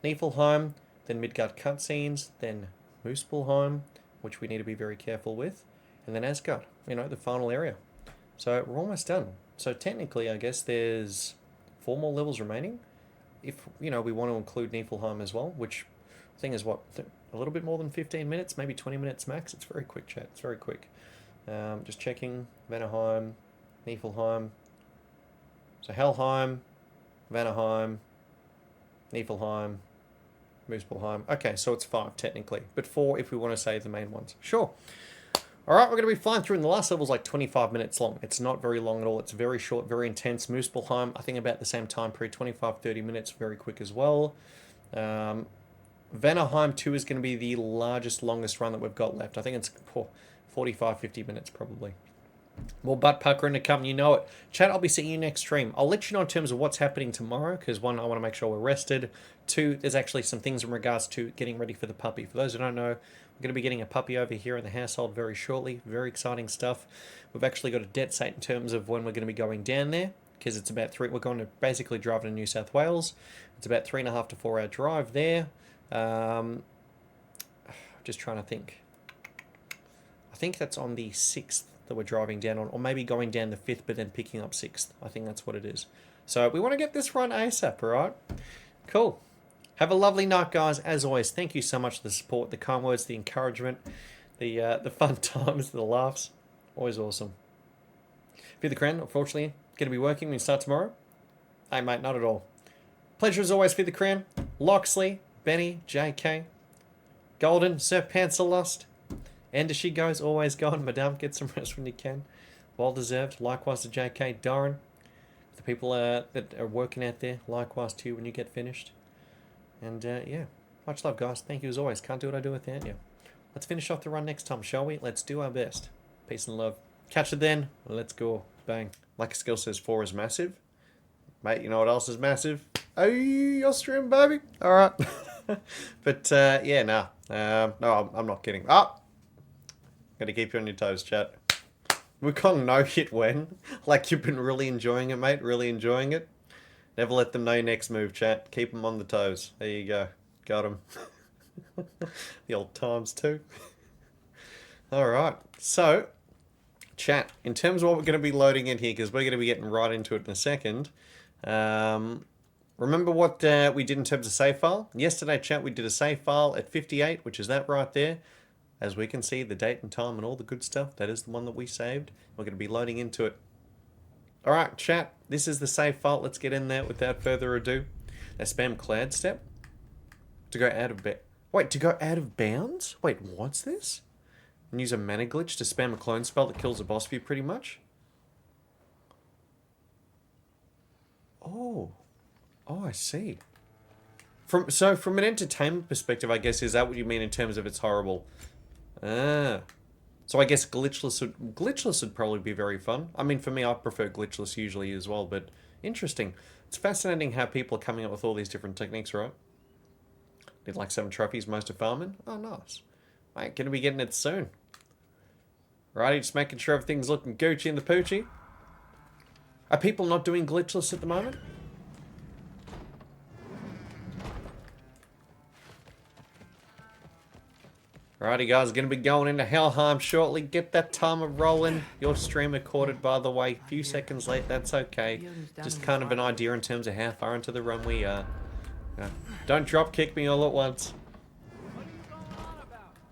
Niflheim, then Midgard cutscenes, then Muspelheim, which we need to be very careful with, and then Asgard, you know, the final area. So we're almost done. So technically, I guess there's 4 more levels remaining. If, you know, we want to include Niflheim as well, which I think is what, a little bit more than 15 minutes, maybe 20 minutes max. It's very quick, chat. It's very quick. Just checking. Vanaheim, Niflheim. So Helheim, Vanaheim, Niflheim, Muspelheim. Okay, so it's 5 technically, but 4 if we want to say the main ones. Sure. Alright, we're going to be flying through, and the last level's like 25 minutes long. It's not very long at all. It's very short, very intense. Muspelheim, I think about the same time period, 25-30 minutes, very quick as well. Vanaheim 2 is going to be the largest, longest run that we've got left. I think it's 45-50 minutes probably. More butt puckering to come, you know it. Chat, I'll be seeing you next stream. I'll let you know in terms of what's happening tomorrow, because one, I want to make sure we're rested. Two, there's actually some things in regards to getting ready for the puppy. For those who don't know, we're going to be getting a puppy over here in the household very shortly. Very exciting stuff. We've actually got a debt set in terms of when we're going to be going down there, because it's about we're going to basically drive to New South Wales. It's about 3.5 to 4 hour drive there. Just trying to think. I think that's on the 6th that we're driving down on, or maybe going down the 5th but then picking up 6th. I think that's what it is. So we want to get this run ASAP, alright? Cool. Have a lovely night, guys. As always, thank you so much for the support, the kind words, the encouragement, the fun times, the laughs. Always awesome. Fear the Crown, unfortunately, going to be working when we start tomorrow. Hey, mate, not at all. Pleasure as always, Fear the Crown. Loxley, Benny, JK, Golden, Sir Panzerlust. And as she goes, always gone. Madame, get some rest when you can. Well deserved. Likewise to JK, Doran. The people that are working out there, likewise to you when you get finished. And yeah, much love, guys. Thank you as always. Can't do what I do without you. Let's finish off the run next time, shall we? Let's do our best. Peace and love. Catch it then. Let's go. Bang. Like a skill says 4 is massive. Mate, you know what else is massive? Hey, Austrian baby. All right. But yeah, no, I'm not kidding. Gotta keep you on your toes, chat. We've gone no hit when. Like, you've been really enjoying it, mate. Really enjoying it. Never let them know your next move, chat. Keep them on the toes. There you go. Got them. The old times, too. Alright. So, chat. In terms of what we're going to be loading in here, because we're going to be getting right into it in a second. Remember what we did in terms of save file? Yesterday, chat, we did a save file at 58, which is that right there. As we can see, the date and time and all the good stuff, that is the one that we saved. We're going to be loading into it. Alright, chat, this is the save file. Let's get in there without further ado. Now, spam cloud step. To go out of Wait, to go out of bounds? Wait, what's this? And use a mana glitch to spam a clone spell that kills a boss for you, pretty much? Oh. Oh, I see. So, from an entertainment perspective, I guess, is that what you mean in terms of it's horrible? Ah. So I guess glitchless would probably be very fun. I mean, for me, I prefer glitchless usually as well, but interesting. It's fascinating how people are coming up with all these different techniques, right? Did like 7 trophies, most of farming. Oh, nice. Mate, gonna be getting it soon. Righty, just making sure everything's looking Gucci in the poochie. Are people not doing glitchless at the moment? Alrighty guys, going to be going into Helheim shortly. Get that timer rolling. Your stream recorded, by the way. A few seconds late, that's okay. Just kind of an idea in terms of how far into the run we are. Don't drop kick me all at once.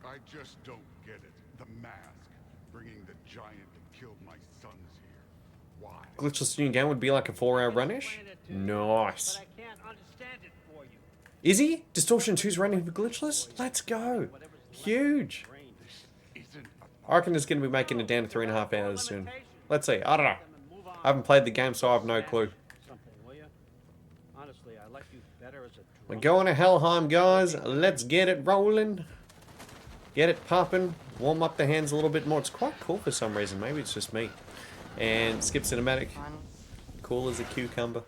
I just don't get it. The mask. Bringing the giant that killed my sons here. Why? Glitchless new game would be like a 4-hour runish? Nice. Is he? Distortion 2's running for glitchless? Let's go. Huge. I reckon it's going to be making it down to 3.5 hours soon. Let's see. I don't know. I haven't played the game, so I have no clue. We're going to Helheim, guys. Let's get it rolling. Get it popping. Warm up the hands a little bit more. It's quite cool for some reason. Maybe it's just me. And skip cinematic. Cool as a cucumber.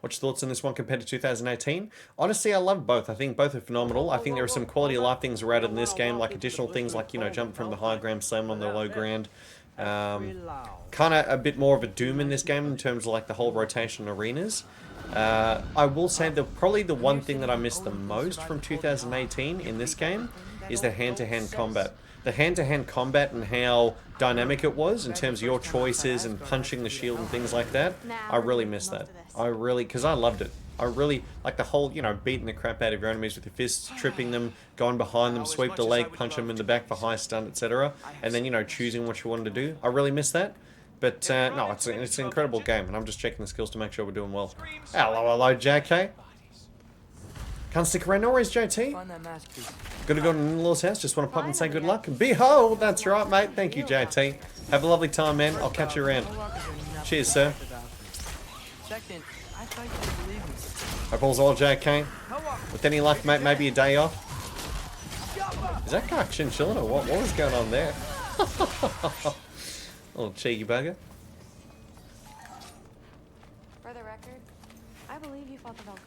What's your thoughts on this one compared to 2018? Honestly, I love both. I think both are phenomenal. I think there are some quality of life things added in this game, like additional things like, you know, jump from the high ground, slam on the low ground. Kind of a bit more of a Doom in this game in terms of like the whole rotation arenas. I will say that probably the one thing that I missed the most from 2018 in this game is the hand-to-hand combat. The hand-to-hand combat and how dynamic it was in terms of your choices and punching the shield and things like that. I really miss that. Because I loved it. I really, like the whole, you know, beating the crap out of your enemies with your fists, tripping them, going behind them, sweep the leg, punch them in the back for high stun, etc. And then, you know, choosing what you wanted to do. I really miss that. But, no, it's an incredible game, and I'm just checking the skills to make sure we're doing well. Hello, JK. Can't stick around, no worries, JT. Find that mask piece. Gotta go to in-laws house, just want to pop and say good luck. And behold, that's right, mate. Thank you, JT. Have a lovely time, man. I'll catch you around. Cheers, sir. Second, I thought you didn't believe me. Hope all's all JK. With any luck, mate, maybe a day off. Is that guy chinchilla or what? What was going on there? Little cheeky bugger. For the record, I believe you fought the Valkyries.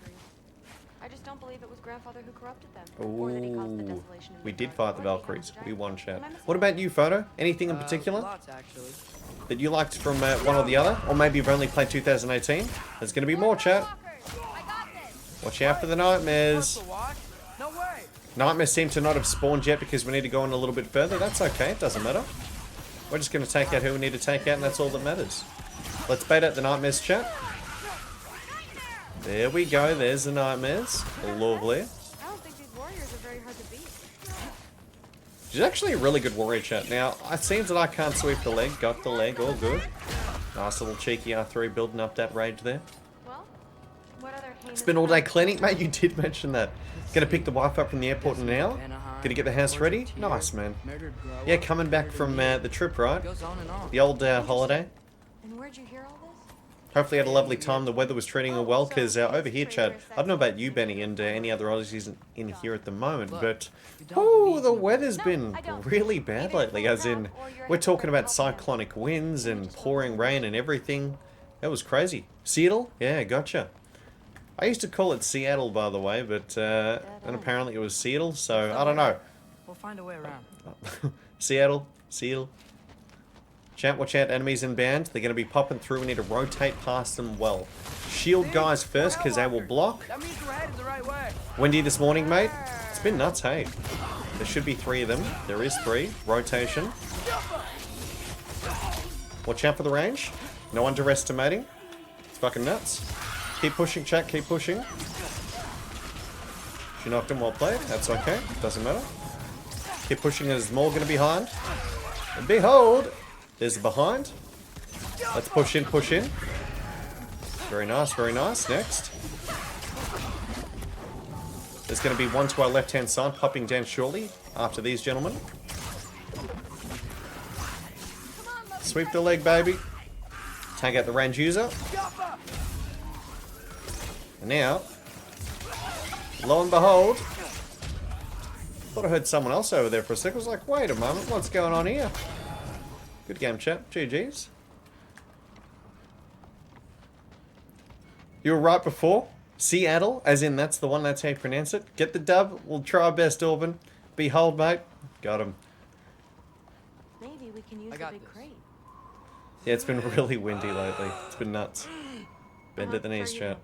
I just don't believe it was Grandfather who corrupted them. Or that he caused the desolation. We did fight the Valkyries. We won, chat. What about you, Photo? Anything in particular Lots, actually. that you liked from one or the other? Or maybe you've only played 2018? There's going to be more, chat. Watch out for the nightmares. No way. Nightmares seem to not have spawned yet because we need to go in a little bit further. That's okay. It doesn't matter. We're just going to take out who we need to take out, and that's all that matters. Let's bait out the nightmares, chat. There we go. There's the nightmares. Lovely. I don't think these warriors are very hard to beat. She's actually a really good warrior, chat. Now, it seems that I can't sweep the leg. Got the leg. All good. Nice little cheeky R3 building up that rage there. Well, what other It's been all day cleaning. Mate, you did mention that. Gonna pick the wife up from the airport in an hour. Gonna get the house ready. Nice, man. Yeah, coming back from the trip, right? The old holiday. And where'd you hear all this? Hopefully had a lovely time. The weather was treating her well, because over here, Chad, I don't know about you, Benny, and any other Aussies in here at the moment, but oh, the weather's been really bad lately, as in, we're talking about cyclonic winds and pouring rain and everything. That was crazy. Seattle? Yeah, gotcha. I used to call it Seattle, by the way, but and apparently it was Seattle, so I don't know. We'll find a way around. Seattle. Chat, watch out, enemies inbound. They're going to be popping through. We need to rotate past them well. Shield guys first, because they will block. That means we're headed the right way. Windy this morning, mate. It's been nuts, hey. There should be 3 of them. There is 3. Rotation. Watch out for the range. No underestimating. It's fucking nuts. Keep pushing, chat. Keep pushing. She knocked him, well played. That's okay. Doesn't matter. Keep pushing. There's more going to be behind. And behold, there's the behind. Let's push in, push in. Very nice, very nice. Next. There's going to be one to our left-hand side popping down shortly after these gentlemen. Sweep the leg, baby. Take out the range user. And now, lo and behold, thought I heard someone else over there for a sec. I was like, wait a moment, what's going on here? Good game, chat. GG's. You were right before. Seattle, as in that's the one, that's how you pronounce it. Get the dub. We'll try our best, Orban. Behold, mate. Got him. Maybe we can use the big crate. Yeah, it's been really windy lately. It's been nuts. Bend at the knees, chat.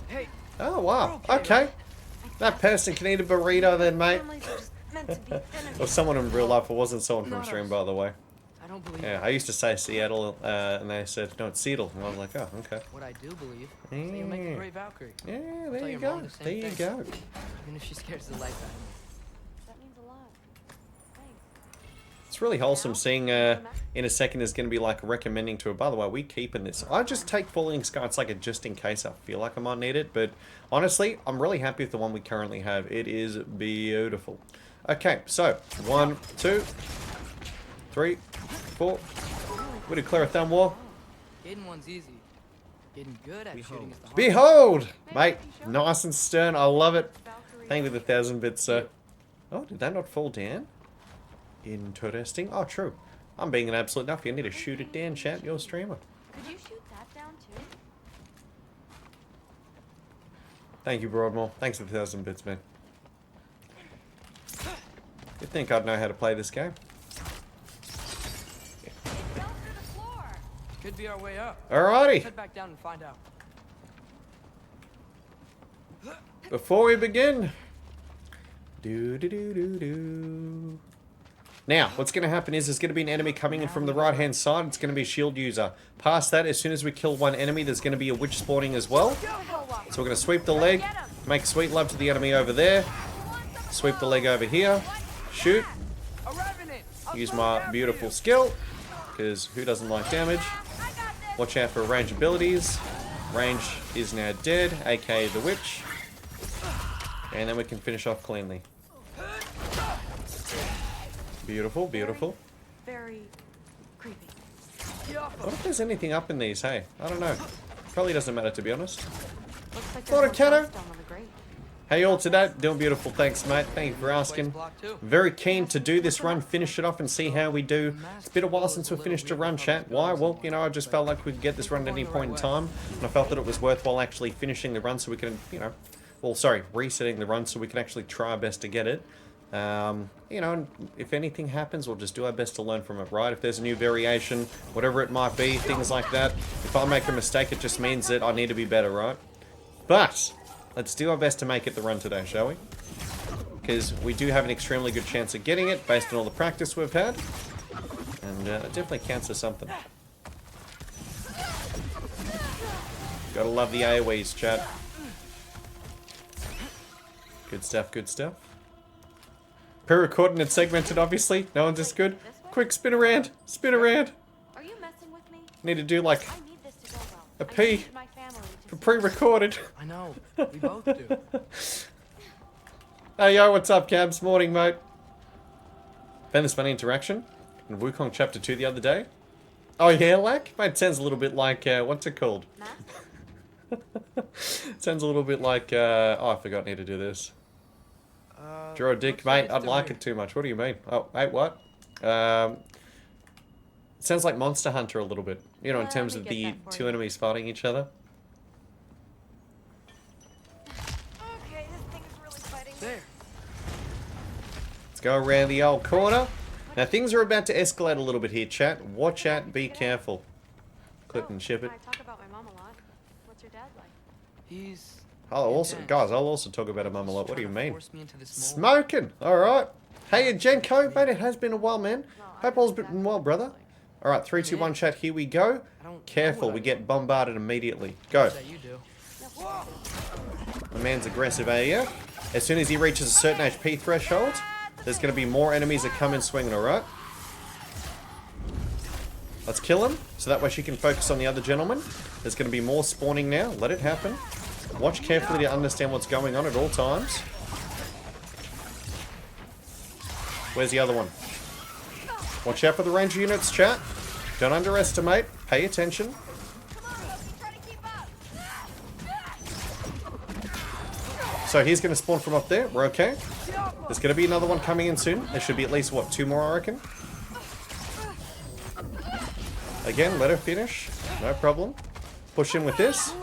Hey. Oh, wow. Okay. That person can eat a burrito then, mate. Or someone in real life. It wasn't someone from stream, by the way. I don't believe Yeah, I used to say Seattle, and they said, no, it's Seattle. And I was like, oh, okay. What I do believe is that you'll make a great Valkyrie. Yeah, I'll there tell you your mom go. the same There you thing. go. Even if she scares the life out of me. That means a lot. It's really wholesome seeing, in a second, there's going to be like recommending to it. By the way, we keeping this. I just take Falling Sky. It's like a just in case I feel like I might need it. But honestly, I'm really happy with the one we currently have. It is beautiful. Okay, so 1, 2, 3, 4. We declare a thumb war. Getting one's easy. Getting good at shooting is the hard. Behold! Mate, nice and stern. I love it. Thank you for the 1,000 bits, sir. Oh, did that not fall down? Interesting. Oh, true. I'm being an absolute nuff. You need to shoot it down, chat. You're a streamer. Could you shoot that down too? Thank you, Broadmoor. Thanks for the 1,000 bits, man. You'd think I'd know how to play this game. Could be our way up. Alrighty. Let's head back down and find out. Before we begin. Now, what's going to happen is there's going to be an enemy coming in from the right-hand side. It's going to be a shield user. Past that, as soon as we kill one enemy, there's going to be a witch spawning as well. So we're going to sweep the leg, make sweet love to the enemy over there. Sweep the leg over here. Shoot. Use my beautiful skill, because who doesn't like damage? Watch out for range abilities. Range is now dead, aka the witch. And then we can finish off cleanly. Beautiful, beautiful. Very creepy. What if there's anything up in these, hey? I don't know. Probably doesn't matter, to be honest. Looks like Thought a cannon. grate. How you all today? Doing beautiful, thanks mate. Thank you for asking. Very keen to do this run, finish it off and see how we do. It's been a while since we finished a run, chat. Why? Well, you know, I just felt like we could get this run at any point in time. And I felt that it was worthwhile actually finishing the run so we can, you know, well, sorry, resetting the run so we can actually try our best to get it. You know, if anything happens, we'll just do our best to learn from it, right? If there's a new variation, whatever it might be, things like that. If I make a mistake, it just means that I need to be better, right? But let's do our best to make it the run today, shall we? Because we do have an extremely good chance of getting it based on all the practice we've had. And it definitely counts as something. Gotta love the AoEs, chat. Good stuff, good stuff. Pre-recorded and segmented, obviously. No one's as good. Quick, spin around. Spin around. Are you messing with me? Need to do like I need this to go well. a P for pre-recorded. I know. We both do. Hey, yo, what's up, Cabs? Morning, mate. Found this funny interaction in Wukong Chapter 2 the other day. Oh, yeah, like? Mate, it sounds a little bit like, what's it called? Sounds a little bit like, oh, I forgot I need to do this. Draw a dick, mate. I'd like it too much. What do you mean? Oh, wait, what? It sounds like Monster Hunter a little bit. You know, in terms of the two enemies fighting each other. Okay, this thing is really fighting. There. Let's go around the old corner. Now, things are about to escalate a little bit here, chat. Watch out, be careful. Clip and ship it. I talk about my mom a lot. What's your dad like? He's... I'll also, guys, I'll also talk about a mum a lot. What do you mean? Smoking! Alright. Hey, Jenko, mate, it has been a while, man. Hope all's been well, brother. Alright, 3, 2, 1, chat, here we go. Careful, we get bombarded immediately. Go. The man's aggressive AF. As soon as he reaches a certain HP threshold, there's going to be more enemies that come in swinging, alright? Let's kill him, so that way she can focus on the other gentleman. There's going to be more spawning now. Let it happen. Watch carefully to understand what's going on at all times. Where's the other one? Watch out for the ranger units, chat. Don't underestimate. Pay attention. So he's going to spawn from up there. We're okay. There's going to be another one coming in soon. There should be at least, what, 2 more, I reckon? Again, let her finish. No problem. Push in with this.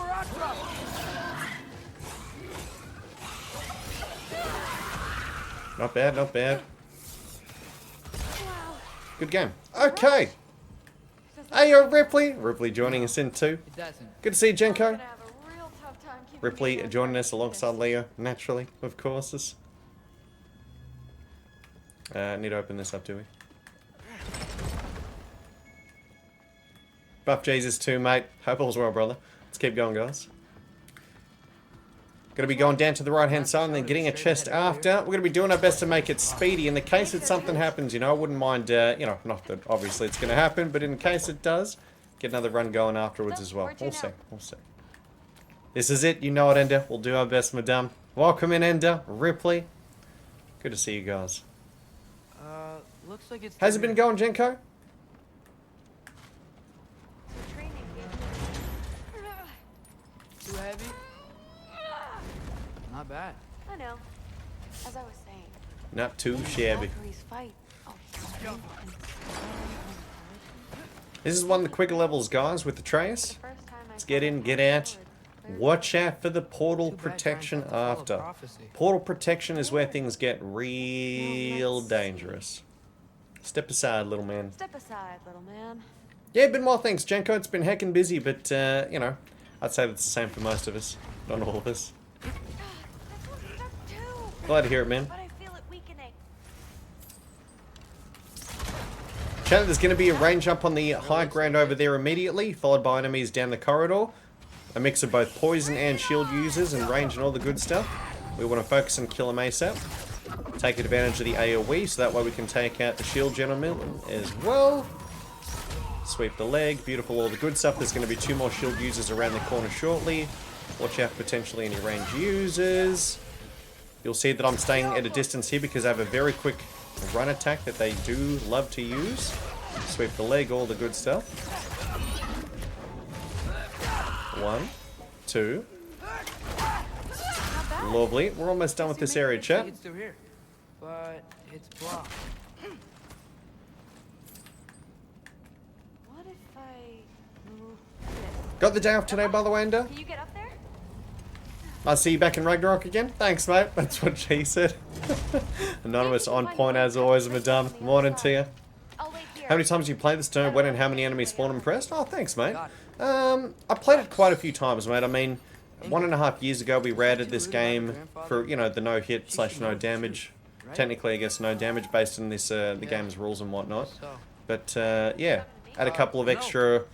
Not bad, not bad. Good game. Okay. Hey, yo, Ripley. Ripley joining us in too. Good to see you, Jenko. Ripley joining us alongside Leo, naturally, of course. Need to open this up, do we? Buff Jesus too, mate. Hope all's well, brother. Let's keep going, guys. Going to be going down to the right-hand side and then getting a chest after. We're going to be doing our best to make it speedy. In the case that something happens, you know, I wouldn't mind, you know, not that obviously it's going to happen, but in case it does, get another run going afterwards as well. We'll see, we'll see. This is it, you know it, Ender. We'll do our best, madame. Welcome in, Ender. Ripley. Good to see you guys. Looks like it's... How's it been going, Jenko? Too heavy? Not bad. I know. As I was saying. Not too shabby. This is one of the quicker levels, guys, with the trace. Let's get in, get out. Watch out for the portal protection after. Portal protection is where things get real dangerous. Step aside, little man. Step aside, little man. Yeah, been more thanks, Jenko. It's been heckin' busy, but, you know, I'd say that's the same for most of us. Not all of us. Glad to hear it, man. Chat, there's going to be a range up on the high ground over there immediately, followed by enemies down the corridor. A mix of both poison and shield users and range and all the good stuff. We want to focus and kill them ASAP. Take advantage of the AoE, so that way we can take out the shield gentleman as well. Sweep the leg. Beautiful, all the good stuff. There's going to be 2 more shield users around the corner shortly. Watch out for potentially any range users. You'll see that I'm staying at a distance here because I have a very quick run attack that they do love to use. Sweep the leg, all the good stuff. 1, 2. Lovely. We're almost done with this area, chat. It's through here, but it's blocked. What if I move? Got the day off today, by the way, Ender? Can you get up there? I'll see you back in Ragnarok again. Thanks, mate. That's what she said. Anonymous on point as always, madame. Morning to you. How many times you played this? Don't know when and how many enemies spawn impressed? Oh, thanks, mate. I played it quite a few times, mate. I mean, 1.5 years ago we rated this game for, you know, the no hit / no damage. Technically, I guess no damage based on this the game's rules and whatnot. But yeah, add a couple of extra.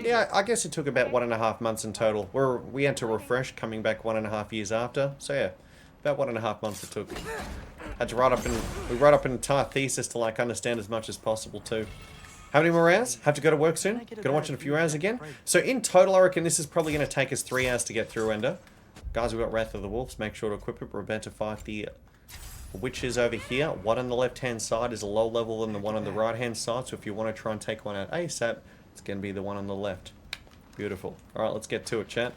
Yeah, I guess it took about 1.5 months in total. We had to refresh coming back 1.5 years after. So yeah, about 1.5 months it took. Had to we wrote up an entire thesis to like understand as much as possible too. How many more hours? Have to go to work soon. Gonna watch in a few hours again. So in total, I reckon this is probably gonna take us 3 hours to get through, Ender. Guys, we've got Wrath of the Wolves. Make sure to equip it. We're about to fight the witches over here. One on the left-hand side is a low level than the one on the right-hand side. So if you want to try and take one out ASAP, it's going to be the one on the left. Beautiful. Alright, let's get to it, chat.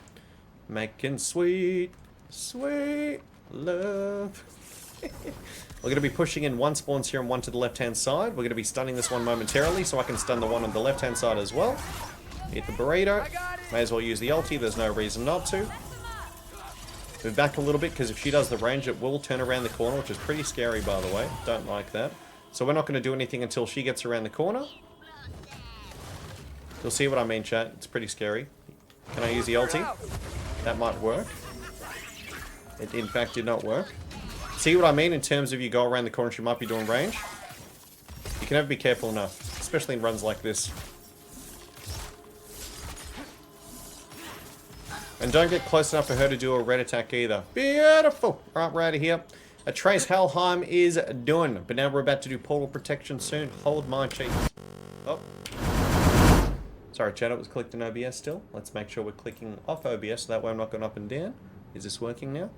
Making sweet, sweet love. We're going to be pushing in 1 spawns here and 1 to the left-hand side. We're going to be stunning this one momentarily, so I can stun the one on the left-hand side as well. Hit the burrito. May as well use the ulti. There's no reason not to. Move back a little bit, because if she does the range, it will turn around the corner, which is pretty scary, by the way. Don't like that. So we're not going to do anything until she gets around the corner. You'll see what I mean, chat. It's pretty scary. Can I use the ulti? That might work. It, in fact, did not work. See what I mean in terms of you go around the corner, she might be doing range. You can never be careful enough, especially in runs like this. And don't get close enough for her to do a red attack either. Beautiful! Alright, we're out of here. A Trace Helheim is done. But now we're about to do portal protection soon. Hold my cheeks. Oh. Sorry, chat, it was clicked in OBS still. Let's make sure we're clicking off OBS so that way I'm not going up and down. Is this working now?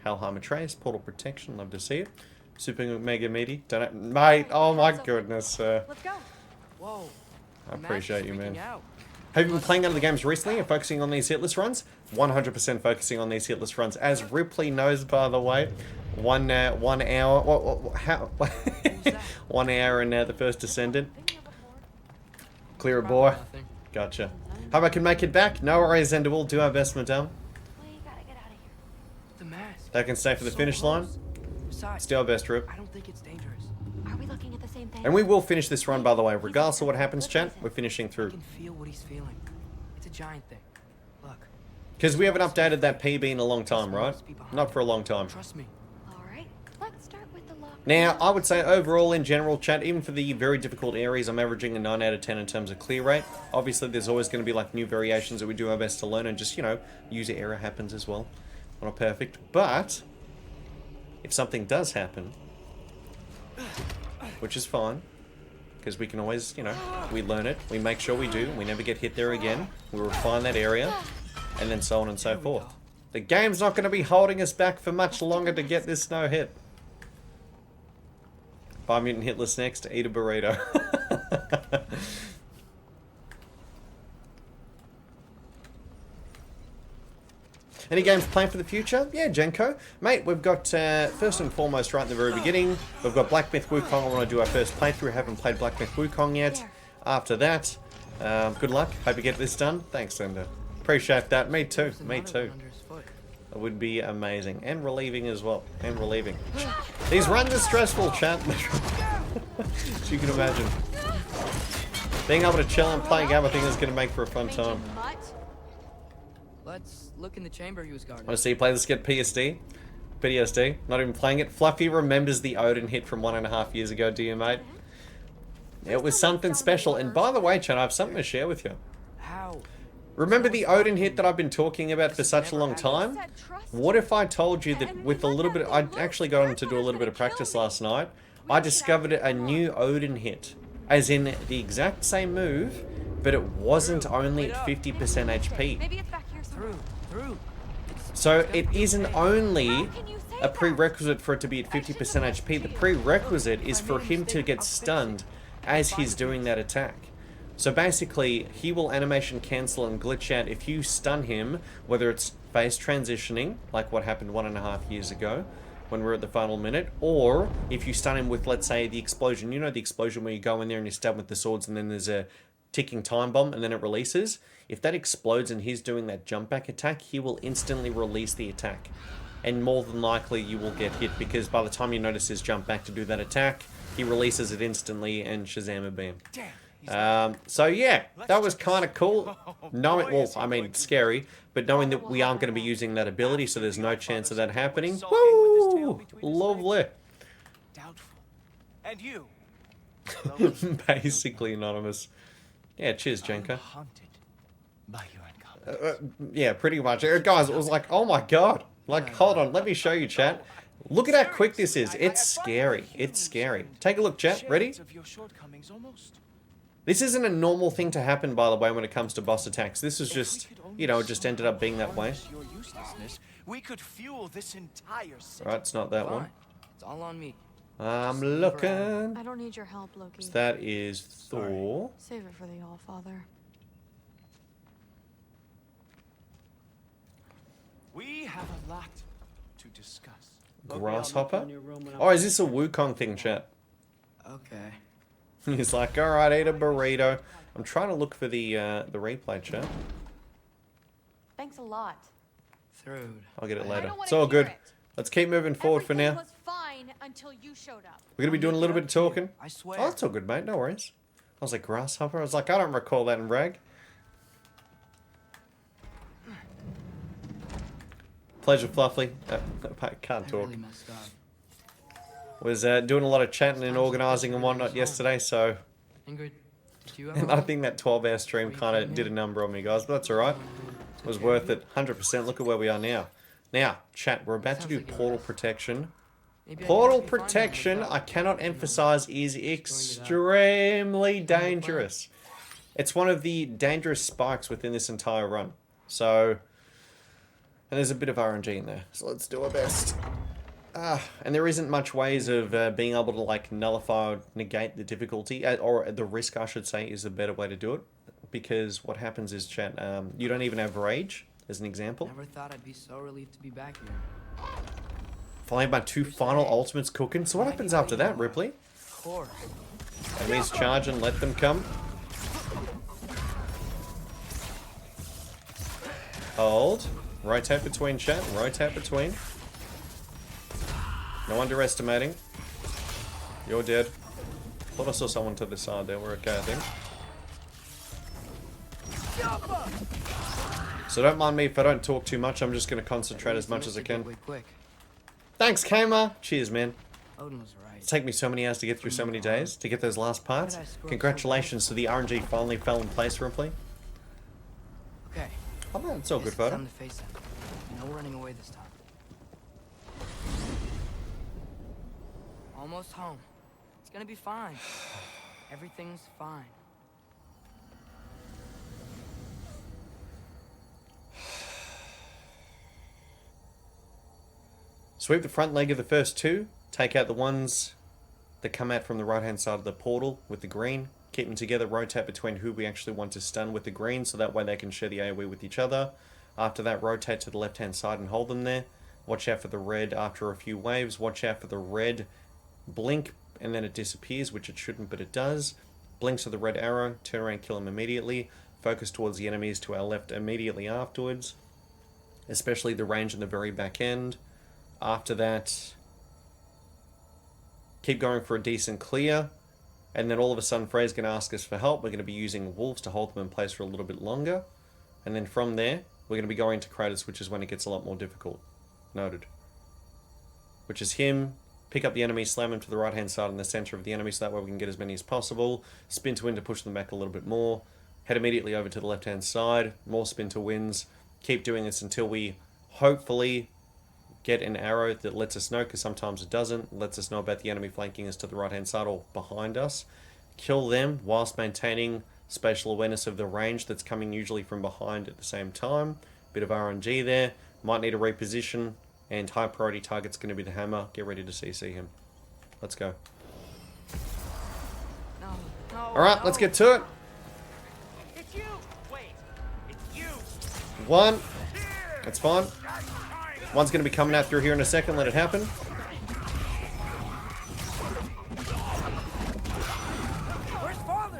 Helheim Trace, portal protection, love to see it. Super mega meaty. Don't know, mate, oh my goodness. Let's go. Whoa. I appreciate you, man. Have you been playing other games recently and focusing on these hitless runs? 100% focusing on these hitless runs. As Ripley knows, by the way, 1 hour. How? 1 hour and now the first Descendant. Clear it, boy. Gotcha. Hope I can make it back. No worries, and we'll do our best, madame. The mask. They can stay for the finish line. Still our best, Rip. I don't think it's dangerous. Are we looking at the same thing? And we will finish this run, by the way. Regardless of what happens, chat, we're finishing through. I can feel what he's feeling. It's a giant thing. Look. Because we haven't updated that PB in a long time, right? Not for a long time. Trust me. Alright, let's start with the lock. Now, I would say overall, in general, chat, even for the very difficult areas, I'm averaging a 9 out of 10 in terms of clear rate. Obviously, there's always going to be like new variations that we do our best to learn and just, you know, user error happens as well. Not perfect, but if something does happen, which is fine, because we can always, you know, we learn it, we make sure we do, we never get hit there again, we refine that area, and then so on and so forth. The game's not going to be holding us back for much longer to get this no hit. 5 mutant hitless next, eat a burrito. Any games planned for the future? Yeah, Jenko. Mate, we've got, first and foremost, right at the very beginning, we've got Black Myth Wukong. I want to do our first playthrough. Haven't played Black Myth Wukong yet. After that, good luck. Hope you get this done. Thanks, Linda. Appreciate that. Me too. Me too. It would be amazing. And relieving as well. And relieving. These runs are stressful, chat. As you can imagine. Being able to chill and play a game, I think is going to make for a fun time. Let's look in the chamber he was guarding. Want to see you play this, get PSD? PTSD. Not even playing it. Fluffy remembers the Odin hit from 1.5 years ago, do you, mate? It was something special. And by the way, Chan, I have something to share with you. How? Remember the Odin hit that I've been talking about for such a long time? What if I told you that with a little bit... I actually got on to do a little bit of practice last night. I discovered a new Odin hit. As in the exact same move, but it wasn't only at 50% HP. Maybe it's back here somewhere. Through. So it isn't only a prerequisite for it to be at 50% HP. The prerequisite is for him to get stunned as he's doing that attack. So basically, he will animation cancel and glitch out if you stun him, whether it's phase transitioning, like what happened 1.5 years ago, when we're at the final minute, or if you stun him with, let's say, the explosion. You know the explosion where you go in there and you stab with the swords and then there's a ticking time bomb and then it releases? If that explodes and he's doing that jump back attack, he will instantly release the attack. And more than likely you will get hit, because by the time you notice his jump back to do that attack, he releases it instantly and Shazam a beam. So yeah, that was kind of cool. Knowing, well, I mean, scary, but knowing that we aren't going to be using that ability, so there's no chance of that happening. Woo! Lovely. And you? Basically anonymous. Yeah, cheers, Jenka. Yeah, pretty much. Guys, it was like, oh my god. Like, hold on, let me show you, chat. Look at how quick this is. It's scary. It's scary. Take a look, chat. Ready? This isn't a normal thing to happen, by the way, when it comes to boss attacks. This is just, you know, it just ended up being that way. We could fuel this entire city. Right, it's not that one. It's all on me. I'm looking. I don't need your help, Loki. So that is Thor. Save it for the All-Father. We have a lot to discuss. Grasshopper? Oh, is this a Wukong thing, chat? Okay. He's like, alright, eat a burrito. I'm trying to look for the replay, chat. Thanks a lot. Through. I'll get it later. It's all good. Let's keep moving forward for now. Was fine until you showed up. We're gonna be doing a little bit of talking. I swear. Oh, that's all good, mate. No worries. I was like, grasshopper? I was like, I don't recall that in Rag. Pleasure, Fluffy. I can't talk. Really messed up. Was doing a lot of chatting and organising and whatnot yesterday, so... Ingrid, do you and I think that 12-hour stream kind of did a number on me, guys, but that's alright. It was worth it. 100%. Look at where we are now. Now, chat, we're about to do portal protection. Portal protection, I cannot emphasize, is extremely dangerous. It's one of the dangerous spikes within this entire run. So, and there's a bit of RNG in there. So let's do our best. And there isn't much ways of being able to like nullify or negate the difficulty, or the risk, I should say, is a better way to do it. Because what happens is, chat, you don't even have rage, as an example. Never thought I'd be so relieved to be back here. Finally, my 2 final ultimates cooking. So what happens after that, Ripley? Thor. Enemies charging, let them come. Hold. Rotate between, chat. Rotate between. No underestimating. You're dead. Thought I saw someone to the side there. We're okay, I think. So don't mind me if I don't talk too much. I'm just going to concentrate as much as I can. Thanks, Kama. Cheers, man. Odin was right. It's taken me so many hours to get through so many days to get those last parts. Congratulations to the RNG finally fell in place, Ripley. Okay. Oh man, it's all good, photo. Time to face it. No running away this time. Almost home. It's gonna be fine. Everything's fine. Sweep the front leg of the first 2. Take out the ones that come out from the right hand side of the portal with the green. Keep them together, rotate between who we actually want to stun with the green, so that way they can share the AoE with each other. After that, rotate to the left hand side and hold them there. Watch out for the red after a few waves. Watch out for the red blink and then it disappears, which it shouldn't, but it does. Blinks of the red arrow, turn around, kill them immediately. Focus towards the enemies to our left immediately afterwards, especially the range in the very back end. After that, keep going for a decent clear, and then all of a sudden Frey's going to ask us for help. We're going to be using wolves to hold them in place for a little bit longer, and then from there we're going to be going to Kratos, which is when it gets a lot more difficult. Noted. Which is him. Pick up the enemy, slam him to the right hand side in the center of the enemy, so that way we can get as many as possible. Spin to win to push them back a little bit more. Head immediately over to the left hand side. More spin to wins. Keep doing this until we hopefully get an arrow that lets us know, because sometimes it doesn't. Lets us know about the enemy flanking us to the right hand side or behind us. Kill them whilst maintaining spatial awareness of the range that's coming usually from behind at the same time. Bit of RNG there. Might need a reposition. And high priority target's going to be the hammer. Get ready to CC him. Let's go. Alright, let's get to it. It's you. Wait, it's you. One. That's fine. One's going to be coming out through here in a second. Let it happen.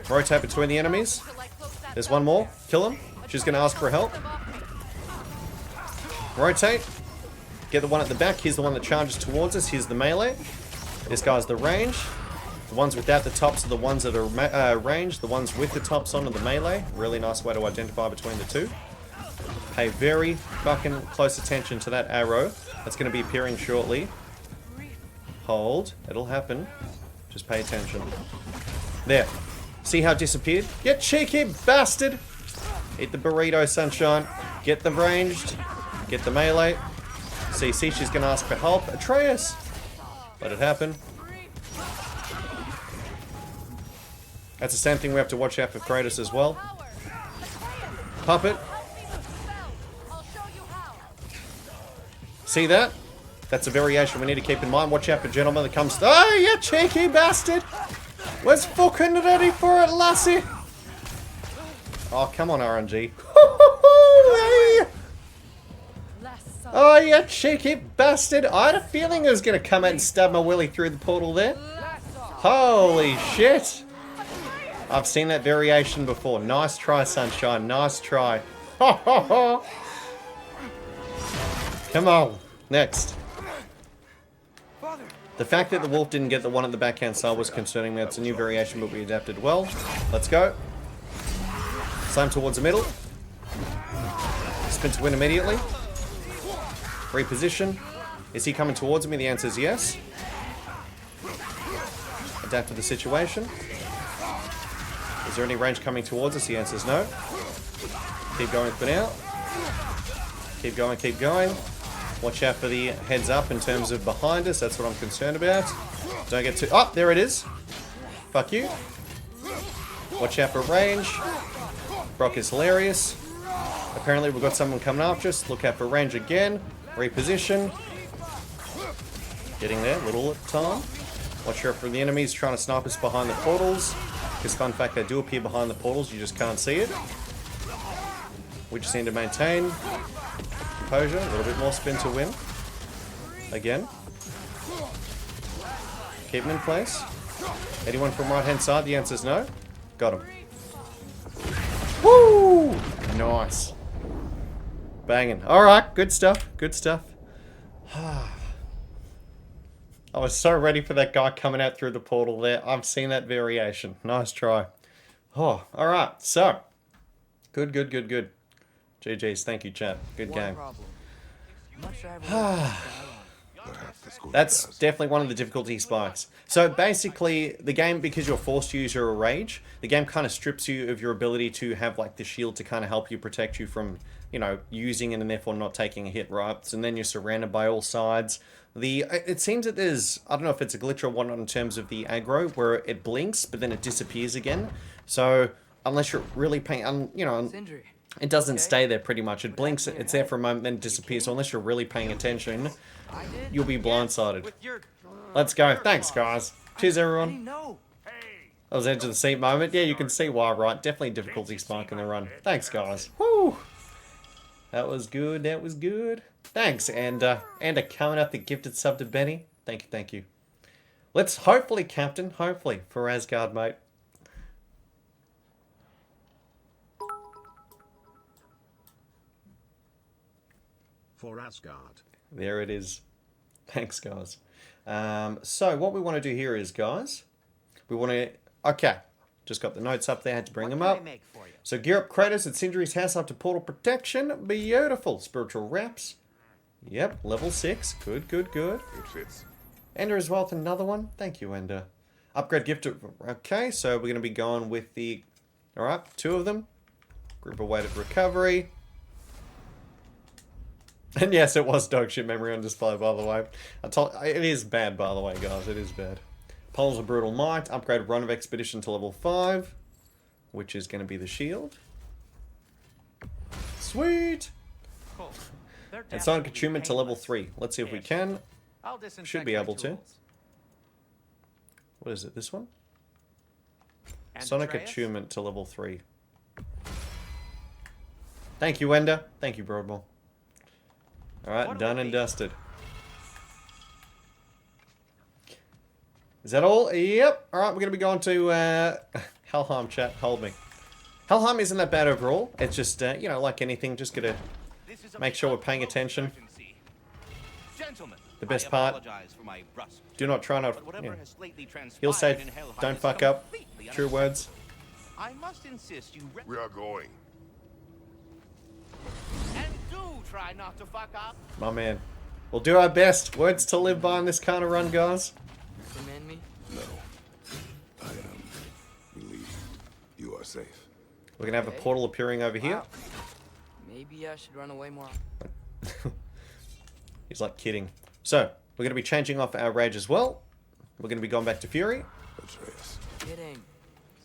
Rotate between the enemies. There's one more. Kill him. She's going to ask for help. Rotate. Get the one at the back. Here's the one that charges towards us. Here's the melee. This guy's the range. The ones without the tops are the ones that are range. The ones with the tops on are the melee. Really nice way to identify between the two. Pay very fucking close attention to that arrow. That's going to be appearing shortly. Hold. It'll happen. Just pay attention. There. See how it disappeared? You cheeky bastard! Eat the burrito, sunshine. Get the ranged. Get the melee. CC, she's going to ask for help. Atreus! Let it happen. That's the same thing we have to watch out for Kratos as well. Puppet. See that? That's a variation we need to keep in mind. Watch out for gentleman that comes... Oh, you cheeky bastard! We're fucking ready for it, lassie! Oh, come on, RNG. Oh, you cheeky bastard. I had a feeling it was going to come out and stab my willy through the portal there. Holy shit. I've seen that variation before. Nice try, sunshine. Nice try. Come on. Next. The fact that the wolf didn't get the one at the backhand side was concerning me. It's a new variation, but we adapted well. Let's go. Slam towards the middle. Spin to win immediately. Reposition. Is he coming towards me? The answer is yes. Adapt to the situation. Is there any range coming towards us? The answer is no. Keep going for now. Keep going, keep going. Watch out for the heads up in terms of behind us. That's what I'm concerned about. Don't get too... Oh, there it is. Fuck you. Watch out for range. Brock is hilarious. Apparently we've got someone coming after us. Look out for range again. Reposition. Getting there, little at a time. Watch out for the enemies trying to snipe us behind the portals. Because fun fact, they do appear behind the portals. You just can't see it. We just need to maintain composure. A little bit more spin to win. Again. Keep them in place. Anyone from right hand side? The answer is no. Got him. Woo! Nice. Banging. Alright, good stuff. Good stuff. I was so ready for that guy coming out through the portal there. I've seen that variation. Nice try. Oh, alright. So. Good, good, good, good. GG's. Thank you, chat. Good game. That's definitely one of the difficulty spikes. So basically, the game, because you're forced to use your rage, the game kind of strips you of your ability to have like the shield to kind of help you protect you from, you know, using it and therefore not taking a hit, right? And then you're surrounded by all sides. It seems that there's, I don't know if it's a glitch or whatnot in terms of the aggro, where it blinks, but then it disappears again. So, unless you're really paying, you know, it doesn't stay there pretty much. It blinks, it's there for a moment, then it disappears. So unless you're really paying attention, you'll be blindsided. Let's go. Thanks, guys. Cheers, everyone. That was edge of the seat moment. Yeah, you can see why, right? Definitely difficulty spike in the run. Thanks, guys. Woo! That was good. That was good. Thanks, and coming up the gifted sub to Benny. Thank you, thank you. Let's hopefully, Captain, hopefully, for Asgard, mate. For Asgard. There it is. Thanks, guys. So what we want to do here is, guys, we want to... Okay, just got the notes up there. Had to bring them up. So gear up Kratos at Sindri's house up to portal protection. Beautiful. Spiritual wraps. Yep, level 6. Good, good, good. It fits. Ender as well with another one. Thank you, Ender. Upgrade gift. Okay, so we're going to be going with the... Alright, 2 of them. Group awaited recovery. And yes, it was dog shit memory on display, by the way. It is bad, by the way, guys. It is bad. Poles of Brutal Might. Upgrade Run of Expedition to level 5. which is going to be the shield. Sweet! Cool. And Sonic attunement to level 3. Let's see if we can. Should be able to. What is it, this one? Sonic attunement to level 3. Thank you, Wender. Thank you, Broadmoor. Alright, done and dusted. Is that all? Yep. Alright, we're going to be going to Helheim, chat. Hold me. Helheim isn't that bad overall. It's just, you know, like anything, just got to make sure we're paying attention. The best part, do not try not, he'll say, don't fuck up. True words. I must insist you We are going. and do try not to fuck up. My man. We'll do our best. Words to live by in this kind of run, guys. Command me? No. I am relieved. You are safe. We're going to have a portal appearing over here. Wow. Maybe I should run away more. He's like kidding. So, we're going to be changing off our rage as well. We're going to be going back to Fury. Kidding.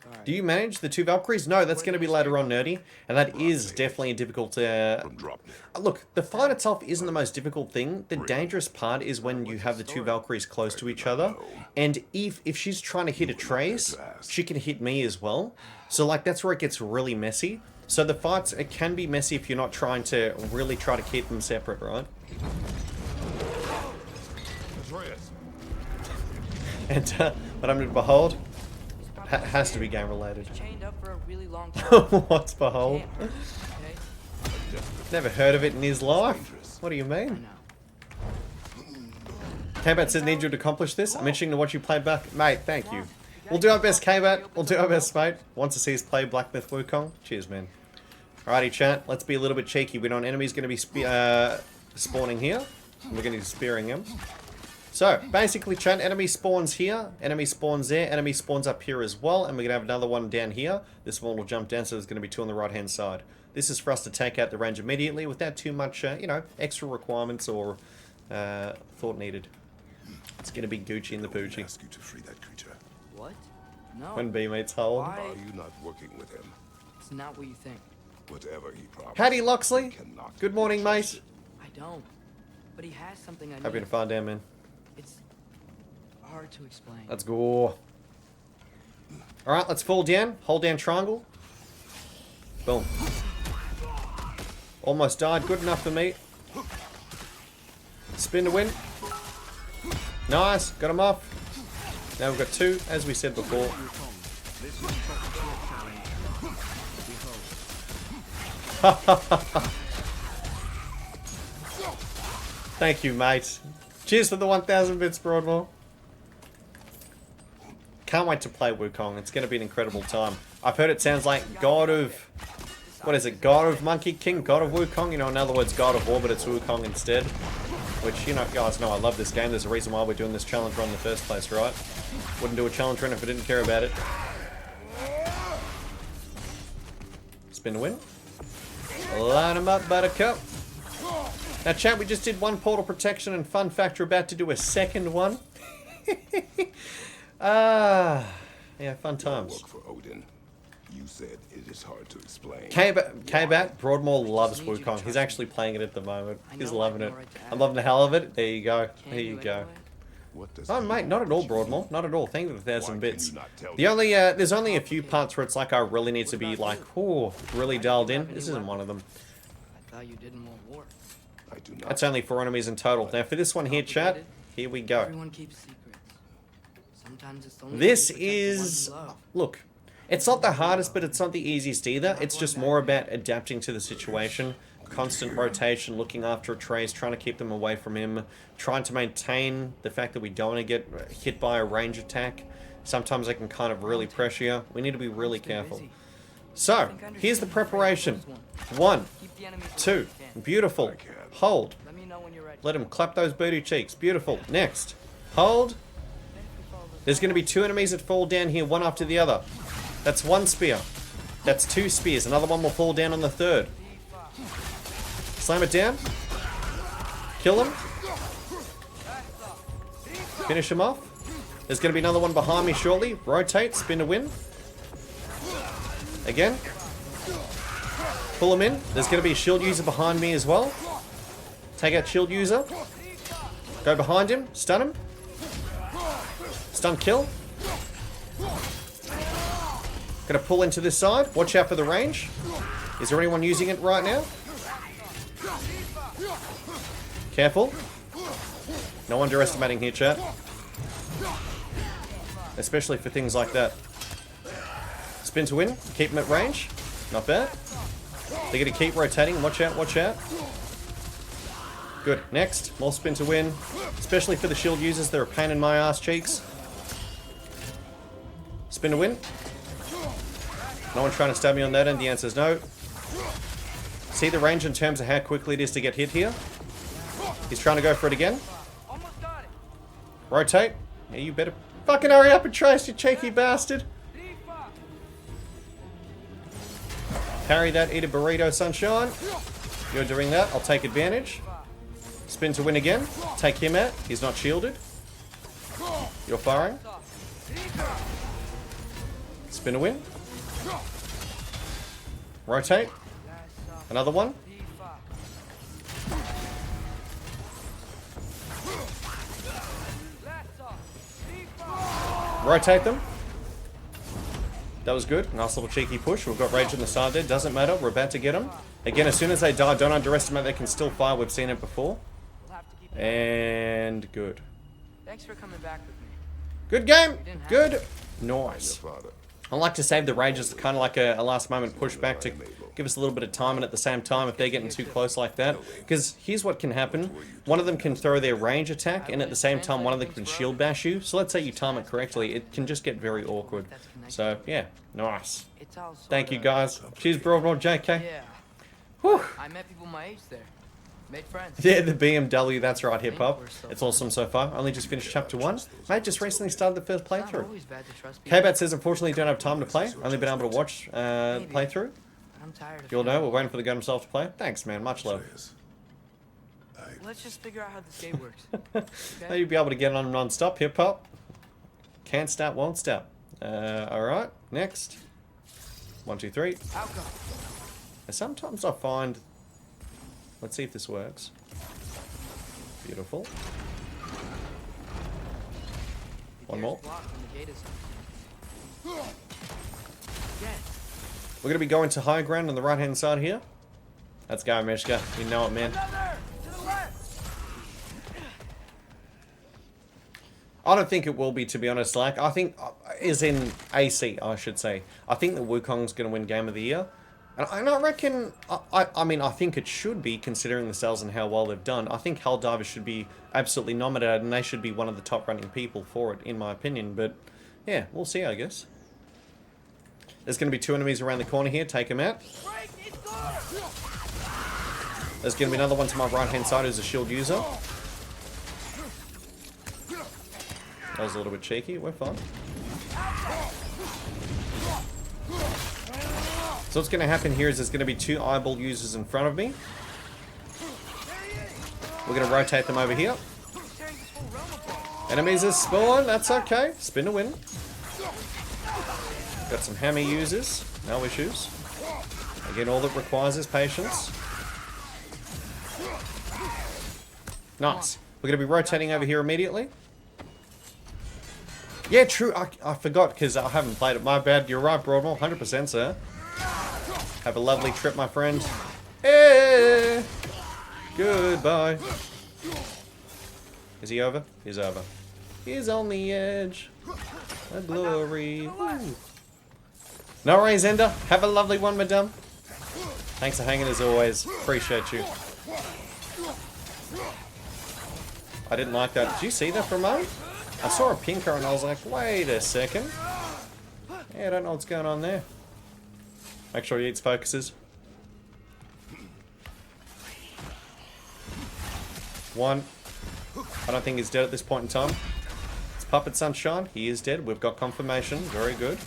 Sorry. Do you manage the 2 Valkyries? No, that's going to be later on, Nerdy. And that is definitely a difficult... Look, the fight itself isn't the most difficult thing. The dangerous part is when you have the 2 Valkyries close to each other. And if she's trying to hit a Trace, she can hit me as well. So, like, that's where it gets really messy. So the fights, it can be messy if you're not trying to really try to keep them separate, right? And what I'm going to behold has to be game related. Chained up for a really long time. What's behold? Never heard of it in his life. What do you mean? K-Bat says, need you to accomplish this. I'm itching to watch you play back. Mate, thank you. We'll do our best, K-Bat. We'll do our best, mate. Wants to see us play Black Myth Wukong. Cheers, man. Alrighty, chat. Let's be a little bit cheeky. We know an enemy's going to be spawning here. We're going to be spearing him. So, basically, chat, enemy spawns here, enemy spawns there, enemy spawns up here as well, and we're going to have another one down here. This one will jump down, so there's going to be 2 on the right-hand side. This is for us to take out the range immediately without too much, you know, extra requirements or thought needed. It's going to be Gucci in the Poochie. Ask you to free that creature. What? No. When B mates hold. Why? Are you not working with him? It's not what you think. Whatever he promised. Howdy, Loxley. Good morning, mate. I don't. But he has something I need. Happy to find out, man. It's hard to explain. Let's go. Alright, let's fall down. Hold down triangle. Boom. Almost died. Good enough for me. Spin to win. Nice. Got him off. Now we've got 2, as we said before. Thank you, mate. Cheers for the 1,000 bits, Broadmoor. Can't wait to play Wukong. It's going to be an incredible time. I've heard it sounds like God of... What is it? God of Monkey King? God of Wukong? You know, in other words, God of War, but it's Wukong instead. Which, you know, guys know I love this game. There's a reason why we're doing this challenge run in the first place, right? Wouldn't do a challenge run if I didn't care about it. Spin to win. Line them up, Buttercup. Now, chat, we just did 1 portal protection, and fun fact, we're about to do a second one. Yeah, fun times. Work for Odin. You said it is hard to explain. K-Bat, Broadmoor loves Wukong. He's actually playing it at the moment. He's loving it. I'm loving the hell of it. There you go. There you go. Oh, mate, not at all, Broadmoor. Not at all. Thank you for the 1,000 bits. The only, there's only a few parts where it's like I really need to be like, oh, really dialed in. This isn't one of them. I thought you didn't want war. I do not. That's only 4 enemies in total. Now, for this one here, chat, here we go. Everyone keeps secrets. Sometimes it's only This is... Look, it's not the hardest, but it's not the easiest either. It's just more about adapting to the situation. Constant rotation, looking after a Trace, trying to keep them away from him, trying to maintain the fact that we don't want to get hit by a range attack. Sometimes they can kind of really pressure you. We need to be really careful. So, here's the preparation. 1, 2, beautiful. Hold. Let him clap those booty cheeks. Beautiful. Next. Hold. There's going to be 2 enemies that fall down here, one after the other. That's 1 spear. That's 2 spears. Another one will fall down on the 3rd. Slam it down. Kill him. Finish him off. There's going to be another one behind me shortly. Rotate. Spin to win. Again. Pull him in. There's going to be a shield user behind me as well. Take out shield user. Go behind him. Stun him. Stun kill. Gonna pull into this side. Watch out for the range. Is there anyone using it right now? Careful. No underestimating here, chat. Especially for things like that. Spin to win. Keep them at range. Not bad. They're gonna keep rotating. Watch out, watch out. Good. Next. More spin to win. Especially for the shield users. They're a pain in my ass cheeks. Spin to win. No one trying to stab me on that end. The answer is no. See the range in terms of how quickly it is to get hit here? He's trying to go for it again. Rotate. Yeah, you better fucking hurry up and trace, you cheeky bastard. Parry that, eat a burrito, sunshine. You're doing that. I'll take advantage. Spin to win again. Take him out. He's not shielded. You're firing. Spin to win. Rotate. Another one. Rotate them. That was good. Nice little cheeky push. We've got rage on the side there. Doesn't matter. We're about to get them. Again, as soon as they die, don't underestimate. They can still fire. We've seen it before. And good. Thanks for coming back with me. Good game. Good. Nice. I like to save the rages, kind of like a last moment pushback to give us a little bit of time, and at the same time, if they're getting too close like that, because here's what can happen. One of them can throw their range attack, and at the same time, one of them can shield bash you. So let's say you time it correctly, it can just get very awkward. So yeah, nice. Thank you guys. Cheers, Broadmoor, JK. Yeah. Whew. I met people my age there. Made friends. Yeah, the BMW, that's right, hip hop. It's awesome so far. Only just finished chapter 1. Mate, just recently started the first playthrough. K-Bat says, unfortunately, don't have time to play. Only been able to watch playthrough. You'll know, we're waiting for the gun himself to play. Thanks, man. Much love. Let's just figure out how this game works. Okay? You'll be able to get on non-stop, hip hop. Can't stop, won't stop. Alright, next. 1, 2, 3. Sometimes I find... Let's see if this works. Beautiful. One more. We're going to be going to high ground on the right hand side here. Let's go, Mishka. You know it, man. I don't think it will be, to be honest, Slack. I think, is in AC, I should say. I think that Wukong's going to win Game of the Year. And I reckon, I mean, I think it should be, considering the sales and how well they've done. I think Helldivers should be absolutely nominated, and they should be one of the top running people for it, in my opinion. But, yeah, we'll see, I guess. There's going to be 2 enemies around the corner here. Take them out. There's going to be another one to my right-hand side who's a shield user. That was a little bit cheeky. We're fine. So what's going to happen here is there's going to be 2 eyeball users in front of me. We're going to rotate them over here. Enemies are spawned. That's okay. Spin to win. Got some hammer users. No issues. Again, all that requires is patience. Nice. We're going to be rotating over here immediately. Yeah, true. I forgot because I haven't played it. My bad. You're right, Broadmoor. 100%, sir. Have a lovely trip, my friend. Hey! Goodbye. Is he over? He's over. He's on the edge of glory. Ooh. No worries, Ender. Have a lovely one, madame. Thanks for hanging as always. Appreciate you. I didn't like that. Did you see that for a moment? I saw a pinker and I was like, wait a second. Yeah, I don't know what's going on there. Make sure he eats focuses. 1. I don't think he's dead at this point in time. It's Puppet Sunshine. He is dead. We've got confirmation. Very good.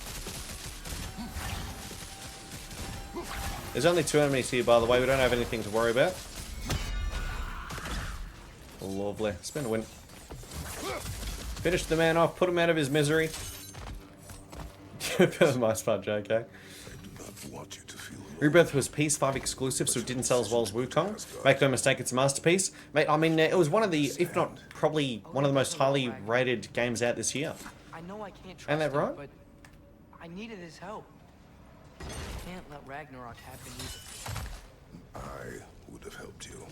There's only 2 enemies here, by the way. We don't have anything to worry about. Lovely. Spin a win. Finish the man off. Put him out of his misery. For the most part, JK. Rebirth was PS5 exclusive, so it didn't sell as well as Wukong. Make no mistake, it's a masterpiece. Mate, I mean, it was one of the, if not probably one of the most highly rated games out this year. I know I can't trust Ain't that right? him, but I needed his help. I can't let Ragnarok happen either. I would have helped you.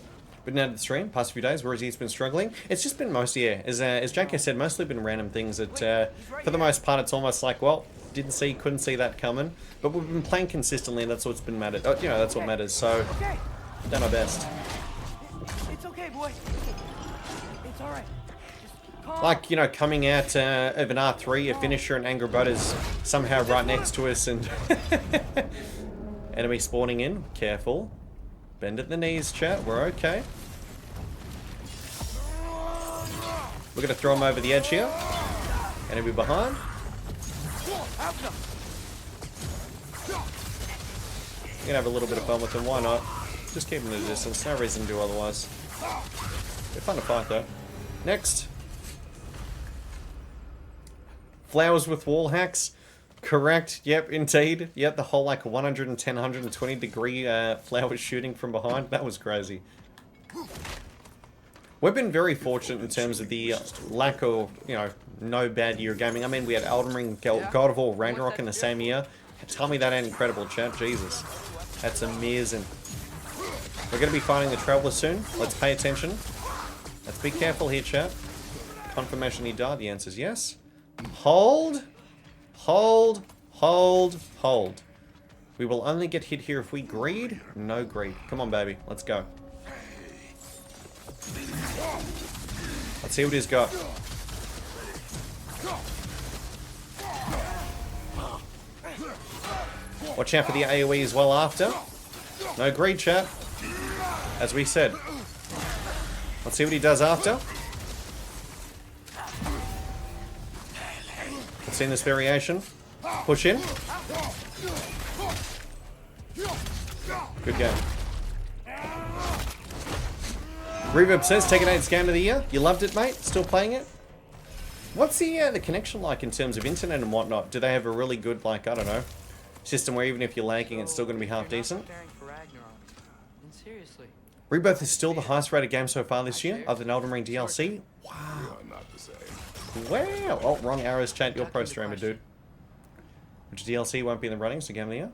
Been out of the stream past few days, whereas he's been struggling. It's just been mostly, yeah, as JK said, mostly been random things that, for the most part, it's almost like, well, couldn't see that coming. But we've been playing consistently, and that's what's been matters. Oh, you know, that's what matters. So, done our best. It's okay, boy. It's all right. Like, you know, coming out of an R3, a finisher, and Angry Butters somehow right next to us, and enemy spawning in. Careful. Bend at the knees, chat. We're okay. We're gonna throw him over the edge here. Enemy behind. Gonna have a little bit of fun with him. Why not? Just keep him at a distance. No reason to do otherwise. They're fun to fight though. Next. Flowers with wall hacks. Correct. Yep, indeed. Yep, the whole like 110, 120 degree flowers shooting from behind. That was crazy. We've been very fortunate in terms of the lack of, you know, no bad year of gaming. I mean, we had Elden Ring, God of War Ragnarok in the same year. Tell me that ain't incredible, chat. Jesus. That's amazing. We're going to be fighting the Traveler soon. Let's pay attention. Let's be careful here, chat. Confirmation he died. The answer is yes. Hold. Hold. Hold. Hold. We will only get hit here if we greed. No greed. Come on, baby. Let's go. Let's see what he's got. Watch out for the AoE as well after. No greed, chat. As we said. Let's see what he does after. Let's see this variation. Push in. Good game. Reverb says, Tekken 8's game of the year. You loved it, mate? Still playing it? What's the connection like in terms of internet and whatnot? Do they have a really good, like, I don't know, system where even if you're lagging, it's still going to be half decent? Rebirth is still the highest rated game so far this year, other than Elden Ring DLC. Wow. Wow. Oh, wrong arrows, chat. You're pro streamer, dude. Which DLC won't be in the running, so game of the year?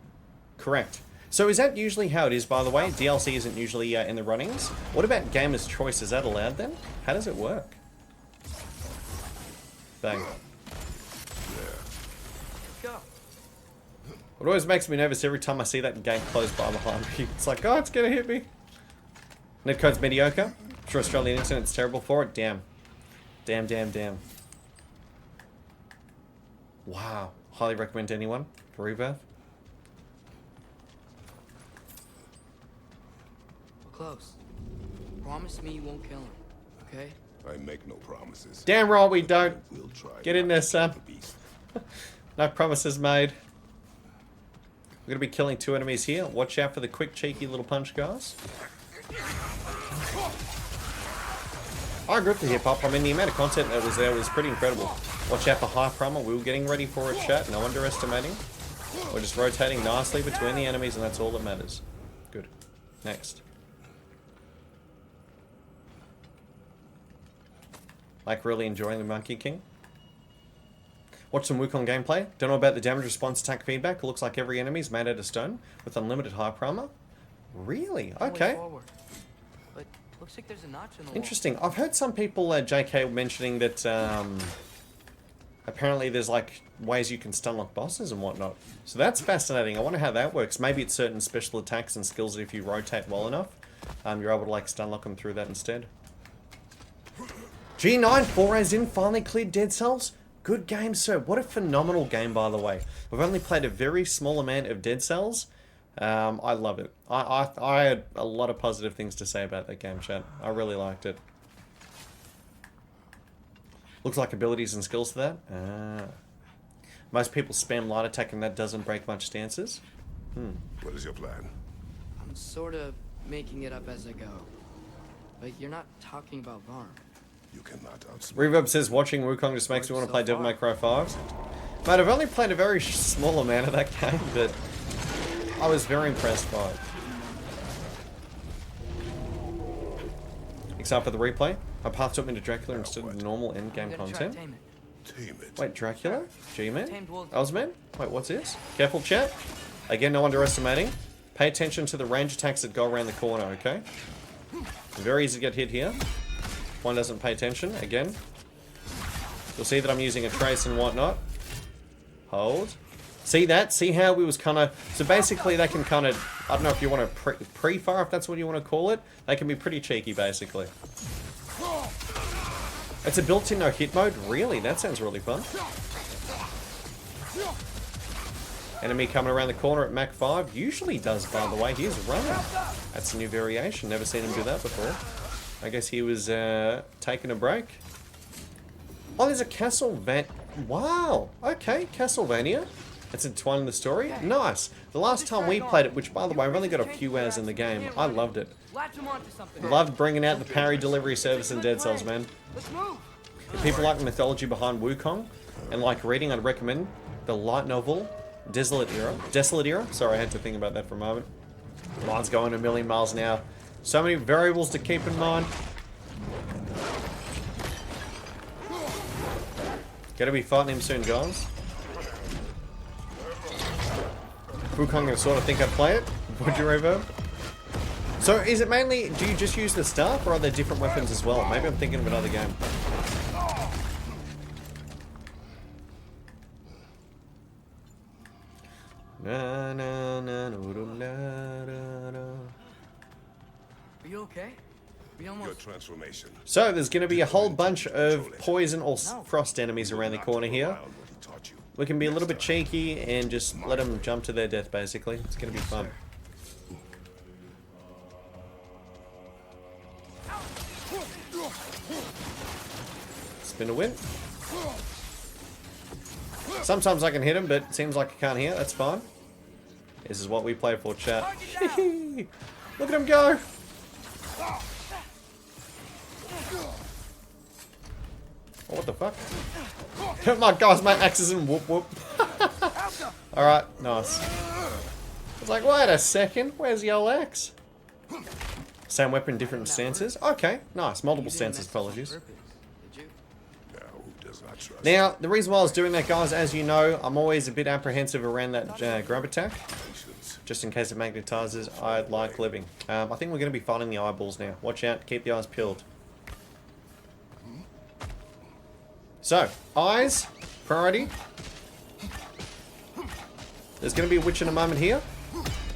Correct. So is that usually how it is, by the way? DLC isn't usually in the runnings. What about Gamer's Choice? Is that allowed then? How does it work? Bang. It always makes me nervous every time I see that game close by behind me. It's like, oh, it's gonna hit me. Netcode's mediocre. I'm sure Australian internet's terrible for it. Damn. Damn, damn, damn. Wow. Highly recommend to anyone for Rebirth. We're close. Promise me you won't kill him, okay? I make no promises. Damn right we don't. We'll try. Get in there, son. No promises made. We're going to be killing 2 enemies here. Watch out for the quick, cheeky little punch, guys. I agree with the hip-hop. I mean, the amount of content that was there was pretty incredible. Watch out for high primer. We were getting ready for a chat. No underestimating. We're just rotating nicely between the enemies, and that's all that matters. Good. Next. Like, really enjoying the Monkey King. Watch some Wukong gameplay. Don't know about the damage response attack feedback. It looks like every enemy is made out of stone with unlimited high primer. Really? Okay. But looks like there's a notch in the Interesting. I've heard some people, JK, mentioning that apparently there's like ways you can stun lock bosses and whatnot. So that's fascinating. I wonder how that works. Maybe it's certain special attacks and skills that if you rotate well enough, you're able to like stun lock them through that instead. G9 4 as in finally cleared Dead Cells. Good game, sir. What a phenomenal game, by the way. We've only played a very small amount of Dead Cells. I love it. I had a lot of positive things to say about that game, chat. I really liked it. Looks like abilities and skills to that. Most people spam light attack and that doesn't break much stances. What is your plan? I'm sort of making it up as I go. But you're not talking about Garm. You cannot outsmart. Reverb says watching Wukong just makes me want to play Devil May Cry 5. Mate, I've only played a very small amount of that game, but I was very impressed by it. Except for the replay, my path took me to Dracula instead of the normal endgame content. Wait, Dracula? G-Man? Ozman? Wait, what's this? Careful, chat. Again, no underestimating. Pay attention to the range attacks that go around the corner, okay? Very easy to get hit here. One doesn't pay attention. Again. You'll see that I'm using a trace and whatnot. Hold. See that? See how we was kind of... So basically they can kind of... I don't know if you want to pre-fire, if that's what you want to call it. They can be pretty cheeky, basically. It's a built-in no-hit mode? Really? That sounds really fun. Enemy coming around the corner at Mach 5. Usually does, by the way. He's running. That's a new variation. Never seen him do that before. I guess he was taking a break. Oh, there's a Castlevania. Wow. Okay, Castlevania. That's entwined in the story. Nice. The last time we played it, which by the way, I've only got a few hours in the game. I loved it. Loved bringing out the parry delivery service in Dead Cells, man. If people like the mythology behind Wukong and like reading, I'd recommend the light novel Desolate Era. Sorry, I had to think about that for a moment. Mine's going a million miles an hour. So many variables to keep in mind. Gotta be fighting him soon, guys. Wukong gonna sort of think I'd play it. Would you reverb? So is it mainly, do you just use the staff or are there different weapons as well? Maybe I'm thinking of another game. Na, na, na, na, na, na, na. Are you okay? We almost... Your transformation. So there's going to be a whole bunch of poison or frost enemies around the corner here. We can be a little bit cheeky and just let them jump to their death, basically. It's going to be fun. Spin a win. Sometimes I can hit him, but it seems like I can't hit. That's fine. This is what we play for, chat. Look at him go! Oh, what the fuck? Oh my gosh, my axe is in whoop whoop. Alright, nice. I was like, wait a second, where's the old axe? Same weapon, different stances? Okay, nice. Multiple stances, apologies. Now, the reason why I was doing that, guys, as you know, I'm always a bit apprehensive around that grab attack. Just in case it magnetizes, I'd like living. I think we're going to be fighting the eyeballs now. Watch out, keep the eyes peeled. So, eyes, priority. There's going to be a witch in a moment here.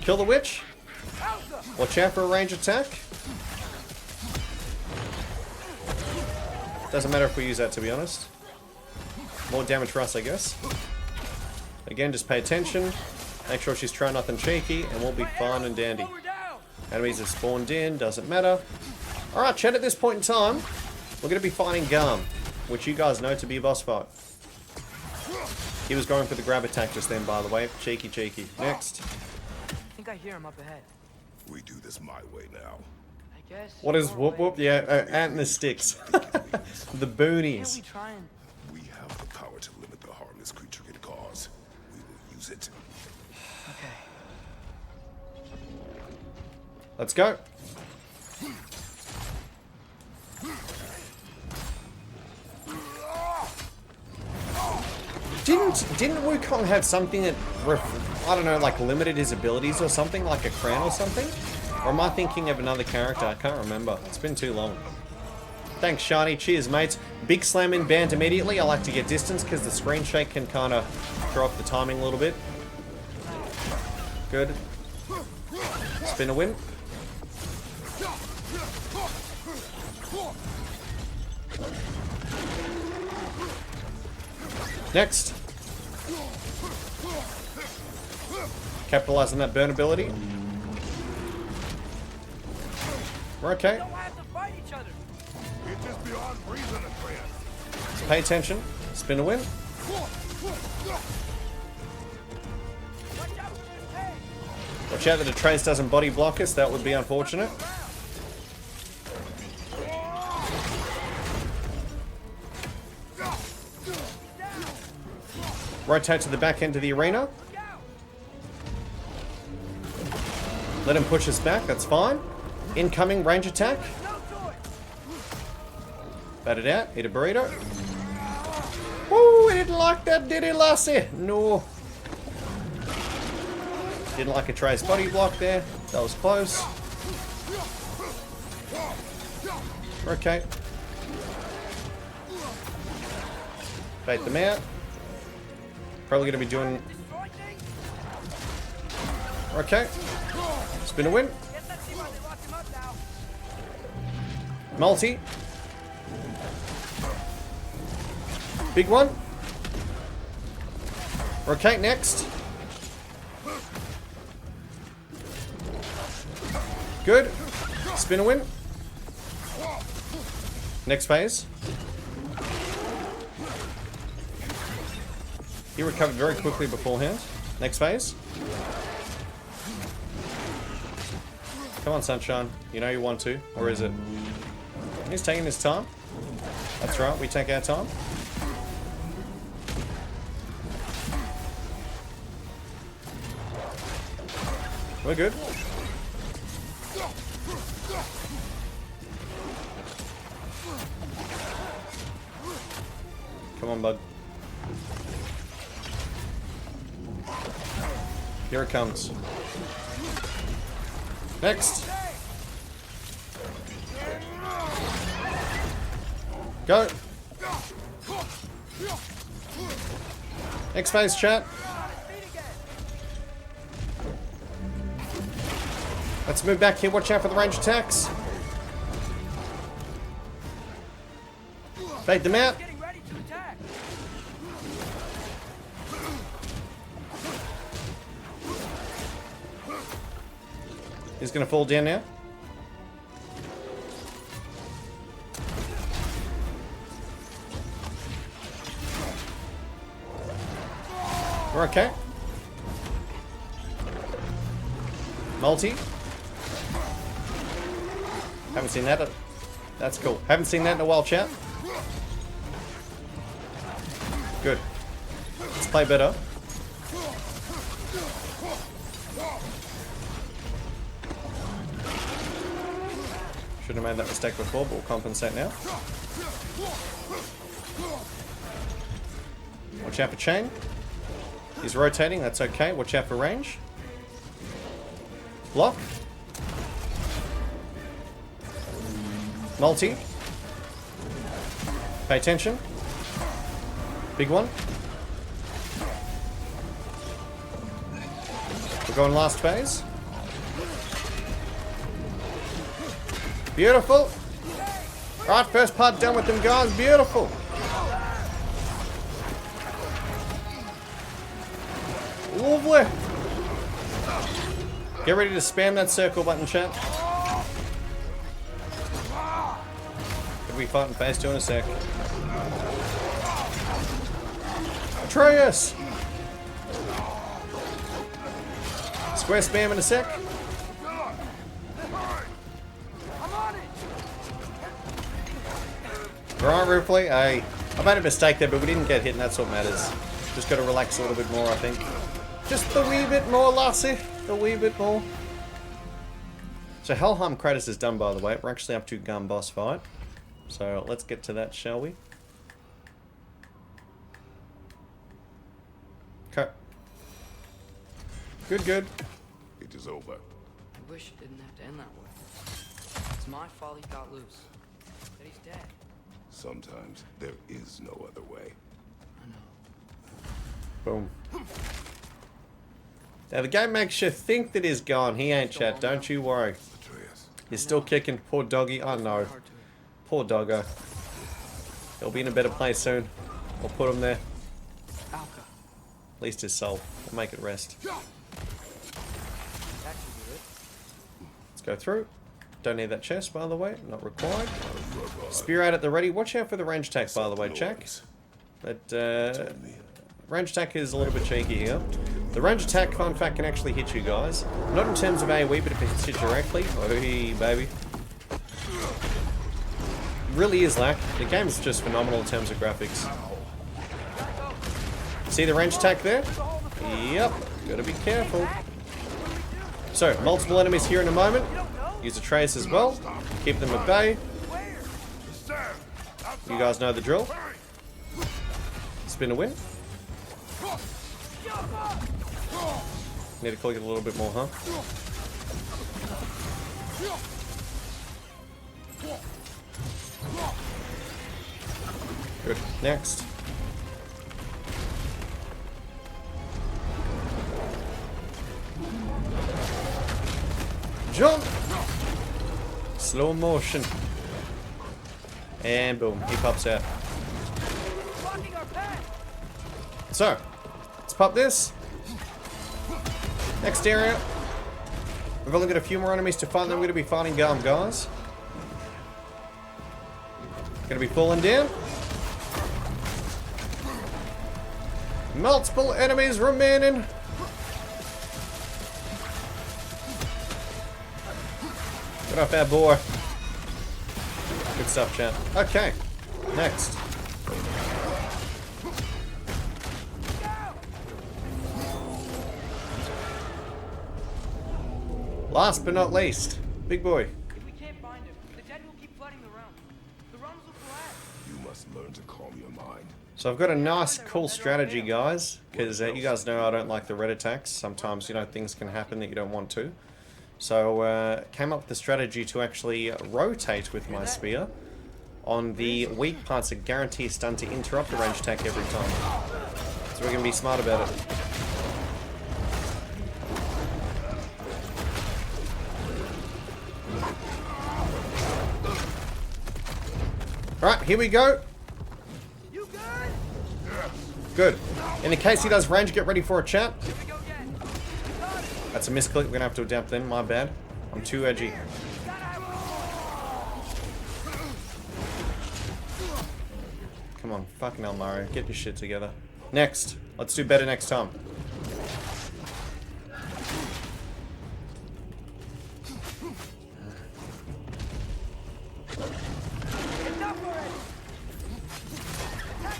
Kill the witch. Watch out for a range attack. Doesn't matter if we use that, to be honest. More damage for us, I guess. Again, just pay attention. Make sure she's trying nothing cheeky, and we'll be fine and dandy. Enemies have spawned in, doesn't matter. Alright, chat, at this point in time, we're going to be fighting Garm, which you guys know to be a boss fight. He was going for the grab attack just then, by the way. Cheeky, cheeky. Next. I think I hear him up ahead. We do this my way now. I guess. What is whoop whoop? Yeah, ant and the sticks. The boonies. We have the power to limit the harm this creature can cause. We will use it. Okay. Let's go. Didn't Wukong have something that, I don't know, like limited his abilities or something, like a crown or something? Or am I thinking of another character? I can't remember. It's been too long. Thanks, Shiny. Cheers, mates. Big slam in banned immediately. I like to get distance because the screen shake can kind of throw off the timing a little bit. Good. Spin a win. Next. Capitalize on that burn ability. We're okay. So pay attention. Spin a win. Watch out that a trace doesn't body block us. That would be unfortunate. Rotate to the back end of the arena. Let him push us back, that's fine. Incoming range attack. Bat it out, eat a burrito. Woo, he didn't like that, did he, lassie? No. Didn't like a Trace body block there. That was close. Okay. Bait them out. Probably going to be doing... Okay. Spin a win. Multi. Big one. Okay, next. Good. Spin a win. Next phase. He recovered very quickly beforehand. Next phase. Come on, Sunshine. You know you want to. Or is it? He's taking his time. That's right, we take our time. We're good. Come on, bud. Here it comes. Next. Go. Next phase, chat. Let's move back here. Watch out for the range attacks. Bait them out. He's gonna fall down now. We're okay. Multi. Haven't seen that. That's cool. Haven't seen that in a while, chat. Good. Let's play better. Should have made that mistake before, but we'll compensate now. Watch out for chain. He's rotating, that's okay. Watch out for range. Block. Multi. Pay attention. Big one. We're going last phase. Beautiful. Right, first part done with them guys. Beautiful. Lovely. Get ready to spam that circle button, chat. Could be fighting phase 2 in a sec. Atreus! Square spam in a sec. Right, Ripley. Hey, I made a mistake there, but we didn't get hit, and that's what matters. Just got to relax a little bit more, I think. Just a wee bit more, lassie. A wee bit more. So Helheim Kratos is done, by the way. We're actually up to Garm boss fight. So let's get to that, shall we? Okay. Good, good. It is over. I wish it didn't have to end that way. It's my fault he got loose. But he's dead. Sometimes there is no other way. Boom. Now the game makes you think that he's gone. He ain't, chat. Don't you worry. He's still kicking. Poor doggy. I know. Poor doggo. He'll be in a better place soon. We'll put him there. At least his soul. We'll make it rest. Let's go through. Don't need that chest, by the way. Not required. Spear out at the ready. Watch out for the range attack, by the way, Jack. But, range attack is a little bit cheeky here. The range attack, fun fact, can actually hit you guys. Not in terms of AoE, but if it hits you directly. Oh, baby. It really is, like. The game's just phenomenal in terms of graphics. See the range attack there? Yep. Gotta be careful. So, multiple enemies here in a moment. Use a trace as well. Keep them at bay. You guys know the drill. Spin a win. Need to click it a little bit more, huh? Good. Next. Jump! Slow motion. And boom, he pops out. So, let's pop this. Next area. We've only got a few more enemies to fight, then we're going to be fighting Garm, guys. Going to be falling down. Multiple enemies remaining. Get off our boy. Good stuff, chat. Okay, next. Last but not least, big boy. If we can't find him, the dead will keep flooding the realms. The realms will collapse. You must learn to calm your mind. So I've got a nice, cool strategy, guys, because you guys know I don't like the red attacks. Sometimes, you know, things can happen that you don't want to. So, came up with the strategy to actually rotate with my spear on the weak parts that guarantee a stun to interrupt the range attack every time. So we're going to be smart about it. Alright, here we go. Good. In the case he does range, get ready for a chat. That's a misclick. We're going to have to adapt then. My bad. I'm too edgy. Come on. Fucking hell, Mario. Get your shit together. Next. Let's do better next time.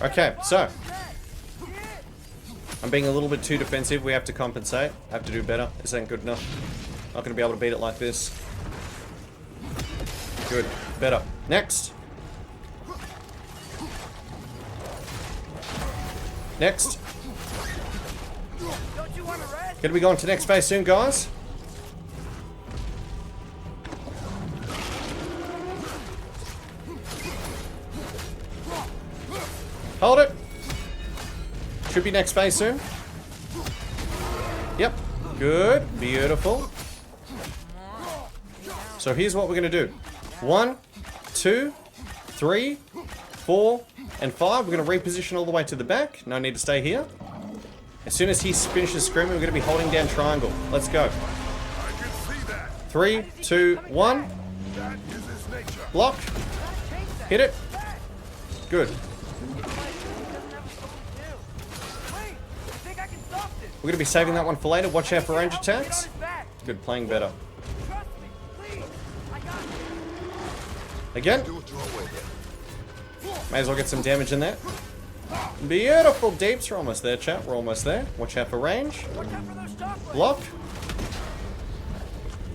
Okay, so I'm being a little bit too defensive. We have to compensate. Have to do better. This ain't good enough. Not going to be able to beat it like this. Good. Better. Next. Next. Gonna be going to next phase soon, guys. Hold it. Should be next phase soon. Yep. Good. Beautiful. So here's what we're going to do. 1, 2, 3, 4, and 5. We're going to reposition all the way to the back. No need to stay here. As soon as he finishes screaming, we're going to be holding down triangle. Let's go. 3, 2, 1. Block. Hit it. Good. We're going to be saving that one for later. Watch out for range attacks. Good, playing better. Again. May as well get some damage in there. Beautiful deeps. We're almost there, chat. We're almost there. Watch out for range. Block.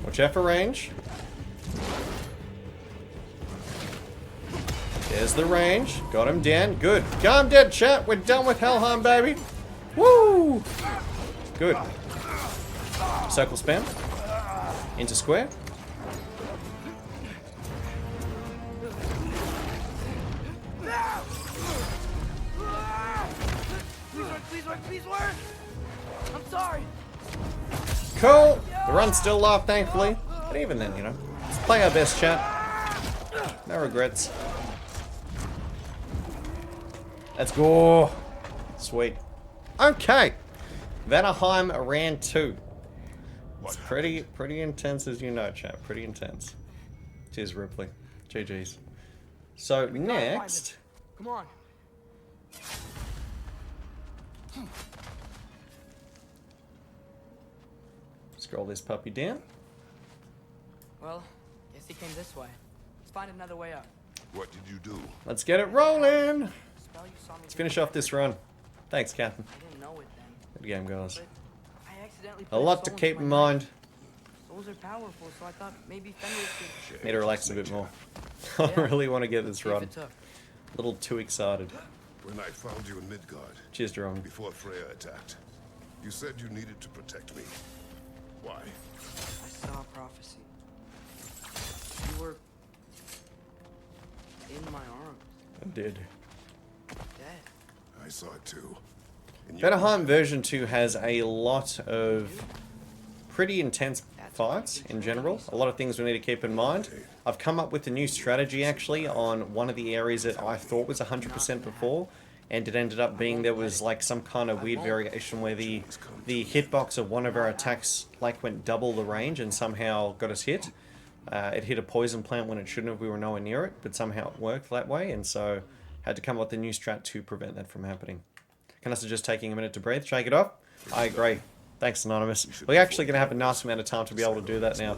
Watch out for range. There's the range. Got him down. Good. Garm dead, chat. We're done with Helheim, baby. Woo! Good. Circle spam. Into square. Please work. I'm sorry. Cool. The run's still live, thankfully. But even then, you know, let's play our best, chat. No regrets. Let's go. Sweet. Okay. Vanaheim ran 2. It's pretty intense, as you know, chat. Pretty intense. Cheers, Ripley. GG's. So next. Come on. Scroll this puppy down. Well, guess he came this way. Let's find another way up. What did you do? Let's get it rolling. Let's finish off this run. Thanks, Captain. I didn't know it then. Good game, guys. I accidentally A lot to keep in mind. Souls are powerful, so I thought maybe Fenris could... Need to relax a bit more. I really want to get this run. A little too excited. When I found you in Midgard, cheers, Jerome. Before Freya attacked, you said you needed to protect me. Why? I saw a prophecy. You were in my arms. I did. Dead. I saw it too. Vanaheim version 2 has a lot of pretty intense fights in general. A lot of things we need to keep in mind. I've come up with a new strategy actually on one of the areas that I thought was 100% before, and it ended up being there was like some kind of weird variation where the hitbox of one of our attacks like went double the range and somehow got us hit. It hit a poison plant when it shouldn't have. We were nowhere near it, but somehow it worked that way, and so had to come up with a new strat to prevent that from happening. Can I suggest taking a minute to breathe? Shake it off? I agree. Thanks, Anonymous. We're actually going to have a nice amount of time to be able to do that now.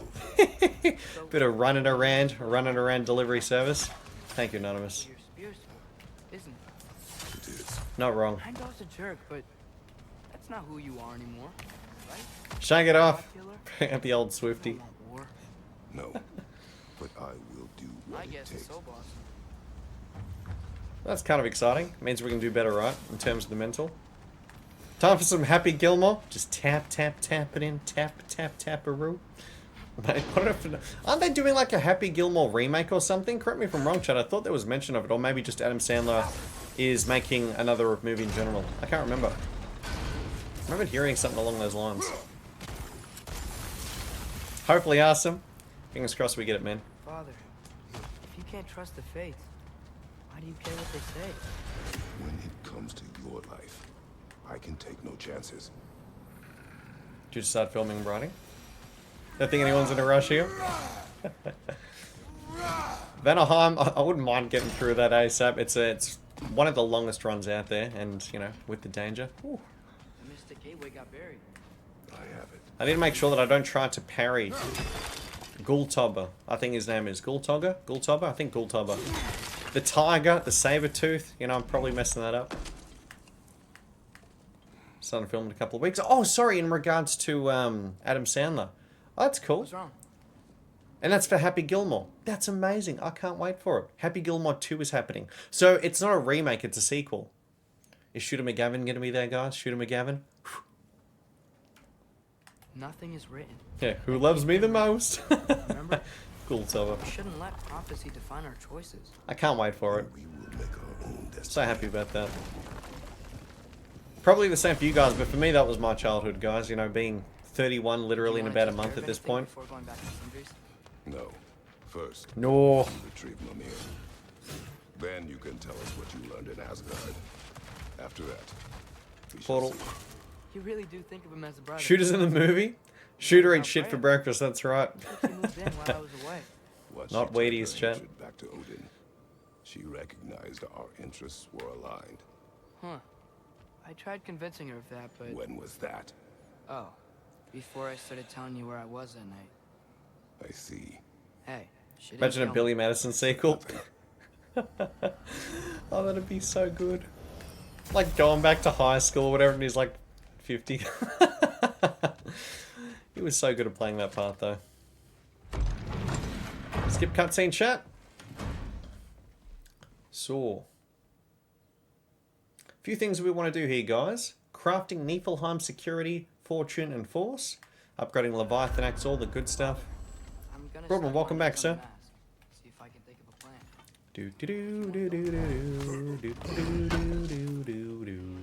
Bit of running around delivery service. Thank you, Anonymous. Isn't it? It is. Not wrong. Heimdall's a jerk, but that's not who you are anymore, right? Shake it off. Bring up the old Swifty. No, but I will do what it takes. So, boss. That's kind of exciting. It means we can do better, right? In terms of the mental. Time for some Happy Gilmore. Just tap, tap, tap it in. Tap, tap, tap-a-roo. Aren't they doing like a Happy Gilmore remake or something? Correct me if I'm wrong, Chad. I thought there was mention of it. Or maybe just Adam Sandler is making another movie in general. I can't remember. I remember hearing something along those lines. Hopefully awesome. Fingers crossed we get it, man. Father, if you can't trust the fates, why do you care what they say? When it comes to your life, I can take no chances. Did you just start filming and writing? Don't think anyone's in a rush here. Vanaheim, I wouldn't mind getting through that ASAP. It's one of the longest runs out there, and you know, with the danger. Ooh. The Mystic Gateway got buried. I have it. I need to make sure that I don't try to parry Gultobber. I think his name is Gultogger? Gultobber? I think Gultobber. The tiger, the saber tooth. You know, I'm probably messing that up. Starting to film in a couple of weeks. Oh, sorry, in regards to Adam Sandler. Oh, that's cool. What's wrong? And that's for Happy Gilmore. That's amazing. I can't wait for it. Happy Gilmore 2 is happening. So it's not a remake, it's a sequel. Is Shooter McGavin going to be there, guys? Shooter McGavin? Nothing is written. Yeah, who loves me the most? Remember? Cool, Silver. We shouldn't let prophecy define our choices. I can't wait for it. We will make our own destiny. So happy about that. Probably the same for you guys, but for me that was my childhood, guys. You know, being 31 literally in about a month at this point. No. First, no. Retrieve Mimir. Then you can tell us what you learned in Asgard. After that, we Portal. shall see. You really do think of him as a brother. Shooter's in the movie? Shooter eats shit for breakfast, that's right. She moved in while I was away. Not Wheaties, chat. Back to Odin. She recognized our interests were aligned. Huh. I tried convincing her of that, but... When was that? Oh. Before I started telling you where I was that night. I see. Hey, she didn't Imagine a tell Billy me. Madison sequel. Oh, that'd be so good. Like going back to high school or whatever, and he's like 50. He was so good at playing that part, though. Skip cutscene, chat. So, a few things we want to do here, guys. Crafting Niflheim security, fortune, and force. Upgrading Leviathan axe, all the good stuff. Robin, welcome back, sir. See if I can think of a plan. Do do do do do do do do do do do.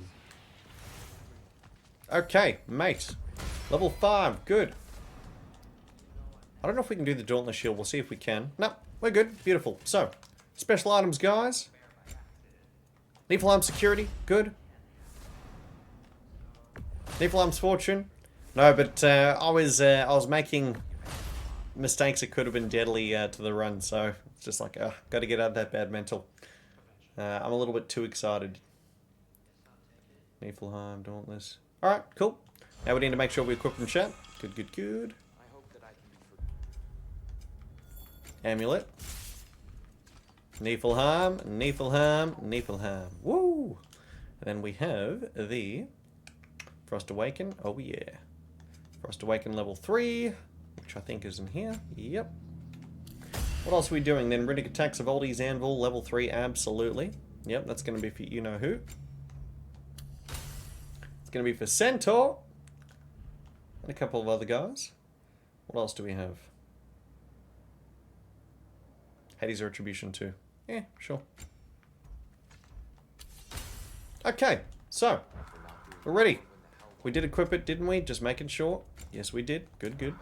Okay, mate. Level 5, good. I don't know if we can do the Dauntless Shield. We'll see if we can. No, we're good. Beautiful. So, special items, guys. Niflheim security, good. Niflheim's fortune. No, but I was making mistakes that could have been deadly to the run, so it's just like, got to get out of that bad mental. I'm a little bit too excited. Niflheim, Dauntless. Alright, cool. Now we need to make sure we equip them, chat. Good, good, good. Amulet. Niflheim, Niflheim, Niflheim. Woo! And then we have the Frost Awaken. Oh yeah. Frost Awaken level 3. which I think is in here. Yep. What else are we doing then? Runic attacks of Aldi's Anvil, level 3, absolutely. Yep, that's going to be for you-know-who. It's going to be for Centaur. And a couple of other guys. What else do we have? Hades Retribution 2. Yeah, sure. Okay, so. We're ready. We did equip it, didn't we? Just making sure. Yes, we did. Good, good.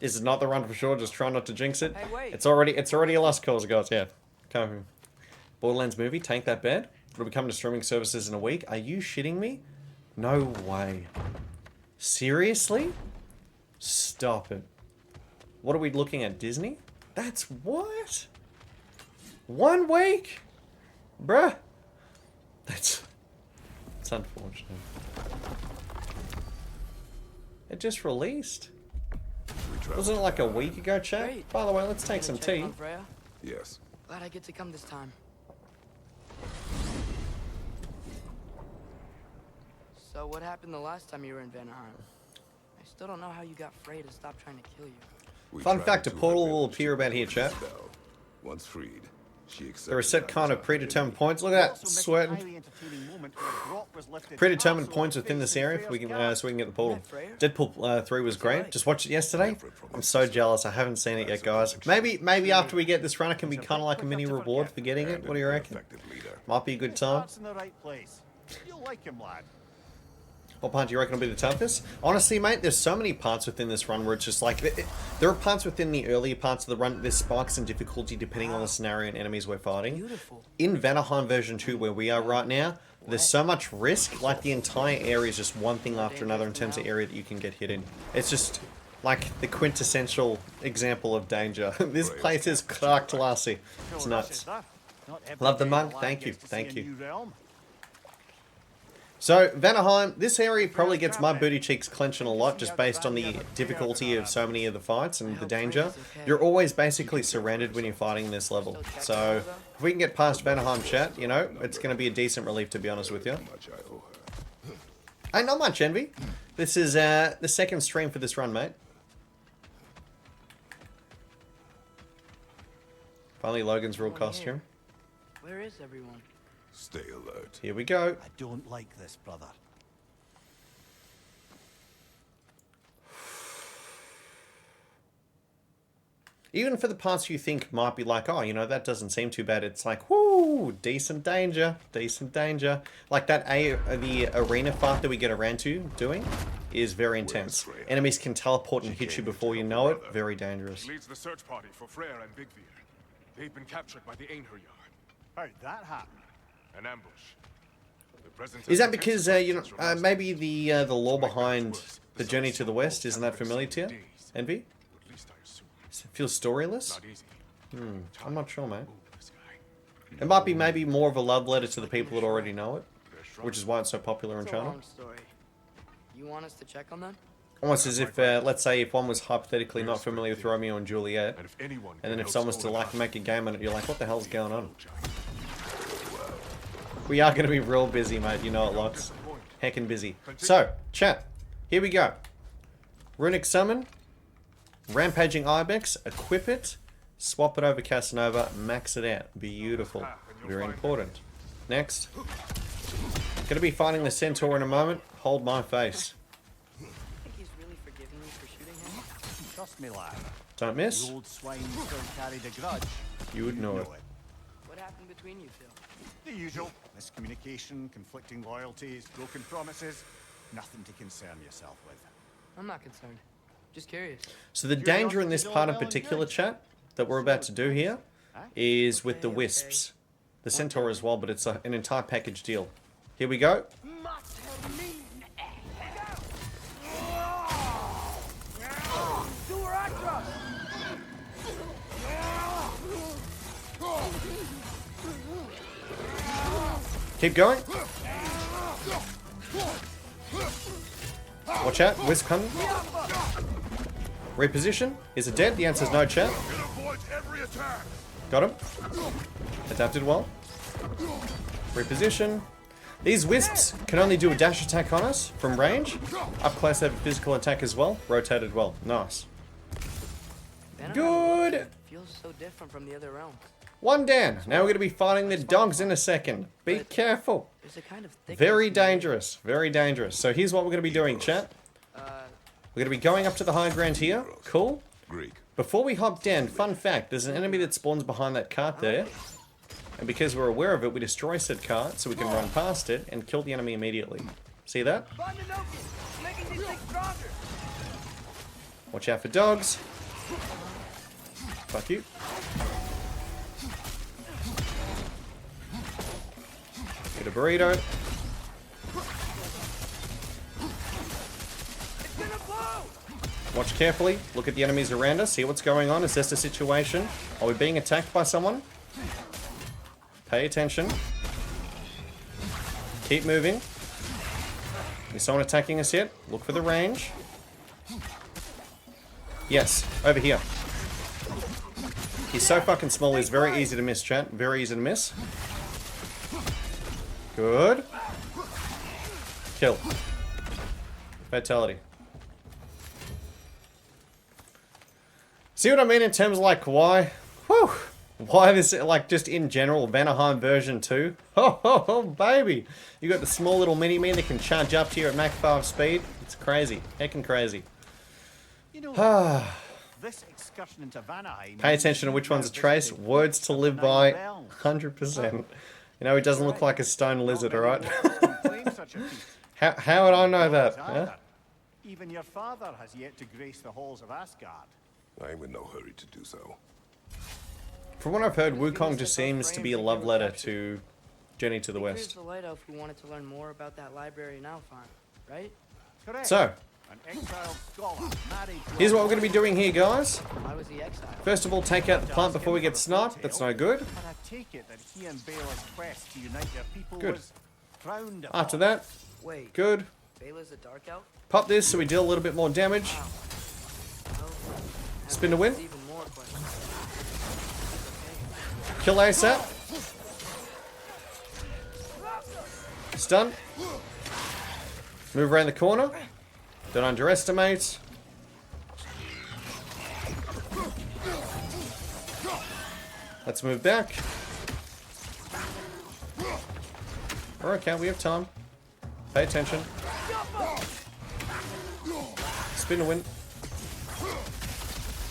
This is not the run for sure. Just try not to jinx it. Hey, wait. It's already a lost cause, guys. Yeah. Come. Borderlands movie. Tank that bad. It'll be coming to streaming services in a week. Are you shitting me? No way. Seriously? Stop it. What are we looking at? Disney? That's what? 1 week? Bruh. That's unfortunate. It just released. Wasn't it like a week ago, chat? Great. By the way, let's take some tea. Yes. Glad I get to come this time. So what happened the last time you were in Vanaheim? I still don't know how you got Frey to stop trying to kill you. Fun fact, a portal will appear about here, chat. Once freed, there are set kind of predetermined points. Look at that, sweating. Predetermined points within this area if we can, so we can get the portal. Deadpool 3 was great. Just watched it yesterday. I'm so jealous. I haven't seen it yet, guys. Maybe after we get this run, it can be kind of like a mini reward for getting it. What do you reckon? Might be a good time. You'll like him, lad. What part do you reckon will be the toughest? Honestly, mate, there's so many parts within this run where it's just like... there are parts within the earlier parts of the run, there's spikes in difficulty depending on the scenario and enemies we're fighting. Beautiful. In Vanaheim version 2, where we are right now, there's so much risk, like the entire area is just one thing after another in terms of area that you can get hit in. It's just like the quintessential example of danger. This place is classy. It's nuts. Love the mug. Thank you. Thank you. So, Vanaheim, this area probably gets my booty cheeks clenching a lot just based on the difficulty of so many of the fights and the danger. You're always basically surrounded when you're fighting this level. So, if we can get past Vanaheim, chat, you know, it's going to be a decent relief, to be honest with you. Hey, not much, Envy. This is the second stream for this run, mate. Finally, Logan's real costume. Where is everyone? Stay alert. Here we go. I don't like this, brother. Even for the parts you think might be like, oh, you know, that doesn't seem too bad. It's like, whoo, decent danger, decent danger. Like that, the arena fight that we get around to doing is very intense. Enemies can teleport and hit you before you know it. Very dangerous. Leads the search party for Freyr and Bigvir. They've been captured by the Einherjar. How'd that happen? An ambush. Is that because, you know, maybe the lore behind the Journey to the West isn't that familiar to you, Envy? It feels storyless? I'm not sure, mate. It might be maybe more of a love letter to the people that already know it, which is why it's so popular in China. You want us to check on them? Almost as if, let's say, if one was hypothetically not familiar with Romeo and Juliet, and then if someone was to like make a game on it, you're like, what the hell's going on? We are going to be real busy, mate. You know it, Locks. Heckin' busy. So, chat. Here we go. Runic Summon. Rampaging Ibex. Equip it. Swap it over Casanova. Max it out. Beautiful. Very important. Next. Gonna be fighting the Centaur in a moment. Hold my face. Think he's really forgiving me for shooting him? Trust me, lad. Don't miss. The old swine still carried a grudge. You would know it. What happened between you, Phil? The usual. Miscommunication, conflicting loyalties, broken promises. Nothing to concern yourself with. I'm not concerned. Just curious. So the danger in this part in particular, chat, that we're about to do here, is with the Wisps. The Centaur as well, but it's an entire package deal. Here we go. Keep going. Watch out, Wisp coming. Reposition. Is it dead? The answer is no, chat. Got him. Adapted well. Reposition. These wisps can only do a dash attack on us from range. Up close, they have a physical attack as well. Rotated well. Nice. Good. Feels so different from the other realms. One down. Now we're going to be fighting the dogs in a second. Be careful. Very dangerous. Very dangerous. So here's what we're going to be doing, chat. We're going to be going up to the high ground here. Cool. Before we hop down, fun fact, there's an enemy that spawns behind that cart there. And because we're aware of it, we destroy said cart so we can run past it and kill the enemy immediately. See that? Watch out for dogs. Fuck you. Get a burrito. Watch carefully. Look at the enemies around us. See what's going on. Assess the situation. Are we being attacked by someone? Pay attention. Keep moving. Is someone attacking us yet? Look for the range. Yes, over here. He's so fucking small, he's very easy to miss, chat. Very easy to miss. Good. Kill. Fatality. See what I mean in terms of like why? Whew. Why this, like just in general, Vanaheim version 2? Oh, baby. You got the small little mini-me that can charge up to you at Mach 5 speed. It's crazy. Heckin' crazy. You know, this excursion into Vanaheim. Pay attention to which one's a trace. Words to live by. 100%. You know, he doesn't look like a stone lizard, alright? How would I know that? Huh? Even your father has yet to grace the halls of Asgard. I'm in no hurry to do so. From what I've heard, Wukong just seems to be a love letter to Journey to the West. The light elf who wanted to learn more about that library now, right? So, here's what we're going to be doing here, guys. First of all, take out the plant before we get sniped. That's no good. Good. After that, good. Pop this so we deal a little bit more damage. Spin to win. Kill ASAP. Stun. Move around the corner. Don't underestimate. Let's move back. Okay, we have time. Pay attention. Spin to win.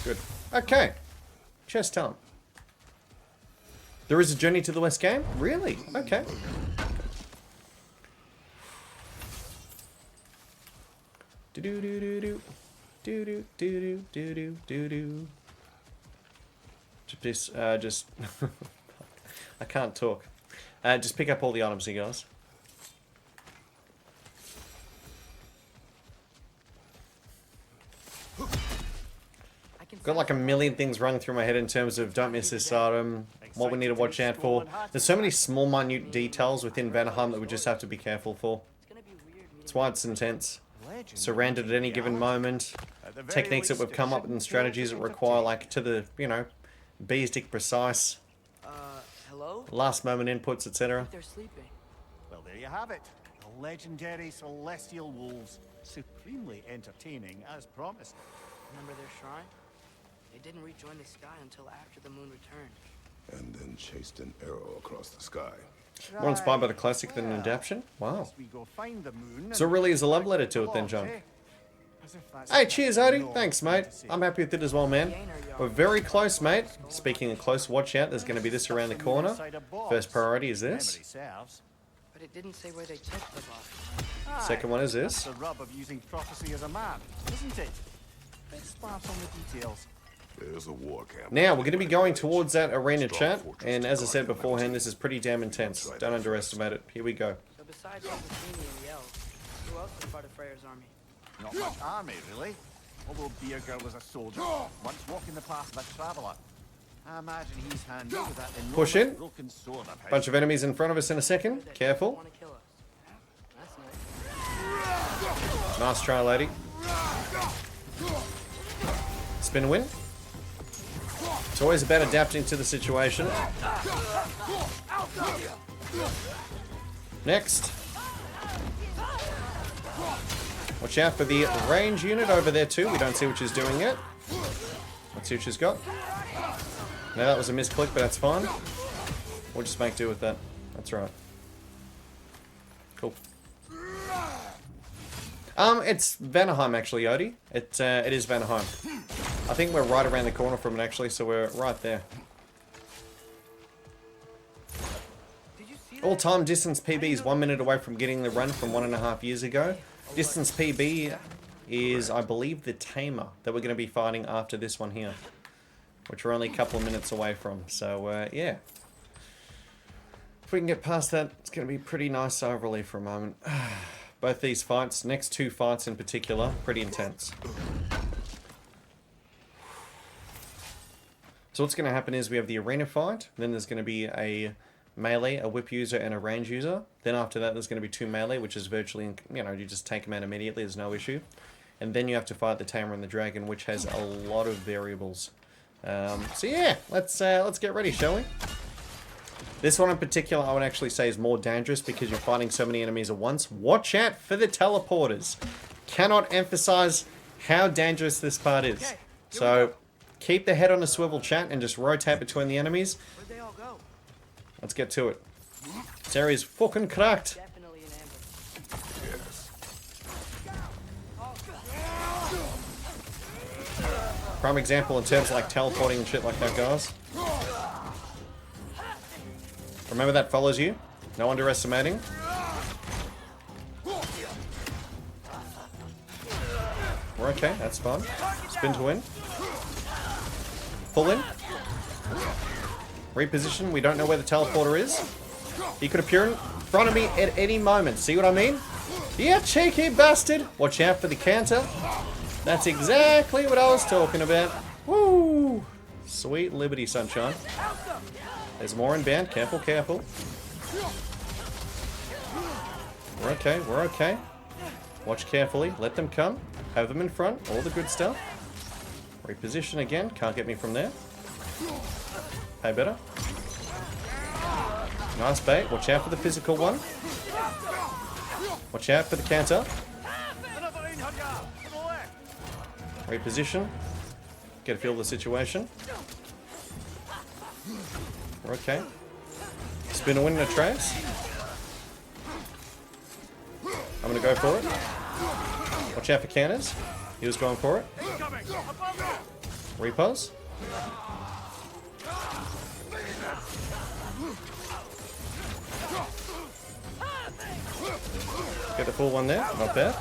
Good. Okay. Chest time. There is a Journey to the West game? Really? Okay. Do do do do do do do do do do do do. Just I can't talk. Just pick up all the items here, guys. Got like a million things running through my head in terms of don't miss this item, what we need to watch out for. There's so many small, minute details within Vanaheim that we just have to be careful for. That's why it's intense. Surrounded at any given moment. Techniques that we've come up with and strategies that require, like, to the, you know, bees-dick precise. Hello? Last moment inputs, etc. They're sleeping. Well, there you have it. The legendary celestial wolves. Supremely entertaining, as promised. Remember their shrine? They didn't rejoin the sky until after the moon returned. And then chased an arrow across the sky. More inspired by the classic than an adaptation? Wow. So it really is a love letter to it then, John. Hey, cheers, Odie. Thanks, mate. I'm happy with it as well, man. We're very close, mate. Speaking of close, watch out. There's going to be this around the corner. First priority is this. But it didn't say where they took the body. Second one is this. That's the rub of using prophecy as a map, isn't it? Bit sparse on the details. There's a war camp. Now, we're going to be going towards that arena, chat. And as I said beforehand, this is pretty damn intense. Don't underestimate it. Here we go. So besides Uncle Sweeney and the elves, who else was part of Freyr's army? Not much army, really. Although Björn was a soldier, once walking the path of a traveller. I imagine he's handy with that Push in. broken sword of his. Bunch of enemies in front of us in a second. Careful. Nice try, lady. Spin and win. It's always about adapting to the situation. Next. Watch out for the range unit over there too. We don't see what she's doing yet. Let's see what she's got. No, that was a misclick, but that's fine. We'll just make do with that. That's right. Cool. It's Vanaheim actually, Odie. It is Vanaheim. I think we're right around the corner from it actually, so we're right there. All-time distance PB is 1 minute away from getting the run from 1.5 years ago. Distance PB is, I believe, the Tamer that we're going to be fighting after this one here, which we're only a couple of minutes away from. So, yeah. If we can get past that, it's going to be pretty nice overly for a moment. Both these fights, next two fights in particular, pretty intense. So what's going to happen is we have the arena fight, then there's going to be a melee, a whip user, and a range user. Then after that, there's going to be 2 melee, which is virtually, you know, you just take them out immediately, there's no issue. And then you have to fight the Tamer and the Dragon, which has a lot of variables. So yeah, let's get ready, shall we? This one in particular, I would actually say is more dangerous because you're fighting so many enemies at once. Watch out for the teleporters. Cannot emphasize how dangerous this part is. So keep the head on a swivel, chat, and just rotate between the enemies. Let's get to it. This area is fucking cracked. Prime example in terms of like teleporting and shit like that, guys. Remember that follows you. No underestimating. We're okay, that's fine. Spin to win. Full in. Reposition, we don't know where the teleporter is. He could appear in front of me at any moment. See what I mean? Yeah, cheeky bastard. Watch out for the counter. That's exactly what I was talking about. Woo! Sweet Liberty, sunshine. There's more inbound. Careful, careful. We're okay, we're okay. Watch carefully. Let them come. Have them in front. All the good stuff. Reposition again. Can't get me from there. Pay better. Nice bait. Watch out for the physical one. Watch out for the counter. Reposition. Get a feel of the situation. We're okay. Spin a win and a trace. I'm gonna go for it. Watch out for counters. He was going for it. Repos. Get the full one there. Not bad.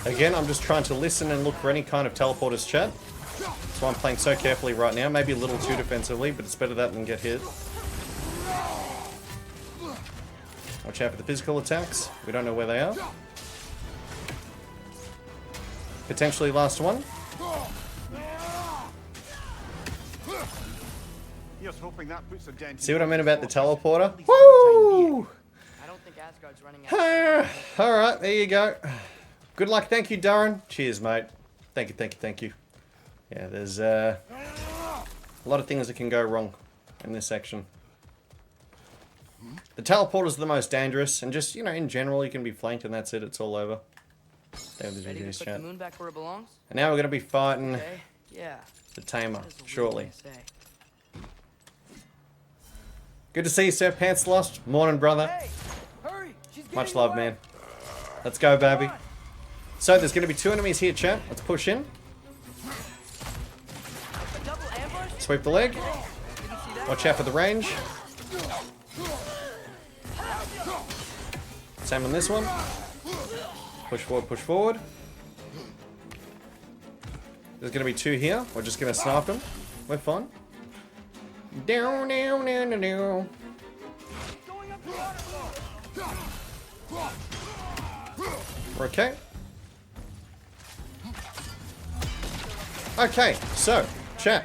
Again, I'm just trying to listen and look for any kind of teleporters, chat. That's why I'm playing so carefully right now. Maybe a little too defensively, but it's better that than get hit. Watch out for the physical attacks. We don't know where they are. Potentially last one. See what I meant about the teleporter? Woo! Alright, there you go. Good luck. Thank you, Darren. Cheers, mate. Thank you, thank you, thank you. Yeah, there's a lot of things that can go wrong in this section. The teleporters are the most dangerous, and just, you know, in general, you can be flanked and that's it. It's all over. Ready to put the moon back where it belongs? And now we're going to be fighting yeah. the Tamer shortly. Good to see you, Sir Pants Lost. Morning, brother. Hey, hurry. Much love, man. Let's go, baby. So there's going to be 2 enemies here, chat. Let's push in. Sweep the leg. Watch out for the range. Same on this one. Push forward, push forward. There's going to be 2 here. We're just going to snipe them. We're fine. Down, down, down, down, down. We're okay. Okay, so, chat.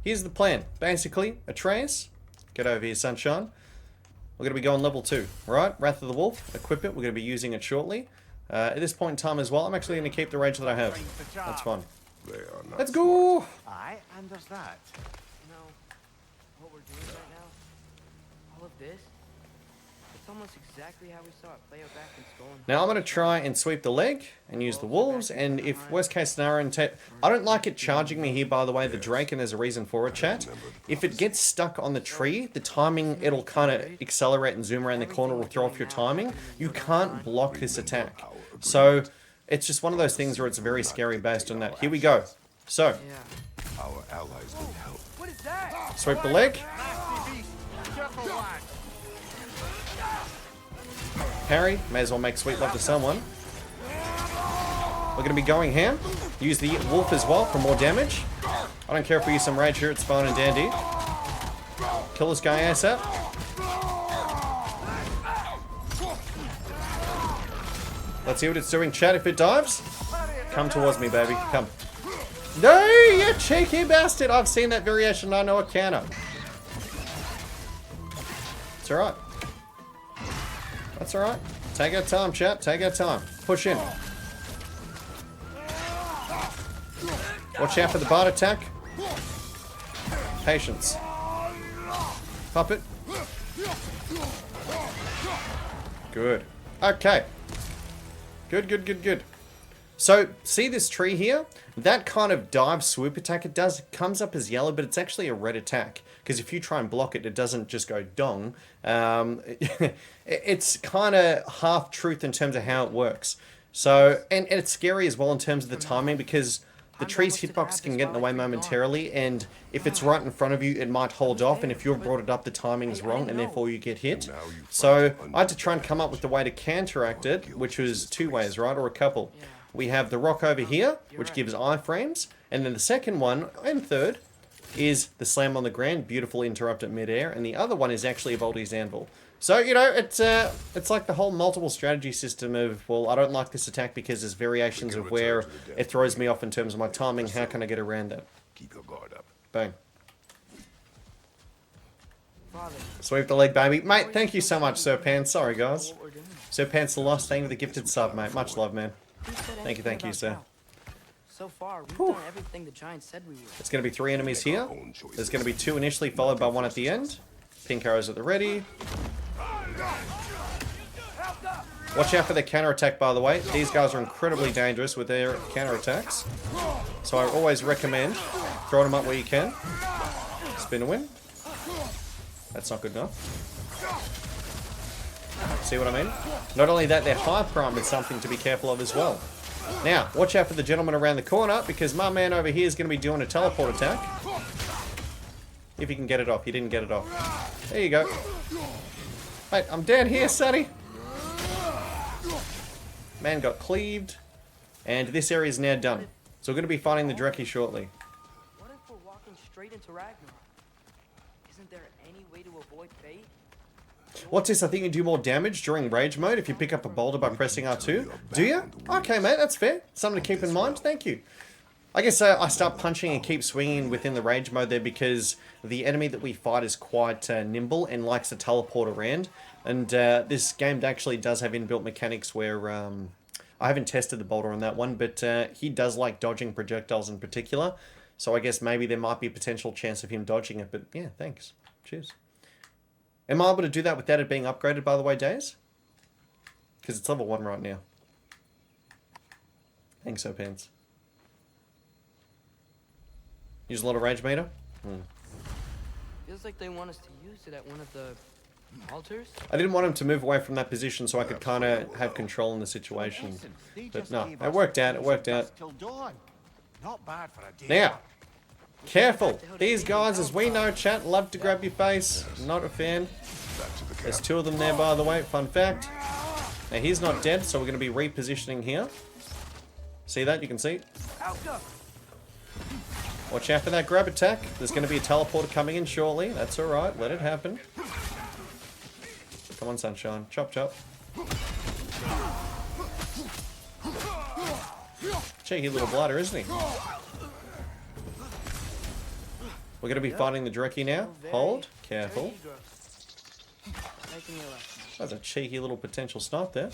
Here's the plan. Basically, Atreus, get over here, sunshine. We're going to be going level 2, right? Wrath of the Wolf, equip it. We're going to be using it shortly. At this point in time as well, I'm actually going to keep the rage that I have. That's fun. Let's go! Aye, and there's that. You know, what we're doing right now, all of this, It's almost exactly how we saw it play out back in Skull. Now I'm going to try and sweep the leg and use the wolves, and if worst case scenario, I don't like it charging me here, by the way, the Drake, and there's a reason for it, chat. If it gets stuck on the tree, the timing, it'll kind of accelerate and zoom around the corner, will throw off your timing. You can't block this attack. So it's just one of those things where it's very scary based on that. Here we go. So, our allies need help. What is that? Sweep the leg. Parry. May as well make sweet love to someone. We're going to be going ham. Use the wolf as well for more damage. I don't care if we use some rage here. It's fine and dandy. Kill this guy ASAP. Let's see what it's doing, chat. If it dives, come towards me, baby. Come. No, you cheeky bastard. I've seen that variation. I know a counter. It's alright. That's alright. Take our time, chat. Take our time. Push in. Watch out for the bite attack. Patience. Pop it. Good. Okay. Good, good, good, good. So, see this tree here? That kind of dive swoop attack it does, it comes up as yellow, but it's actually a red attack. Because if you try and block it, it doesn't just go dong. It's kind of half truth in terms of how it works. So, and it's scary as well in terms of the timing, because the tree's hitbox can get in the way momentarily, and if it's right in front of you, it might hold off, and if you've brought it up, the timing is wrong, and therefore you get hit. So, I had to try and come up with the way to counteract it, which was two ways, right, or a couple. We have the rock over here, which gives iframes, and then the second one, and third, is the slam on the ground, beautiful interrupt at midair, and the other one is actually a Voldy's Anvil. So, you know, it's like the whole multiple strategy system of, well, I don't like this attack because there's variations of where it throws me off in terms of my timing, how can I get around that? Keep your guard up. Bang. Sweep the leg, baby. Mate, thank you so much, Sir Pan. Sorry, guys. Sir Pan's the lost thing with the gifted sub, mate. Much love, man. Thank you, sir. So far, we've done everything the giant said we would. There's going to be 3 enemies here. There's going to be 2 initially, followed by 1 at the end. Pink arrows at the ready. Watch out for their counterattack, by the way. These guys are incredibly dangerous with their counterattacks. So I always recommend throwing them up where you can. Spin a win. That's not good enough. See what I mean? Not only that, their high prime is something to be careful of as well. Now, watch out for the gentleman around the corner, because my man over here is going to be doing a teleport attack. If he can get it off. He didn't get it off. There you go. Wait, I'm down here, sonny. Man got cleaved. And this area is now done. So we're going to be fighting the Dreki shortly. What if we're walking straight into Ragnarok? Isn't there any way to avoid fate? What's this? I think you do more damage during rage mode if you pick up a boulder by pressing R2. Do you? Okay, mate, that's fair. Something to keep in mind. Thank you. I guess I start punching and keep swinging within the rage mode there because the enemy that we fight is quite nimble and likes to teleport around. And this game actually does have inbuilt mechanics where... I haven't tested the boulder on that one, but he does like dodging projectiles in particular. So I guess maybe there might be a potential chance of him dodging it. But yeah, thanks. Cheers. Am I able to do that without it being upgraded, by the way, Days? Because it's level 1 right now. Thanks, Opans. Use a lot of rage meter? Feels like they want us to use it at one of the altars? I didn't want him to move away from that position so I could kind of have control in the situation. But no, it worked out, it worked out. Now, careful. These guys, as we know, chat, love to grab your face. Not a fan. There's 2 of them there, by the way. Fun fact. Now, he's not dead, so we're going to be repositioning here. See that? You can see. Watch out for that grab attack. There's going to be a teleporter coming in shortly. That's alright. Let it happen. Come on, sunshine. Chop, chop. Cheeky little blighter, isn't he? We're going to be fighting the Dreki now. Hold. Careful. That's a cheeky little potential snipe there.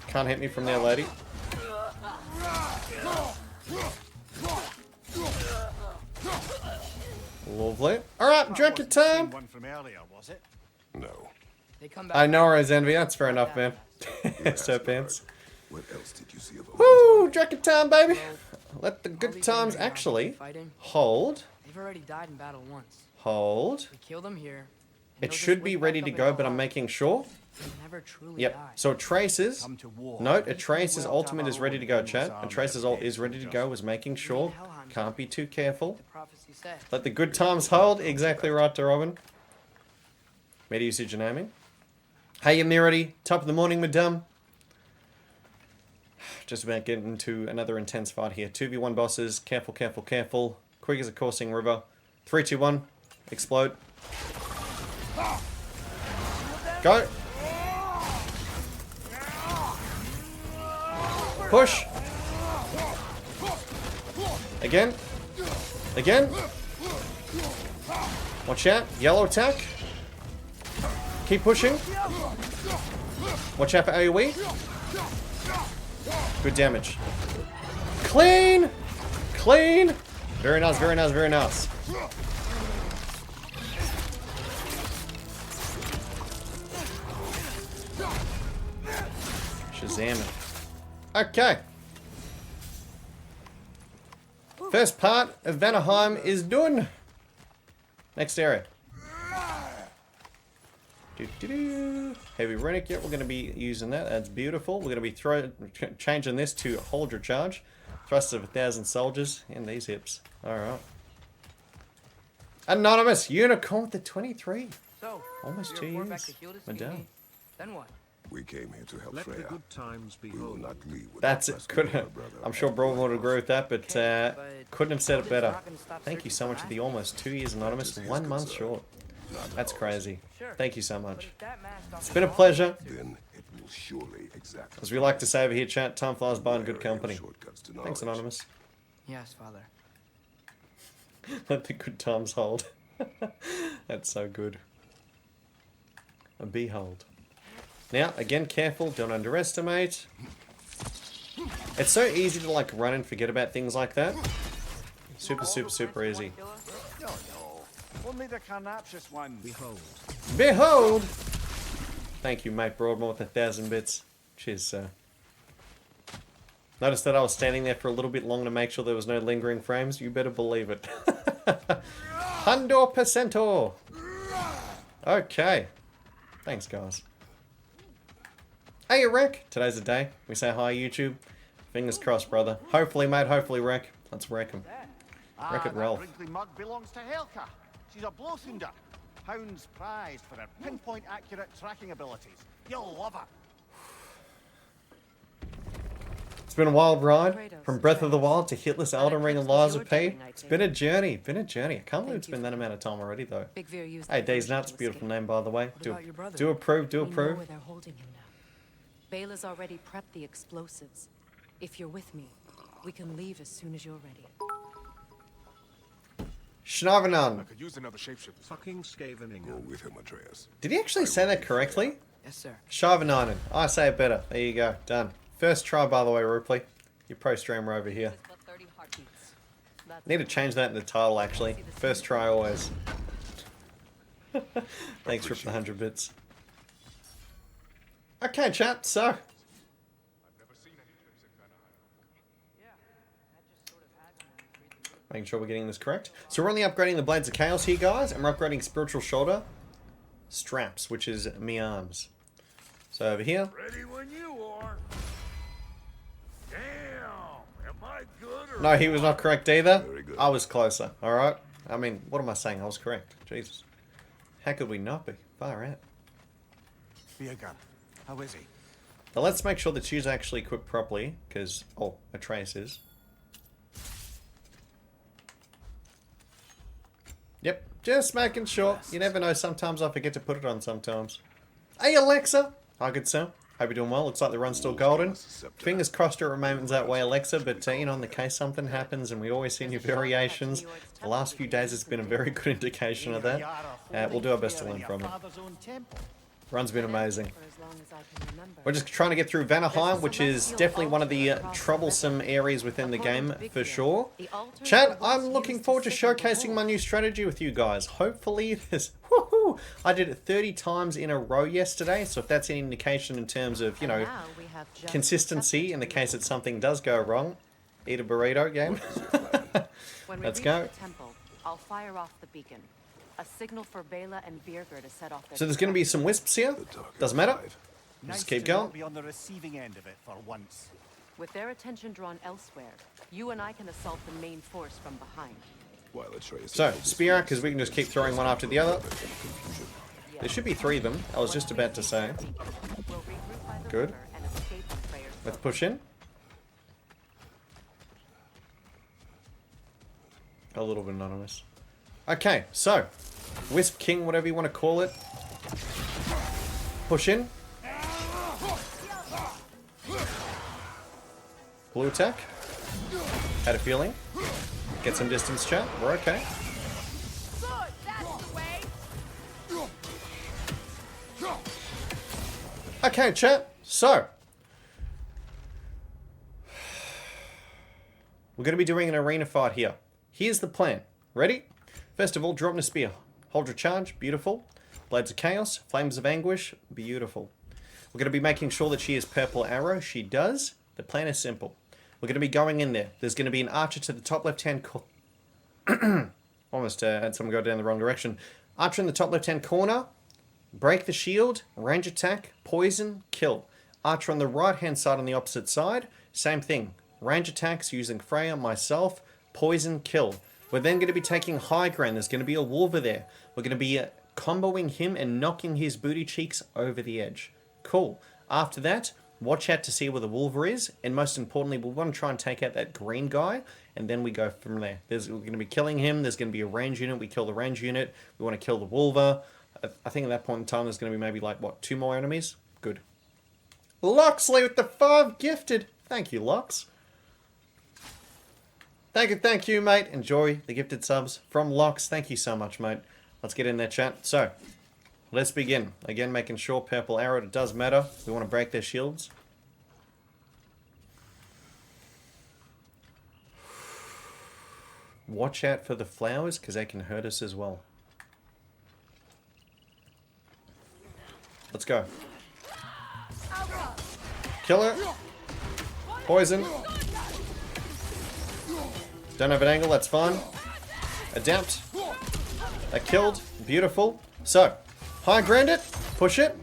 Can't hit me from there, lady. Lovely. Alright, Dreki time! One from earlier, was it? No. They come back. I know her as Envy, that's fair enough, man. So pants. What else did you see of Woo! Dreki time, baby! Let the good times actually hold. They've already died in battle once. Hold. We kill them here. It should be ready to go, but I'm making sure. Yep. So Trace's note, a Trace's ultimate is ready to go, chat. A Trace's ult is ready to go, was making sure. Can't be too careful. Let the good times hold. Exactly right, to Robin. Meta usage and aiming. Hey, Amirity. Top of the morning, madame. Just about getting into another intense fight here. 2v1 bosses. Careful, careful, careful. Quick as a coursing river. 3, 2, 1. Explode. Go. Push. Again. Again. Watch out. Yellow attack. Keep pushing. Watch out for AoE. Good damage. Clean. Clean. Very nice, very nice, very nice. Shazam it. Okay. First part of Vanaheim is done. Next area. Heavy runic, yeah, we're going to be using that. That's beautiful. We're going to be changing this to hold your charge. Thrust of 1,000 soldiers in these hips. Alright. Anonymous Unicorn with the 23. So, almost 2 years. Madame. Then what? We came here to help Let Freya. the good times be We will not leave without That's it. rescuing Could our brother. I'm sure Bro would agree with that, but couldn't have said it better. Thank you so much for the almost 2 years, Anonymous. 1 month short. That's crazy. Thank you so much. It's been a pleasure. Then it will surely exact. As we like to say over here, chat, time flies by in good company. Thanks, Anonymous. Yes, Father. Let the good times hold. That's so good. A behold. Now, again, careful, don't underestimate. It's so easy to like run and forget about things like that. Super, super, super easy. No, no. Only the carnivorous one. Behold. Behold! Thank you, mate Broadmoor, with 1,000 bits. Cheers, sir. Noticed that I was standing there for a little bit long to make sure there was no lingering frames. You better believe it. 100%. Okay. Thanks, guys. Hey, Wreck. Today's the day. We say hi, YouTube. Fingers crossed, brother. Hopefully, mate. Hopefully, Wreck. Let's wreck him. Wreck it, Ralph. That wrinkly mug belongs to Helka. She's a blowthunder. Hound's prized for her pinpoint accurate tracking abilities. You'll love her. It's been a wild ride. From Breath of the Wild to hitless Elden Ring and Lies of P. It's been a journey. Been a journey. I can't believe it's been that amount of time already, though. Hey, Days Nuts. Beautiful name, by the way. Do approve. Do approve. Where they're holding him now. Bela's already prepped the explosives. If you're with me, we can leave as soon as you're ready. Schnavanan. I could use another shapeshifter. Fucking Skavening. Go with him, Andreas. Did he actually say that correctly? Yes, sir. Shavananen. I say it better. There you go. Done. First try, by the way, Ripley. Your pro streamer over here. Need to change that in the title, actually. First try always. Thanks for the 100 bits. Okay, chat. So. Making sure we're getting this correct. So we're only upgrading the Blades of Chaos here, guys, and we're upgrading Spiritual Shoulder straps, which is me arms. So over here. Ready when you are. Damn, am I good or No, he was not correct either. I was closer. All right. I mean, what am I saying? I was correct. Jesus. How could we not be? Far out. Björn, how is he? Now let's make sure the shoes are actually equipped properly, because Atreus is. Yep, just making sure. You never know, sometimes I forget to put it on sometimes. Hey Alexa! Hi good sir. Hope you're doing well. Looks like the run's still golden. Fingers crossed it remains that way, Alexa, but you know, in the case something happens and we always see new variations, the last few days has been a very good indication of that. We'll do our best to learn from it. Run's been amazing. We're just trying to get through Vanaheim, which is definitely one of the troublesome areas within the game, for sure. Chat, I'm looking forward to showcasing my new strategy with you guys. Hopefully this... Woohoo! I did it 30 times in a row yesterday, so if that's any indication in terms of, you know, consistency in the case that something does go wrong, eat a burrito game. Let's go. I'll fire off the beacon. A signal for Bela and Birger to set off their So there's going to be some wisps here. Doesn't matter. Just keep going. Be on the receiving end of it for once. With their attention drawn elsewhere, you and I can assault the main force from behind. So, spear, because we can just keep throwing one after the other. There should be 3 of them. I was just about to say. Good. Let's push in. A little bit anonymous. Okay, so. Wisp King, whatever you want to call it. Push in. Blue attack. Had a feeling. Get some distance, chat. We're okay. Okay, chat. So. We're going to be doing an arena fight here. Here's the plan. Ready? First of all, drop in a spear. Hold your charge. Beautiful. Blades of Chaos. Flames of Anguish. Beautiful. We're going to be making sure that she has purple arrow. She does. The plan is simple. We're going to be going in there. There's going to be an archer to the top left-hand corner. Almost had someone go down the wrong direction. Archer in the top left-hand corner. Break the shield. Range attack. Poison. Kill. Archer on the right-hand side on the opposite side. Same thing. Range attacks using Freya, myself. Poison. Kill. We're then going to be taking high ground. There's going to be a wolver there. We're going to be comboing him and knocking his booty cheeks over the edge. Cool. After that, watch out to see where the wolver is. And most importantly, we want to try and take out that green guy. And then we go from there. We're going to be killing him. There's going to be a range unit. We kill the range unit. We want to kill the wolver. I think at that point in time, there's going to be maybe like, what, 2 more enemies? Good. Loxley with the 5 gifted. Thank you, Lox. Thank you, mate. Enjoy the gifted subs from Lox. Thank you so much, mate. Let's get in there, chat. So, let's begin. Again, making sure purple arrow, it does matter. We want to break their shields. Watch out for the flowers, because they can hurt us as well. Let's go. Kill her. Poison. Don't have an angle, that's fine. Adapt. That killed. Beautiful. So, high ground it. Push it.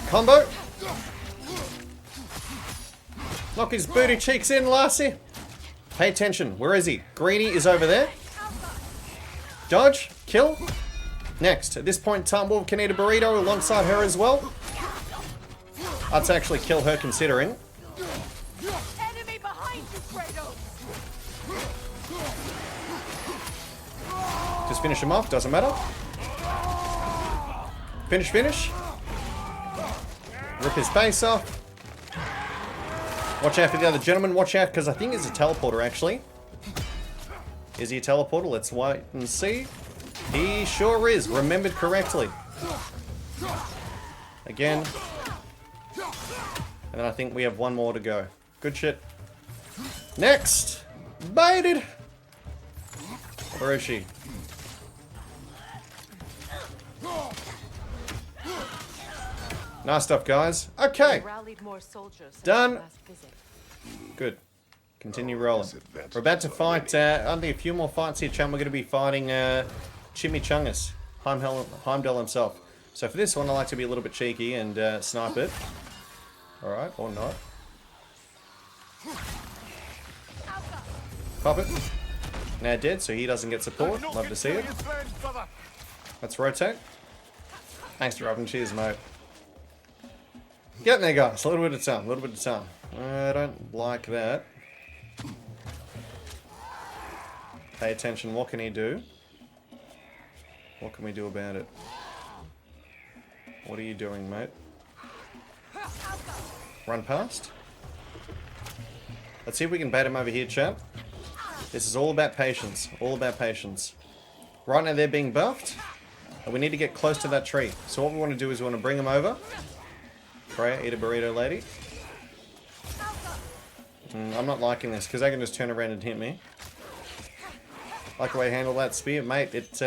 Combo. Knock his booty cheeks in, Lassie. Pay attention. Where is he? Greenie is over there. Dodge. Kill. Next. At this point in time, Wolf can eat a burrito alongside her as well. Let's actually kill her considering. Enemy behind you, Kratos. Just finish him off. Doesn't matter. Finish, finish. Rip his face off. Watch out for the other gentleman. Watch out, because I think he's a teleporter, actually. Is he a teleporter? Let's wait and see. He sure is. Remembered correctly. Again. And then I think we have 1 more to go. Good shit. Next! Baited! Where is she? Nice stuff, guys. Okay. Done. Good. Continue rolling. We're about to fight, only a few more fights here, chum. We're going to be fighting Chimichangas. Heimdall himself. So for this one, I like to be a little bit cheeky and snipe it. Alright, or not. Pop it. Now dead, so he doesn't get support. Love to see it. Let's rotate. Thanks to Robin. Cheers, mate. Get in there, guys. A little bit of time. A little bit of time. I don't like that. Pay attention. What can he do? What can we do about it? What are you doing, mate? Run past. Let's see if we can bait him over here, chat. This is all about patience. All about patience. Right now they're being buffed. And we need to get close to that tree. So what we want to do is we want to bring him over. Freya, eat a burrito, lady. I'm not liking this, because they can just turn around and hit me. Like the way I handle that spear, mate. Wait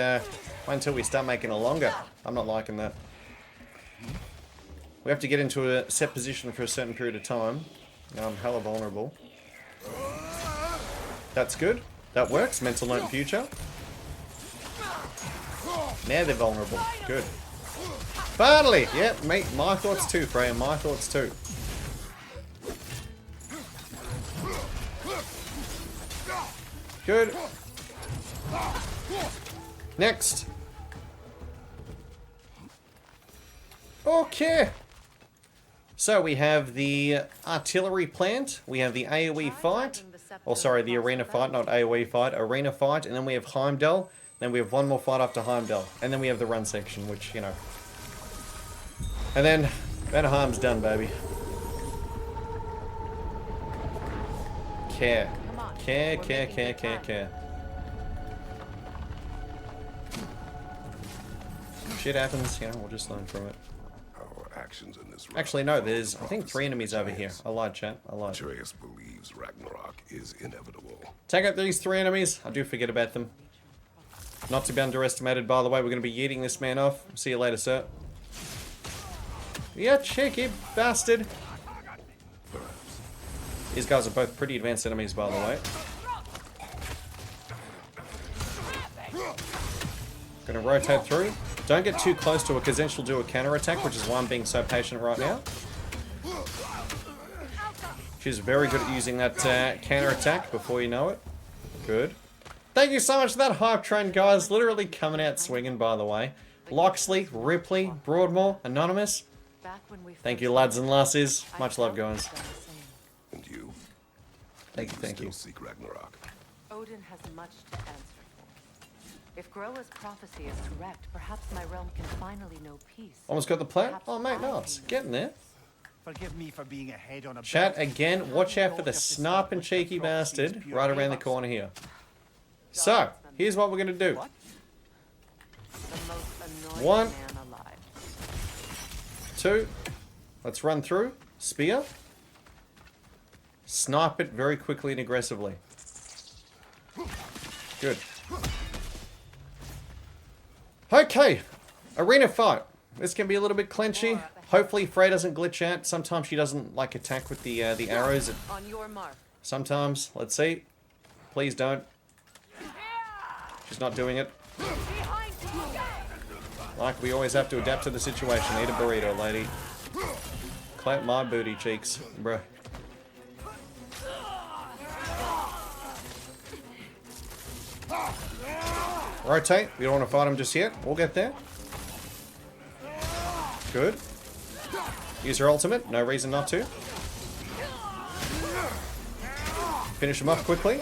until we start making it longer. I'm not liking that. We have to get into a set position for a certain period of time. Now I'm hella vulnerable. That's good. That works. Mental note in future. Now they're vulnerable. Good. Finally! Yep, mate. My thoughts too, Freya. My thoughts too. Good. Next. Okay. So we have the artillery plant. We have the AoE fight. Oh, sorry, the arena fight, not AoE fight. Arena fight. And then we have Heimdall. Then we have one more fight after Heimdall. And then we have the run section, which, you know. And then Vanaheim's done, baby. Care. Care. Shit happens, you know, we'll just learn from it. Our actions in this Actually, no, there's, I think, 3 enemies over here. I lied, chat. I lied. Atreus believes Ragnarok is inevitable. Take out these 3 enemies. I do forget about them. Not to be underestimated, by the way. We're going to be yeeting this man off. See you later, sir. Yeah, cheeky bastard. These guys are both pretty advanced enemies, by the way. Gonna rotate through. Don't get too close to her, because then she'll do a counter-attack, which is why I'm being so patient right now. She's very good at using that counter-attack before you know it. Good. Thank you so much for that hype train, guys. Literally coming out swinging, by the way. Loxley, Ripley, Broadmoor, Anonymous. Thank you, lads and lasses. Much love, guys. And you? Thank you. Seek Ragnarok. Odin has much to answer for. If Groa's prophecy is correct, perhaps my realm can finally know peace. Almost got the plan? Oh, mate, no, it's getting there. Forgive me for being ahead on a Chat, again, watch out for the snarping cheeky bastard right around the corner here. So, here's what we're going to do. 1, 2, let's run through. Spear. Snipe it very quickly and aggressively. Good. Okay, arena fight. This can be a little bit clenchy. Hopefully Frey doesn't glitch out. Sometimes she doesn't like attack with the arrows. On your mark. Sometimes, let's see. Please don't. She's not doing it. Like we always have to adapt to the situation. Eat a burrito, lady. Clap my booty cheeks, bruh. Rotate. We don't want to fight him just yet. We'll get there. Good. Use her ultimate. No reason not to. Finish him off quickly.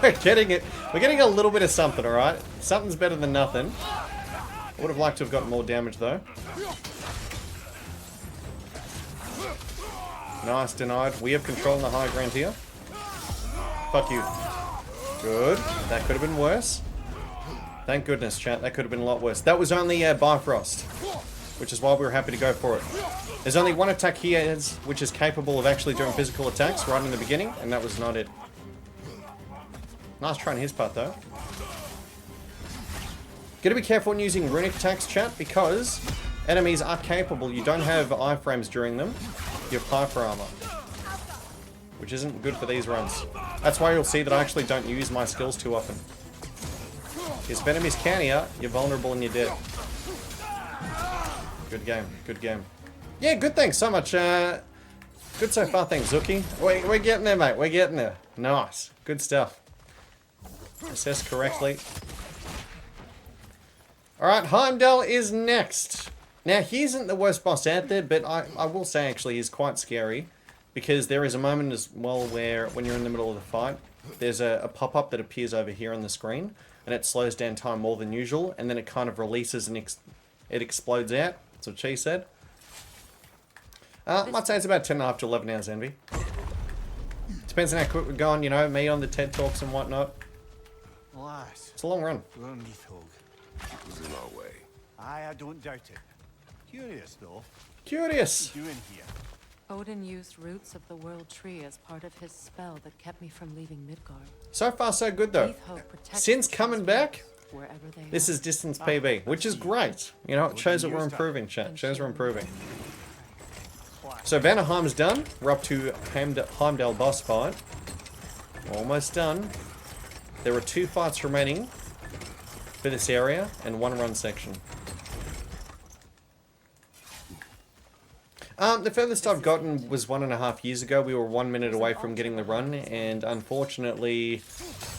We're getting it. We're getting a little bit of something, alright? Something's better than nothing. I would have liked to have gotten more damage, though. Nice, denied. We have control in the high ground here. Fuck you. Good. That could have been worse. Thank goodness, chat. That could have been a lot worse. That was only Bifrost, which is why we were happy to go for it. There's only one attack he has, which is capable of actually doing physical attacks right in the beginning, and that was not it. Nice try on his part, though. Gotta be careful when using runic attacks, chat, because enemies are capable. You don't have iframes during them. You have Piper armor, which isn't good for these runs. That's why you'll see that I actually don't use my skills too often. If enemies counter you, you're vulnerable and you're dead. Good game, good game. Yeah, good thanks so much. Good so far, thanks, Zuki. We're getting there, mate. We're getting there. Nice. Good stuff. Assessed correctly. Alright, Heimdall is next. Now, he isn't the worst boss out there, but I will say, actually, he's quite scary. Because there is a moment as well where, when you're in the middle of the fight, there's a pop-up that appears over here on the screen. And it slows down time more than usual. And then it kind of releases and it explodes out. That's what she said. Might say it's about 10.5 to 11 hours, Envy. Depends on how quick we're going, you know, me on the TED Talks and whatnot. It's a long run. Nidhogg. It was in our way. Aye, I don't doubt it. Curious, though. Curious. What are you doing here? Odin used roots of the World Tree as part of his spell that kept me from leaving Midgard. So far, so good, though. Nidhogg protects Since the coming back, wherever they this are. is distance PB, which is great. You know, it shows that we're improving, chat. Shows we're improving. So Vanaheim's done. We're up to Heimdall boss fight. Almost done. There are 2 fights remaining for this area and 1 run section. The furthest I've gotten was 1.5 years ago. We were 1 minute away from getting the run, and unfortunately,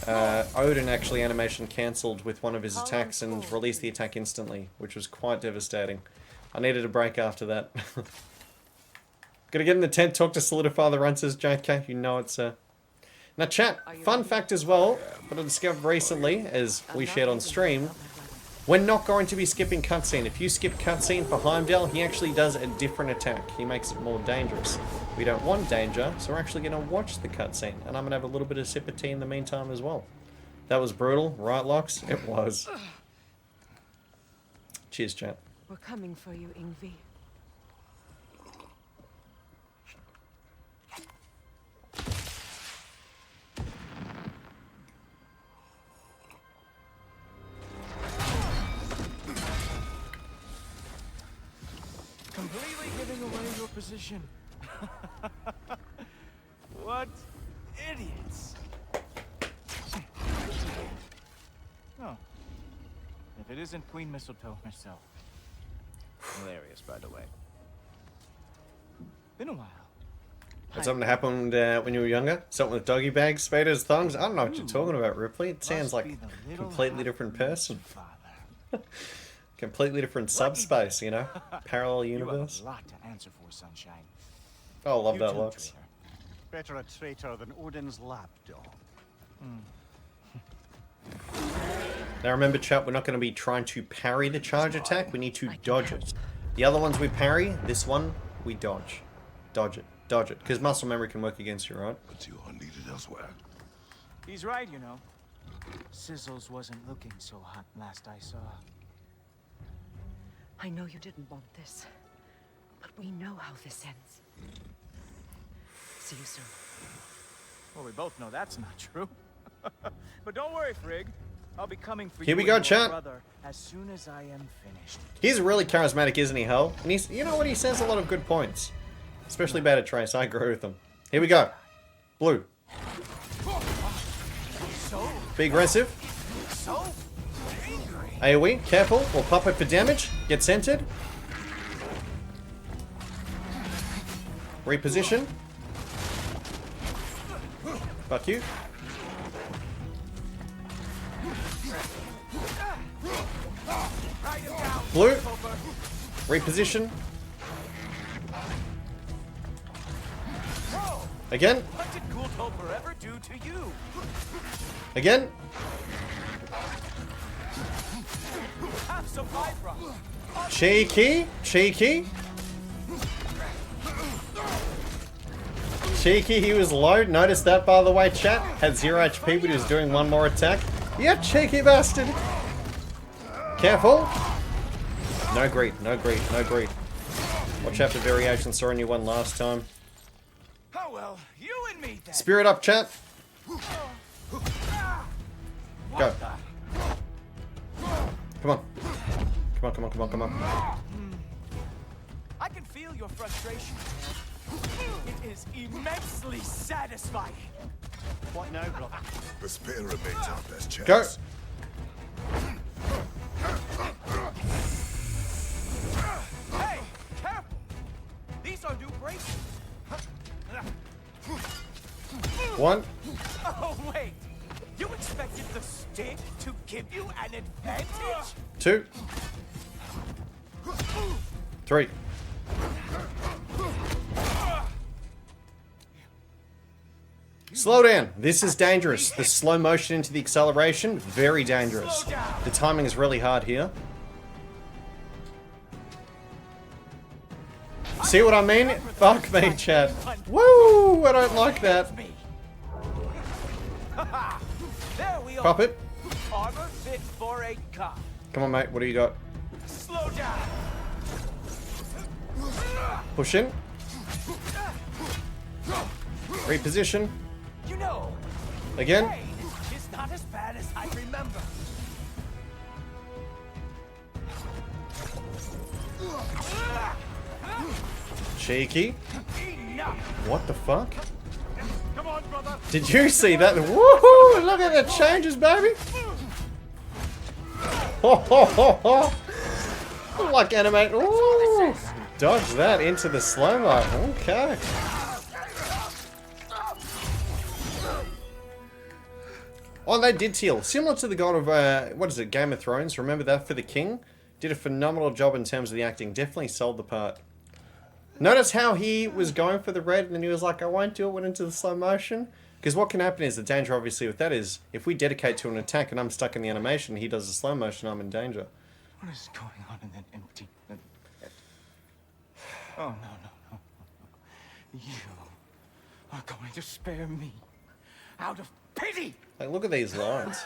Odin actually animation cancelled with one of his attacks and released the attack instantly, which was quite devastating. I needed a break after that. Gotta get in the tent, talk to Solidify the run, says JK. You know it's Now chat, fun fact as well, that I discovered recently, as we shared on stream, we're not going to be skipping cutscene. If you skip cutscene for Heimdall, he actually does a different attack. He makes it more dangerous. We don't want danger, so we're actually going to watch the cutscene. And I'm going to have a little bit of sip of tea in the meantime as well. That was brutal, right, Lox? It was. Cheers, chat. We're coming for you, Ingvi. Completely giving away your position. What idiots. Oh. If it isn't Queen Mistletoe herself. Hilarious, by the way. Been a while. Had something happened when you were younger? Something with doggy bags, spaders, thongs? I don't know what you're talking about, Ripley. It sounds like a completely different person. Completely different subspace, you know? Parallel universe. You have a lot to answer for, Sunshine. Oh, love You that, too, Lux. traitor. Better a traitor than Odin's lapdog. Now remember, chat, we're not going to be trying to parry the charge attack. We need to dodge it. The other ones we parry, this one, we dodge. Dodge it. Dodge it. Because muscle memory can work against you, right? But you are needed elsewhere. He's right, you know. Sizzles wasn't looking so hot last I saw. I know you didn't want this, but we know how this ends. See you soon. Well, we both know that's not true. But don't worry, Frigg. I'll be coming for Here you we go, and your chat. brother as soon as I am finished. He's really charismatic, isn't he, Hell? And he's, you know what, he says a lot of good points. Especially about a Trace, I agree with him. Here we go. Blue. Be aggressive. So AoE, careful, we'll pop it for damage. Get centered. Reposition. Fuck you. Blue. Reposition. Again. What did Gultoper ever do to you? Again. Have some eyebrows. Cheeky. Cheeky. Cheeky, he was low. Notice that, by the way, chat. Had 0 HP, but he was doing one more attack. You cheeky bastard. Careful. No greed, no greed, no greed. Watch out for variation. Saw a new one last time. Oh well, you and me then. Spirit up, chat. Go. Come on. Come on, come on, come on, come on. I can feel your frustration. It is immensely satisfying. What now, brother? The spear remains our best chance. Go. Hey, careful! These are new braces. One. Oh wait, you expected the stick to give you an advantage? 2. 3. Slow down. This is dangerous. The slow motion into the acceleration, very dangerous. The timing is really hard here. See what I mean? Fuck me, chat. Woo! I don't like that. Pop it. Armor fit for a cop. Come on, mate. What do you got? Slow down. Push in. Reposition. You know, again. pain is not as bad as I remember. Cheeky. Enough. What the fuck? Come on, brother. Did you see that? Woohoo! Look at the changes, baby. Ho ho ho ho! Like animate. Ooh! Dodge that into the slow-mo. Okay. Oh, they did teal. Similar to the God of, what is it, Game of Thrones. Remember that for the King? Did a phenomenal job in terms of the acting. Definitely sold the part. Notice how he was going for the red and then he was like, I won't do it, went into the slow motion. Because what can happen is, the danger obviously with that is, if we dedicate to an attack and I'm stuck in the animation, he does the slow motion, I'm in danger. What is going on in that empty... Oh, no. You are going to spare me out of pity! Like, look at these lines.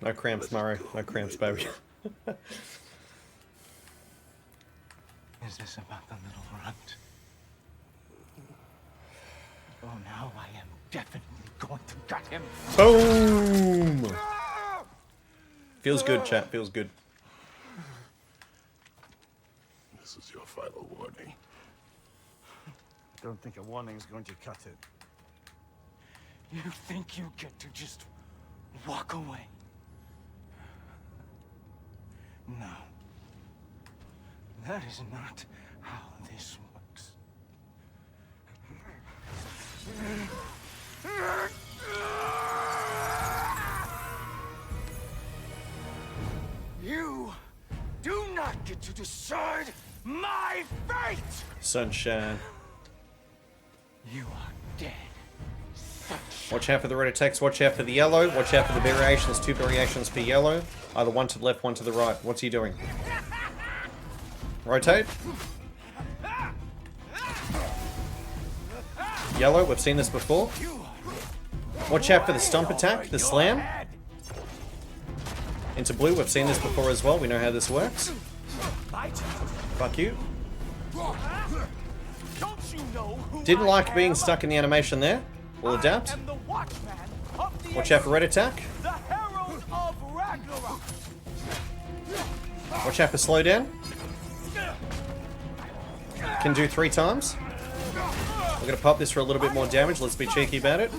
No cramps, Murray. No cramps, baby. Is this about the little runt? Oh, now I am definitely going to gut him. Boom! Feels good, chat. Feels good. This is your final warning. I don't think a warning's going to cut it. You think you get to just walk away? No. That is not how this works. You do not get to decide my fate! Sunshine. You are dead. Watch out for the red attacks, watch out for the yellow, watch out for the variations, 2 variations per yellow. Either one to the left, one to the right. What's he doing? Rotate. Yellow, we've seen this before. Watch out for the stomp attack, the slam. Into blue, we've seen this before as well, we know how this works. Fuck you. Didn't like being stuck in the animation there. We'll adapt. Watch out for red attack. Watch out for slow down. Can do 3 times. We're going to pop this for a little bit more damage. Let's be cheeky about it.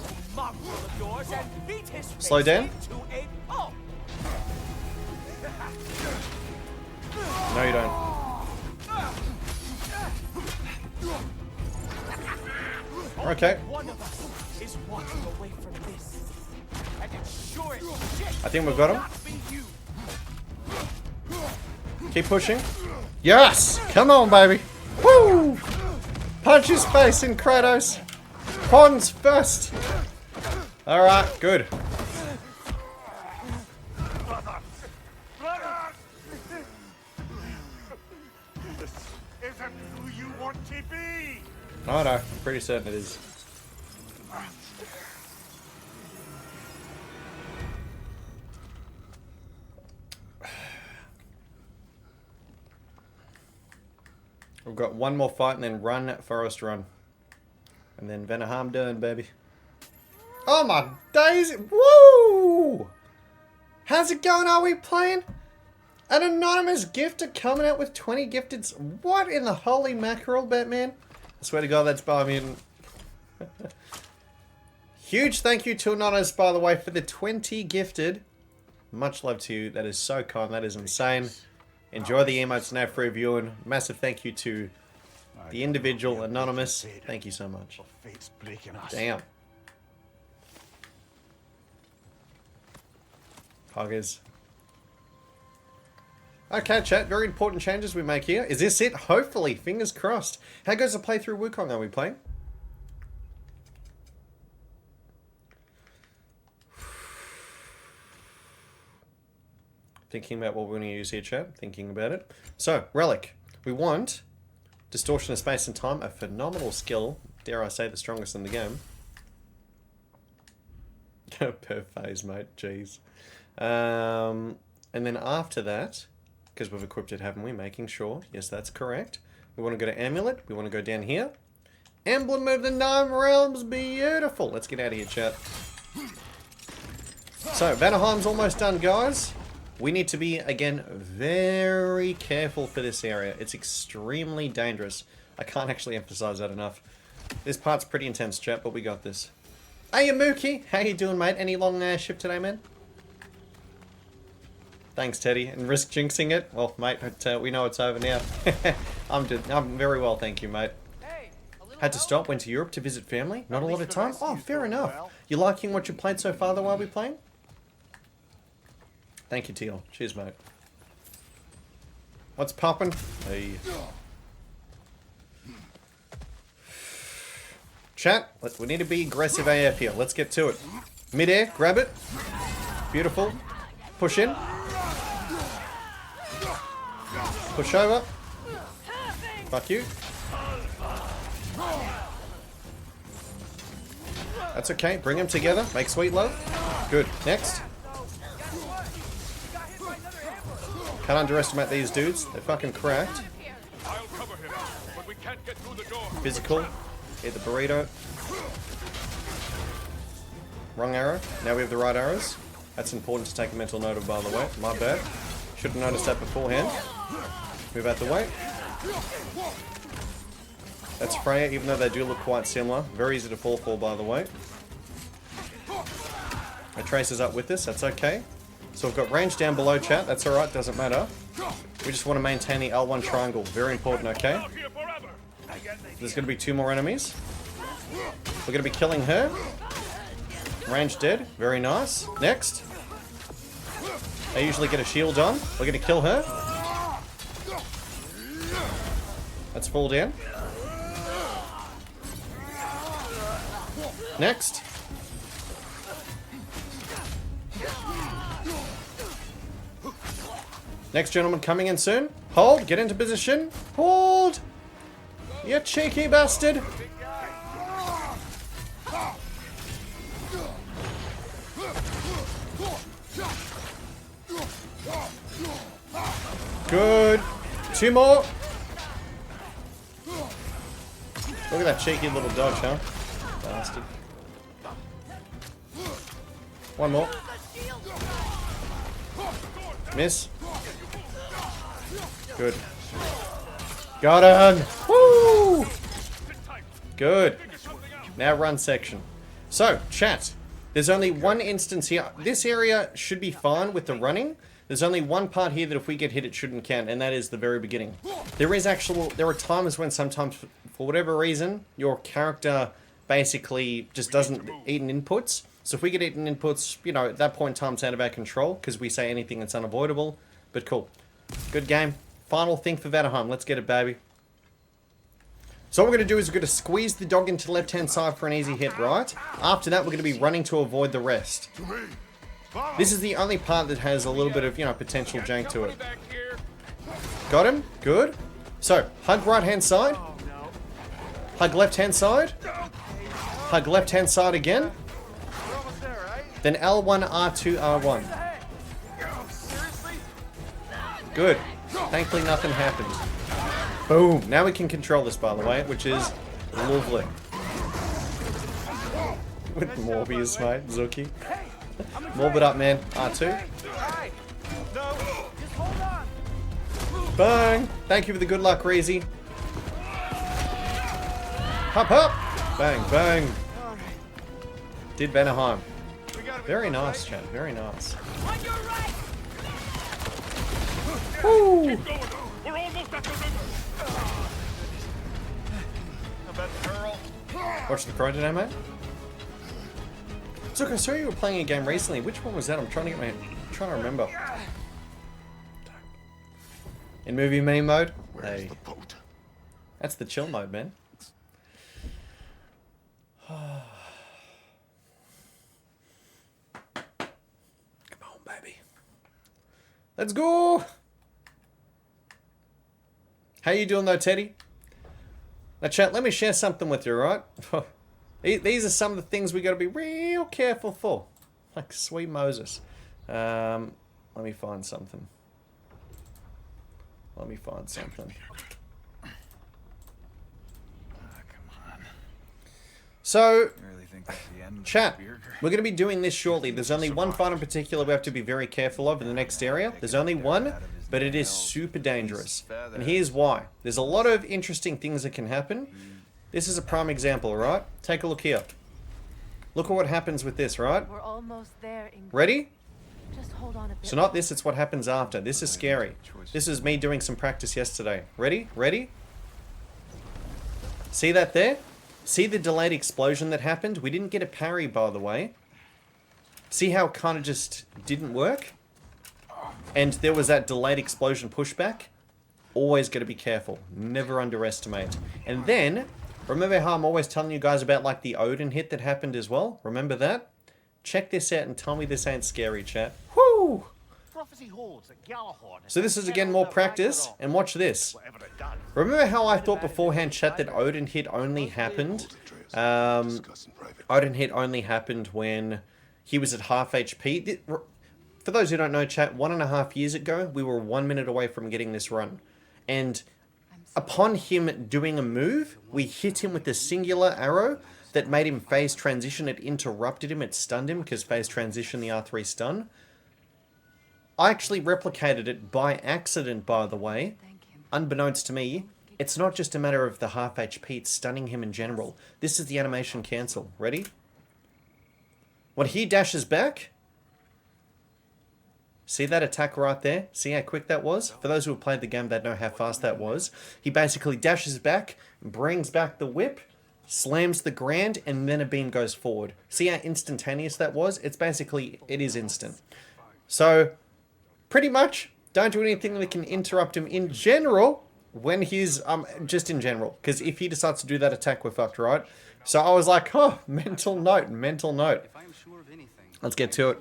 Slow down. No, you don't. Okay. I think we've got him. Keep pushing. Yes! Come on, baby. Woo! Punch his face in Kratos. Pawns first. Alright, good. This isn't who you want to be! Oh no, I'm pretty certain it is. We've got one more fight and then run, Forest Run. And then Vanaham done, baby. Oh my days! Woo! How's it going? Are we playing? An anonymous gifter coming out with 20 gifteds. What in the holy mackerel, Batman? I swear to God, that's Biomutant. Huge thank you to Anonymous, by the way, for the 20 gifted. Much love to you. That is so kind. That is insane. Enjoy the emotes now for reviewing. Massive thank you to the individual Anonymous. Thank you so much. Damn. Poggers. Okay, chat. Very important changes we make here. Is this it? Hopefully. Fingers crossed. How goes the playthrough Wukong? Are we playing? Thinking about what we're going to use here, chat. Thinking about it. So, Relic. We want Distortion of Space and Time. A phenomenal skill. Dare I say, the strongest in the game. Per phase, mate. Jeez. And then after that, because we've equipped it, haven't we? Making sure. Yes, that's correct. We want to go to Amulet. We want to go down here. Emblem of the Nine Realms. Beautiful. Let's get out of here, chat. So, Vanaheim's almost done, guys. We need to be, again, very careful for this area. It's extremely dangerous. I can't actually emphasize that enough. This part's pretty intense, chat, but we got this. Hey, Mookie. How you doing, mate? Any long shift today, man? Thanks, Teddy. And risk jinxing it? Well, mate, we know it's over now. I'm very well, thank you, mate. Had to stop, went to Europe to visit family. Not a lot of time? Oh, fair enough. You liking what you played so far, though, while we playing? Thank you, Teal. Cheers, mate. What's poppin'? Hey. Chat, we need to be aggressive AF here. Let's get to it. Mid-air, grab it. Beautiful. Push in. Push over. Fuck you. That's okay. Bring them together. Make sweet love. Good. Next. Can't underestimate these dudes. They're fucking cracked. Physical. Hit the burrito. Wrong arrow. Now we have the right arrows. That's important to take a mental note of, by the way. My bad. Should have noticed that beforehand. Move out the way. That's Freya, even though they do look quite similar. Very easy to fall for, by the way. It traces up with this. That's okay. So we've got range down below, chat. That's alright. Doesn't matter. We just want to maintain the L1 triangle. Very important, okay? There's going to be 2 more enemies. We're going to be killing her. Range dead. Very nice. Next. I usually get a shield on. We're going to kill her. Let's fall down. Next. Next gentleman coming in soon. Hold. Get into position. Hold. You cheeky bastard. Good. 2 more. Look at that cheeky little dodge, huh? Bastard. 1 more. Miss. Good. Got him! Woo! Good. Now run section. So, chat. There's only one instance here. This area should be fine with the running. There's only one part here that if we get hit, it shouldn't count, and that is the very beginning. There are times when sometimes, for whatever reason, your character basically just doesn't eat in inputs. So if we get eaten inputs, you know, at that point in time it's out of our control, because we say anything that's unavoidable. But cool. Good game. Final thing for Vanaheim. Let's get it, baby. So what we're going to do is we're going to squeeze the dog into the left-hand side for an easy hit, right? After that, we're going to be running to avoid the rest. This is the only part that has a little bit of, you know, potential jank to it. Got him. Good. So, hug right-hand side. Hug left-hand side. Hug left-hand side again. Then L1, R2, R1. Good. Thankfully, nothing happened. Boom. Now we can control this, by the way, which is lovely. With Morbius, mate. Zuki. Morb it up, man. R2. Bang. Thank you for the good luck, Reezy. Hop, hop. Bang, bang. Did Vanaheim. Very nice, chat. Very nice. Woo! Watch the pro today, mate. So, I saw you were playing a game recently. Which one was that? I'm trying to remember. In movie meme mode? Hey. That's the chill mode, man. Come on, baby. Let's go! How you doing though, Teddy? Now, chat, let me share something with you, right? These are some of the things we got to be real careful for. Like, sweet Moses. Let me find something. Let me find something. So, chat, we're going to be doing this shortly. There's only one fight in particular we have to be very careful of in the next area. There's only one, but it is super dangerous. And here's why. There's a lot of interesting things that can happen. This is a prime example, right? Take a look here. Look at what happens with this, right? We're almost there. Ready? Just hold on a bit. So not this, it's what happens after. This is scary. This is me doing some practice yesterday. Ready? Ready? See that there? See the delayed explosion that happened? We didn't get a parry, by the way. See how it kind of just didn't work? And there was that delayed explosion pushback. Always got to be careful. Never underestimate. And then, remember how I'm always telling you guys about like the Odin hit that happened as well? Remember that? Check this out and tell me this ain't scary, chat. Whoo! So this is again more practice, and watch this. Remember how I thought beforehand, chat, that Odin hit only happened? Odin hit only happened when he was at half HP. For those who don't know, chat, 1.5 years ago, we were 1 minute away from getting this run. And upon him doing a move, we hit him with a singular arrow that made him phase transition. It interrupted him, it stunned him, because phase transition, the R3 stun. I actually replicated it by accident, by the way. Unbeknownst to me, it's not just a matter of the half HP, it's stunning him in general. This is the animation cancel. Ready? When he dashes back, see that attack right there? See how quick that was? For those who have played the game, they know how fast that was. He basically dashes back, brings back the whip, slams the ground, and then a beam goes forward. See how instantaneous that was? It's basically, it is instant. So, pretty much, don't do anything that can interrupt him in general when he's, just in general. Because if he decides to do that attack, we're fucked, right? So I was like, oh, mental note, mental note. Let's get to it.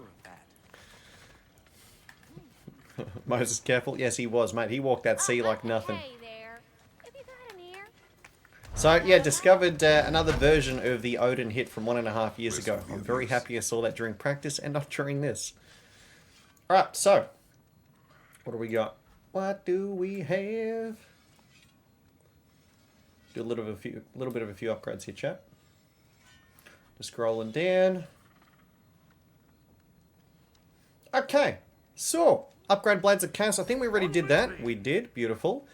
Moses, careful. Yes, he was, mate. He walked that sea like nothing. So, yeah, discovered another version of the Odin hit from 1.5 years ago. I'm very happy I saw that during practice and not during this. Alright, so, what do we got? What do we have? Do a little bit of a few upgrades here, chat. Just scrolling down. Okay, so, upgrade Blades of Chaos. I think we already did that. We did, beautiful.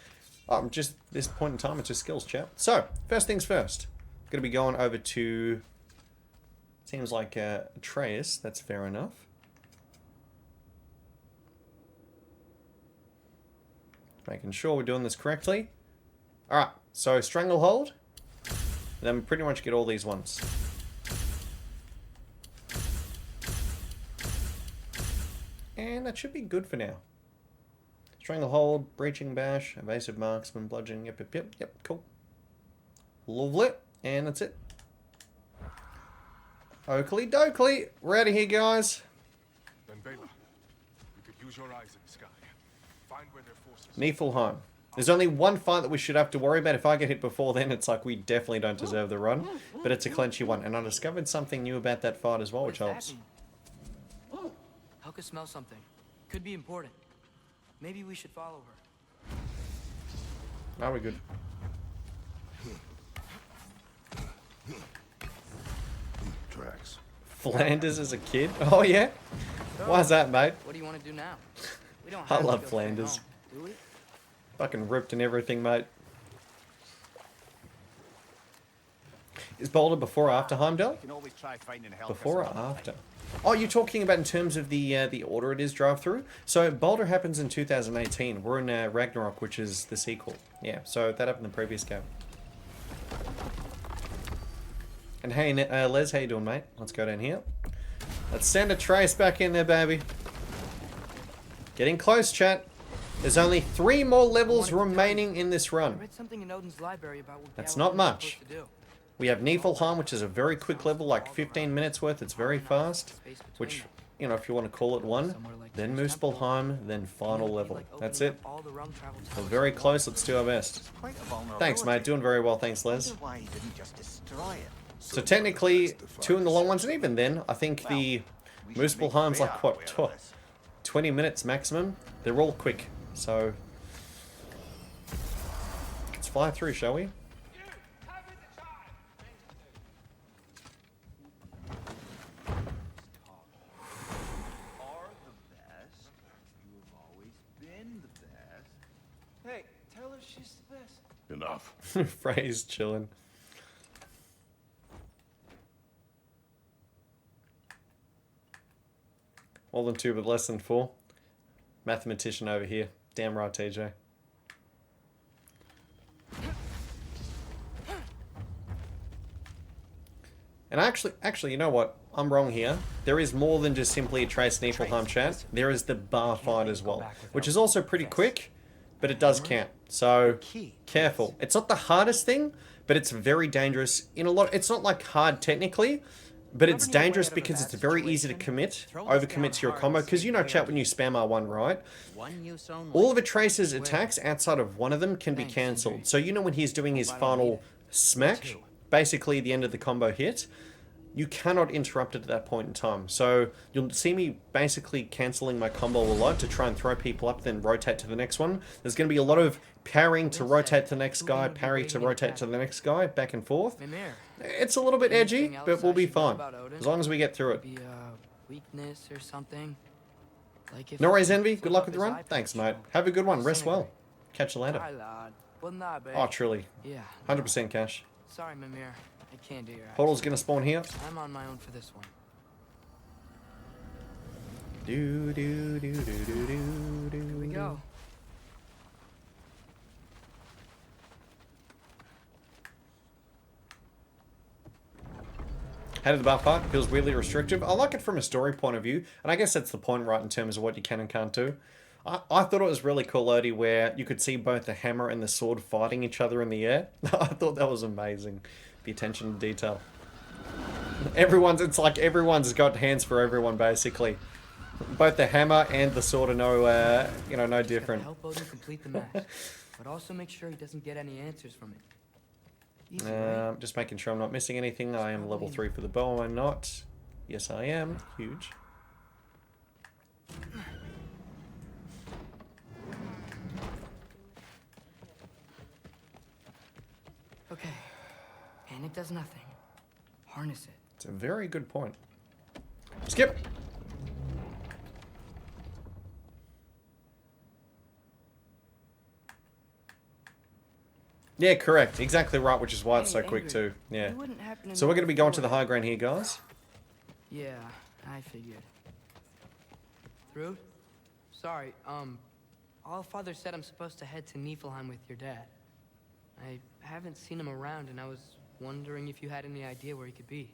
Just this point in time, it's just skills, chat. So, first things first. Going to be going over to, seems like Atreus. That's fair enough. Making sure we're doing this correctly. Alright, so Stranglehold. Then we pretty much get all these ones. And that should be good for now. Stranglehold, Breaching Bash, Evasive Marksman, Bludgeoning, yep, cool. Lovely, and that's it. Oakley dokley, we're out of here, guys. Then Bela, you could use your eyes in the sky. Find where their forces... Niflheim. There's only one fight that we should have to worry about. If I get hit before then, it's like we definitely don't deserve the run. But it's a clenchy one, and I discovered something new about that fight as well, which helps. Helga smells something. Could be important. Maybe we should follow her. Now we're good. Tracks. Flanders as a kid? Oh yeah? Why's that, mate? What do you want to do now? We don't I have love to go Flanders. home, do we? Fucking ripped and everything, mate. Is Boulder before or after Heimdall? Before or after? Oh, you're talking about in terms of the order it is drive through? So Boulder happens in 2018. We're in Ragnarok, which is the sequel. Yeah, so that happened in the previous game. And hey, Les, how you doing, mate? Let's go down here. Let's send a trace back in there, baby. Getting close, chat. There's only 3 more levels remaining in this run. I read something in Odin's library about what That's not much. We have Niflheim, which is a very quick level, like 15 minutes worth. It's very fast. Which, you know, if you want to call it one. Then Muspelheim, then final level. That's it. We're very close. Let's do our best. Thanks, mate. Doing very well. Thanks, Les. So technically, 2 in the long ones, and even then, I think the Muspelheim's like, what, 20 minutes maximum. They're all quick, so let's fly through, shall we? Hey, tell her she's the best. Enough. Frey's chilling. More than 2 but less than 4. Mathematician over here. Damn right, TJ. And actually, you know what? I'm wrong here. There is more than just simply a Trace Niflheim chat. There is the bar fight as well, which is also pretty quick, but it does count. So careful. It's not the hardest thing, but it's very dangerous in a lot. It's not like hard technically, but it's dangerous because it's very easy to overcommit to your combo. Because you know, chat, when you spam R1, right? All of a Trace's attacks outside of one of them can be cancelled. So you know when he's doing his final smack, basically the end of the combo hit, you cannot interrupt it at that point in time. So you'll see me basically cancelling my combo a lot to try and throw people up, then rotate to the next one. There's going to be a lot of parrying to rotate to the next guy, parry to rotate to the next guy, back and forth. It's a little bit edgy, but we'll be fine. As long as we get through it. Weakness or something. Like if No worries, Envy. Good luck with the run. Thanks, mate. Have a good one. Rest well. Catch you later. Oh, truly. Yeah. 100% cash. Sorry, Mimir. I can't do your Portal's gonna spawn here. I'm on my own for this one. Do do do do do do do. Here we go. How did the bar fight? Feels weirdly restrictive. I like it from a story point of view, and I guess that's the point, right, in terms of what you can and can't do. I thought it was really cool, Odie, where you could see both the hammer and the sword fighting each other in the air. I thought that was amazing. The attention to detail. It's like everyone's got hands for everyone, basically. Both the hammer and the sword are no different. Help Odin complete the match, but also make sure he doesn't get any answers from it. Easy, right? Just making sure I'm not missing anything. I am level 3 for the bow, am I not? Yes, I am. Huge. Okay. And it does nothing. Harness it. It's a very good point. Skip! Yeah, correct. Exactly right, which is why it's so quick too. Yeah. So we're going to be going to the high ground here, guys. Yeah, I figured. Through? Sorry, Allfather said I'm supposed to head to Niflheim with your dad. I haven't seen him around, and I was wondering if you had any idea where he could be.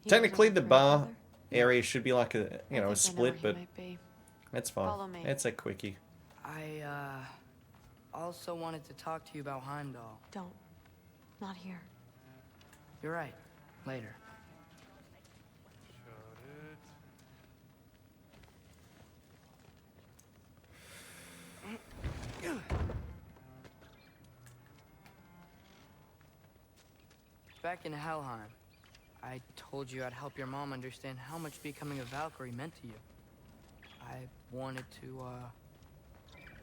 Technically, the bar area should be like a, a split, but it's fine. It's a quickie. I, also wanted to talk to you about Heimdall. Don't. Not here. You're right. Later. Back in Helheim, I told you I'd help your mom understand how much becoming a Valkyrie meant to you. I wanted to,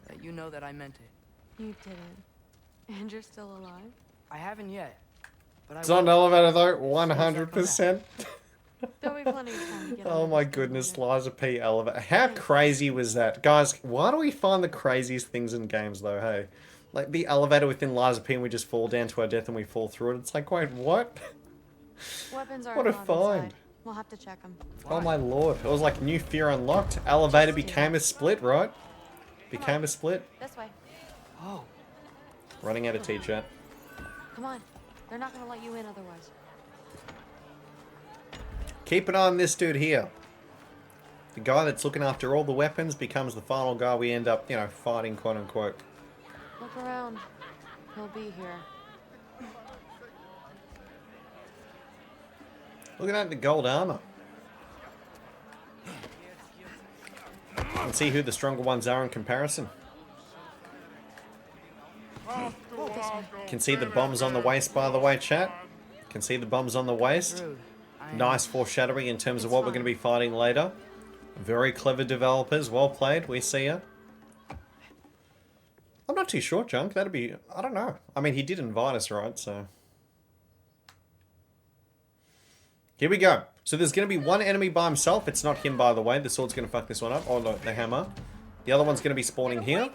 let you know that I meant it. You didn't. And you're still alive? I haven't yet. But It's not an elevator though, 100%. There'll be plenty of time to get Oh my goodness, Liza P. elevator. How crazy was that? Guys, why do we find the craziest things in games though, hey? Like the elevator within Liza P and we just fall down to our death and we fall through it. It's like, wait, what? Weapons are What a find. We'll have to check them. Oh my lord. It was like new fear unlocked. Elevator became a split, right? Became a split. This way. Oh. Running out of teacher. Come on. They're not gonna let you in otherwise. Keep an eye on this dude here. The guy that's looking after all the weapons becomes the final guy we end up, fighting, quote unquote. Look around. He'll be here. Looking at the gold armor. And see who the stronger ones are in comparison. Can see the bombs on the waist, by the way, chat. Can see the bombs on the waist. Nice foreshadowing in terms of what we're going to be fighting later. Very clever developers. Well played. We see ya. I'm not too sure, Junk. That'd be... I don't know. I mean, he did invite us, right? So... Here we go. So there's going to be one enemy by himself. It's not him, by the way. The sword's going to fuck this one up. Oh, no, the hammer. The other one's going to be spawning here.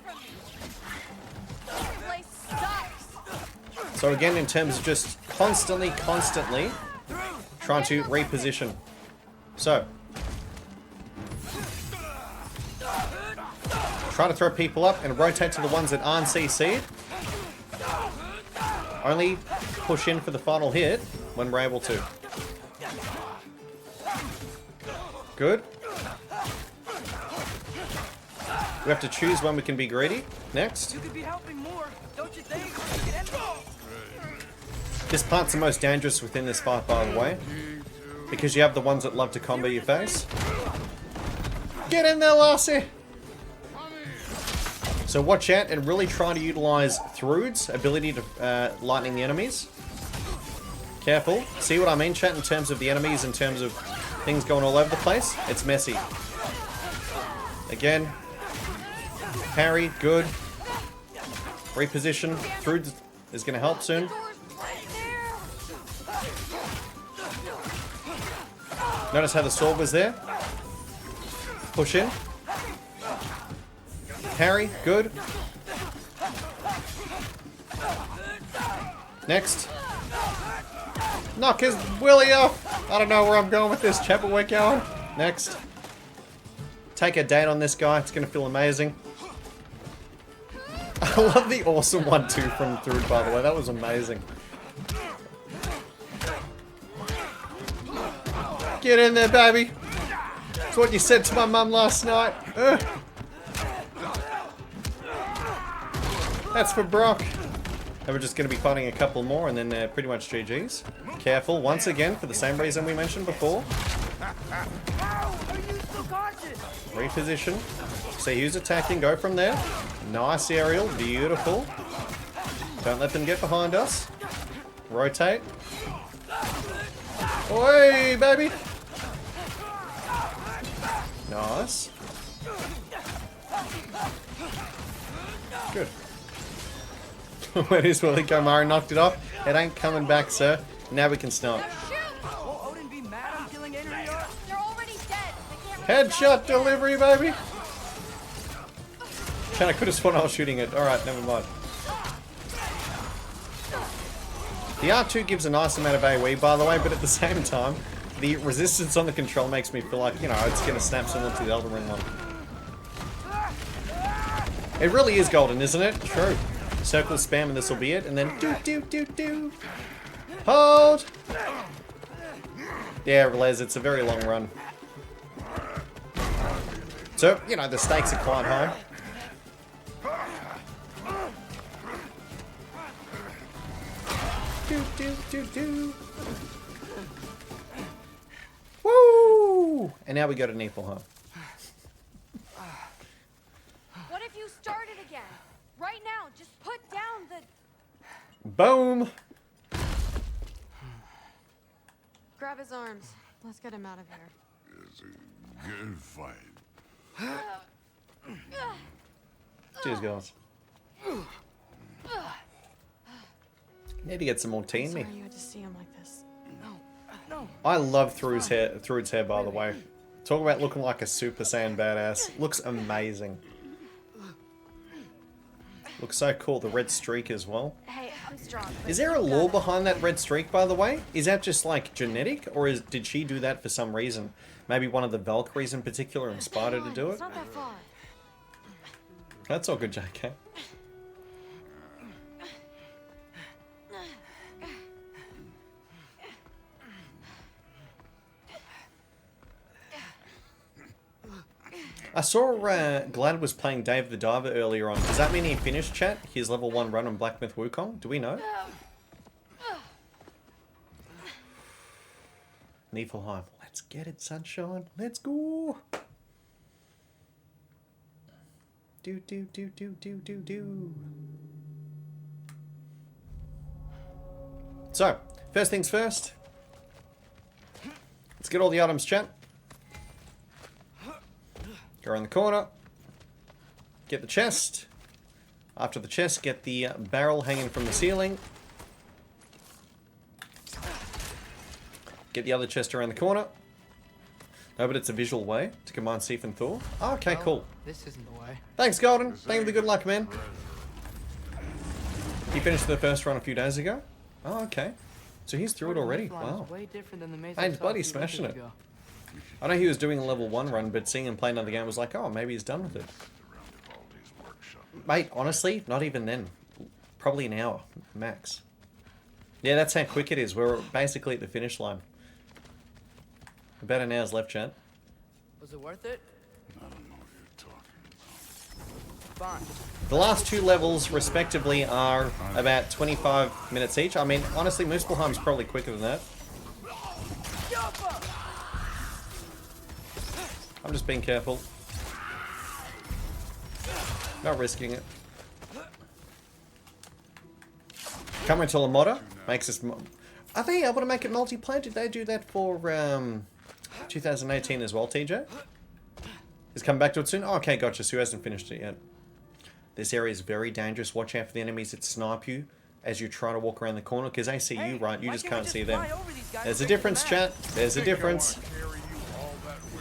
So again, in terms of just constantly trying to reposition. So. Try to throw people up and rotate to the ones that aren't CC'd. Only push in for the final hit when we're able to. Good. We have to choose when we can be greedy. Next. You could be helping more, don't you think? This part's the most dangerous within this fight, by the way. Because you have the ones that love to combo your face. Get in there, Lassie! So watch out and really try to utilize Thrud's ability to lightning the enemies. Careful. See what I mean, chat, in terms of the enemies, in terms of things going all over the place? It's messy. Again. Parry, good. Reposition. Thrud is going to help soon. Notice how the sword was there. Push in. Parry, good. Next. Knock his willy off. I don't know where I'm going with this, chat, but we're going. Next. Take a date on this guy. It's going to feel amazing. I love the awesome 1-2 from Thrud, by the way. That was amazing. Get in there, baby. That's what you said to my mum last night. Ugh. That's for Brock. And we're just going to be fighting a couple more and then pretty much GG's. Careful, once again, for the same reason we mentioned before. Reposition. See who's attacking, go from there. Nice aerial, beautiful. Don't let them get behind us. Rotate. Oi, baby! Nice. Good. Where is Willie Gomari? Knocked it off. It ain't coming back, sir. Now we can start. Headshot delivery, baby! I could have sworn I was shooting it. Alright, never mind. The R2 gives a nice amount of AoE, by the way, but at the same time, the resistance on the control makes me feel like, you know, it's going to snap similar to the Elden Ring one. It really is golden, isn't it? True. Circle spam and this will be it, and then do. Hold! Yeah, Les, it's a very long run. So, you know, the stakes are quite high. Do. Woo! And now we go to Niflheim. What if you started again? Right now, just put down the... Boom! Grab his arms. Let's get him out of here. It's a good fight. Cheers, guys. Need to get some more tea in me. Sorry you had to see him like this. No. I love Thrud's hair, by the way. Talk about looking like a Super Saiyan badass. Looks amazing. Looks so cool. The red streak as well. Hey, I'm strong. Is there a lore behind that red streak, by the way? Is that just like genetic, or did she do that for some reason? Maybe one of the Valkyries in particular inspired her to do it? It's not that far. That's all good, JK. I saw Glad was playing Dave the Diver earlier on. Does that mean he finished, chat? His level 1 run on Black Myth Wukong? Do we know? Niflheim. Let's get it, sunshine. Let's go. Do. So, first things first. Let's get all the items, chat. Go around the corner. Get the chest. After the chest, get the barrel hanging from the ceiling. Get the other chest around the corner. No, but it's a visual way to combine Sif and Thor. Oh, okay, cool. This isn't the way. Thanks, Golden. Thank you for the good luck, man. He finished the first run a few days ago. Oh, okay. So he's through it already. Wow. Way different than the maze Hey, he's bloody smashing it. I know he was doing a level 1 run, but seeing him play another game was like, oh, maybe he's done with it. Mate, honestly, not even then. Probably an hour, max. Yeah, that's how quick it is. We're basically at the finish line. About an hour's left, chat. Was it worth it? I don't know what you're talking about. Fine. The last 2 levels, respectively, are about 25 minutes each. I mean, honestly, Muspelheim's probably quicker than that. I'm just being careful. Not risking it. Coming to Lamotta makes us... Are they able to make it multiplayer? Did they do that for 2018 as well, TJ? He's coming back to it soon? Oh, okay, gotcha. So he hasn't finished it yet. This area is very dangerous. Watch out for the enemies that snipe you as you try to walk around the corner, because they see you, right? You just can't see them. There's a difference, chat. There's a difference.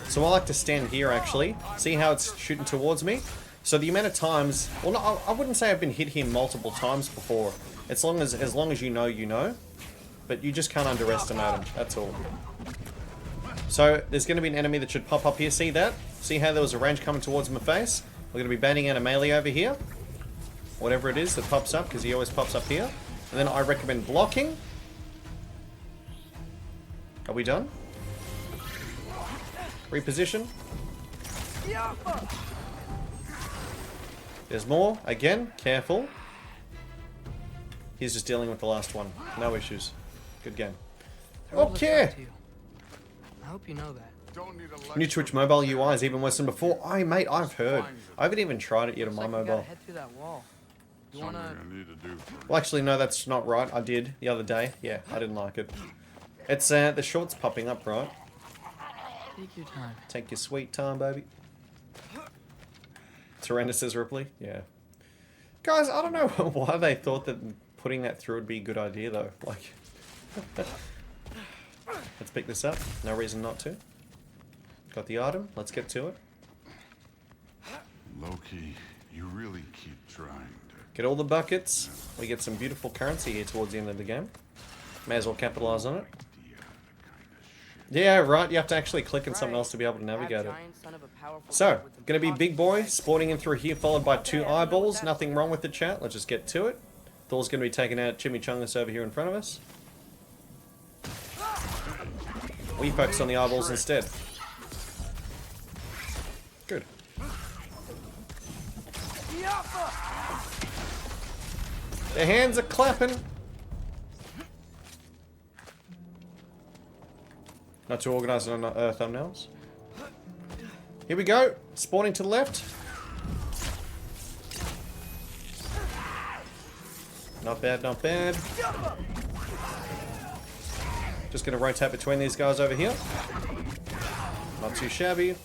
So I like to stand here, actually. See how it's shooting towards me? So the amount of times... Well, no, I wouldn't say I've been hit here multiple times before. As long as you know, you know. But you just can't underestimate them. That's all. So there's going to be an enemy that should pop up here. See that? See how there was a range coming towards my face? We're going to be banding out a melee over here. Whatever it is that pops up, because he always pops up here. And then I recommend blocking. Are we done? Reposition. There's more. Again, careful. He's just dealing with the last one. No issues. Good game. Okay. I hope you know that. New Twitch mobile UI is even worse than before. Oh, mate, I've heard. I haven't even tried it yet on my mobile. Head through that wall. You wanna... Well, actually, no, that's not right. I did the other day. Yeah, I didn't like it. It's the shorts popping up, right? Take your time. Take your sweet time, baby. Surrender, says Ripley. Yeah. Guys, I don't know why they thought that putting that through would be a good idea, though. Like, let's pick this up. No reason not to. Got the item. Let's get to it. Loki, you really keep trying to... Get all the buckets. We get some beautiful currency here towards the end of the game. May as well capitalize on it. Yeah, right. You have to actually click on something else to be able to navigate it. So, gonna be big boy, sporting in through here, followed by 2 eyeballs. Nothing wrong with the chat. Let's just get to it. Thor's gonna be taking out Chimichangas over here in front of us. We focus on the eyeballs instead. Good. Their hands are clapping. Not too organised on thumbnails. Here we go. Spawning to the left. Not bad, not bad. Just going to rotate between these guys over here. Not too shabby.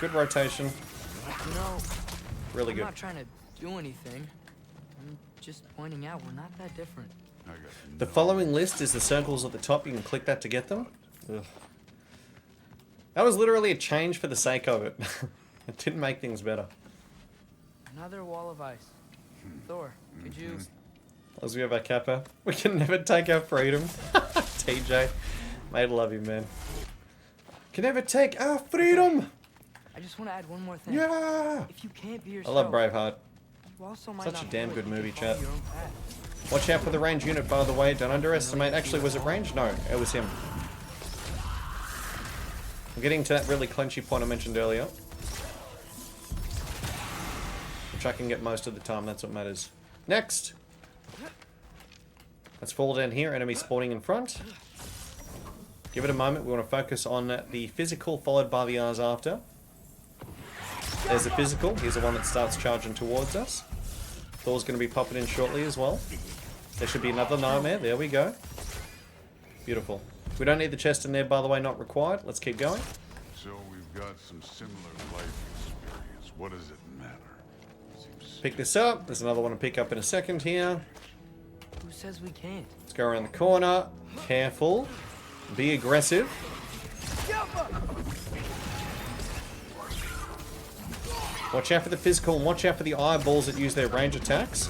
Good rotation. You know, really good. I'm not trying to do anything. I'm just pointing out we're not that different. The following list is the circles at the top. You can click that to get them. Ugh. That was literally a change for the sake of it. It didn't make things better. Another wall of ice. Thor, could you... As we have our kappa. We can never take our freedom. TJ. Mate, I love you, man. Can never take our freedom! I just want to add one more thing. Yeah! If you can't be I yourself, love Braveheart. you also might Such a not damn feel good like you movie, can follow chat. your own path. Watch out for the range unit, by the way. Don't underestimate. Actually, was it range? No, it was him. I'm getting to that really clenchy point I mentioned earlier. Which I can get most of the time, that's what matters. Next! Let's fall down here, enemy spawning in front. Give it a moment, we want to focus on the physical, followed by the eyes after. There's the physical, here's the one that starts charging towards us. Thor's going to be popping in shortly as well. There should be another nightmare, there we go. Beautiful. We don't need the chest in there, by the way, not required. Let's keep going. So we've got some similar life what does it matter? Pick this up. There's another one to pick up in a second here. Who says we can't? Let's go around the corner. Careful. Be aggressive. Watch out for the physical and watch out for the eyeballs that use their range attacks.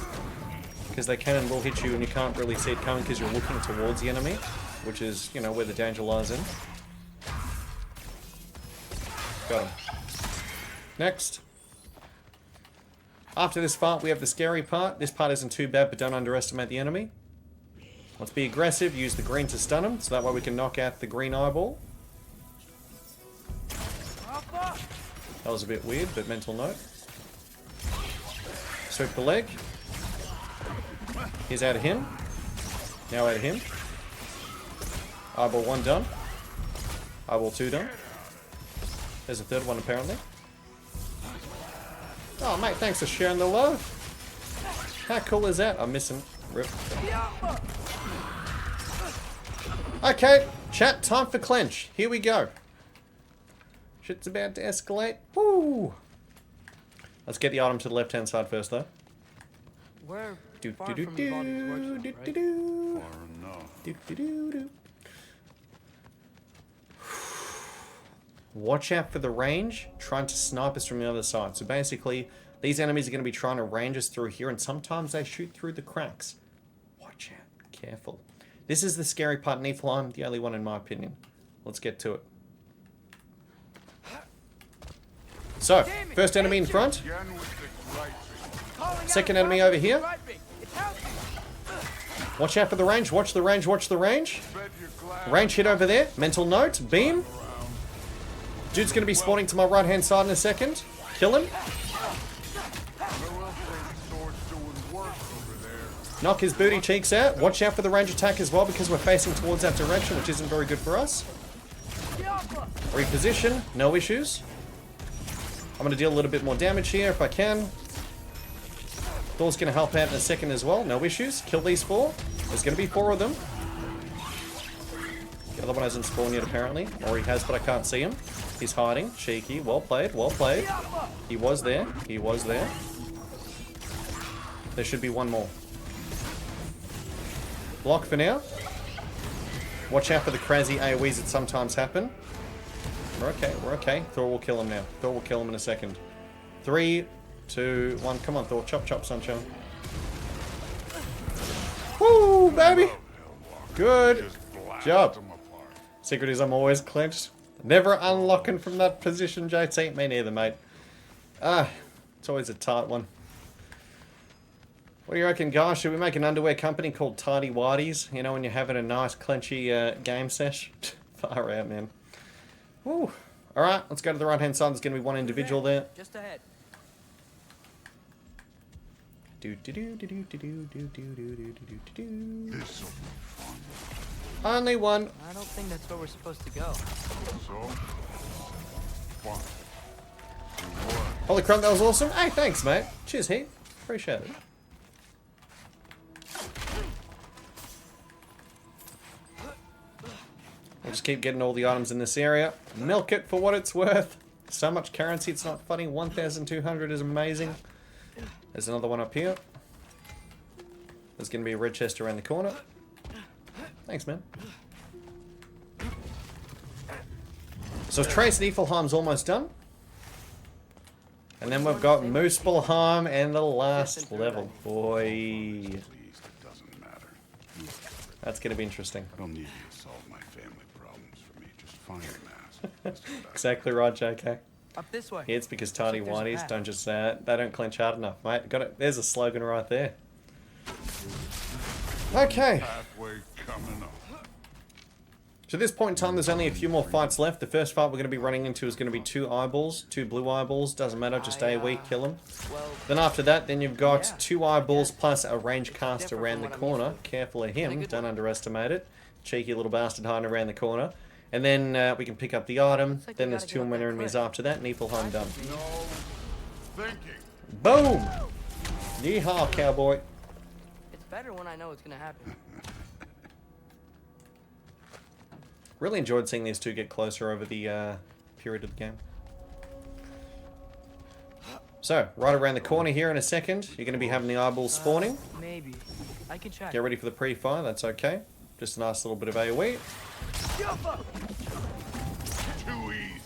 Because they can and will hit you and you can't really see it coming because you're looking towards the enemy. Which is, you know, where the danger lies in. Got him. Next. After this part, we have the scary part. This part isn't too bad, but don't underestimate the enemy. Let's be aggressive. Use the green to stun him, so that way we can knock out the green eyeball. That was a bit weird, but mental note. Sweep the leg. He's out of him. Now out of him. Eyeball 1 done. Eyeball 2 done. There's a third one apparently. Oh mate, thanks for sharing the love. How cool is that? I'm missing. Rip. Okay, chat, time for clench. Here we go. Shit's about to escalate. Woo! Let's get the item to the left-hand side first, though. We're do far do from do Vanadis workshop, do right? do do. Far enough. Do do do do. Watch out for the range, trying to snipe us from the other side. So basically, these enemies are going to be trying to range us through here, and sometimes they shoot through the cracks. Watch out. Careful. This is the scary part in Niflheim, the only one in my opinion. Let's get to it. So, first enemy in front. Second enemy over here. Watch out for the range. Watch the range. Watch the range. Range hit over there. Mental note. Beam. Dude's going to be spawning to my right-hand side in a second. Kill him. Knock his booty cheeks out. Watch out for the range attack as well because we're facing towards that direction, which isn't very good for us. Reposition. No issues. I'm going to deal a little bit more damage here if I can. Thor's going to help out in a second as well. No issues. Kill these 4. There's going to be 4 of them. The other one hasn't spawned yet apparently. Or he has, but I can't see him. He's hiding. Cheeky. Well played. Well played. He was there. He was there. There should be one more. Block for now. Watch out for the crazy AoEs that sometimes happen. We're okay. We're okay. Thor will kill him now. Thor will kill him in a second. 3, 2, 1. Come on, Thor. Chop, chop, sunshine. Woo, baby. Good job. Secret is I'm always clenched. Never unlocking from that position, JT. Me neither, mate. It's always a tight one. What do you reckon, guys? Should we make an underwear company called Tidy Whities? You know, when you're having a nice, clenchy game sesh? Far out, man. Woo. Alright, let's go to the right-hand side. There's going to be one individual there. Just ahead. Only one. I don't think that's where we're supposed to go. Holy crap, that was awesome. Hey, thanks, mate. Cheers, Heat. Appreciate it. We'll just keep getting all the items in this area. Milk it for what it's worth. So much currency, it's not funny. 1,200 is amazing. There's another one up here. There's going to be a red chest around the corner. Thanks, man. So Trace Niflheim's almost done. And then we've got Muspelheim and the last level. Boy. That's going to be interesting. I don't need you to solve my family problems for me. Just find a mask. Exactly right, JK. Up this way. Yeah, it's because Tidy Whities don't just they don't clench hard enough, mate. Got it. There's a slogan right there. Okay. Pathway coming up. So at this point in time, there's only a few more fights left. The first fight we're going to be running into is going to be 2 eyeballs, 2 blue eyeballs. Doesn't matter, just AoE, kill them. Then after that, then you've got 2 eyeballs plus a range cast around the corner. Careful of him, don't underestimate it. Cheeky little bastard hiding around the corner. And then we can pick up the item. Then there's 2 more enemies after that. Niflheim done. Boom! Yeehaw, cowboy. It's better when I know it's gonna happen. Really enjoyed seeing these 2 get closer over the period of the game. So, right around the corner here in a second, you're going to be having the eyeballs spawning. Maybe. I can check. Get ready for the pre-fire, that's okay. Just a nice little bit of AoE. Too easy.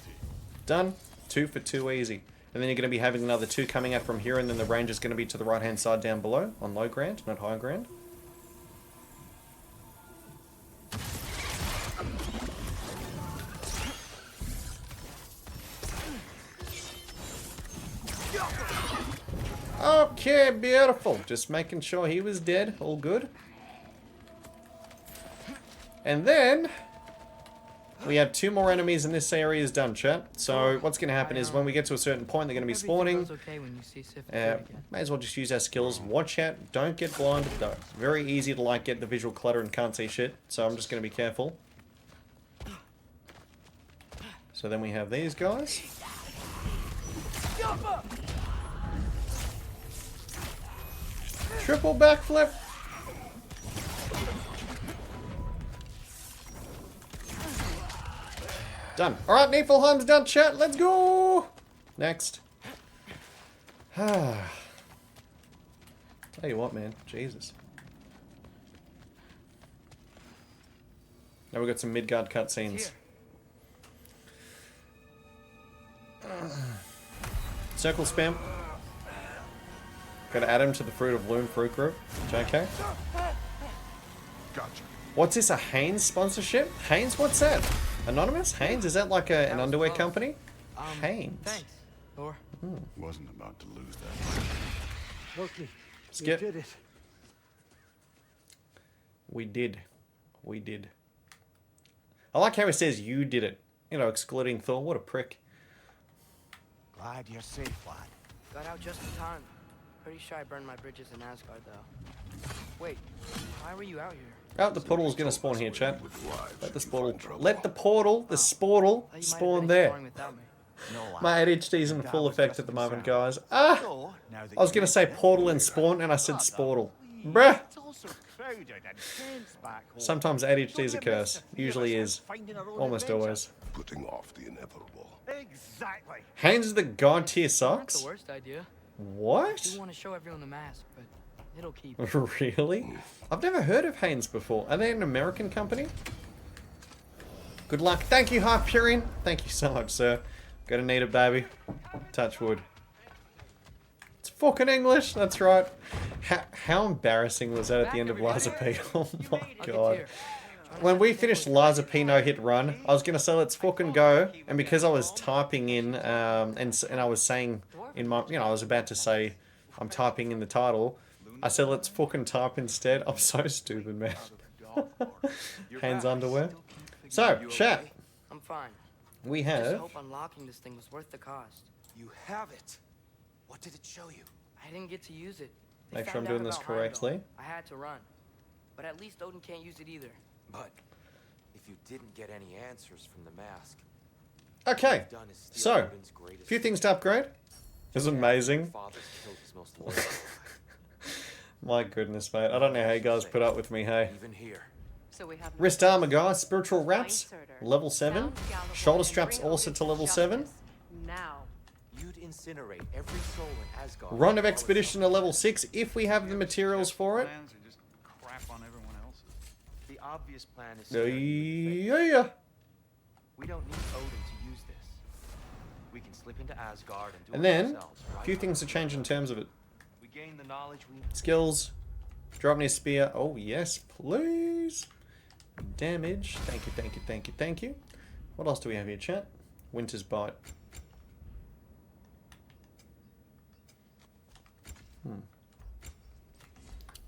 Done. 2 for 2 easy. And then you're going to be having another 2 coming out from here, and then the range is going to be to the right-hand side down below, on low ground, not high ground. Okay, beautiful. Just making sure he was dead. All good. And then we have 2 more enemies in this area is done, chat. So what's going to happen is when we get to a certain point, they're going to be spawning. May as well just use our skills. Watch out. Don't get blinded, though. It's very easy to, like, get the visual clutter and can't see shit. So I'm just going to be careful. So then we have these guys. Triple backflip. Done. Alright, Niflheim's done, chat. Let's go! Next. Tell you what, man. Jesus. Now we've got some Midgard cutscenes. Circle spam. Gotta add him to the Fruit of Loom fruit group. JK. Gotcha. What's this, a Hanes sponsorship? Hanes, what's that? Anonymous? Hanes? Is that like an underwear company? Hanes. Thanks, Thor. Wasn't about to lose that. Loki, Skip. you did it. We did. We did. I like how he says you did it. You know, excluding Thor. What a prick. Glad you're safe, lad. Got out just in time. Pretty sure I burned my bridges in Asgard, though. Wait, why were you out here? Oh, the portal's gonna spawn here, chat. Let the portal, the sportal, spawn there. My ADHD's in full effect at the moment, guys. Ah! I was gonna say portal and spawn, and I said sportal. Bruh! Sometimes ADHD is a curse. Usually is. Almost always. Putting off the inevitable. Exactly. Hanes is the god tier socks? Not the worst idea. What? I do want to show everyone the mask, but it'll keep. Really? I've never heard of Hanes before. Are they an American company? Good luck. Thank you, Half Purine. Thank you so much, sir. Gonna need it, baby. Touch wood. It's fucking English. That's right. How embarrassing was that at the end of Liza P? Oh my god. When we finished Liza P no-hit run, I was gonna say let's fucking go, and because I was typing in, and I was saying in my, you know, I was about to say, I'm typing in the title, I said let's fucking type instead. I'm so stupid, man. Hands underwear. So, chat. I'm fine. We I just have. hope unlocking this thing was worth the cost. You have it. What did it show you? I didn't get to use it. They Make sure I'm found out doing this about correctly. Heimdall. I had to run. But at least Odin can't use it either. But if you didn't get any answers from the mask, Okay. So, a few things to upgrade. It's amazing. My goodness, mate. I don't know how you guys put up with me, hey. Wrist armor, guys. Spiritual wraps, level 7. Shoulder straps also to level 7. now you'd incinerate every soul in Asgard. Run of expedition to level 6 if we have the materials for it. The obvious plan is Yeah. we don't need Odin to use this. We can slip into Asgard and do And it then, ourselves, a right? few things to change in terms of it. We gain the knowledge we Skills. Drop near spear. Oh, yes, please. Damage. Thank you, thank you, thank you, thank you. What else do we have here, chat? Winter's Bite.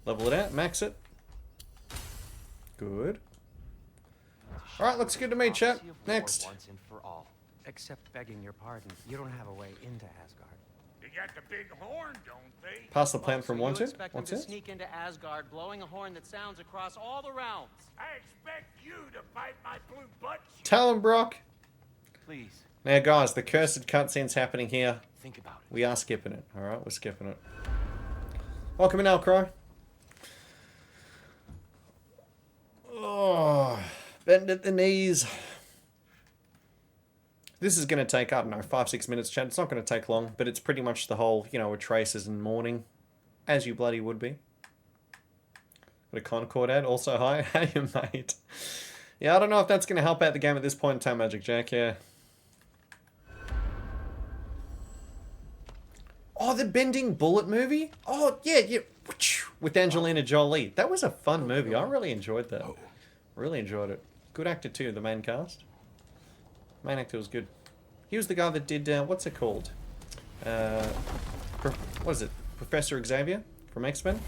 Level it out, max it. Good. Alright, looks good to me, chat. Next. Once and for all. Except begging your pardon, you don't have a way into Asgard. They got the big horn, don't they? Pass the plan from You Wanted. expect them What's to this? sneak into Asgard, blowing a horn that sounds across all the realms. I expect you to bite my blue butt. Tell him, Brock. Please. Now, guys, the cursed cutscene's happening here. Think about it. We are skipping it. Alright, we're skipping it. Welcome in, Alcrow. Oh, bend at the knees. This is going to take, I don't know, 5-6 minutes, chat. It's not going to take long, but it's pretty much the whole, you know, Traces in mourning, as you bloody would be. Got a Concord ad, also hi. How you, mate? Yeah, I don't know if that's going to help out the game at this point in time, Magic Jack, yeah. Oh, the Bending Bullet movie? Oh, yeah. With Angelina Jolie. That was a fun movie. I really enjoyed that. Really enjoyed it. Good actor too, the main cast. Main actor was good. He was the guy that did, what's it called? What is it? Professor Xavier from X-Men?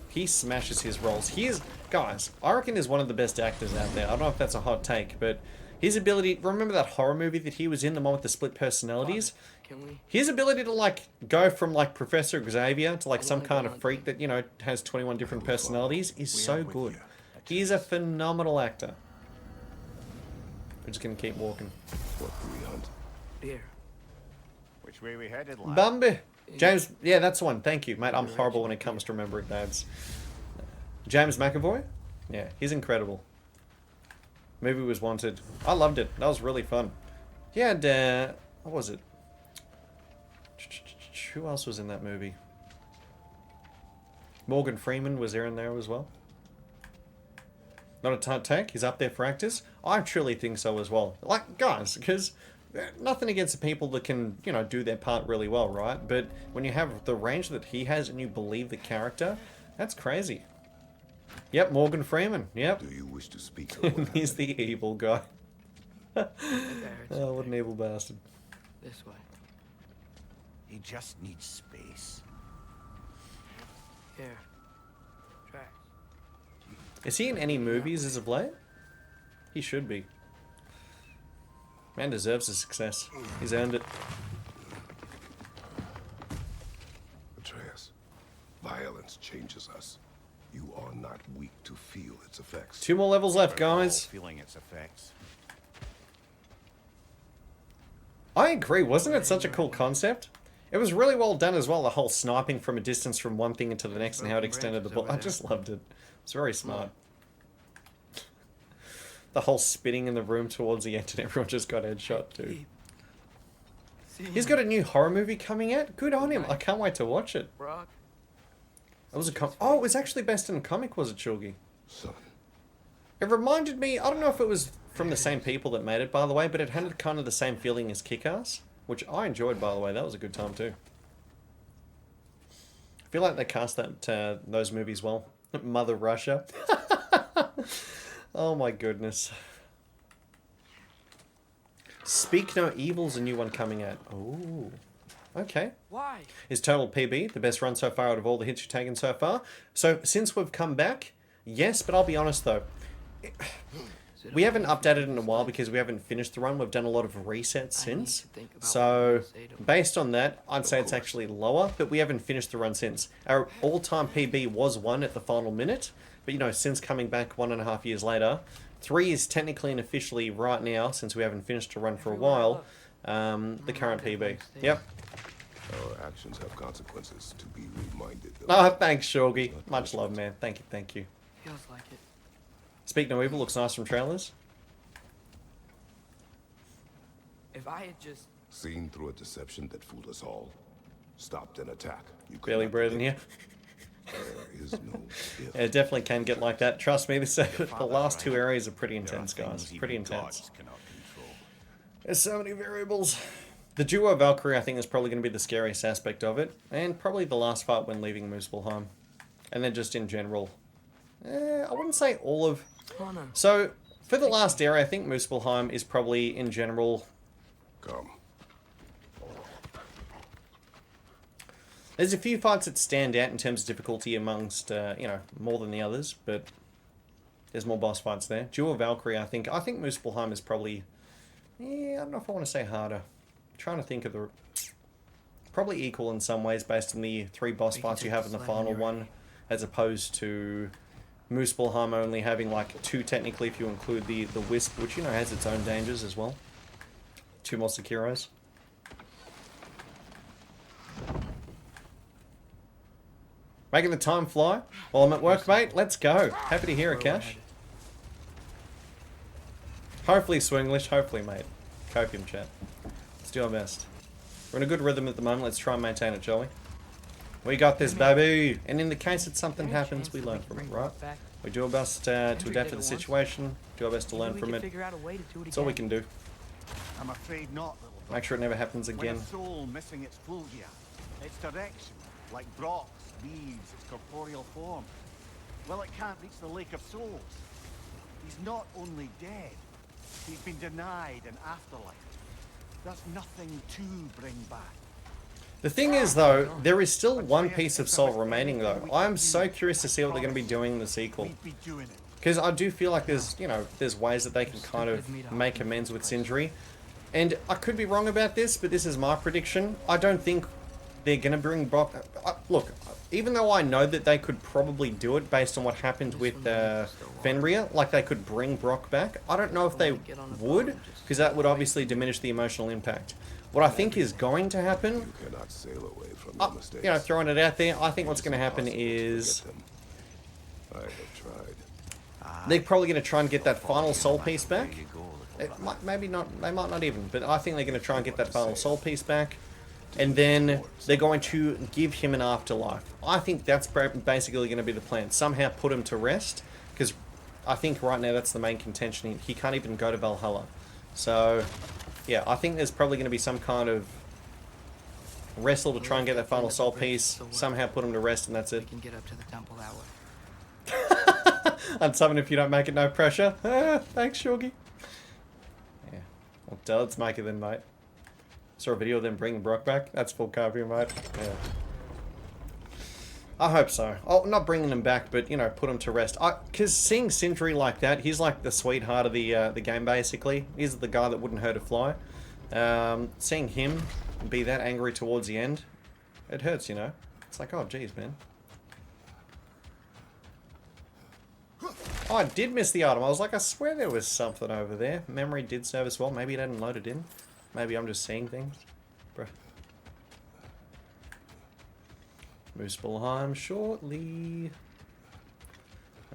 He smashes his roles. He is, guys, I reckon is one of the best actors out there. I don't know if that's a hot take, but his ability, remember that horror movie that he was in, the one with the split personalities? His ability to, like, go from, like, Professor Xavier to, like, some kind of freak that, you know, has 21 different personalities is so good. He's a phenomenal actor. We're just gonna keep walking. What do we hunt? Here. Which way we headed, lad? Bambi. James, yeah, that's the one. Thank you, mate. I'm horrible when it comes to remembering names. James McAvoy? Yeah, he's incredible. Movie was Wanted. I loved it. That was really fun. He had, what was it? Who else was in that movie? Morgan Freeman was there in there as well. Not a tight tank. He's up there for actors. I truly think so as well. Like, guys, because nothing against the people that can, you know, do their part really well, right? But when you have the range that he has and you believe the character, that's crazy. Yep, Morgan Freeman. Yep. Do you wish to speak? He's the evil guy. Oh, what an evil bastard. This way. He just needs space. Here. Tracks. Is he in any movies as of late? He should be. Man deserves a success. He's earned it. Atreus, violence changes us. You are not weak to feel its effects. 2 more levels left, guys. Feeling its effects. I agree. Wasn't it such a cool concept? It was really well done as well, the whole sniping from a distance from one thing into the next and how it extended the bullet. I just loved it. It's very smart. The whole spinning in the room towards the end and everyone just got headshot too. He's got a new horror movie coming out. Good on him. I can't wait to watch it. It was a oh, it was actually based on a comic, was it, Shulgi? It reminded me, I don't know if it was from the same people that made it, by the way, but it had kind of the same feeling as Kick-Ass, which I enjoyed, by the way. That was a good time too. I feel like they cast that those movies well. Mother Russia. Oh my goodness. Speak No Evil's a new one coming out. Oh. Okay. Why? Is Total PB the best run so far out of all the hits you've taken so far? So, since we've come back, yes, but I'll be honest though. We haven't updated in a while because we haven't finished the run. We've done a lot of resets since. So, based on that, I'd say it's actually lower, but we haven't finished the run since. Our all-time PB was 1 at the final minute, but you know, since coming back 1.5 years later, 3 is technically and officially right now, since we haven't finished a run for a while, the current PB. Yep. Our actions have consequences to be reminded of. Oh, thanks, Shorgy. Much love, man. Thank you, thank you. Feels like it. Speak No Evil looks nice from trailers. If I had just seen through a deception that fooled us all, stopped an attack. You could barely breathing here. There is no if. Yeah, it definitely can get like that. Trust me, the last 2 areas are pretty intense, guys. Pretty intense. There's so many variables. The duo Valkyrie, I think, is probably going to be the scariest aspect of it. And probably the last fight when leaving Muspelheim. And then just in general. I wouldn't say all of... So, for the last area, I think Muspelheim is probably, in general... Come. There's a few fights that stand out in terms of difficulty amongst, you know, more than the others, but there's more boss fights there. Duo Valkyrie, I think Muspelheim is probably... Yeah, I don't know if I want to say harder. I'm trying to think of the... Probably equal in some ways based on the 3 boss fights you have in the final one, as opposed to Muspelheim only having like 2 technically if you include the Wisp, which, you know, has its own dangers as well. 2 more Sekiros. Making the time fly while I'm at work, mate. Let's go. Happy to hear it, Cash. Hopefully Swinglish. Hopefully, mate. Copium, chat. Let's do our best. We're in a good rhythm at the moment. Let's try and maintain it, shall we? We got this, baby! And in the case that something happens, we learn from it, right? We do our best to adapt to the situation, do our best to learn from it. That's all we can do. I'm afraid not, little brother. Make sure it never happens again. When a soul missing its full gear, its direction, like Brock's, leaves its corporeal form. Well, it can't reach the Lake of Souls. He's not only dead, he's been denied an afterlife. There's nothing to bring back. The thing is, though, there is still one piece of soul remaining, though. I'm so curious to see what they're going to be doing in the sequel. Because I do feel like there's, you know, there's ways that they can kind of make amends with Sindri. And I could be wrong about this, but this is my prediction. I don't think they're going to bring Brock... look, even though I know that they could probably do it based on what happened with Fenrir, like they could bring Brock back, I don't know if they would, because that would obviously diminish the emotional impact. What I think is going to happen, You cannot sail away from your mistakes. you know, throwing it out there, I think what's going to happen is I have tried. they're probably going to try and get that final soul piece back. Maybe not, they might not even, but I think they're going to try and get that final soul piece back. And then they're going to give him an afterlife. I think that's basically going to be the plan. Somehow put him to rest, because I think right now that's the main contention. He can't even go to Valhalla. So, yeah, I think there's probably going to be some kind of wrestle to try and get that final soul piece. Somehow put him to rest, and that's it. We can get up to the temple that way. Unsummon if you don't make it, no pressure. Thanks, Shoggy. Yeah, well, let's make it then, mate. Saw a video of them bringing Brock back. That's full copy, mate. Yeah. I hope so. Oh, not bringing him back, but, you know, put him to rest. Because seeing Sindri like that, he's like the sweetheart of the game, basically. He's the guy that wouldn't hurt a fly. Seeing him be that angry towards the end, it hurts, you know. It's like, oh, geez, man. Oh, I did miss the item. I was like, I swear there was something over there. Memory did serve as well. Maybe it hadn't loaded in. Maybe I'm just seeing things. Bruh. Muspelheim shortly.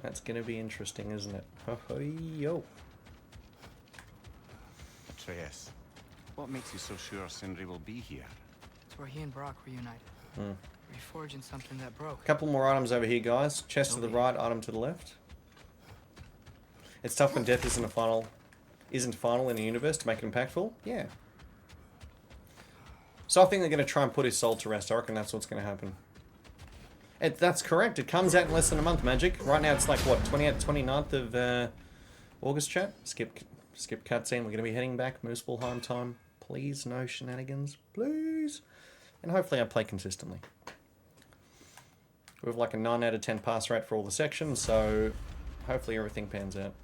That's gonna be interesting, isn't it? Yo. Atreus, what makes you so sure Sindri will be here? It's where he and Brock reunited. Reforging something that broke. Couple more items over here, guys. Chest to the right, item to the left. It's tough when death isn't final in the universe to make it impactful. Yeah. So I think they're going to try and put his soul to rest. I reckon that's what's going to happen. That's correct. It comes out in less than a month, Magic. Right now it's like, what, 29th of August, chat? Skip cutscene. We're going to be heading back. Muspelheim time. Please, no shenanigans. Please. And hopefully I play consistently. We have like a 9 out of 10 pass rate for all the sections, so hopefully everything pans out.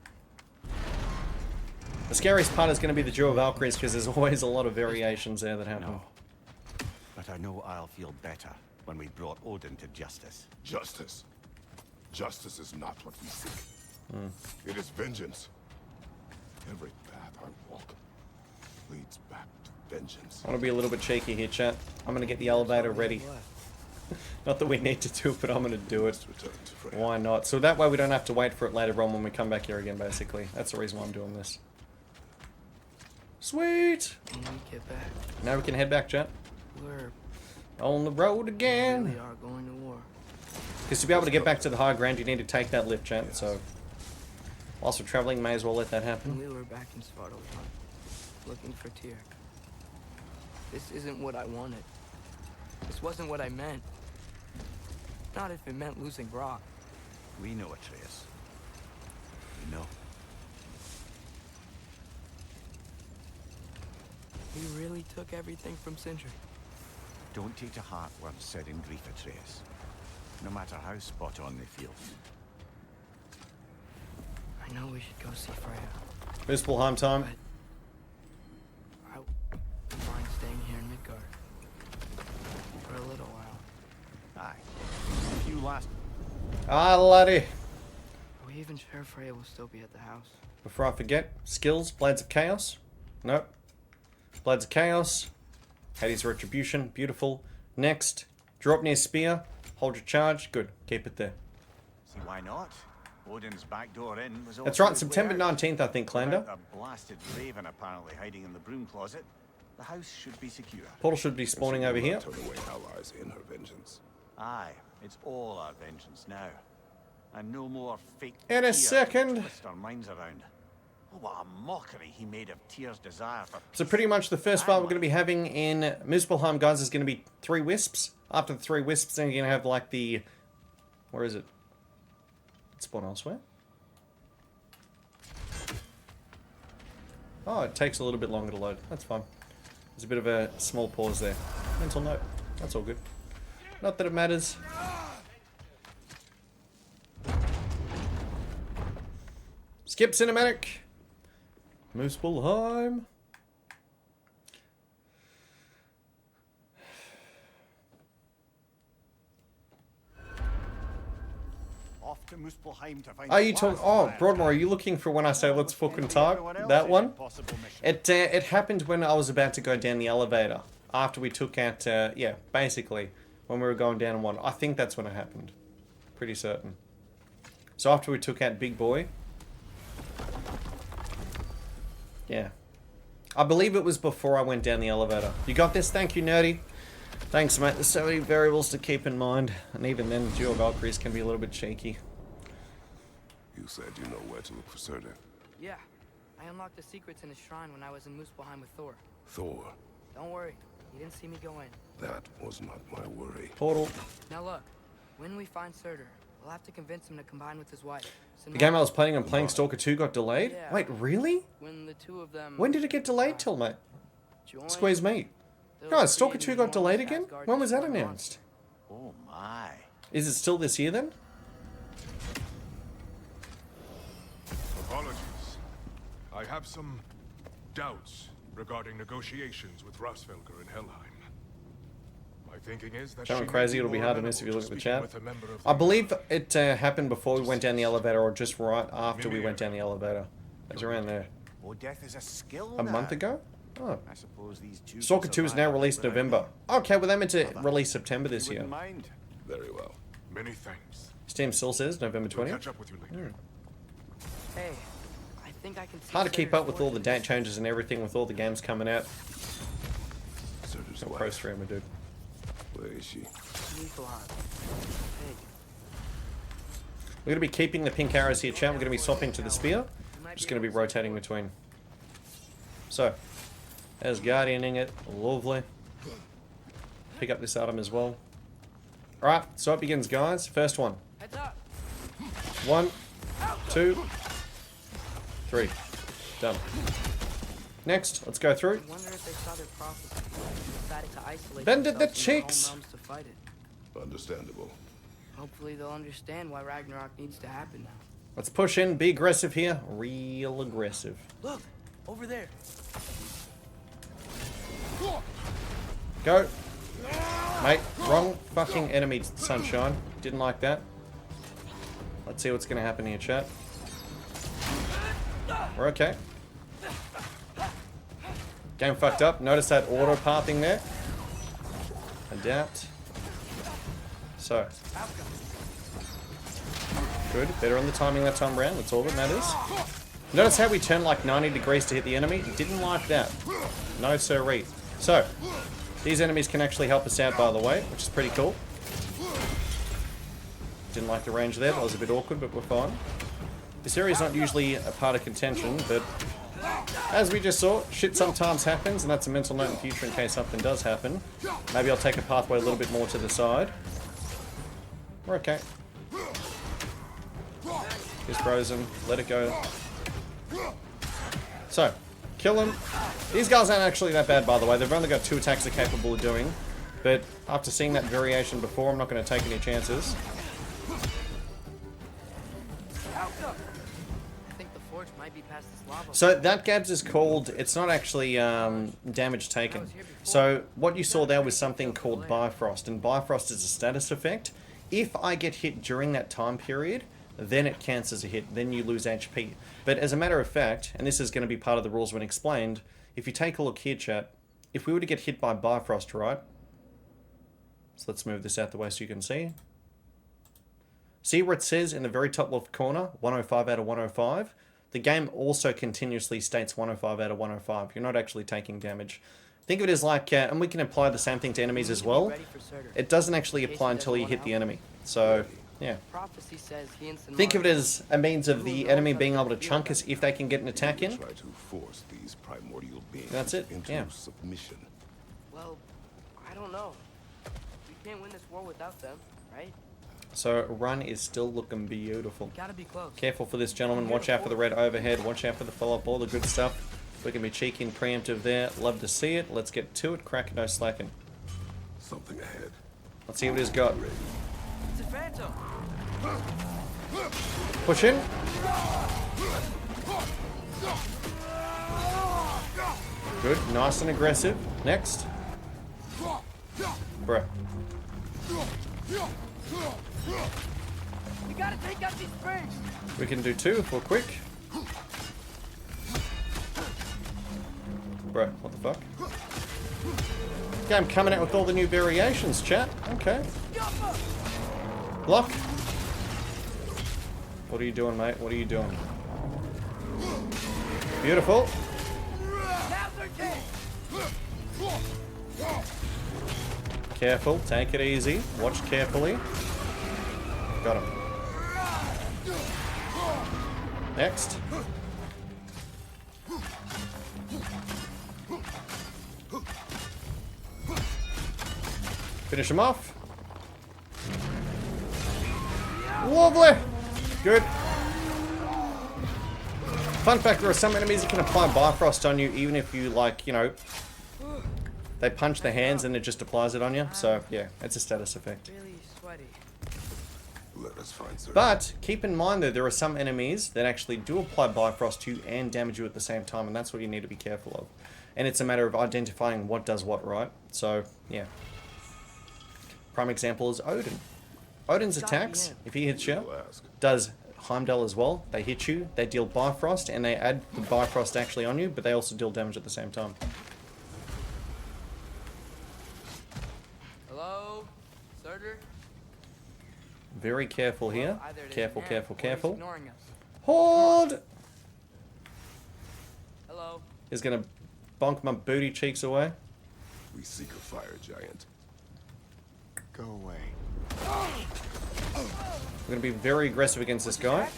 The scariest part is going to be the duo of Valkyries, because there's always a lot of variations there that happen. No. But I know I'll feel better when we brought Odin to justice. Justice. Justice is not what we seek. It is vengeance. Every path I walk leads back to vengeance. I want to be a little bit cheeky here, chat. I'm going to get the elevator ready. Not that we need to do it, but I'm going to do it. Why not? So that way we don't have to wait for it later on when we come back here again, basically. That's the reason why I'm doing this. Sweet! When we get back. Now we can head back, chat. We're on the road again. We really are going to war. Because to be able to get back to the high ground, you need to take that lift, chat. So, whilst we're traveling, may as well let that happen. We were back in Svartalfheim, looking for Tyr. This isn't what I wanted. This wasn't what I meant. Not if it meant losing Brock. We know, Atreus. We know. We really took everything from Sindri. Don't take to heart words said in grief, Atreus. No matter how spot on they feel. I know we should go see Freya. Muspelheim time. I wouldn't mind staying here in Midgard. For a little while. Aye. A few last... Ah, laddie. Are we even sure Freya will still be at the house? Before I forget, skills, Blades of Chaos. Nope. Blades of Chaos. Hades Retribution. Beautiful. Next, drop near spear. Hold your charge. Good. Keep it there. See, why not? Odin's back door in was That's also right, his way September out. 19th, I think, Clander. Without a blasted raven apparently hiding in the broom closet, the house should be secure. Portal should be spawning over here. Turn away allies in her vengeance. Aye, it's all our vengeance now. And no more fake In a Tyr to second. twist our minds around. Oh, what a mockery he made of Tyr's desire for So pretty much the first fight we're going to be having in Muspelheim, guys, is going to be 3 wisps. After the 3 wisps, then you're going to have like the... Where is it? It's spawn elsewhere. Oh, it takes a little bit longer to load. That's fine. There's a bit of a small pause there. Mental note. That's all good. Not that it matters. Skip cinematic. Muspelheim. Off to Muspelheim to find Are you the talking? last Oh, man. Broadmoor, are you looking for when I say let's fucking talk? That one? It happened when I was about to go down the elevator. After we took out, yeah, basically, when we were going down one. I think that's when it happened. Pretty certain. So after we took out Big Boy. Yeah. I believe it was before I went down the elevator. You got this? Thank you, Nerdy. Thanks, mate. There's so many variables to keep in mind. And even then, dual Valkyries can be a little bit cheeky. You said you know where to look for Surtur. Yeah, I unlocked the secrets in his shrine when I was in Muspelheim with Thor. Thor. Don't worry, he didn't see me go in. That was not my worry. Portal. Now look, when we find Surtur, we'll have to convince him to combine with his wife. So The game I was planning on playing, Stalker 2, got delayed? Yeah. Wait, really? When the two of them When did it get delayed till, mate? join, Squeeze me. they'll Guys, Stalker create 2 an got delayed enormous again? Asgard When was that destroying announced? Oh my. Is it still this year then? Apologies. I have some doubts regarding negotiations with Rasfelger in Helheim. My thinking is that Going she crazy, may it'll be more hard to miss if you amenable look at to the speaking chat. with a member of I the- believe it happened before we went down the elevator, or just right after we went down the elevator. It was around there. Oh, death is a skill A now. month ago? Oh. I suppose these two Stalker 2 is now released November. Okay, well they meant to release September this year. mind. Very well. Many thanks. Steam still says November We'll 20th. catch up with you later. Hey, I think I can see Hard to keep Surtur's up with all the forces. date changes and everything with all the games coming out. Surtur's No wife. pro streamer, dude. Where is she? Nidhogg. Hey, We're going to be keeping the pink arrows here, chat. We're going to be swapping to the spear. Just going to be rotating between. So, there's Guardianing it. Lovely. Pick up this item as well. Alright, so it begins, guys. First one. heads up. 1, 2, 3. Done. Next, let's go through. I wonder if they saw their prophecy and decided to isolate Bended the themselves from their home cheeks. realms to fight it. Understandable. Hopefully they'll understand why Ragnarok needs to happen now. Let's push in, be aggressive here. Real aggressive. Look, over there. Go. Mate, wrong fucking enemy, Sunshine. Didn't like that. Let's see what's going to happen here, chat. We're okay. Game fucked up. Notice that auto pathing there. Adapt. So. Good. Better on the timing that time round. That's all that matters. Notice how we turned like 90 degrees to hit the enemy? Didn't like that. No siree. So. These enemies can actually help us out, by the way, which is pretty cool. Didn't like the range there. That was a bit awkward, but we're fine. This area is not usually a part of contention, but as we just saw, shit sometimes happens, and that's a mental note in future in case something does happen. Maybe I'll take a pathway a little bit more to the side. We're okay. He's frozen. Let it go. So, kill him. These guys aren't actually that bad, by the way. They've only got 2 attacks they're capable of doing. But after seeing that variation before, I'm not going to take any chances. I think the forge might be past this lava. So that Gabs is called, it's not actually damage taken. So what you saw there was something called Bifrost, and Bifrost is a status effect. If I get hit during that time period, then it counts as a hit, then you lose HP. But as a matter of fact, and this is going to be part of the rules when explained, if you take a look here, chat, if we were to get hit by Bifrost, right? So let's move this out the way so you can see. See where it says in the very top left corner, 105 out of 105? The game also continuously states 105 out of 105. You're not actually taking damage. Think of it as like, and we can apply the same thing to enemies as well. It doesn't actually apply until you hit the enemy. So, yeah. Think of it as a means of the enemy being able to chunk us if they can get an attack in. That's it, yeah. Submission. Well, I don't know. We can't win this war without them, right? So, run is still looking beautiful. Gotta be close. Careful for this, gentleman. Watch out for the red overhead. Watch out for the follow-up. All the good stuff. We can be cheeky and preemptive there. Love to see it. Let's get to it. Crack, no slacking. Something ahead. Let's see what he's got. It's a phantom. Push in. Good. Nice and aggressive. Next. Bruh. We gotta take out these springs. We can do two if we're quick. Bro, what the fuck? Game coming out with all the new variations, chat. Okay. Block. What are you doing, mate? What are you doing? Beautiful. Careful. Take it easy. Watch carefully. Got him. Next. Finish him off. Lovely. Good. Fun fact, there are some enemies that can apply Bifrost on you even if you, like, you know, they punch their hands and it just applies it on you. So, yeah, it's a status effect. Really sweaty. Let us find certain. But keep in mind though, there are some enemies that actually do apply Bifrost to you and damage you at the same time, and that's what you need to be careful of. And it's a matter of identifying what does what, right? So, yeah. Prime example is Odin. Odin's attacks, if he hits you, does Heimdall as well. They hit you, they deal Bifrost, and they add the Bifrost actually on you, but they also deal damage at the same time. Hello? Surtur? Very careful here. Careful, careful, careful. Ignoring us. Horde! Hello? Is gonna bonk my booty cheeks away. We seek a fire giant. Go away. We're gonna be very aggressive against this guy.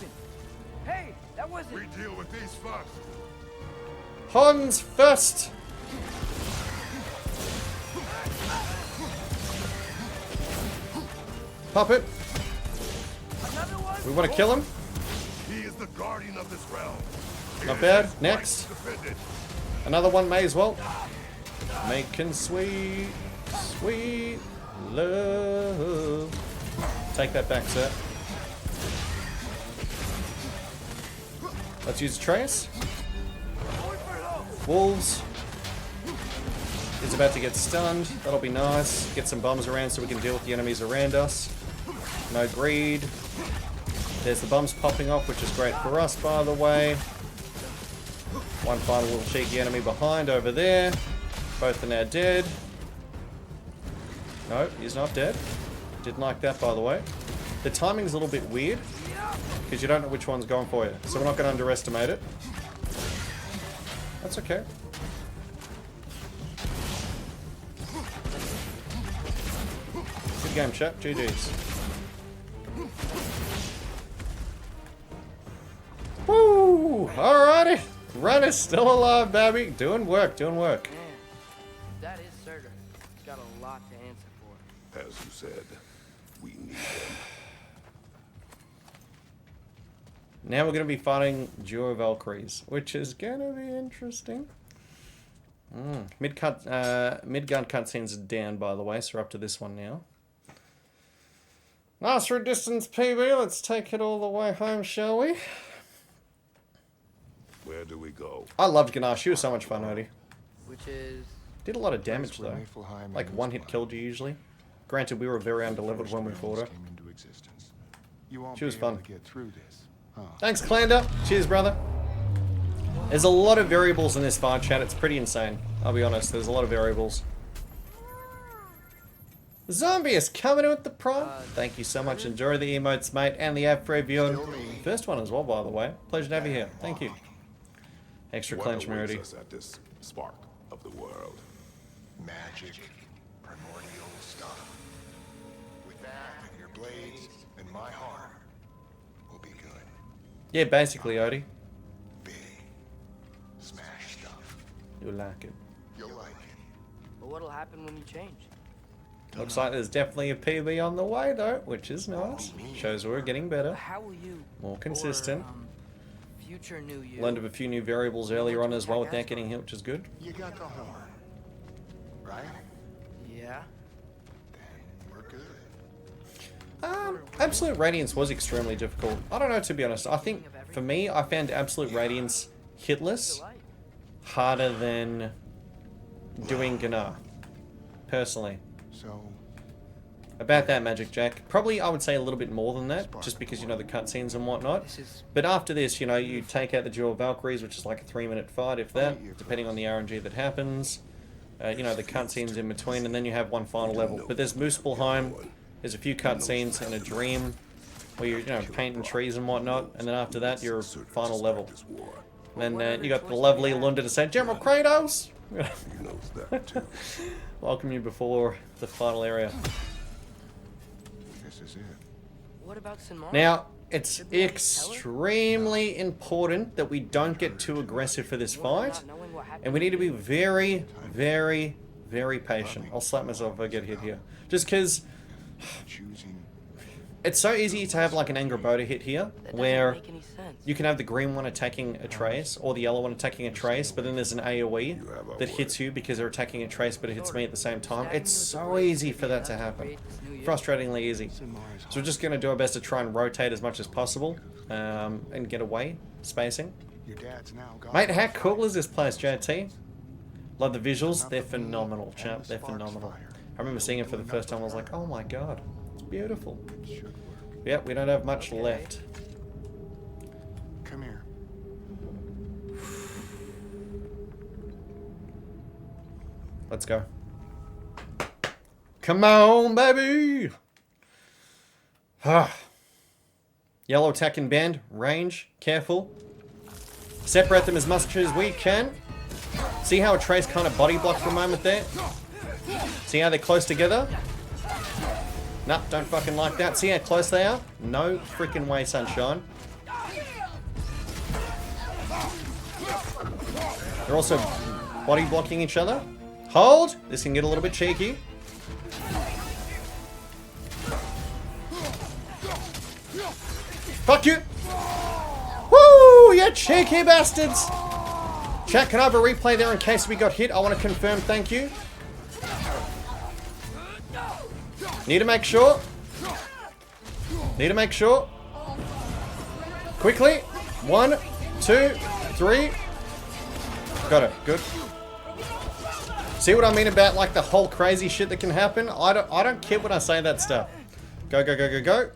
Hey, that wasn't. We deal with these fucks. Hans first! Pop it. We want to kill him. He is the guardian of this realm. Not bad. Next. Another one may as well. Making sweet, sweet love. Take that back, sir. Let's use Atreus. Wolves is about to get stunned. That'll be nice. Get some bums around so we can deal with the enemies around us. No greed. There's the bums popping off, which is great for us, by the way. One final little cheeky enemy behind over there. Both are now dead. No, he's not dead. Didn't like that, by the way. The timing's a little bit weird, because you don't know which one's going for you. So we're not going to underestimate it. That's okay. Good game, chat. GG's. Woo! Alrighty. Run is still alive, baby. Doing work, doing work. Man, that is Surtur. He's got a lot to answer for. As you said, we need him. Now we're going to be fighting duo Valkyries, which is going to be interesting. Mid-gun cutscenes are down, by the way, so we're up to this one now. Nice for a distance, PB. Let's take it all the way home, shall we? Where do we go? I loved Ganache. She was so much fun, Odie. Which is... Did a lot of damage, though. Like, one hit killed you, usually. Granted, we were very underleveled when we fought her. She was fun. Thanks, Clander. Cheers, brother. There's a lot of variables in this fight, chat. It's pretty insane. I'll be honest. There's a lot of variables. Zombie is coming in with the prime. Thank you so much. Enjoy the emotes, mate, and the ad free Björn. First one as well, by the way. Pleasure to have you here. Thank you. Extra clench Merity. At this spark of the world. Magic, primordial stuff. With that and your blades and my heart, we'll be good. Yeah, basically, Odie. Big, smash stuff. You'll like it. You'll like it. But what'll happen when you change? Looks like there's definitely a PB on the way, though, which is nice. Shows we're getting better. How will you, more consistent. Future new you, Learned of a few new variables earlier on as well without getting hit, which is good. You got the horn, right? Yeah. We're good. Absolute Radiance was extremely difficult. I don't know, to be honest. I think, for me, I found Absolute Radiance hitless harder than doing Gnar, personally. So, about that, Magic Jack. Probably, I would say a little bit more than that, just because, you know, the cutscenes and whatnot. But after this, you know, you take out the Duel of Valkyries, which is like a 3-minute fight, if that, depending on the RNG that happens. You know, the cutscenes in between, and then you have one final level. But there's Muspelheim, there's a few cutscenes, and a dream, where you're, you know, painting trees and whatnot, and then after that, your final level. And then you got the lovely Lunda to say, General Kratos! Welcome you before the final area. This is it. What about Sinmar? Now, it's extremely important that we don't get too aggressive for this fight. And we need to be very, very, very patient. I'll slap myself if I get hit here. Just because it's so easy to have like an Angrboda hit here, where you can have the green one attacking a trace, or the yellow one attacking a trace, but then there's an AoE that hits you because they're attacking a trace, but it hits me at the same time. It's so easy for that to happen. Frustratingly easy. So we're just going to do our best to try and rotate as much as possible, and get away, spacing. Mate, how cool is this place, JT? Love the visuals. They're phenomenal, chap. They're phenomenal. I remember seeing it for the first time. I was like, oh my god. It's beautiful. Yep, we don't have much left. Come here. Let's go. Come on, baby! Yellow attacking band. Range. Careful. Separate them as much as we can. See how a trace kind of body blocked for a moment there? See how they're close together? Nope, don't fucking like that. See how close they are? No freaking way, sunshine. They're also body blocking each other. Hold! This can get a little bit cheeky. Fuck you! Woo! You cheeky bastards! Chat, can I have a replay there in case we got hit? I want to confirm, thank you. Need to make sure. Need to make sure. Quickly. 1, 2, 3. Got it. Good. See what I mean about like the whole crazy shit that can happen? I don't kid when I say that stuff. Go, go, go, go, go.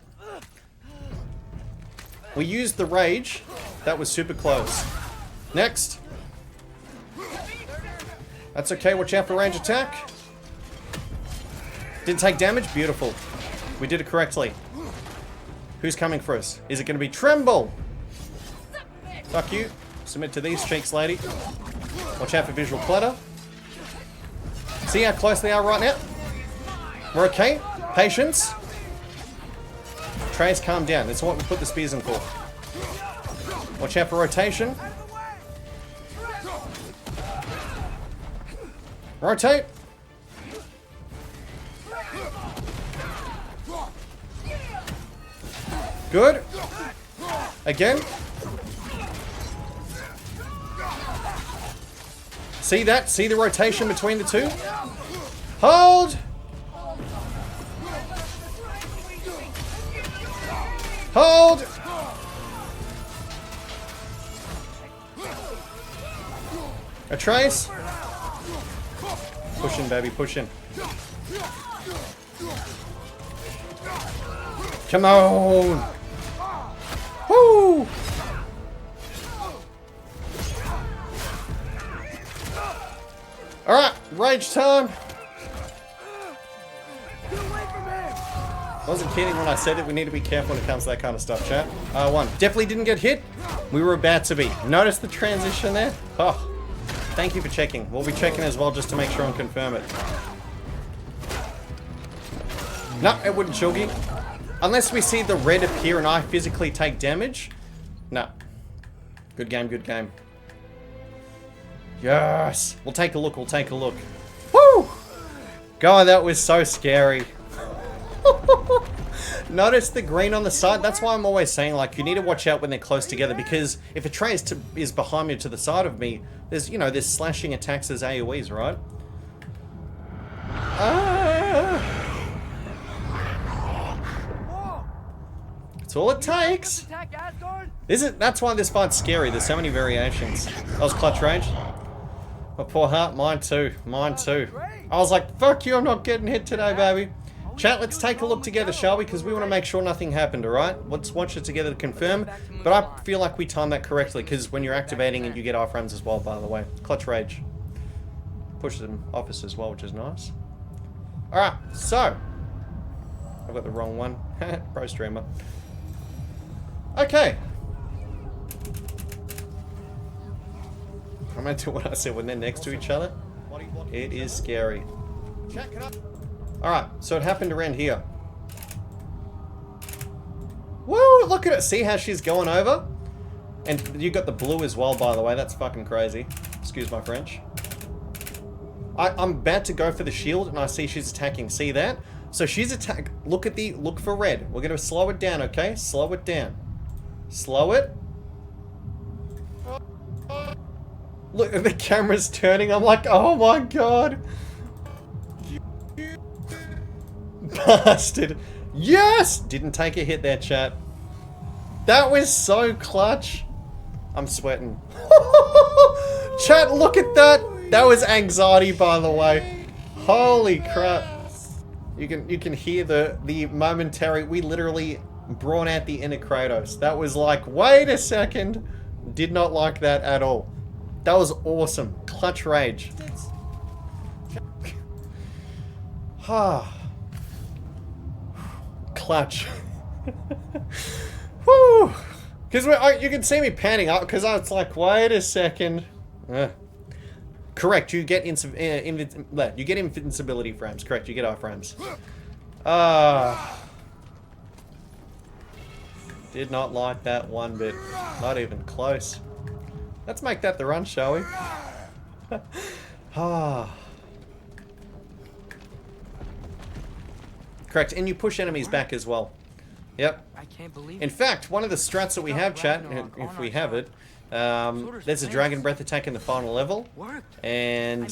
We used the rage. That was super close. Next. That's okay. Watch out for range attack. Didn't take damage? Beautiful. We did it correctly. Who's coming for us? Is it going to be Tremble? Fuck you. Submit to these cheeks, lady. Watch out for visual clutter. See how close they are right now? We're okay. Patience. Trace, calm down. That's what we put the spears in for. Watch out for rotation. Rotate. Good. Again. See that? See the rotation between the two? Hold! Hold! A trace. Pushing, baby, pushing. Come on! Woo! Alright, rage time. Wasn't kidding when I said it. We need to be careful when it comes to that kind of stuff, chat. R1. Definitely didn't get hit. We were about to be. Notice the transition there? Oh, thank you for checking. We'll be checking as well just to make sure and confirm it. No, it wouldn't chuggy. Unless we see the red appear and I physically take damage. No. Good game, good game. Yes! We'll take a look, we'll take a look. Woo! God, that was so scary. Notice the green on the side? That's why I'm always saying, like, you need to watch out when they're close together, because if a tray is behind me or to the side of me, there's, you know, there's slashing attacks as AoEs, right? That's all it takes. That's why this fight's scary. There's so many variations. That was clutch rage. My poor heart, mine too. Mine too. I was like, fuck you, I'm not getting hit today, baby. Chat, let's take a look together, shall we? Because we want to make sure nothing happened, alright? Let's watch it together to confirm. But I feel like we timed that correctly, because when you're activating it, you get iframes as well, by the way. Clutch rage. Pushes them off us as well, which is nice. Alright, so. I've got the wrong one. Pro streamer. Okay. I meant to what I said when they're next to each other. It is scary. Alright, so it happened around here. Woo! Look at it. See how she's going over? And you got the blue as well, by the way. That's fucking crazy. Excuse my French. I'm about to go for the shield and I see she's attacking. See that? So she's attack. Look for red. We're going to slow it down, okay? Slow it down. Slow it. Look, the camera's turning. I'm like, oh my god. Bastard. Yes! Didn't take a hit there, chat. That was so clutch. I'm sweating. Chat, look at that. That was anxiety, by the way. Holy crap. You can hear the momentary. We literally brought out the inner Kratos. That was like, wait a second. Did not like that at all. That was awesome. Clutch rage. Clutch. Woo! Because you can see me panning up because I was like, wait a second. Correct. You get invincibility frames. Correct. You get iframes. Did not like that one bit. Not even close. Let's make that the run, shall we? Correct, and you push enemies back as well. Yep. I can't believe In fact, one of the strats that we have, chat, if we have it, there's a dragon breath attack in the final level, and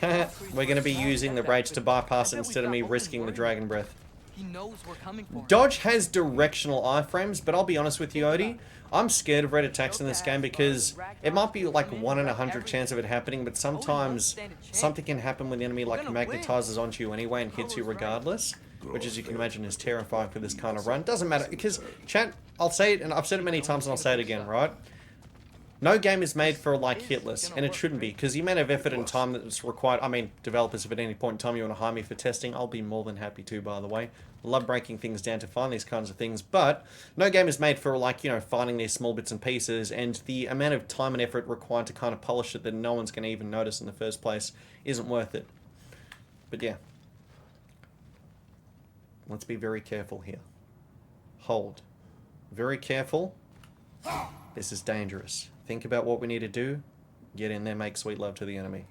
we're going to be using the rage to bypass it instead of me risking the dragon breath. He knows we're coming for him. Dodge has directional iframes, but I'll be honest with you, Odie, I'm scared of red attacks in this game because it might be like 1 in 100 chance of it happening, but sometimes something can happen when the enemy like magnetizes onto you anyway and hits you regardless, which as you can imagine is terrifying for this kind of run. Doesn't matter, because chat, I'll say it, and I've said it many times and I'll say it again, right? No game is made for like hitless, and it shouldn't be, because the amount of effort and time that's required. I mean, developers, if at any point in time you want to hire me for testing, I'll be more than happy to, by the way. Love breaking things down to find these kinds of things, but no game is made for like, you know, finding these small bits and pieces, and the amount of time and effort required to kind of polish it that no one's going to even notice in the first place isn't worth it. But yeah. Let's be very careful here. Hold. Very careful. This is dangerous. Think about what we need to do. Get in there, make sweet love to the enemy.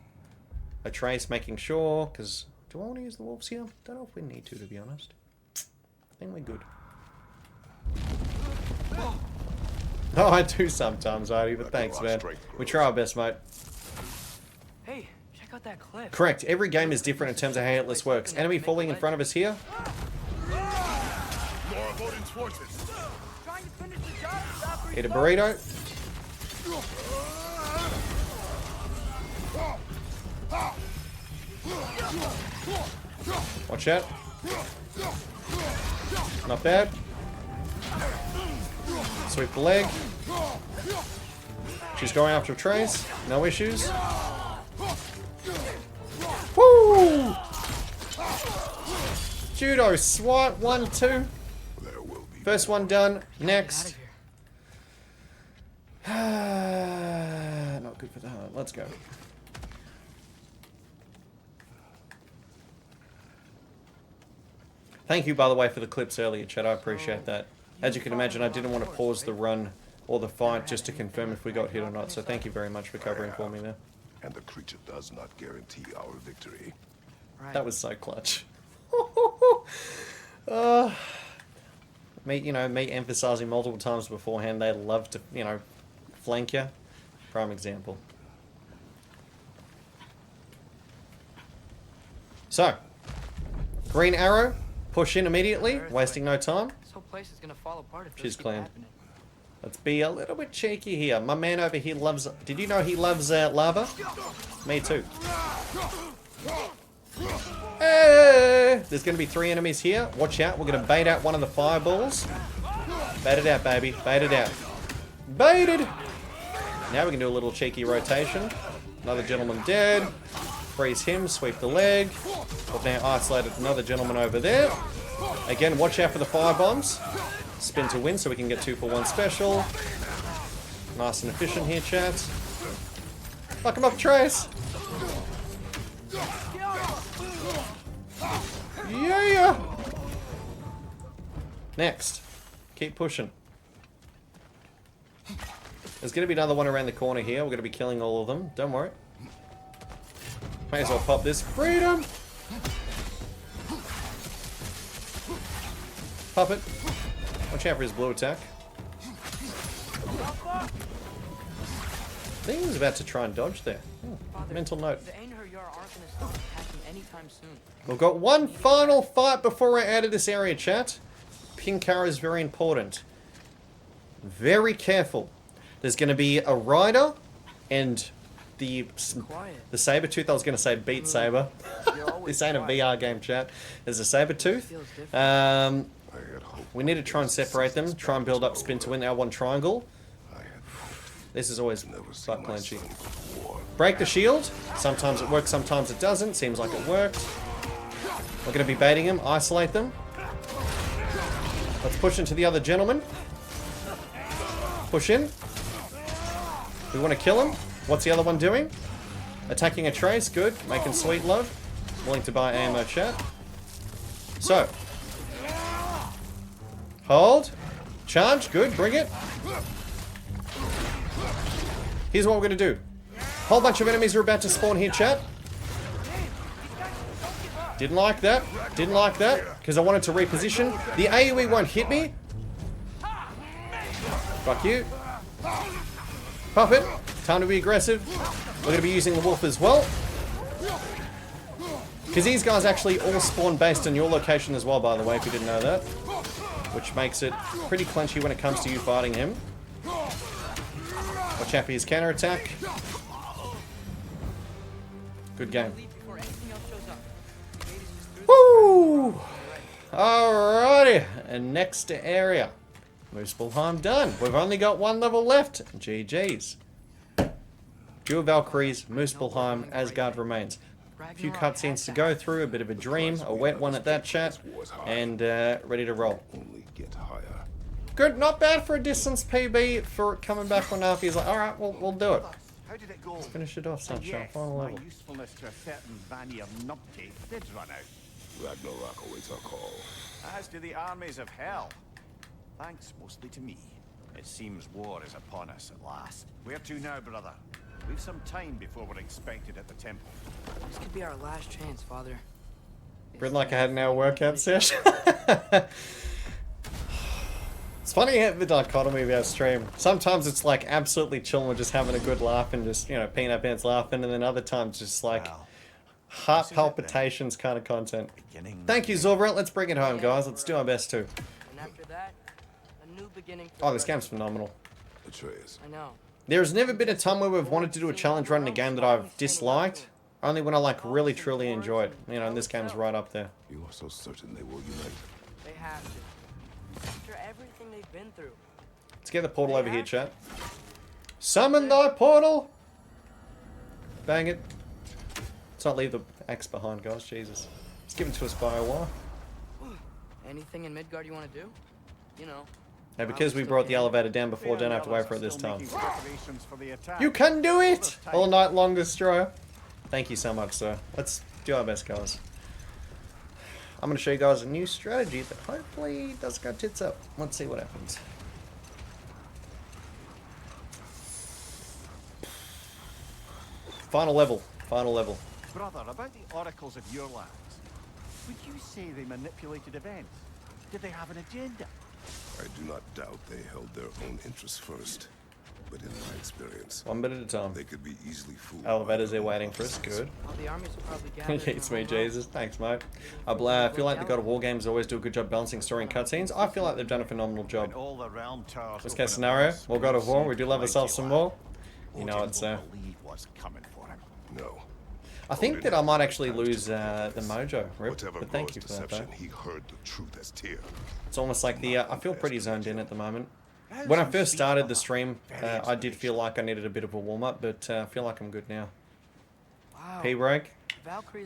A trace, making sure, because do I want to use the wolves here? Don't know if we need to be honest. I think we're good. Oh, I do sometimes, Odie, but thanks, man. We try our best, mate. Hey, check out that cliff. Correct. Every game is different in terms of how hitless works. Enemy falling in front of us here. Eat a burrito. Watch out. Not bad. Sweep the leg. She's going after a trace. No issues. Woo! Judo SWAT 1, 2. First one done. Next. Not good for the heart. Let's go. Thank you, by the way, for the clips earlier, Chad. I appreciate that. As you can imagine, I didn't want to pause the run or the fight just to confirm if we got hit or not. So thank you very much for covering for me there. And the creature does not guarantee our victory. That was so clutch. Me emphasizing multiple times beforehand, they love to, flank you. Prime example. So, green arrow, push in immediately, wasting no time. This whole place is gonna fall apart if She's this keeps clean. happening. Let's be a little bit cheeky here. My man over here loves... Did you know he loves lava? Me too. Hey! There's going to be 3 enemies here. Watch out. We're going to bait out one of the fireballs. Bait it out, baby. Bait it out. Baited! Now we can do a little cheeky rotation. Another gentleman dead. Freeze him. Sweep the leg. We've now isolated another gentleman over there. Again, watch out for the firebombs. Spin to win so we can get 2 for 1 special. Nice and efficient here, chat. Fuck him up, Trace. Yeah. Next. Keep pushing. There's going to be another one around the corner here. We're going to be killing all of them. Don't worry. May as well pop this. Freedom! Pop it. Watch out for his blue attack. I think he was about to try and dodge there. Mental note. We've got one final fight before we're out of this area, chat. Pink arrow is very important. Very careful. There's going to be a rider and the saber-tooth. I was going to say Beat Saber. This ain't a VR game, chat. There's a saber-tooth. We need to try and separate them. Try and build up spin to win our one triangle. This is always butt clenchy. Break the shield. Sometimes it works, sometimes it doesn't. Seems like it worked. We're going to be baiting them. Isolate them. Let's push into the other gentleman. Push in. We want to kill him. What's the other one doing? Attacking a trace. Good. Making sweet love. Willing to buy ammo, chat. So. Hold. Charge. Good. Bring it. Here's what we're going to do. Whole bunch of enemies are about to spawn here, chat. Didn't like that. Didn't like that. Because I wanted to reposition. The AoE won't hit me. Fuck you. Pop it. Time to be aggressive. We're going to be using the wolf as well. Because these guys actually all spawn based on your location as well, by the way, if you didn't know that. Which makes it pretty clenchy when it comes to you fighting him. Watch out for his counterattack. Good game. Woo! Alrighty. And next area. Muspelheim done. We've only got 1 level left. GG's. Few Valkyries, Muspelheim, Asgard remains. A few cutscenes to go through, a bit of a dream, a wet one at that, chat, and ready to roll. Good, not bad for a distance PB for coming back one after. He's like, alright, we'll do it. How did it go? Let's finish it off, Sunshine. Yes, Final level. my usefulness to a certain Vanir numpty did run out. Ragnarok awaits our call. As do the armies of hell. Thanks mostly to me. It seems war is upon us at last. Where to now, brother? We've some time before we're expected at the temple. This could be our last chance, Father. Breathing like I had an hour workout session. It's funny how the dichotomy of our stream. Sometimes it's like absolutely chilling, we're just having a good laugh and just, peanut pants laughing, and then other times just like heart palpitations kind of content. Thank you, Zorbrent. Let's bring it home, guys. Let's do our best too. And after that, a new beginning. Oh, this game's phenomenal. I know. There's never been a time where we've wanted to do a challenge run in a game that I've disliked. Only when I really truly enjoy it. And this game's right up there. You are so certain they will unite. They have to. After everything they've been through. Let's get the portal over here, chat. Summon thy portal! Bang it. Let's not leave the axe behind, guys. Jesus. It's given to us by a while. Anything in Midgard you want to do? You know. Now, because we brought the elevator down before, don't have to wait for it this time. For the attack. You can do it! All night long, Destroyer. Thank you so much, sir. Let's do our best, guys. I'm going to show you guys a new strategy that hopefully does go tits up. Let's see what happens. Final level. Final level. Brother, about the oracles of your lands, would you say they manipulated events? Did they have an agenda? I do not doubt they held their own interests first. But in my experience, one bit at a time. They could be easily fooled. Elevators there waiting for us. Good. Well, the armies are probably gathered. Yes, me, Jesus. Thanks, mate. I feel like the God of War games always do a good job balancing story and cutscenes. I feel like they've done a phenomenal job. Worst case scenario, more God of War. We do love ourselves some more. You know it's No. I think that I might actually lose the mojo, Rip, but thank you for that, though. He heard the truth as Tyr. It's almost like the, I feel pretty zoned in at the moment. When I first started the stream, I did feel like I needed a bit of a warm-up, but I feel like I'm good now. Wow. P-break.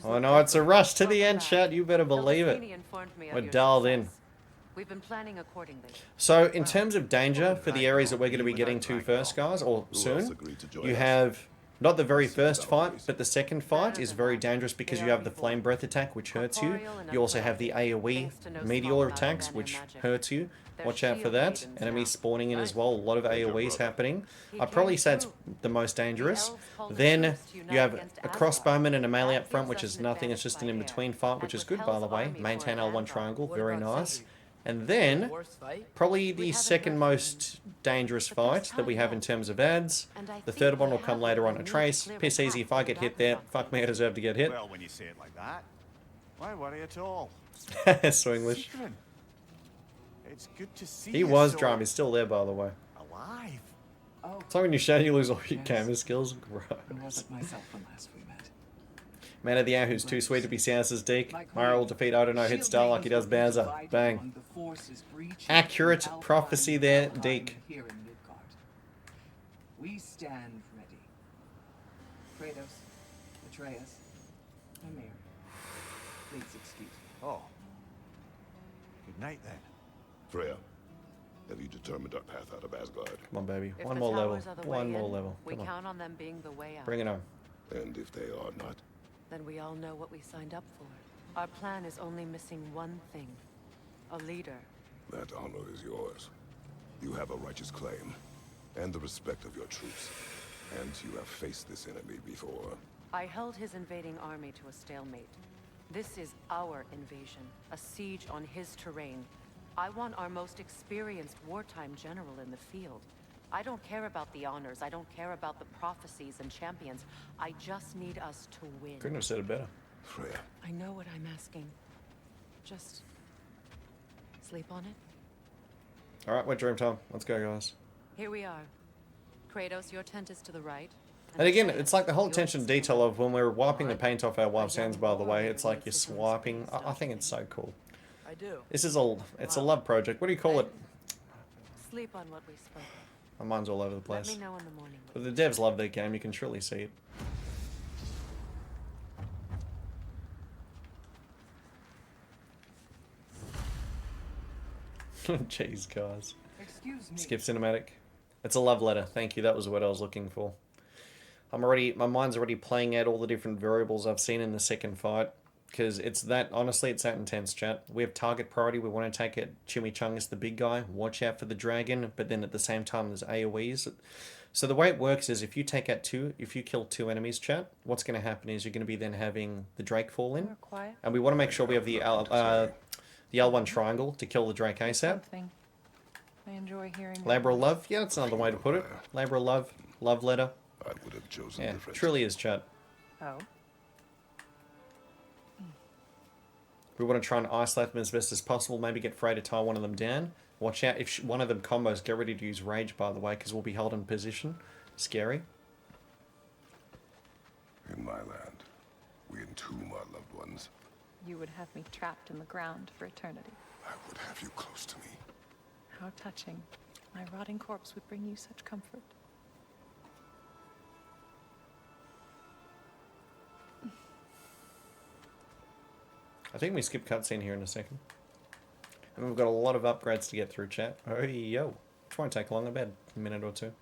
Oh no, it's a rush to the end, chat. You better believe it. We're dialed in. We've been planning accordingly. So, in terms of danger for the areas that we're going to be getting to first, guys, or soon, you have not the very first fight, but the second fight is very dangerous because you have the flame breath attack, which hurts you. You also have the AoE meteor attacks, which hurts you. Watch out for that. Enemies spawning in as well. A lot of AoEs happening. I'd probably say it's the most dangerous. Then you have a crossbowman and a melee up front, which is nothing. It's just an in-between fight, which is good, by the way. Maintain L1 triangle. Very nice. And then, probably the second most dangerous fight that we have in terms of ads. The third one will come later on. A trace. Piss easy if I get hit there. Fuck me, I deserve to get hit. Well, when you say it like that, why worry at all? Swinglish. It's good to see He was Drum. He's still there, by the way. Alive. It's like when you shout, you lose all your camera skills. Gross. Man of the hour who's too sweet to be Sansa's Deke. Myra will defeat Odin, hit Star like he does Bowser. Bang. Accurate prophecy there, Deke. We stand ready. Kratos, Atreus, Ymir. Please excuse me. Oh. Good night then. Freya, have you determined our path out of Asgard? Come on, baby. If One the more level. towers are the One way more in, level. We Come on. count on them being the way out. Bring it on. And if they are not? Then we all know what we signed up for. Our plan is only missing one thing. A leader. That honor is yours. You have a righteous claim, and the respect of your troops. And you have faced this enemy before. I held his invading army to a stalemate. This is our invasion, a siege on his terrain. I want our most experienced wartime general in the field. I don't care about the honors, I don't care about the prophecies and champions. I just need us to win. Couldn't have said it better. Freya. I know what I'm asking. Just sleep on it. Alright, wet dream time. Let's go, guys. Here we are. Kratos, your tent is to the right. And again, it's like the whole attention to detail of when we're wiping the paint off our wife's hands, by the way. It's like you're swiping. I think it's so cool. I do. This is it's a love project. What do you call it? Sleep on what we spoke. My mind's all over the place. Let me know in the morning. But the devs love their game. You can truly see it. Jeez, guys. Excuse me. Skip cinematic. It's a love letter. Thank you. That was what I was looking for. My mind's already playing out all the different variables I've seen in the second fight. Because it's that, honestly, it's that intense, chat. We have target priority. We want to take it. Chimichangas, the big guy. Watch out for the dragon. But then at the same time, there's AoEs. So the way it works is if you kill 2 enemies, chat, what's going to happen is you're going to be then having the Drake fall in. And we want to make sure we have the L1 triangle to kill the Drake ASAP. I enjoy hearing Labor of love? Yeah, that's another way to put it. Labor of love. Love letter. I would have chosen different. Truly is, chat. Oh. We want to try and isolate them as best as possible. Maybe get Frey to tie one of them down. Watch out. If one of them combos, get ready to use Rage, by the way, because we'll be held in position. Scary. In my land, we entomb our loved ones. You would have me trapped in the ground for eternity. I would have you close to me. How touching. My rotting corpse would bring you such comfort. I think we skip cutscene here in a second. And we've got a lot of upgrades to get through, chat. Oh, yo. Which won't take long, about a minute or two.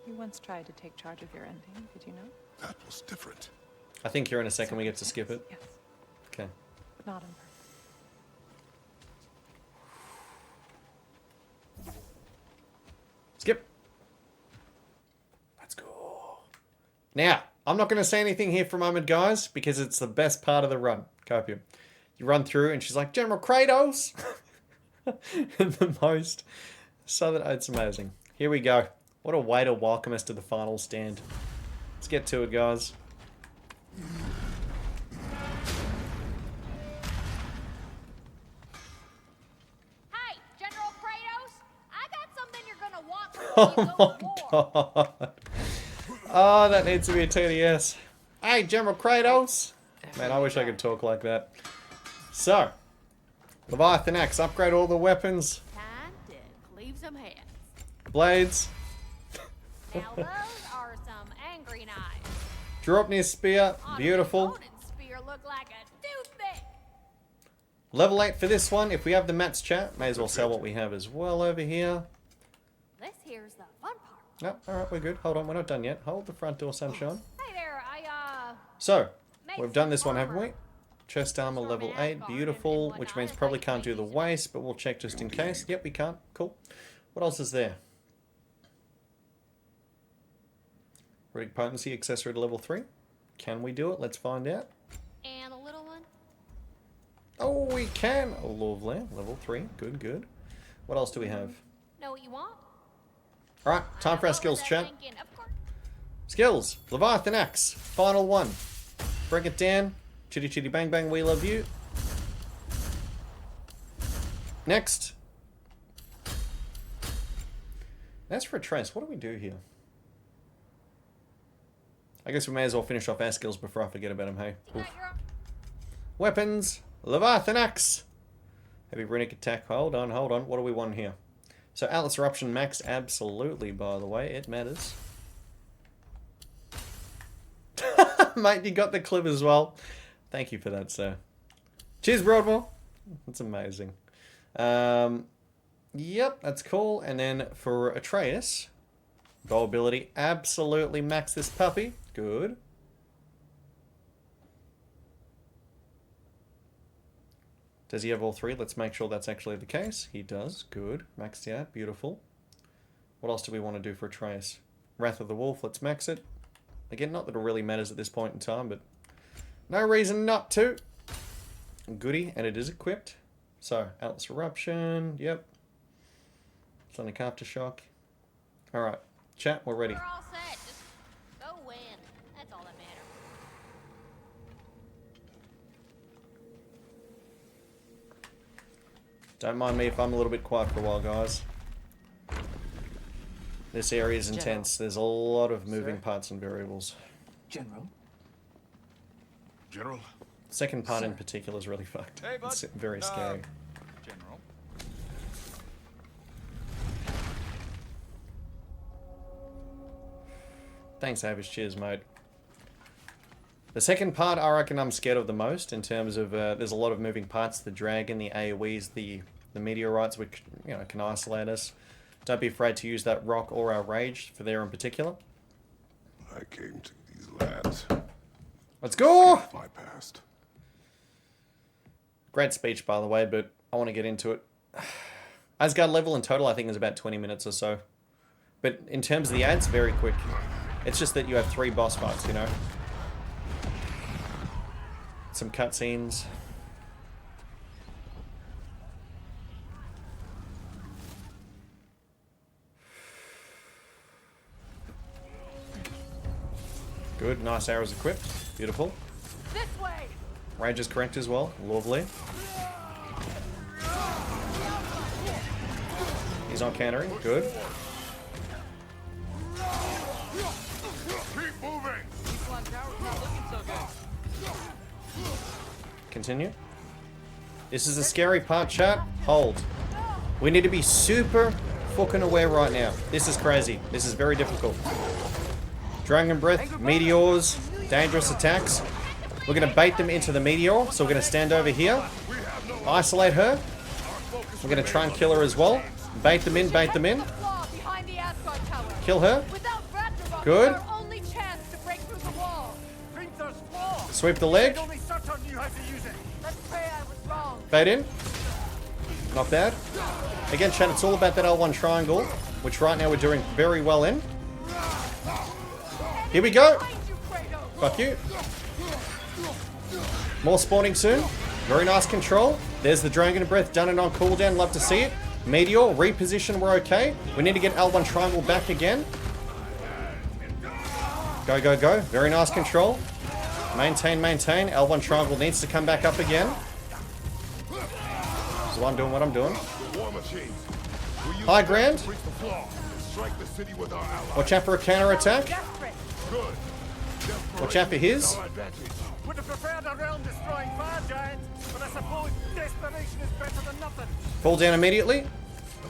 You once tried to take charge of your ending, did you know? That was different. I think here in a second we get to skip it. Yes. Okay. Not on purpose. Skip. Let's go. Now, I'm not going to say anything here for a moment, guys, because it's the best part of the run. Copium. You run through and she's like, General Kratos! The most. So that it's amazing. Here we go. What a way to welcome us to the final stand. Let's get to it, guys. Hey, General Kratos! I got something you're gonna want before you go to war. God. Oh, that needs to be a TDS. Hey, General Kratos! Man, I wish I could talk like that. So, Leviathan Axe, upgrade all the weapons. Time to cleave some heads. Blades. Now those are some angry knives. Draupnir's spear, beautiful. Odin's spear looked like a toothpick. Level 8 for this one. If we have the mats, chat, may as well sell what we have as well over here. This here's the fun part. No, alright, we're good. Hold on, we're not done yet. Hold the front door, sunshine. Hey there, So, we've done this one, haven't we? Chest armor level 8, beautiful, which means probably can't do the waist, but we'll check just in case. Yep, we can't. Cool. What else is there? Runic potency accessory to level 3. Can we do it? Let's find out. And a little one. Oh, we can. Oh, lovely. Level 3. Good, good. What else do we have? Know what you want? Alright, time for our skills, chat. Skills. Leviathan Axe. Final one. Break it down. Chitty chitty bang bang, we love you. Next. As for a trace, what do we do here? I guess we may as well finish off our skills before I forget about them, hey? Oof. Weapons. Leviathan Axe. Heavy runic attack. Hold on, hold on. What do we want here? So Atlas Eruption Max, absolutely, by the way. It matters. Mate, you got the clip as well. Thank you for that, sir. Cheers, Broadmoor. That's amazing. Yep, that's cool. And then for Atreus, bow ability, absolutely max this puppy. Good. Does he have all three? Let's make sure that's actually the case. He does. Good. Maxed out. Beautiful. What else do we want to do for Atreus? Wrath of the Wolf. Let's max it. Again, not that it really matters at this point in time, but no reason not to. Goody. And it is equipped. So, Atlas Eruption. Yep. Sonic Aftershock. Alright. Chat, we're ready. We're all set. Just go win. That's all that matters. Don't mind me if I'm a little bit quiet for a while, guys. This area is intense. There's a lot of moving parts and variables. General? General? Second part in particular is really fucked. Hey, bud. It's very scary. General. Thanks, Avish. Cheers, mate. The second part, I reckon I'm scared of the most in terms of there's a lot of moving parts. The dragon, the AoEs, the meteorites, which can isolate us. Don't be afraid to use that rock or our rage for there in particular. I came to these lands. Let's go! My past. Great speech, by the way, but I want to get into it. Asgard level in total, I think, is about 20 minutes or so. But in terms of the ads, very quick. It's just that you have 3 boss fights, you know. Some cutscenes. Good, nice arrows equipped. Beautiful. This way. Range is correct as well. Lovely. He's not countering. Good. Keep moving. Continue. This is the scary part, chat. Hold. We need to be super fucking aware right now. This is crazy. This is very difficult. Dragon Breath, meteors, dangerous attacks. We're going to bait them into the meteor, so we're going to stand over here. Isolate her. We're going to try and kill her as well. Bait them in, bait them in. Kill her. Good. Sweep the leg. Bait in. Not bad. Again, chat, it's all about that L1 triangle, which right now we're doing very well in. Here we go. Fuck you. More spawning soon. Very nice control. There's the Dragon Breath done and on cooldown. Love to see it. Meteor, reposition, we're okay. We need to get L1 triangle back again. Go, go, go. Very nice control. Maintain, maintain. L1 triangle needs to come back up again. So I'm doing what I'm doing. High ground. Watch out for a counter attack. Watch out for his. Would have preferred a realm destroying fire giant, but I suppose desperation is better than nothing. Fall down immediately.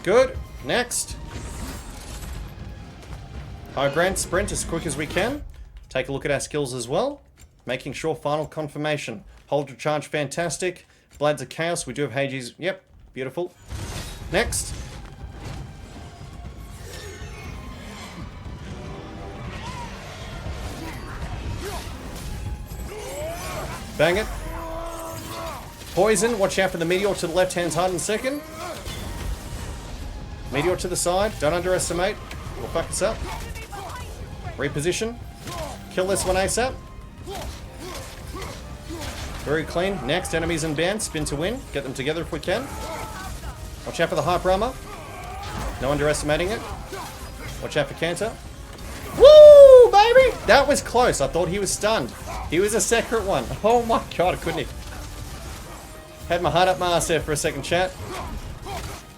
Good. Next. High ground sprint as quick as we can. Take a look at our skills as well. Making sure final confirmation. Hold to charge, fantastic. Blades of Chaos, we do have Hades. Yep, beautiful. Next. Bang it. Poison, watch out for the meteor to the left hand side in a second. Meteor to the side, don't underestimate. We'll fuck us up. Reposition. Kill this one ASAP. Very clean. Next, enemies in band. Spin to win. Get them together if we can. Watch out for the hyper armor. No underestimating it. Watch out for Cantor. Woo, baby! That was close. I thought he was stunned. He was a secret one. Oh my god, I couldn't even. Had my heart up my ass there for a second, chat.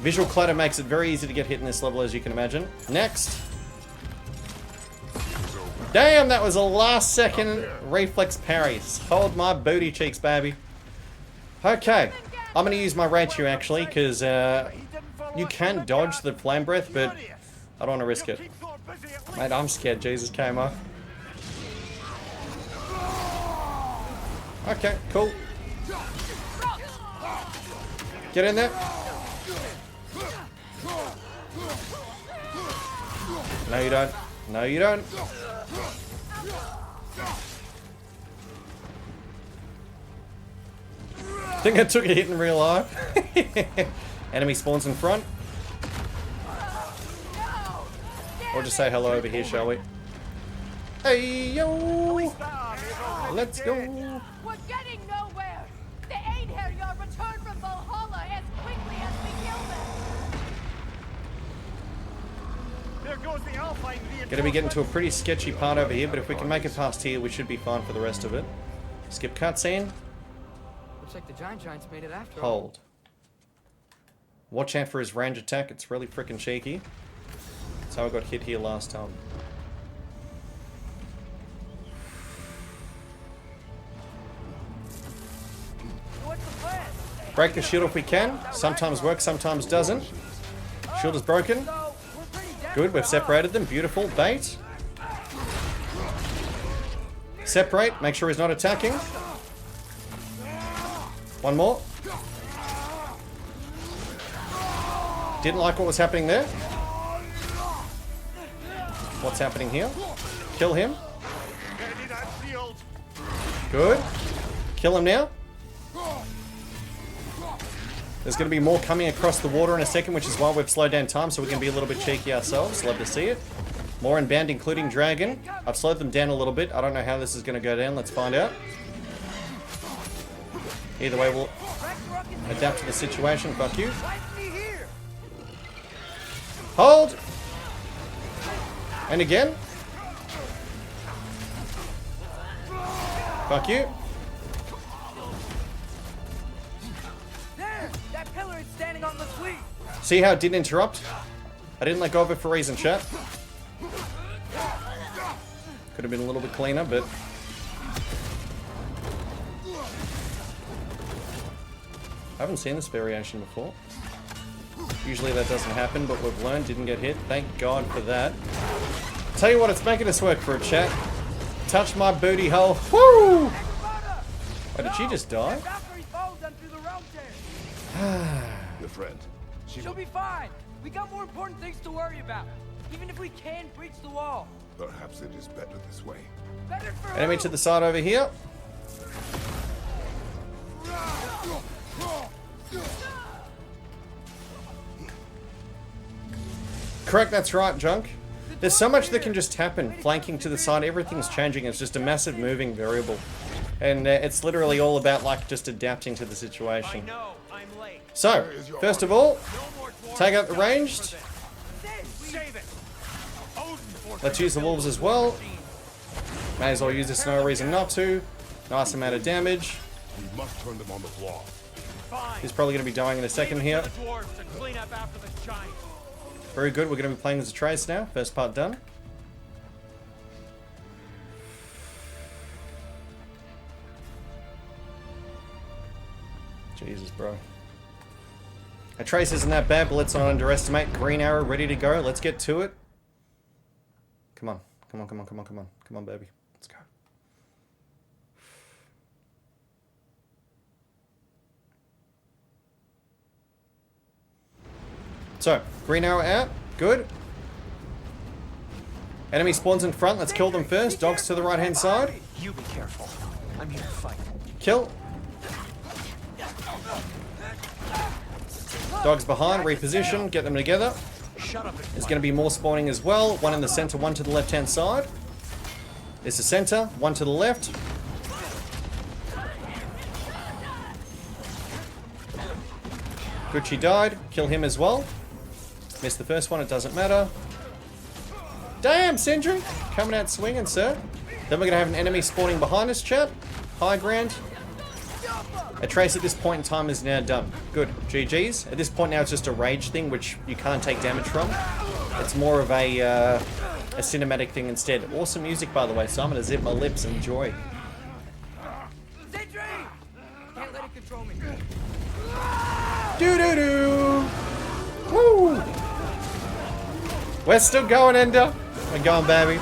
Visual clutter makes it very easy to get hit in this level, as you can imagine. Next. Damn, that was a last second reflex parry. Hold my booty cheeks, baby. Okay. I'm going to use my Raichu, actually, because you can dodge the flame breath, but I don't want to risk it. Mate, I'm scared Jesus came off. Okay, cool. Get in there. No, you don't. No, you don't. I think I took a hit in real life. Enemy spawns in front. Or just say hello over here, shall we? Hey, yo! Let's go! We're getting nowhere! The Einherjar return from Valhalla as quickly as we kill them! There goes the Alpine. Gonna be getting to a pretty sketchy part over here, but if we can make it past here, we should be fine for the rest of it. Skip cutscene. Looks like the giants made it after all. Hold. Watch out for his range attack, it's really freaking cheeky. That's how I got hit here last time. Break the shield if we can. Sometimes works, sometimes doesn't. Shield is broken. Good, we've separated them. Beautiful. Bait. Separate. Make sure he's not attacking. One more. Didn't like what was happening there. What's happening here? Kill him. Good. Kill him now. There's going to be more coming across the water in a second, which is why we've slowed down time, so we can be a little bit cheeky ourselves. Love to see it. More in band, including Dragon. I've slowed them down a little bit. I don't know how this is going to go down. Let's find out. Either way, we'll adapt to the situation. Fuck you. Hold! And again. Fuck you. Standing on the sweep. See how it didn't interrupt? I didn't let go of it for a reason, chat. Could have been a little bit cleaner, but... I haven't seen this variation before. Usually that doesn't happen, but we've learned, didn't get hit. Thank God for that. Tell you what, it's making us work for a chat. Touch my booty hole. Woo! Wait, did she just die? Your friend. She'll be fine. We got more important things to worry about. Even if we can breach the wall. Perhaps it is better this way. Better for Enemy to the side over here. Correct, that's right, Junk. There's so much that can just happen. Flanking to the side, everything's changing. It's just a massive moving variable. And it's literally all about, like, just adapting to the situation. So, first of all, take out the ranged. Let's use the wolves as well. May as well use this, no reason not to. Nice amount of damage. We must turn them on the wall. He's probably going to be dying in a second here. Very good, we're going to be playing as a Trace now. First part done. Jesus, bro. A Trace isn't that bad, but let's not underestimate. Green arrow ready to go. Let's get to it. Come on. Come on, come on, come on, come on. Come on, baby. Let's go. So, green arrow out. Good. Enemy spawns in front. Let's kill them first. Dogs to the right-hand side. You be careful. I'm here to fight. Kill. Dogs behind. Reposition. Get them together. There's going to be more spawning as well. One in the center, one to the left-hand side. There's the center, one to the left. Good, she died. Kill him as well. Missed the first one, it doesn't matter. Damn, Sindri! Coming out swinging, sir. Then we're going to have an enemy spawning behind us, chat. High ground. A Trace at this point in time is now done. Good. GG's. At this point now it's just a rage thing, which you can't take damage from. It's more of a cinematic thing instead. Awesome music, by the way, so I'm going to zip my lips. Enjoy. Sindri! Can't let it control me. Doo-doo-doo! Woo! We're still going, Ender. We're going, baby.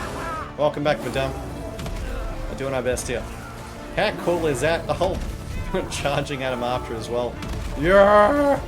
Welcome back, Madame. We're doing our best here. How cool is that? The whole charging at him after as well. Yeah!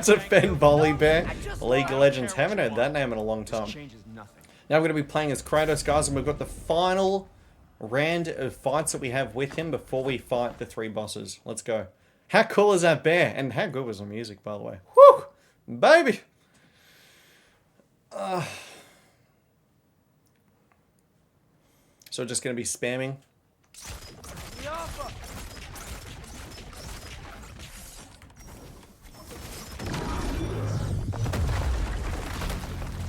Defend Volley Bear. League of Legends. Haven't heard that name in a long time. Now we're going to be playing as Kratos, guys, and we've got the final round of fights that we have with him before we fight the 3 bosses. Let's go. How cool is that bear? And how good was the music, by the way? Woo! Baby! So just going to be spamming.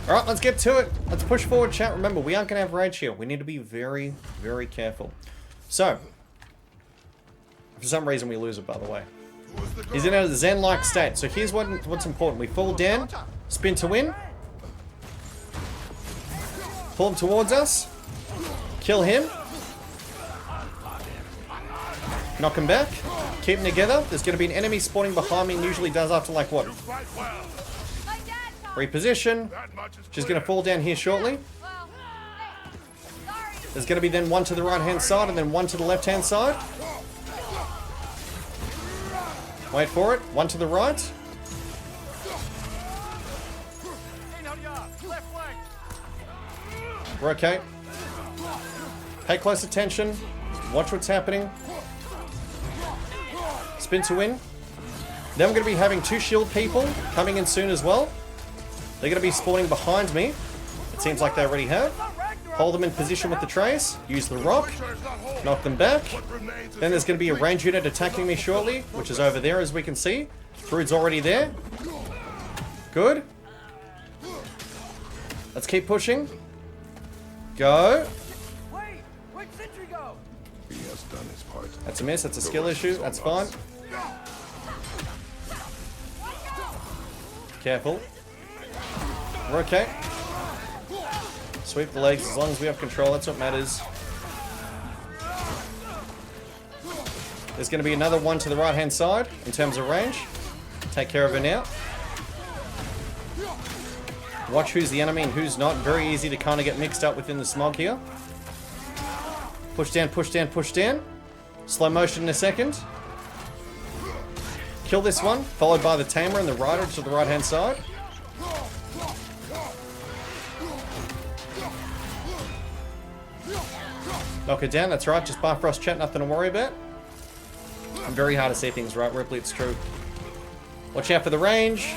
Alright, let's get to it. Let's push forward, chat. Remember, we aren't going to have rage here. We need to be very, very careful. So, for some reason we lose it, by the way. He's in a zen-like state. So here's what's important. We fall down, spin to win. Pull him towards us. Kill him. Knock him back. Keep them together. There's going to be an enemy spawning behind me, and usually does after, like, what? Reposition. She's going to fall down here shortly. There's going to be then one to the right-hand side and then one to the left-hand side. Wait for it. One to the right. We're okay. Pay close attention. Watch what's happening. Spin to win. Then we're going to be having 2 shield people coming in soon as well. They're going to be spawning behind me. It seems like they already have. Hold them in position with the Trace. Use the rock. Knock them back. Then there's going to be a range unit attacking me shortly, which is over there as we can see. Throod's already there. Good. Let's keep pushing. Go. Where'd Sentry go? He has done his part. That's a miss. That's a skill issue. That's fine. Careful. We're okay. Sweep the legs as long as we have control. That's what matters. There's going to be another one to the right-hand side in terms of range. Take care of her now. Watch who's the enemy and who's not. Very easy to kind of get mixed up within the smog here. Push down, push down, push down. Slow motion in a second. Kill this one, followed by the tamer and the rider to the right-hand side. Knock her down, that's right. Just Bifrost chat, nothing to worry about. Very hard to see things, right, Ripley? It's true. Watch out for the range.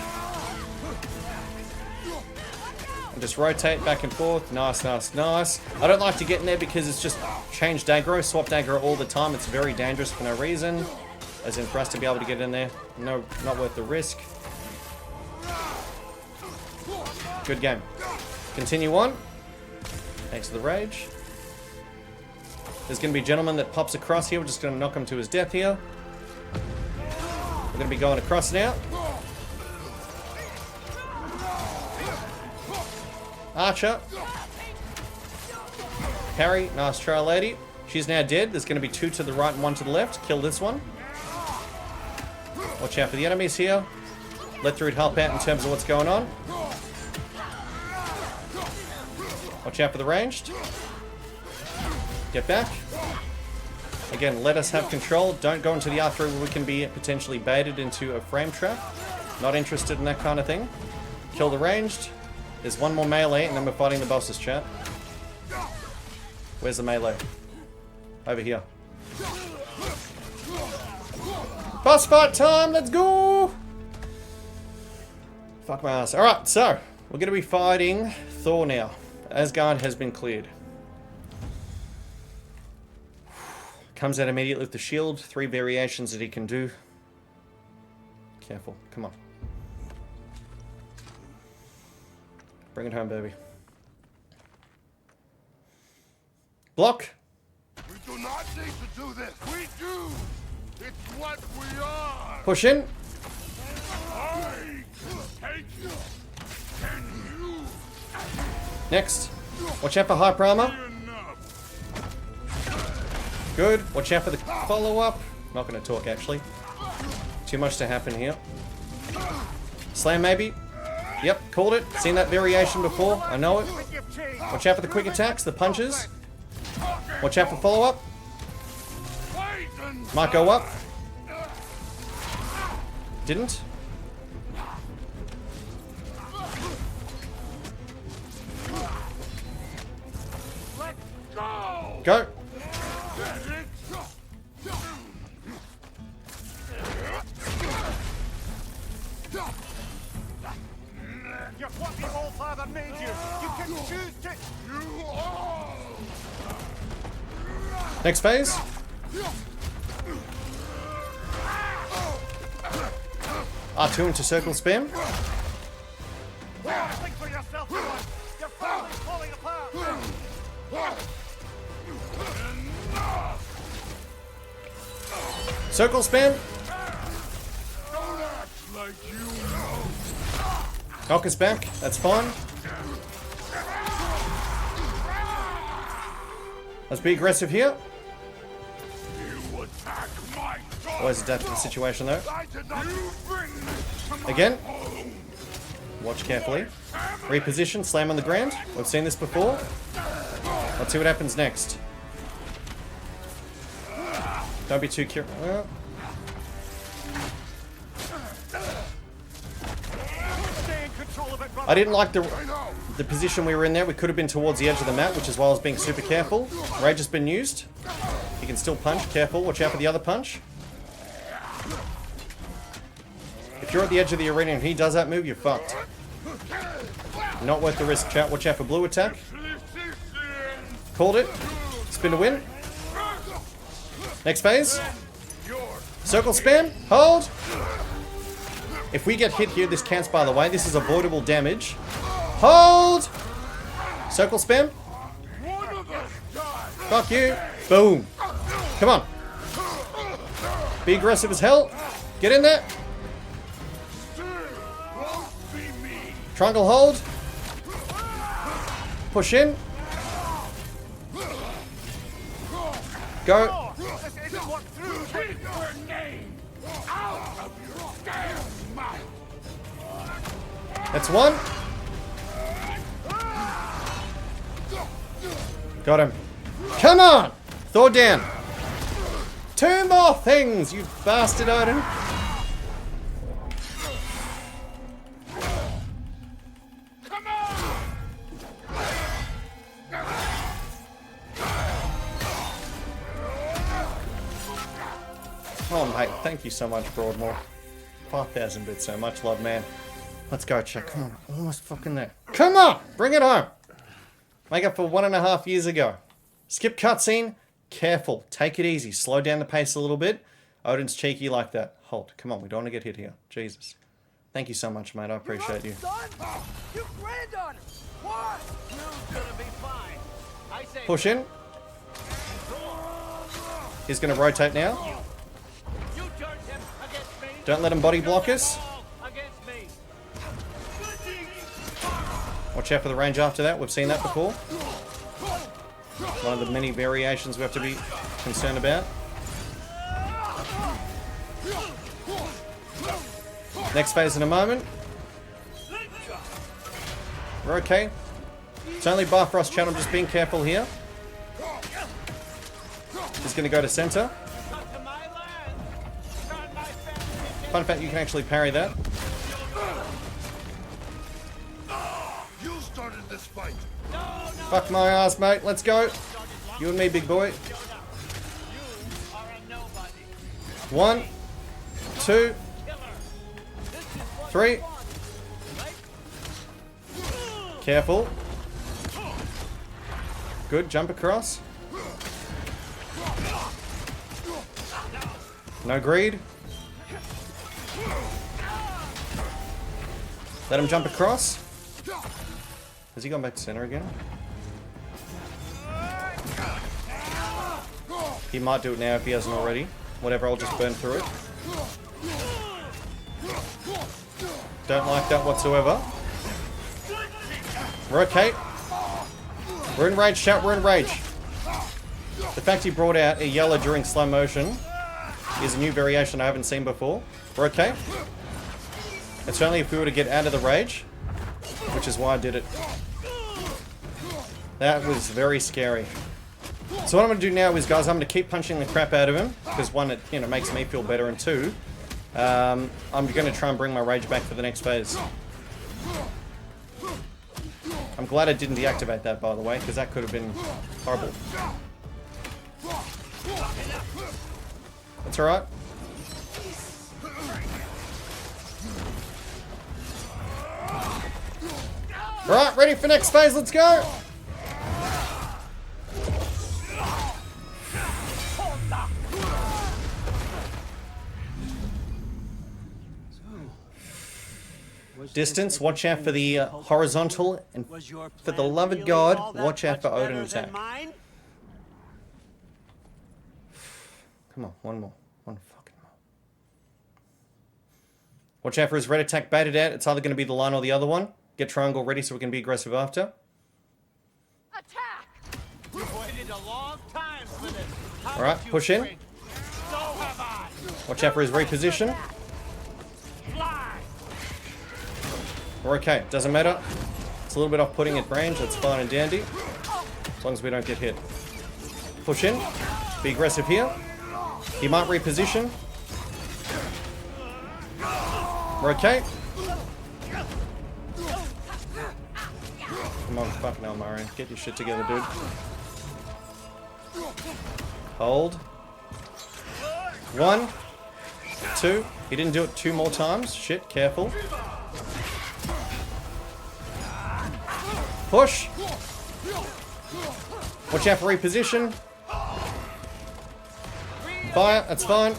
And just rotate back and forth. Nice, nice, nice. I don't like to get in there because it's just changed aggro, swapped aggro all the time. It's very dangerous for no reason. As in for us to be able to get in there. No, not worth the risk. Good game. Continue on. Thanks for the rage. There's going to be a gentleman that pops across here. We're just going to knock him to his death here. We're going to be going across now. Archer. Parry. Nice try, lady. She's now dead. There's going to be two to the right and one to the left. Kill this one. Watch out for the enemies here. Let through help out in terms of what's going on. Watch out for the ranged. Get back. Again, let us have control. Don't go into the R3 where we can be potentially baited into a frame trap. Not interested in that kind of thing. Kill the ranged. There's one more melee and then we're fighting the bosses, chat. Where's the melee? Over here. Boss fight time, let's go! Fuck my ass. Alright, so, we're going to be fighting Thor now. Asgard has been cleared. Comes out immediately with the shield. 3 variations that he can do. Careful, come on. Bring it home, baby. Block! We do not need to do this. We do! It's what we are! Push in. I take you. Can you? Next. Watch out for hyper armor. Good. Watch out for the follow-up. Not going to talk, actually. Too much to happen here. Slam, maybe. Yep, called it. Seen that variation before. I know it. Watch out for the quick attacks, the punches. Watch out for follow-up. Might go up. Didn't. Go. You're what your old father made you. You can choose to. Next phase. R2 into circle spam. Think for yourself, your family's falling apart. Circle spam. Don't act like you know. Knock us back. That's fine. Let's be aggressive here. You attack my daughter. Always adapt to the situation though. I did not. You bring this to my Again. home. Watch carefully. Reposition. Slam on the ground. We've seen this before. Let's see what happens next. Don't be too curious. I didn't like the position we were in there. We could have been towards the edge of the map, which is why I was being super careful. Rage has been used. He can still punch. Careful. Watch out for the other punch. If you're at the edge of the arena and he does that move, you're fucked. Not worth the risk, chat. Watch out for blue attack. Called it. Spin to win. Next phase. Circle spam. Hold. If we get hit here, this counts, by the way. This is avoidable damage. Hold. Circle spam. Fuck you. Boom. Come on. Be aggressive as hell. Get in there. Triangle hold. Push in. Go. That's one. Got him. Come on! Thor down. 2 more things, you bastard, Odin. Oh, mate, thank you so much, Broadmoor. 5,000 bits, so much love, man. Let's go, Chuck. Come on, almost fucking there. Come on! Bring it home! Make up for 1.5 years ago. Skip cutscene. Careful. Take it easy. Slow down the pace a little bit. Odin's cheeky like that. Hold. Come on, we don't want to get hit here. Jesus. Thank you so much, mate. I appreciate you. You granddaughter! What? You're gonna be fine. I say Push in. He's going to rotate now. Don't let him body block us. Watch out for the range after that. We've seen that before. One of the many variations we have to be concerned about. Next phase in a moment. We're okay. It's only Bifrost Channel, just being careful here. He's going to go to center. Fun fact, you can actually parry that. You started this fight. Fuck my ass, mate. Let's go. You and me, big boy. 1, 2, 3. Careful. Good. Jump across. No greed. Let him jump across. Has he gone back to center again? He might do it now if he hasn't already. Whatever, I'll just burn through it. Don't like that whatsoever. We're okay. We're in rage, chat, we're in rage. The fact he brought out a yellow during slow motion is a new variation I haven't seen before. We're okay. It's only if we were to get out of the rage, which is why I did it. That was very scary. So what I'm going to do now is, guys, I'm going to keep punching the crap out of him, because one, it makes me feel better, and two, I'm going to try and bring my rage back for the next phase. I'm glad I didn't deactivate that, by the way, because that could have been horrible. That's alright. Alright, ready for next phase, let's go! Distance, watch out for the horizontal, and for the love of God, watch out for Odin attack. Come on, one more. One fucking more. Watch out for his red attack baited out. It's either going to be the line or the other one. Get triangle ready so we can be aggressive after. Attack! We've waited a long time for this. Alright, push in. Watch out for his reposition. We're okay, doesn't matter. It's a little bit off-putting at range, that's fine and dandy. As long as we don't get hit. Push in. Be aggressive here. He might reposition. We're okay. Come on, fucking hell, Mario. Get your shit together, dude. Hold. 1, 2. He didn't do it 2 more times. Shit, careful. Push. Watch out for reposition. Fire, that's fine.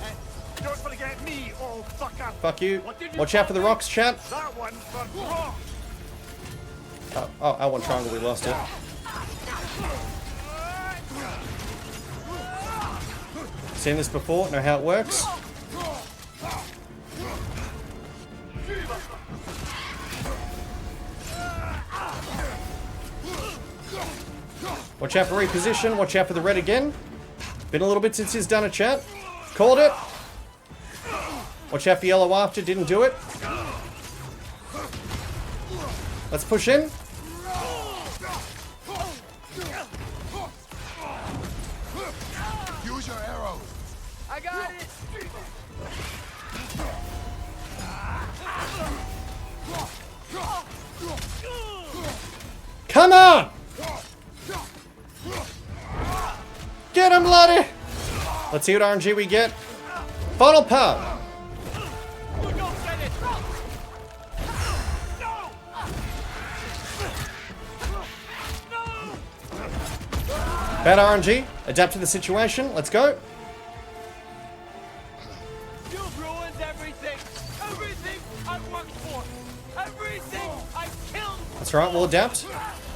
Don't forget me, old fucker. Fuck you. Watch out for the rocks, chat. That one's for rock. Oh, L1 triangle, we lost it. Seen this before, know how it works. Watch out for reposition. Watch out for the red again. Been a little bit since he's done a chat. Called it. Watch out for yellow after. Didn't do it. Let's push in. Use your arrows. I got it. Come on! Get him, laddie! Let's see what RNG we get. Final power. Bad RNG. Adapt to the situation. Let's go. You ruined everything. Everything I worked for. Everything I killed. That's right, we'll adapt.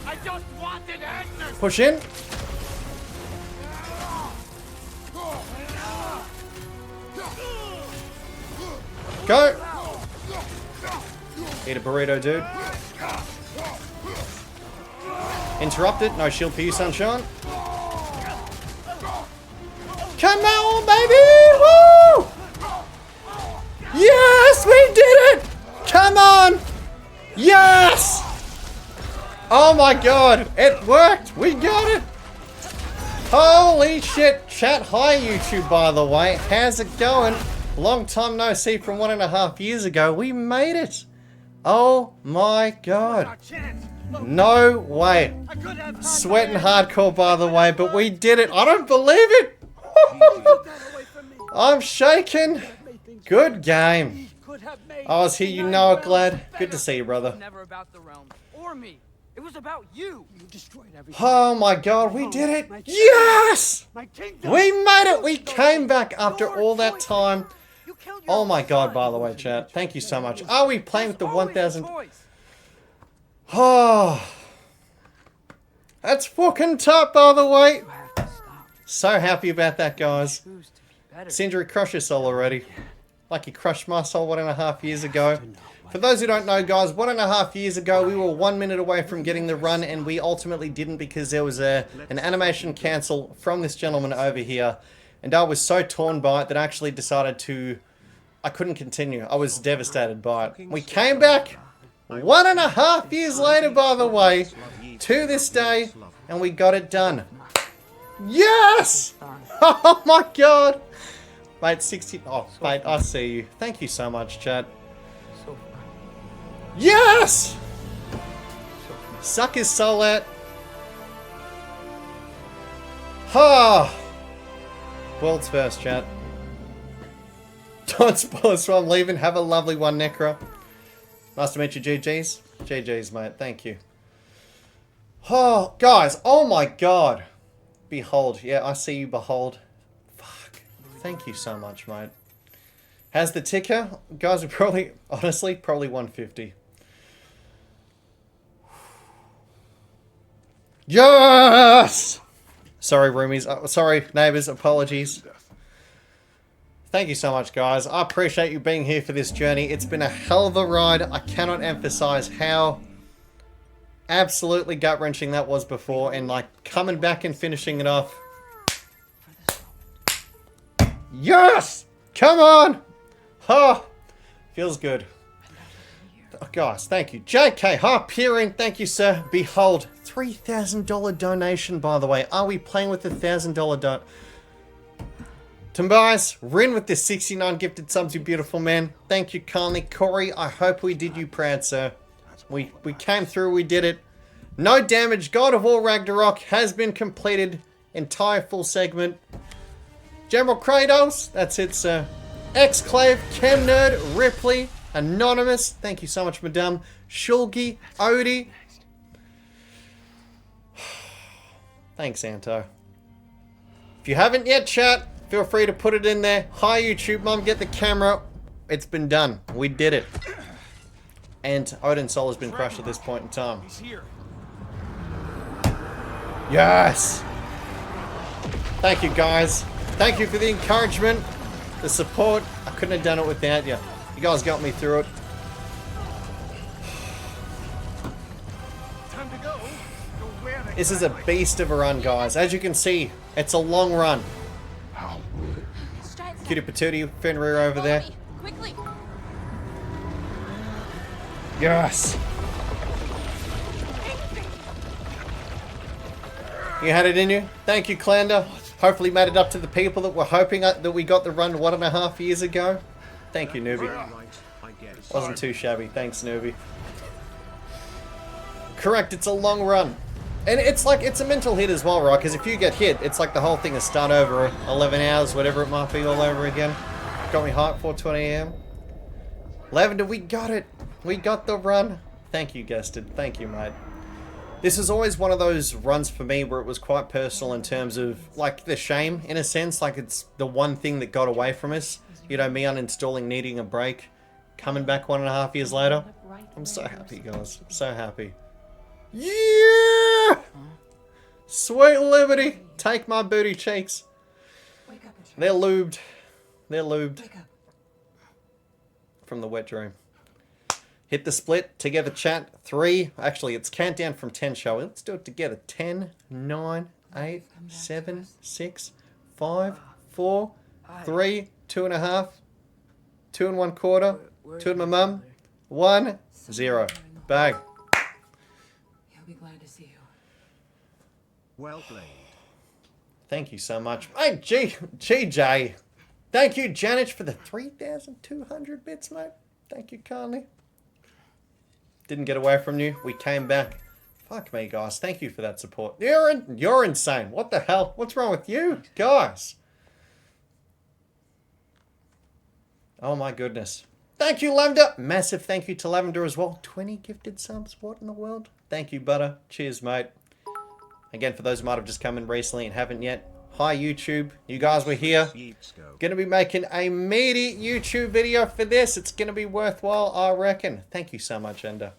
I just wanted answers. Push in. Go. Eat a burrito, dude. Interrupted. No shield for you, sunshine. Come on, baby! Woo! Yes, we did it! Come on! Yes! Oh my god, it worked! We got it! Holy shit! Chat, hi YouTube, by the way. How's it going? Long time no see from 1.5 years ago. We made it! Oh my god. No way. Sweating hardcore, by the way, but we did it. I don't believe it! I'm shaking. Good game. I was here, you know it, Glad. Good to see you, brother. Never about the realm or me. It was about you. You destroyed everything. Oh my god, we did it! Yes! We made it! We came back after all that time. Oh my god, by the way, chat. Thank you so much. Are we playing with the 1000? Oh. That's fucking top, by the way. So happy about that, guys. Sindri crushed your soul already. Like he crushed my soul 1.5 years ago. For those who don't know, guys, 1.5 years ago, we were 1 minute away from getting the run, and we ultimately didn't because there was an animation cancel from this gentleman over here. And I was so torn by it that I actually decided to... I couldn't continue. I was devastated by it. We came back 1.5 years later, by the way, to this day, and we got it done. Yes! Oh my god! Mate, 60... Oh, mate, I see you. Thank you so much, chat. Yes! Suck his soul out. Ha! World's first, chat. Don't spoil us, so I'm leaving. Have a lovely one, Necra. Nice to meet you, GG's. GG's, mate. Thank you. Oh, guys. Oh my god. Behold. Yeah, I see you, behold. Fuck. Thank you so much, mate. How's the ticker? Guys, are probably, honestly, probably 150. Yes! Sorry, roomies. Sorry, neighbors. Apologies. Thank you so much, guys. I appreciate you being here for this journey. It's been a hell of a ride. I cannot emphasize how absolutely gut-wrenching that was before, and like coming back and finishing it off. Yes! Come on! Oh, feels good. Oh, guys, thank you. JK Harperian, thank you, sir. Behold, $3,000 donation, by the way. Are we playing with the $1,000 don? Tobias, Rin with the 69 gifted subs, you beautiful man. Thank you kindly. Corey, I hope we did you proud, sir. We came through, we did it. No damage. God of War Ragnarok has been completed. Entire full segment. General Kratos, that's it, sir. Exclave, Chemnerd, Ripley, Anonymous, thank you so much, madame. Shulgi, Odie. Thanks, Anto. If you haven't yet, chat, feel free to put it in there. Hi, YouTube mum, get the camera. It's been done. We did it. And Odin's soul has been crushed at this point in time. Yes! Thank you, guys. Thank you for the encouragement, the support. I couldn't have done it without you. You guys got me through it. Time to go. Go where This is a beast of a run, guys. As you can see, it's a long run. Cutie patootie, Fenrir over there. Quickly. Yes. You had it in you. Thank you, Clander. Hopefully made it up to the people that were hoping that we got the run 1.5 years ago. Thank you, Newbie. Wasn't too shabby. Thanks, Newbie. Correct, it's a long run. And it's like, it's a mental hit as well, right? Because if you get hit, it's like the whole thing is start over 11 hours, whatever it might be, all over again. Got me hyped, 4:20 AM. Lavender, we got it. We got the run. Thank you, Guested. Thank you, mate. This is always one of those runs for me where it was quite personal in terms of, like, the shame, in a sense. Like, it's the one thing that got away from us. You know, me uninstalling, needing a break, coming back 1.5 years later. I'm so happy, guys. So happy. Yeah! Sweet liberty. Take my booty cheeks. They're lubed. They're lubed. From the wet dream. Hit the split. Together, chat. 3. Actually, it's countdown from 10, shall we? Let's do it together. 10, 9, 8, 7, 6, 5, 4, 3, 2.5, 2 1/4, 2 and my mum, 1, 0. Bag. He'll be glad to see you. Well played. Thank you so much. Hey, GJ. Thank you, Janet, for the 3,200 bits, mate. Thank you kindly. Didn't get away from you. We came back. Fuck me, guys. Thank you for that support. You're insane. What the hell? What's wrong with you, guys? Oh my goodness. Thank you, Lavender. Massive thank you to Lavender as well. 20 gifted subs. What in the world? Thank you, Butter. Cheers, mate. Again, for those who might have just come in recently and haven't yet. Hi, YouTube. You guys were here. Gonna be making a meaty YouTube video for this. It's gonna be worthwhile, I reckon. Thank you so much, Ender.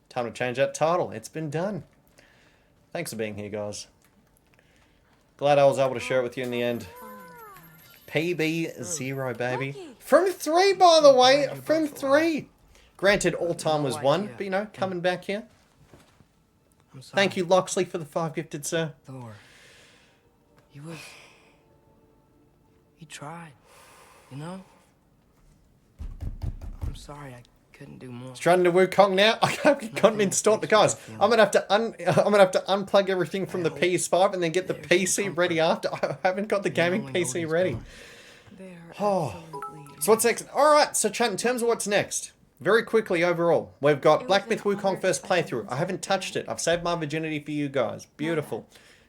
Time to change that title. It's been done. Thanks for being here, guys. Glad I was able to share it with you in the end. PB0, baby. From 3, by the way. From 3. Granted, all time was 1, but you know, coming back here. Thank you, Loxley, for the 5 gifted, sir. Thor. He tried, you know? I'm sorry I couldn't do more. Stranded to Wukong now. I can't install the guys. I'm gonna have to unplug everything from the PS5 and then get the PC ready after. I haven't got the gaming PC ready. Oh. So what's next? All right. So chat, in terms of what's next, very quickly overall, we've got Black Myth Wukong first playthrough. I haven't touched it. I've saved my virginity for you guys. Beautiful.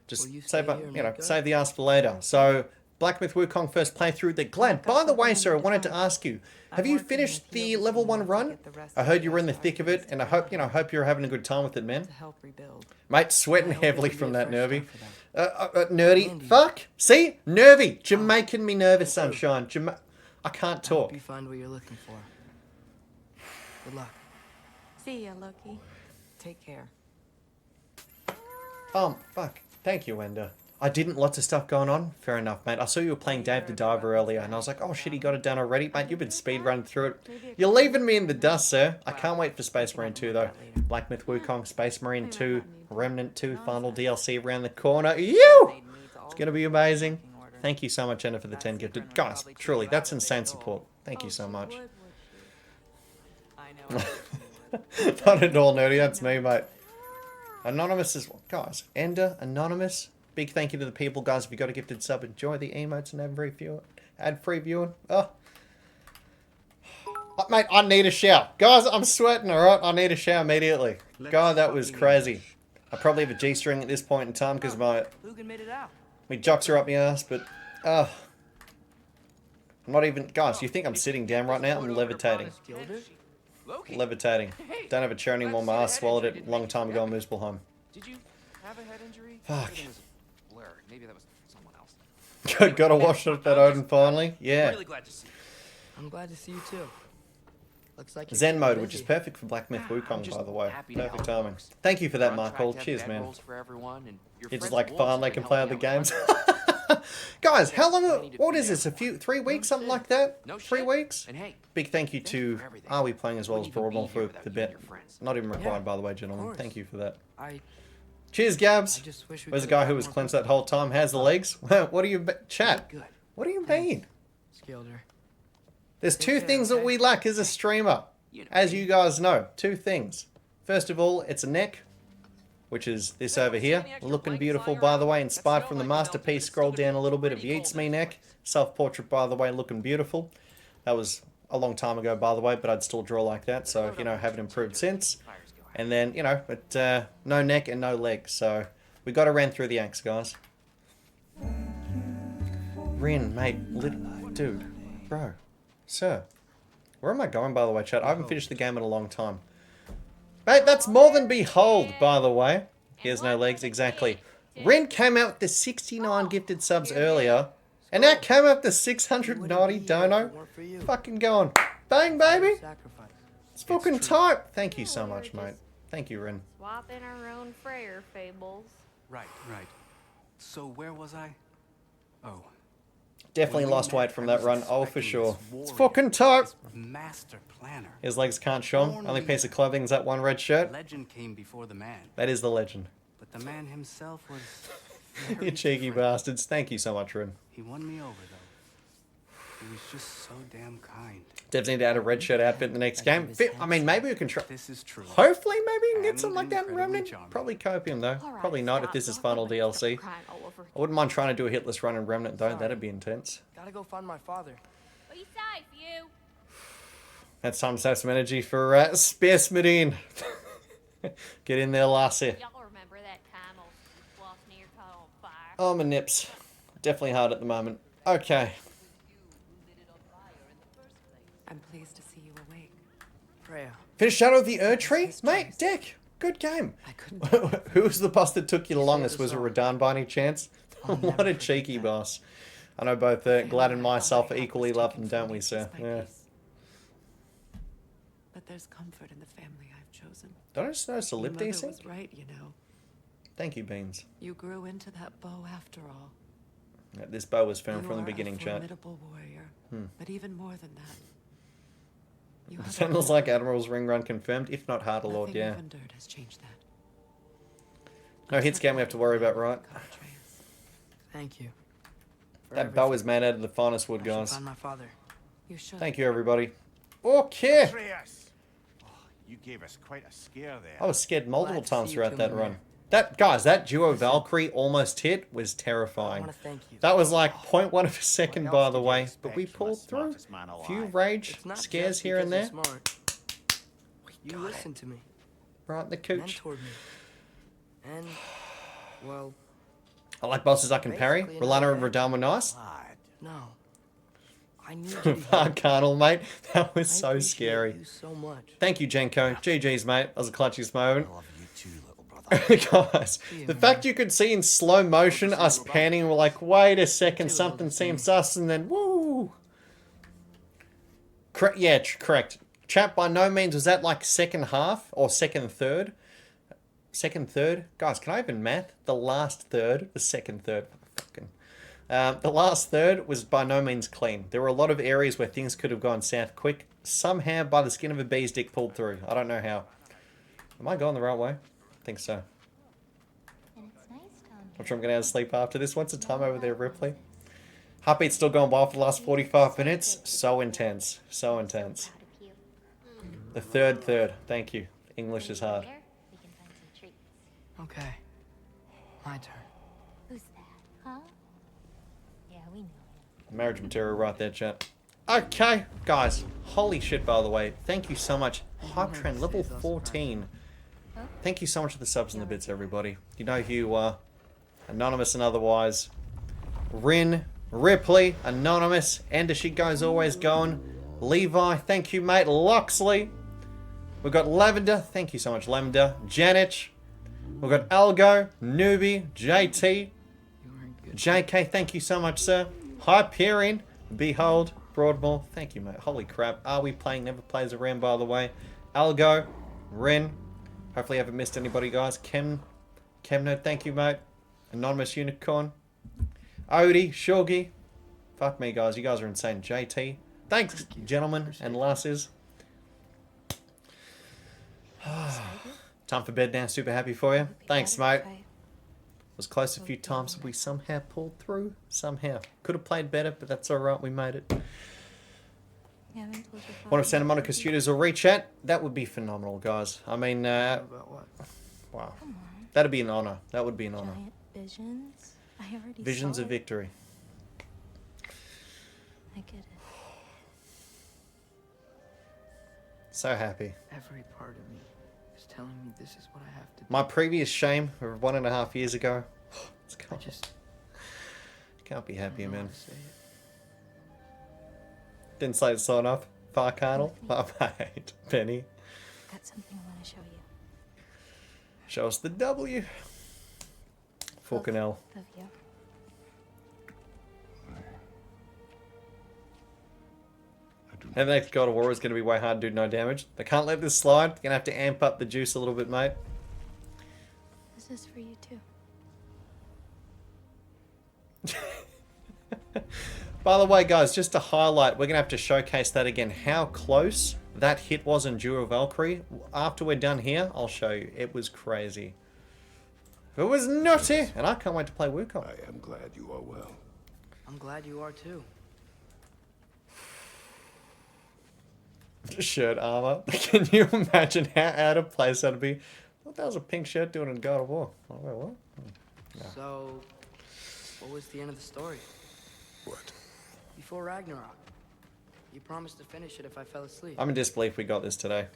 Just save the ass for later. So, Black Myth Wukong first playthrough. They're glad. By the way, sir, I wanted to ask you, have you finished the level 1 run? I heard you were in the thick of it, and I hope you're having a good time with it, man. Mate, sweating heavily from that, Nervy. Nerdy. Fuck. See? Nervy. Jamaican me nervous, sunshine. I can't talk. I hope you find what you're looking for. Good luck. See ya, Loki. Take care. Fuck. Thank you, Ender. I didn't. Lots of stuff going on. Fair enough, mate. I saw you were playing Dave the Diver earlier, and I was like, oh shit, he got it done already. Mate, you've been speedrunning through it. You're leaving me in the dust, sir. I can't wait for Space Marine 2, though. Black Myth Wukong, Space Marine 2, Remnant 2, final DLC around the corner. You! It's going to be amazing. Thank you so much, Ender, for the 10 gifted. Guys, truly, that's insane support. Thank you so much. Not at all, Nerdy. That's me, mate. Anonymous as well. Guys, Ender, Anonymous. Big thank you to the people, guys. If you got a gifted sub, enjoy the emotes and ad-free viewing. Oh. Mate, I need a shower. Guys, I'm sweating, alright? I need a shower immediately. God, that was crazy. I probably have a G-string at this point in time because my jocks are up my ass, but... I'm not even... Guys, you think I'm sitting down right now? I'm levitating. Levitating. Don't have a chair anymore. My ass swallowed it a long time ago in Moosepelheim. Did you have a head injury? Fuck. Maybe that was someone else. Gotta wash up that Odin finally. Yeah. Really glad to see you. I'm glad to see you too. Looks like Zen mode, which is perfect for Black Myth Wukong, by the way. Perfect timing. Thank you for that, Michael. Cheers, man. You're just like, fine, they can play other games. Guys, how long? What is this? 3 weeks, something like that? 3 weeks? Big thank you to Are We Playing as well as Broadball for the bet. Not even required, by the way, gentlemen. Thank you for that. Cheers, Gabs. just wish we Where's the could've guy who got was more clenched that whole time? How's the legs? What do you... Chat. Good. What do you mean? Skilled her. There's Take two care, things that okay? we lack as a streamer. As you guys know. Two things. First of all, it's a neck. Which is this over here. Looking beautiful, by the way. Inspired from the masterpiece. Scroll down a little bit of Yeats Me neck. Self-portrait, by the way. Looking beautiful. That was a long time ago, by the way. But I'd still draw like that. So, you know, haven't improved since. And then, you know, but no neck and no legs. So, we got to ran through the axe, guys. Rin, mate, dude, bro, sir. Where am I going, by the way, chat? I haven't finished the game in a long time. Mate, that's more than behold, by the way. He has no legs, exactly. Rin came out with the 69 gifted subs earlier. And now came up to 690 dono. Fucking going. Bang, baby. It's fucking tight. Thank you so much, mate. Thank you, Rin. Swapping our own Freyr fables. Right. So where was I? Oh. Definitely lost weight from that run. Oh, for sure. It's fucking tight. Master planner. His legs can't show him. Only piece of clothing is that one red shirt. Legend came before the man. That is the legend. But the man himself was... You cheeky bastards. Thank you so much, Rin. He won me over, though. He was just so damn kind. Devs need to add a red shirt outfit in the next game. I mean, maybe we can try. This is true. Hopefully, maybe we can get something like that in Remnant. Probably Copium, though. Probably not if this is final DLC. I wouldn't mind trying to do a hitless run in Remnant, though. That'd be intense. Gotta go find my father. Be safe, you. That's time to save some energy for Space Marine. Get in there, lassie. Y'all remember that time old wasp near caught on fire? Oh, my nips. Definitely hard at the moment. Okay. I'm pleased to see you awake. Freya. Finish Shadow of the Erdtree? Mate, Dick. Good game. Who was the boss that took you the longest? Was it Radahn by any chance? What a cheeky boss. I know both Glad and myself equally love them, don't we, sir? Yeah. But there's comfort in the family I've chosen. Don't I just notice a lip Your mother decent? was right, you know. Thank you, Beans. You grew into that bow after all. Yeah, this bow was firm You from the are beginning, a chat. formidable warrior, but even more than that. You have Sounds like Admiral's ring run confirmed, if not Harder Lord, nothing yeah. you've endured has changed that. No hits game we have to worry about, right? Thank you. That bow is made out of the finest wood, I should guys. find my father. You should. Thank you, everybody. Okay. Atreus! Oh, you gave us quite a scare there. I was scared multiple Glad to see times you throughout two that in run. there. That duo Valkyrie almost hit was terrifying. I wanna thank you. That was like 0.1 of a second, What by else the did you way. expect But we from the pulled through. smartest man A few alive? rage It's not scares just here and because there. you're smart. You listened to me. Right in the cooch. Mentored me. And, well, I like bosses I can parry. Basically, Rolana and another Radahn were nice. no. I need you to be Fuck, Carnal, mate. That was I so appreciate scary. you so much. Thank you, Jenko. GG's, mate. That was a clutchiest moment. I love you too, little brother. Guys, the fact you could see in slow motion us panning, we're like, wait a second, something seems sus, and then, woo! Correct. Chat, by no means was that like second half or second third. Second third? Guys, can I even math? The last third, the second third. Fucking. The last third was by no means clean. There were a lot of areas where things could have gone south quick. Somehow, by the skin of a bee's dick, pulled through. I don't know how. Am I going the right way? I think so. I'm sure I'm going to have to sleep after this. What's the time over there, Ripley? Heartbeat's still going wild for the last 45 minutes. So intense. So intense. The third. Thank you. English is hard. Okay. My turn. Who's that, huh? Yeah, we know. Marriage material right there, chat. Okay, guys. Holy shit, by the way. Thank you so much. Hype Trend, level 14. Thank you so much for the subs and the bits, everybody. You know who you are. Anonymous and otherwise. Rin, Ripley, Anonymous, Ender She Goes Always Going. Levi, thank you, mate. Loxley. We've got Lavender. Thank you so much, Lavender. Janich. We've got Algo, Newbie, JT, JK, thank you so much, sir. Hyperion, Behold, Broadmoor, thank you, mate. Holy crap. Are We Playing Never Plays Around, by the way. Algo, Ren, hopefully I haven't missed anybody, guys. Chemno, thank you, mate. Anonymous Unicorn, Odie, Shorgy, fuck me, guys. You guys are insane. JT, thanks, gentlemen and lasses. Time for bed now. Super happy for you. Thanks, mate. Was close a few times, but we somehow pulled through. Somehow. Could have played better, but that's alright. We made it. One of Santa Monica Studios will reach out. That would be phenomenal, guys. I mean, wow. That'd be an honor. That would be an honor. Visions? I already Visions saw of it. victory. I get it. So happy. Every part of me is telling me this is what I have to do. My previous shame of 1.5 years ago. It's gone. Can't be happier, man. Didn't say it sign off. Far Cardinal. Oh, mate. Penny. Got something I want to show you. Show us the W. Fucking hell. Love you. And the next God of War is going to be way hard to do no damage. They can't let this slide. Going to have to amp up the juice a little bit, mate. This is for you too. By the way, guys, just to highlight, we're going to have to showcase that again. How close that hit was in Jewel Valkyrie. After we're done here, I'll show you. It was crazy. It was nutty. And I can't wait to play Wukong. I am glad you are well. I'm glad you are too. Shirt armor. Can you imagine how out of place that'd be? What that was a pink shirt doing in God of War. Oh, wait, what? No. So, what was the end of the story? What? Before Ragnarok. You promised to finish it if I fell asleep. I'm in disbelief we got this today.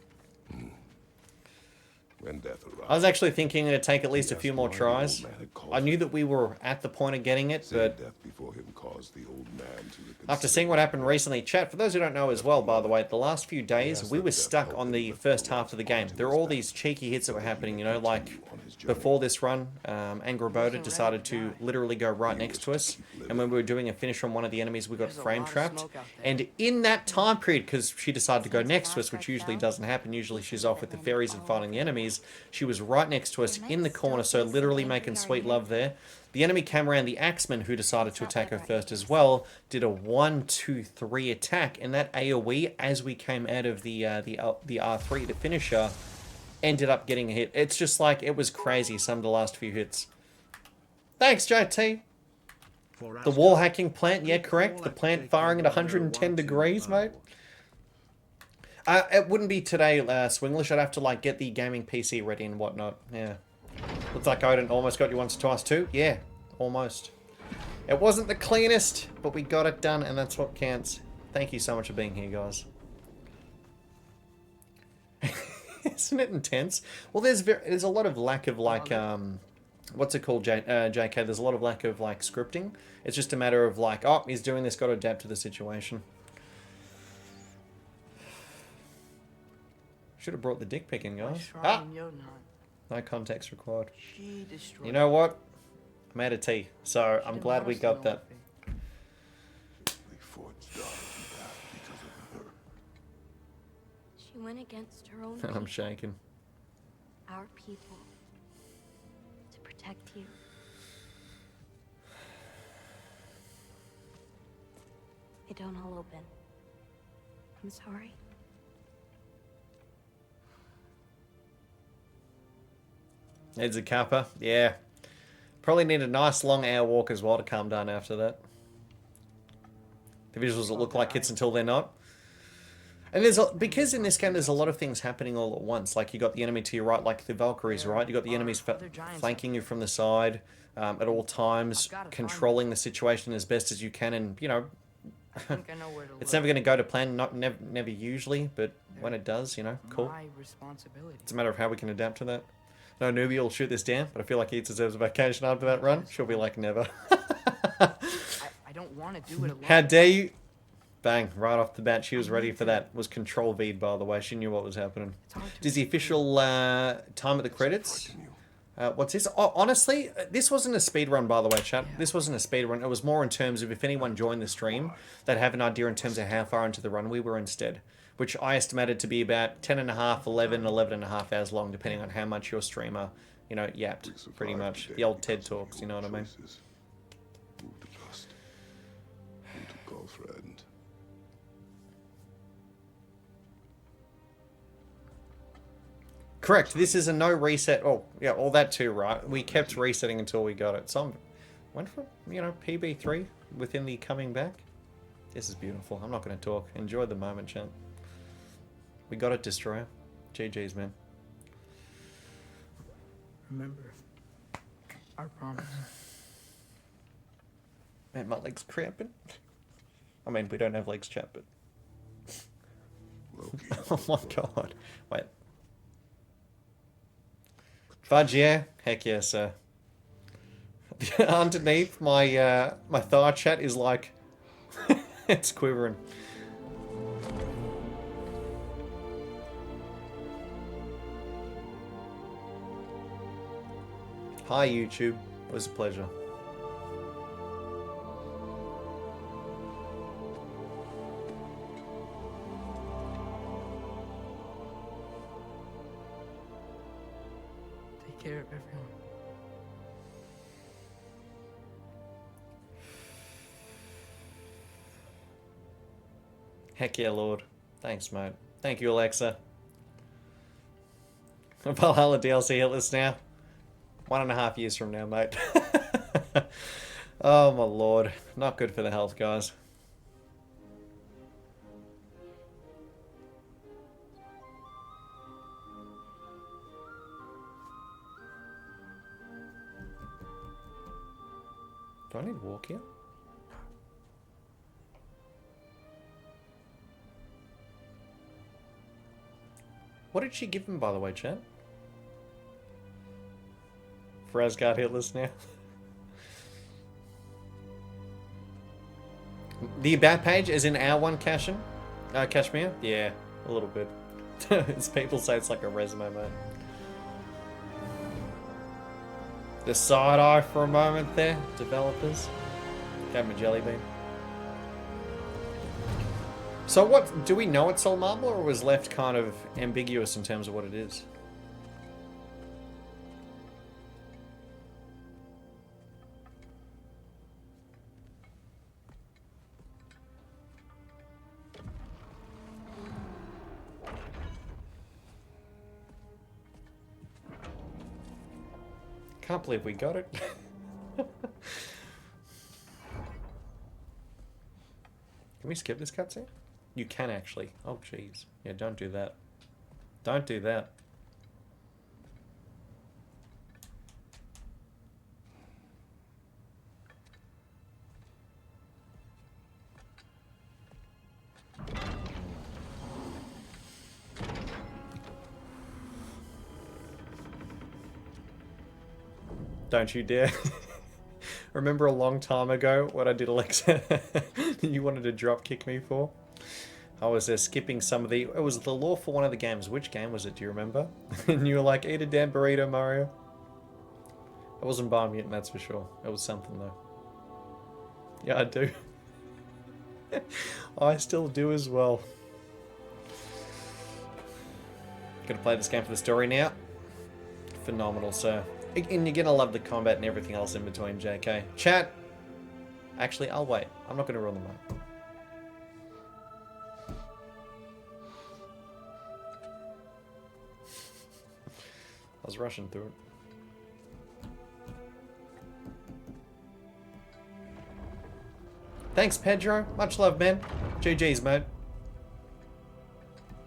When death arrives, I was actually thinking it'd take at least a few more tries. I knew that we were at the point of getting it, but death before him caused the old man to after seeing what happened recently, chat, for those who don't know as well, by the way, the last few days, we were stuck on the first half of the game. There were all these cheeky hits that were happening, you know, like before this run, Angraboda decided to literally go right next to us, and when we were doing a finish on one of the enemies, we got frame trapped, and in that time period, because she decided to go next to us, which usually doesn't happen, usually she's off with the fairies and fighting the enemies, she was right next to us in the corner, so literally making sweet love there. The enemy came around, the Axeman, who decided to attack her first as well, did a 1-2-3 attack, and that AoE, as we came out of the R3, the finisher, ended up getting a hit. It's just like, it was crazy, some of the last few hits. Thanks, JT. The wall hacking plant, yeah, correct. The plant firing at 110 degrees, mate. It wouldn't be today, Swinglish. I'd have to, like, get the gaming PC ready and whatnot. Yeah. Looks like Odin almost got you once or twice too. Yeah, almost. It wasn't the cleanest, but we got it done, and that's what counts. Thank you so much for being here, guys. Isn't it intense? Well, there's a lot of lack of, like, what's it called, JK? There's a lot of lack of, like, scripting. It's just a matter of, like, oh, he's doing this, got to adapt to the situation. Should have brought the dick pic in, guys. Ah! No context required. You know what? I'm out of tea, so I'm glad we got that. She went against her own I'm shaking. Our people. To protect you. It don't all open. I'm sorry. Needs a cuppa. Yeah. Probably need a nice long hour walk as well to calm down after that. The visuals will look like hits until they're not. And because in this game there's a lot of things happening all at once. Like you got the enemy to your right, like the Valkyries, right? You got the enemies flanking you from the side at all times, controlling the situation as best as you can, and you know, it's never going to go to plan. Never usually, but when it does, you know, cool. It's a matter of how we can adapt to that. No, Newbie will shoot this down, but I feel like he deserves a vacation after that run. She'll be like, never. I don't want to do it alone. How dare you? Bang, right off the bat, she was ready for that. Was Control V, by the way. She knew what was happening. Does the official time at the credits? What's this? Oh, honestly, this wasn't a speed run, by the way, chat. This wasn't a speed run. It was more in terms of if anyone joined the stream, they'd have an idea in terms of how far into the run we were instead. Which I estimated to be about 10.5, 11.5 hours long, depending on how much your streamer, you know, yapped, pretty much. The old TED Talks, you know what I mean? Correct. This is a no reset. Oh, yeah, all that too, right? We kept resetting until we got it. So I went for, you know, PB3 within the coming back. This is beautiful. I'm not going to talk. Enjoy the moment, champ. We got it, Destroyer. GG's, man. Remember our promise. Man, my leg's cramping. I mean, we don't have legs, chat, but... Oh my god. Wait. Fudge, yeah? Heck yeah, sir. Underneath, my my Thor chat is like... it's quivering. Hi, YouTube. It was a pleasure. Take care of everyone. Heck yeah, Lord. Thanks, mate. Thank you, Alexa. Valhalla DLC hitless now. 1.5 years from now, mate. Oh, my Lord. Not good for the health, guys. Do I need to walk here? What did she give him, by the way, chat? For Asgard hitless now. The About page is in our one, Cashin? Kashmir? Yeah, a little bit. As people say, it's like a resume, mate. The side eye for a moment there, developers. Gave him a jelly bean. So what, do we know it's Soul Marble, or was left kind of ambiguous in terms of what it is? Can't believe we got it. Can we skip this cutscene? You can actually. Oh, jeez. Yeah, don't do that. Don't do that. Don't you dare. Remember a long time ago what I did, Alexa? You wanted to drop kick me for? I was skipping some of the... It was the lore for one of the games. Which game was it? Do you remember? And you were like, eat a damn burrito, Mario. I wasn't Biomutant, that's for sure. It was something, though. Yeah, I do. I still do as well. Gonna play this game for the story now. Phenomenal, sir. And you're gonna love the combat and everything else in between, JK. Chat! Actually, I'll wait. I'm not gonna run them up. I was rushing through it. Thanks, Pedro. Much love, man. GG's, mate.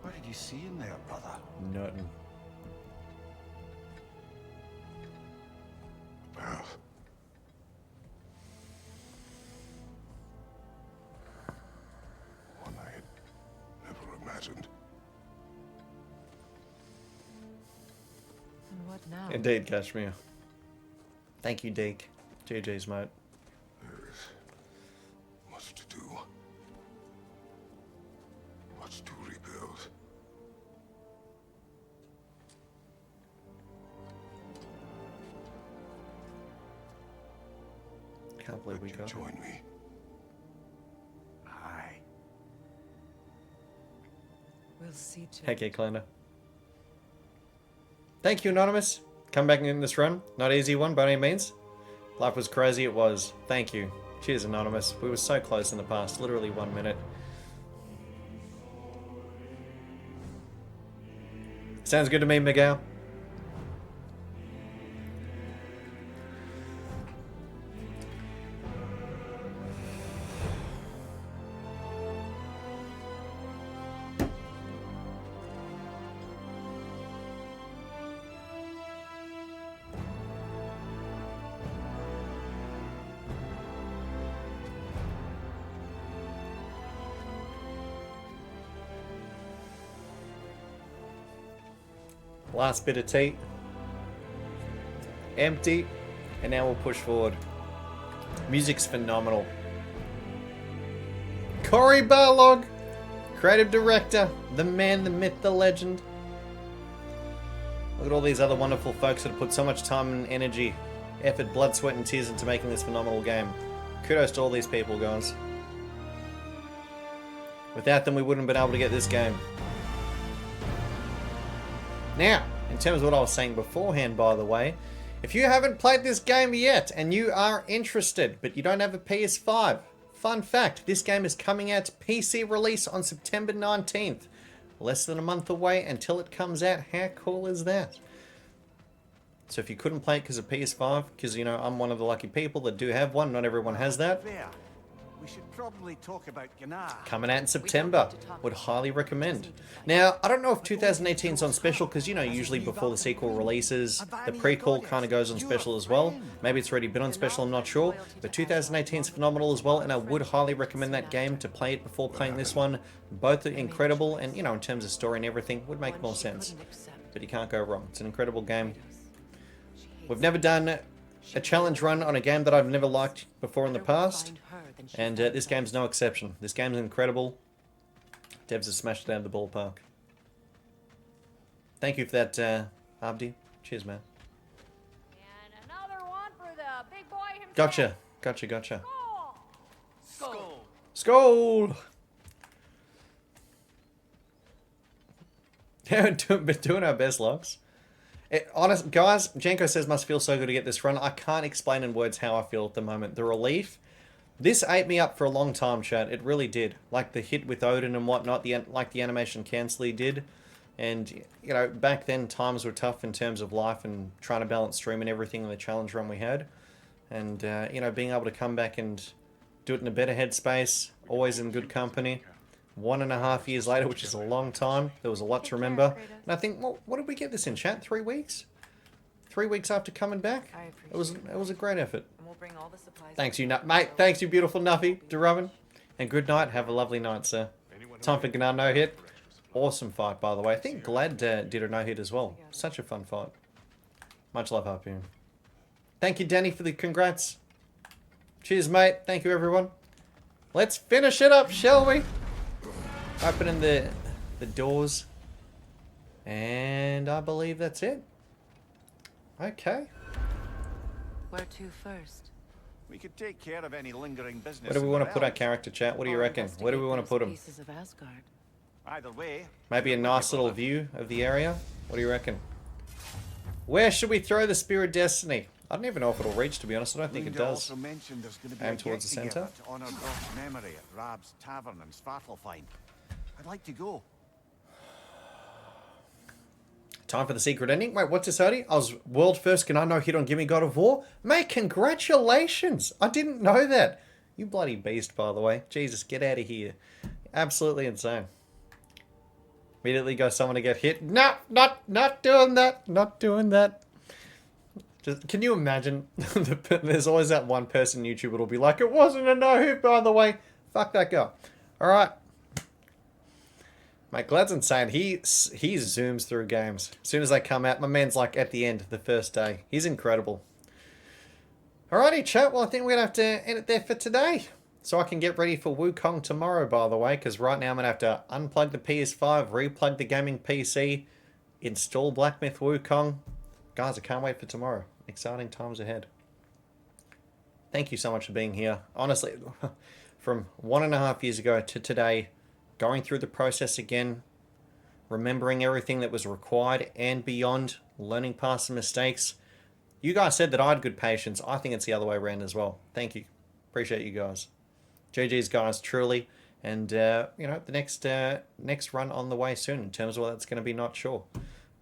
What did you see in there, brother? Nothing. Well, one I had never imagined. And what now? Indeed, Kashmir. Thank you, Deke. GG's, mate. There is much to do. Much to rebuild. Can't believe we got join me. Aye. We'll see to Heck yeah, Clender. Thank you, Anonymous. Come back in this run. Not easy one by any means. Life was crazy, it was. Thank you. Cheers, Anonymous. We were so close in the past. Literally 1 minute. Sounds good to me, Miguel. Last bit of tea. Empty. And now we'll push forward. Music's phenomenal. Cory Barlog, creative director, the man, the myth, the legend. Look at all these other wonderful folks that have put so much time and energy, effort, blood, sweat and tears into making this phenomenal game. Kudos to all these people, guys. Without them, we wouldn't have been able to get this game. Now, in terms of what I was saying beforehand, by the way, if you haven't played this game yet and you are interested, but you don't have a PS5, fun fact, this game is coming out to PC release on September 19th. Less than a month away until it comes out. How cool is that? So if you couldn't play it because of PS5, because, you know, I'm one of the lucky people that do have one, not everyone has that. We should probably talk about Gnar. Coming out in September. Would highly recommend. Now, I don't know if 2018 is on special because, you know, usually before the sequel releases, the prequel kind of goes on special as well. Maybe it's already been on special, I'm not sure. But 2018 is phenomenal as well, and I would highly recommend that game to play it before playing this one. Both are incredible, and, you know, in terms of story and everything, would make more sense. But you can't go wrong. It's an incredible game. We've never done a challenge run on a game that I've never liked before in the past. And this game's no exception. This game's incredible. Devs have smashed it out of the ballpark. Thank you for that, Abdi. Cheers, man. And another one for the big boy himself. Gotcha. Gotcha, gotcha. Skull. Skull! Yeah, doing our best, Lux. Honest, guys, Janko says must feel so good to get this run. I can't explain in words how I feel at the moment. The relief. This ate me up for a long time, chat. It really did. Like the hit with Odin and whatnot, like the animation canceller did. And, you know, back then times were tough in terms of life and trying to balance stream and everything in the challenge run we had. And, you know, being able to come back and do it in a better headspace, always in good company. 1.5 years later, which is a long time. There was a lot to remember. And I think, well, what did we get this in, chat? 3 weeks? 3 weeks after coming back? It was a great effort. Thanks you, mate. Thanks you, beautiful Nuffy, Durovin. And good night. Have a lovely night, sir. Time for Gnar no-hit. Awesome fight, by the way. I think Glad did a no-hit as well. Such a fun fight. Much love, Harpoon. Thank you, Danny, for the congrats. Cheers, mate. Thank you, everyone. Let's finish it up, shall we? Opening the doors. And I believe that's it. Okay. Where to first? We could take care of any lingering business. Where do we want to put our character, chat? What do you reckon? Where do we want to put him? Either way. Maybe a nice little view of the area? What do you reckon? Where should we throw the Spear of Destiny? I don't even know if it'll reach, to be honest. I don't think it does. Aim towards the center. To honor Brock's memory at Rab's Tavern in Svartalfheim. I'd like to go. Time for the secret ending. Wait, what's this, Odie? I was world first. Can I no hit on Gimme God of War? Mate, congratulations. I didn't know that. You bloody beast, by the way. Jesus, get out of here. Absolutely insane. Immediately go someone to get hit. No, not doing that. Not doing that. Just, can you imagine? There's always that one person on YouTube that'll be like, it wasn't a no-hit, by the way. Fuck that guy. All right. Mate, Glad's insane. He zooms through games. As soon as they come out, my man's like at the end, the first day. He's incredible. Alrighty, chat. Well, I think we're going to have to end it there for today. So I can get ready for Wukong tomorrow, by the way, because right now I'm going to have to unplug the PS5, replug the gaming PC, install Black Myth Wukong. Guys, I can't wait for tomorrow. Exciting times ahead. Thank you so much for being here. Honestly, from 1.5 years ago to today, going through the process again, remembering everything that was required and beyond, learning past the mistakes. You guys said that I had good patience. I think it's the other way around as well. Thank you. Appreciate you guys. GG's, guys, truly. And, you know, the next run on the way soon. In terms of what that's going to be, not sure.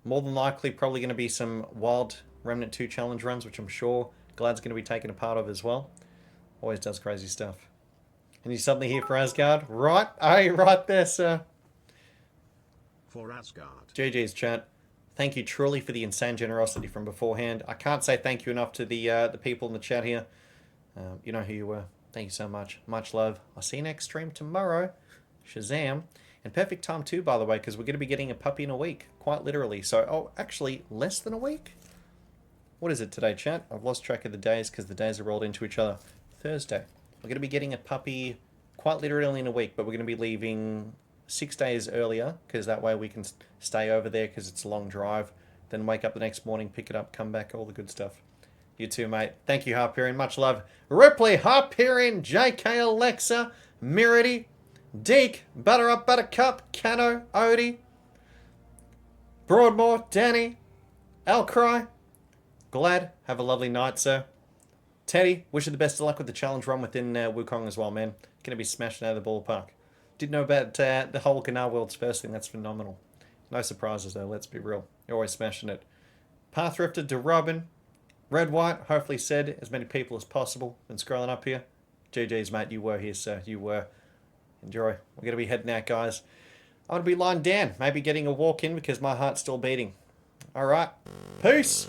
More than likely, probably going to be some Wild Remnant 2 challenge runs, which I'm sure Glad's going to be taking a part of as well. Always does crazy stuff. And you suddenly here for Asgard? Right? Hey, right there, sir. For Asgard. GG's, chat. Thank you truly for the insane generosity from beforehand. I can't say thank you enough to the people in the chat here. You know who you were. Thank you so much. Much love. I'll see you next stream tomorrow. Shazam. And perfect time too, by the way, because we're going to be getting a puppy in a week. Quite literally. So, oh, actually, less than a week? What is it today, chat? I've lost track of the days because the days are rolled into each other. Thursday. We're going to be getting a puppy quite literally in a week, but we're going to be leaving 6 days earlier because that way we can stay over there because it's a long drive. Then wake up the next morning, pick it up, come back, all the good stuff. You too, mate. Thank you, Harperian. Much love. Ripley, Harperian, JK, Alexa, Mirity, Deke, Butter Up, Buttercup, Cano, Odie, Broadmoor, Danny, Alcry. Glad. Have a lovely night, sir. Teddy, wish you the best of luck with the challenge run within Wukong as well, man. Gonna be smashing out of the ballpark. Didn't know about the whole Canal World's first thing. That's phenomenal. No surprises, though. Let's be real. You're always smashing it. Pathrifter to Robin. Red White, hopefully said as many people as possible. Been scrolling up here. GG's, mate. You were here, sir. You were. Enjoy. We're going to be heading out, guys. I'm going to be lying down. Maybe getting a walk in because my heart's still beating. All right. Peace.